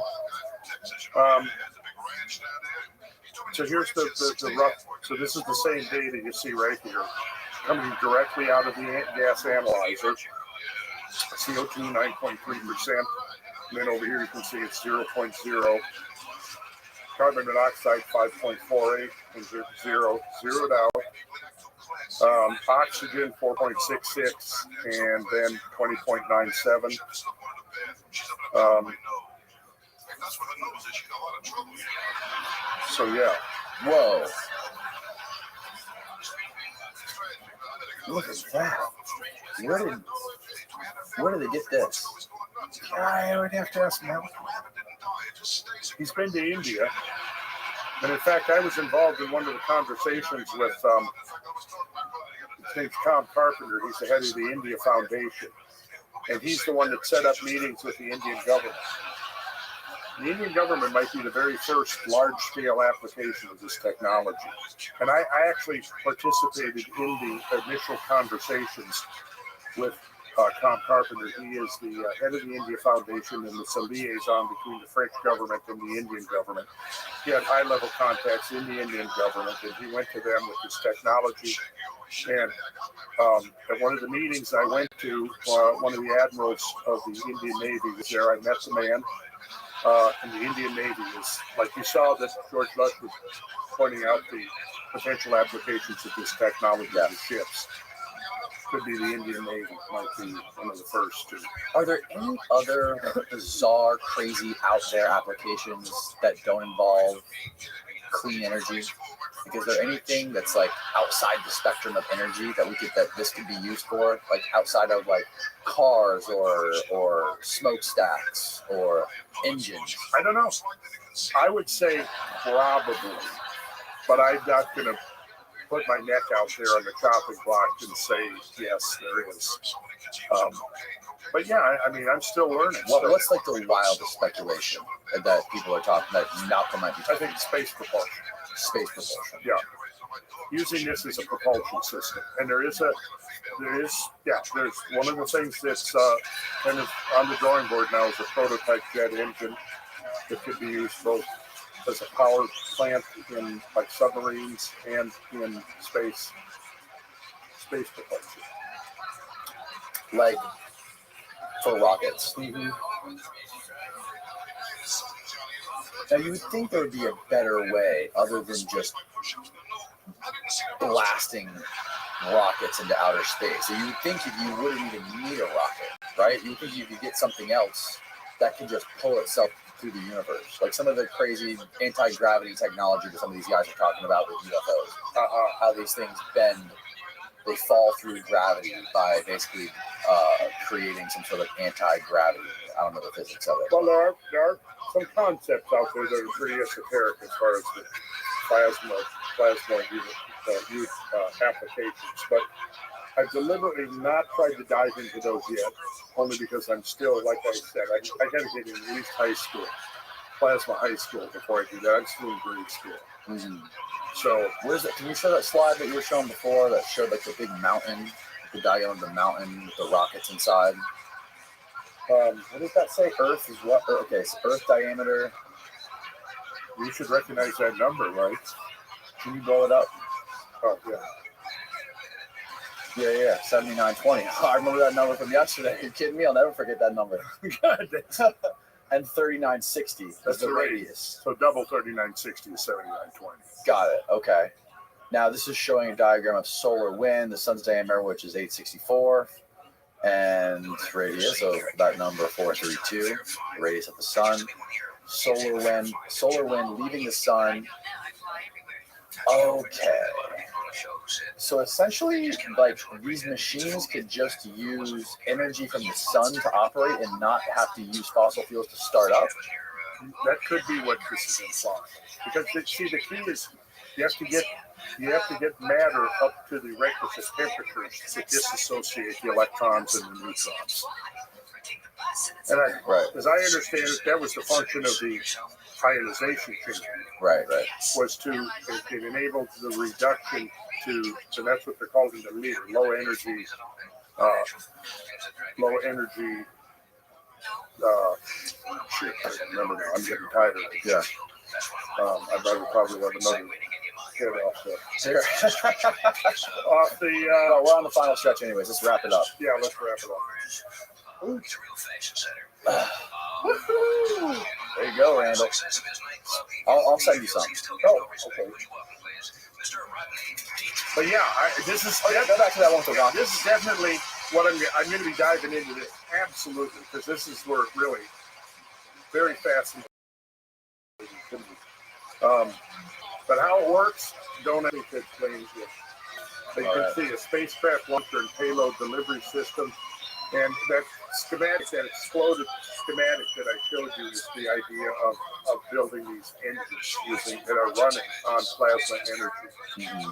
S1: So here's the rough. So this is the same data you see right here, coming directly out of the gas analyzer. CO2 9.3%. And then over here you can see it's 0.0. Carbon monoxide 5.48 and 0 out. Oxygen 4.66 and then 20.97. So yeah.
S2: Whoa. Look at that. Where did they get this?
S1: I would have to ask Mel. He's been to India. And in fact, I was involved in one of the conversations with, his name's Tom Carpenter. He's the head of the India Foundation. And he's the one that set up meetings with the Indian government. The Indian government might be the very first large-scale application of this technology. And I actually participated in the initial conversations with Tom Carpenter. He is the head of the India Foundation and the liaison between the French government and the Indian government. He had high-level contacts in the Indian government, and he went to them with this technology. And at one of the meetings I went to, one of the admirals of the Indian Navy was there. I met the man. And the Indian Navy is, like you saw that George Lush was pointing out the potential applications of this technology on ships. Could be the Indian Navy, might be one of the first to.
S2: Are there any other bizarre, crazy, out there applications that don't involve clean energy? Like, is there anything that's like outside the spectrum of energy that this could be used for, like outside of like cars or smokestacks or engines?
S1: I don't know. I would say probably, but I'm not going to put my neck out there on the chopping block and say yes, there is. But yeah, I mean, I'm still learning.
S2: What's like the wildest speculation that people are talking that Malcolm might be talking?
S1: I think space propulsion.
S2: Space propulsion.
S1: Yeah. Using this as a propulsion system. And there's one of the things that's kind of on the drawing board now is a prototype jet engine that could be used both as a power plant in like submarines and in space propulsion.
S2: like for rockets. Now you would think there would be a better way other than just blasting rockets into outer space. So you would think you wouldn't even need a rocket, right? You would think you could get something else that could just pull itself through the universe. Like some of the crazy anti-gravity technology that some of these guys are talking about with UFOs. How these things bend, they fall through gravity by basically creating some sort of anti-gravity. I don't know the physics of it.
S1: Well, there are some concepts out there that are pretty esoteric as far as the plasma use applications, but I've deliberately not tried to dive into those yet, only because I'm still, like I said, I got to get in at least high school, plasma high school before I do that. I'm still in grade school.
S2: Mm-hmm.
S1: So
S2: where's it? Can you show that slide that you were showing before that showed like the big mountain, the diagram of the mountain with the rockets inside? What does that say? Earth is what? Okay, so Earth diameter.
S1: You should recognize that number, right?
S2: Can you blow it up?
S1: Oh, yeah.
S2: Yeah, 7920. Oh, I remember that number from yesterday. Are you kidding me? I'll never forget that number. And 3960. That's the radius.
S1: So double 3960 is 7920.
S2: Got it. Okay. Now this is showing a diagram of solar wind, the sun's diameter, which is 864, and radius of that number 432. Radius of the sun. Solar wind leaving the sun. Okay. So essentially, like these machines could just use energy from the sun to operate and not have to use fossil fuels to start up.
S1: That could be what this is implying. Because see, the key is you have to get matter up to the requisite temperatures to disassociate the electrons and the neutrons. And as I understand it, that was the function of the ionization chamber.
S2: Right.
S1: Was it enabled the reduction to, so that's what they're called in the meter, low energy. Shit, I don't remember now. I'm getting tired of it.
S2: Yeah.
S1: I'd probably have another hit off the.
S2: Well, we're on the final stretch, anyways. Let's wrap it up.
S1: Yeah, let's wrap it up. Ooh.
S2: There you go, Randall. I'll send you some.
S1: Oh, okay. But yeah, this is.
S2: Go back to that one with the rocket.
S1: This is definitely what I'm going to be diving into this. Absolutely, because this is where it really very fascinating. But how it works, don't think that explains it. But you can see a spacecraft launcher and payload delivery system, and that schematic, that exploded schematic that I showed you, is the idea of building these engines that are running on plasma energy.
S2: Mm-hmm.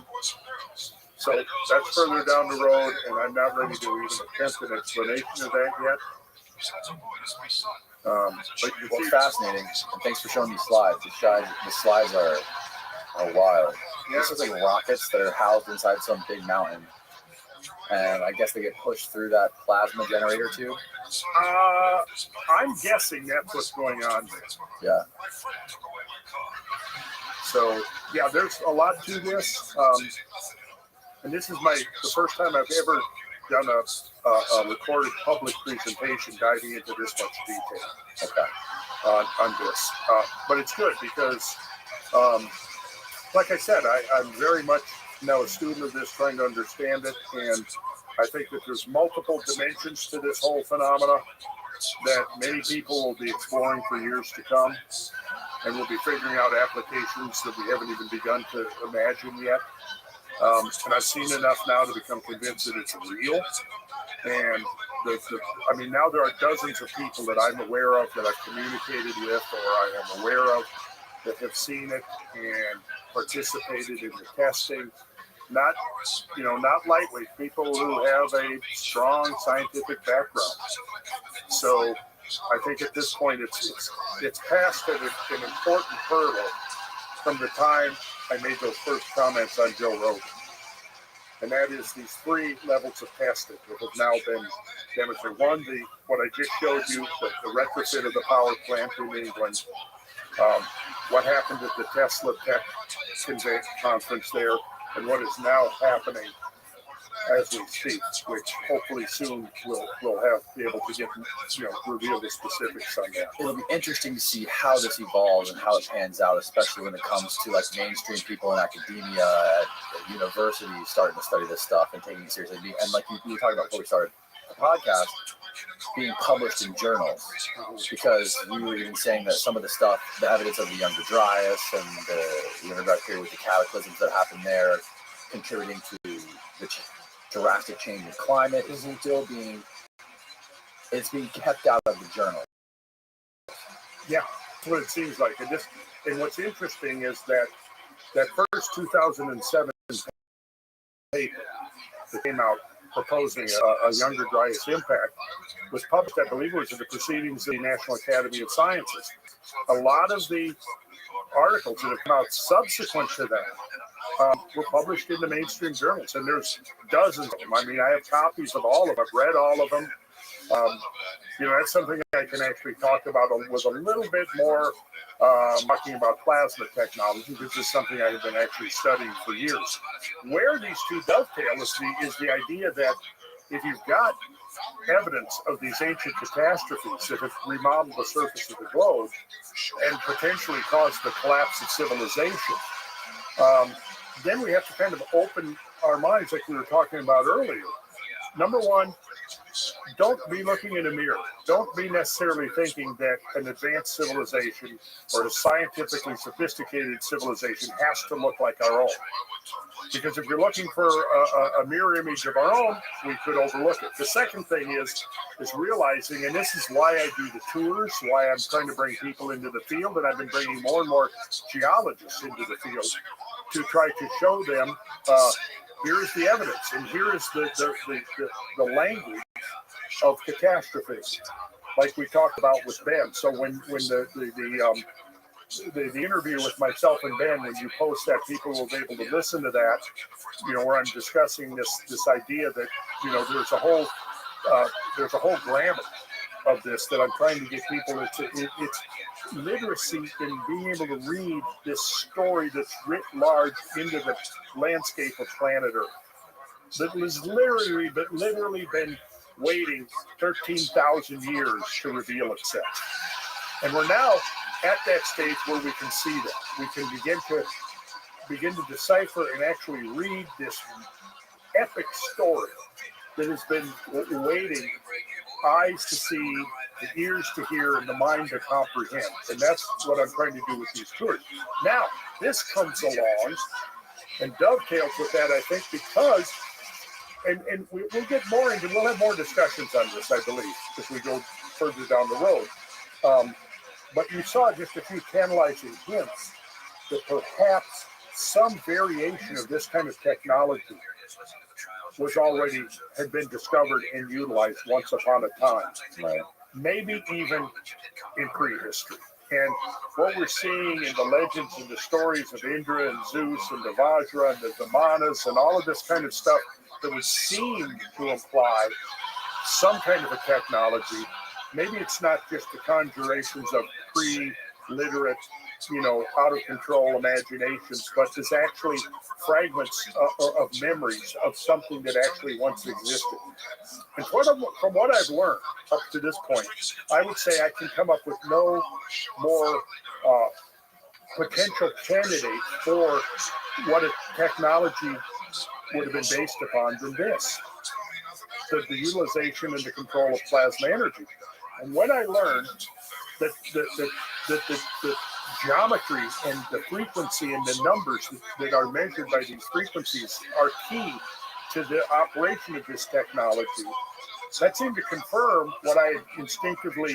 S1: So that's further down the road, and I'm not ready to even attempt an explanation of that yet. But
S2: Well, fascinating, and thanks for showing these slides. The slides are wild. This is like rockets that are housed inside some big mountain, and I guess they get pushed through that plasma generator too.
S1: I'm guessing that's what's going on there.
S2: Yeah.
S1: So yeah, there's a lot to this, and this is the first time I've ever done a recorded public presentation diving into this much detail. On this, but it's good because, like I said, I'm very much now a student of this, trying to understand it, and I think that there's multiple dimensions to this whole phenomena that many people will be exploring for years to come, and we'll be figuring out applications that we haven't even begun to imagine yet. And I've seen enough now to become convinced that it's real. And now there are dozens of people that I'm aware of, that I've communicated with, or I am aware of, that have seen it and participated in the testing. Not lightweight people who have a strong scientific background. So I think at this point it's past an important hurdle from the time I made those first comments on Joe Rogan. And that is these 3 levels of testing that have now been demonstrated. One, what I just showed you, the retrofit of the power plant in England. What happened at the Tesla Tech conference there, and what is now happening as we speak, which hopefully soon we'll be able to get, reveal the specifics on that.
S2: It'll be interesting to see how this evolves and how it pans out, especially when it comes to like mainstream people in academia at universities starting to study this stuff and taking it seriously. And like we were talking about before we started the podcast, being published in journals, because we were even saying that some of the stuff, the evidence of the Younger Dryas and the Younger Dryas period with the cataclysms that happened there, contributing to the drastic change in climate, is still being kept out of the journal.
S1: Yeah, that's what it seems like. And what's interesting is that first 2007 paper that came out proposing a Younger Dryas impact was published, I believe it was in the Proceedings of the National Academy of Sciences. A lot of the articles that have come out subsequent to that were published in the mainstream journals, and there's dozens of them. I mean, I have copies of all of them. I've read all of them. That's something I can actually talk about with a little bit more talking about plasma technology, which is something I have been actually studying for years. Where these two dovetail is the idea that if you've got evidence of these ancient catastrophes that have remodeled the surface of the globe and potentially caused the collapse of civilization, then we have to kind of open our minds like we were talking about earlier. Number one, don't be looking in a mirror. Don't be necessarily thinking that an advanced civilization or a scientifically sophisticated civilization has to look like our own. Because if you're looking for a mirror image of our own, we could overlook it. The second thing is realizing, and this is why I do the tours, why I'm trying to bring people into the field, and I've been bringing more and more geologists into the field to try to show them here is the evidence, and here is the language of catastrophism, like we talked about with Ben. So when the interview with myself and Ben, when you post that, people will be able to listen to that, where I'm discussing this idea that, there's a whole grammar of this that I'm trying to get people. It's literacy in being able to read this story that's writ large into the landscape of planet Earth, that has literally been waiting 13,000 years to reveal itself. And we're now at that stage where we can see that. We can begin to decipher and actually read this epic story that has been waiting, eyes to see, the ears to hear, and the mind to comprehend. And that's what I'm trying to do with these tours. Now, this comes along and dovetails with that, I think, because, and we'll get more into, we'll have more discussions on this, I believe, as we go further down the road. But you saw just a few tantalizing hints that perhaps some variation of this kind of technology had been discovered and utilized once upon a time, right? Maybe even in prehistory. And what we're seeing in the legends and the stories of Indra and Zeus and the Vajra and the Vimanas and all of this kind of stuff that would seem to imply some kind of a technology. Maybe it's not just the conjurations of pre-literate, out of control imaginations, but there's actually fragments of memories of something that actually once existed. And from what I've learned up to this point, I would say I can come up with no more potential candidate for what a technology would have been based upon than this, the utilization and the control of plasma energy. And when I learned that the geometry and the frequency and the numbers that are measured by these frequencies are key to the operation of this technology, that seemed to confirm what I had instinctively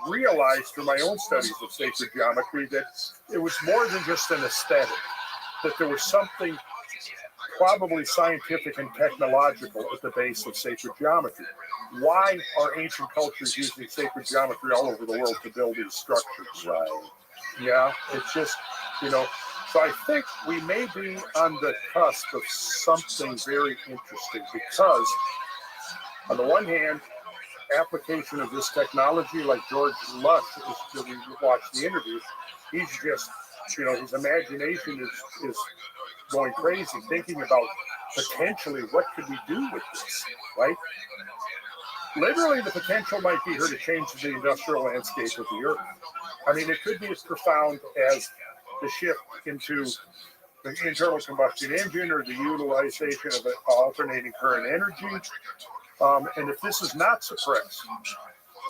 S1: realized through my own studies of sacred geometry, that it was more than just an aesthetic, that there was something probably scientific and technological at the base of sacred geometry. Why are ancient cultures using sacred geometry all over the world to build these structures? Right. Yeah, it's just, so I think we may be on the cusp of something very interesting, because on the one hand, application of this technology, like George Lush, that we watched the interview, he's just, his imagination is going crazy, thinking about potentially what could we do with this, right? Literally, the potential might be here to change the industrial landscape of the earth. I mean, it could be as profound as the shift into the internal combustion engine or the utilization of alternating current energy. And if this is not suppressed,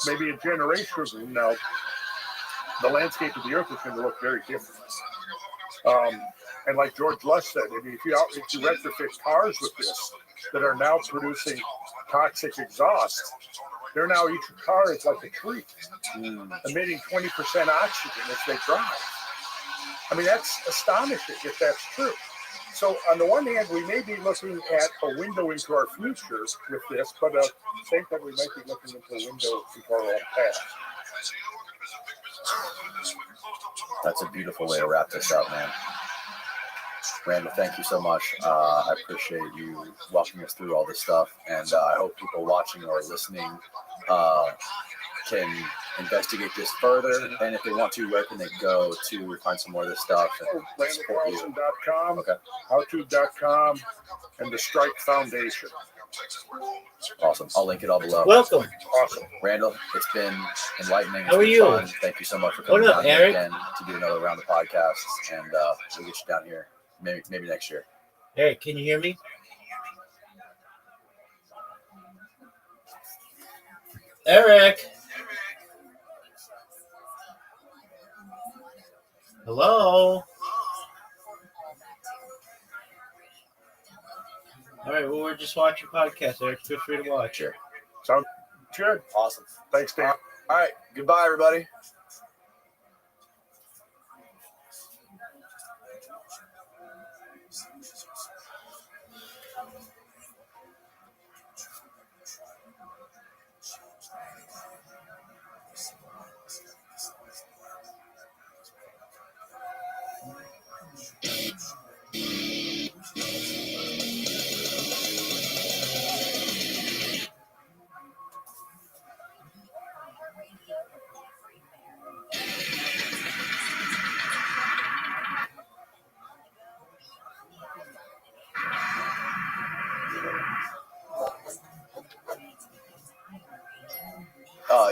S1: maybe a generation from now, the landscape of the earth is going to look very different. And like George Lush said, I mean, if you retrofit cars with this that are now producing toxic exhaust, they're now, each car is like a tree, emitting 20% oxygen as they drive. I mean, that's astonishing if that's true. So on the one hand, we may be looking at a window into our future with this, but at the same time, we might be looking into a window into our own past.
S2: That's a beautiful way to wrap this up, man. Randall, thank you so much. I appreciate you walking us through all this stuff, and I hope people watching or listening can investigate this further. And if they want to, where can they go to find some more of this stuff?
S1: RandallCarlson.com,
S2: okay.
S1: Howto.com, and the Strike Foundation.
S2: Awesome. I'll link it all below.
S5: Welcome.
S1: Awesome.
S2: Randall, it's been enlightening.
S5: How are you?
S2: Fun. Thank you so much for coming down here again to do another round of podcasts, and we'll get you down here maybe next year.
S5: Eric, can you hear me? Eric. Hello. All right, well, we're just watching podcast, Eric. Feel free to watch it.
S1: Sounds good.
S2: Awesome.
S1: Thanks, Dan.
S2: All right. Goodbye, everybody.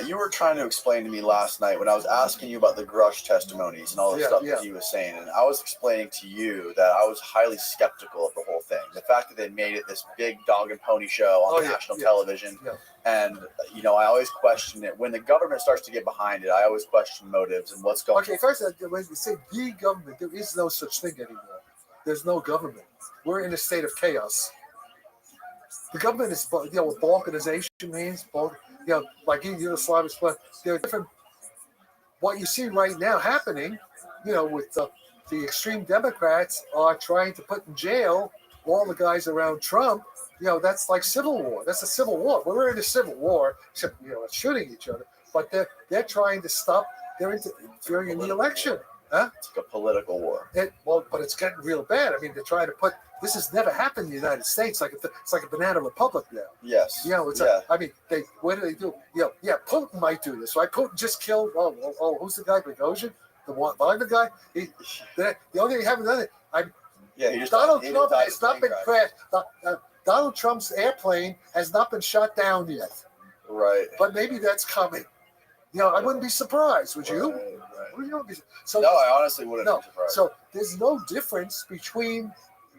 S2: You were trying to explain to me last night when I was asking you about the Grush testimonies and all the stuff that he was saying, and I was explaining to you that I was highly skeptical of the whole thing. The fact that they made it this big dog and pony show on national television, and I always question it. When the government starts to get behind it, I always question motives and what's going on.
S13: Okay, first, when you say the government, there is no such thing anymore. There's no government. We're in a state of chaos. The government is, what balkanization means, like in Yugoslavia, but there are different. What you see right now happening, with the extreme Democrats are trying to put in jail all the guys around Trump. That's like civil war. That's a civil war. We're in a civil war, except shooting each other. But they're trying to stop. They're interfering in the election. Huh?
S2: It's like a political war.
S13: But it's getting real bad. I mean, they're trying to put. This has never happened in the United States. It's like a banana republic now.
S2: Yes.
S13: It's what do they do? Putin might do this, right? Putin just killed. Who's the guy? Bogosian, the Wagner guy. The only thing he haven't done it. Donald Trump has not been crashed. Donald Trump's airplane has not been shot down yet.
S2: Right.
S13: But maybe that's coming. I wouldn't be surprised. Would you?
S2: Right.
S13: So,
S2: no, I honestly wouldn't be surprised.
S13: So there's no difference between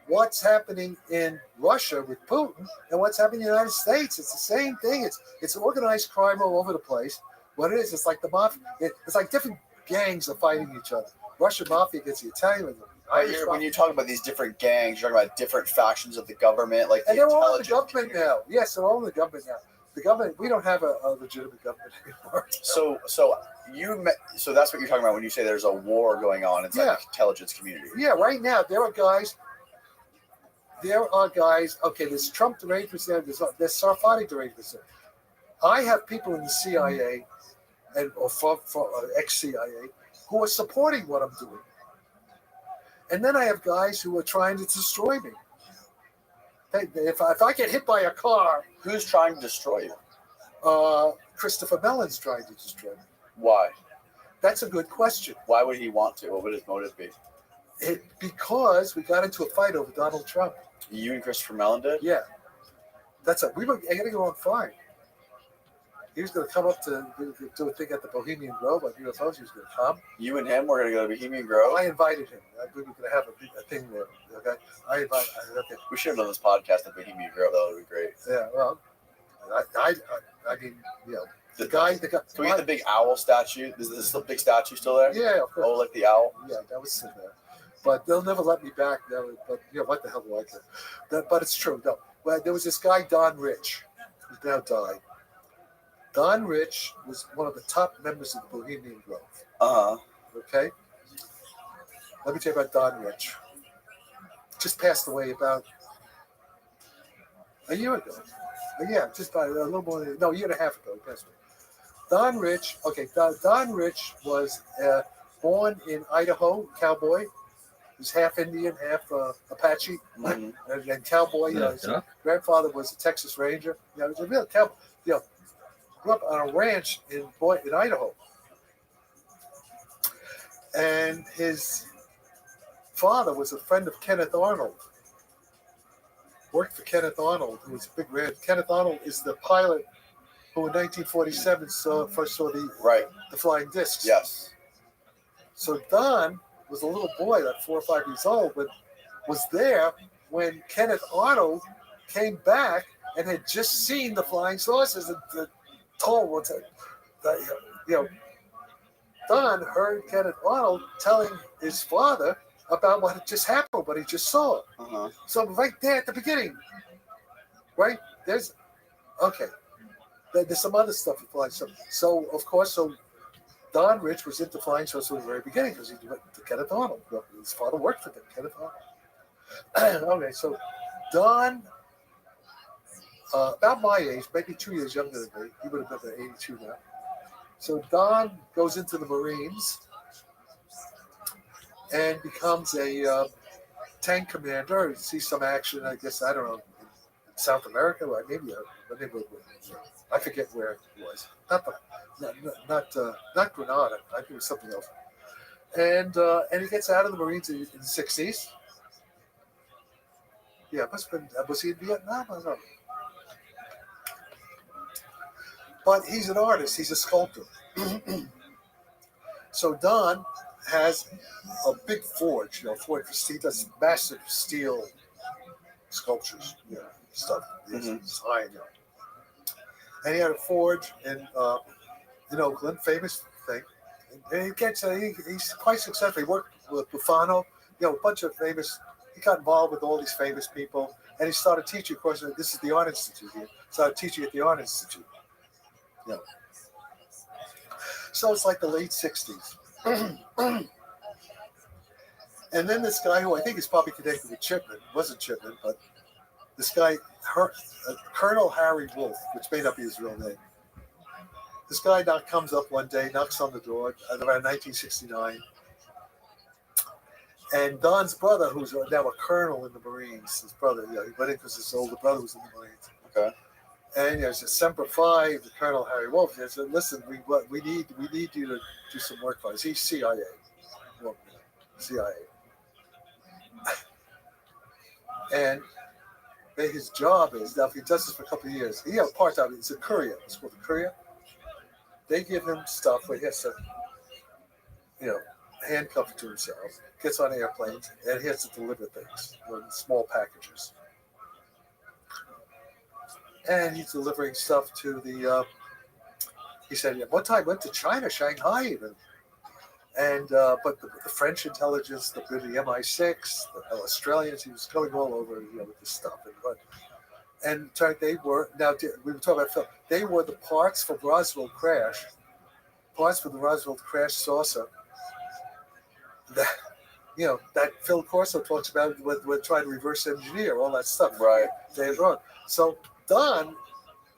S13: what's happening in Russia with Putin and what's happening in the United States. It's the same thing. It's organized crime all over the place. What it is, it's like the mafia. It's like different gangs are fighting each other. Russian mafia against the Italian.
S2: When you talk about these different gangs, you're talking about different factions of the government, like
S13: and they're all in the government now. Yes, they're all in the government now. The government, we don't have a legitimate government anymore.
S2: So that's what you're talking about when you say there's a war going on inside the intelligence community.
S13: Yeah, right now there are guys. Okay, there's Trump derangements there. There's Sarfati derangements there. I have people in the CIA or ex-CIA who are supporting what I'm doing, and then I have guys who are trying to destroy me. If I get hit by a car,
S2: who's trying to destroy you?
S13: Christopher Mellon's trying to destroy me.
S2: Why?
S13: That's a good question.
S2: Why would he want to? What would his motive be?
S13: Because we got into a fight over Donald Trump.
S2: You and Christopher Mellon did?
S13: Yeah. We were getting along fine. He was going to come up to do a thing at the Bohemian Grove on UFOs. He was going to come.
S2: You and him were going to go to Bohemian Grove?
S13: I invited him. We were going to have a thing there. Okay. Okay.
S2: We should have done this podcast at Bohemian Grove. That would be great.
S13: Yeah. Well, I mean, you know, the guy.
S2: Can we get the big owl statue? Is this the big statue still there?
S13: Yeah, of course.
S2: Oh, like the owl?
S13: Yeah, that was still there. But they'll never let me back. But you know, what the hell do I care? But it's true. No. Well, there was this guy, Don Rich, who's now died. Don Rich was one of the top members of the Bohemian Grove. Okay? Let me tell you about Don Rich. Just passed away about a year ago. Yeah, just about a little more than, a year and a half ago. He passed away. Don Rich, Don Rich was born in Idaho, cowboy. He's half Indian, half Apache, and cowboy. His grandfather was a Texas Ranger. He was a real cowboy. Grew up on a ranch in Idaho. And his father was a friend of Kenneth Arnold. Worked for Kenneth Arnold, who was a big ranch. Kenneth Arnold is the pilot who in 1947 first saw the flying discs.
S2: Yes.
S13: So Don was a little boy, like 4 or 5 years old, but was there when Kenneth Arnold came back and had just seen the flying saucers and the tall ones. Don heard Kenneth Arnold telling his father about what had just happened, what he just saw. So right there at the beginning, right? There's some other stuff with flying saucers. So of course, Don Rich was into flying saucers from the very beginning because he went to Kenneth Arnold. His father worked for Kenneth Arnold. Okay, so Don, about my age, maybe 2 years younger than me. He would have been 82 now. So Don goes into the Marines and becomes a tank commander. He sees some action, I guess, I don't know, in South America, or maybe I forget where it was. Not Grenada. I think it was something else. And he gets out of the Marines in the 60s. Yeah, must have been. Was he in Vietnam? I don't know. But he's an artist. He's a sculptor. So Don has a big forge. He does massive steel sculptures. Stuff. It's high, And he had a forge in Oakland, famous thing. And he's quite successful. He worked with Buffano, a bunch of famous. He got involved with all these famous people, and he started teaching. Of course, this is the Art Institute here. Started teaching at the Art Institute. So it's like the late 60s. And then this guy, who I think is probably connected with Chipman, wasn't Chipman, but this guy, Colonel Harry Wolf, which may not be his real name. This guy comes up one day, knocks on the door around 1969. And Don's brother, who's now a colonel in the Marines, his brother, he went in because his older brother was in the Marines.
S2: Okay.
S13: And it's Semper Fi, the Colonel Harry Wolf. He said, "Listen, we need you to do some work for us." He's CIA. Well, CIA. And his job is, now if he does this for a couple of years, he has part-time, it's a courier. It's called a courier. They give him stuff where he has to, handcuff it to himself, gets on airplanes, and he has to deliver things in small packages. And he's delivering stuff to the, he said, one time went to China, Shanghai even. And, but the French intelligence, the MI6, the Australians, he was going all over, with this stuff. And they were, now we were talking about Phil, they were the parts for the Rothschild crash saucer that Phil Corso talks about with trying to reverse engineer, all that stuff.
S2: Right.
S13: They wrong. So Don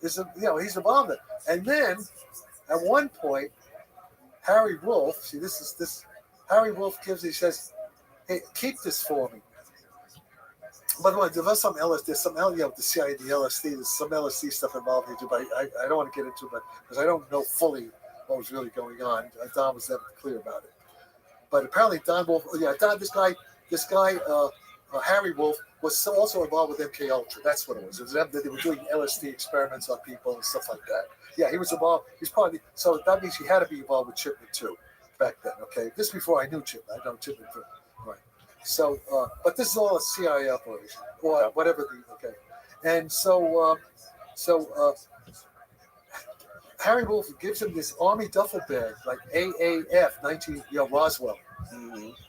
S13: is, he's involved in it. And then at one point, Harry Wolf, Harry Wolf he says, "Hey, keep this for me." By the way, there was some LSD, the CIA, the LSD, there's some LSD stuff involved here too, but I don't want to get into it because I don't know fully what was really going on. Don was never clear about it. But apparently Don Wolf, this guy, Harry Wolf was also involved with MK Ultra. That's what it was. It was them that they were doing LSD experiments on people and stuff like that. Yeah, he was involved. He's part of so that means he had to be involved with Chipman too, back then. Okay, this before I knew Chipman. I know Chipman. Right. So, but this is all a CIA operation or whatever okay, and so Harry Wolf gives him this army duffel bag like AAF 19, Roswell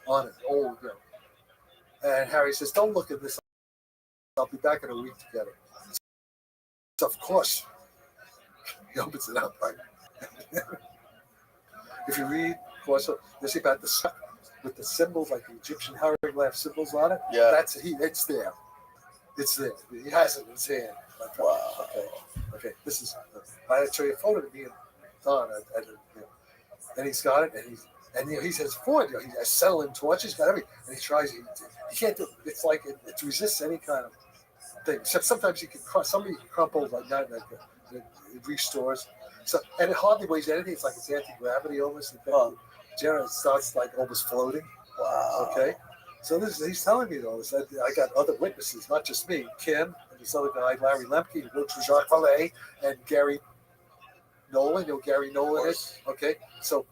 S13: on it. Oh, and Harry says, "Don't look at this. I'll be back in a week to get it." So of course, he opens it up, right? If you read, of course, you see about the stuff with the symbols, like the Egyptian hieroglyph symbols on it.
S2: Yeah.
S13: It's there. It's there. He has it in his hand.
S2: Wow.
S13: Okay. This is. I had to show you a photo to me and Don. And he's got it, and he says, "Ford, he's acetylene torch. He's got everything." And he tries. He can't do it. It's like it resists any kind of thing. Except sometimes somebody crumples like that. It restores. So and it hardly weighs anything. It's like it's anti-gravity almost. Generally, it starts like almost floating.
S2: Wow.
S13: Okay. So he's telling me all this. I got other witnesses, not just me. Kim and this other guy, Larry Lemke, who works for Jacques Vallée, and Gary Nolan. You know who Gary Nolan is? Okay. So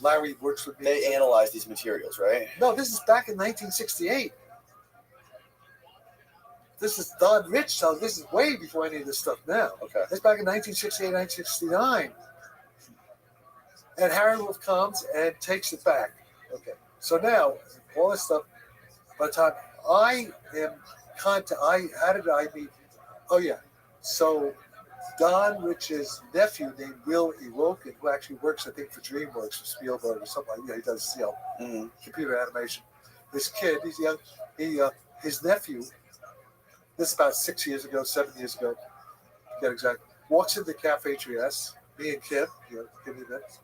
S13: Larry works with me.
S2: They analyze these materials, right?
S13: No, this is back in 1968. This is Don Rich, so this is way before any of this stuff now.
S2: Okay.
S13: It's back in 1968, 1969. And Harry Wolf comes and takes it back. Okay. So now, all this stuff, by the time I am how did I meet? Oh, yeah. So Don Rich's nephew named Will Erokin, who actually works, I think, for DreamWorks, for Spielberg or something like that. He does, computer animation. This kid, he's young. His nephew, this is about 7 years ago, to get exact, walks into Cafe Trieste, me and Kim, give me that,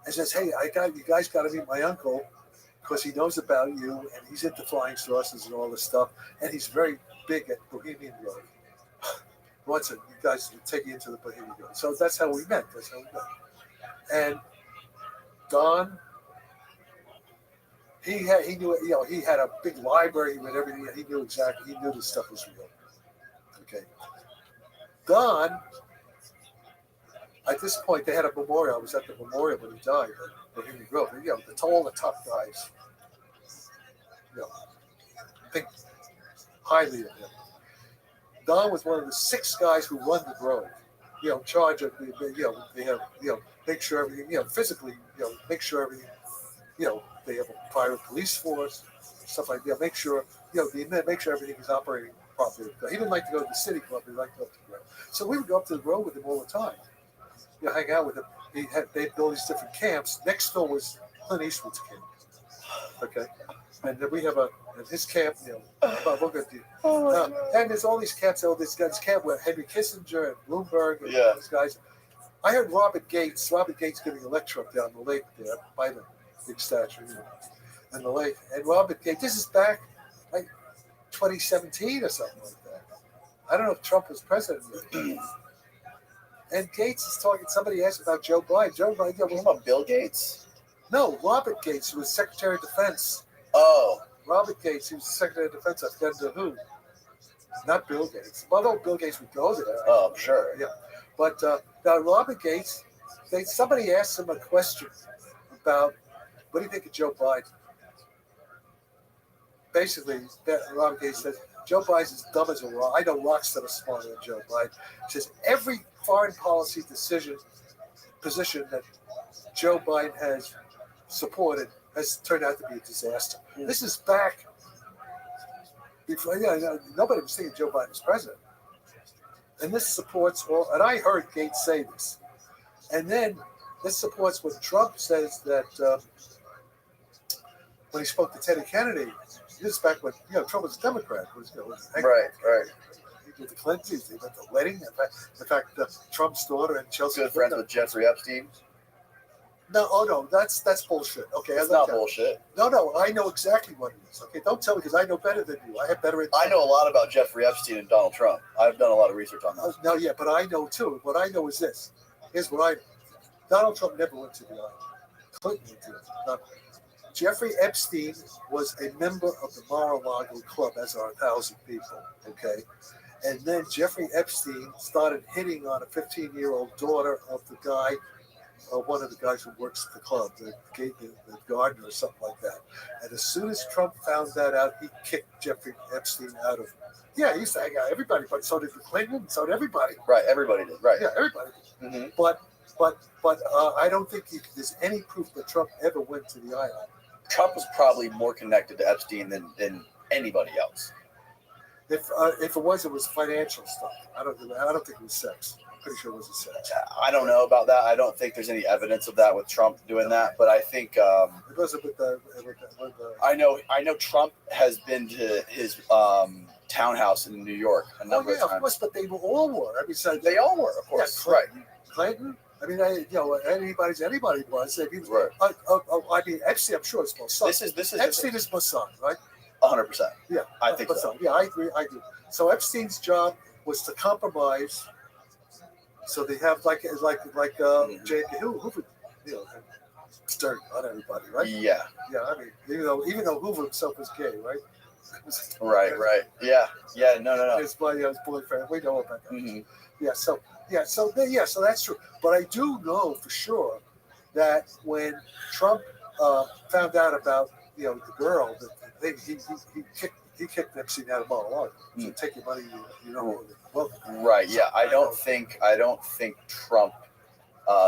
S13: and says, "Hey, you guys got to meet my uncle, because he knows about you, and he's into flying saucers and all this stuff, and he's very big at Bohemian Grove. Wants it, you guys take you into the Bohemian Grove." So that's how we met. And Don, he knew, he had a big library with everything. He knew exactly. He knew this stuff was real. Okay. Don, at this point, they had a memorial. I was at the memorial when he died at Bohemian Grove. All the tough guys. Think highly of him. Don was one of the 6 guys who run the Grove. In charge of they have make sure everything physically make sure everything they have a private police force, stuff like that. Make sure make sure everything is operating properly. He didn't like to go to the city club. He liked to go up to the Grove. So we would go up to the Grove with him all the time. Hang out with him. They built these different camps. Next door was Clint Eastwood's camp. Okay. And then we have his camp, and there's all these camps. This guy's camp with Henry Kissinger and Bloomberg and all these guys. I heard Robert Gates giving a lecture up down the lake there by the big statue in the lake. And Robert Gates, this is back like 2017 or something like that. I don't know if Trump was president yet. And Gates is talking. Somebody asked about Joe Biden. Joe Biden.
S2: What about Bill Gates?
S13: No, Robert Gates, who was Secretary of Defense.
S2: Oh.
S13: Robert Gates, he was the Secretary of Defense. I forget who. Not Bill Gates. Although Bill Gates would go there.
S2: Oh, sure.
S13: Yeah. But now Robert Gates, somebody asked him a question about, what do you think of Joe Biden? Basically, Robert Gates says, Joe Biden's as dumb as a rock. I know rocks that are smarter than Joe Biden. He says, every foreign policy position that Joe Biden has supported has turned out to be a disaster. This is back before, nobody was thinking Joe Biden was president. And this supports all, and I heard Gates say this. And then this supports what Trump says that when he spoke to Teddy Kennedy, this is back when, Trump was a Democrat.
S2: Right.
S13: With the Clintons, they went to the wedding. In fact, Trump's daughter and Chelsea.
S2: Good friends with Jeffrey Epstein.
S13: No, that's bullshit. Okay,
S2: it's not bullshit.
S13: No, I know exactly what it is. Okay, don't tell me because I know better than you. I have better.
S2: I know a lot about Jeffrey Epstein and Donald Trump. I've done a lot of research on that.
S13: No, yeah, but I know too. What I know is this. Here's what Donald Trump never went to the island. Clinton went to it. Jeffrey Epstein was a member of the Mar-a-Lago Club, as are 1,000 people. Okay, and then Jeffrey Epstein started hitting on a 15-year-old daughter of the guy, one of the guys who works at the club, the gardener or something like that. And as soon as Trump found that out, he kicked Jeffrey Epstein out of. Yeah, he used to hang out everybody, but so did the Clinton, so did everybody.
S2: Right, everybody did. Right.
S13: Yeah, everybody did.
S2: Mm-hmm.
S13: But I don't think there's any proof that Trump ever went to the island.
S2: Trump was probably more connected to Epstein than anybody else.
S13: If it was financial stuff. I don't think it was sex. I'm pretty sure it wasn't sex.
S2: I don't know about that. I don't think there's any evidence of that with Trump doing that. But I think
S13: it wasn't with the.
S2: I know Trump has been to his townhouse in New York a number of times.
S13: Of course, but they all were. I mean, so
S2: they all were, of course.
S13: Yeah, Clinton. I mean, anybody was. If he was,
S2: right.
S13: I mean, Epstein. I'm sure it's Mossad.
S2: This is
S13: Epstein is Mossad, right?
S2: 100%.
S13: Yeah,
S2: I think so.
S13: Yeah, I agree. So Epstein's job was to compromise. So they have like J. Hoover, dirt on everybody, right?
S2: Yeah.
S13: Yeah, I mean, even though Hoover himself was gay, right?
S2: Right. Yeah. No.
S13: His boyfriend. We know about that.
S2: Mm-hmm.
S13: So that's true. But I do know for sure that when Trump found out about the girl, that he kicked Epstein out of Mar-a-Lago. So take your money,
S2: Right. Yeah. I don't think Trump.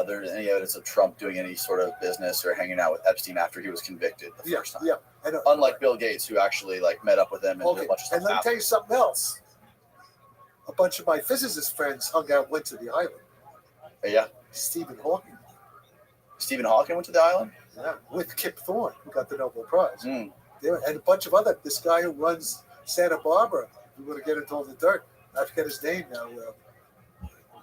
S2: There's any evidence of Trump doing any sort of business or hanging out with Epstein after he was convicted the first time.
S13: Yeah. I know.
S2: Unlike Bill Gates, who actually met up with him and did a bunch of stuff.
S13: And let me tell you something else. A bunch of my physicist friends went to the island.
S2: Yeah.
S13: Stephen Hawking.
S2: Stephen Hawking went to the island?
S13: Yeah, with Kip Thorne, who got the Nobel Prize.
S2: Mm.
S13: And a bunch of this guy who runs Santa Barbara, we're going to get into all the dirt. I forget his name now.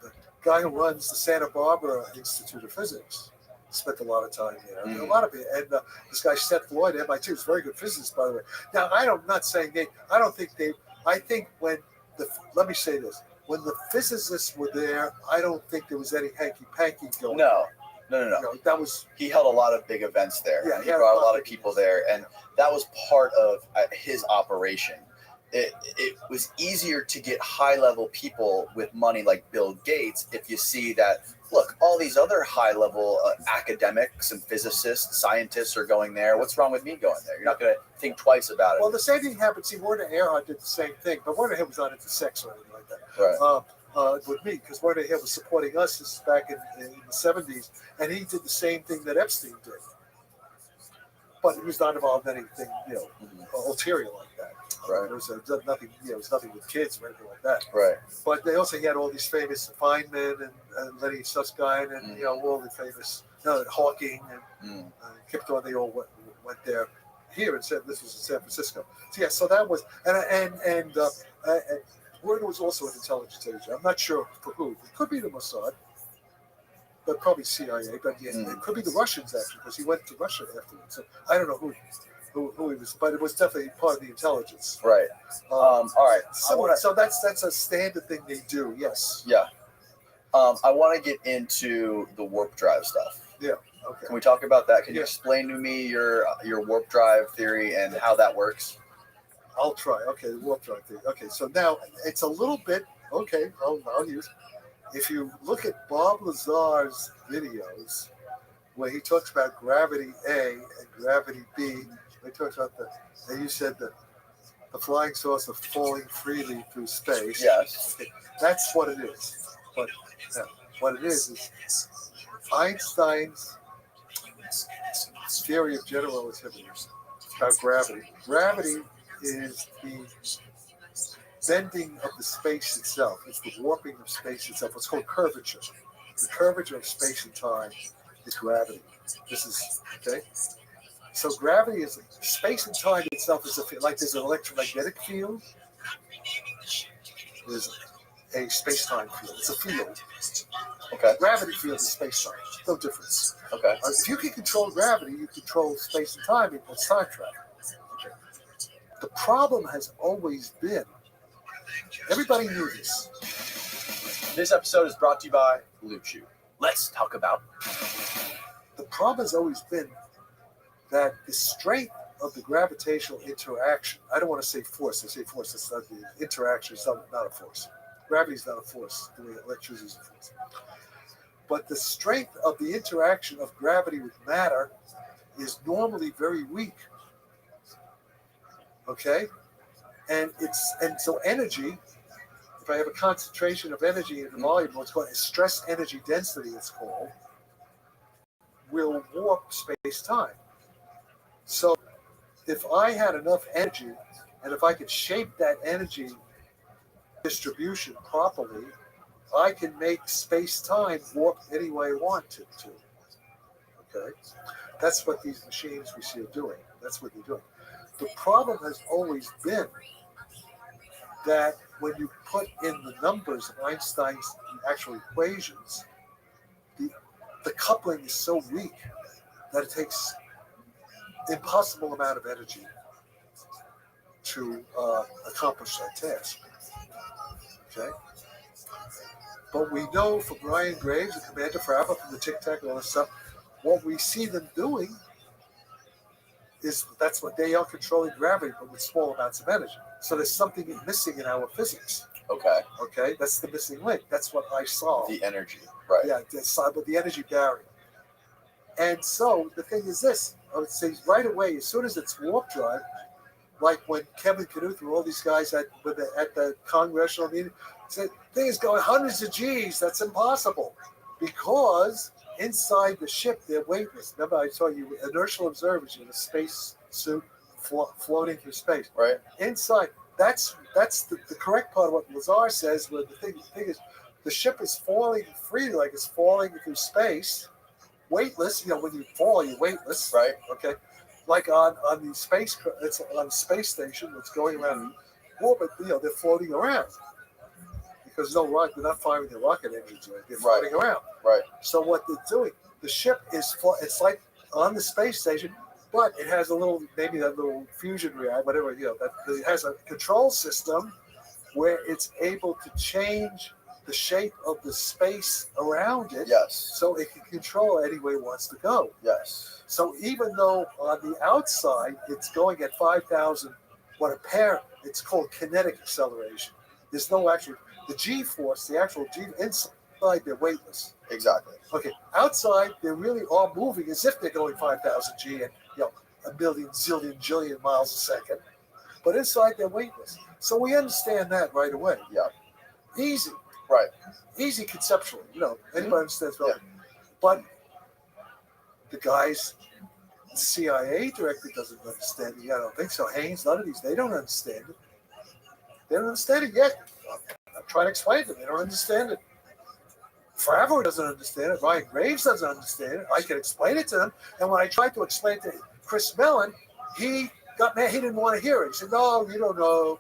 S13: The guy who runs the Santa Barbara Institute of Physics spent a lot of time there.
S2: Mm.
S13: A lot of it. And this guy, Seth Lloyd, MIT, was a very good physicist, by the way. Now, I'm not saying I think let me say this. When the physicists were there, I don't think there was any hanky-panky going on.
S2: No.
S13: That was
S2: he held a lot of big events there.
S13: Yeah,
S2: he brought a lot of people there, and that was part of his operation. It was easier to get high-level people with money like Bill Gates if you see that. Look, all these other high-level academics and physicists, scientists are going there. What's wrong with me going there? You're not going to think twice about it.
S13: Well, the same thing happened. See, Werner Erhard did the same thing, but Werner Erhard was not into sex or anything like that.
S2: Right.
S13: With me, because Werner Erhard was supporting us this back in the 70s, and he did the same thing that Epstein did. But he was not involved in anything, ulterior like that.
S2: Right.
S13: There was nothing, it was nothing with kids or anything like that.
S2: Right.
S13: But they also had all these famous Feynman and Lenny Susskind and all the famous Hawking and Kip Thorne. They all went there. Here and said this was in San Francisco. So that was and Werner was also an intelligence agent. I'm not sure for who. It could be the Mossad, but probably CIA. But it could be the Russians actually, because he went to Russia afterwards. So I don't know who he was, but it was definitely part of the intelligence.
S2: Right. All right.
S13: So that's a standard thing they do. Yes.
S2: Yeah. I want to get into the warp drive stuff.
S13: Yeah. Okay.
S2: Can we talk about that? Can you explain to me your warp drive theory and how that works?
S13: I'll try. Okay, the warp drive theory. Okay, so now it's a little bit. Okay, I'll use. If you look at Bob Lazar's videos, where he talks about gravity A and gravity B, he talks about you said the flying saucer falling freely through space.
S2: Yes.
S13: Okay, that's what it is. But what it is Einstein's theory of general relativity about gravity. Gravity is the bending of the space itself. It's the warping of space itself. It's called curvature. The curvature of space and time is gravity. This is okay. So gravity is space and time itself is like there's an electromagnetic field. There's a space-time field. It's a field.
S2: Okay.
S13: Gravity field is space-time. No difference.
S2: Okay.
S13: If you can control gravity, you control space and time. It's time travel. Okay. The problem has always been, everybody knew this.
S2: This episode is brought to you by Blue Chew. Let's talk about.
S13: The problem has always been that the strength of the gravitational interaction, I don't want to say force, I say force, it's not the interaction, it's not a force. Gravity is not a force, the way electricity is a force. But the strength of the interaction of gravity with matter is normally very weak. Okay? And so energy, if I have a concentration of energy in the volume, what's called stress energy density, it's called, will warp space-time. So if I had enough energy, and if I could shape that energy distribution properly, I can make space-time warp any way I want it to. Okay? That's what these machines we see are doing. That's what they're doing. The problem has always been that when you put in the numbers of Einstein's actual equations, the coupling is so weak that it takes impossible amount of energy to accomplish that task. Okay? But we know from Ryan Graves and Commander Farrell from the Tic Tac and all this stuff, what we see them doing is that's what they are controlling gravity, but with small amounts of energy. So there's something missing in our physics.
S2: Okay.
S13: Okay, that's the missing link. That's what I saw.
S2: The energy, right?
S13: Yeah, but the energy barrier. And so the thing is this: I would say right away, as soon as it's warp drive, like when Kevin Knuth and all these guys at the congressional meeting said, thing is going hundreds of G's. That's impossible, because inside the ship they're weightless. Remember, I told you inertial observers in a space suit floating through space.
S2: Right.
S13: Inside, that's the correct part of what Lazar says. Where the thing is, the ship is falling freely, like it's falling through space, weightless. You know, when you fall, you're weightless.
S2: Right.
S13: Okay. Like on the space, it's on space station that's going around. Well, but they're floating around because they're not firing their rocket engines. Right? They're floating around.
S2: Right.
S13: So what they're doing, the ship it's like on the space station, but it has maybe that little fusion reactor, whatever, that it has a control system where it's able to change the shape of the space around it.
S2: Yes.
S13: So it can control any way it wants to go.
S2: Yes.
S13: So even though on the outside it's going at 5,000, it's called kinetic acceleration. There's no actual, the G-force, the actual G, inside they're weightless.
S2: Exactly.
S13: Okay, outside they really are moving as if they're going 5,000 G and a million, zillion, jillion miles a second. But inside they're weightless. So we understand that right away.
S2: Yeah.
S13: Easy.
S2: Right.
S13: Easy conceptually. Anybody understands well. But the guys, the CIA director doesn't understand it. I don't think so. Haynes, none of these, they don't understand it. They don't understand it yet. I'm trying to explain it to them. They don't understand it. Favreau doesn't understand it. Ryan Graves doesn't understand it. I can explain it to them. And when I tried to explain it to Chris Mellon, he got mad. He didn't want to hear it. He said, "No, you don't know."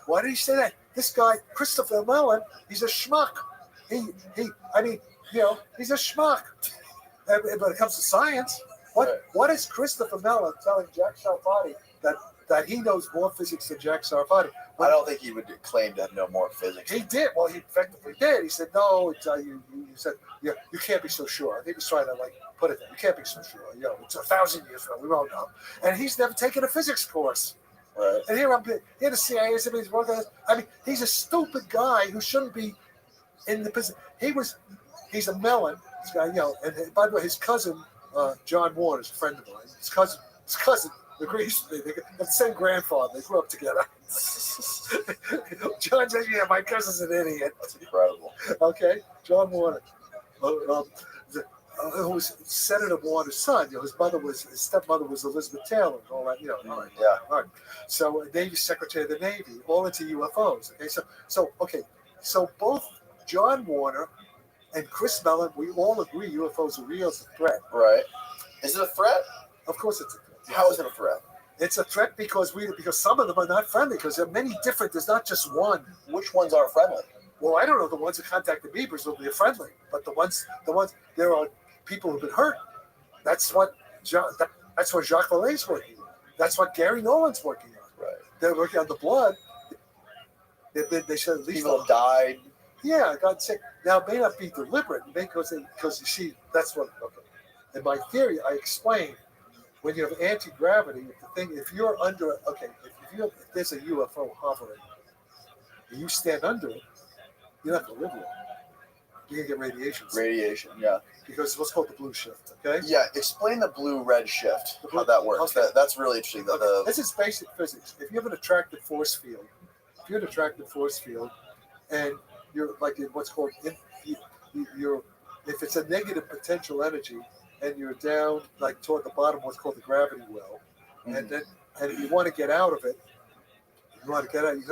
S13: Why did he say that? This guy, Christopher Mellon, he's a schmuck. He's a schmuck. And when it comes to science, what is Christopher Mellon telling Jack Sarfati that he knows more physics than Jack Sarfati?
S2: I don't think he would claim to know more physics.
S13: He did. Well, he effectively did. He said, "No, you said you can't be so sure." I think he's trying to put it there. You can't be so sure. It's 1,000 years from now. We won't know. And he's never taken a physics course.
S2: Right.
S13: And here the CIA is working. He's a stupid guy who shouldn't be in the position. He's a Mellon. This guy, And by the way, his cousin John Warner is a friend of mine. His cousin agrees with me. They have the same grandfather. They grew up together. John says, "Yeah, my cousin's an idiot."
S2: That's incredible.
S13: Okay, John Warner, who was Senator Warner's son. His stepmother was Elizabeth Taylor, and all that. All right.
S2: Yeah.
S13: All right. So Navy Secretary of the Navy, all into UFOs. Okay. So both John Warner and Chris Mellon, we all agree UFOs are real as a threat.
S2: Right. Is it a threat?
S13: Of course, it's a threat.
S2: How is it a threat?
S13: It's a threat because some of them are not friendly, because there are many different. There's not just one.
S2: Which ones aren't friendly?
S13: Well, I don't know. The ones that contacted me presumably are friendly, but the ones there are people who've been hurt. That's what Jacques Vallée's working on. That's what Gary Nolan's working on.
S2: Right.
S13: They're working on the blood. They said at least
S2: people have died.
S13: Yeah, God sick. Now it may not be deliberate because you see that's what. Okay. In my theory, I explain when you have anti-gravity, if you're under it, okay, if there's a UFO hovering, and you stand under it, you don't have to live with it. You're gonna get radiation.
S2: Radiation, yeah.
S13: Because it's what's called the blue shift. Okay.
S2: Yeah. Explain the blue-red shift. How that works.
S13: Okay.
S2: That's really interesting.
S13: This is basic physics. If you have an attractive force field, and you're like in what's called you're if it's a negative potential energy and you're down like toward the bottom, what's called the gravity well, and if you want to get out of it, you have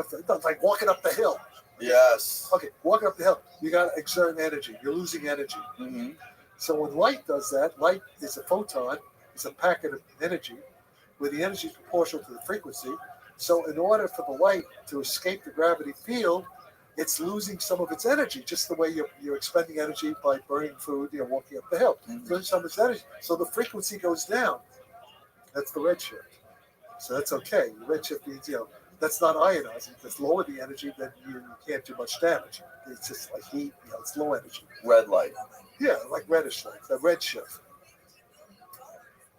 S13: to, it's like walking up the hill.
S2: Yes.
S13: Okay, walking up the hill, you got to exert energy. You're losing energy.
S2: Mm-hmm.
S13: So when light does that, light is a photon, it's a packet of energy, where the energy is proportional to the frequency. So in order for the light to escape the gravity field, it's losing some of its energy, just the way you're expending energy by burning food, walking up the hill.
S2: Mm-hmm.
S13: Losing some of its energy. So the frequency goes down. That's the red shift. So that's okay. The red shift means, that's not ionizing. If it's lower the energy, then you can't do much damage. It's just like heat, it's low energy.
S2: Red light.
S13: Yeah, like reddish light, the red shift.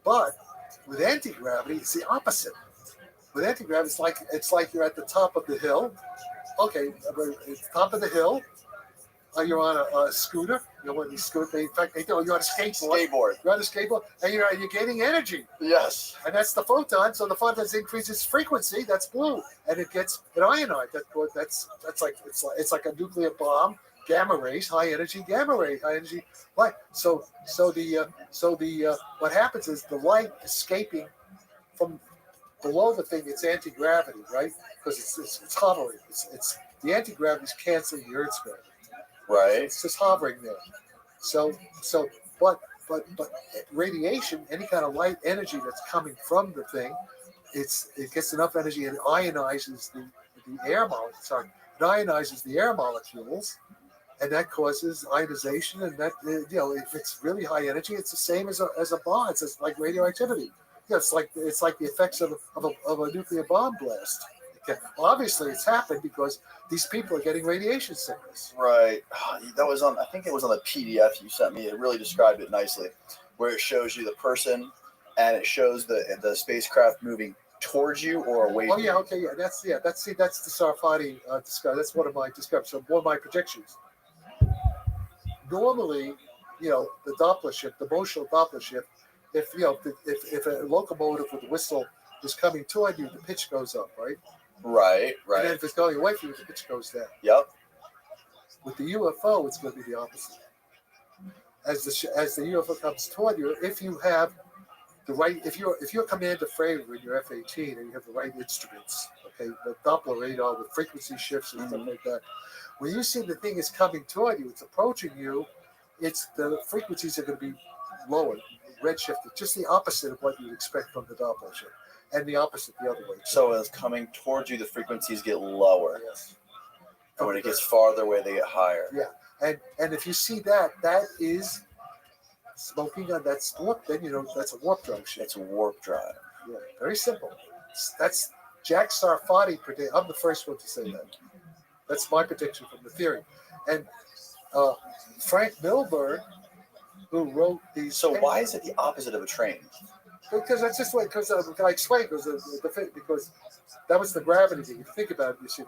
S13: But with anti-gravity, it's the opposite. With anti-gravity, it's like you're at the top of the hill. Okay, it's top of the hill. You're on a scooter. When you scooter, in fact, you're on a skateboard. You're on a skateboard, and you're gaining energy.
S2: Yes.
S13: And that's the photon. So the photon increases frequency. That's blue, and it gets an ionized. That's like it's like a nuclear bomb. Gamma rays, high energy gamma ray, high energy light. So what happens is the light escaping from below the thing. It's anti-gravity, right? Because it's hovering. It's the anti-gravity is canceling the Earth's gravity.
S2: Right.
S13: It's just hovering there. But radiation, any kind of light energy that's coming from the thing, it gets enough energy and ionizes the air molecules. Sorry, it ionizes the air molecules, and that causes ionization. And that if it's really high energy, it's the same as a bomb. It's like radioactivity. Yeah, it's like the effects of a nuclear bomb blast. Okay. Well, obviously, it's happened because these people are getting radiation sickness.
S2: Right. That was on. I think it was on the PDF you sent me. It really described it nicely, where it shows you the person, and it shows the spacecraft moving towards you or away.
S13: Oh yeah. Okay. Yeah. That's the Sarfati discovery. That's one of my discoveries. So one of my predictions. Normally, the Doppler shift, the motional Doppler shift. If a locomotive with a whistle is coming toward you, the pitch goes up, right?
S2: Right.
S13: And then if it's going away from you, the pitch goes down.
S2: Yep.
S13: With the UFO, it's going to be the opposite. As the UFO comes toward you, if you have the right, if you're Commander Fravor in your F-18 and you have the right instruments, okay, the Doppler radar with frequency shifts and stuff like that, when you see the thing is coming toward you, it's approaching you, the frequencies are going to be lower, redshifted, just the opposite of what you would expect from the Doppler shift. And the opposite the other way.
S2: So as coming towards you, the frequencies get lower.
S13: Yes.
S2: And when it gets farther away, they get higher.
S13: Yeah. And if you see that is smoking on that warp, then that's a warp drive shift.
S2: It's a warp drive.
S13: Yeah. Very simple. That's Jack Sarfati predict. I'm the first one to say that. That's my prediction from the theory. And Frank Milburn, who wrote these.
S2: So why is it the opposite of a train?
S13: Because that's just what. Because I explained. Because that was the gravity thing. If you think about it, you see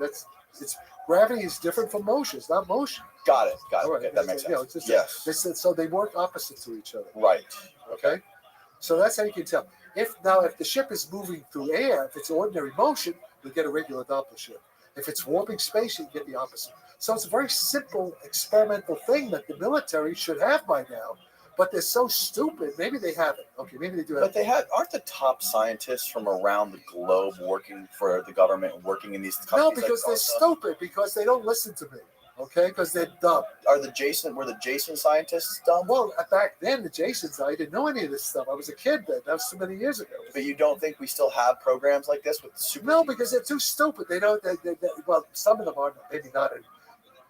S13: gravity is different from motion. It's not motion.
S2: Got it.
S13: Right.
S2: Okay, that makes sense. Yes.
S13: So they work opposite to each other.
S2: Right.
S13: Okay. So that's how you can tell. If the ship is moving through air, if it's ordinary motion, you get a regular Doppler shift. If it's warping space, you get the opposite. So it's a very simple experimental thing that the military should have by now. But they're so stupid. Maybe they haven't. Okay, maybe they do have.
S2: But aren't the top scientists from around the globe working for the government, working in these countries?
S13: No, because they're stupid. Because they don't listen to me. Okay, because they're dumb.
S2: Were the Jason scientists dumb?
S13: Well, back then, the Jasons, I didn't know any of this stuff. I was a kid then. That was so many years ago.
S2: But you don't think we still have programs like this with super?
S13: No, because they're too stupid. They don't. Well, some of them are. Maybe not.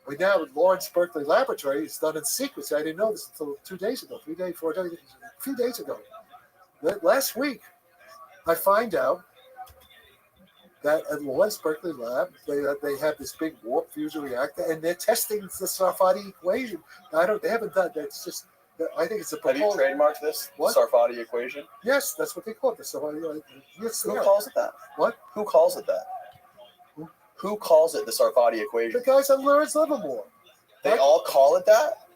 S13: We now at Lawrence Berkeley Laboratory, it's done in secrecy. I didn't know this until 2 days ago, 3 days, 4 days, a few days ago. Last week, I find out that at Lawrence Berkeley Lab, they have this big warp fusion reactor, and they're testing the Sarfati equation. They haven't done that. It's just I think it's a
S2: Have you
S13: proposal.
S2: trademarked this?
S13: What?
S2: Sarfati equation?
S13: Yes, that's what they call it. The Sarfati. Yes,
S2: Who
S13: yeah.
S2: calls it that?
S13: What?
S2: Who calls it that? Who calls it the Sarfati equation?
S13: The guys on Lawrence Livermore.
S2: They all call it that?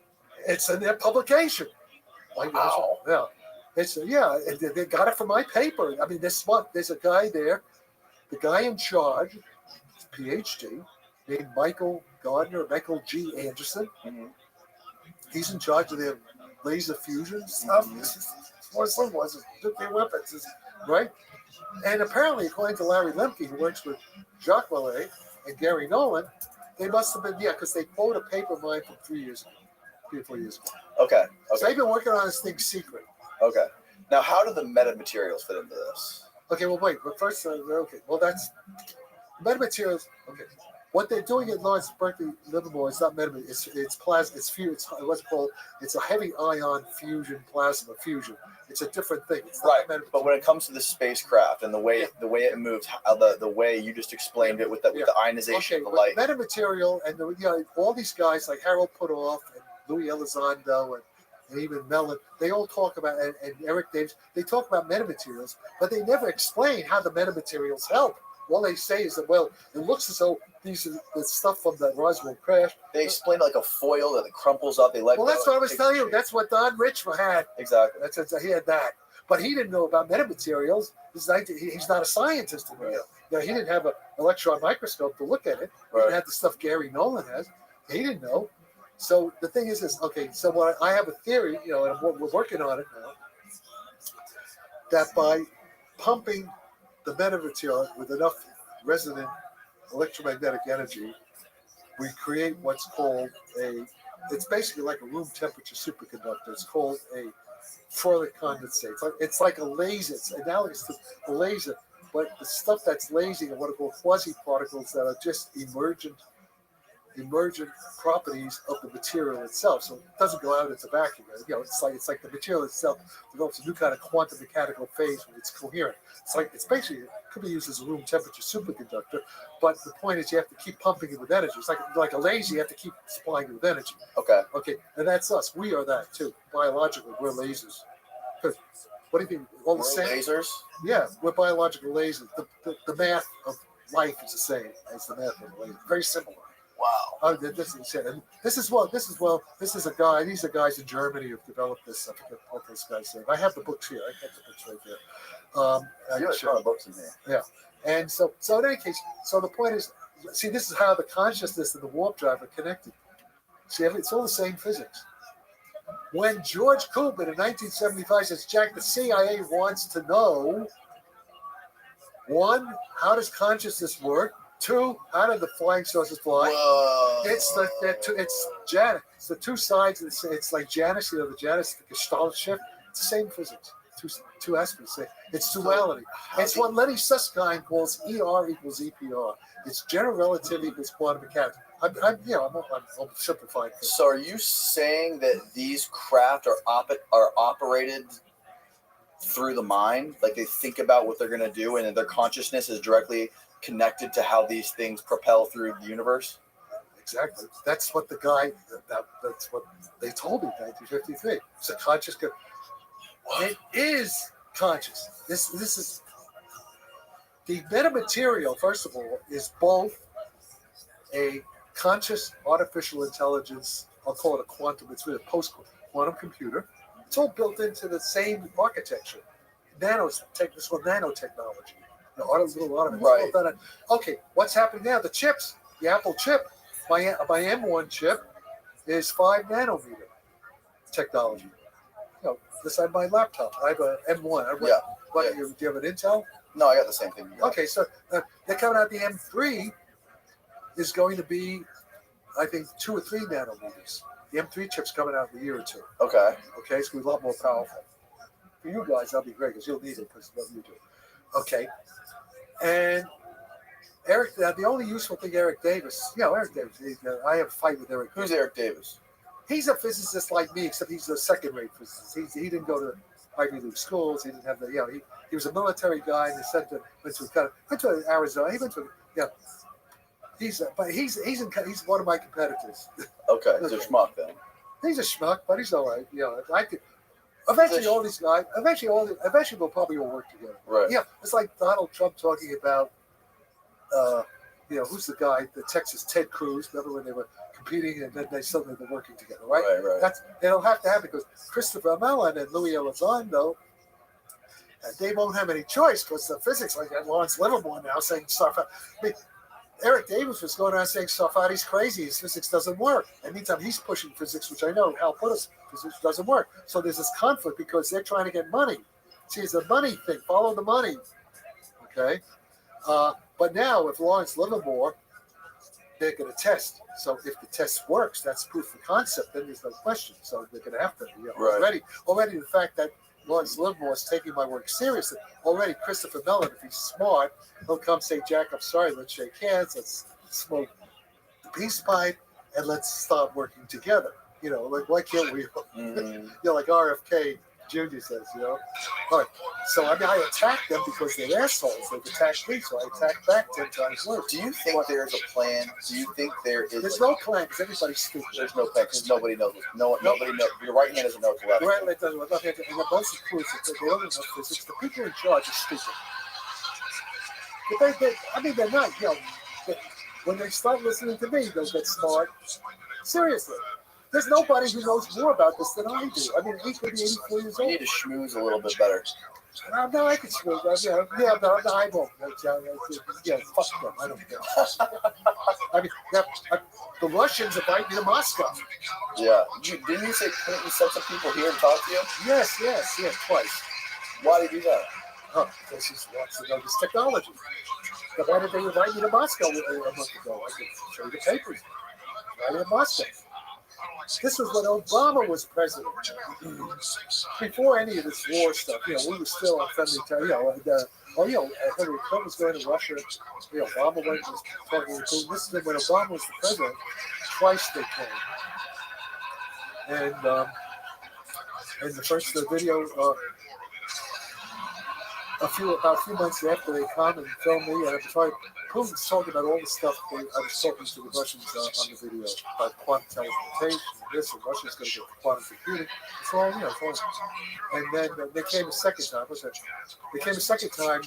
S13: It's in their publication. Like,
S2: Wow.
S13: Yeah. It's they got it from my paper. I mean, there's a guy there, the guy in charge, PhD, named Michael G. Anderson.
S2: Mhm.
S13: He's in charge of their laser fusion stuff. It's nuclear weapons, right? And apparently, according to Larry Lemke, who works with Jacques Vallée and Gary Nolan, they must have been, because they quote a paper of mine from 3 or 4 years ago.
S2: Okay.
S13: So they've been working on this thing secret.
S2: Okay. Now, how do the metamaterials fit into this?
S13: Okay, well, wait. But first, okay. Well, that's metamaterials. Okay. What they're doing at Lawrence Berkeley Livermore is not metamaterials. It's plasma. It's what's called. It's a heavy ion fusion, plasma fusion. It's a different thing. It's
S2: right. But when it comes to the spacecraft and the way it moves, the way you just explained it with the ionization of the light.
S13: Metamaterial and all these guys like Harold Putoff and Louis Elizondo and even Mellon, they all talk about, and Eric Davis, they talk about metamaterials, but they never explain how the metamaterials help. All they say is that, well, it looks as though these are the stuff from the Roswell crash.
S2: They explain like a foil that crumples up. They let
S13: well, that's what I was telling you. That's what Don Rich had.
S2: Exactly.
S13: He had that. But he didn't know about metamaterials. He's not a scientist. Right. He didn't have an electron microscope to look at it. He didn't have the stuff Gary Nolan has. He didn't know. So the thing is this, okay, so what I have a theory, and we're working on it now, that by pumping the metamaterial with enough resonant electromagnetic energy, we create what's called it's basically like a room temperature superconductor. It's called a Freud condensate. It's like a laser. It's analogous to a laser, but the stuff that's lasing are what are called quasi-particles that are just emergent properties of the material itself. So it doesn't go out into vacuum. It's like the material itself develops a new kind of quantum mechanical phase when it's coherent. It's basically, it could be used as a room temperature superconductor, but the point is you have to keep pumping it with energy. It's like a laser, you have to keep supplying it with energy. Okay, and that's us. We are that too. Biologically, we're lasers. Because what do you think? All the same
S2: lasers?
S13: Yeah, we're biological lasers. The math of life is the same as the math of the laser. Very similar.
S2: Wow.
S13: This is a guy. These are guys in Germany who've developed this. I forget what those guys say. I have the books here. I got the books right there.
S2: You have a ton of books in there.
S13: Yeah. And so in any case, so the point is, see, this is how the consciousness and the warp drive are connected. See, it's all the same physics. When George Kubin in 1975 says, Jack, the CIA wants to know, one, how does consciousness work? Two, how did the flying saucers fly?
S2: Whoa.
S13: It's Janus. It's the two sides. It's like Janus, the Janus, the Gestalt shift. It's the same physics. Two aspects. It's duality. It's what Lenny Susskind calls ER equals EPR. It's general relativity equals quantum mechanics. I'm simplifying things.
S2: So are you saying that these craft are operated through the mind? Like they think about what they're going to do and their consciousness is directly connected to how these things propel through the universe?
S13: Exactly. That's what the guy, that's what they told me in 1953. It's a conscious. It is conscious. This is the metamaterial, first of all, is both a conscious artificial intelligence, I'll call it a quantum, it's really a post-quantum computer. It's all built into the same architecture. This called nanotechnology. A lot of it.
S2: Right.
S13: Okay, what's happening now? The chips, the Apple chip, my M1 chip is 5 nanometer technology. This is my laptop. I have a M1. Do you have an Intel?
S2: No, I got the same thing.
S13: Okay, so they're coming out. The M3 is going to be, I think, 2 or 3 nanometers. The M3 chip's coming out in a year or two.
S2: Okay,
S13: it's going to be a lot more powerful. For you guys, that'll be great because you'll need it because of what you do. Okay. And Eric, the only useful thing Eric Davis, I have a fight with Eric.
S2: Who's Eric Davis?
S13: He's a physicist like me, except he's a second-rate physicist. He didn't go to Ivy League schools. He didn't have the, he was a military guy, and went to Arizona. He went to, He's one of my competitors.
S2: Okay, he's a schmuck then.
S13: he's a schmuck, but he's all right. You know, I could. Eventually, all these guys. Eventually, they'll probably all work together.
S2: Right.
S13: Yeah, it's like Donald Trump talking about. Who's the guy? The Texas Ted Cruz. Remember when they were competing and then they suddenly were working together, right?
S2: Right.
S13: It'll have to happen because Christopher Mellon and Louis Elizondo, they won't have any choice because the physics, like Lawrence Livermore now saying stuff. I mean, Eric Davis was going around saying Sarfati's crazy. His physics doesn't work. And meantime, he's pushing physics, which I know Al put us, physics doesn't work. So there's this conflict because they're trying to get money. See, it's a money thing. Follow the money. Okay. But now with Lawrence Livermore, they're going to test. So if the test works, that's proof of concept. Then there's no question. So they're going to have to. Already the fact that Lawrence Livermore is taking my work seriously. Already Christopher Mellon, if he's smart, he'll come say, Jack, I'm sorry, let's shake hands, let's smoke the peace pipe, and let's start working together. You know, like why can't we? Like RFK Jr. says, you know. All right. So I mean, I attacked them because they're assholes. They've attacked me, so I attacked back 10 times worse.
S2: Do you think there's a plan? Do you think there is?
S13: There's no plan because everybody's stupid.
S2: There's no plan because nobody knows. Nobody knows. Your right hand doesn't know what the left.
S13: Right, it doesn't. And the most inclusive, they don't know physics. The people in charge are stupid. But they're not. You know, when they start listening to me, they'll get smart. Seriously. There's nobody who knows more about this than I do. I mean, he could be 84 years old.
S2: You need to schmooze a little bit better.
S13: No, I can schmooze. But I won't. Yeah, fuck them. I don't care. I mean, the Russians invite me to Moscow.
S2: Yeah. Didn't you say Clinton sent some people here to talk to you?
S13: Yes, twice.
S2: Why did he do that?
S13: Because he wants to know this technology. But why did they invite me to Moscow a month ago? I could show you the papers. Right in Moscow. This was when Obama was president. Before any of this war stuff, you know, we were still on friendly terms. Hillary Clinton was going to Russia. You know, Obama went was talking to Putin. This is when Obama was the president. Twice they came. And the first video, about a few months after they come and film me, and Putin's talking about all the stuff I was talking to the Russians on the video about quantum teleportation and this, and Russia's going to get quantum computing. It's all, you know, it's all. And then they came a second time. They came a second time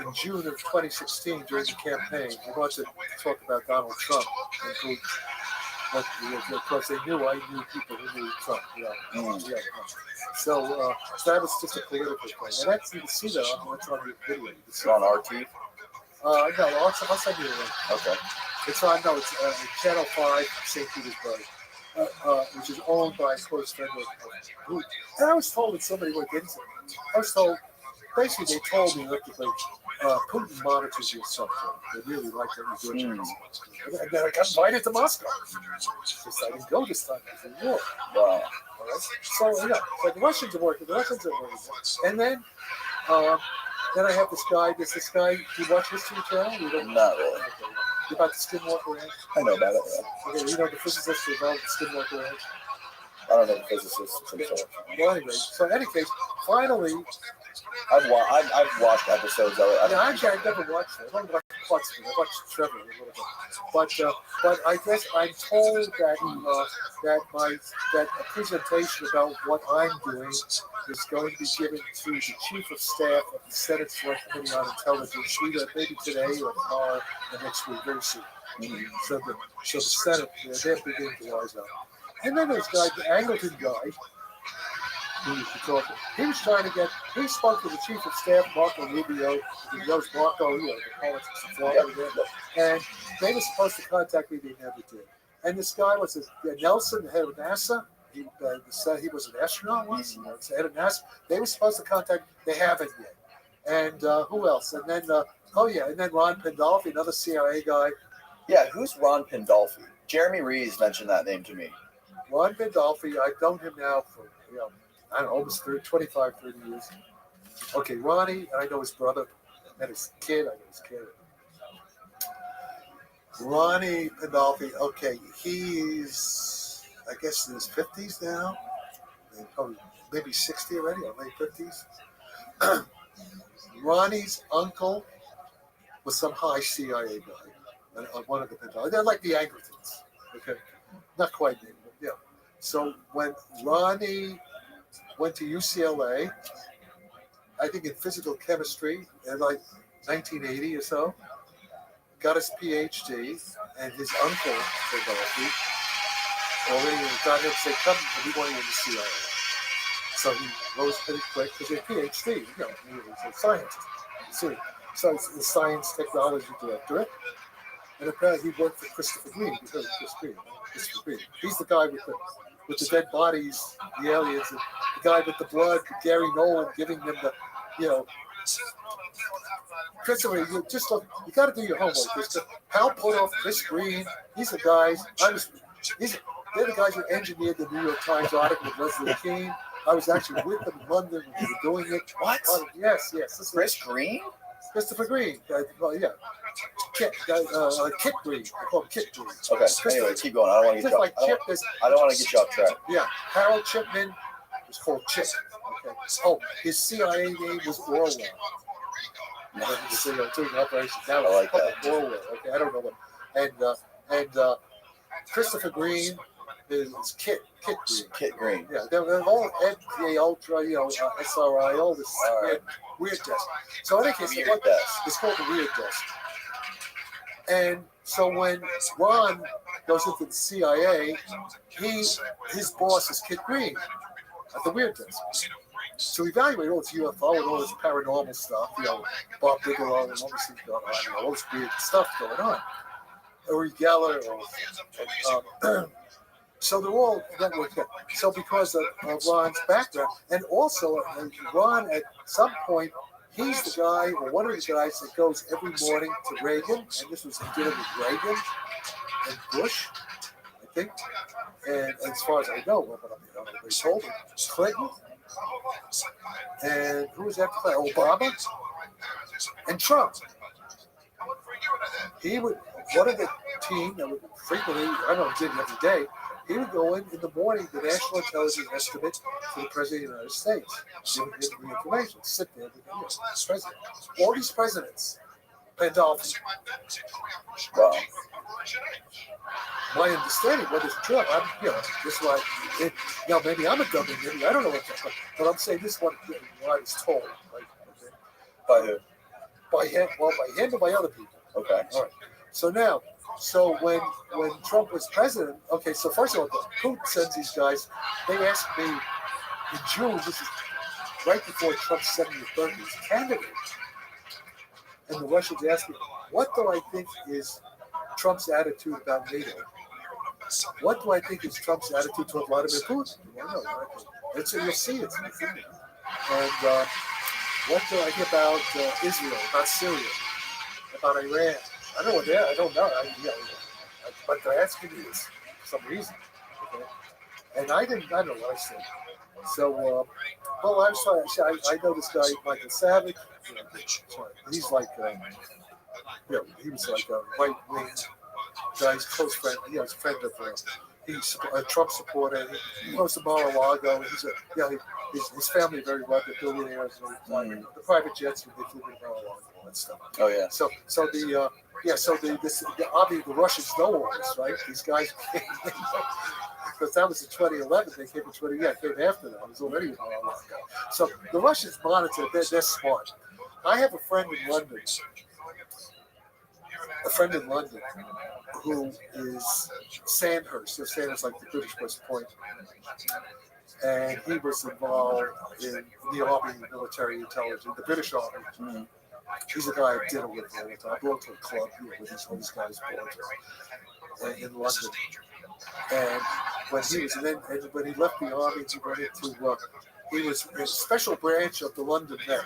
S13: in June of 2016 during the campaign. They wanted to talk about Donald Trump and Putin. Because they knew I knew people who knew Trump. So that was just a political thing. And that's, you can see that on the video.
S2: It's on RT?
S13: No, I'll send you the link.
S2: Okay.
S13: It's on, it's Channel 5, St. Petersburg, which is owned by a close friend of Putin. And I was told that somebody looked into it. Basically they told me that Putin monitors your subject. They really like that you do it. And then I got invited to Moscow. Just I didn't go this time because of the war.
S2: Wow.
S13: All right? So, so the Russians are working. And then I have this guy. Do you watch History Channel?
S2: Not really.
S13: Okay. You about the Skinwalker Ranch?
S2: I know about it, yeah.
S13: Okay, you know the physicist who developed the Skinwalker Ranch?
S2: I don't know the physicists.
S13: Well, anyway, so in any case, finally,
S2: I've watched episodes of it.
S13: I've never watched it. I've only watched parts of it. I watched Trevor a little bit, but I guess I'm told that a presentation about what I'm doing is going to be given to the chief of staff of the Senate Select Committee on Intelligence, either maybe today or tomorrow or next week, very soon. So the Senate, they're beginning to wise up. And then there's the Anglican guy, he was trying to he spoke to the chief of staff, Marco Rubio, he knows Marco, the politics of Florida, and they were supposed to contact me, they never did. And this guy was Nelson, the head of NASA, he was an astronaut once, he was the head of NASA, they were supposed to contact me, they haven't yet. And who else? And then, and then Ron Pandolfi, another CIA guy.
S2: Yeah, who's Ron Pandolfi? Jeremy Reeves mentioned that name to me.
S13: Ron Pandolfi, I've known him now for, I don't know, almost 25, 30 years. Okay, Ronnie, I know his brother, and his kid, I know his kid. Ronnie Pandolfi, okay, he's, I guess, in his 50s now. Probably maybe 60 already, or late 50s. Ronnie's uncle was some high CIA guy, one of the Pandolfi. They're like the Anglicans, okay? Not quite, So when Ronnie went to UCLA, I think in physical chemistry in like 1980 or so, got his PhD, and his uncle, Philadelphia, already got him to say, come, we want you in the CIA. So he rose pretty quick because he's a PhD, you know, he was a scientist. So he's the science technology directorate. And apparently he worked for Christopher Green. You heard of Christopher Green. He's the guy with the dead bodies, the aliens, and the guy with the blood, Gary Nolan giving them the, you know, Christopher, you just look, you got to do your homework. Hal Puthoff, Chris Green, these are guys. They're the guys who engineered the New York Times article with Leslie Keane. I was actually with them in London when they were doing it.
S2: What?
S13: Yes. This is
S2: Chris Green?
S13: Christopher Green. Yeah. Kit Green. I call him Kit Green.
S2: Okay. Anyway, keep going. I don't want to get you off. I don't want to get you off track.
S13: Yeah. Harold Chipman was called Chip. Okay. Oh, his CIA name was Orwell.
S2: Nice.
S13: Doing operations. Now
S2: I like that.
S13: Orwell. Okay. I don't know what. And Christopher Green is Kit Green.
S2: Kit Green.
S13: Yeah, they're all FDA Ultra, you know, SRI, all this weird test. So in any case, it's called the weird test. And so when Ron goes into the CIA, his boss is Kit Green at the weird test. To evaluate all this UFO and all this paranormal stuff, you know, Bob Bigelow and all this things going on, you know, all this weird stuff going on. Uri Geller, so they're all networked. So because of Ron's background, and also Ron at some point, he's the guy or one of the guys that goes every morning to Reagan, and this was dealing with Reagan and Bush, I think. And as far as I know, they told him Clinton, and who was after that? Obama and Trump. He would, one of the team that would frequently, I don't know, did it every day, he would go in the morning, the national intelligence estimate for the President of the United States, give him the information, sit there with the president. All these presidents, Pandolfi.
S2: Wow.
S13: My understanding, whether it's true, I'm, you know, just like, maybe I'm a dummy, maybe I don't know what that's like, but I'm saying this is what I was told. Right? Okay.
S2: By who?
S13: By him, by him or by other people.
S2: Okay.
S13: All right. So when Trump was president, okay, so first of all, Putin sends these guys, they asked me in June, this is right before Trump's 70th birthday, he's a candidate. And the Russians asked me, what do I think is Trump's attitude about NATO? What do I think is Trump's attitude toward Vladimir Putin? Well, no, you'll see it. And what do I think about Israel, about Syria, about Iran? I don't know. I don't know. But they're asking me this for some reason. Okay? And I don't know what I said. So, I was trying. I know this guy, Michael Savage. He's like, he was like a right wing guy's close friend. He's a friend of. He's a Trump supporter. He goes to Mar-a-Lago. His family very well. They're billionaires. The private jets they flew to Mar-a-Lago and that stuff.
S2: Oh yeah.
S13: So obviously the Russians know all this, right? These guys, because that was in 2011. They came in 20. Yeah, came after that. It was already Mar-a-Lago. So the Russians monitor. They're smart. I have a friend in London. Who is Sandhurst. So Sandhurst, like the British West Point. And he was involved in the Army, military intelligence, the British Army. Mm-hmm. He's a guy I dinner with all the time. I go to a club with all these guys in London. And when he left the Army, he went into, he was in a special branch of the London Met.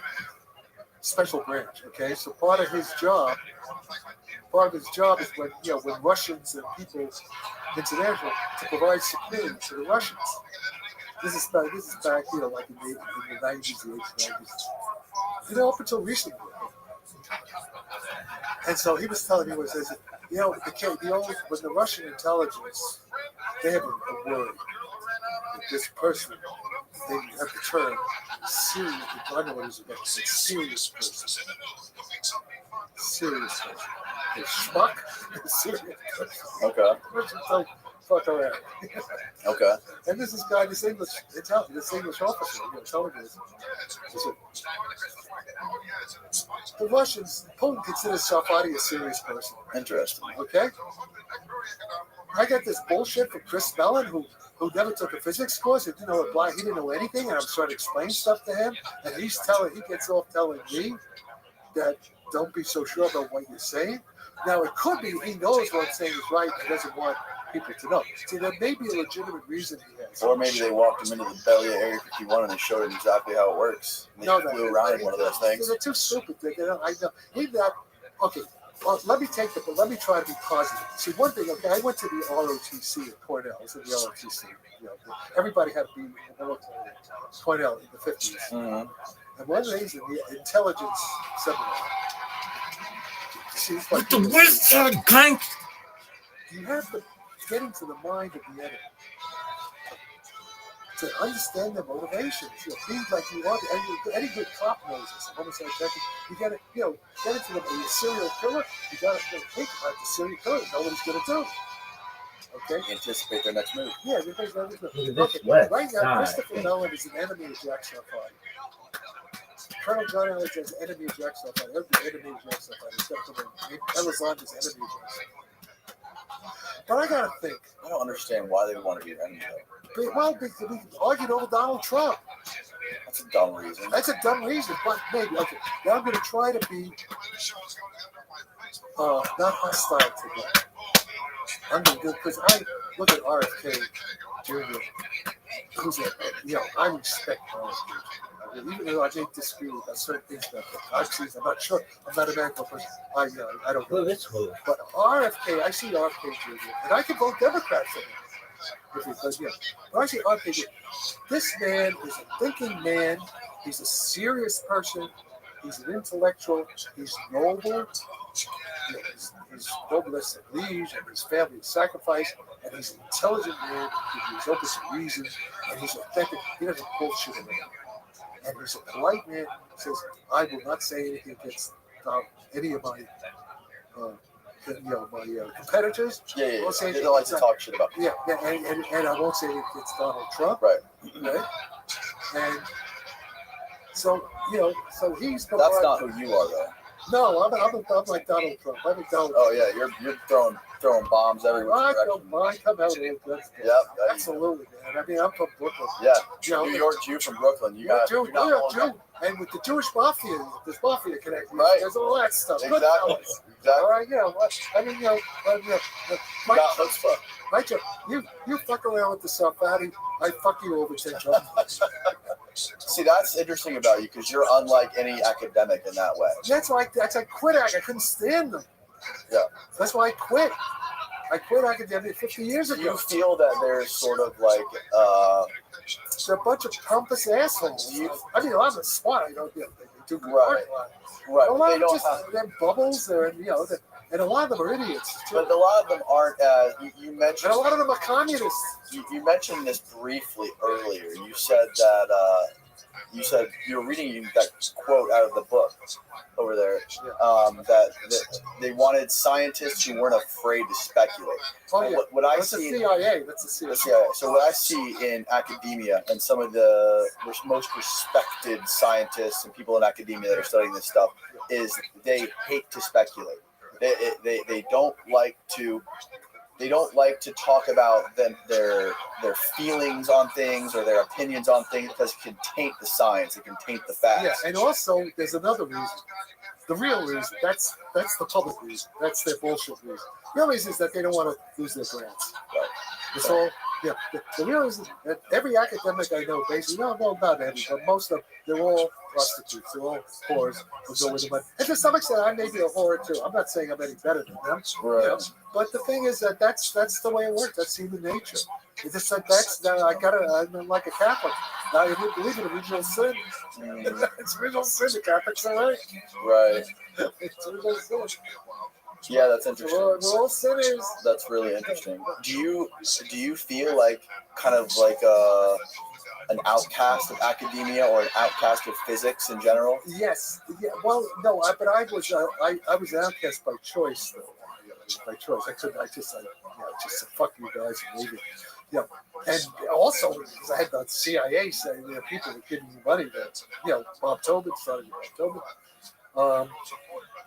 S13: Special branch, okay? So part of his job is when Russians and people international to provide security to the Russians. This is back, like in the 90s, the 80s, 90s. Up until recently. And so he was telling me when the Russian intelligence, they have a word. This person, they have the term serious. I don't know what it is about. Serious person. Serious person. Schmuck. Serious person.
S2: Okay.
S13: fuck around.
S2: Okay.
S13: And this guy, this English officer, telling me this. He said, the Russians, Putin considers Sarfati a serious person.
S2: Interesting.
S13: Okay? I got this bullshit from Chris Mellon, who never took a physics course, he didn't know anything, and I'm trying to explain stuff to him, and he gets off telling me that don't be so sure about what you're saying. Now, it could be he knows what I'm saying is right and doesn't want people to know. So there may be a legitimate reason he has.
S2: Or maybe they walked him into the belly of Area 51 and they showed him exactly how it works. And they flew around in one of those things.
S13: They're too stupid. I know. Even that. Okay. Well, let me try to be positive. See, one thing. Okay, I went to the ROTC at Cornell. I was at the ROTC. Everybody had to be in the military at Cornell in the 50s.
S2: Mm-hmm.
S13: And one of the things in the intelligence seminar. See, it's like
S5: The worst kind.
S13: you have to get into the mind of the enemy to understand their motivations. Be like you want. Any good cop knows this. You got to, get into a serial killer. You got to think about the serial killer. Know what he's going to do. Okay.
S2: Anticipate their next move.
S13: Yeah, because
S5: Look at this west
S13: right now,
S5: side.
S13: Christopher Mellon is an enemy of Jack Sarfati. Colonel John Ellis is an enemy of Jack Sarfati. Enemy of Jack Sarfati. Elizonde is enemy of Jack Sarfati. But I got to think.
S2: I don't understand why they would want to be an enemy.
S13: Well, we argued over Donald Trump.
S2: That's a dumb reason.
S13: That's a dumb reason, but maybe. Okay, now I'm going to try to be not hostile to them. I'm going to do because I look at RFK Jr., who's I respect RFK. Even though I may disagree with certain things about the I'm not sure. I'm not a medical person. I don't know. But RFK, I see RFK Jr., and I can vote Democrat for him. Because, but I see RFK Jr., this man is a thinking man. He's a serious person. He's an intellectual. He's noble. He's noblesse oblige, and his family is sacrificed. And he's an intelligent man. He's open to reason. And he's authentic. He doesn't bullshit around. And he's a polite man. He says, I will not say anything against any of my my competitors.
S2: Yeah. They don't like to talk shit about people.
S13: Yeah, and I won't say it's Donald Trump.
S2: Right.
S13: And so, so he's...
S2: That's not who you are, though.
S13: No, I'm like Donald Trump. I'm like Donald Trump.
S2: Oh, yeah, you're throwing bombs everywhere.
S13: I come out with it.
S2: Yep.
S13: Absolutely, man. I mean, I'm from Brooklyn.
S2: Yeah. New York Jew from Brooklyn. You're
S13: Jew. And with the Jewish mafia, there's mafia connection.
S2: Right.
S13: There's all that stuff.
S2: Exactly.
S13: All right, I mean, Mike, you fuck around with the Sarfati, I fuck you over 10 times.
S2: See, that's interesting about you because you're unlike any academic in that way.
S13: That's why I quit. I couldn't stand them.
S2: Yeah.
S13: That's why I quit. I quit academia 50 years ago.
S2: Do you feel that there's sort of like
S13: they're a bunch of pompous assholes. I mean, a lot of them smart. They do good
S2: right.
S13: A lot of them just they're bubbles. And a lot of them are idiots. Too.
S2: But a lot of them aren't. You mentioned.
S13: And a lot of them are communists.
S2: You mentioned this briefly earlier. You said that. You said you were reading that quote out of the book over there. That they wanted scientists who weren't afraid to speculate.
S13: Oh yeah.
S2: What I
S13: That's
S2: see.
S13: The CIA. That's the CIA.
S2: The CIA. So what I see in academia and some of the most respected scientists and people in academia that are studying this stuff is they hate to speculate. They don't like to talk about their feelings on things or their opinions on things because it can taint the science, it can taint the facts.
S13: Yeah, and also there's another reason. The real reason, that's the public reason. That's their bullshit reason. The other reason is that they don't want to lose their grants.
S2: Right.
S13: It's all, the real reason that every academic I know, basically, not every, but most of them, they're all prostitutes, they're all whores who go with the money. And to some extent, I may be a whore too. I'm not saying I'm any better than them.
S2: Right.
S13: But the thing is that's the way it works. That's human nature. It's just like I'm like a Catholic. Now, if you believe in original sin, it's original sin. The Catholics are right.
S2: Right.
S13: It's original sin.
S2: Yeah, that's interesting.
S13: We're all sinners.
S2: That's really interesting. Do you feel like kind of like an outcast of academia or an outcast of physics in general?
S13: Yes. Yeah. Well, no. But I was an outcast by choice, though. by choice. I just said, fuck you guys and leave it. Yeah. And also, because I had the CIA saying people were giving me money Bob Tobin started with Bob Tobin.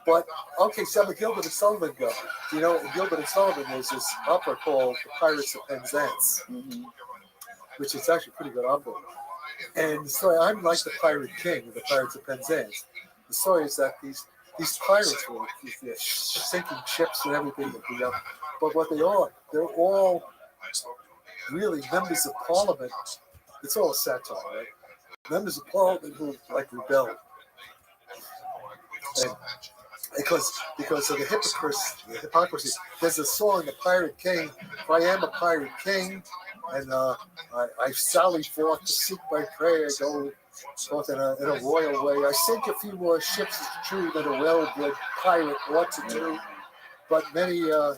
S13: But okay, so the Gilbert and Sullivan go. You know, Gilbert and Sullivan, there's this opera called The Pirates of Penzance, which is actually a pretty good opera. And so I'm like the Pirate King of the Pirates of Penzance. The story is that these pirates were sinking ships and everything. But what they are, they're all really members of Parliament. It's all satire, right? Members of Parliament who like rebelled. And because of the hypocrisy. There's a song, The Pirate King. If I am a pirate king, and I sally forth to seek my prey, I go forth in a royal way. I sink a few more ships, it's true, than a well-bred pirate ought to do. But many a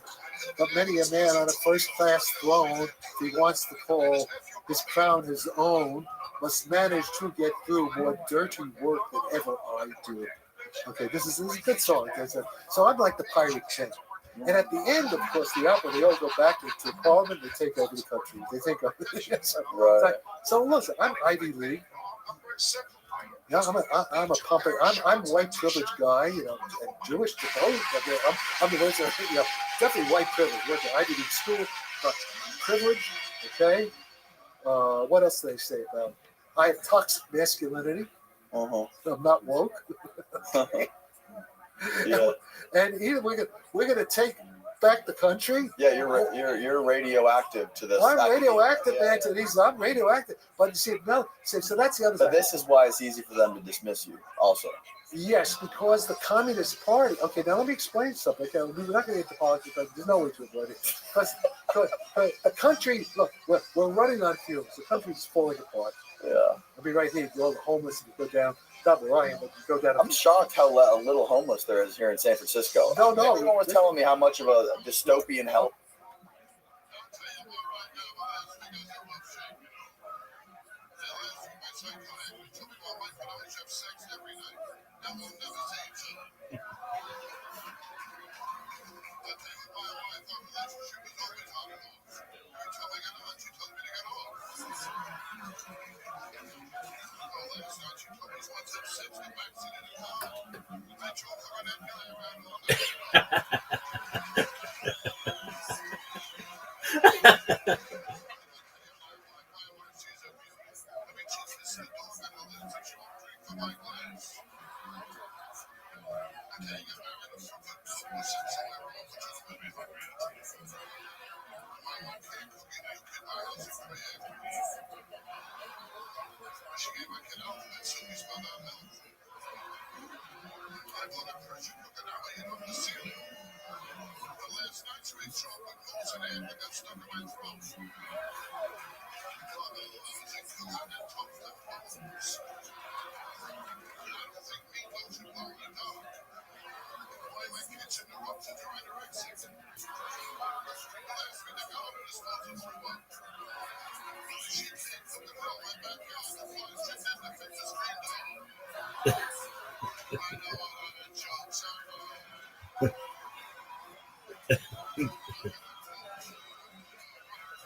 S13: man on a first-class throne, if he wants to call his crown his own, must manage to get through more dirty work than ever I do. Okay, this is a good song. So I'm like the Pirate King. And at the end, of course, the opera, they all go back into Parliament, they take over the country. They take over so listen, I'm Ivy League. Yeah, I'm a puppet. I'm white privilege guy, and Jewish to both. I'm the ones that definitely white privilege. Went to Ivy League school, privilege. Okay. What else do they say about? I have toxic masculinity. I'm not woke.
S2: Yeah.
S13: And either we're gonna take back the country.
S2: Yeah, you're radioactive to this.
S13: I'm radioactive, man. To these, I'm radioactive. But you see, so that's the other side.
S2: But this is why it's easy for them to dismiss you, also.
S13: Yes, because the Communist Party. Okay, now let me explain something. Okay, we're not going to get to politics, but there's no way to avoid it. Because the country, look, we're running on fumes. The country's falling apart.
S2: Yeah.
S13: I mean, right here, all the homeless, you go down. Not where I am, but you go down.
S2: I'm shocked how little homeless there is here in San Francisco.
S13: No.
S2: Everyone was telling me how much of a dystopian hell.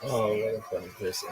S5: Oh, what a funny person.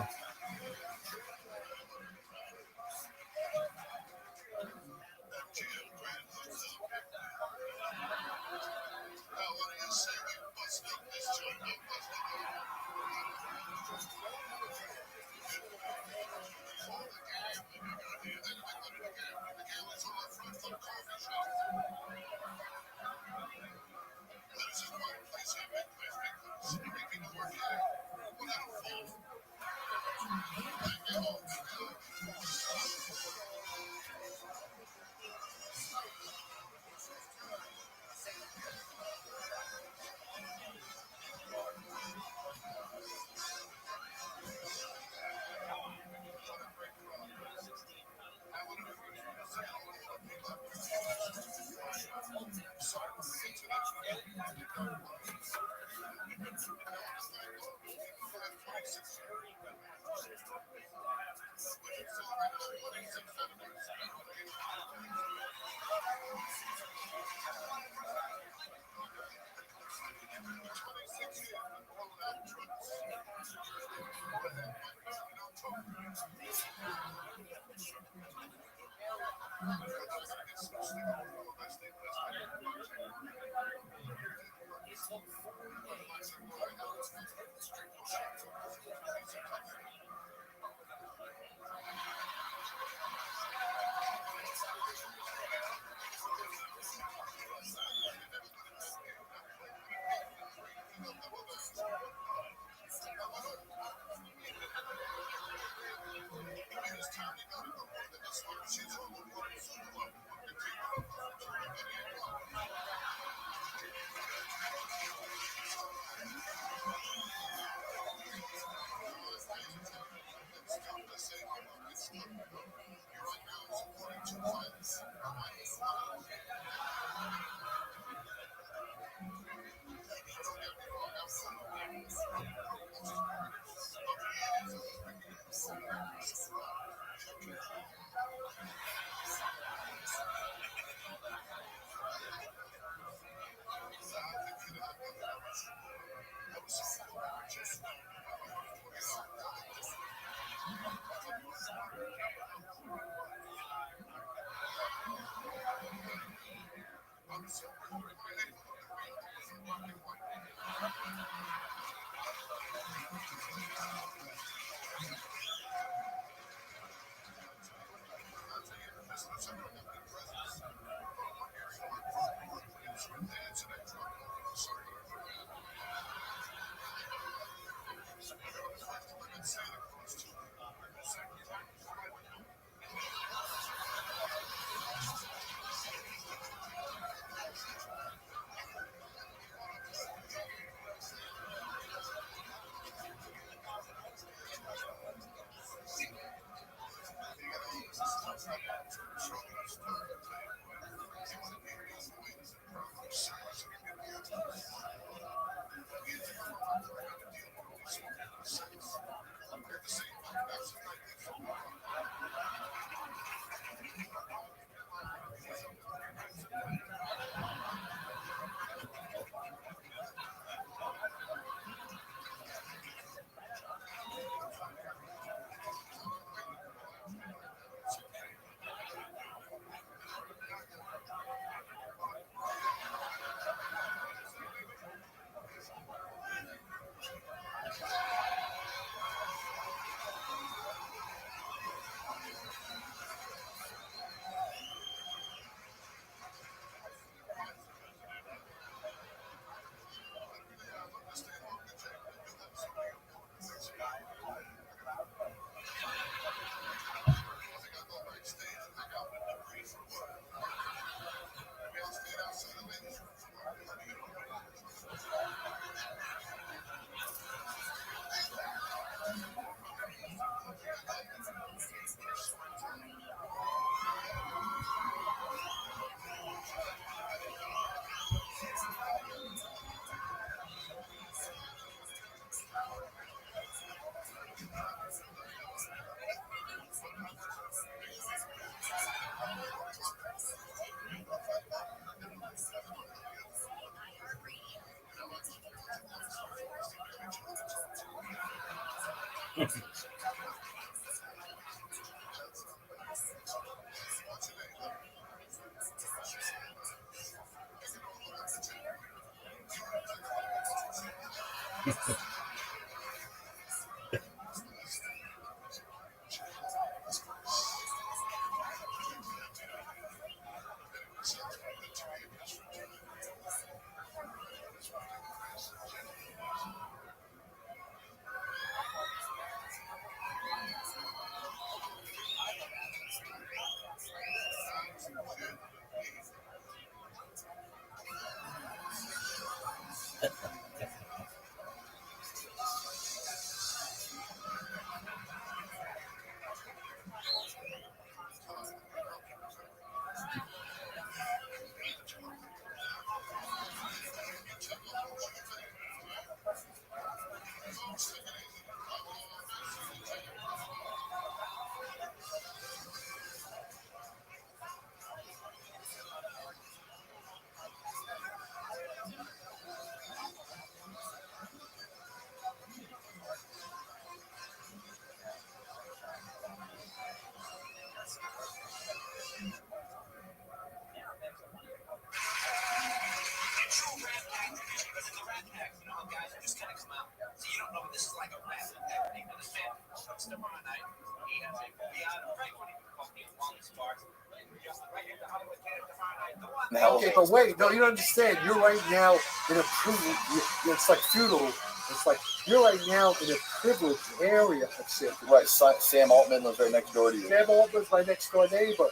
S2: Now,
S13: Okay, but wait, no, you don't understand. You're right now in a privileged. It's like feudal. It's like you're right now in a privileged area of San Francisco.
S2: right, Sam Altman lives right next door to you.
S13: Sam Altman's my next door neighbor.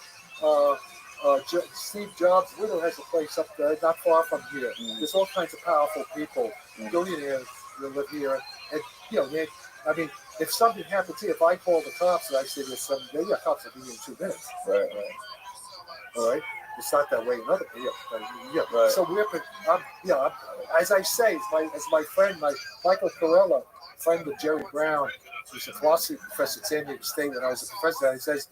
S13: Steve Jobs' widow has a place up there, not far from here. There's all kinds of powerful people, billionaires that live here, and I mean, if something happens here, if I call the cops and I say there's some, cops will be here in 2 minutes.
S2: Right.
S13: All right. It's not that way in other
S2: Right.
S13: So as I say, as my friend, Michael Corella, friend of Jerry Brown, who's a philosophy professor at San Diego State when I was a professor, he says,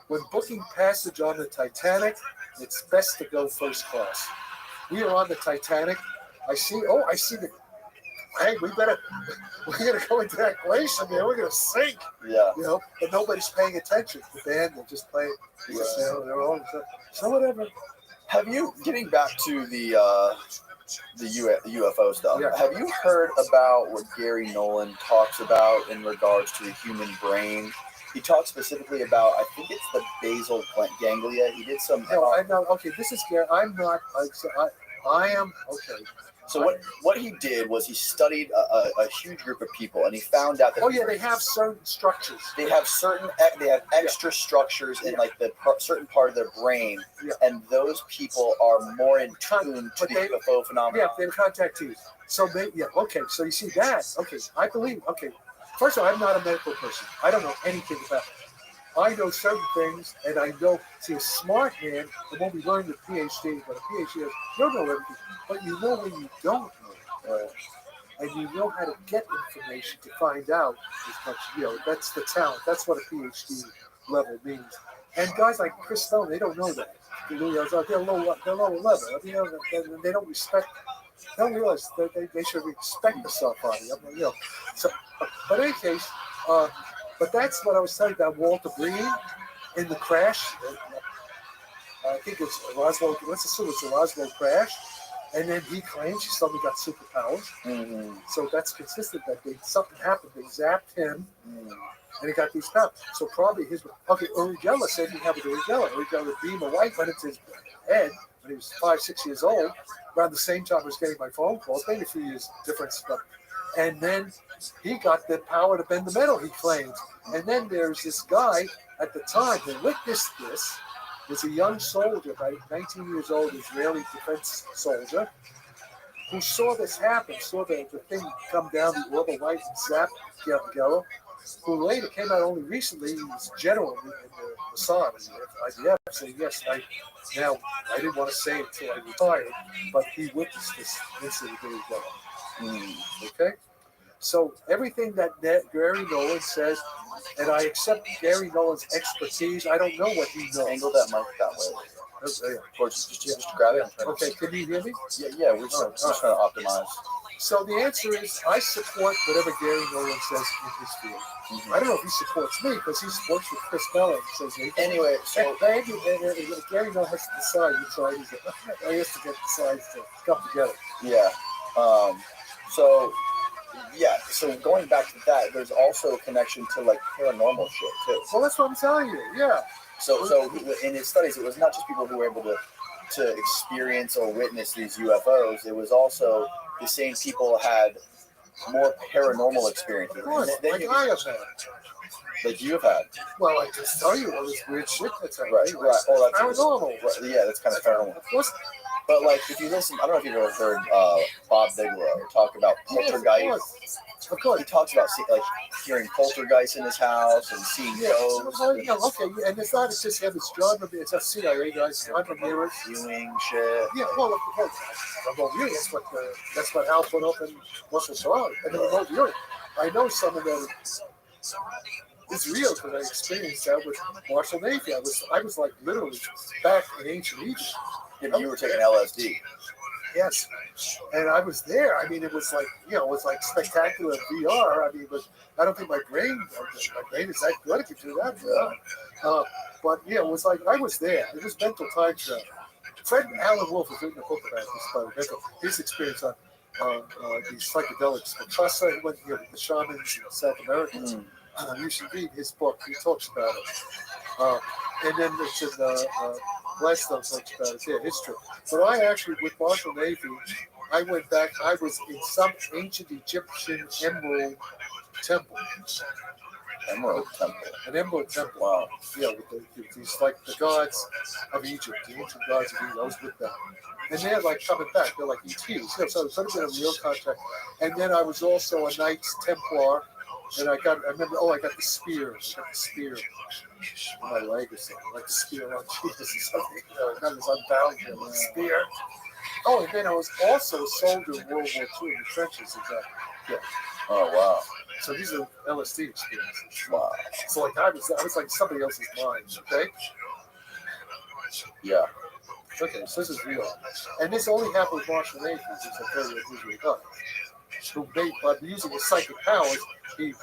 S13: when booking passage on the Titanic, it's best to go first class. We are on the Titanic. I see the. Hey, we're gonna go into that glacier there. We're gonna sink.
S2: Yeah.
S13: But nobody's paying attention. The band, they're just playing. They're all so whatever.
S2: Have you, getting back to the UFO stuff?
S13: Yeah.
S2: Have you heard about what Gary Nolan talks about in regards to the human brain? He talks specifically about, I think it's the basal ganglia. He did some.
S13: No, I know. Okay, this is Gary. I'm not. I am okay.
S2: So what he did was he studied a huge group of people, and he found out that
S13: they have certain structures.
S2: They have extra structures in like the certain part of their brain, and those people are more in tune to the UFO phenomenon.
S13: Yeah, they're contactees. So So you see that? Okay, I believe. Okay, first of all, I'm not a medical person. I don't know anything about it. I know certain things, and I know. See, a smart man, and when we learn with PhD, but a PhD is you don't know everything, but you know when you don't know, and you know how to get information to find out as much. That's the talent. That's what a PhD level means. And guys like Chris Stone, they don't know that. They're low level. I mean, they don't respect. They don't realize that they should respect the self-body. I mean, So, but in any case. But that's what I was telling you about Walter Breen in the crash. I think it's Roswell. Let's assume it's a Roswell crash. And then he claims he suddenly got superpowers.
S2: Mm-hmm.
S13: So that's consistent that something happened. They zapped him, and he got these powers. So probably Uri Geller said he had with Uri Geller. Uri Geller beam of light went into his head when he was 5-6 years old. Around the same time I was getting my phone calls, maybe a few years difference, but. And then he got the power to bend the metal, he claims. And then there's this guy at the time who witnessed this, was a young soldier, about 19 years old, Israeli defense soldier, who saw this happen, saw the thing come down, the orbital light and zap Geller, who later came out only recently, he was general in the Mossad, in the IDF, saying, yes, I didn't want to say it until I retired, but he witnessed this incident with Geller. Okay? So everything that Gary Nolan says, and I accept Gary Nolan's expertise. I don't know what he knows.
S2: Angle that mic that way. Just grab it.
S13: Okay, can you hear me?
S2: Yeah, we're just trying to optimize.
S13: So the answer is I support whatever Gary Nolan says in his field. Mm-hmm. I don't know if he supports me because he works with Chris Bell and says
S2: anyway. So
S13: Gary Nolan has to decide which side he's I has to get the sides to come together.
S2: Yeah. So going back to that, there's also a connection to like paranormal shit too.
S13: Well, that's what I'm telling you. Yeah.
S2: So in his studies, it was not just people who were able to experience or witness these UFOs. It was also the same people had more paranormal experiences.
S13: Of course, like I have had.
S2: Like you have had.
S13: Well, I just tell you all this weird shit that's happening.
S2: Right. Oh, that's
S13: paranormal.
S2: Right. Yeah, that's kind of paranormal.
S13: Of course.
S2: But like, if you listen, I don't know if you've ever heard Bob Bigelow talk about poltergeist.
S13: Of course.
S2: He talks about hearing poltergeists in his house and seeing ghosts.
S13: And it's not just him, it's John Rabbi, it's a CIA guys, John Ramirez.
S2: Viewing shit.
S13: Yeah, well, remote viewing, that's what Hal put up in Russell Sarah. And the remote viewing. I know some of them. It's real because I experienced that with Marshall Navy. I was like literally back in ancient Egypt.
S2: You were taking LSD.
S13: Yes, and I was there. I mean, it was like it was like spectacular VR. I mean, but I don't think my brain is that good. It could do that. But yeah, it was like I was there. It was mental time travel. Fred Alan Wolf has written a book about this, his experience on these psychedelics. He went with the shamans in South America. You should read his book. He talks about it. And then it's in Gladstone talks about it. Yeah, history. But I actually, with Marshall Navy, I went back. I was in some ancient Egyptian emerald temple.
S2: Emerald Temple.
S13: An emerald temple.
S2: Wow.
S13: Yeah, with these like the gods of Egypt, the ancient gods of Egypt. I was with them. And they're like coming back. They're like ETs. You know, so it's a bit of real contact. And then I was also a Knights Templar. And I remember, I got the spear. I got the spear on my leg or something. Like the spear on Jesus or something. That was unbound here with the spear. Oh, and then I was also a soldier in World War II in the trenches. Yeah.
S2: Oh, wow.
S13: So these are LSD experiences.
S2: Wow.
S13: So like I was like somebody else's mind, okay?
S2: Yeah.
S13: Okay, so this is real. And this only happened with Marshall Navy, who's a very unusual guy. Who made, by using his psychic powers, he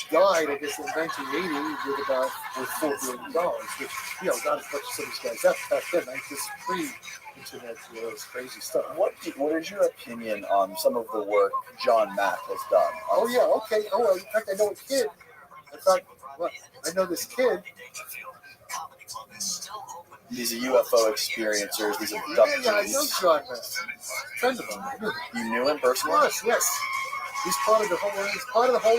S13: died, I guess, in 1980 with $4 billion, which, not as much as some of these guys have back then. Like this pre-internet, this crazy stuff.
S2: What is your opinion on some of the work John Mack has done?
S13: Oh, yeah, okay. Oh, in fact, I know a kid. I know this kid.
S2: These are UFO experiencers, these abductees.
S13: Yeah, I know John Mack. Friend of mine.
S2: You knew him personally?
S13: Yes. He's part of the whole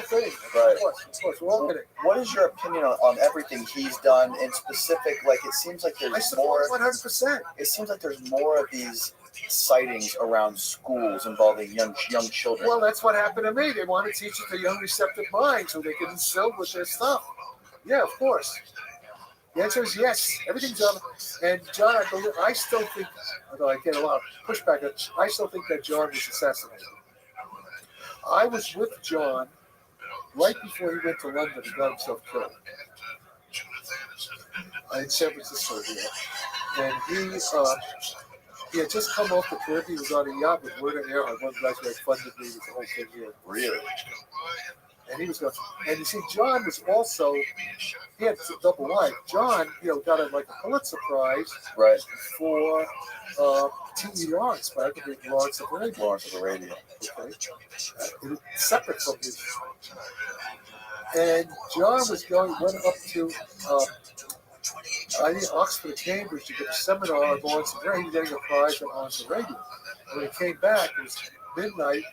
S13: thing.
S2: Right.
S13: Of course. We're all getting.
S2: What is your opinion on everything he's done in specific? Like, it seems like
S13: I
S2: there's
S13: support
S2: more.
S13: 100%.
S2: It seems like there's more of these sightings around schools involving young children.
S13: Well, that's what happened to me. They want to teach it to young receptive minds so they can instill with their stuff. Yeah, of course. The answer is yes. Everything's up. And John, I still think, although I get a lot of pushback, I still think that John was assassinated. I was with John right before he went to London and got himself killed. In San Francisco here. And he had just come off the Caribbean. He was on a yacht with Werner Earhart, one of the guys who had funded me with the whole thing here.
S2: Really?
S13: And he was going, and you see, John was also, he had a double life. John, got a Pulitzer Prize for T.E. Lawrence, by the way, Lawrence of Arabia.
S2: Lawrence of Arabia.
S13: Okay. Separate from his. And John went up to, Oxford or Cambridge to give a seminar on Lawrence of Arabia. He was getting a prize on Lawrence of Arabia. And when he came back, it was midnight.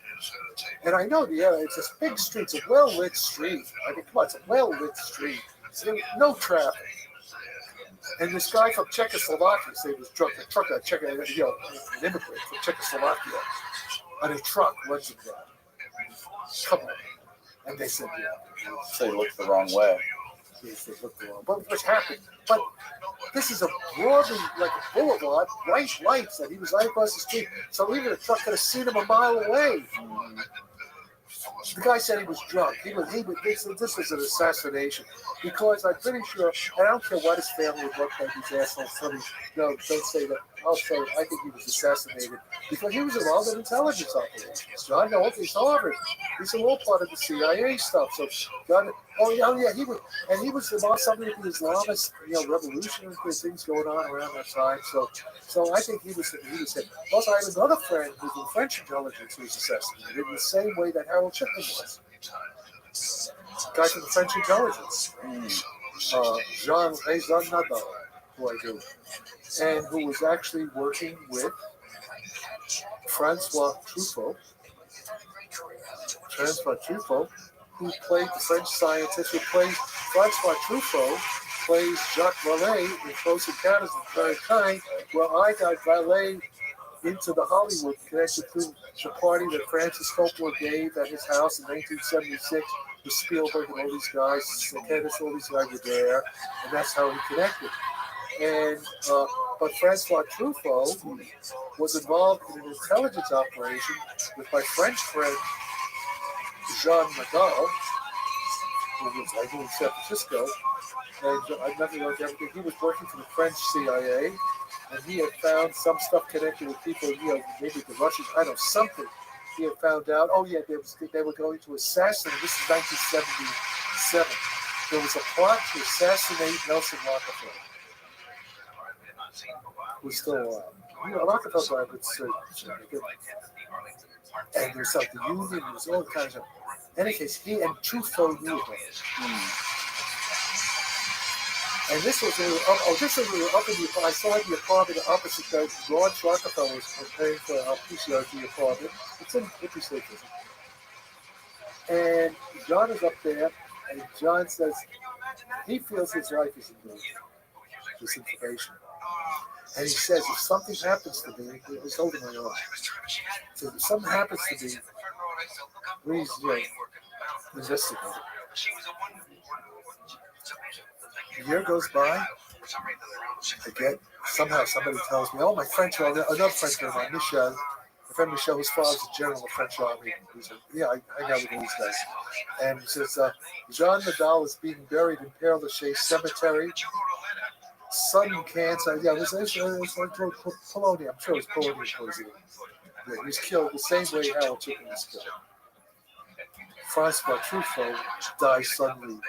S13: And I know it's this big street. It's a well-lit street. I mean, come on, it's a well-lit street. No traffic. And this guy from Czechoslovakia, say was an immigrant from Czechoslovakia, on a truck runs him down. Come on. And they said, yeah.
S2: So he looked the wrong way.
S13: Yes, they looked the wrong way. But what's happened? But this is a broadly, like a boulevard, bright lights, and he was right across the street. So even a truck could have seen him a mile away. The guy said he was drunk. This was an assassination because I'm pretty sure, and I don't care what his family would look like, these assholes. No, don't say that. I'll say it. I think he was assassinated because he was involved in intelligence operations. John Holt is Harvard. He's all part of the CIA stuff. So, he was involved something with the Islamist, revolutionary things going on around that time. So I think he was hit. Also, I have another friend who's in French intelligence who was assassinated in the same way that Harold Shipman was. Guy from the French intelligence, Jean Nadal, who I do, and who was actually working with Francois Truffaut, who played the French scientist, Francois Truffaut plays Jacques Vallée in Close Encounters of the Third Kind, where I got Vallée into the Hollywood connected to the party that Francis Coppola gave at his house in 1976 with Spielberg and all these guys, all these guys were there, and that's how he connected. And but Francois Truffaut was involved in an intelligence operation with my French friend Jean Nadal, who was in San Francisco, and I've nothing like everything. He was working for the French CIA, and he had found some stuff connected with people, maybe the Russians, I don't know, something. He had found out, they were going to assassinate, this is 1977. There was a plot to assassinate Nelson Rockefeller, who's still alive. Rockefeller died, but and there's like the union, there's all kinds of. In any case, he and Truffaut knew about it. And this was when we were up. Oh, this was when we were up in the. I saw the apartment opposite that George Rockefeller was paying for our PCRG apartment. It's in Hippie Station. And John is up there, and John says he feels his life is in danger. This information. And he says, if something happens to me, he's holding my arm. So if something happens to me, please, investigate. A year goes by. Again, somehow somebody tells me, oh, my French, another French friend of mine, Michel. My friend Michel, his father's a general of the French army. He said, yeah, I hang out with these guys. And he says, Jean Nadal is being buried in Père Lachaise Cemetery. Sudden cancer. Yeah, it was like Polonium. I'm sure it was Polonium poisoning. Yeah, he was killed the same way Harold Chicken was killed. Francois Truffaut died suddenly,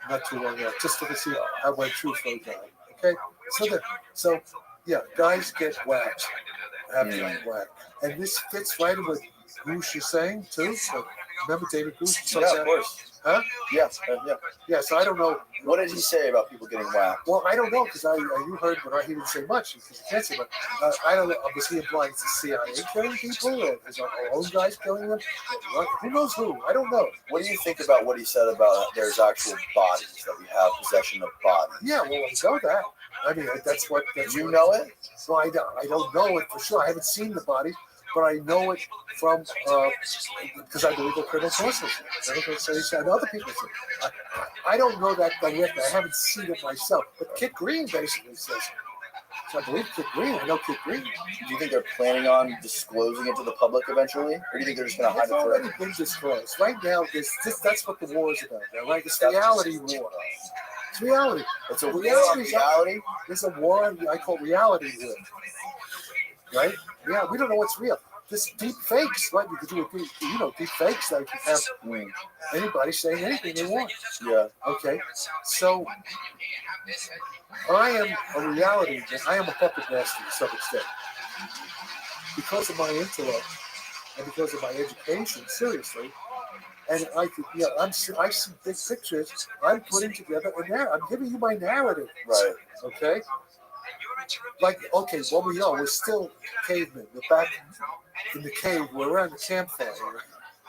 S13: not too long after. Just to see how when Truffaut died. Okay, so guys get whacked. Have to get whacked, and this fits right in what Goosh is saying too. So, remember David Goosh?
S2: Yeah, of course.
S13: Huh?
S2: Yes.
S13: Yeah, so I don't know.
S2: What did he say about people getting whacked?
S13: Well, I don't know, because you heard, but he didn't say much, because he can't say much. I don't know, was he implying it's the CIA killing people, or is our own guys killing them? Who knows who? I don't know.
S2: What do you think about what he said about there's actual bodies, that we have possession of bodies?
S13: Yeah, well, I know that. I mean, that's what...
S2: You know it?
S13: Well, I don't know it for sure. I haven't seen the bodies. But I know it from because I believe the criminal sources and other people say. I don't know that directly. I haven't seen it myself. But Kit Green basically says. So I believe Kit Green. I know Kit Green.
S2: Do you think they're planning on disclosing it to the public eventually, or do you think they're just going to hide it forever?
S13: It's already been disclosed. Right now, that's what the war is about. Now, right? It's reality war. It's reality.
S2: It's a reality.
S13: It's a war. I call reality war. Right? Yeah, we don't know what's real. This deep fakes, right? Because deep fakes, like you have anybody saying anything they want.
S2: Yeah.
S13: Okay. So I am a reality. I am a puppet master to some extent. Because of my intellect and because of my education, seriously. And I see big pictures. I'm putting together a narrative. I'm giving you my narrative.
S2: Right.
S13: Okay. Like, okay, well, we know we're still cavemen. We're back in the cave. We're around the campfire.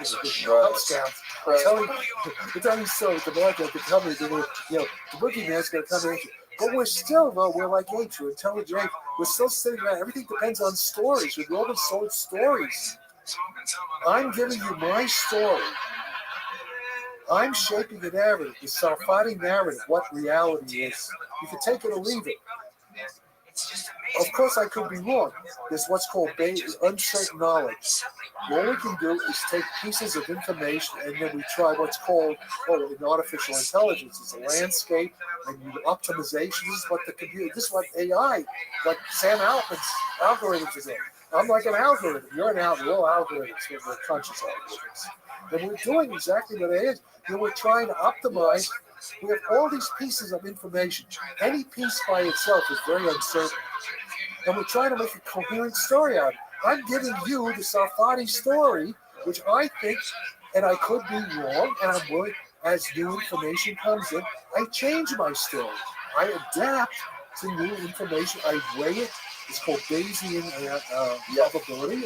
S13: Scouts. We're telling you so. The Americans can come in. The boogeyman's going to come in. But we're still, though, we're like apes. We're intelligent apes. We're still sitting around. Everything depends on stories. We're all sold stories. I'm giving you my story. I'm shaping the narrative, the Sarfati narrative, what reality is. You can take it or leave it. Of course, I could be wrong. There's what's called uncertain knowledge. What we can do is take pieces of information and then we try what's called in artificial intelligence. It's a landscape and optimization. This is what the computer, this is what AI, what Sam Altman's algorithms is in. I'm like an algorithm. You're an algorithm. We're all algorithms. We're conscious algorithms. And we're doing exactly what it is. We're trying to optimize. We have all these pieces of information. Any piece by itself is very uncertain. And we're trying to make a coherent story out of it. I'm giving you the Sarfati story, which I think, and I could be wrong, and I'm willing, as new information comes in, I change my story. I adapt to new information. I weigh it. It's called Bayesian probability.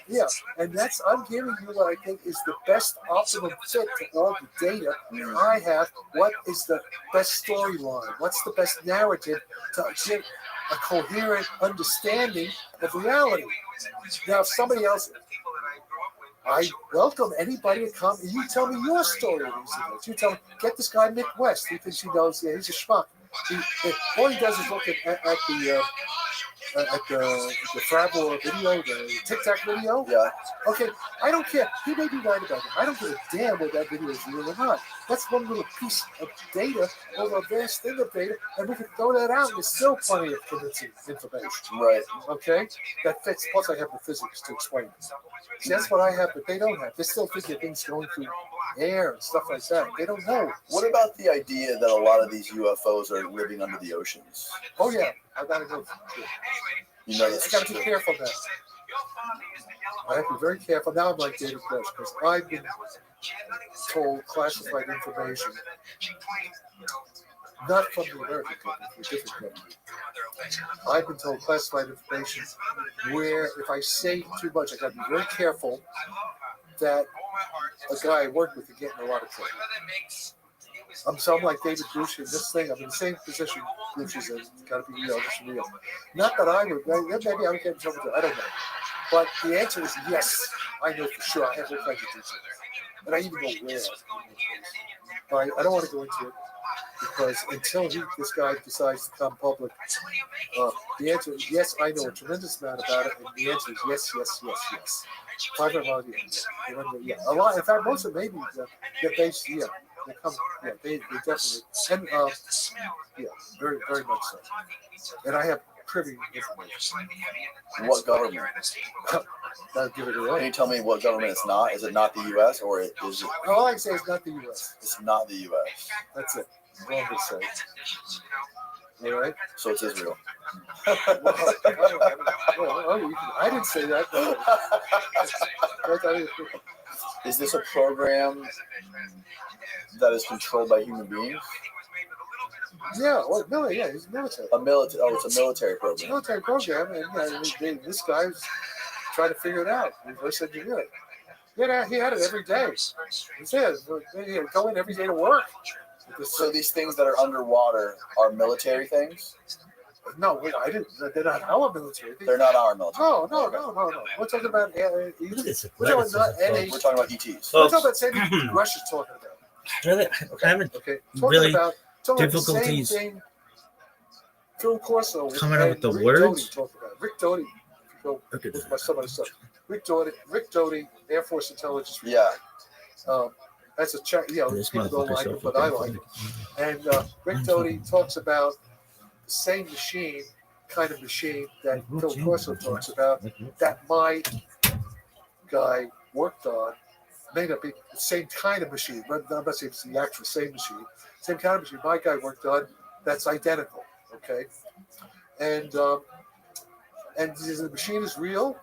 S13: Yeah, and that's, I'm giving you what I think is the best optimum fit to all the data I have. What is the best storyline? What's the best narrative to get a coherent understanding of reality? Now, if somebody else, I welcome anybody to come and you tell me your story of these events. You tell me, get this guy Mick West. He thinks he knows, he's a schmuck. All he does is look at the Frabble video, the Tic Tac video.
S2: Yeah.
S13: Okay, I don't care. He may be right about it. I don't give a damn whether that video is real or not. That's one little piece of data over a vast thing of data, and we can throw that out, and there's still plenty of convincing information.
S2: Right.
S13: Okay? That fits. Plus, I have the physics to explain it. See, that's what I have, but they don't have. They still think that things going through air and stuff like that. They don't know.
S2: What about the idea that a lot of these UFOs are living under the oceans?
S13: Oh, yeah. I got to go.
S2: You know,
S13: I got to be careful now. I have to be very careful. Now I'm like David Grush, because I've been told classified information, not from the American government, from a different government. I've been told classified information where if I say too much, I got to be very careful that a guy I work with can get in a lot of trouble. So I'm like David Grush in this thing. I'm in the same position Grush is in. It's got to be real. This is real. Not that I would. Maybe I would get in trouble. I don't know. But the answer is yes. I know for sure. I have all kinds of details. And I even know where. But I don't want to go into it because until this guy decides to come public, the answer is yes. I know a tremendous amount about it, and the answer is yes, yes, yes, yes. 500 yeah, a lot. In fact, most of them maybe they're based. Yeah, they come. Yeah, they definitely and yeah, very very much so. And I have privy information.
S2: What government?
S13: I'll give it away.
S2: Can you tell me what government it's not? Is it not the U.S. or is it?
S13: All I can say is not the U.S.
S2: It's not the U.S.
S13: That's it. Wrong to say. All right.
S2: So it's Israel.
S13: I didn't say that.
S2: Is this a program that is controlled by human beings?
S13: Yeah, well, no, yeah, he's military.
S2: A military. Oh, it's a military program.
S13: It's a military program, and this guy's trying to figure it out. Reverse engineer it. He had it every day. He says he'd go in every day to work.
S2: So these things that are underwater are military things?
S13: No, wait, I didn't. They're not our military.
S2: They're not our military.
S13: No. We're talking about we're talking about
S2: We're talking about ETs.
S13: We're talking about same thing Russia's talking about.
S5: Really, I'm
S13: Talking about
S5: difficulties.
S13: the same thing Phil Corso
S5: Coming up with the
S13: Rick
S5: words.
S13: Doty talked about. Rick Doty.
S5: Look at
S13: My somebody's stuff. Rick Doty, Air Force Intelligence.
S2: Yeah.
S13: That's a check. You know,
S5: This
S13: people don't like it, but I like it.
S5: it.
S13: And Rick Doty talks about the same machine, kind of machine that Phil Corso talks about, that my guy worked on. May not be the same kind of machine, but I'm not saying it's the actual same machine. Same kind of machine my guy worked on that's identical. Okay. And the machine is real.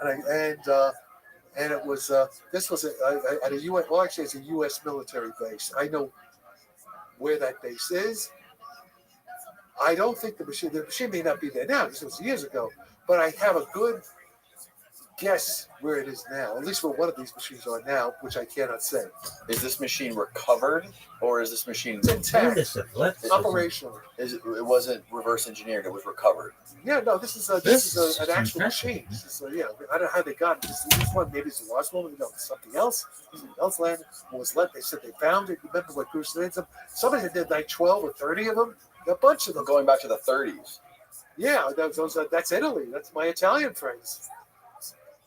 S13: And it was this was at a U.S. Well, actually, it's a U.S. military base. I know where that base is. I don't think the machine may not be there now. This was years ago, but I have a good guess where it is now. At least where one of these machines are now, which I cannot say.
S2: Is this machine recovered, or is this machine
S13: intact? Operational.
S2: It wasn't reverse engineered. It was recovered.
S13: Yeah, no. This is an actual machine. This is I don't know how they got it. This one maybe it's the last one. Something else. Something else landed. Was let. They said they found it. Remember what Bruce did? Somebody did like 12 or 30 of them. A bunch of them
S2: going back to the 30s.
S13: Yeah, that's Italy. That's my Italian friends.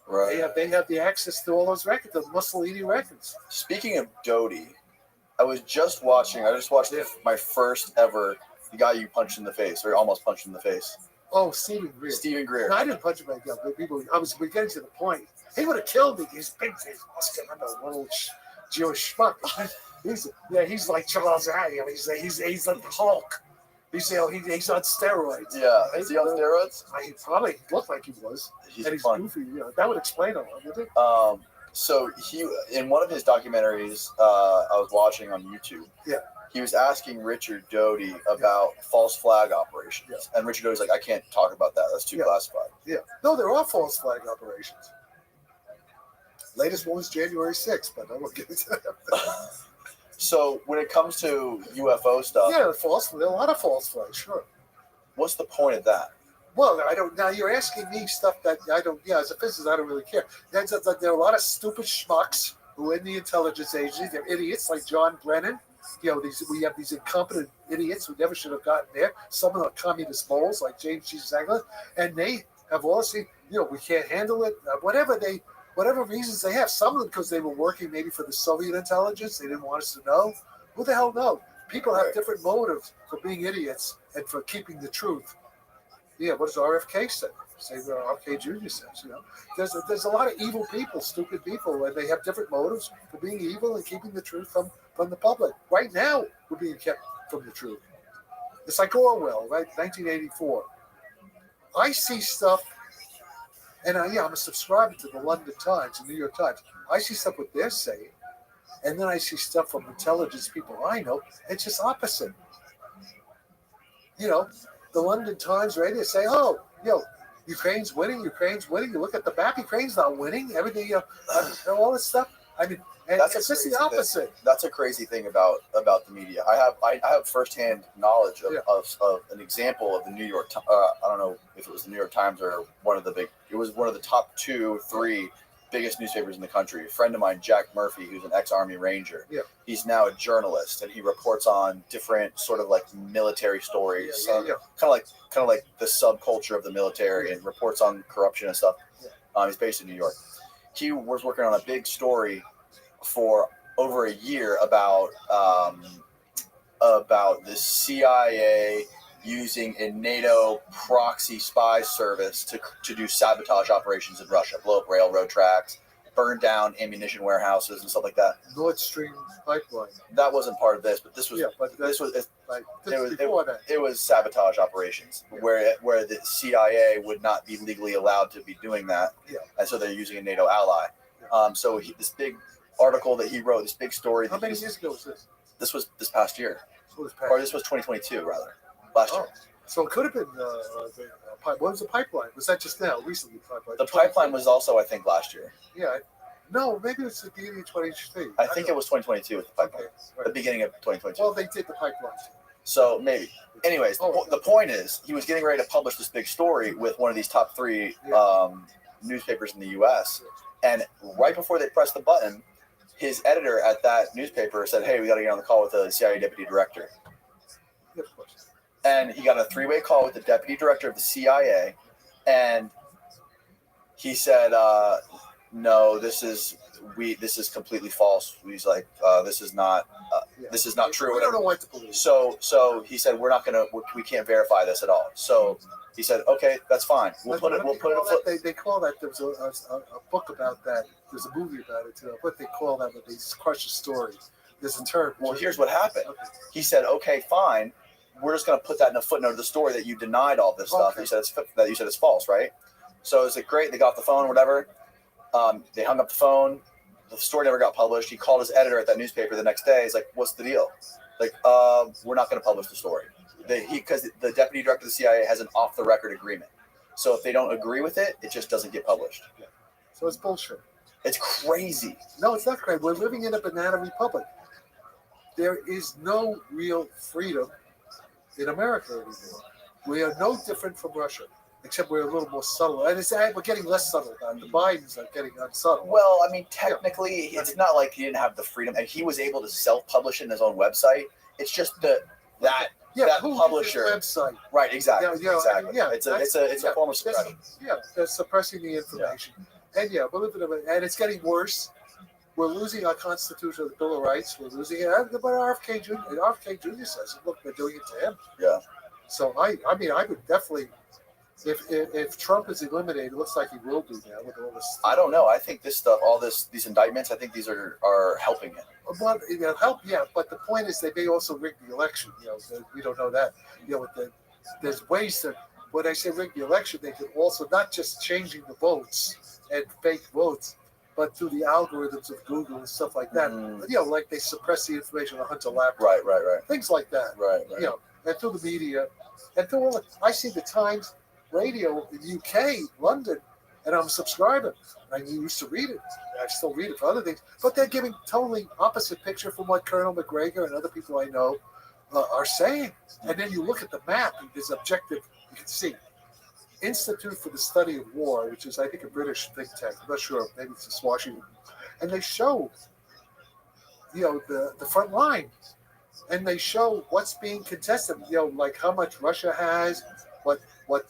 S2: Right.
S13: They have the access to all those records, the Mussolini records.
S2: Speaking of Doty, I just watched my first ever the guy you punched in the face, or almost punched in the face.
S13: Oh, Stephen Greer. No, I didn't punch him like that. We're getting to the point. He would have killed me. He's big. I'm a little Jewish schmuck. He's like Charles Aya. He's like the Hulk. He's on steroids.
S2: Yeah, is he on steroids?
S13: He probably looked like he was. He's goofy. That would explain a lot, wouldn't it?
S2: So he, in one of his documentaries, I was watching on YouTube.
S13: Yeah.
S2: He was asking Richard Doty about false flag operations, and Richard Doty's like, "I can't talk about that. That's too classified."
S13: Yeah. No, there are false flag operations. Latest one was January 6th, but I won't get into that.
S2: So when it comes to UFO stuff,
S13: there are a lot of false flags, sure.
S2: What's the point of that?
S13: Well, I don't. Now you're asking me stuff that I don't. Yeah, as a physicist, I don't really care. There are a lot of stupid schmucks who are in the intelligence agency. They're idiots like John Brennan. We have these incompetent idiots who never should have gotten there. Some of them are communist moles like James G. Zangler, and they have all seen. We can't handle it. Whatever they whatever reasons they have. Some of them because they were working maybe for the Soviet intelligence. They didn't want us to know. Who the hell knows? People have different motives for being idiots and for keeping the truth. Yeah, what does RFK say? Say what RFK Jr. says. There's a lot of evil people, stupid people, and they have different motives for being evil and keeping the truth from the public. Right now, we're being kept from the truth. It's like Orwell, right? 1984. I see stuff, and I'm a subscriber to the London Times and New York Times. I see stuff what they're saying, and then I see stuff from intelligence people I know. It's just opposite. The London Times radio say, Ukraine's winning. You look at the map, Ukraine's not winning. Everything, all this stuff. I mean, and it's just the opposite.
S2: That's a crazy thing about the media. I have firsthand knowledge of an example of the New York. I don't know if it was the New York Times or one of the big. It was one of the top 2 or 3 biggest newspapers in the country. A friend of mine, Jack Murphy, who's an ex-Army Ranger.
S13: Yeah.
S2: He's now a journalist, and he reports on different sort of like military stories, kind of like the subculture of the military, and reports on corruption and stuff. He's based in New York. He was working on a big story for over a year about the CIA using a NATO proxy spy service to do sabotage operations in Russia, blow up railroad tracks, burn down ammunition warehouses and stuff like that.
S13: Nord Stream pipeline.
S2: That wasn't part of this, but this was it was sabotage operations where the CIA would not be legally allowed to be doing that, and so they're using a NATO ally. So this big article that he wrote, this big story.
S13: How many years ago was this?
S2: This was this past year,
S13: or
S2: this was 2022 rather. Last year.
S13: So it could have been what was the pipeline? Was that just now, recently?
S2: The pipeline was also, I think, last year.
S13: Yeah. No, maybe it was the beginning of 2023.
S2: I think it was 2022 with the pipeline. Okay, right. The beginning of 2022.
S13: Well, they did the pipeline.
S2: So maybe. Anyways, the point is, he was getting ready to publish this big story with one of these top 3 newspapers in the U.S. And right before they pressed the button, his editor at that newspaper said, "Hey, we got to get on the call with the CIA deputy director."
S13: Yeah, of course.
S2: And he got a 3-way call with the deputy director of the CIA, and he said, "No, this is completely false." He's like, "This is not true."
S13: We don't know what to believe.
S2: So he said, we can't verify this at all." So he said, "Okay, that's fine. We'll put it.
S13: They call that. There was a book about that. There's a movie about it too. What they call that when they crush a story. There's a term.
S2: Well, here's what happened. Okay. He said, "Okay, fine. We're just going to put that in a footnote of the story that you denied all this stuff. Okay. You said it's false, right?" So it's like, great. They got off the phone, whatever. They hung up the phone. The story never got published. He called his editor at that newspaper the next day. He's like, "What's the deal?" Like, we're not going to publish the story. Because the deputy director of the CIA has an off-the-record agreement. So if they don't agree with it, it just doesn't get published.
S13: Yeah. So it's bullshit.
S2: It's crazy.
S13: No, it's not crazy. We're living in a banana republic. There is no real freedom in America anymore. We are no different from Russia, except we're a little more subtle. And we're getting less subtle now. The Bidens are getting unsubtle.
S2: Well, I mean, technically, it's not like he didn't have the freedom. And he was able to self-publish it in his own website. It's just that publisher
S13: website.
S2: Right, exactly. Exactly.
S13: Yeah,
S2: it's a form of suppression.
S13: They're suppressing the information. And and it's getting worse. We're losing our constitutional Bill of Rights. We're losing it. But RFK Jr. says, "Look, they're doing it to him."
S2: Yeah.
S13: So I would definitely, if Trump is eliminated, it looks like he will be now with all this.
S2: I don't know. I think this stuff, these indictments, I think these are helping it.
S13: Well, help, yeah. But the point is, they may also rig the election. We don't know that. There's ways that when I say rig the election, they could also not just changing the votes and fake votes, but through the algorithms of Google and stuff like that. Like they suppress the information on Hunter laptop.
S2: Right.
S13: Things like that.
S2: Right.
S13: And through the media, and through all I see the Times radio in UK, London, and I'm a subscriber. I used to read it. I still read it for other things, but they're giving totally opposite picture from what Colonel McGregor and other people I know are saying. And then you look at the map, there's objective, you can see. Institute for the Study of War, which is, I think, a British think tank. I'm not sure. Maybe it's just Washington. And they show, the front line. And they show what's being contested, like how much Russia has, what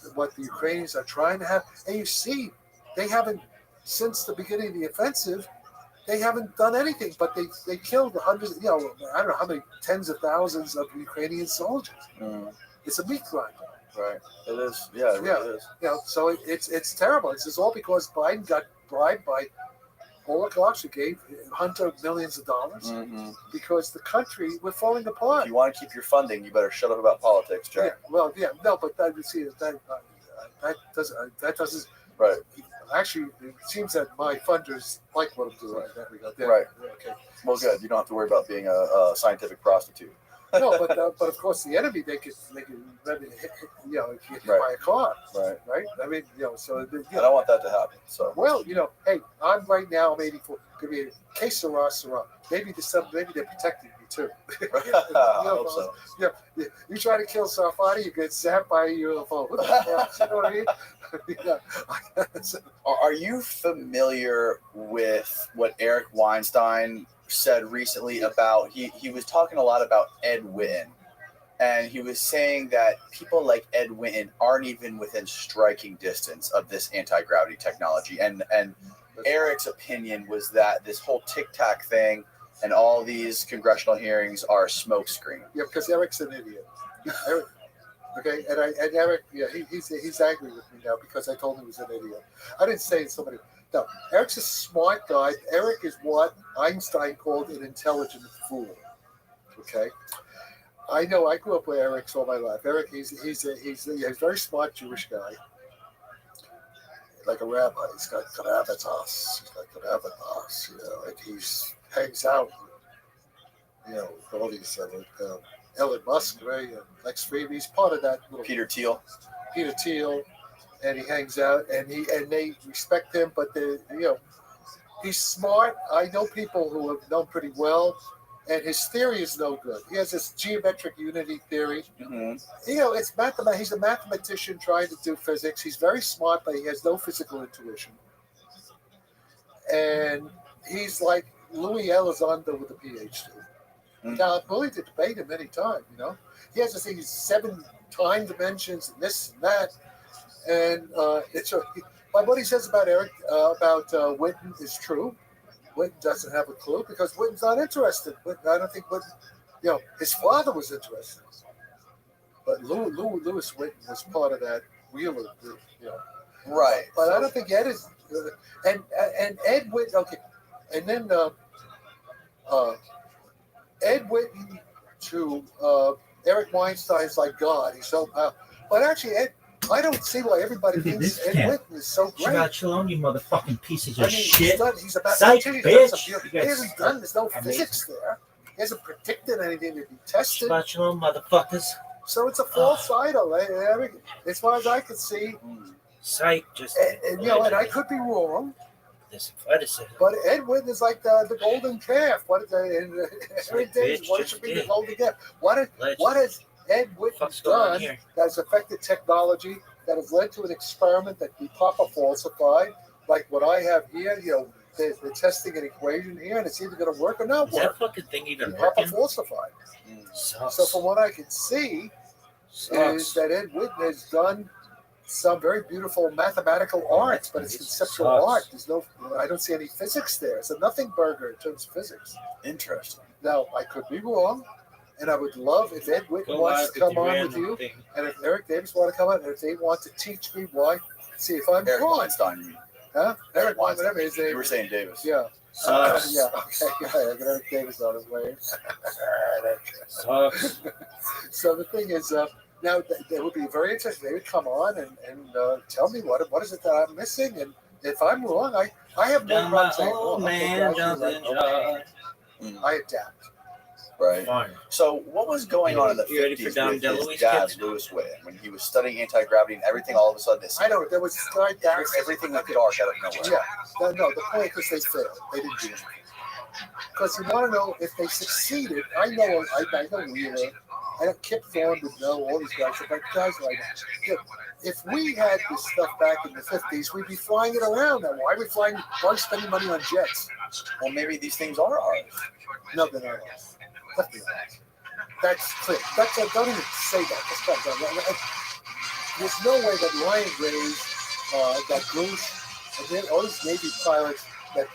S13: the Ukrainians are trying to have. And you see, they haven't since the beginning of the offensive, they haven't done anything. But they killed hundreds. I don't know how many tens of thousands of Ukrainian soldiers. It's a meat grinder.
S2: Right. It is. Yeah. It really is.
S13: So it's terrible. It's all because Biden got bribed by oligarchs who gave Hunter millions of dollars because the country, we're falling apart.
S2: If you want to keep your funding, you better shut up about politics, Jack.
S13: No, but that doesn't.
S2: Right.
S13: Actually, it seems that my funders like what I'm doing.
S2: Right.
S13: Okay.
S2: Well, good. You don't have to worry about being a scientific prostitute.
S13: No, but of course the enemy they could hit by a car. Right. I mean, so
S2: I don't want that to happen. So
S13: well, hey, I'm right now. I'm 84. Could be a case of Sarah. Maybe they're protecting me too.
S2: I hope so.
S13: Yeah. You try to kill Safari, you get zapped by a UFO. What the fuck? You know what I mean?
S2: Are you familiar with what Eric Weinstein said recently about he was talking a lot about Ed Witten, and he was saying that people like Ed Witten aren't even within striking distance of this anti-gravity technology, and Eric's opinion was that this whole Tic Tac thing and all these congressional hearings are a smokescreen.
S13: Yeah, because Eric's an idiot. Eric, okay, and Eric, he's angry with me now because I told him he was an idiot. I didn't say it. Somebody. No, Eric's a smart guy. Eric is what Einstein called an intelligent fool. Okay, I know. I grew up with Eric all my life. Eric, he's a very smart Jewish guy, like a rabbi. He's got gravitas. And he hangs out, with all these Elon Musk, right, and Lex Friedman. He's part of that little
S2: Peter Thiel.
S13: And he hangs out, and they respect him, but he's smart. I know people who have known pretty well, and his theory is no good. He has this geometric unity theory. It's mathematics. He's a mathematician trying to do physics. He's very smart, but he has no physical intuition. And he's like Louis Elizondo with a PhD. Now, I'm willing to debate him any time. He has this thing, 7 time dimensions and this and that. And but what he says about Eric, about Witten is true. Witten doesn't have a clue because Witten's not interested. I don't think Witten, his father was interested. But Louis Witten was part of that Wheeler group,
S2: Right.
S13: But I don't think Ed is, and Ed Witten, okay. And then Ed Witten to Eric Weinstein's like God. He's so but actually I don't see why everybody thinks Ed Witten is so great.
S5: Shabbat shalom, you motherfucking pieces of shit.
S13: He's about
S5: Psych, bitch.
S13: He hasn't done. There's no physics there. He hasn't predicted anything to be tested.
S5: Shabbat shalom, motherfuckers.
S13: So it's a false idol. As far as I could see.
S5: Psych, just
S13: and I could be wrong. But Ed Witten is like the golden calf. Every day he's worshiping the golden calf. What has Ed Witten done that has affected technology, that has led to an experiment that the Papa falsified, like what I have here, they're testing an equation here, and it's either going to work or not work.
S5: Is that fucking thing even
S13: Papa
S5: working?
S13: falsified. So from what I can see, is that Ed Witten has done some very beautiful mathematical arts, but it's conceptual art. I don't see any physics there. It's a nothing burger in terms of physics.
S2: Interesting.
S13: Now, I could be wrong, and I would love if Ed Witten wants to come on with you, and if Eric Davis want to come on, and if they want to teach me why, see if I'm
S2: Eric
S13: wrong.
S2: Weinstein, you mean?
S13: Huh? Eric Weinstein, whatever his name.
S2: You were saying Davis.
S13: Yeah.
S5: Sucks.
S13: Yeah, okay. Yeah, I got Eric Davis on his way.
S5: Sucks.
S13: So the thing is, now they would be very interesting. They would come on and tell me what is it that I'm missing, and if I'm wrong, I have no problem saying, I adapt.
S2: Right.
S5: Fine.
S2: So what was going on in the 50s with his dad, Louis Witten, when he was studying anti-gravity and everything all of a sudden?
S13: I know, there was
S2: everything went dark out of nowhere.
S13: Yeah. No, the point is they failed. They didn't do anything. Because you want to know if they succeeded. I know Wheeler. I know Kip Thorne would know all these guys. But guys like that. If we had this stuff back in the 50s, we'd be flying it around now. Why are we spending money on jets?
S2: Well, maybe these things are ours.
S13: No, they're not ours. That's clear. Don't even say that. That's not done. There's no way that lion graves, that goose, and then all these Navy pilots that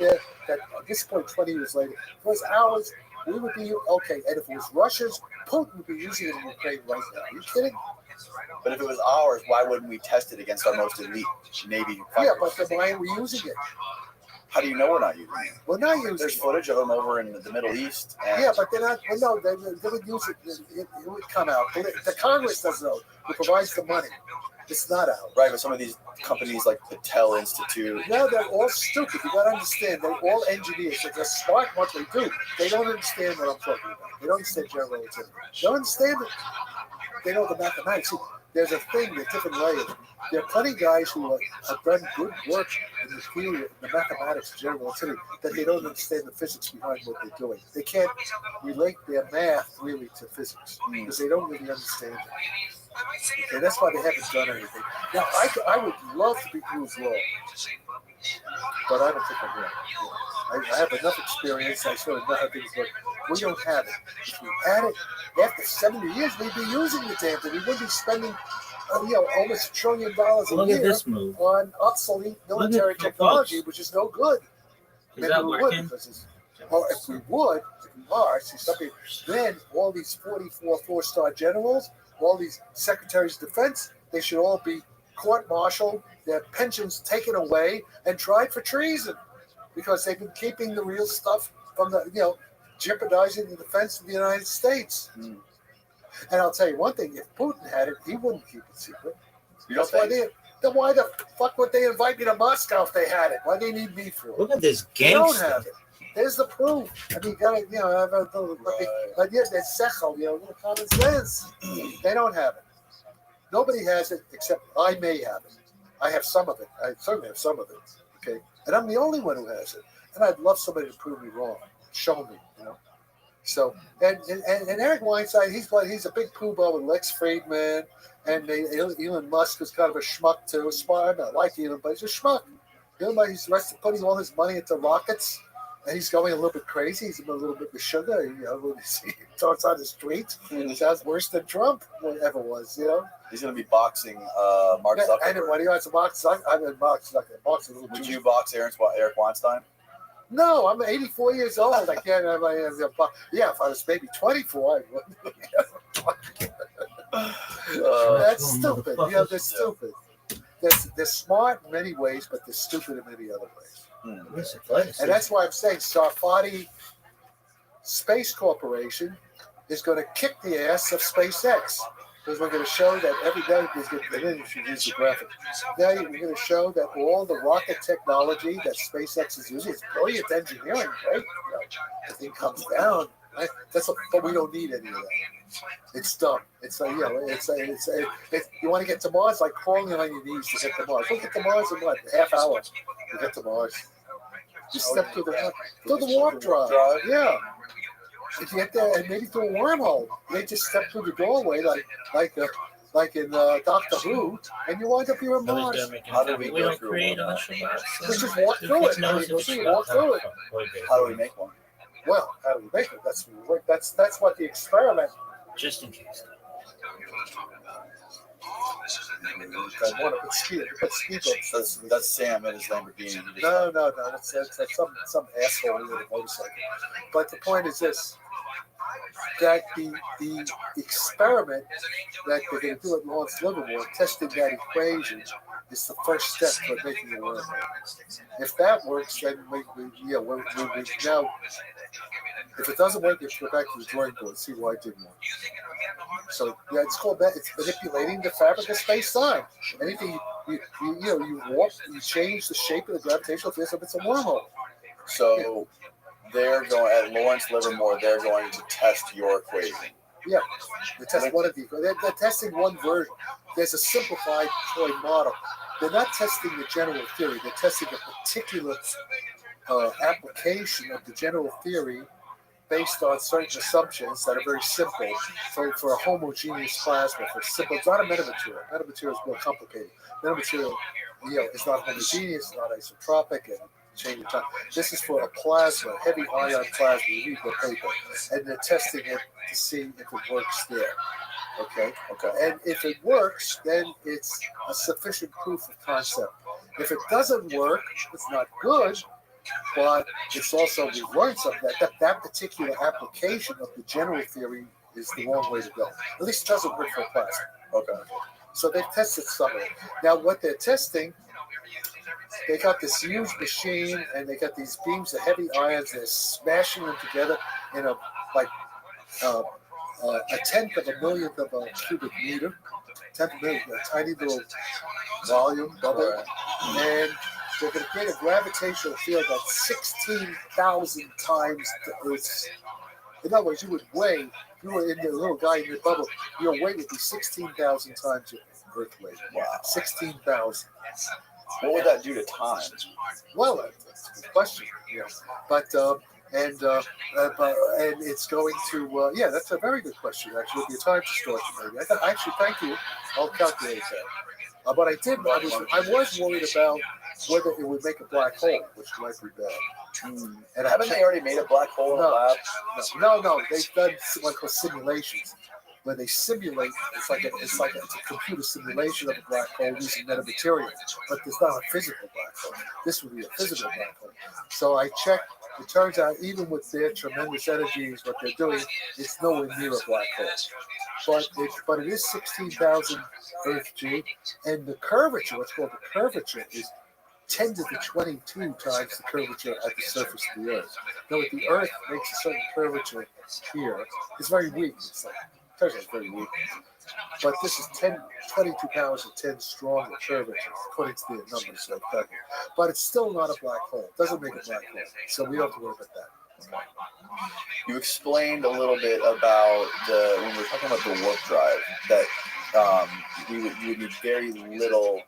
S13: at this point, 20 years later, if it was ours, we would be okay. And if it was Russia's, Putin would be using it in Ukraine right now. Are you kidding?
S2: But if it was ours, why wouldn't we test it against our most elite Navy fighters?
S13: Yeah, but then why are we using it?
S2: How do you know we're not using it?
S13: We're not using
S2: There's
S13: it.
S2: footage of them over in the Middle East. And
S13: Yeah, but they're not. Well, no, they would use it. It would come out. The Congress doesn't know. Who provides the money? It's not out.
S2: Right, but some of these companies like Patel Institute.
S13: No, they're all stupid. You got to understand. They're all engineers. They're smart in what they do. They don't understand what I'm talking about. They don't understand general relativity. They don't understand it. They know the mathematics. See, there's a thing, there's different layers. There are plenty of guys who have done good work in the theory, in the mathematics of general relativity, that they don't understand the physics behind what they're doing. They can't relate their math really to physics because they don't really understand it. Okay, that's why they haven't done anything. Now, I would love to be proved wrong, but I don't think I'm wrong. I have enough experience. I sort of know how things work. We don't have it. If we had it, after 70 years, we'd be using the damn thing. We wouldn't be spending, almost $1 trillion a year on obsolete military technology, which is no good.
S5: Is that working?
S13: Well, if we are, see something, then all these 44 four-star generals, all these secretaries of defense, they should all be court-martialed, their pensions taken away, and tried for treason because they've been keeping the real stuff from the, jeopardizing the defense of the United States. And I'll tell you one thing: if Putin had it, he wouldn't keep it secret. That's why then why the fuck would they invite me to Moscow if they had it? Why do they need me for it?
S5: Look at this
S13: They don't
S5: gangster.
S13: have it. There's the proof. I mean, you gotta, have a little, but yeah, that's sechel, little common sense. They don't have it. Nobody has it except I may have it. I have some of it. I certainly have some of it. Okay, and I'm the only one who has it. And I'd love somebody to prove me wrong, show me. So and Eric Weinstein, he's a big poobah with Lex Friedman, and Elon Musk is kind of a schmuck too. Smart, I like Elon, but he's a schmuck. He's putting all his money into rockets. And he's going a little bit crazy. He's a little bit with sugar. He talks on his tweets. It sounds worse than Trump ever was.
S2: He's going to be boxing Mark Zuckerberg.
S13: And when he wants to box, I'm in box a little.
S2: Would you box Eric Weinstein?
S13: No, I'm 84 years old. I can't have yeah, if I was maybe 24, I would. That's stupid. They're stupid. They're smart in many ways, but they're stupid in many other ways. And that's why I'm saying Sarfati Space Corporation is going to kick the ass of SpaceX. Because we're going to show that every day, then you should use the graphic. Now we're going to show that all the rocket technology that SpaceX is using is brilliant engineering, right? The thing comes down. Right? But we don't need any of that. It's dumb. It's you want to get to Mars, like crawling on your knees to get to Mars. We'll get to Mars in what, half hour? You get to Mars. Just step through the warp drive. Yeah. If you get there and maybe through a wormhole, they just step through the doorway like in Doctor Who, and you wind up here on Mars.
S2: How do we go through
S5: create
S2: one?
S13: We just walk through it. Walk through it.
S2: How do we make one?
S13: Well, how do we make it? That's what the experiment.
S5: Just in case.
S13: I want to put speed bumps.
S2: That's Sam and his Lamborghini.
S13: No. That's some asshole with a motorcycle. But the point is this: that the experiment that they're going to do at Lawrence Livermore, testing that equation, is the first step for making it work. If that works, then we now. If it doesn't work, you have to go back to the drawing board and see why it didn't work. So it's called that. It's manipulating the fabric of space-time. Anything you warp, you change the shape of the gravitational field, so it's a wormhole.
S2: So they're going at Lawrence Livermore. They're going to test your equation.
S13: Yeah, they test one of the. They're testing one version. There's a simplified toy model. They're not testing the general theory. They're testing a particular application of the general theory based on certain assumptions that are very simple for a homogeneous plasma. For simple, it's not a metamaterial. Metamaterial is more complicated. Metamaterial, is not homogeneous, it's not isotropic, and change of time. This is for a plasma, heavy ion plasma. You need the paper, and they're testing it to see if it works there. Okay. And if it works, then it's a sufficient proof of concept. If it doesn't work, it's not good, but it's also, we've learned something that particular application of the general theory is the wrong way to go. At least it doesn't work for plastic.
S2: Okay.
S13: So they've tested some of it. Now, what they're testing, they got this huge machine and they got these beams of heavy ions. They're smashing them together in a tenth of a millionth of a cubic meter, tenth of a millionth, a tiny little volume bubble, and they're going to create a gravitational field that's 16,000 times the Earth's. In other words, you would weigh, if you were in the little guy in your bubble, your weight would be 16,000 times your Earth weight. Wow. 16,000.
S2: What would that do to time?
S13: Well, that's a good question. Yeah. But and it's going to yeah, that's a very good question. Actually, it'll be a time distortion maybe. Actually, thank you. I'll calculate that. But I was worried about whether it would make a black hole, which might be bad.
S2: And haven't they already made a black hole in the lab?
S13: No. They've done what are called simulations, where they simulate. It's a computer simulation of a black hole using metamaterial, but there's not a physical black hole. This would be a physical black hole. So I checked. It turns out, even with their tremendous energies, what they're doing, it's nowhere near a black hole. But it is 16,000 Earth G, and the curvature, what's called the curvature, is 10 to the 22 times the curvature at the surface of the Earth. Now, if the Earth makes a certain curvature here, it's very weak. It's very weak. But this is 22 powers of 10 stronger curvature, according to their numbers. So but it's still not a black hole. It doesn't make a black hole. So we don't have to worry about that.
S2: You explained a little bit about when we were talking about the warp drive, that you would need very little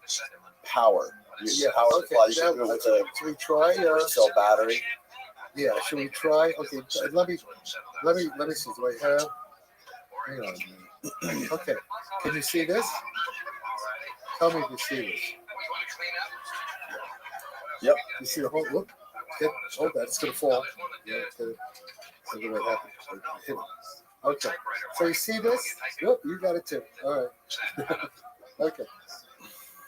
S2: power. Power supply. You can do it with
S13: should we try?
S2: Cell battery.
S13: Yeah. Should we try? Okay. Let me see. Do I have? Hang on. Okay. Can you see this? Tell me if you see this.
S2: Yep.
S13: You see the whole look? Hold that. It's gonna fall. Yeah. It's gonna what happened. Hit it. Okay. So you see this? Yep. You got it too. All right. Okay.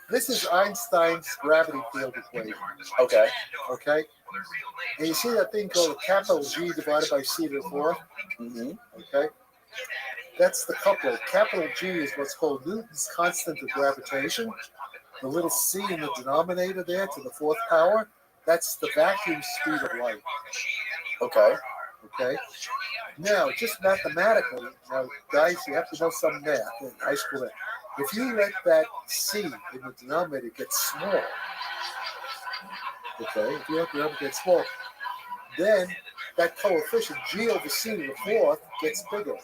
S13: This is Einstein's gravity field equation.
S2: Okay.
S13: Okay. And you see that thing called capital G divided by C to the fourth?
S2: Mm-hmm.
S13: Okay. That's the couple. Capital G is what's called Newton's constant of gravitation. The little c in the denominator there to the fourth power, that's the vacuum speed of light.
S2: Okay.
S13: Okay. Now, just mathematically, now guys, you have to know some math in high school. If you let that c in the denominator get small, okay, if you let the denominator get small, then that coefficient g over c to the fourth gets bigger.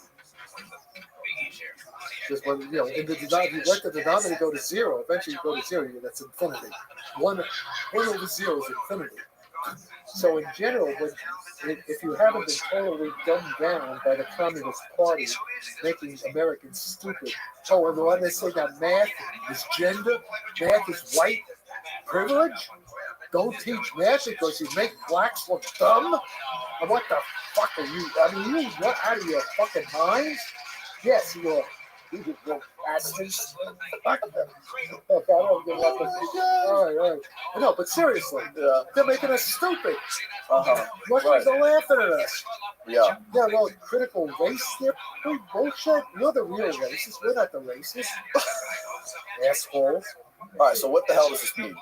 S13: Just when in the denominator, you let the denominator go to zero. Eventually, you go to zero. That's infinity. One over zero is infinity. So, in general, if you haven't been totally dumbed down by the Communist Party making Americans stupid, and when they say that math is gender, math is white privilege, don't teach math because you make blacks look dumb. And what the fuck are you? I mean, you out of your fucking minds? Yes, you are. You little bastards. Fuck them. Okay, I don't give up. All right. No, but seriously, they're making us stupid. Russians are laughing at us.
S2: Yeah.
S13: Yeah, well, critical race theory bullshit. You're the real racist. We're not the racists. Assholes.
S2: All right, so what the hell does this mean?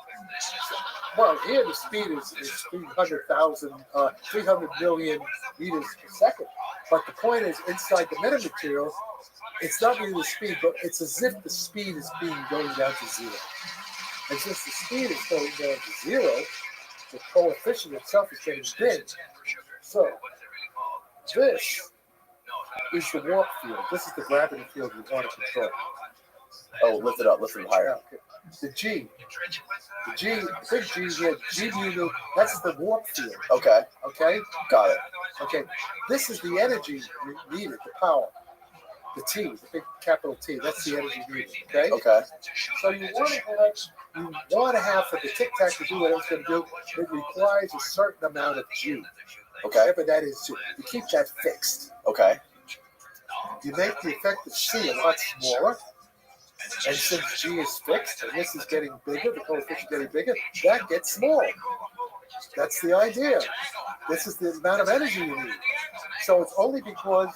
S13: Well, here the speed is 300 million meters per second. But the point is, inside the metamaterial, it's not really the speed, but it's as if the speed is going down to zero. And since the speed is going down to zero, the coefficient itself is getting big. So, this is the warp field. This is the gravity field we want to control.
S2: Oh, lift it higher.
S13: Okay. The G, big G here, G mu, that's the warp field.
S2: Okay.
S13: Okay?
S2: Got it.
S13: Okay. This is the energy needed, the power. The T, the big capital T, that's the energy needed. Okay?
S2: Okay.
S13: So you want to have for the tic-tac to do what it's going to do, it requires a certain amount of G.
S2: Okay.
S13: Whatever that is, you keep that fixed.
S2: Okay.
S13: You make the effective C a lot smaller, And since G is fixed, and this is getting bigger, the coefficient getting bigger, that gets small. That's the idea. This is the amount of energy you need. So it's only because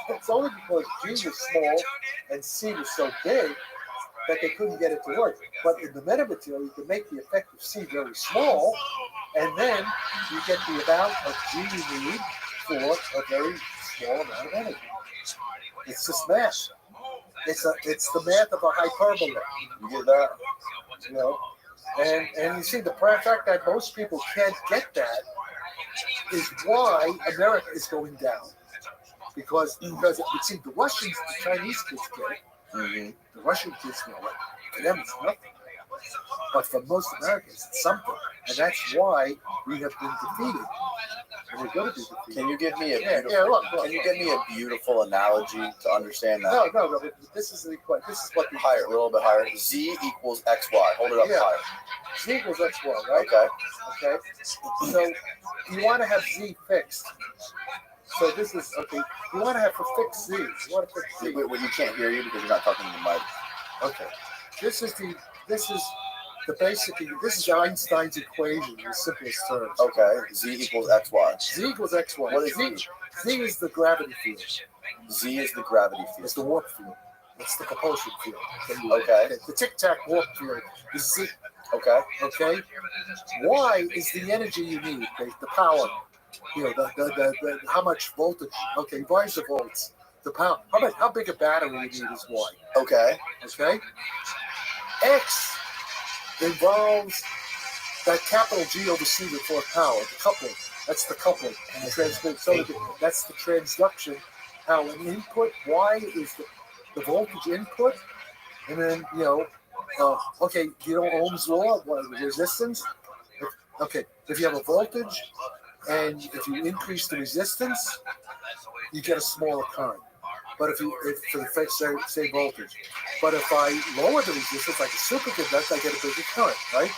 S13: G was small and C was so big that they couldn't get it to work. But in the metamaterial, you can make the effect of C very small, and then you get the amount of G you need for a very small amount of energy. It's just math. It's the math of a hyperbola. You get that? You know? And you see, the fact that most people can't get that is why America is going down. Because you see, the Russians, the Chinese kids get it. Mm-hmm. The Russian kids know it. For them, it's nothing. But for most Americans, it's something. And that's why we have been defeated. And we're going to be defeated.
S2: Can you give me a beautiful, Can you give me a beautiful analogy to understand that?
S13: No. This is what the
S2: higher, a little bit higher. Z equals XY. Hold it up higher.
S13: Z equals XY, right? Okay. So you want to have Z fixed. So this is okay. You want to have a fixed Z. You want to fix Z.
S2: Wait, you can't hear you because you're not talking to the mic.
S13: Okay. This is Einstein's equation in the simplest terms.
S2: Okay. Z equals XY.
S13: Z equals XY.
S2: What is Z?
S13: Z is the gravity field.
S2: Z is the gravity field.
S13: It's the warp field. It's the propulsion field.
S2: Okay.
S13: The tic-tac warp field is Z.
S2: Okay.
S13: Okay. Y is the energy you need, the power. You know, the how much voltage. Okay, Y is the volts. The power. How big a battery you need is Y.
S2: Okay.
S13: Okay. X involves that capital G over C before power, the coupling. That's the coupling. So that's the transduction. How an input, Y is the voltage input, and then Ohm's law, resistance. Okay, if you have a voltage and if you increase the resistance, you get a smaller current. But if for the same voltage, but if I lower the resistance like a superconductor, I get a bigger current, right?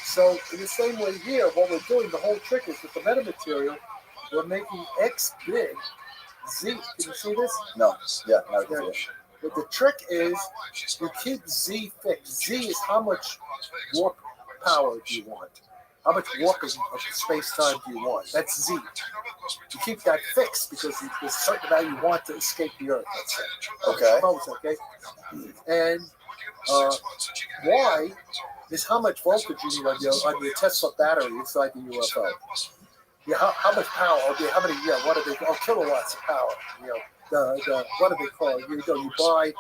S13: So in the same way here, what we're doing, the whole trick is with the metamaterial, we're making X big, Z. Can you see this?
S2: No. Yeah. I can see it.
S13: But the trick is you keep Z fixed. Z is how much warp power do you want? How much warping of space-time do you want? That's Z. You keep that fixed because there's a certain amount you want to escape the Earth. That's it.
S2: Okay.
S13: Okay. And Y is how much voltage you need on your Tesla battery inside the UFO. Yeah, how much power? Okay, how many? Yeah, what are they? Kilowatts of power. The what do they call it? You buy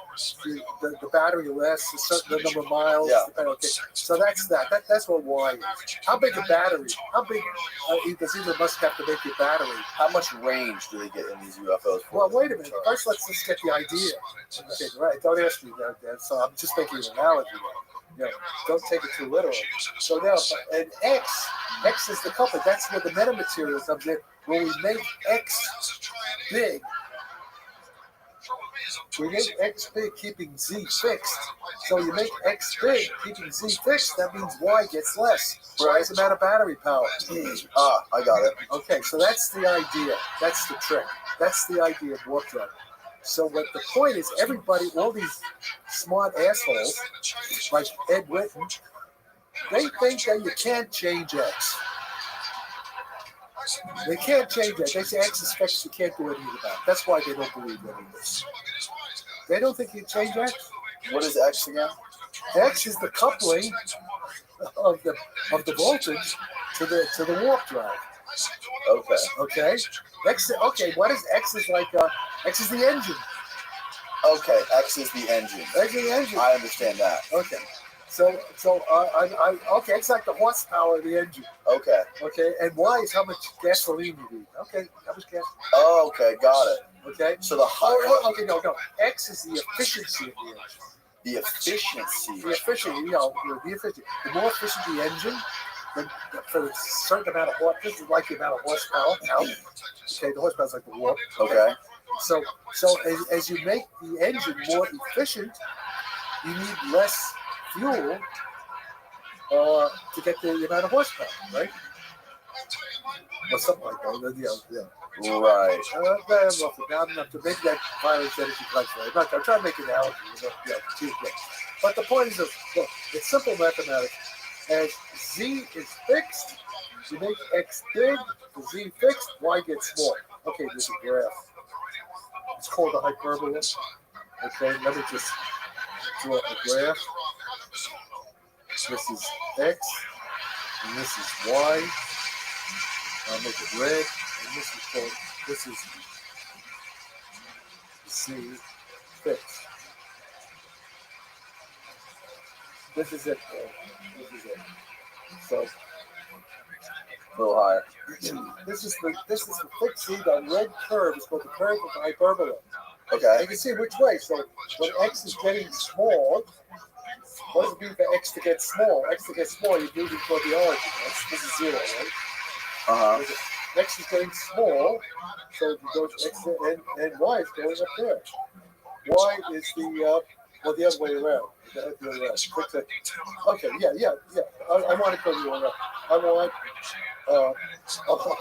S13: the battery lasts a certain number of miles.
S2: Yeah.
S13: Okay, so that's that. That's what Y is. How big a battery? How big does Elon Musk have to make your battery?
S2: How much range do they get in these UFOs?
S13: Well, wait a minute. First, let's just get the idea. Okay, right. Don't ask me that. So I'm just making an analogy. Don't take it too literal. So now, and X is the coupling. That's where the metamaterial comes in. When we make X big, we make X big, keeping Z fixed. So you make X big, keeping Z fixed. That means Y gets less. Rise amount of battery power.
S2: I got it.
S13: Okay, so that's the idea. That's the trick. That's the idea of warp drive. So what the point is, everybody, all these smart assholes, like Ed Whitten, they think that you can't change X. They can't change that. They say X is fixed, you can't do anything about it. That's why they don't believe any of this. They don't think you can change X.
S2: What is X again?
S13: X is the coupling of the voltage to the warp drive. Okay. X. Okay. What is X? Is like X is the engine.
S2: Okay. X is the engine.
S13: X is the engine.
S2: I understand that.
S13: Okay. So okay. It's like the horsepower of the engine.
S2: Okay.
S13: Okay. And Y is how much gasoline you need. Okay. How much gas?
S2: Oh, okay. Got it.
S13: Okay.
S2: So the
S13: okay. No. X is the efficiency of the engine.
S2: The efficiency.
S13: The efficiency. The efficiency. The more efficient the engine, for a certain amount of horsepower, this is like the amount of horsepower. Okay, the horsepower is like the warp.
S2: Okay.
S13: So as you make the engine more efficient, you need less fuel to get the amount of horsepower, right? or something like that. Yeah.
S2: Right.
S13: Not enough to make that violence energy collection. I'm trying to make an analogy. But the point is, look, it's simple mathematics. As z is fixed, you make x big, the z fixed, y gets small. Okay, there's a graph. It's called a hyperbola. Okay, let me just draw a graph. This is x, and this is y. I'll make it red, and this is z fixed. This is it. So
S2: A little higher.
S13: this is the fixed z. The red curve is called the curve of the hyperbola.
S2: Okay.
S13: You can see which way. So when x is getting small, what does it mean for x to get small? X to get small, you're moving toward the origin. This is 0, right? X is getting small, so if you go to x and y is going up there. Y is the other way around. The other way around. Okay, yeah. I want to go the other way. I want.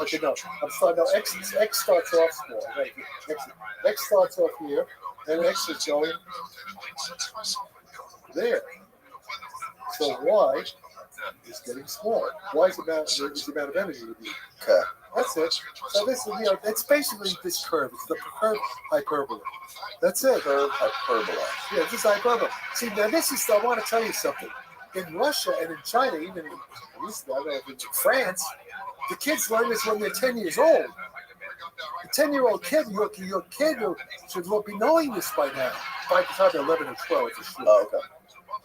S13: Okay, no. I'm sorry. No, x starts off small. Right? X starts off here, and x is going there. So y is getting smaller. Y is the amount of energy you need.
S2: Okay.
S13: That's it. So this is, it's basically this curve. It's the curve hyperbola. That's it.
S2: Curve hyperbola.
S13: Yeah, this is hyperbola. See, now this is, I want to tell you something. In Russia and in China, even in France, the kids learn this when they're 10 years old. A 10-year-old kid, your kid should be knowing this by now. By the time they're 11 or 12, for sure.
S2: Oh, okay.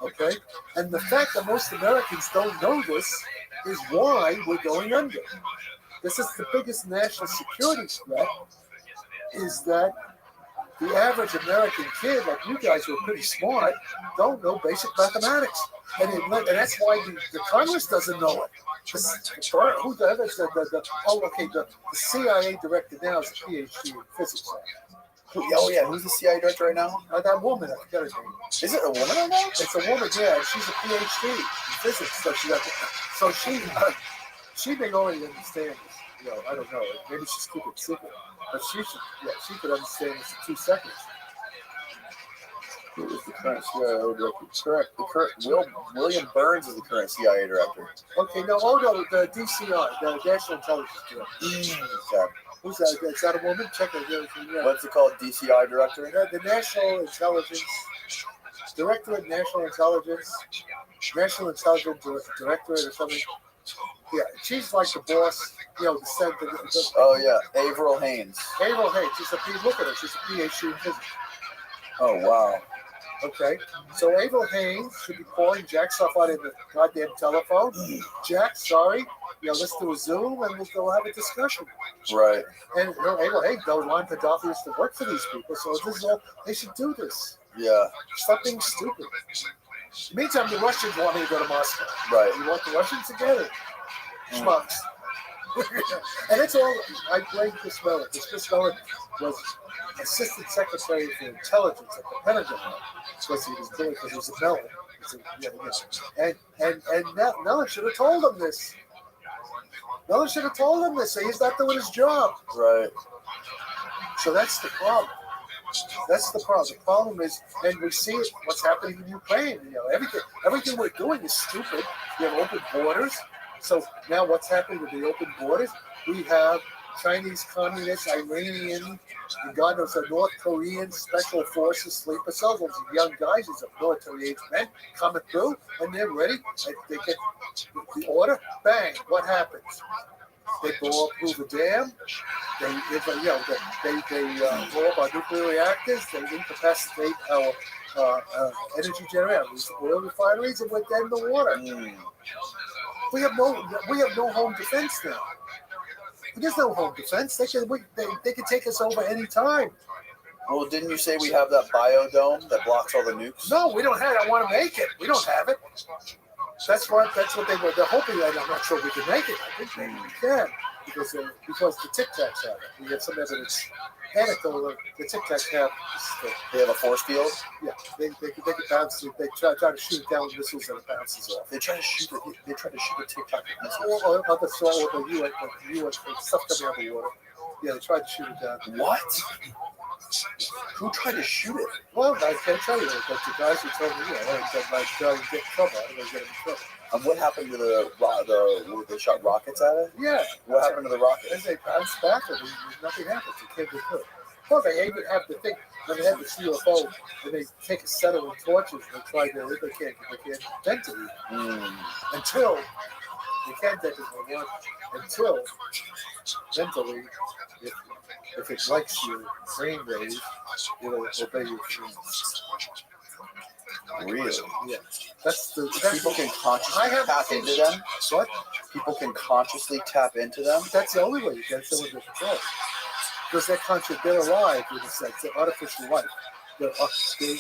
S13: Okay? And the fact that most Americans don't know this is why we're going under. This is the biggest national security threat, is that the average American kid, like you guys who are pretty smart, don't know basic mathematics. And that's why the Congress doesn't know it. The CIA director now is a PhD in physics.
S2: Oh, yeah. Who's the CIA director right now?
S13: That woman, I forgot her name.
S2: Is it a woman right now?
S13: It's a woman, yeah. And she's a PhD in physics. So she may already understand this. I don't know. Maybe she's keeping it secret. But she could understand this in 2 seconds.
S2: Who is the current CIA director? William Burns is the current CIA director.
S13: Okay, no, the DCI, the National Intelligence Director.
S2: Okay.
S13: Who's that? Is that a woman? Check it. Yeah.
S2: What's it called? DCI director?
S13: The National Intelligence Directorate, National Intelligence Directorate or something. Yeah, she's like the boss,
S2: Oh, yeah, Avril Haines.
S13: Avril Haines, look at her, she's a PhD in physics.
S2: Oh, wow.
S13: Okay, so Avril Haines should be calling Jack stuff out in the goddamn telephone. Jack, sorry, let's do a Zoom and we'll have a discussion.
S2: Right.
S13: And Avril Haines, Ron Gaddafi used to work for these people, so this is they should do this.
S2: Yeah.
S13: Stop being stupid. Meantime, the Russians want me to go to Moscow.
S2: Right.
S13: You want the Russians to get it. Schmucks. And it's all, I blame Chris Mellon. Chris Mellon was Assistant Secretary for Intelligence at the Pentagon. Because he was doing, because he was a Mellon. And Mellon should have told him this. Mellon should have told him this. So he's not doing his job.
S2: Right.
S13: So that's the problem. That's the problem. The problem is, and we see it, what's happening in Ukraine. Everything we're doing is stupid. We have open borders. So now what's happening with the open borders? We have Chinese communists, Iranian, and God knows the North Korean special forces, sleeper cells, those young guys, these are military age men coming through, and they're ready. They get the order, bang, what happens? They blow up Hoover Dam. They blow up our nuclear reactors. They incapacitate our energy generators, oil refineries, and we're dead in the water. We have no home defense now. There's no home defense. They can take us over any time.
S2: Well, didn't you say we have that biodome that blocks all the nukes?
S13: No, we don't have it. I want to make it. We don't have it. That's what they're hoping. I'm not sure we can make it. I think maybe we can. because the Tic Tacs have it. We have some evidence, anecdotal, the Tic Tacs have this thing.
S2: They have a force field.
S13: Yeah, they can bounce. They try to shoot it down with missiles and it bounces off.
S2: They try to shoot it. They try to shoot a Tic Tac with missiles.
S13: Or other sort of the UN stuff coming out of the water. Yeah, they tried to shoot it down.
S2: What? Who tried to shoot it?
S13: Well, I can't tell you, but the guys who told me, that my guy would get in trouble. I was getting in trouble.
S2: And what happened to the they shot rockets at it?
S13: Yeah.
S2: What happened to the rockets?
S13: And they bounced back, and nothing happened. They can't get good. Well, they even have the thing when they have the UFO, and they take a set of torches and they try to. They can't vent it until they can't vent it until mentally, if it likes your brain wave, it'll obey your dreams.
S2: Really?
S13: Yeah. That's
S2: people can consciously tap into them.
S13: What?
S2: People can consciously tap into them.
S13: That's the only way you get someone to control. Because they're alive in a sense. They're artificial life. They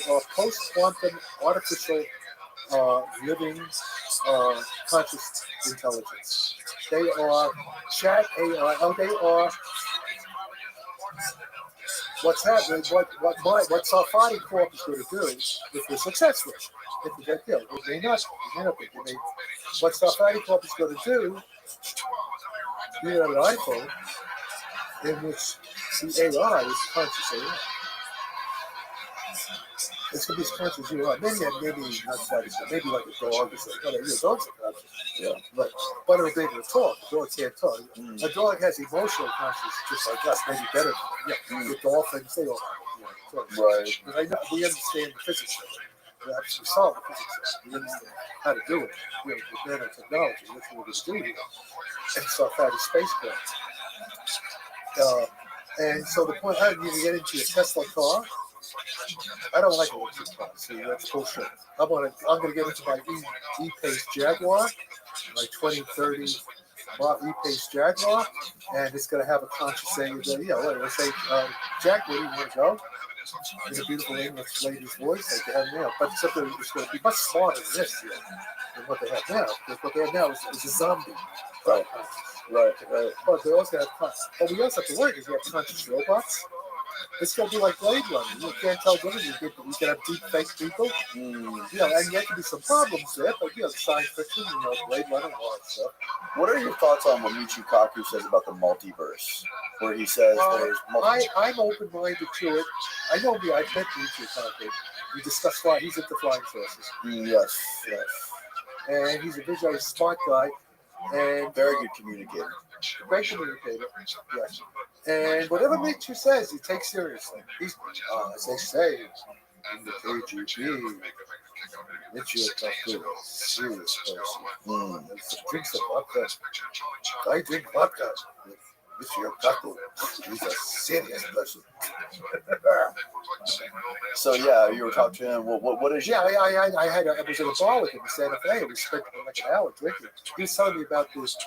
S13: are post-quantum artificial living conscious intelligence. They are chat AI. Oh, they are. What's happening? What Safari Corp is going to do if we're successful? If we get killed, it may not. What Safari Corp is going to do? You have an iPhone in which the AI is conscious AI. It's going to be as conscious as you are. Maybe not conscious, maybe like a dog or something. Dogs are conscious. Yeah. But it'll be able to talk. The dog can't talk. A dog has emotional consciousness just like us, maybe better than the dolphins, they all have. Right. We understand the physics of it. We actually solve the physics of it. We understand how to do it. With nanotechnology. That's what we're going to do here. And so I found a spacecraft. And so the point, how do you get into your Tesla car? I don't like electric cars. See, that's bullshit. I'm gonna get into my E-Pace Jaguar, my 2030 E-Pace Jaguar, and it's gonna have a conscious saying, let's say, Jack, where do you want to go? In a beautiful English lady's voice, like they have now. But something that's going to be much smarter than this, than what they have now. Because what they have now is a zombie. Right. But they also have conscious. But we also have to work is we have conscious robots. It's going to be like Blade Runner. You can't tell difference. You can have deep fake people. And there can be some problems there, but science fiction, Blade Runner and all that stuff.
S2: What are your thoughts on what Michio Kaku says about the multiverse? Where he says there's multiverse.
S13: I'm open-minded to it. I know I met Michio Kaku. We discussed why he's into flying saucers.
S2: Yes.
S13: And he's a very smart guy. And
S2: very good communicator.
S13: Great communicator. Yes. And whatever Michio says, he takes seriously. He's, as they say, in the KGB, Michio Kaku, serious person. Drinks of vodka. I drink vodka. Michio Kaku, he's a serious person.
S2: So you were talking to him. What is?
S13: Yeah, I was at a bar with him in Santa Fe. We spent like an hour drinking. He was telling me about this.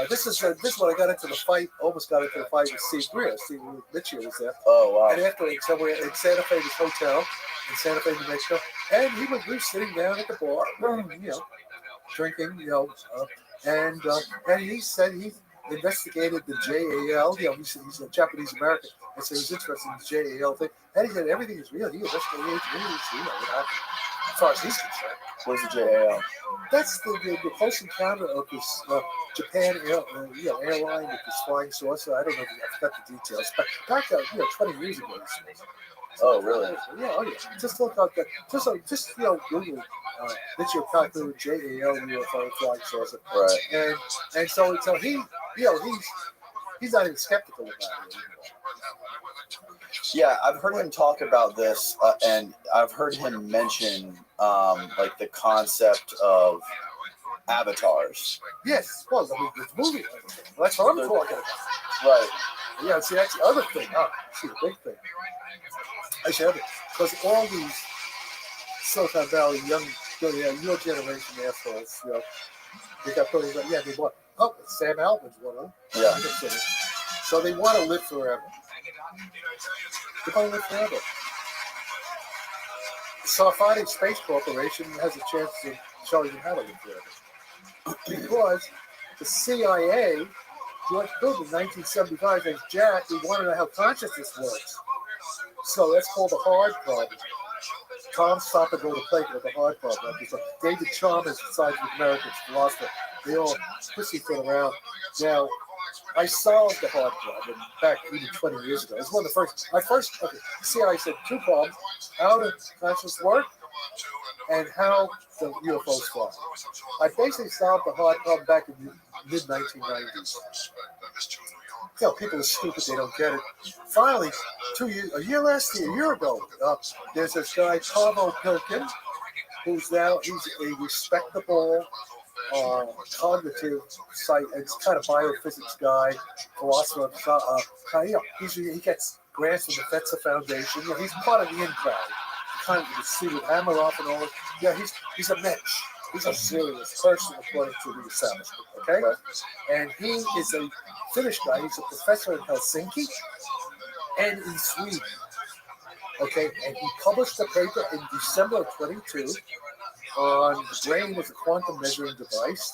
S13: This is when I got into the fight. Almost got into the fight with Steve Greer. Steve Michio was there.
S2: Oh wow!
S13: And after somewhere in Santa Fe, this hotel in Santa Fe, New Mexico, and we were sitting down at the bar, drinking, and he said he investigated the JAL. He's a Japanese American, and so he's interested in the JAL thing. And he said everything is real. He investigated everything, as far as he's concerned.
S2: What is the JAL?
S13: That's the close encounter of this Japan airline with this flying saucer. I don't know. I forgot the details, but back 20 years ago.
S2: Oh, really?
S13: Yeah. Just look up that. Just Google Michio Kaku JAL UFO flying saucer.
S2: Right.
S13: And so he's not even skeptical about it anymore.
S2: Yeah, I've heard him talk about this, and I've heard him mention like the concept of avatars.
S13: Yes, well, it's movie. Well, that's what I'm talking about.
S2: Right.
S13: Yeah, see, that's the other thing. See, the big thing. I should have it. Because all these Silicon Valley your generation assholes, they got put in, they want, Sam Altman's one of them.
S2: Yeah.
S13: So they want to live forever. They want to live forever. Safari Space Corporation has a chance to show you how to live forever. Because the CIA George Bush in 1975 named Jack. We want to know how consciousness works. So that's called the hard problem. Tom stopped and wrote a plate with the hard problem. So David Chalmers, scientific Americans, philosopher, they all pussyfoot around. Now, I solved the hard problem back even 20 years ago. It's one of the first. See, I said two problems: how does consciousness work, and how the UFOs fly. I basically solved the hard problem back in the mid 1990s. You know, people are stupid; they don't get it. Finally, a year ago, there's this guy Pavel Pilkin, he's a respectable cognitive site, it's kind of biophysics guy, philosopher. He gets grants from the Fetzer Foundation. You know, he's part of the in crowd. Kind of you see with Hameroff and all that. Yeah, he's a mensch. He's a serious person according to the establishment. Okay, and he is a Finnish guy. He's a professor in Helsinki and in Sweden. Okay, and he published a paper in December of 22 on the brain as a quantum measuring device,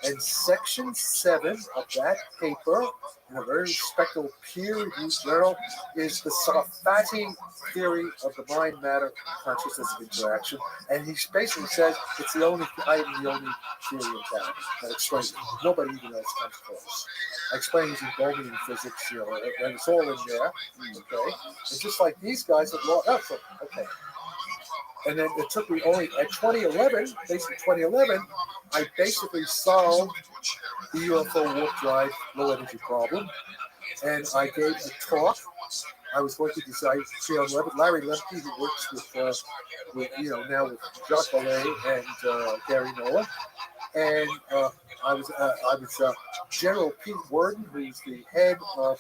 S13: and section 7 of that paper, in a very respectable peer-reviewed journal, is the Sarfati theory of the mind-matter consciousness interaction, and he basically says it's the only theory in town that explains it. Nobody even else comes close. I explain using Boltzmann physics, you know, and it's all in there. Okay, and just like these guys have lost. Okay. And then it took me only at 2011, I basically solved the UFO warp drive low energy problem. And I gave a talk. I was working with Larry Lemke, who works with now with Jacques Vallée and Gary Nolan. And I was General Pete Worden, who's the head of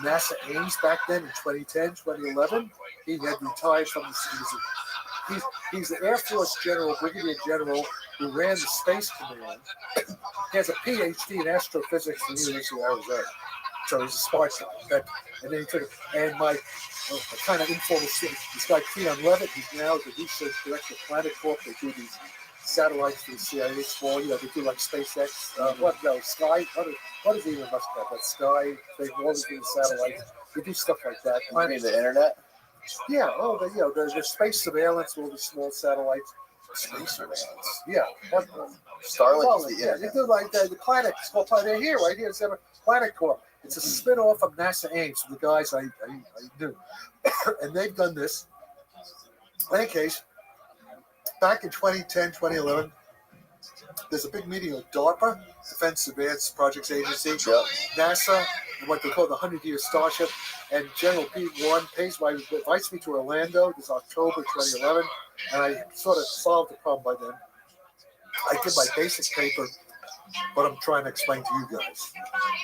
S13: NASA Ames back then in 2010, 2011. He had retired from the. He's the Air Force General, Brigadier General, who ran the Space Command. He has a PhD in astrophysics from the University of Arizona. So he's a smart guy. And then he took it. And my kind of informal student, this guy, Keon Levitt, he's now the research director of Planet Corp. They do these satellites for the CIA small, they do like SpaceX. Sky? What is Elon Musk called? That Sky? They always do the satellites. They do stuff like that.
S2: You mean the internet?
S13: Yeah, the space surveillance, all these small satellites.
S2: Space surveillance?
S13: Yeah.
S2: Starlink is the internet.
S13: They do like the Planet, it's called Planet. They're here, right here. It's Planet Corp. It's a spin-off of NASA Ames, the guys I knew. And they've done this. In any case, back in 2010, 2011, there's a big meeting of DARPA, Defense Advanced Projects Agency, NASA, and what they call the 100-year Starship, and General Pete Warren invites me to Orlando. This October 2011, and I sort of solved the problem by then. I did my basic paper, what I'm trying to explain to you guys.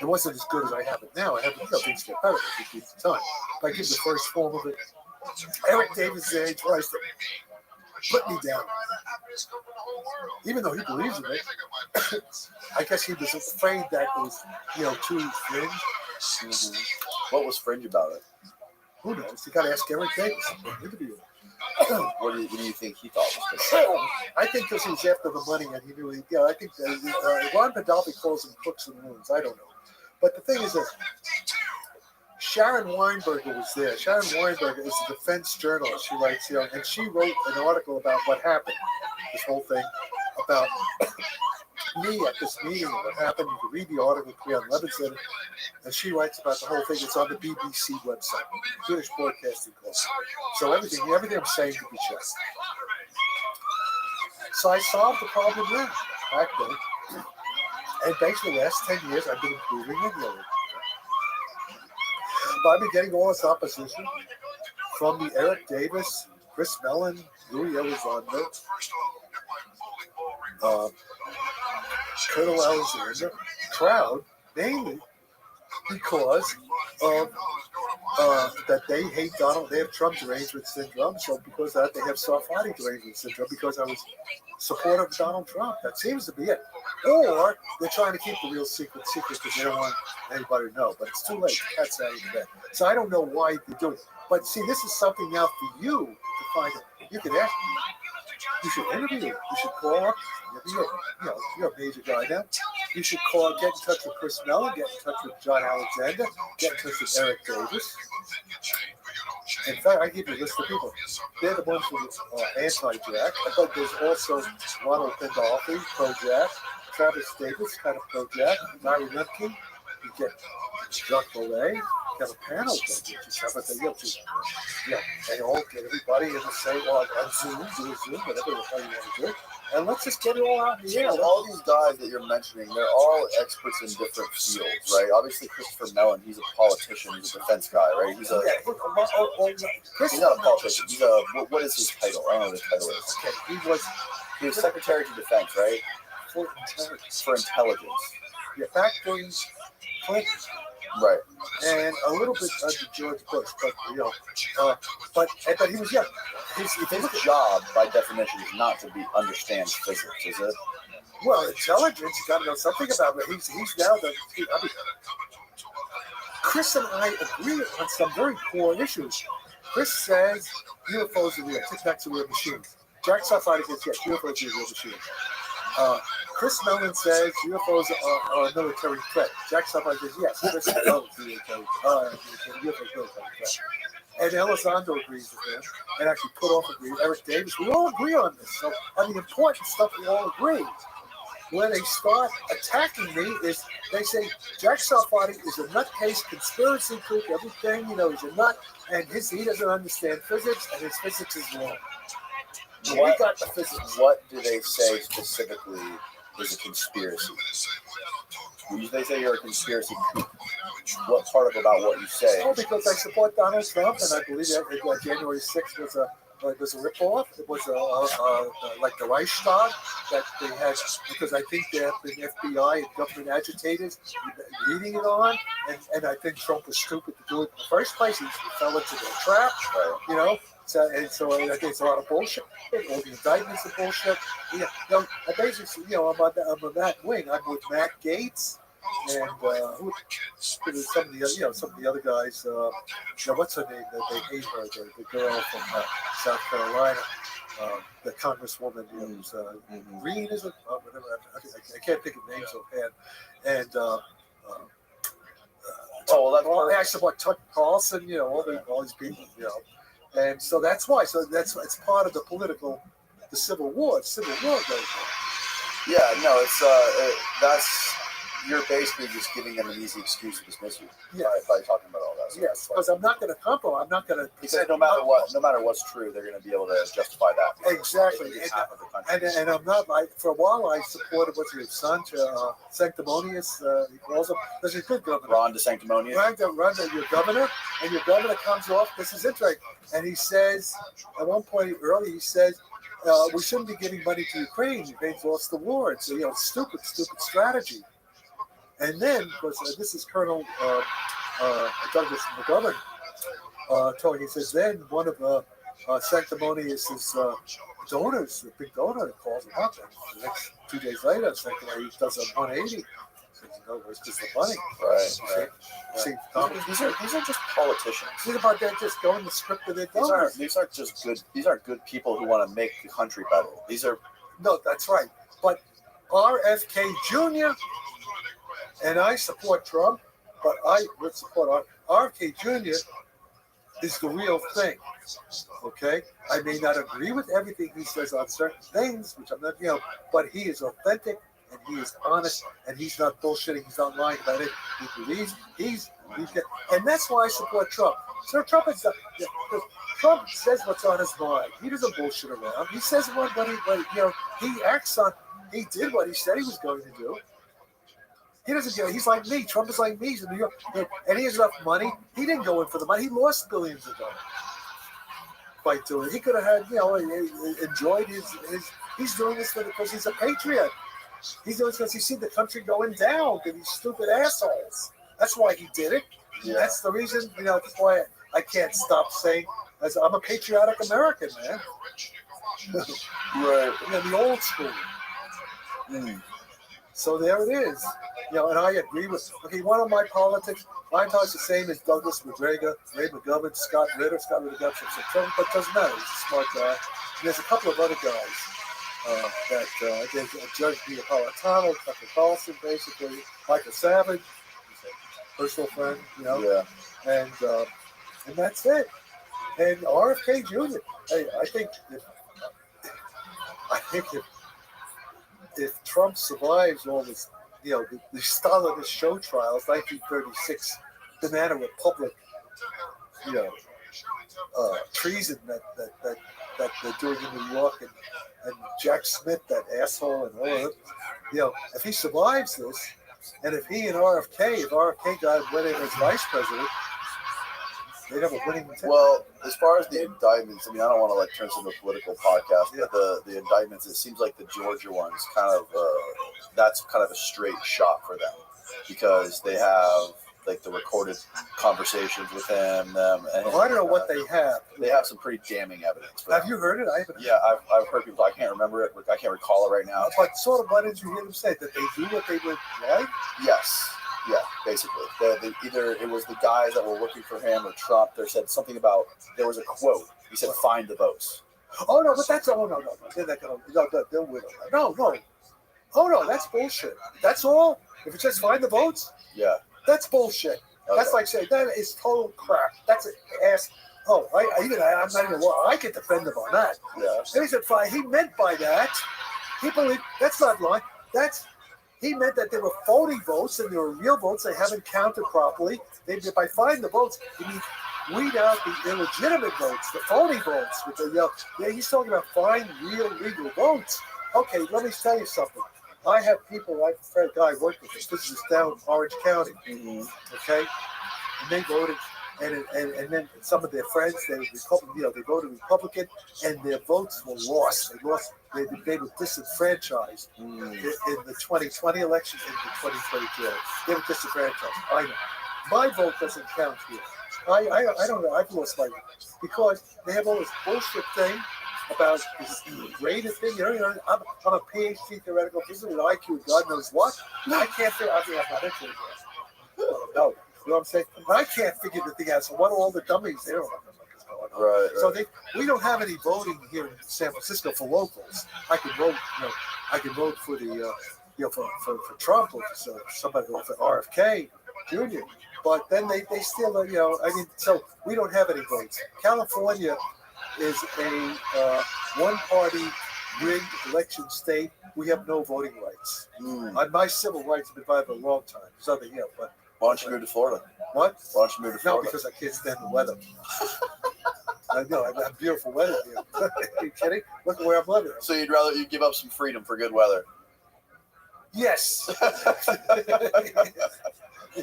S13: It wasn't as good as I have it now. I have things get better as we keep the time. But I give the first form of it. Eric Davis tries to put me down. Even though he believes in it, I guess he was afraid that it was, too fringe.
S2: Mm-hmm. What was fringe about it?
S13: Who knows? You got to ask Eric Davis. Interview him.
S2: What do you think he thought was good?
S13: I think because he was after the money and he knew I think Ron Podolsky calls them crooks and loons. I don't know. But the thing is that Sharon Weinberger was there. Sharon Weinberger is a defense journalist. She writes, and she wrote an article about what happened, this whole thing, about me at this meeting, what happened. You can read the article, Creon Levinson, and she writes about the whole thing. It's on the BBC website, British Broadcasting Corporation. So everything I'm saying can be checked. So I solved the problem then, back then. And basically the last 10 years, I've been improving it. But I've been getting all this opposition from the Eric Davis, Chris Mellon, Louis Elizondo, Colonel Alexander crowd, mainly because of that they hate Donald. They have Trump derangement syndrome, so because of that, they have Sarfati derangement syndrome because I was supportive of Donald Trump. That seems to be it. Or they're trying to keep the real secret because they don't want anybody to know. But it's too late. The cat's out of the bag. So I don't know why they do it. But see, this is something now for you to find out. You can ask me. You should interview him. You should call up. You're a major guy now. You should get in touch with Chris Mellon, get in touch with John Alexander, get in touch with Eric Davis. In fact, I give you a list of people. They're the ones who are anti-Jack. But there's also Ronald Pandolfi, pro-Jack. Travis Davis, kind of pro-Jack. Larry Lemke. You get Jacques Bollet. You have a panel judges. They all get everybody in the same, on Zoom, do a Zoom, whatever the hell you want to do. And let's just get it all out in the air.
S2: All these guys that you're mentioning, they're all experts in different fields, right? Obviously, Christopher Mellon, he's a politician, he's a defense guy, right? He's not a politician. He's a, what is his title? I don't know what his title is.
S13: Okay,
S2: he was Secretary to Defense, right?
S13: For intelligence.
S2: For intelligence.
S13: Yeah, back during Clinton.
S2: Right.
S13: And a little bit under George Bush, but but he was young.
S2: His job, by definition, is not to understand physics, is it?
S13: Well, intelligence, you got to know something about it. He's now Chris and I agree on some very core issues. Chris says UFOs are real. Tic Tacs are real machines. Jack Safari says yes, UFOs are real machines. Chris Mellon says UFOs are a military threat. Jack Safari says yes, Chris knows UFOs military threat. And Elizondo agrees with him, and actually agrees. Eric Davis, we all agree on this. So on the important stuff, we all agree. When they start attacking me, is they say Jack Safari is a nutcase, conspiracy kook, everything, he's a nut, and he doesn't understand physics, and his physics is wrong. We got the physics.
S2: What do they say specifically is a conspiracy? They say you're a conspiracy kook. What part about what you say?
S13: Oh, because I support Donald Trump, and I believe that January 6th was a ripoff. It was like the Reichstag that they had, because I think there have been FBI and government agitators leading it on, and I think Trump was stupid to do it in the first place. He fell into their trap, So I think it's a lot of bullshit. All the indictments are bullshit. I basically, I'm on that wing. I'm with Matt Gaetz and some of the other guys. What's her name? They hate her. The girl from South Carolina, the congresswoman. Who's Green, is it? Whatever. I can't think of names offhand. And I asked about Tucker Carlson. All these people. And so that's why. So it's part of the Civil War. Civil War goes on.
S2: Yeah, no, that's you're basically just giving them an easy excuse to dismiss you by talking about all that.
S13: Yes, because I'm not going to compromise. I'm not going to.
S2: He said no matter what's true, they're going to be able to justify that.
S13: Exactly. And I'm not. For a while, I supported what's his son, Sanctimonious. He calls him. There's a good governor.
S2: Ron DeSanctimonious.
S13: Ron, your governor, and your governor comes off. This is interesting. And he says, at one point early, he says, we shouldn't be giving money to Ukraine. Ukraine's lost the war. It's stupid strategy. And then, because this is Colonel Douglas McGovern talking, he says, then one of Sanctimonious's donors, the big donor, calls him up. And the next 2 days later, Sanctimonious does a 180. It's just the money.
S2: Right.
S13: See,
S2: these are just politicians.
S13: Think about that, just going the script of their donors.
S2: These aren't just good. These aren't good people who want to make the country better. These are.
S13: No, that's right. But RFK Jr. and I support Trump, but I would support RFK Jr. is the real thing. Okay, I may not agree with everything he says on certain things, which I'm not, but he is authentic. And he is honest, and he's not bullshitting. He's not lying about it. He believes and that's why I support Trump. So Trump says what's on his mind. He doesn't bullshit around. He says what he acts on. He did what he said he was going to do. He doesn't. He's like me. Trump is like me. He's in New York, and he has enough money. He didn't go in for the money. He lost billions of dollars by doing it. He could have had, enjoyed his. He's doing this because he's a patriot. He's doing it because he seen the country going down to these stupid assholes. That's why he did it. Yeah. That's the reason, that's why I can't stop saying, as I'm a patriotic American, man.
S2: Right.
S13: The old school. So there it is. And I agree with. Okay, one of my politics. My talk's the same as Douglas McGregor, Ray McGovern, Scott Ritter. Scott Ritter got some trouble, but doesn't matter. He's a smart guy. And there's a couple of other guys that there's Judge Napolitano, Tucker Carlson, basically, Michael Savage, he's a personal friend,
S2: Yeah.
S13: and that's it. And RFK Jr. Hey, I think if Trump survives all this, the Stalinist show trials, 1936 Banana Republic, treason that they're doing in New York, and Jack Smith, that asshole, and all of it, if he survives this, and if he and if RFK got went in as vice president, they'd have a winning attempt.
S2: Well, as far as the indictments, I don't want to turn this into a political podcast, but the indictments, it seems like the Georgia one's kind of that's kind of a straight shot for them, because they have the recorded conversations with him, them. And
S13: I don't know what they have.
S2: They have some pretty damning evidence.
S13: Have you heard it? I haven't.
S2: Yeah, I've heard people. I can't remember it. I can't recall it right now.
S13: But sort of, why did you hear them say that they do what they would like?
S2: Yes. Yeah, basically. Either it was the guys that were working for him or Trump. They said something about, there was a quote. He said, "Find the votes."
S13: Oh, no, but that's, no. They're not going to, they'll win. No. Oh, no, that's bullshit. That's all? If it says find the votes?
S2: Yeah.
S13: That's bullshit. Okay. That's like saying, that is total crap. That's an ass. Oh, I'm not even, I can defend him on that.
S2: Yeah.
S13: And he said, fine. He meant by that, he believed, that's not lying. He meant that there were phony votes and there were real votes they haven't counted properly. By find the votes, he means weed out the illegitimate votes, the phony votes. He's talking about find real legal votes. Okay, let me tell you something. I have people, I've a guy I worked with, this is down in Orange County, okay? And they voted, and then some of their friends, they voted Republican, and their votes were lost. They were disenfranchised in the 2020 election and the 2022. They were disenfranchised. I know. My vote doesn't count here. I don't know. I've lost my vote because they have all this bullshit thing about this graded thing. I'm a PhD theoretical physicist with IQ, God knows what. I can't figure. I'm not into it. No, you know what I'm saying? I can't figure the thing out. So what are all the dummies there?
S2: Right.
S13: So we don't have any voting here in San Francisco for locals. I can vote. I can vote for the for Trump or for somebody for RFK Jr. But then they still so we don't have any votes. California is a one-party rigged election state. We have no voting rights. My civil rights have been violated for a long time. So but
S2: why don't you move to Florida?
S13: What?
S2: Why don't you move to Florida?
S13: No, because I can't stand the weather. I know, I have beautiful weather here. Are you kidding? Look at where I'm living.
S2: So you'd give up some freedom for good weather?
S13: Yes.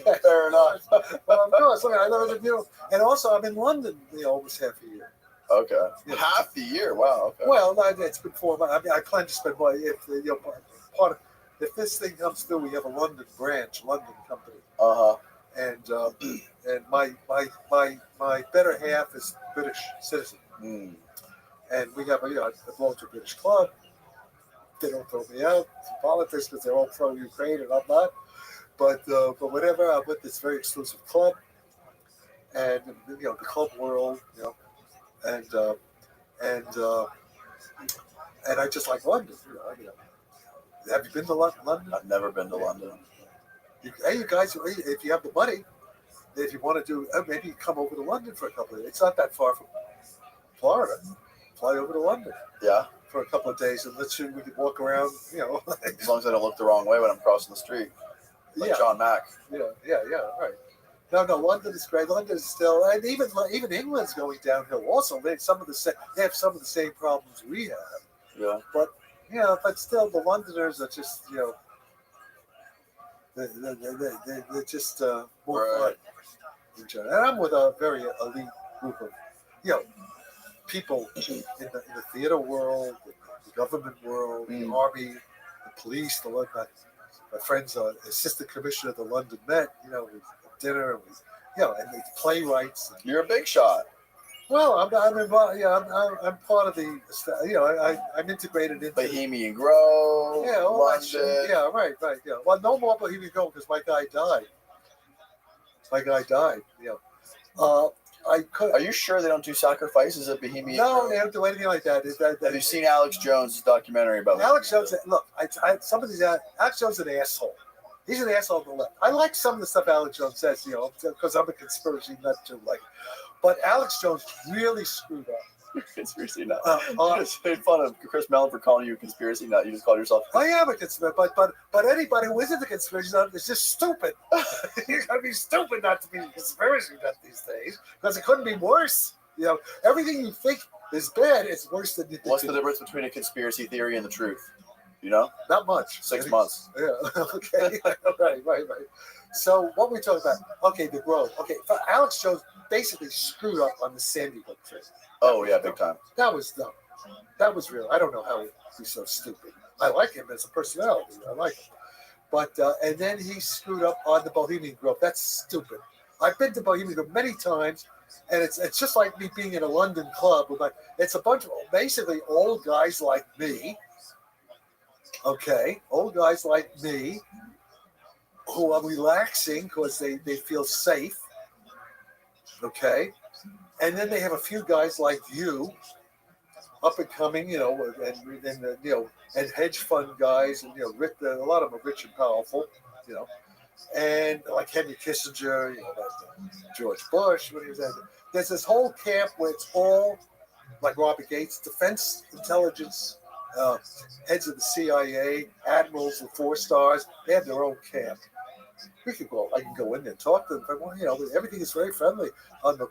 S2: Fair enough.
S13: Well, of course. I live in a beautiful, and also I'm in London almost half a year.
S2: Okay. Half the year. Wow. Okay.
S13: Well, it's been 4 months. I plan to spend more. If this thing comes through, we have a London branch, London company. And my better half is British citizen. And we have I belong to a British club. They don't throw me out to politics because they're all pro-Ukraine and I'm not. But whatever, I'm with this very exclusive club, and the club world, and I just like London. Have you been to London?
S2: I've never been to London.
S13: You guys, if you have the money, if you want to do, maybe you come over to London for a couple of days. It's not that far from Florida. Fly over to London.
S2: Yeah. For
S13: a couple of days, and we could walk around.
S2: As long as I don't look the wrong way when I'm crossing the street. Like John Mack.
S13: Yeah, right. No, London is great. London is still, and even England's going downhill. Also, they have some of the same problems we have.
S2: Yeah.
S13: But still, the Londoners are just they're just more fun. And I'm with a very elite group of people in the theater world, the government world, the army, the police, my friend's assistant commissioner of the London Met, with dinner, and the playwrights.
S2: You're a big shot.
S13: Well, I'm involved. Yeah, I'm part of the. I'm integrated into
S2: Bohemian Grove.
S13: Yeah, all that shit.
S2: London.
S13: Yeah, right. Yeah. Well, no more Bohemian Grove because my guy died. Yeah. I could.
S2: Are you sure they don't do sacrifices at Bohemian
S13: No,
S2: Grove?
S13: they don't do anything like that.
S2: Have you seen Alex Jones' documentary about
S13: Alex Jones? Look, Alex Jones is an asshole. He's an asshole on the left. I like some of the stuff Alex Jones says, because I'm a conspiracy nut too. But Alex Jones really screwed up.
S2: Conspiracy nut. You just made fun of Chris Mellon for calling you a conspiracy nut. You just called yourself.
S13: I am a conspiracy, but anybody who isn't a conspiracy nut is just stupid. You gotta be stupid not to be a conspiracy nut these days, because it couldn't be worse. Everything you think is bad, it's worse than you think.
S2: What's the difference between a conspiracy theory and the truth? You know?
S13: Not much.
S2: 6 months.
S13: Yeah. Okay. Right. So what we talking about? Okay, the Grove. Okay, Alex Jones basically screwed up on the Sandy Hook trip.
S2: Oh yeah, big time.
S13: That was dumb. That was real. I don't know how he's so stupid. I like him as a personality. I like him. But and then he screwed up on the Bohemian Grove. That's stupid. I've been to Bohemian Grove many times, and it's just like me being in a London club with it's a bunch of basically old guys like me. Okay, old guys like me who are relaxing because they feel safe. Okay, and then they have a few guys like you, up and coming, and hedge fund guys, and a lot of them are rich and powerful, and like Henry Kissinger, George Bush. What he was at. There's this whole camp where it's all like Robert Gates, defense intelligence. Heads of the CIA, admirals, and 4-stars, they have their own camp. We could go. I can go in there and talk to them. But, everything is very friendly. On the,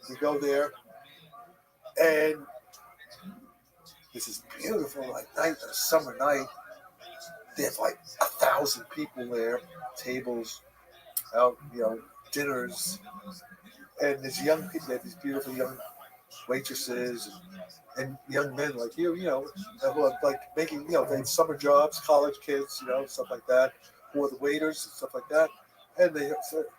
S13: we go there, and this is beautiful. Night, a summer night. There's 1,000 people there, tables, out, dinners, and there's young people. These beautiful young waitresses and young men like you, who are making, they summer jobs, college kids, stuff like that, who are the waiters and stuff like that. And they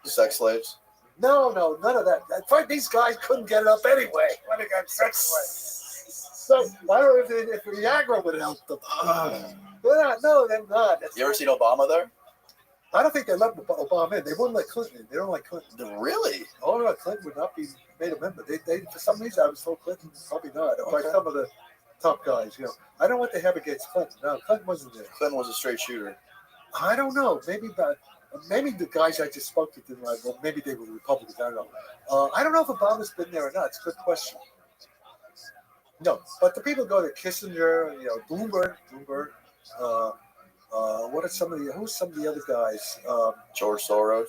S2: sex slaves?
S13: No, none of that. In fact, these guys couldn't get it up anyway when they got sex slaves. So I don't know if Viagra would help them. No, they're not.
S2: You ever seen Obama there?
S13: I don't think they let Obama in. They wouldn't let Clinton in. They don't like Clinton.
S2: Really?
S13: Oh no, Clinton would not be made a member. They for some reason I was told Clinton probably not. Like some of the top guys, I don't know what they have against Clinton. No, Clinton wasn't there.
S2: Clinton was a straight shooter.
S13: I don't know. Maybe the guys I just spoke to didn't like. Well, maybe they were Republicans. I don't know. I don't know if Obama's been there or not. It's a good question. No, but the people go to Kissinger, Bloomberg. Who's some of the other guys?
S2: George Soros.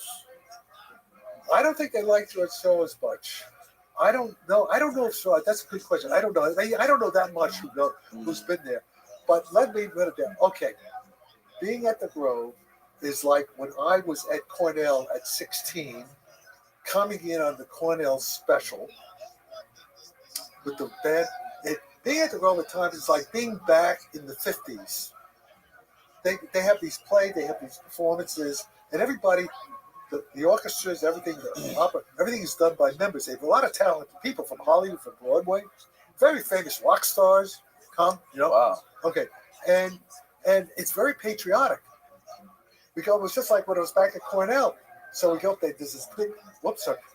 S13: I don't think they like George Soros much. I don't know. I don't know if Soros. That's a good question. I don't know. I don't know that much who's been there. But let me put it down. Okay, being at the Grove is like when I was at Cornell at 16, coming in on the Cornell special with the band. Being at the Grove at times is like being back in the 50s. They have these plays, they have these performances, and everybody, the orchestras, everything, the opera, everything is done by members. They have a lot of talented people from Hollywood, from Broadway, very famous rock stars come,
S2: Wow.
S13: Okay, and it's very patriotic. It was just like when I was back at Cornell. So we go up there, there's this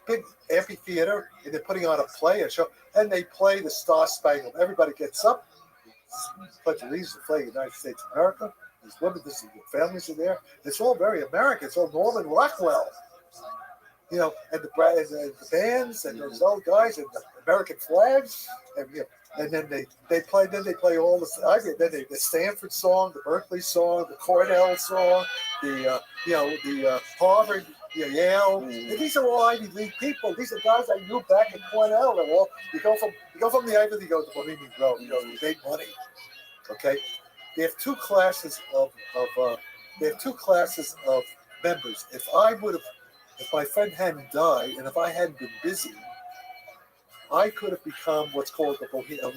S13: big amphitheater, and they're putting on a play, a show, and they play the Star Spangled. Everybody gets up, Pledge Allegiance to the flag of the United States of America. There's women, the families are there. It's all very American. It's all Norman Rockwell, and the bands and those old guys and the American flags, and then they play all the the Stanford song, the Berkeley song, the Cornell song, the Harvard, Yale. And these are all Ivy League people. These are guys I knew back at Cornell. They're all you go from the Ivy League, you go to Bohemian Grove. You make money. Okay. They have two classes of members. If my friend hadn't died and if I hadn't been busy, I could have become what's called a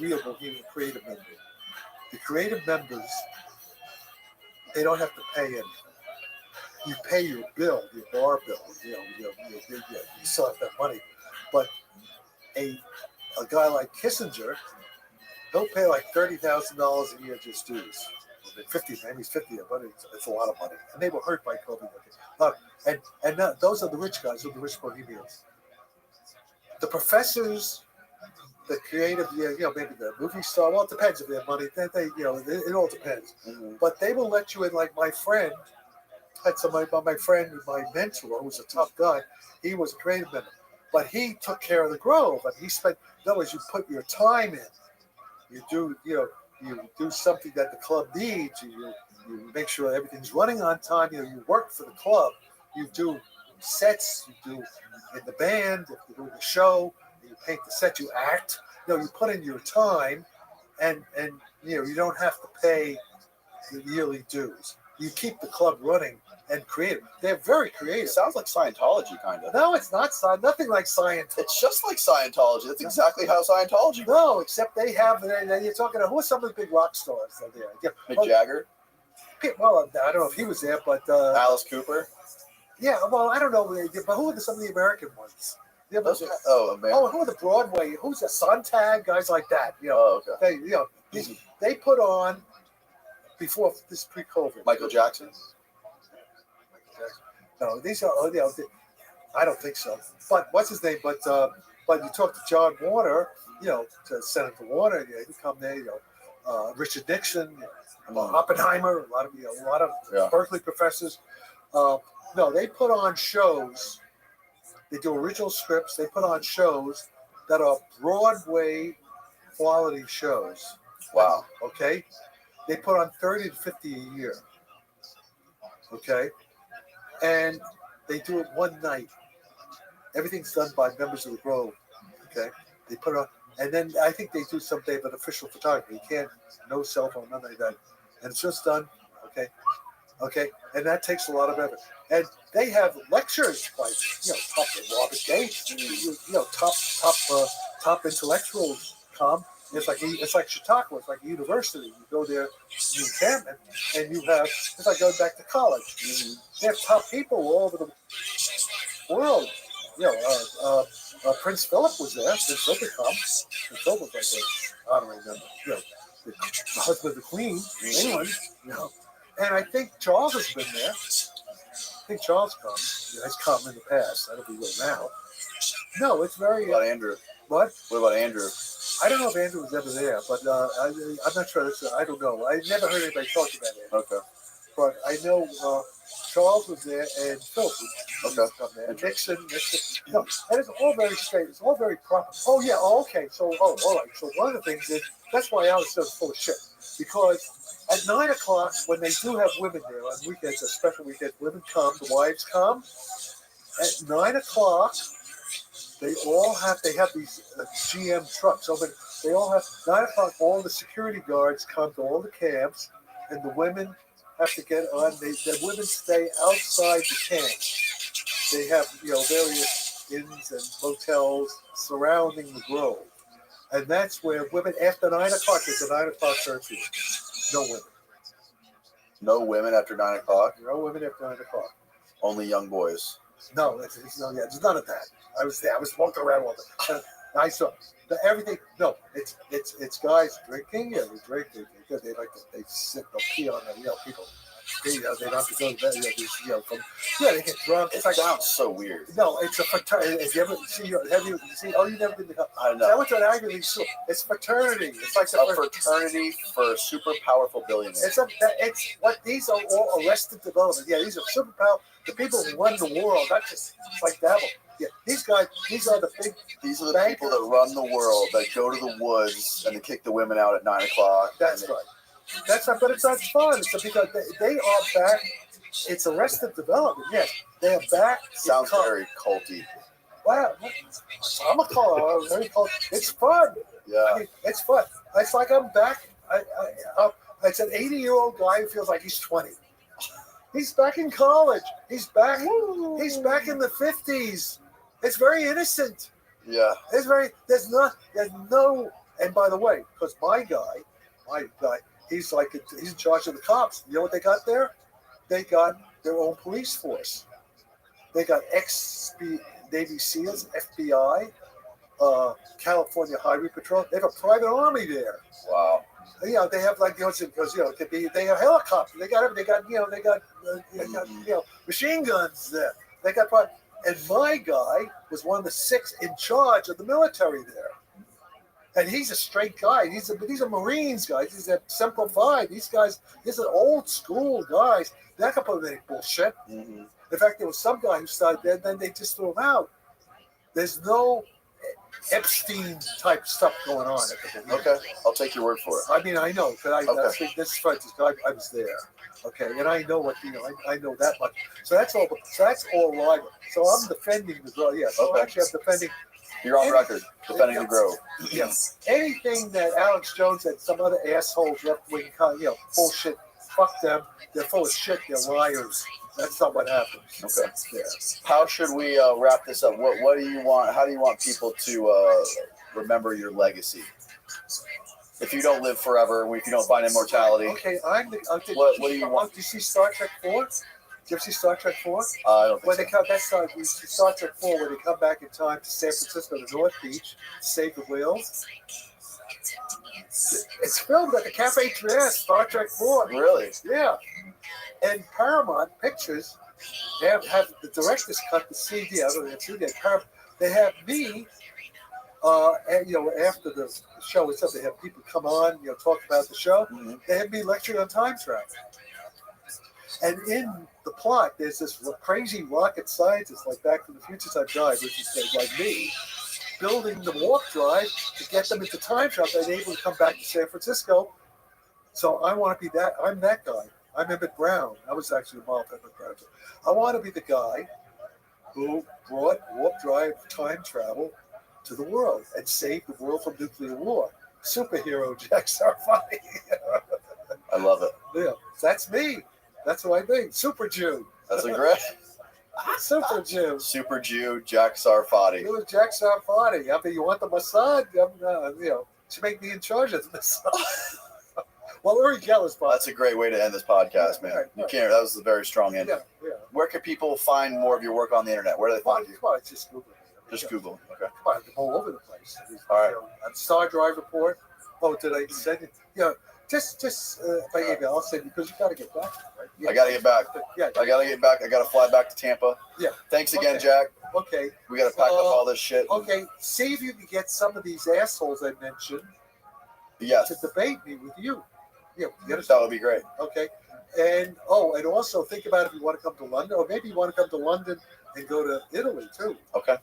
S13: real Bohemian creative member. The creative members, they don't have to pay anything. you pay your bill, your bar bill. You still have that money, but a guy like Kissinger, he'll pay like $30,000 a year just dues. 50, maybe it's 50, but it's a lot of money, and they were hurt by COVID. Those are the rich guys, those are the rich bohemians. The professors, the creative, maybe the movie star. Well, it depends if they have money. It all depends.
S2: Mhm.
S13: But they will let you in. Like my friend had somebody, my friend, my mentor, who was a tough guy. He was a creative member, but he took care of the Grove, and he spent. In other words, you put your time in. You do something that the club needs. You make sure everything's running on time. You work for the club. You do sets. You do in the band. If you're doing a show, you paint the set. You act. You put in your time, and you don't have to pay the yearly dues. You keep the club running and creative. They're very creative.
S2: It sounds like Scientology, kind of.
S13: No, it's not nothing like Scientology.
S2: It's just like Scientology. That's exactly how Scientology.
S13: No, except they have. You're talking about who are some of the big rock stars that are there?
S2: Mick Jagger.
S13: Well, I don't know if he was there, but
S2: Alice Cooper.
S13: Yeah, well, I don't know, but who are some of the American ones?
S2: American.
S13: Who are the Broadway? Who's the Sontag guys like that?
S2: Okay.
S13: They put on before this pre-COVID.
S2: Michael Jackson.
S13: No, these are. I don't think so. But what's his name? But you talk to John Warner, to Senator Warner, he come there. Richard Nixon, Oppenheimer, a lot of Berkeley professors. No, they put on shows. They do original scripts. They put on shows that are Broadway quality shows.
S2: Wow.
S13: Okay. They put on 30 to 50 a year. Okay. And they do it one night. Everything's done by members of the Grove. Okay. They put on, and then I think they do some type of official photography. You can't, no cell phone, nothing like that. And it's just done. Okay. Okay. And that takes a lot of effort. And they have lectures by, top Robert Gates, top intellectuals come. It's like Chautauqua. It's like a university. You go there, you camp, and you have. It's like going back to college. They have top people all over the world. Prince Philip was there. Prince Philip would come. Prince Philip was like I don't remember. The husband of the Queen, England. And I think Charles has been there. I think Charles has come in the past. I don't think he will now. No, it's very.
S2: What about Andrew?
S13: What?
S2: What about Andrew?
S13: I don't know if Andrew was ever there, but I'm not sure. I don't know. I never heard anybody talk about it.
S2: Okay.
S13: But I know Charles was there and Philip
S2: was
S13: come there. And Nixon. No, and it's all very straight. It's all very proper. Oh, yeah. Oh, okay. So, all right. So one of the things is, that's why Alex says full of shit. Because at 9 o'clock, when they do have women there on weekends, a special weekend, women come, the wives come. At 9 o'clock, they have these GM trucks. So they all have 9 o'clock. All the security guards come to all the camps, and the women have to get on. The women stay outside the camp. They have various inns and hotels surrounding the Grove, and that's where women after 9 o'clock. It's a 9 o'clock curfew. No women.
S2: No women after 9 o'clock.
S13: No women after 9 o'clock.
S2: Only young boys.
S13: No, there's none of that. I was there. I was walking around all the time. I saw everything. No, it's guys drinking. Yeah, they drink. They sit. They'll pee on them. People. They don't have to go to bed. They get drunk.
S2: It sounds so weird.
S13: No, it's a fraternity. Have you ever seen? Oh, you never been to?
S2: I know.
S13: I went to an Ivy League school. It's fraternity. It's like
S2: a fraternity for super powerful billionaires.
S13: It's what these are all arrested development. Yeah, these are super powerful. The people who run the world. Not just like devil. Yeah, these guys. These are the big.
S2: These are the people that run the world. That go to the woods and they kick the women out at 9 o'clock.
S13: That's right. That's not, but it's not fun. It's because they are back. It's Arrested Development. Yes, they are back.
S2: Sounds very culty.
S13: Wow, I'm a call. Very cult. It's fun.
S2: Yeah,
S13: I mean, it's fun. It's like I'm back. It's an 80-year-old guy who feels like he's 20. He's back in college. He's back. He's back in the 50s. It's very innocent.
S2: Yeah.
S13: There's no. And by the way, because my guy. He's in charge of the cops. You know what they got there? They got their own police force. They got Navy SEALs, FBI, California Highway Patrol. They have a private army there.
S2: Wow.
S13: They have like because it could be they have helicopters. They got machine guns there. They got and my guy was one of the 6 in charge of the military there. And he's a straight guy. These are Marines guys. He's at Semper Fi. These are old school guys. They're not gonna put any bullshit.
S2: Mm-hmm.
S13: In fact, there was some guy who started there, then they just threw him out. There's no Epstein type stuff going on.
S2: Okay, I'll take your word for it.
S13: I mean, I know because I was there. Okay, and I know what I know that much. So that's all. So that's all right. So I'm defending the Grove. Yeah. So actually, I'm defending.
S2: You're on record defending the Grove.
S13: Yes. Anything that Alex Jones and some other assholes left wing, bullshit. Fuck them. They're full of shit. They're liars. That's not what happens.
S2: Okay.
S13: Yeah.
S2: How should we wrap this up? What do you want? How do you want people to remember your legacy? If you don't live forever, if you don't find immortality.
S13: Okay,
S2: what do you want?
S13: Do you see Star Trek 4? Did you ever see Star Trek 4?
S2: I don't think
S13: when
S2: so.
S13: they come, that's Star Trek 4 when they come back in time to San Francisco to North Beach to save the whales. It's filmed at the Cafe Trieste, Star Trek 4.
S2: Really?
S13: Yeah. And Paramount Pictures, they have the director's cut, the CD. I don't know if you did. They have me, and, after the show is up, they have people come on, talk about the show.
S2: Mm-hmm.
S13: They have me lecturing on time travel. And in the plot, there's this crazy rocket scientist, like Back to the Future type guy, which is like me, building the warp drive to get them into time travel and able to come back to San Francisco. So I want to be that. I'm that guy. I'm Emmett Brown. I was actually involved in Emmett Brown. I want to be the guy who brought warp drive time travel to the world and saved the world from nuclear war. Superhero Jack Sarfati.
S2: I love it.
S13: Yeah, that's me. That's who I mean. Super Jew.
S2: That's a great.
S13: Super Jew.
S2: Super Jew Jack Sarfati.
S13: It was Jack Sarfati. I mean, you want the Mossad? To make me in charge of the Mossad. Well, Uri Geller's
S2: Well, that's a great way to end this podcast, man.
S13: Right.
S2: You can't. That was a very strong ending.
S13: Yeah.
S2: Where can people find more of your work on the internet? Where do they find you?
S13: Come on, just Google me.
S2: Just Google. Okay.
S13: Come on, I'm all over the place.
S2: All right.
S13: On Star Drive Report. Oh, did I send it? Just by email. I'll send you because you got to get back. Right? Yeah.
S2: I got to get back.
S13: Yeah.
S2: I got to get back. I got to fly back to Tampa.
S13: Yeah.
S2: Thanks again,
S13: Okay.
S2: Jack.
S13: Okay.
S2: We got to pack up all this shit.
S13: Okay. See if you can get some of these assholes I mentioned
S2: Yes.
S13: to debate me with you. Yeah.
S2: That would be great.
S13: Okay. And also think about if you want to come to London, or maybe you want to come to London and go to Italy too.
S2: Okay.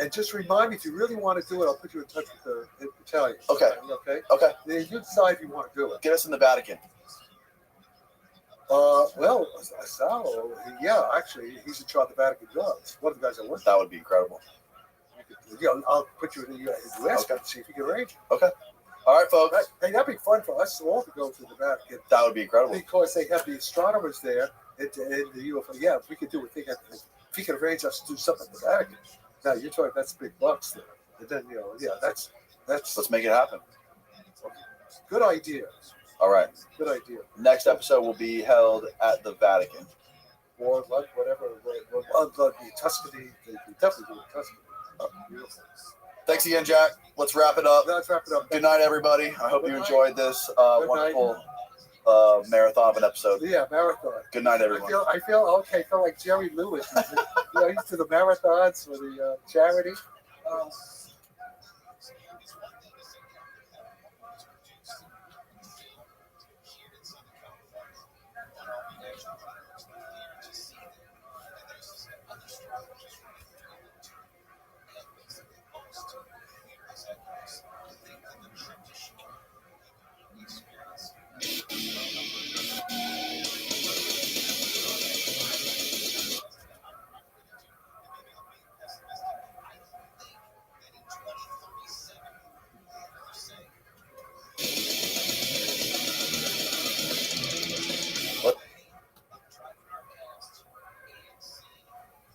S13: And just remind me if you really want to do it, I'll put you in touch with the Italians.
S2: Okay.
S13: Okay.
S2: Okay.
S13: Then you decide if you want to do it.
S2: Get us in the Vatican.
S13: Well, Salo, actually, he's in charge of the Vatican jobs. One of the guys I work with.
S2: That would be incredible.
S13: I'll put you in the U.S.
S2: Okay.
S13: See if you can arrange it.
S2: Okay. All right, folks.
S13: Hey, that'd be fun for us all to go to the Vatican.
S2: That would be incredible.
S13: Because they have the astronomers there in the UFO. Yeah, if we could do it, if we could arrange us to do something in the Vatican. Now, you're talking, that's big bucks there. And then, that's.
S2: Let's make it happen.
S13: Good idea.
S2: All right.
S13: Good idea.
S2: Next episode will be held at the Vatican.
S13: Or whatever. The Tuscany. They definitely do it Tuscany. Oh, beautiful.
S2: Thanks again, Jack. Let's wrap it up.
S13: Let's wrap it up.
S2: Good night, everybody. I hope you enjoyed this wonderful marathon of an episode.
S13: Yeah, marathon.
S2: Good night, everyone.
S13: I feel like Jerry Lewis. He's to the marathons for the charity.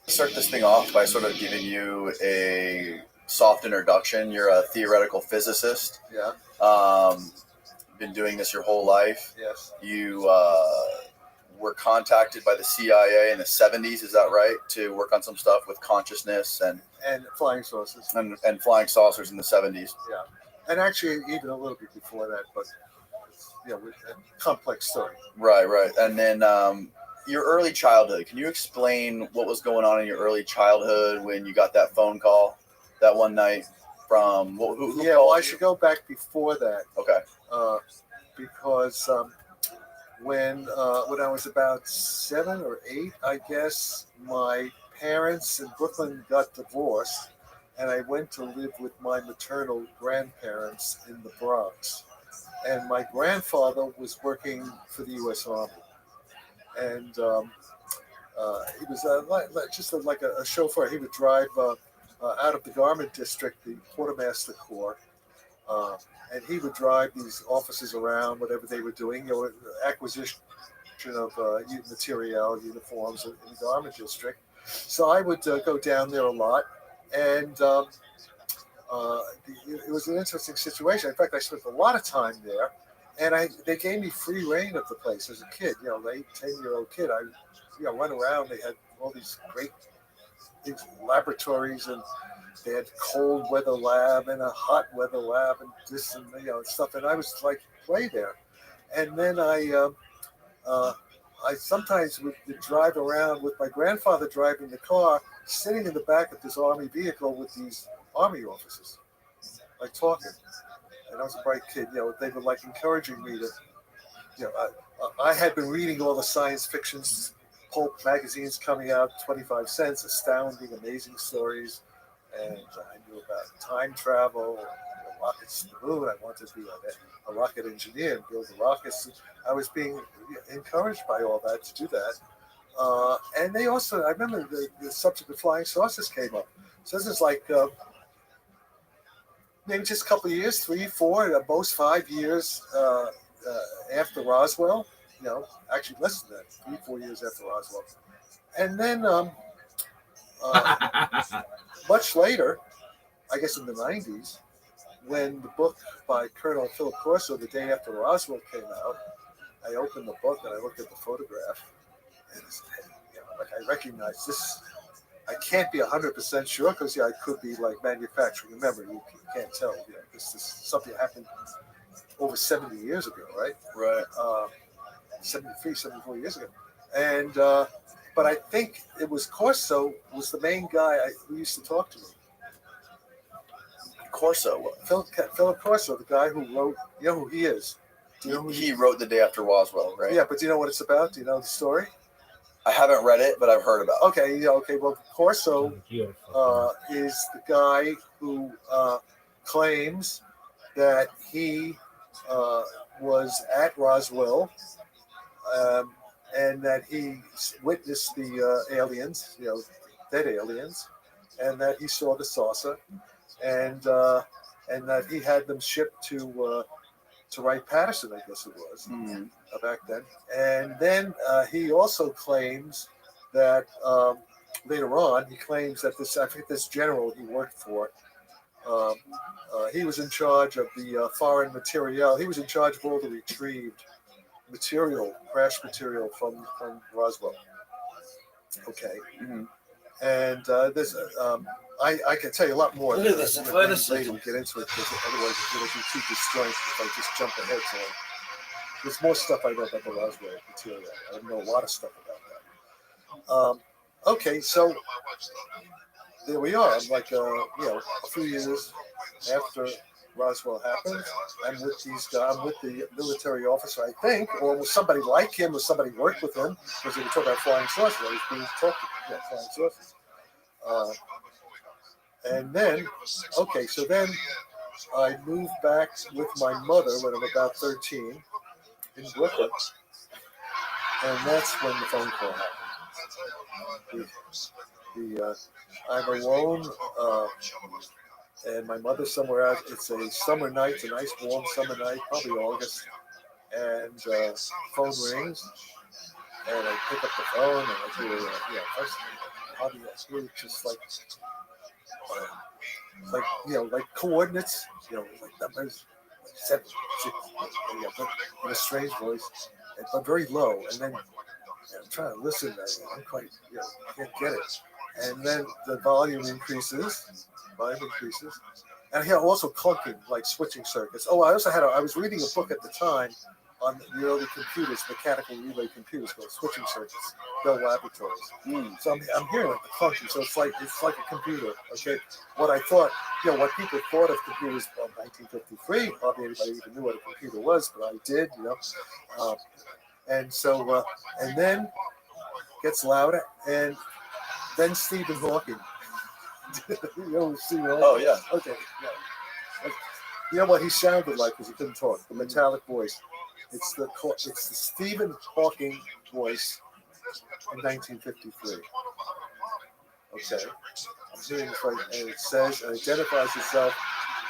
S2: Start this thing off by sort of giving you a soft introduction. You're a theoretical physicist.
S13: Yeah.
S2: Been doing this your whole life.
S13: Yes.
S2: You were contacted by the CIA in the 70s. Is that right? To work on some stuff with consciousness and
S13: flying saucers
S2: and flying saucers in the 70s.
S13: Yeah, and actually even a little bit before that, but with a complex story.
S2: Right. And then your early childhood. Can you explain what was going on in your early childhood when you got that phone call that one night from who
S13: Yeah, well, I should go back before that.
S2: Okay.
S13: Because when I was about 7 or 8, I guess, my parents in Brooklyn got divorced, and I went to live with my maternal grandparents in the Bronx. And my grandfather was working for the U.S. Army, and he was just like a chauffeur. He would drive out of the Garment District, the Quartermaster Corps, and he would drive these officers around, whatever they were doing, acquisition of material, uniforms in the Garment District. So I would go down there a lot, and it was an interesting situation. In fact, I spent a lot of time there, and they gave me free reign of the place as a kid. Late 10-year-old kid. I went around. They had all these great laboratories, and they had cold weather lab and a hot weather lab and this and stuff. And I was like play there, and then I sometimes would drive around with my grandfather driving the car, sitting in the back of this army vehicle with these army officers, like talking. And I was a bright kid. They were like encouraging me to. I had been reading all the science fictions, pulp magazines coming out, 25 cents, astounding, amazing stories. And I knew about time travel, rockets to the moon. I wanted to be a rocket engineer and build the rockets. I was being encouraged by all that to do that. And they also, I remember the subject of flying saucers came up. So this is like maybe just a couple of years, 3, 4, at most 5 years after Roswell. Actually less than that, 3, 4 years after Roswell. And then much later, I guess in the 90s, when the book by Colonel Philip Corso, The Day After Roswell, came out, I opened the book and I looked at the photograph, and I recognized this. I can't be 100% sure because I could be like manufacturing a memory. You can't tell. This is something that happened over 70 years ago, right?
S2: Right.
S13: 73, 74 years ago, and. But I think it was Corso was the main guy who used to talk to me.
S2: Corso?
S13: Philip Corso, the guy who wrote, who he is? Do you know who
S2: he wrote The Day After Roswell, right?
S13: Yeah, but do you know what it's about? Do you know the story?
S2: I haven't read it, but I've heard about it.
S13: Okay. Well, Corso is the guy who claims that he was at Roswell and that he witnessed the aliens, dead aliens, and that he saw the saucer, and that he had them shipped to Wright-Patterson, I guess it was, back then. And then he also claims that later on, he claims that this general he worked for, he was in charge of the foreign materiel. He was in charge of all the retrieved material, crash material from Roswell. Okay.
S2: Mm-hmm.
S13: And there's, I can tell you a lot more.
S7: Look at this.
S13: Later we get into it because otherwise it'll be too disjointed if I just jump ahead. So there's more stuff I know about the Roswell material. I know a lot of stuff about that. Okay, so there we are. I'm like, a few years after Roswell happened, I'm with these guys. I'm with the military officer, I think, or was somebody like him, or somebody worked with him, because they were talking about flying saucers. I was being talked about flying saucers. And then, so then I moved back with my mother when I'm about 13 in Brooklyn, and that's when the phone call happened. I'm alone. And my mother's somewhere out. It's a summer night, it's a nice warm summer night, probably August. And phone rings, and I pick up the phone, and I hear, first, probably just like coordinates, like numbers, like 7, 6, but in a strange voice, but very low. And then I'm trying to listen. I'm quite, can't get it. And then the volume increases, and here also clunking, like switching circuits. Oh, I also I was reading a book at the time on the early computers, mechanical relay computers called switching circuits, Bell Laboratories. So I'm hearing like the clunking. So it's like a computer. Okay, what I thought, what people thought of computers in 1953, hardly anybody even knew what a computer was, but I did, and so and then gets louder, and then Stephen Hawking. Stephen Hawking?
S2: Oh yeah.
S13: Okay. Yeah. You know what he sounded like because he couldn't talk? The metallic voice. It's the Stephen Hawking voice in 1953. Okay. I'm hearing this right, and it says it identifies itself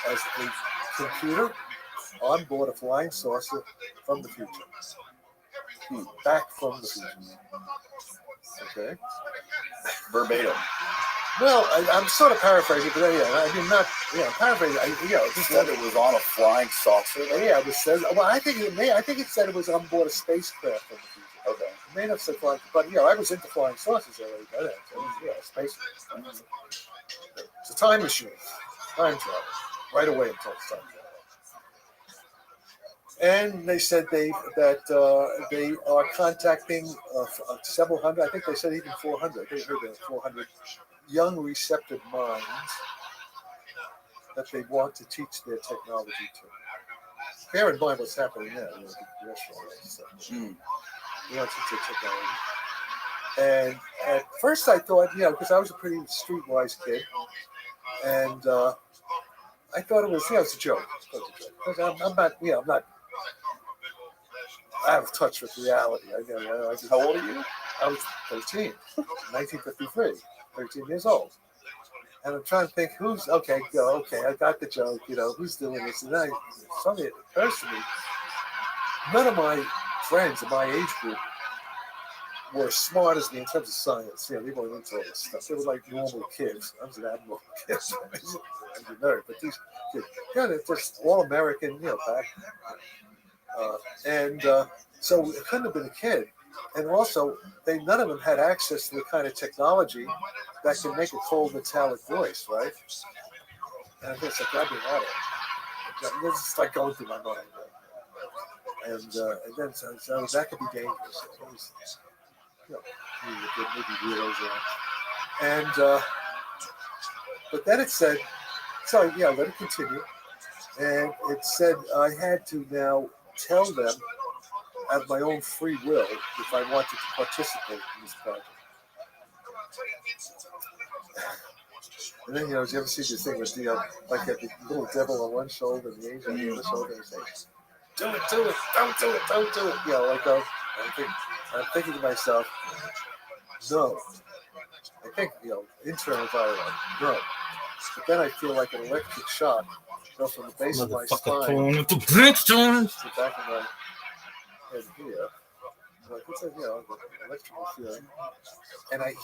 S13: as a computer on board a flying saucer from the future. Back from the future. Okay.
S2: Verbatim.
S13: Well, I'm sort of paraphrasing, but I mean not. Paraphrasing.
S2: He said it was on a flying saucer.
S13: Yeah, it says. Well, I think it said it was on board a spacecraft from the future.
S2: Okay.
S13: It may not say flying, but I was into flying saucers already. By then, so space. It's a time machine, time travel, right away until it's time travel. And they said they are contacting several hundred. I think they said even 400. They heard that 400 young receptive minds that they want to teach their technology to. Bear in mind what's happening now. They want to teach their technology. And at first I thought, because I was a pretty streetwise kid, and I thought it was, it's a joke. Because I'm not out of touch with reality.
S2: How old are you?
S13: I was 13, 1953, 13 years old. And I'm trying to think okay, I got the joke, who's doing this? And then suddenly it occurs to me, none of my friends in my age group were as smart as me in terms of science. They weren't into all this stuff. They were like normal kids. I was an abnormal kid. I was a nerd, but these kids, they're just all American, back. So it couldn't have been a kid. And also, none of them had access to the kind of technology that can make a cold metallic voice, right? And I guess I've got to be out of it. This is like going through my mind. And then so that could be dangerous. Maybe realize that. And but then it said, so let it continue. And it said I had to now tell them out of my own free will if I wanted to participate in this project. And then, did you ever see this thing with the little devil on one shoulder and the angel on the other shoulder and say, do it, don't do it. I'm thinking to myself, no. I think, internal dialogue, no. But then I feel like an electric shock go from the base of my spine to the back of my head here. Like, it's electrical feeling. And I hear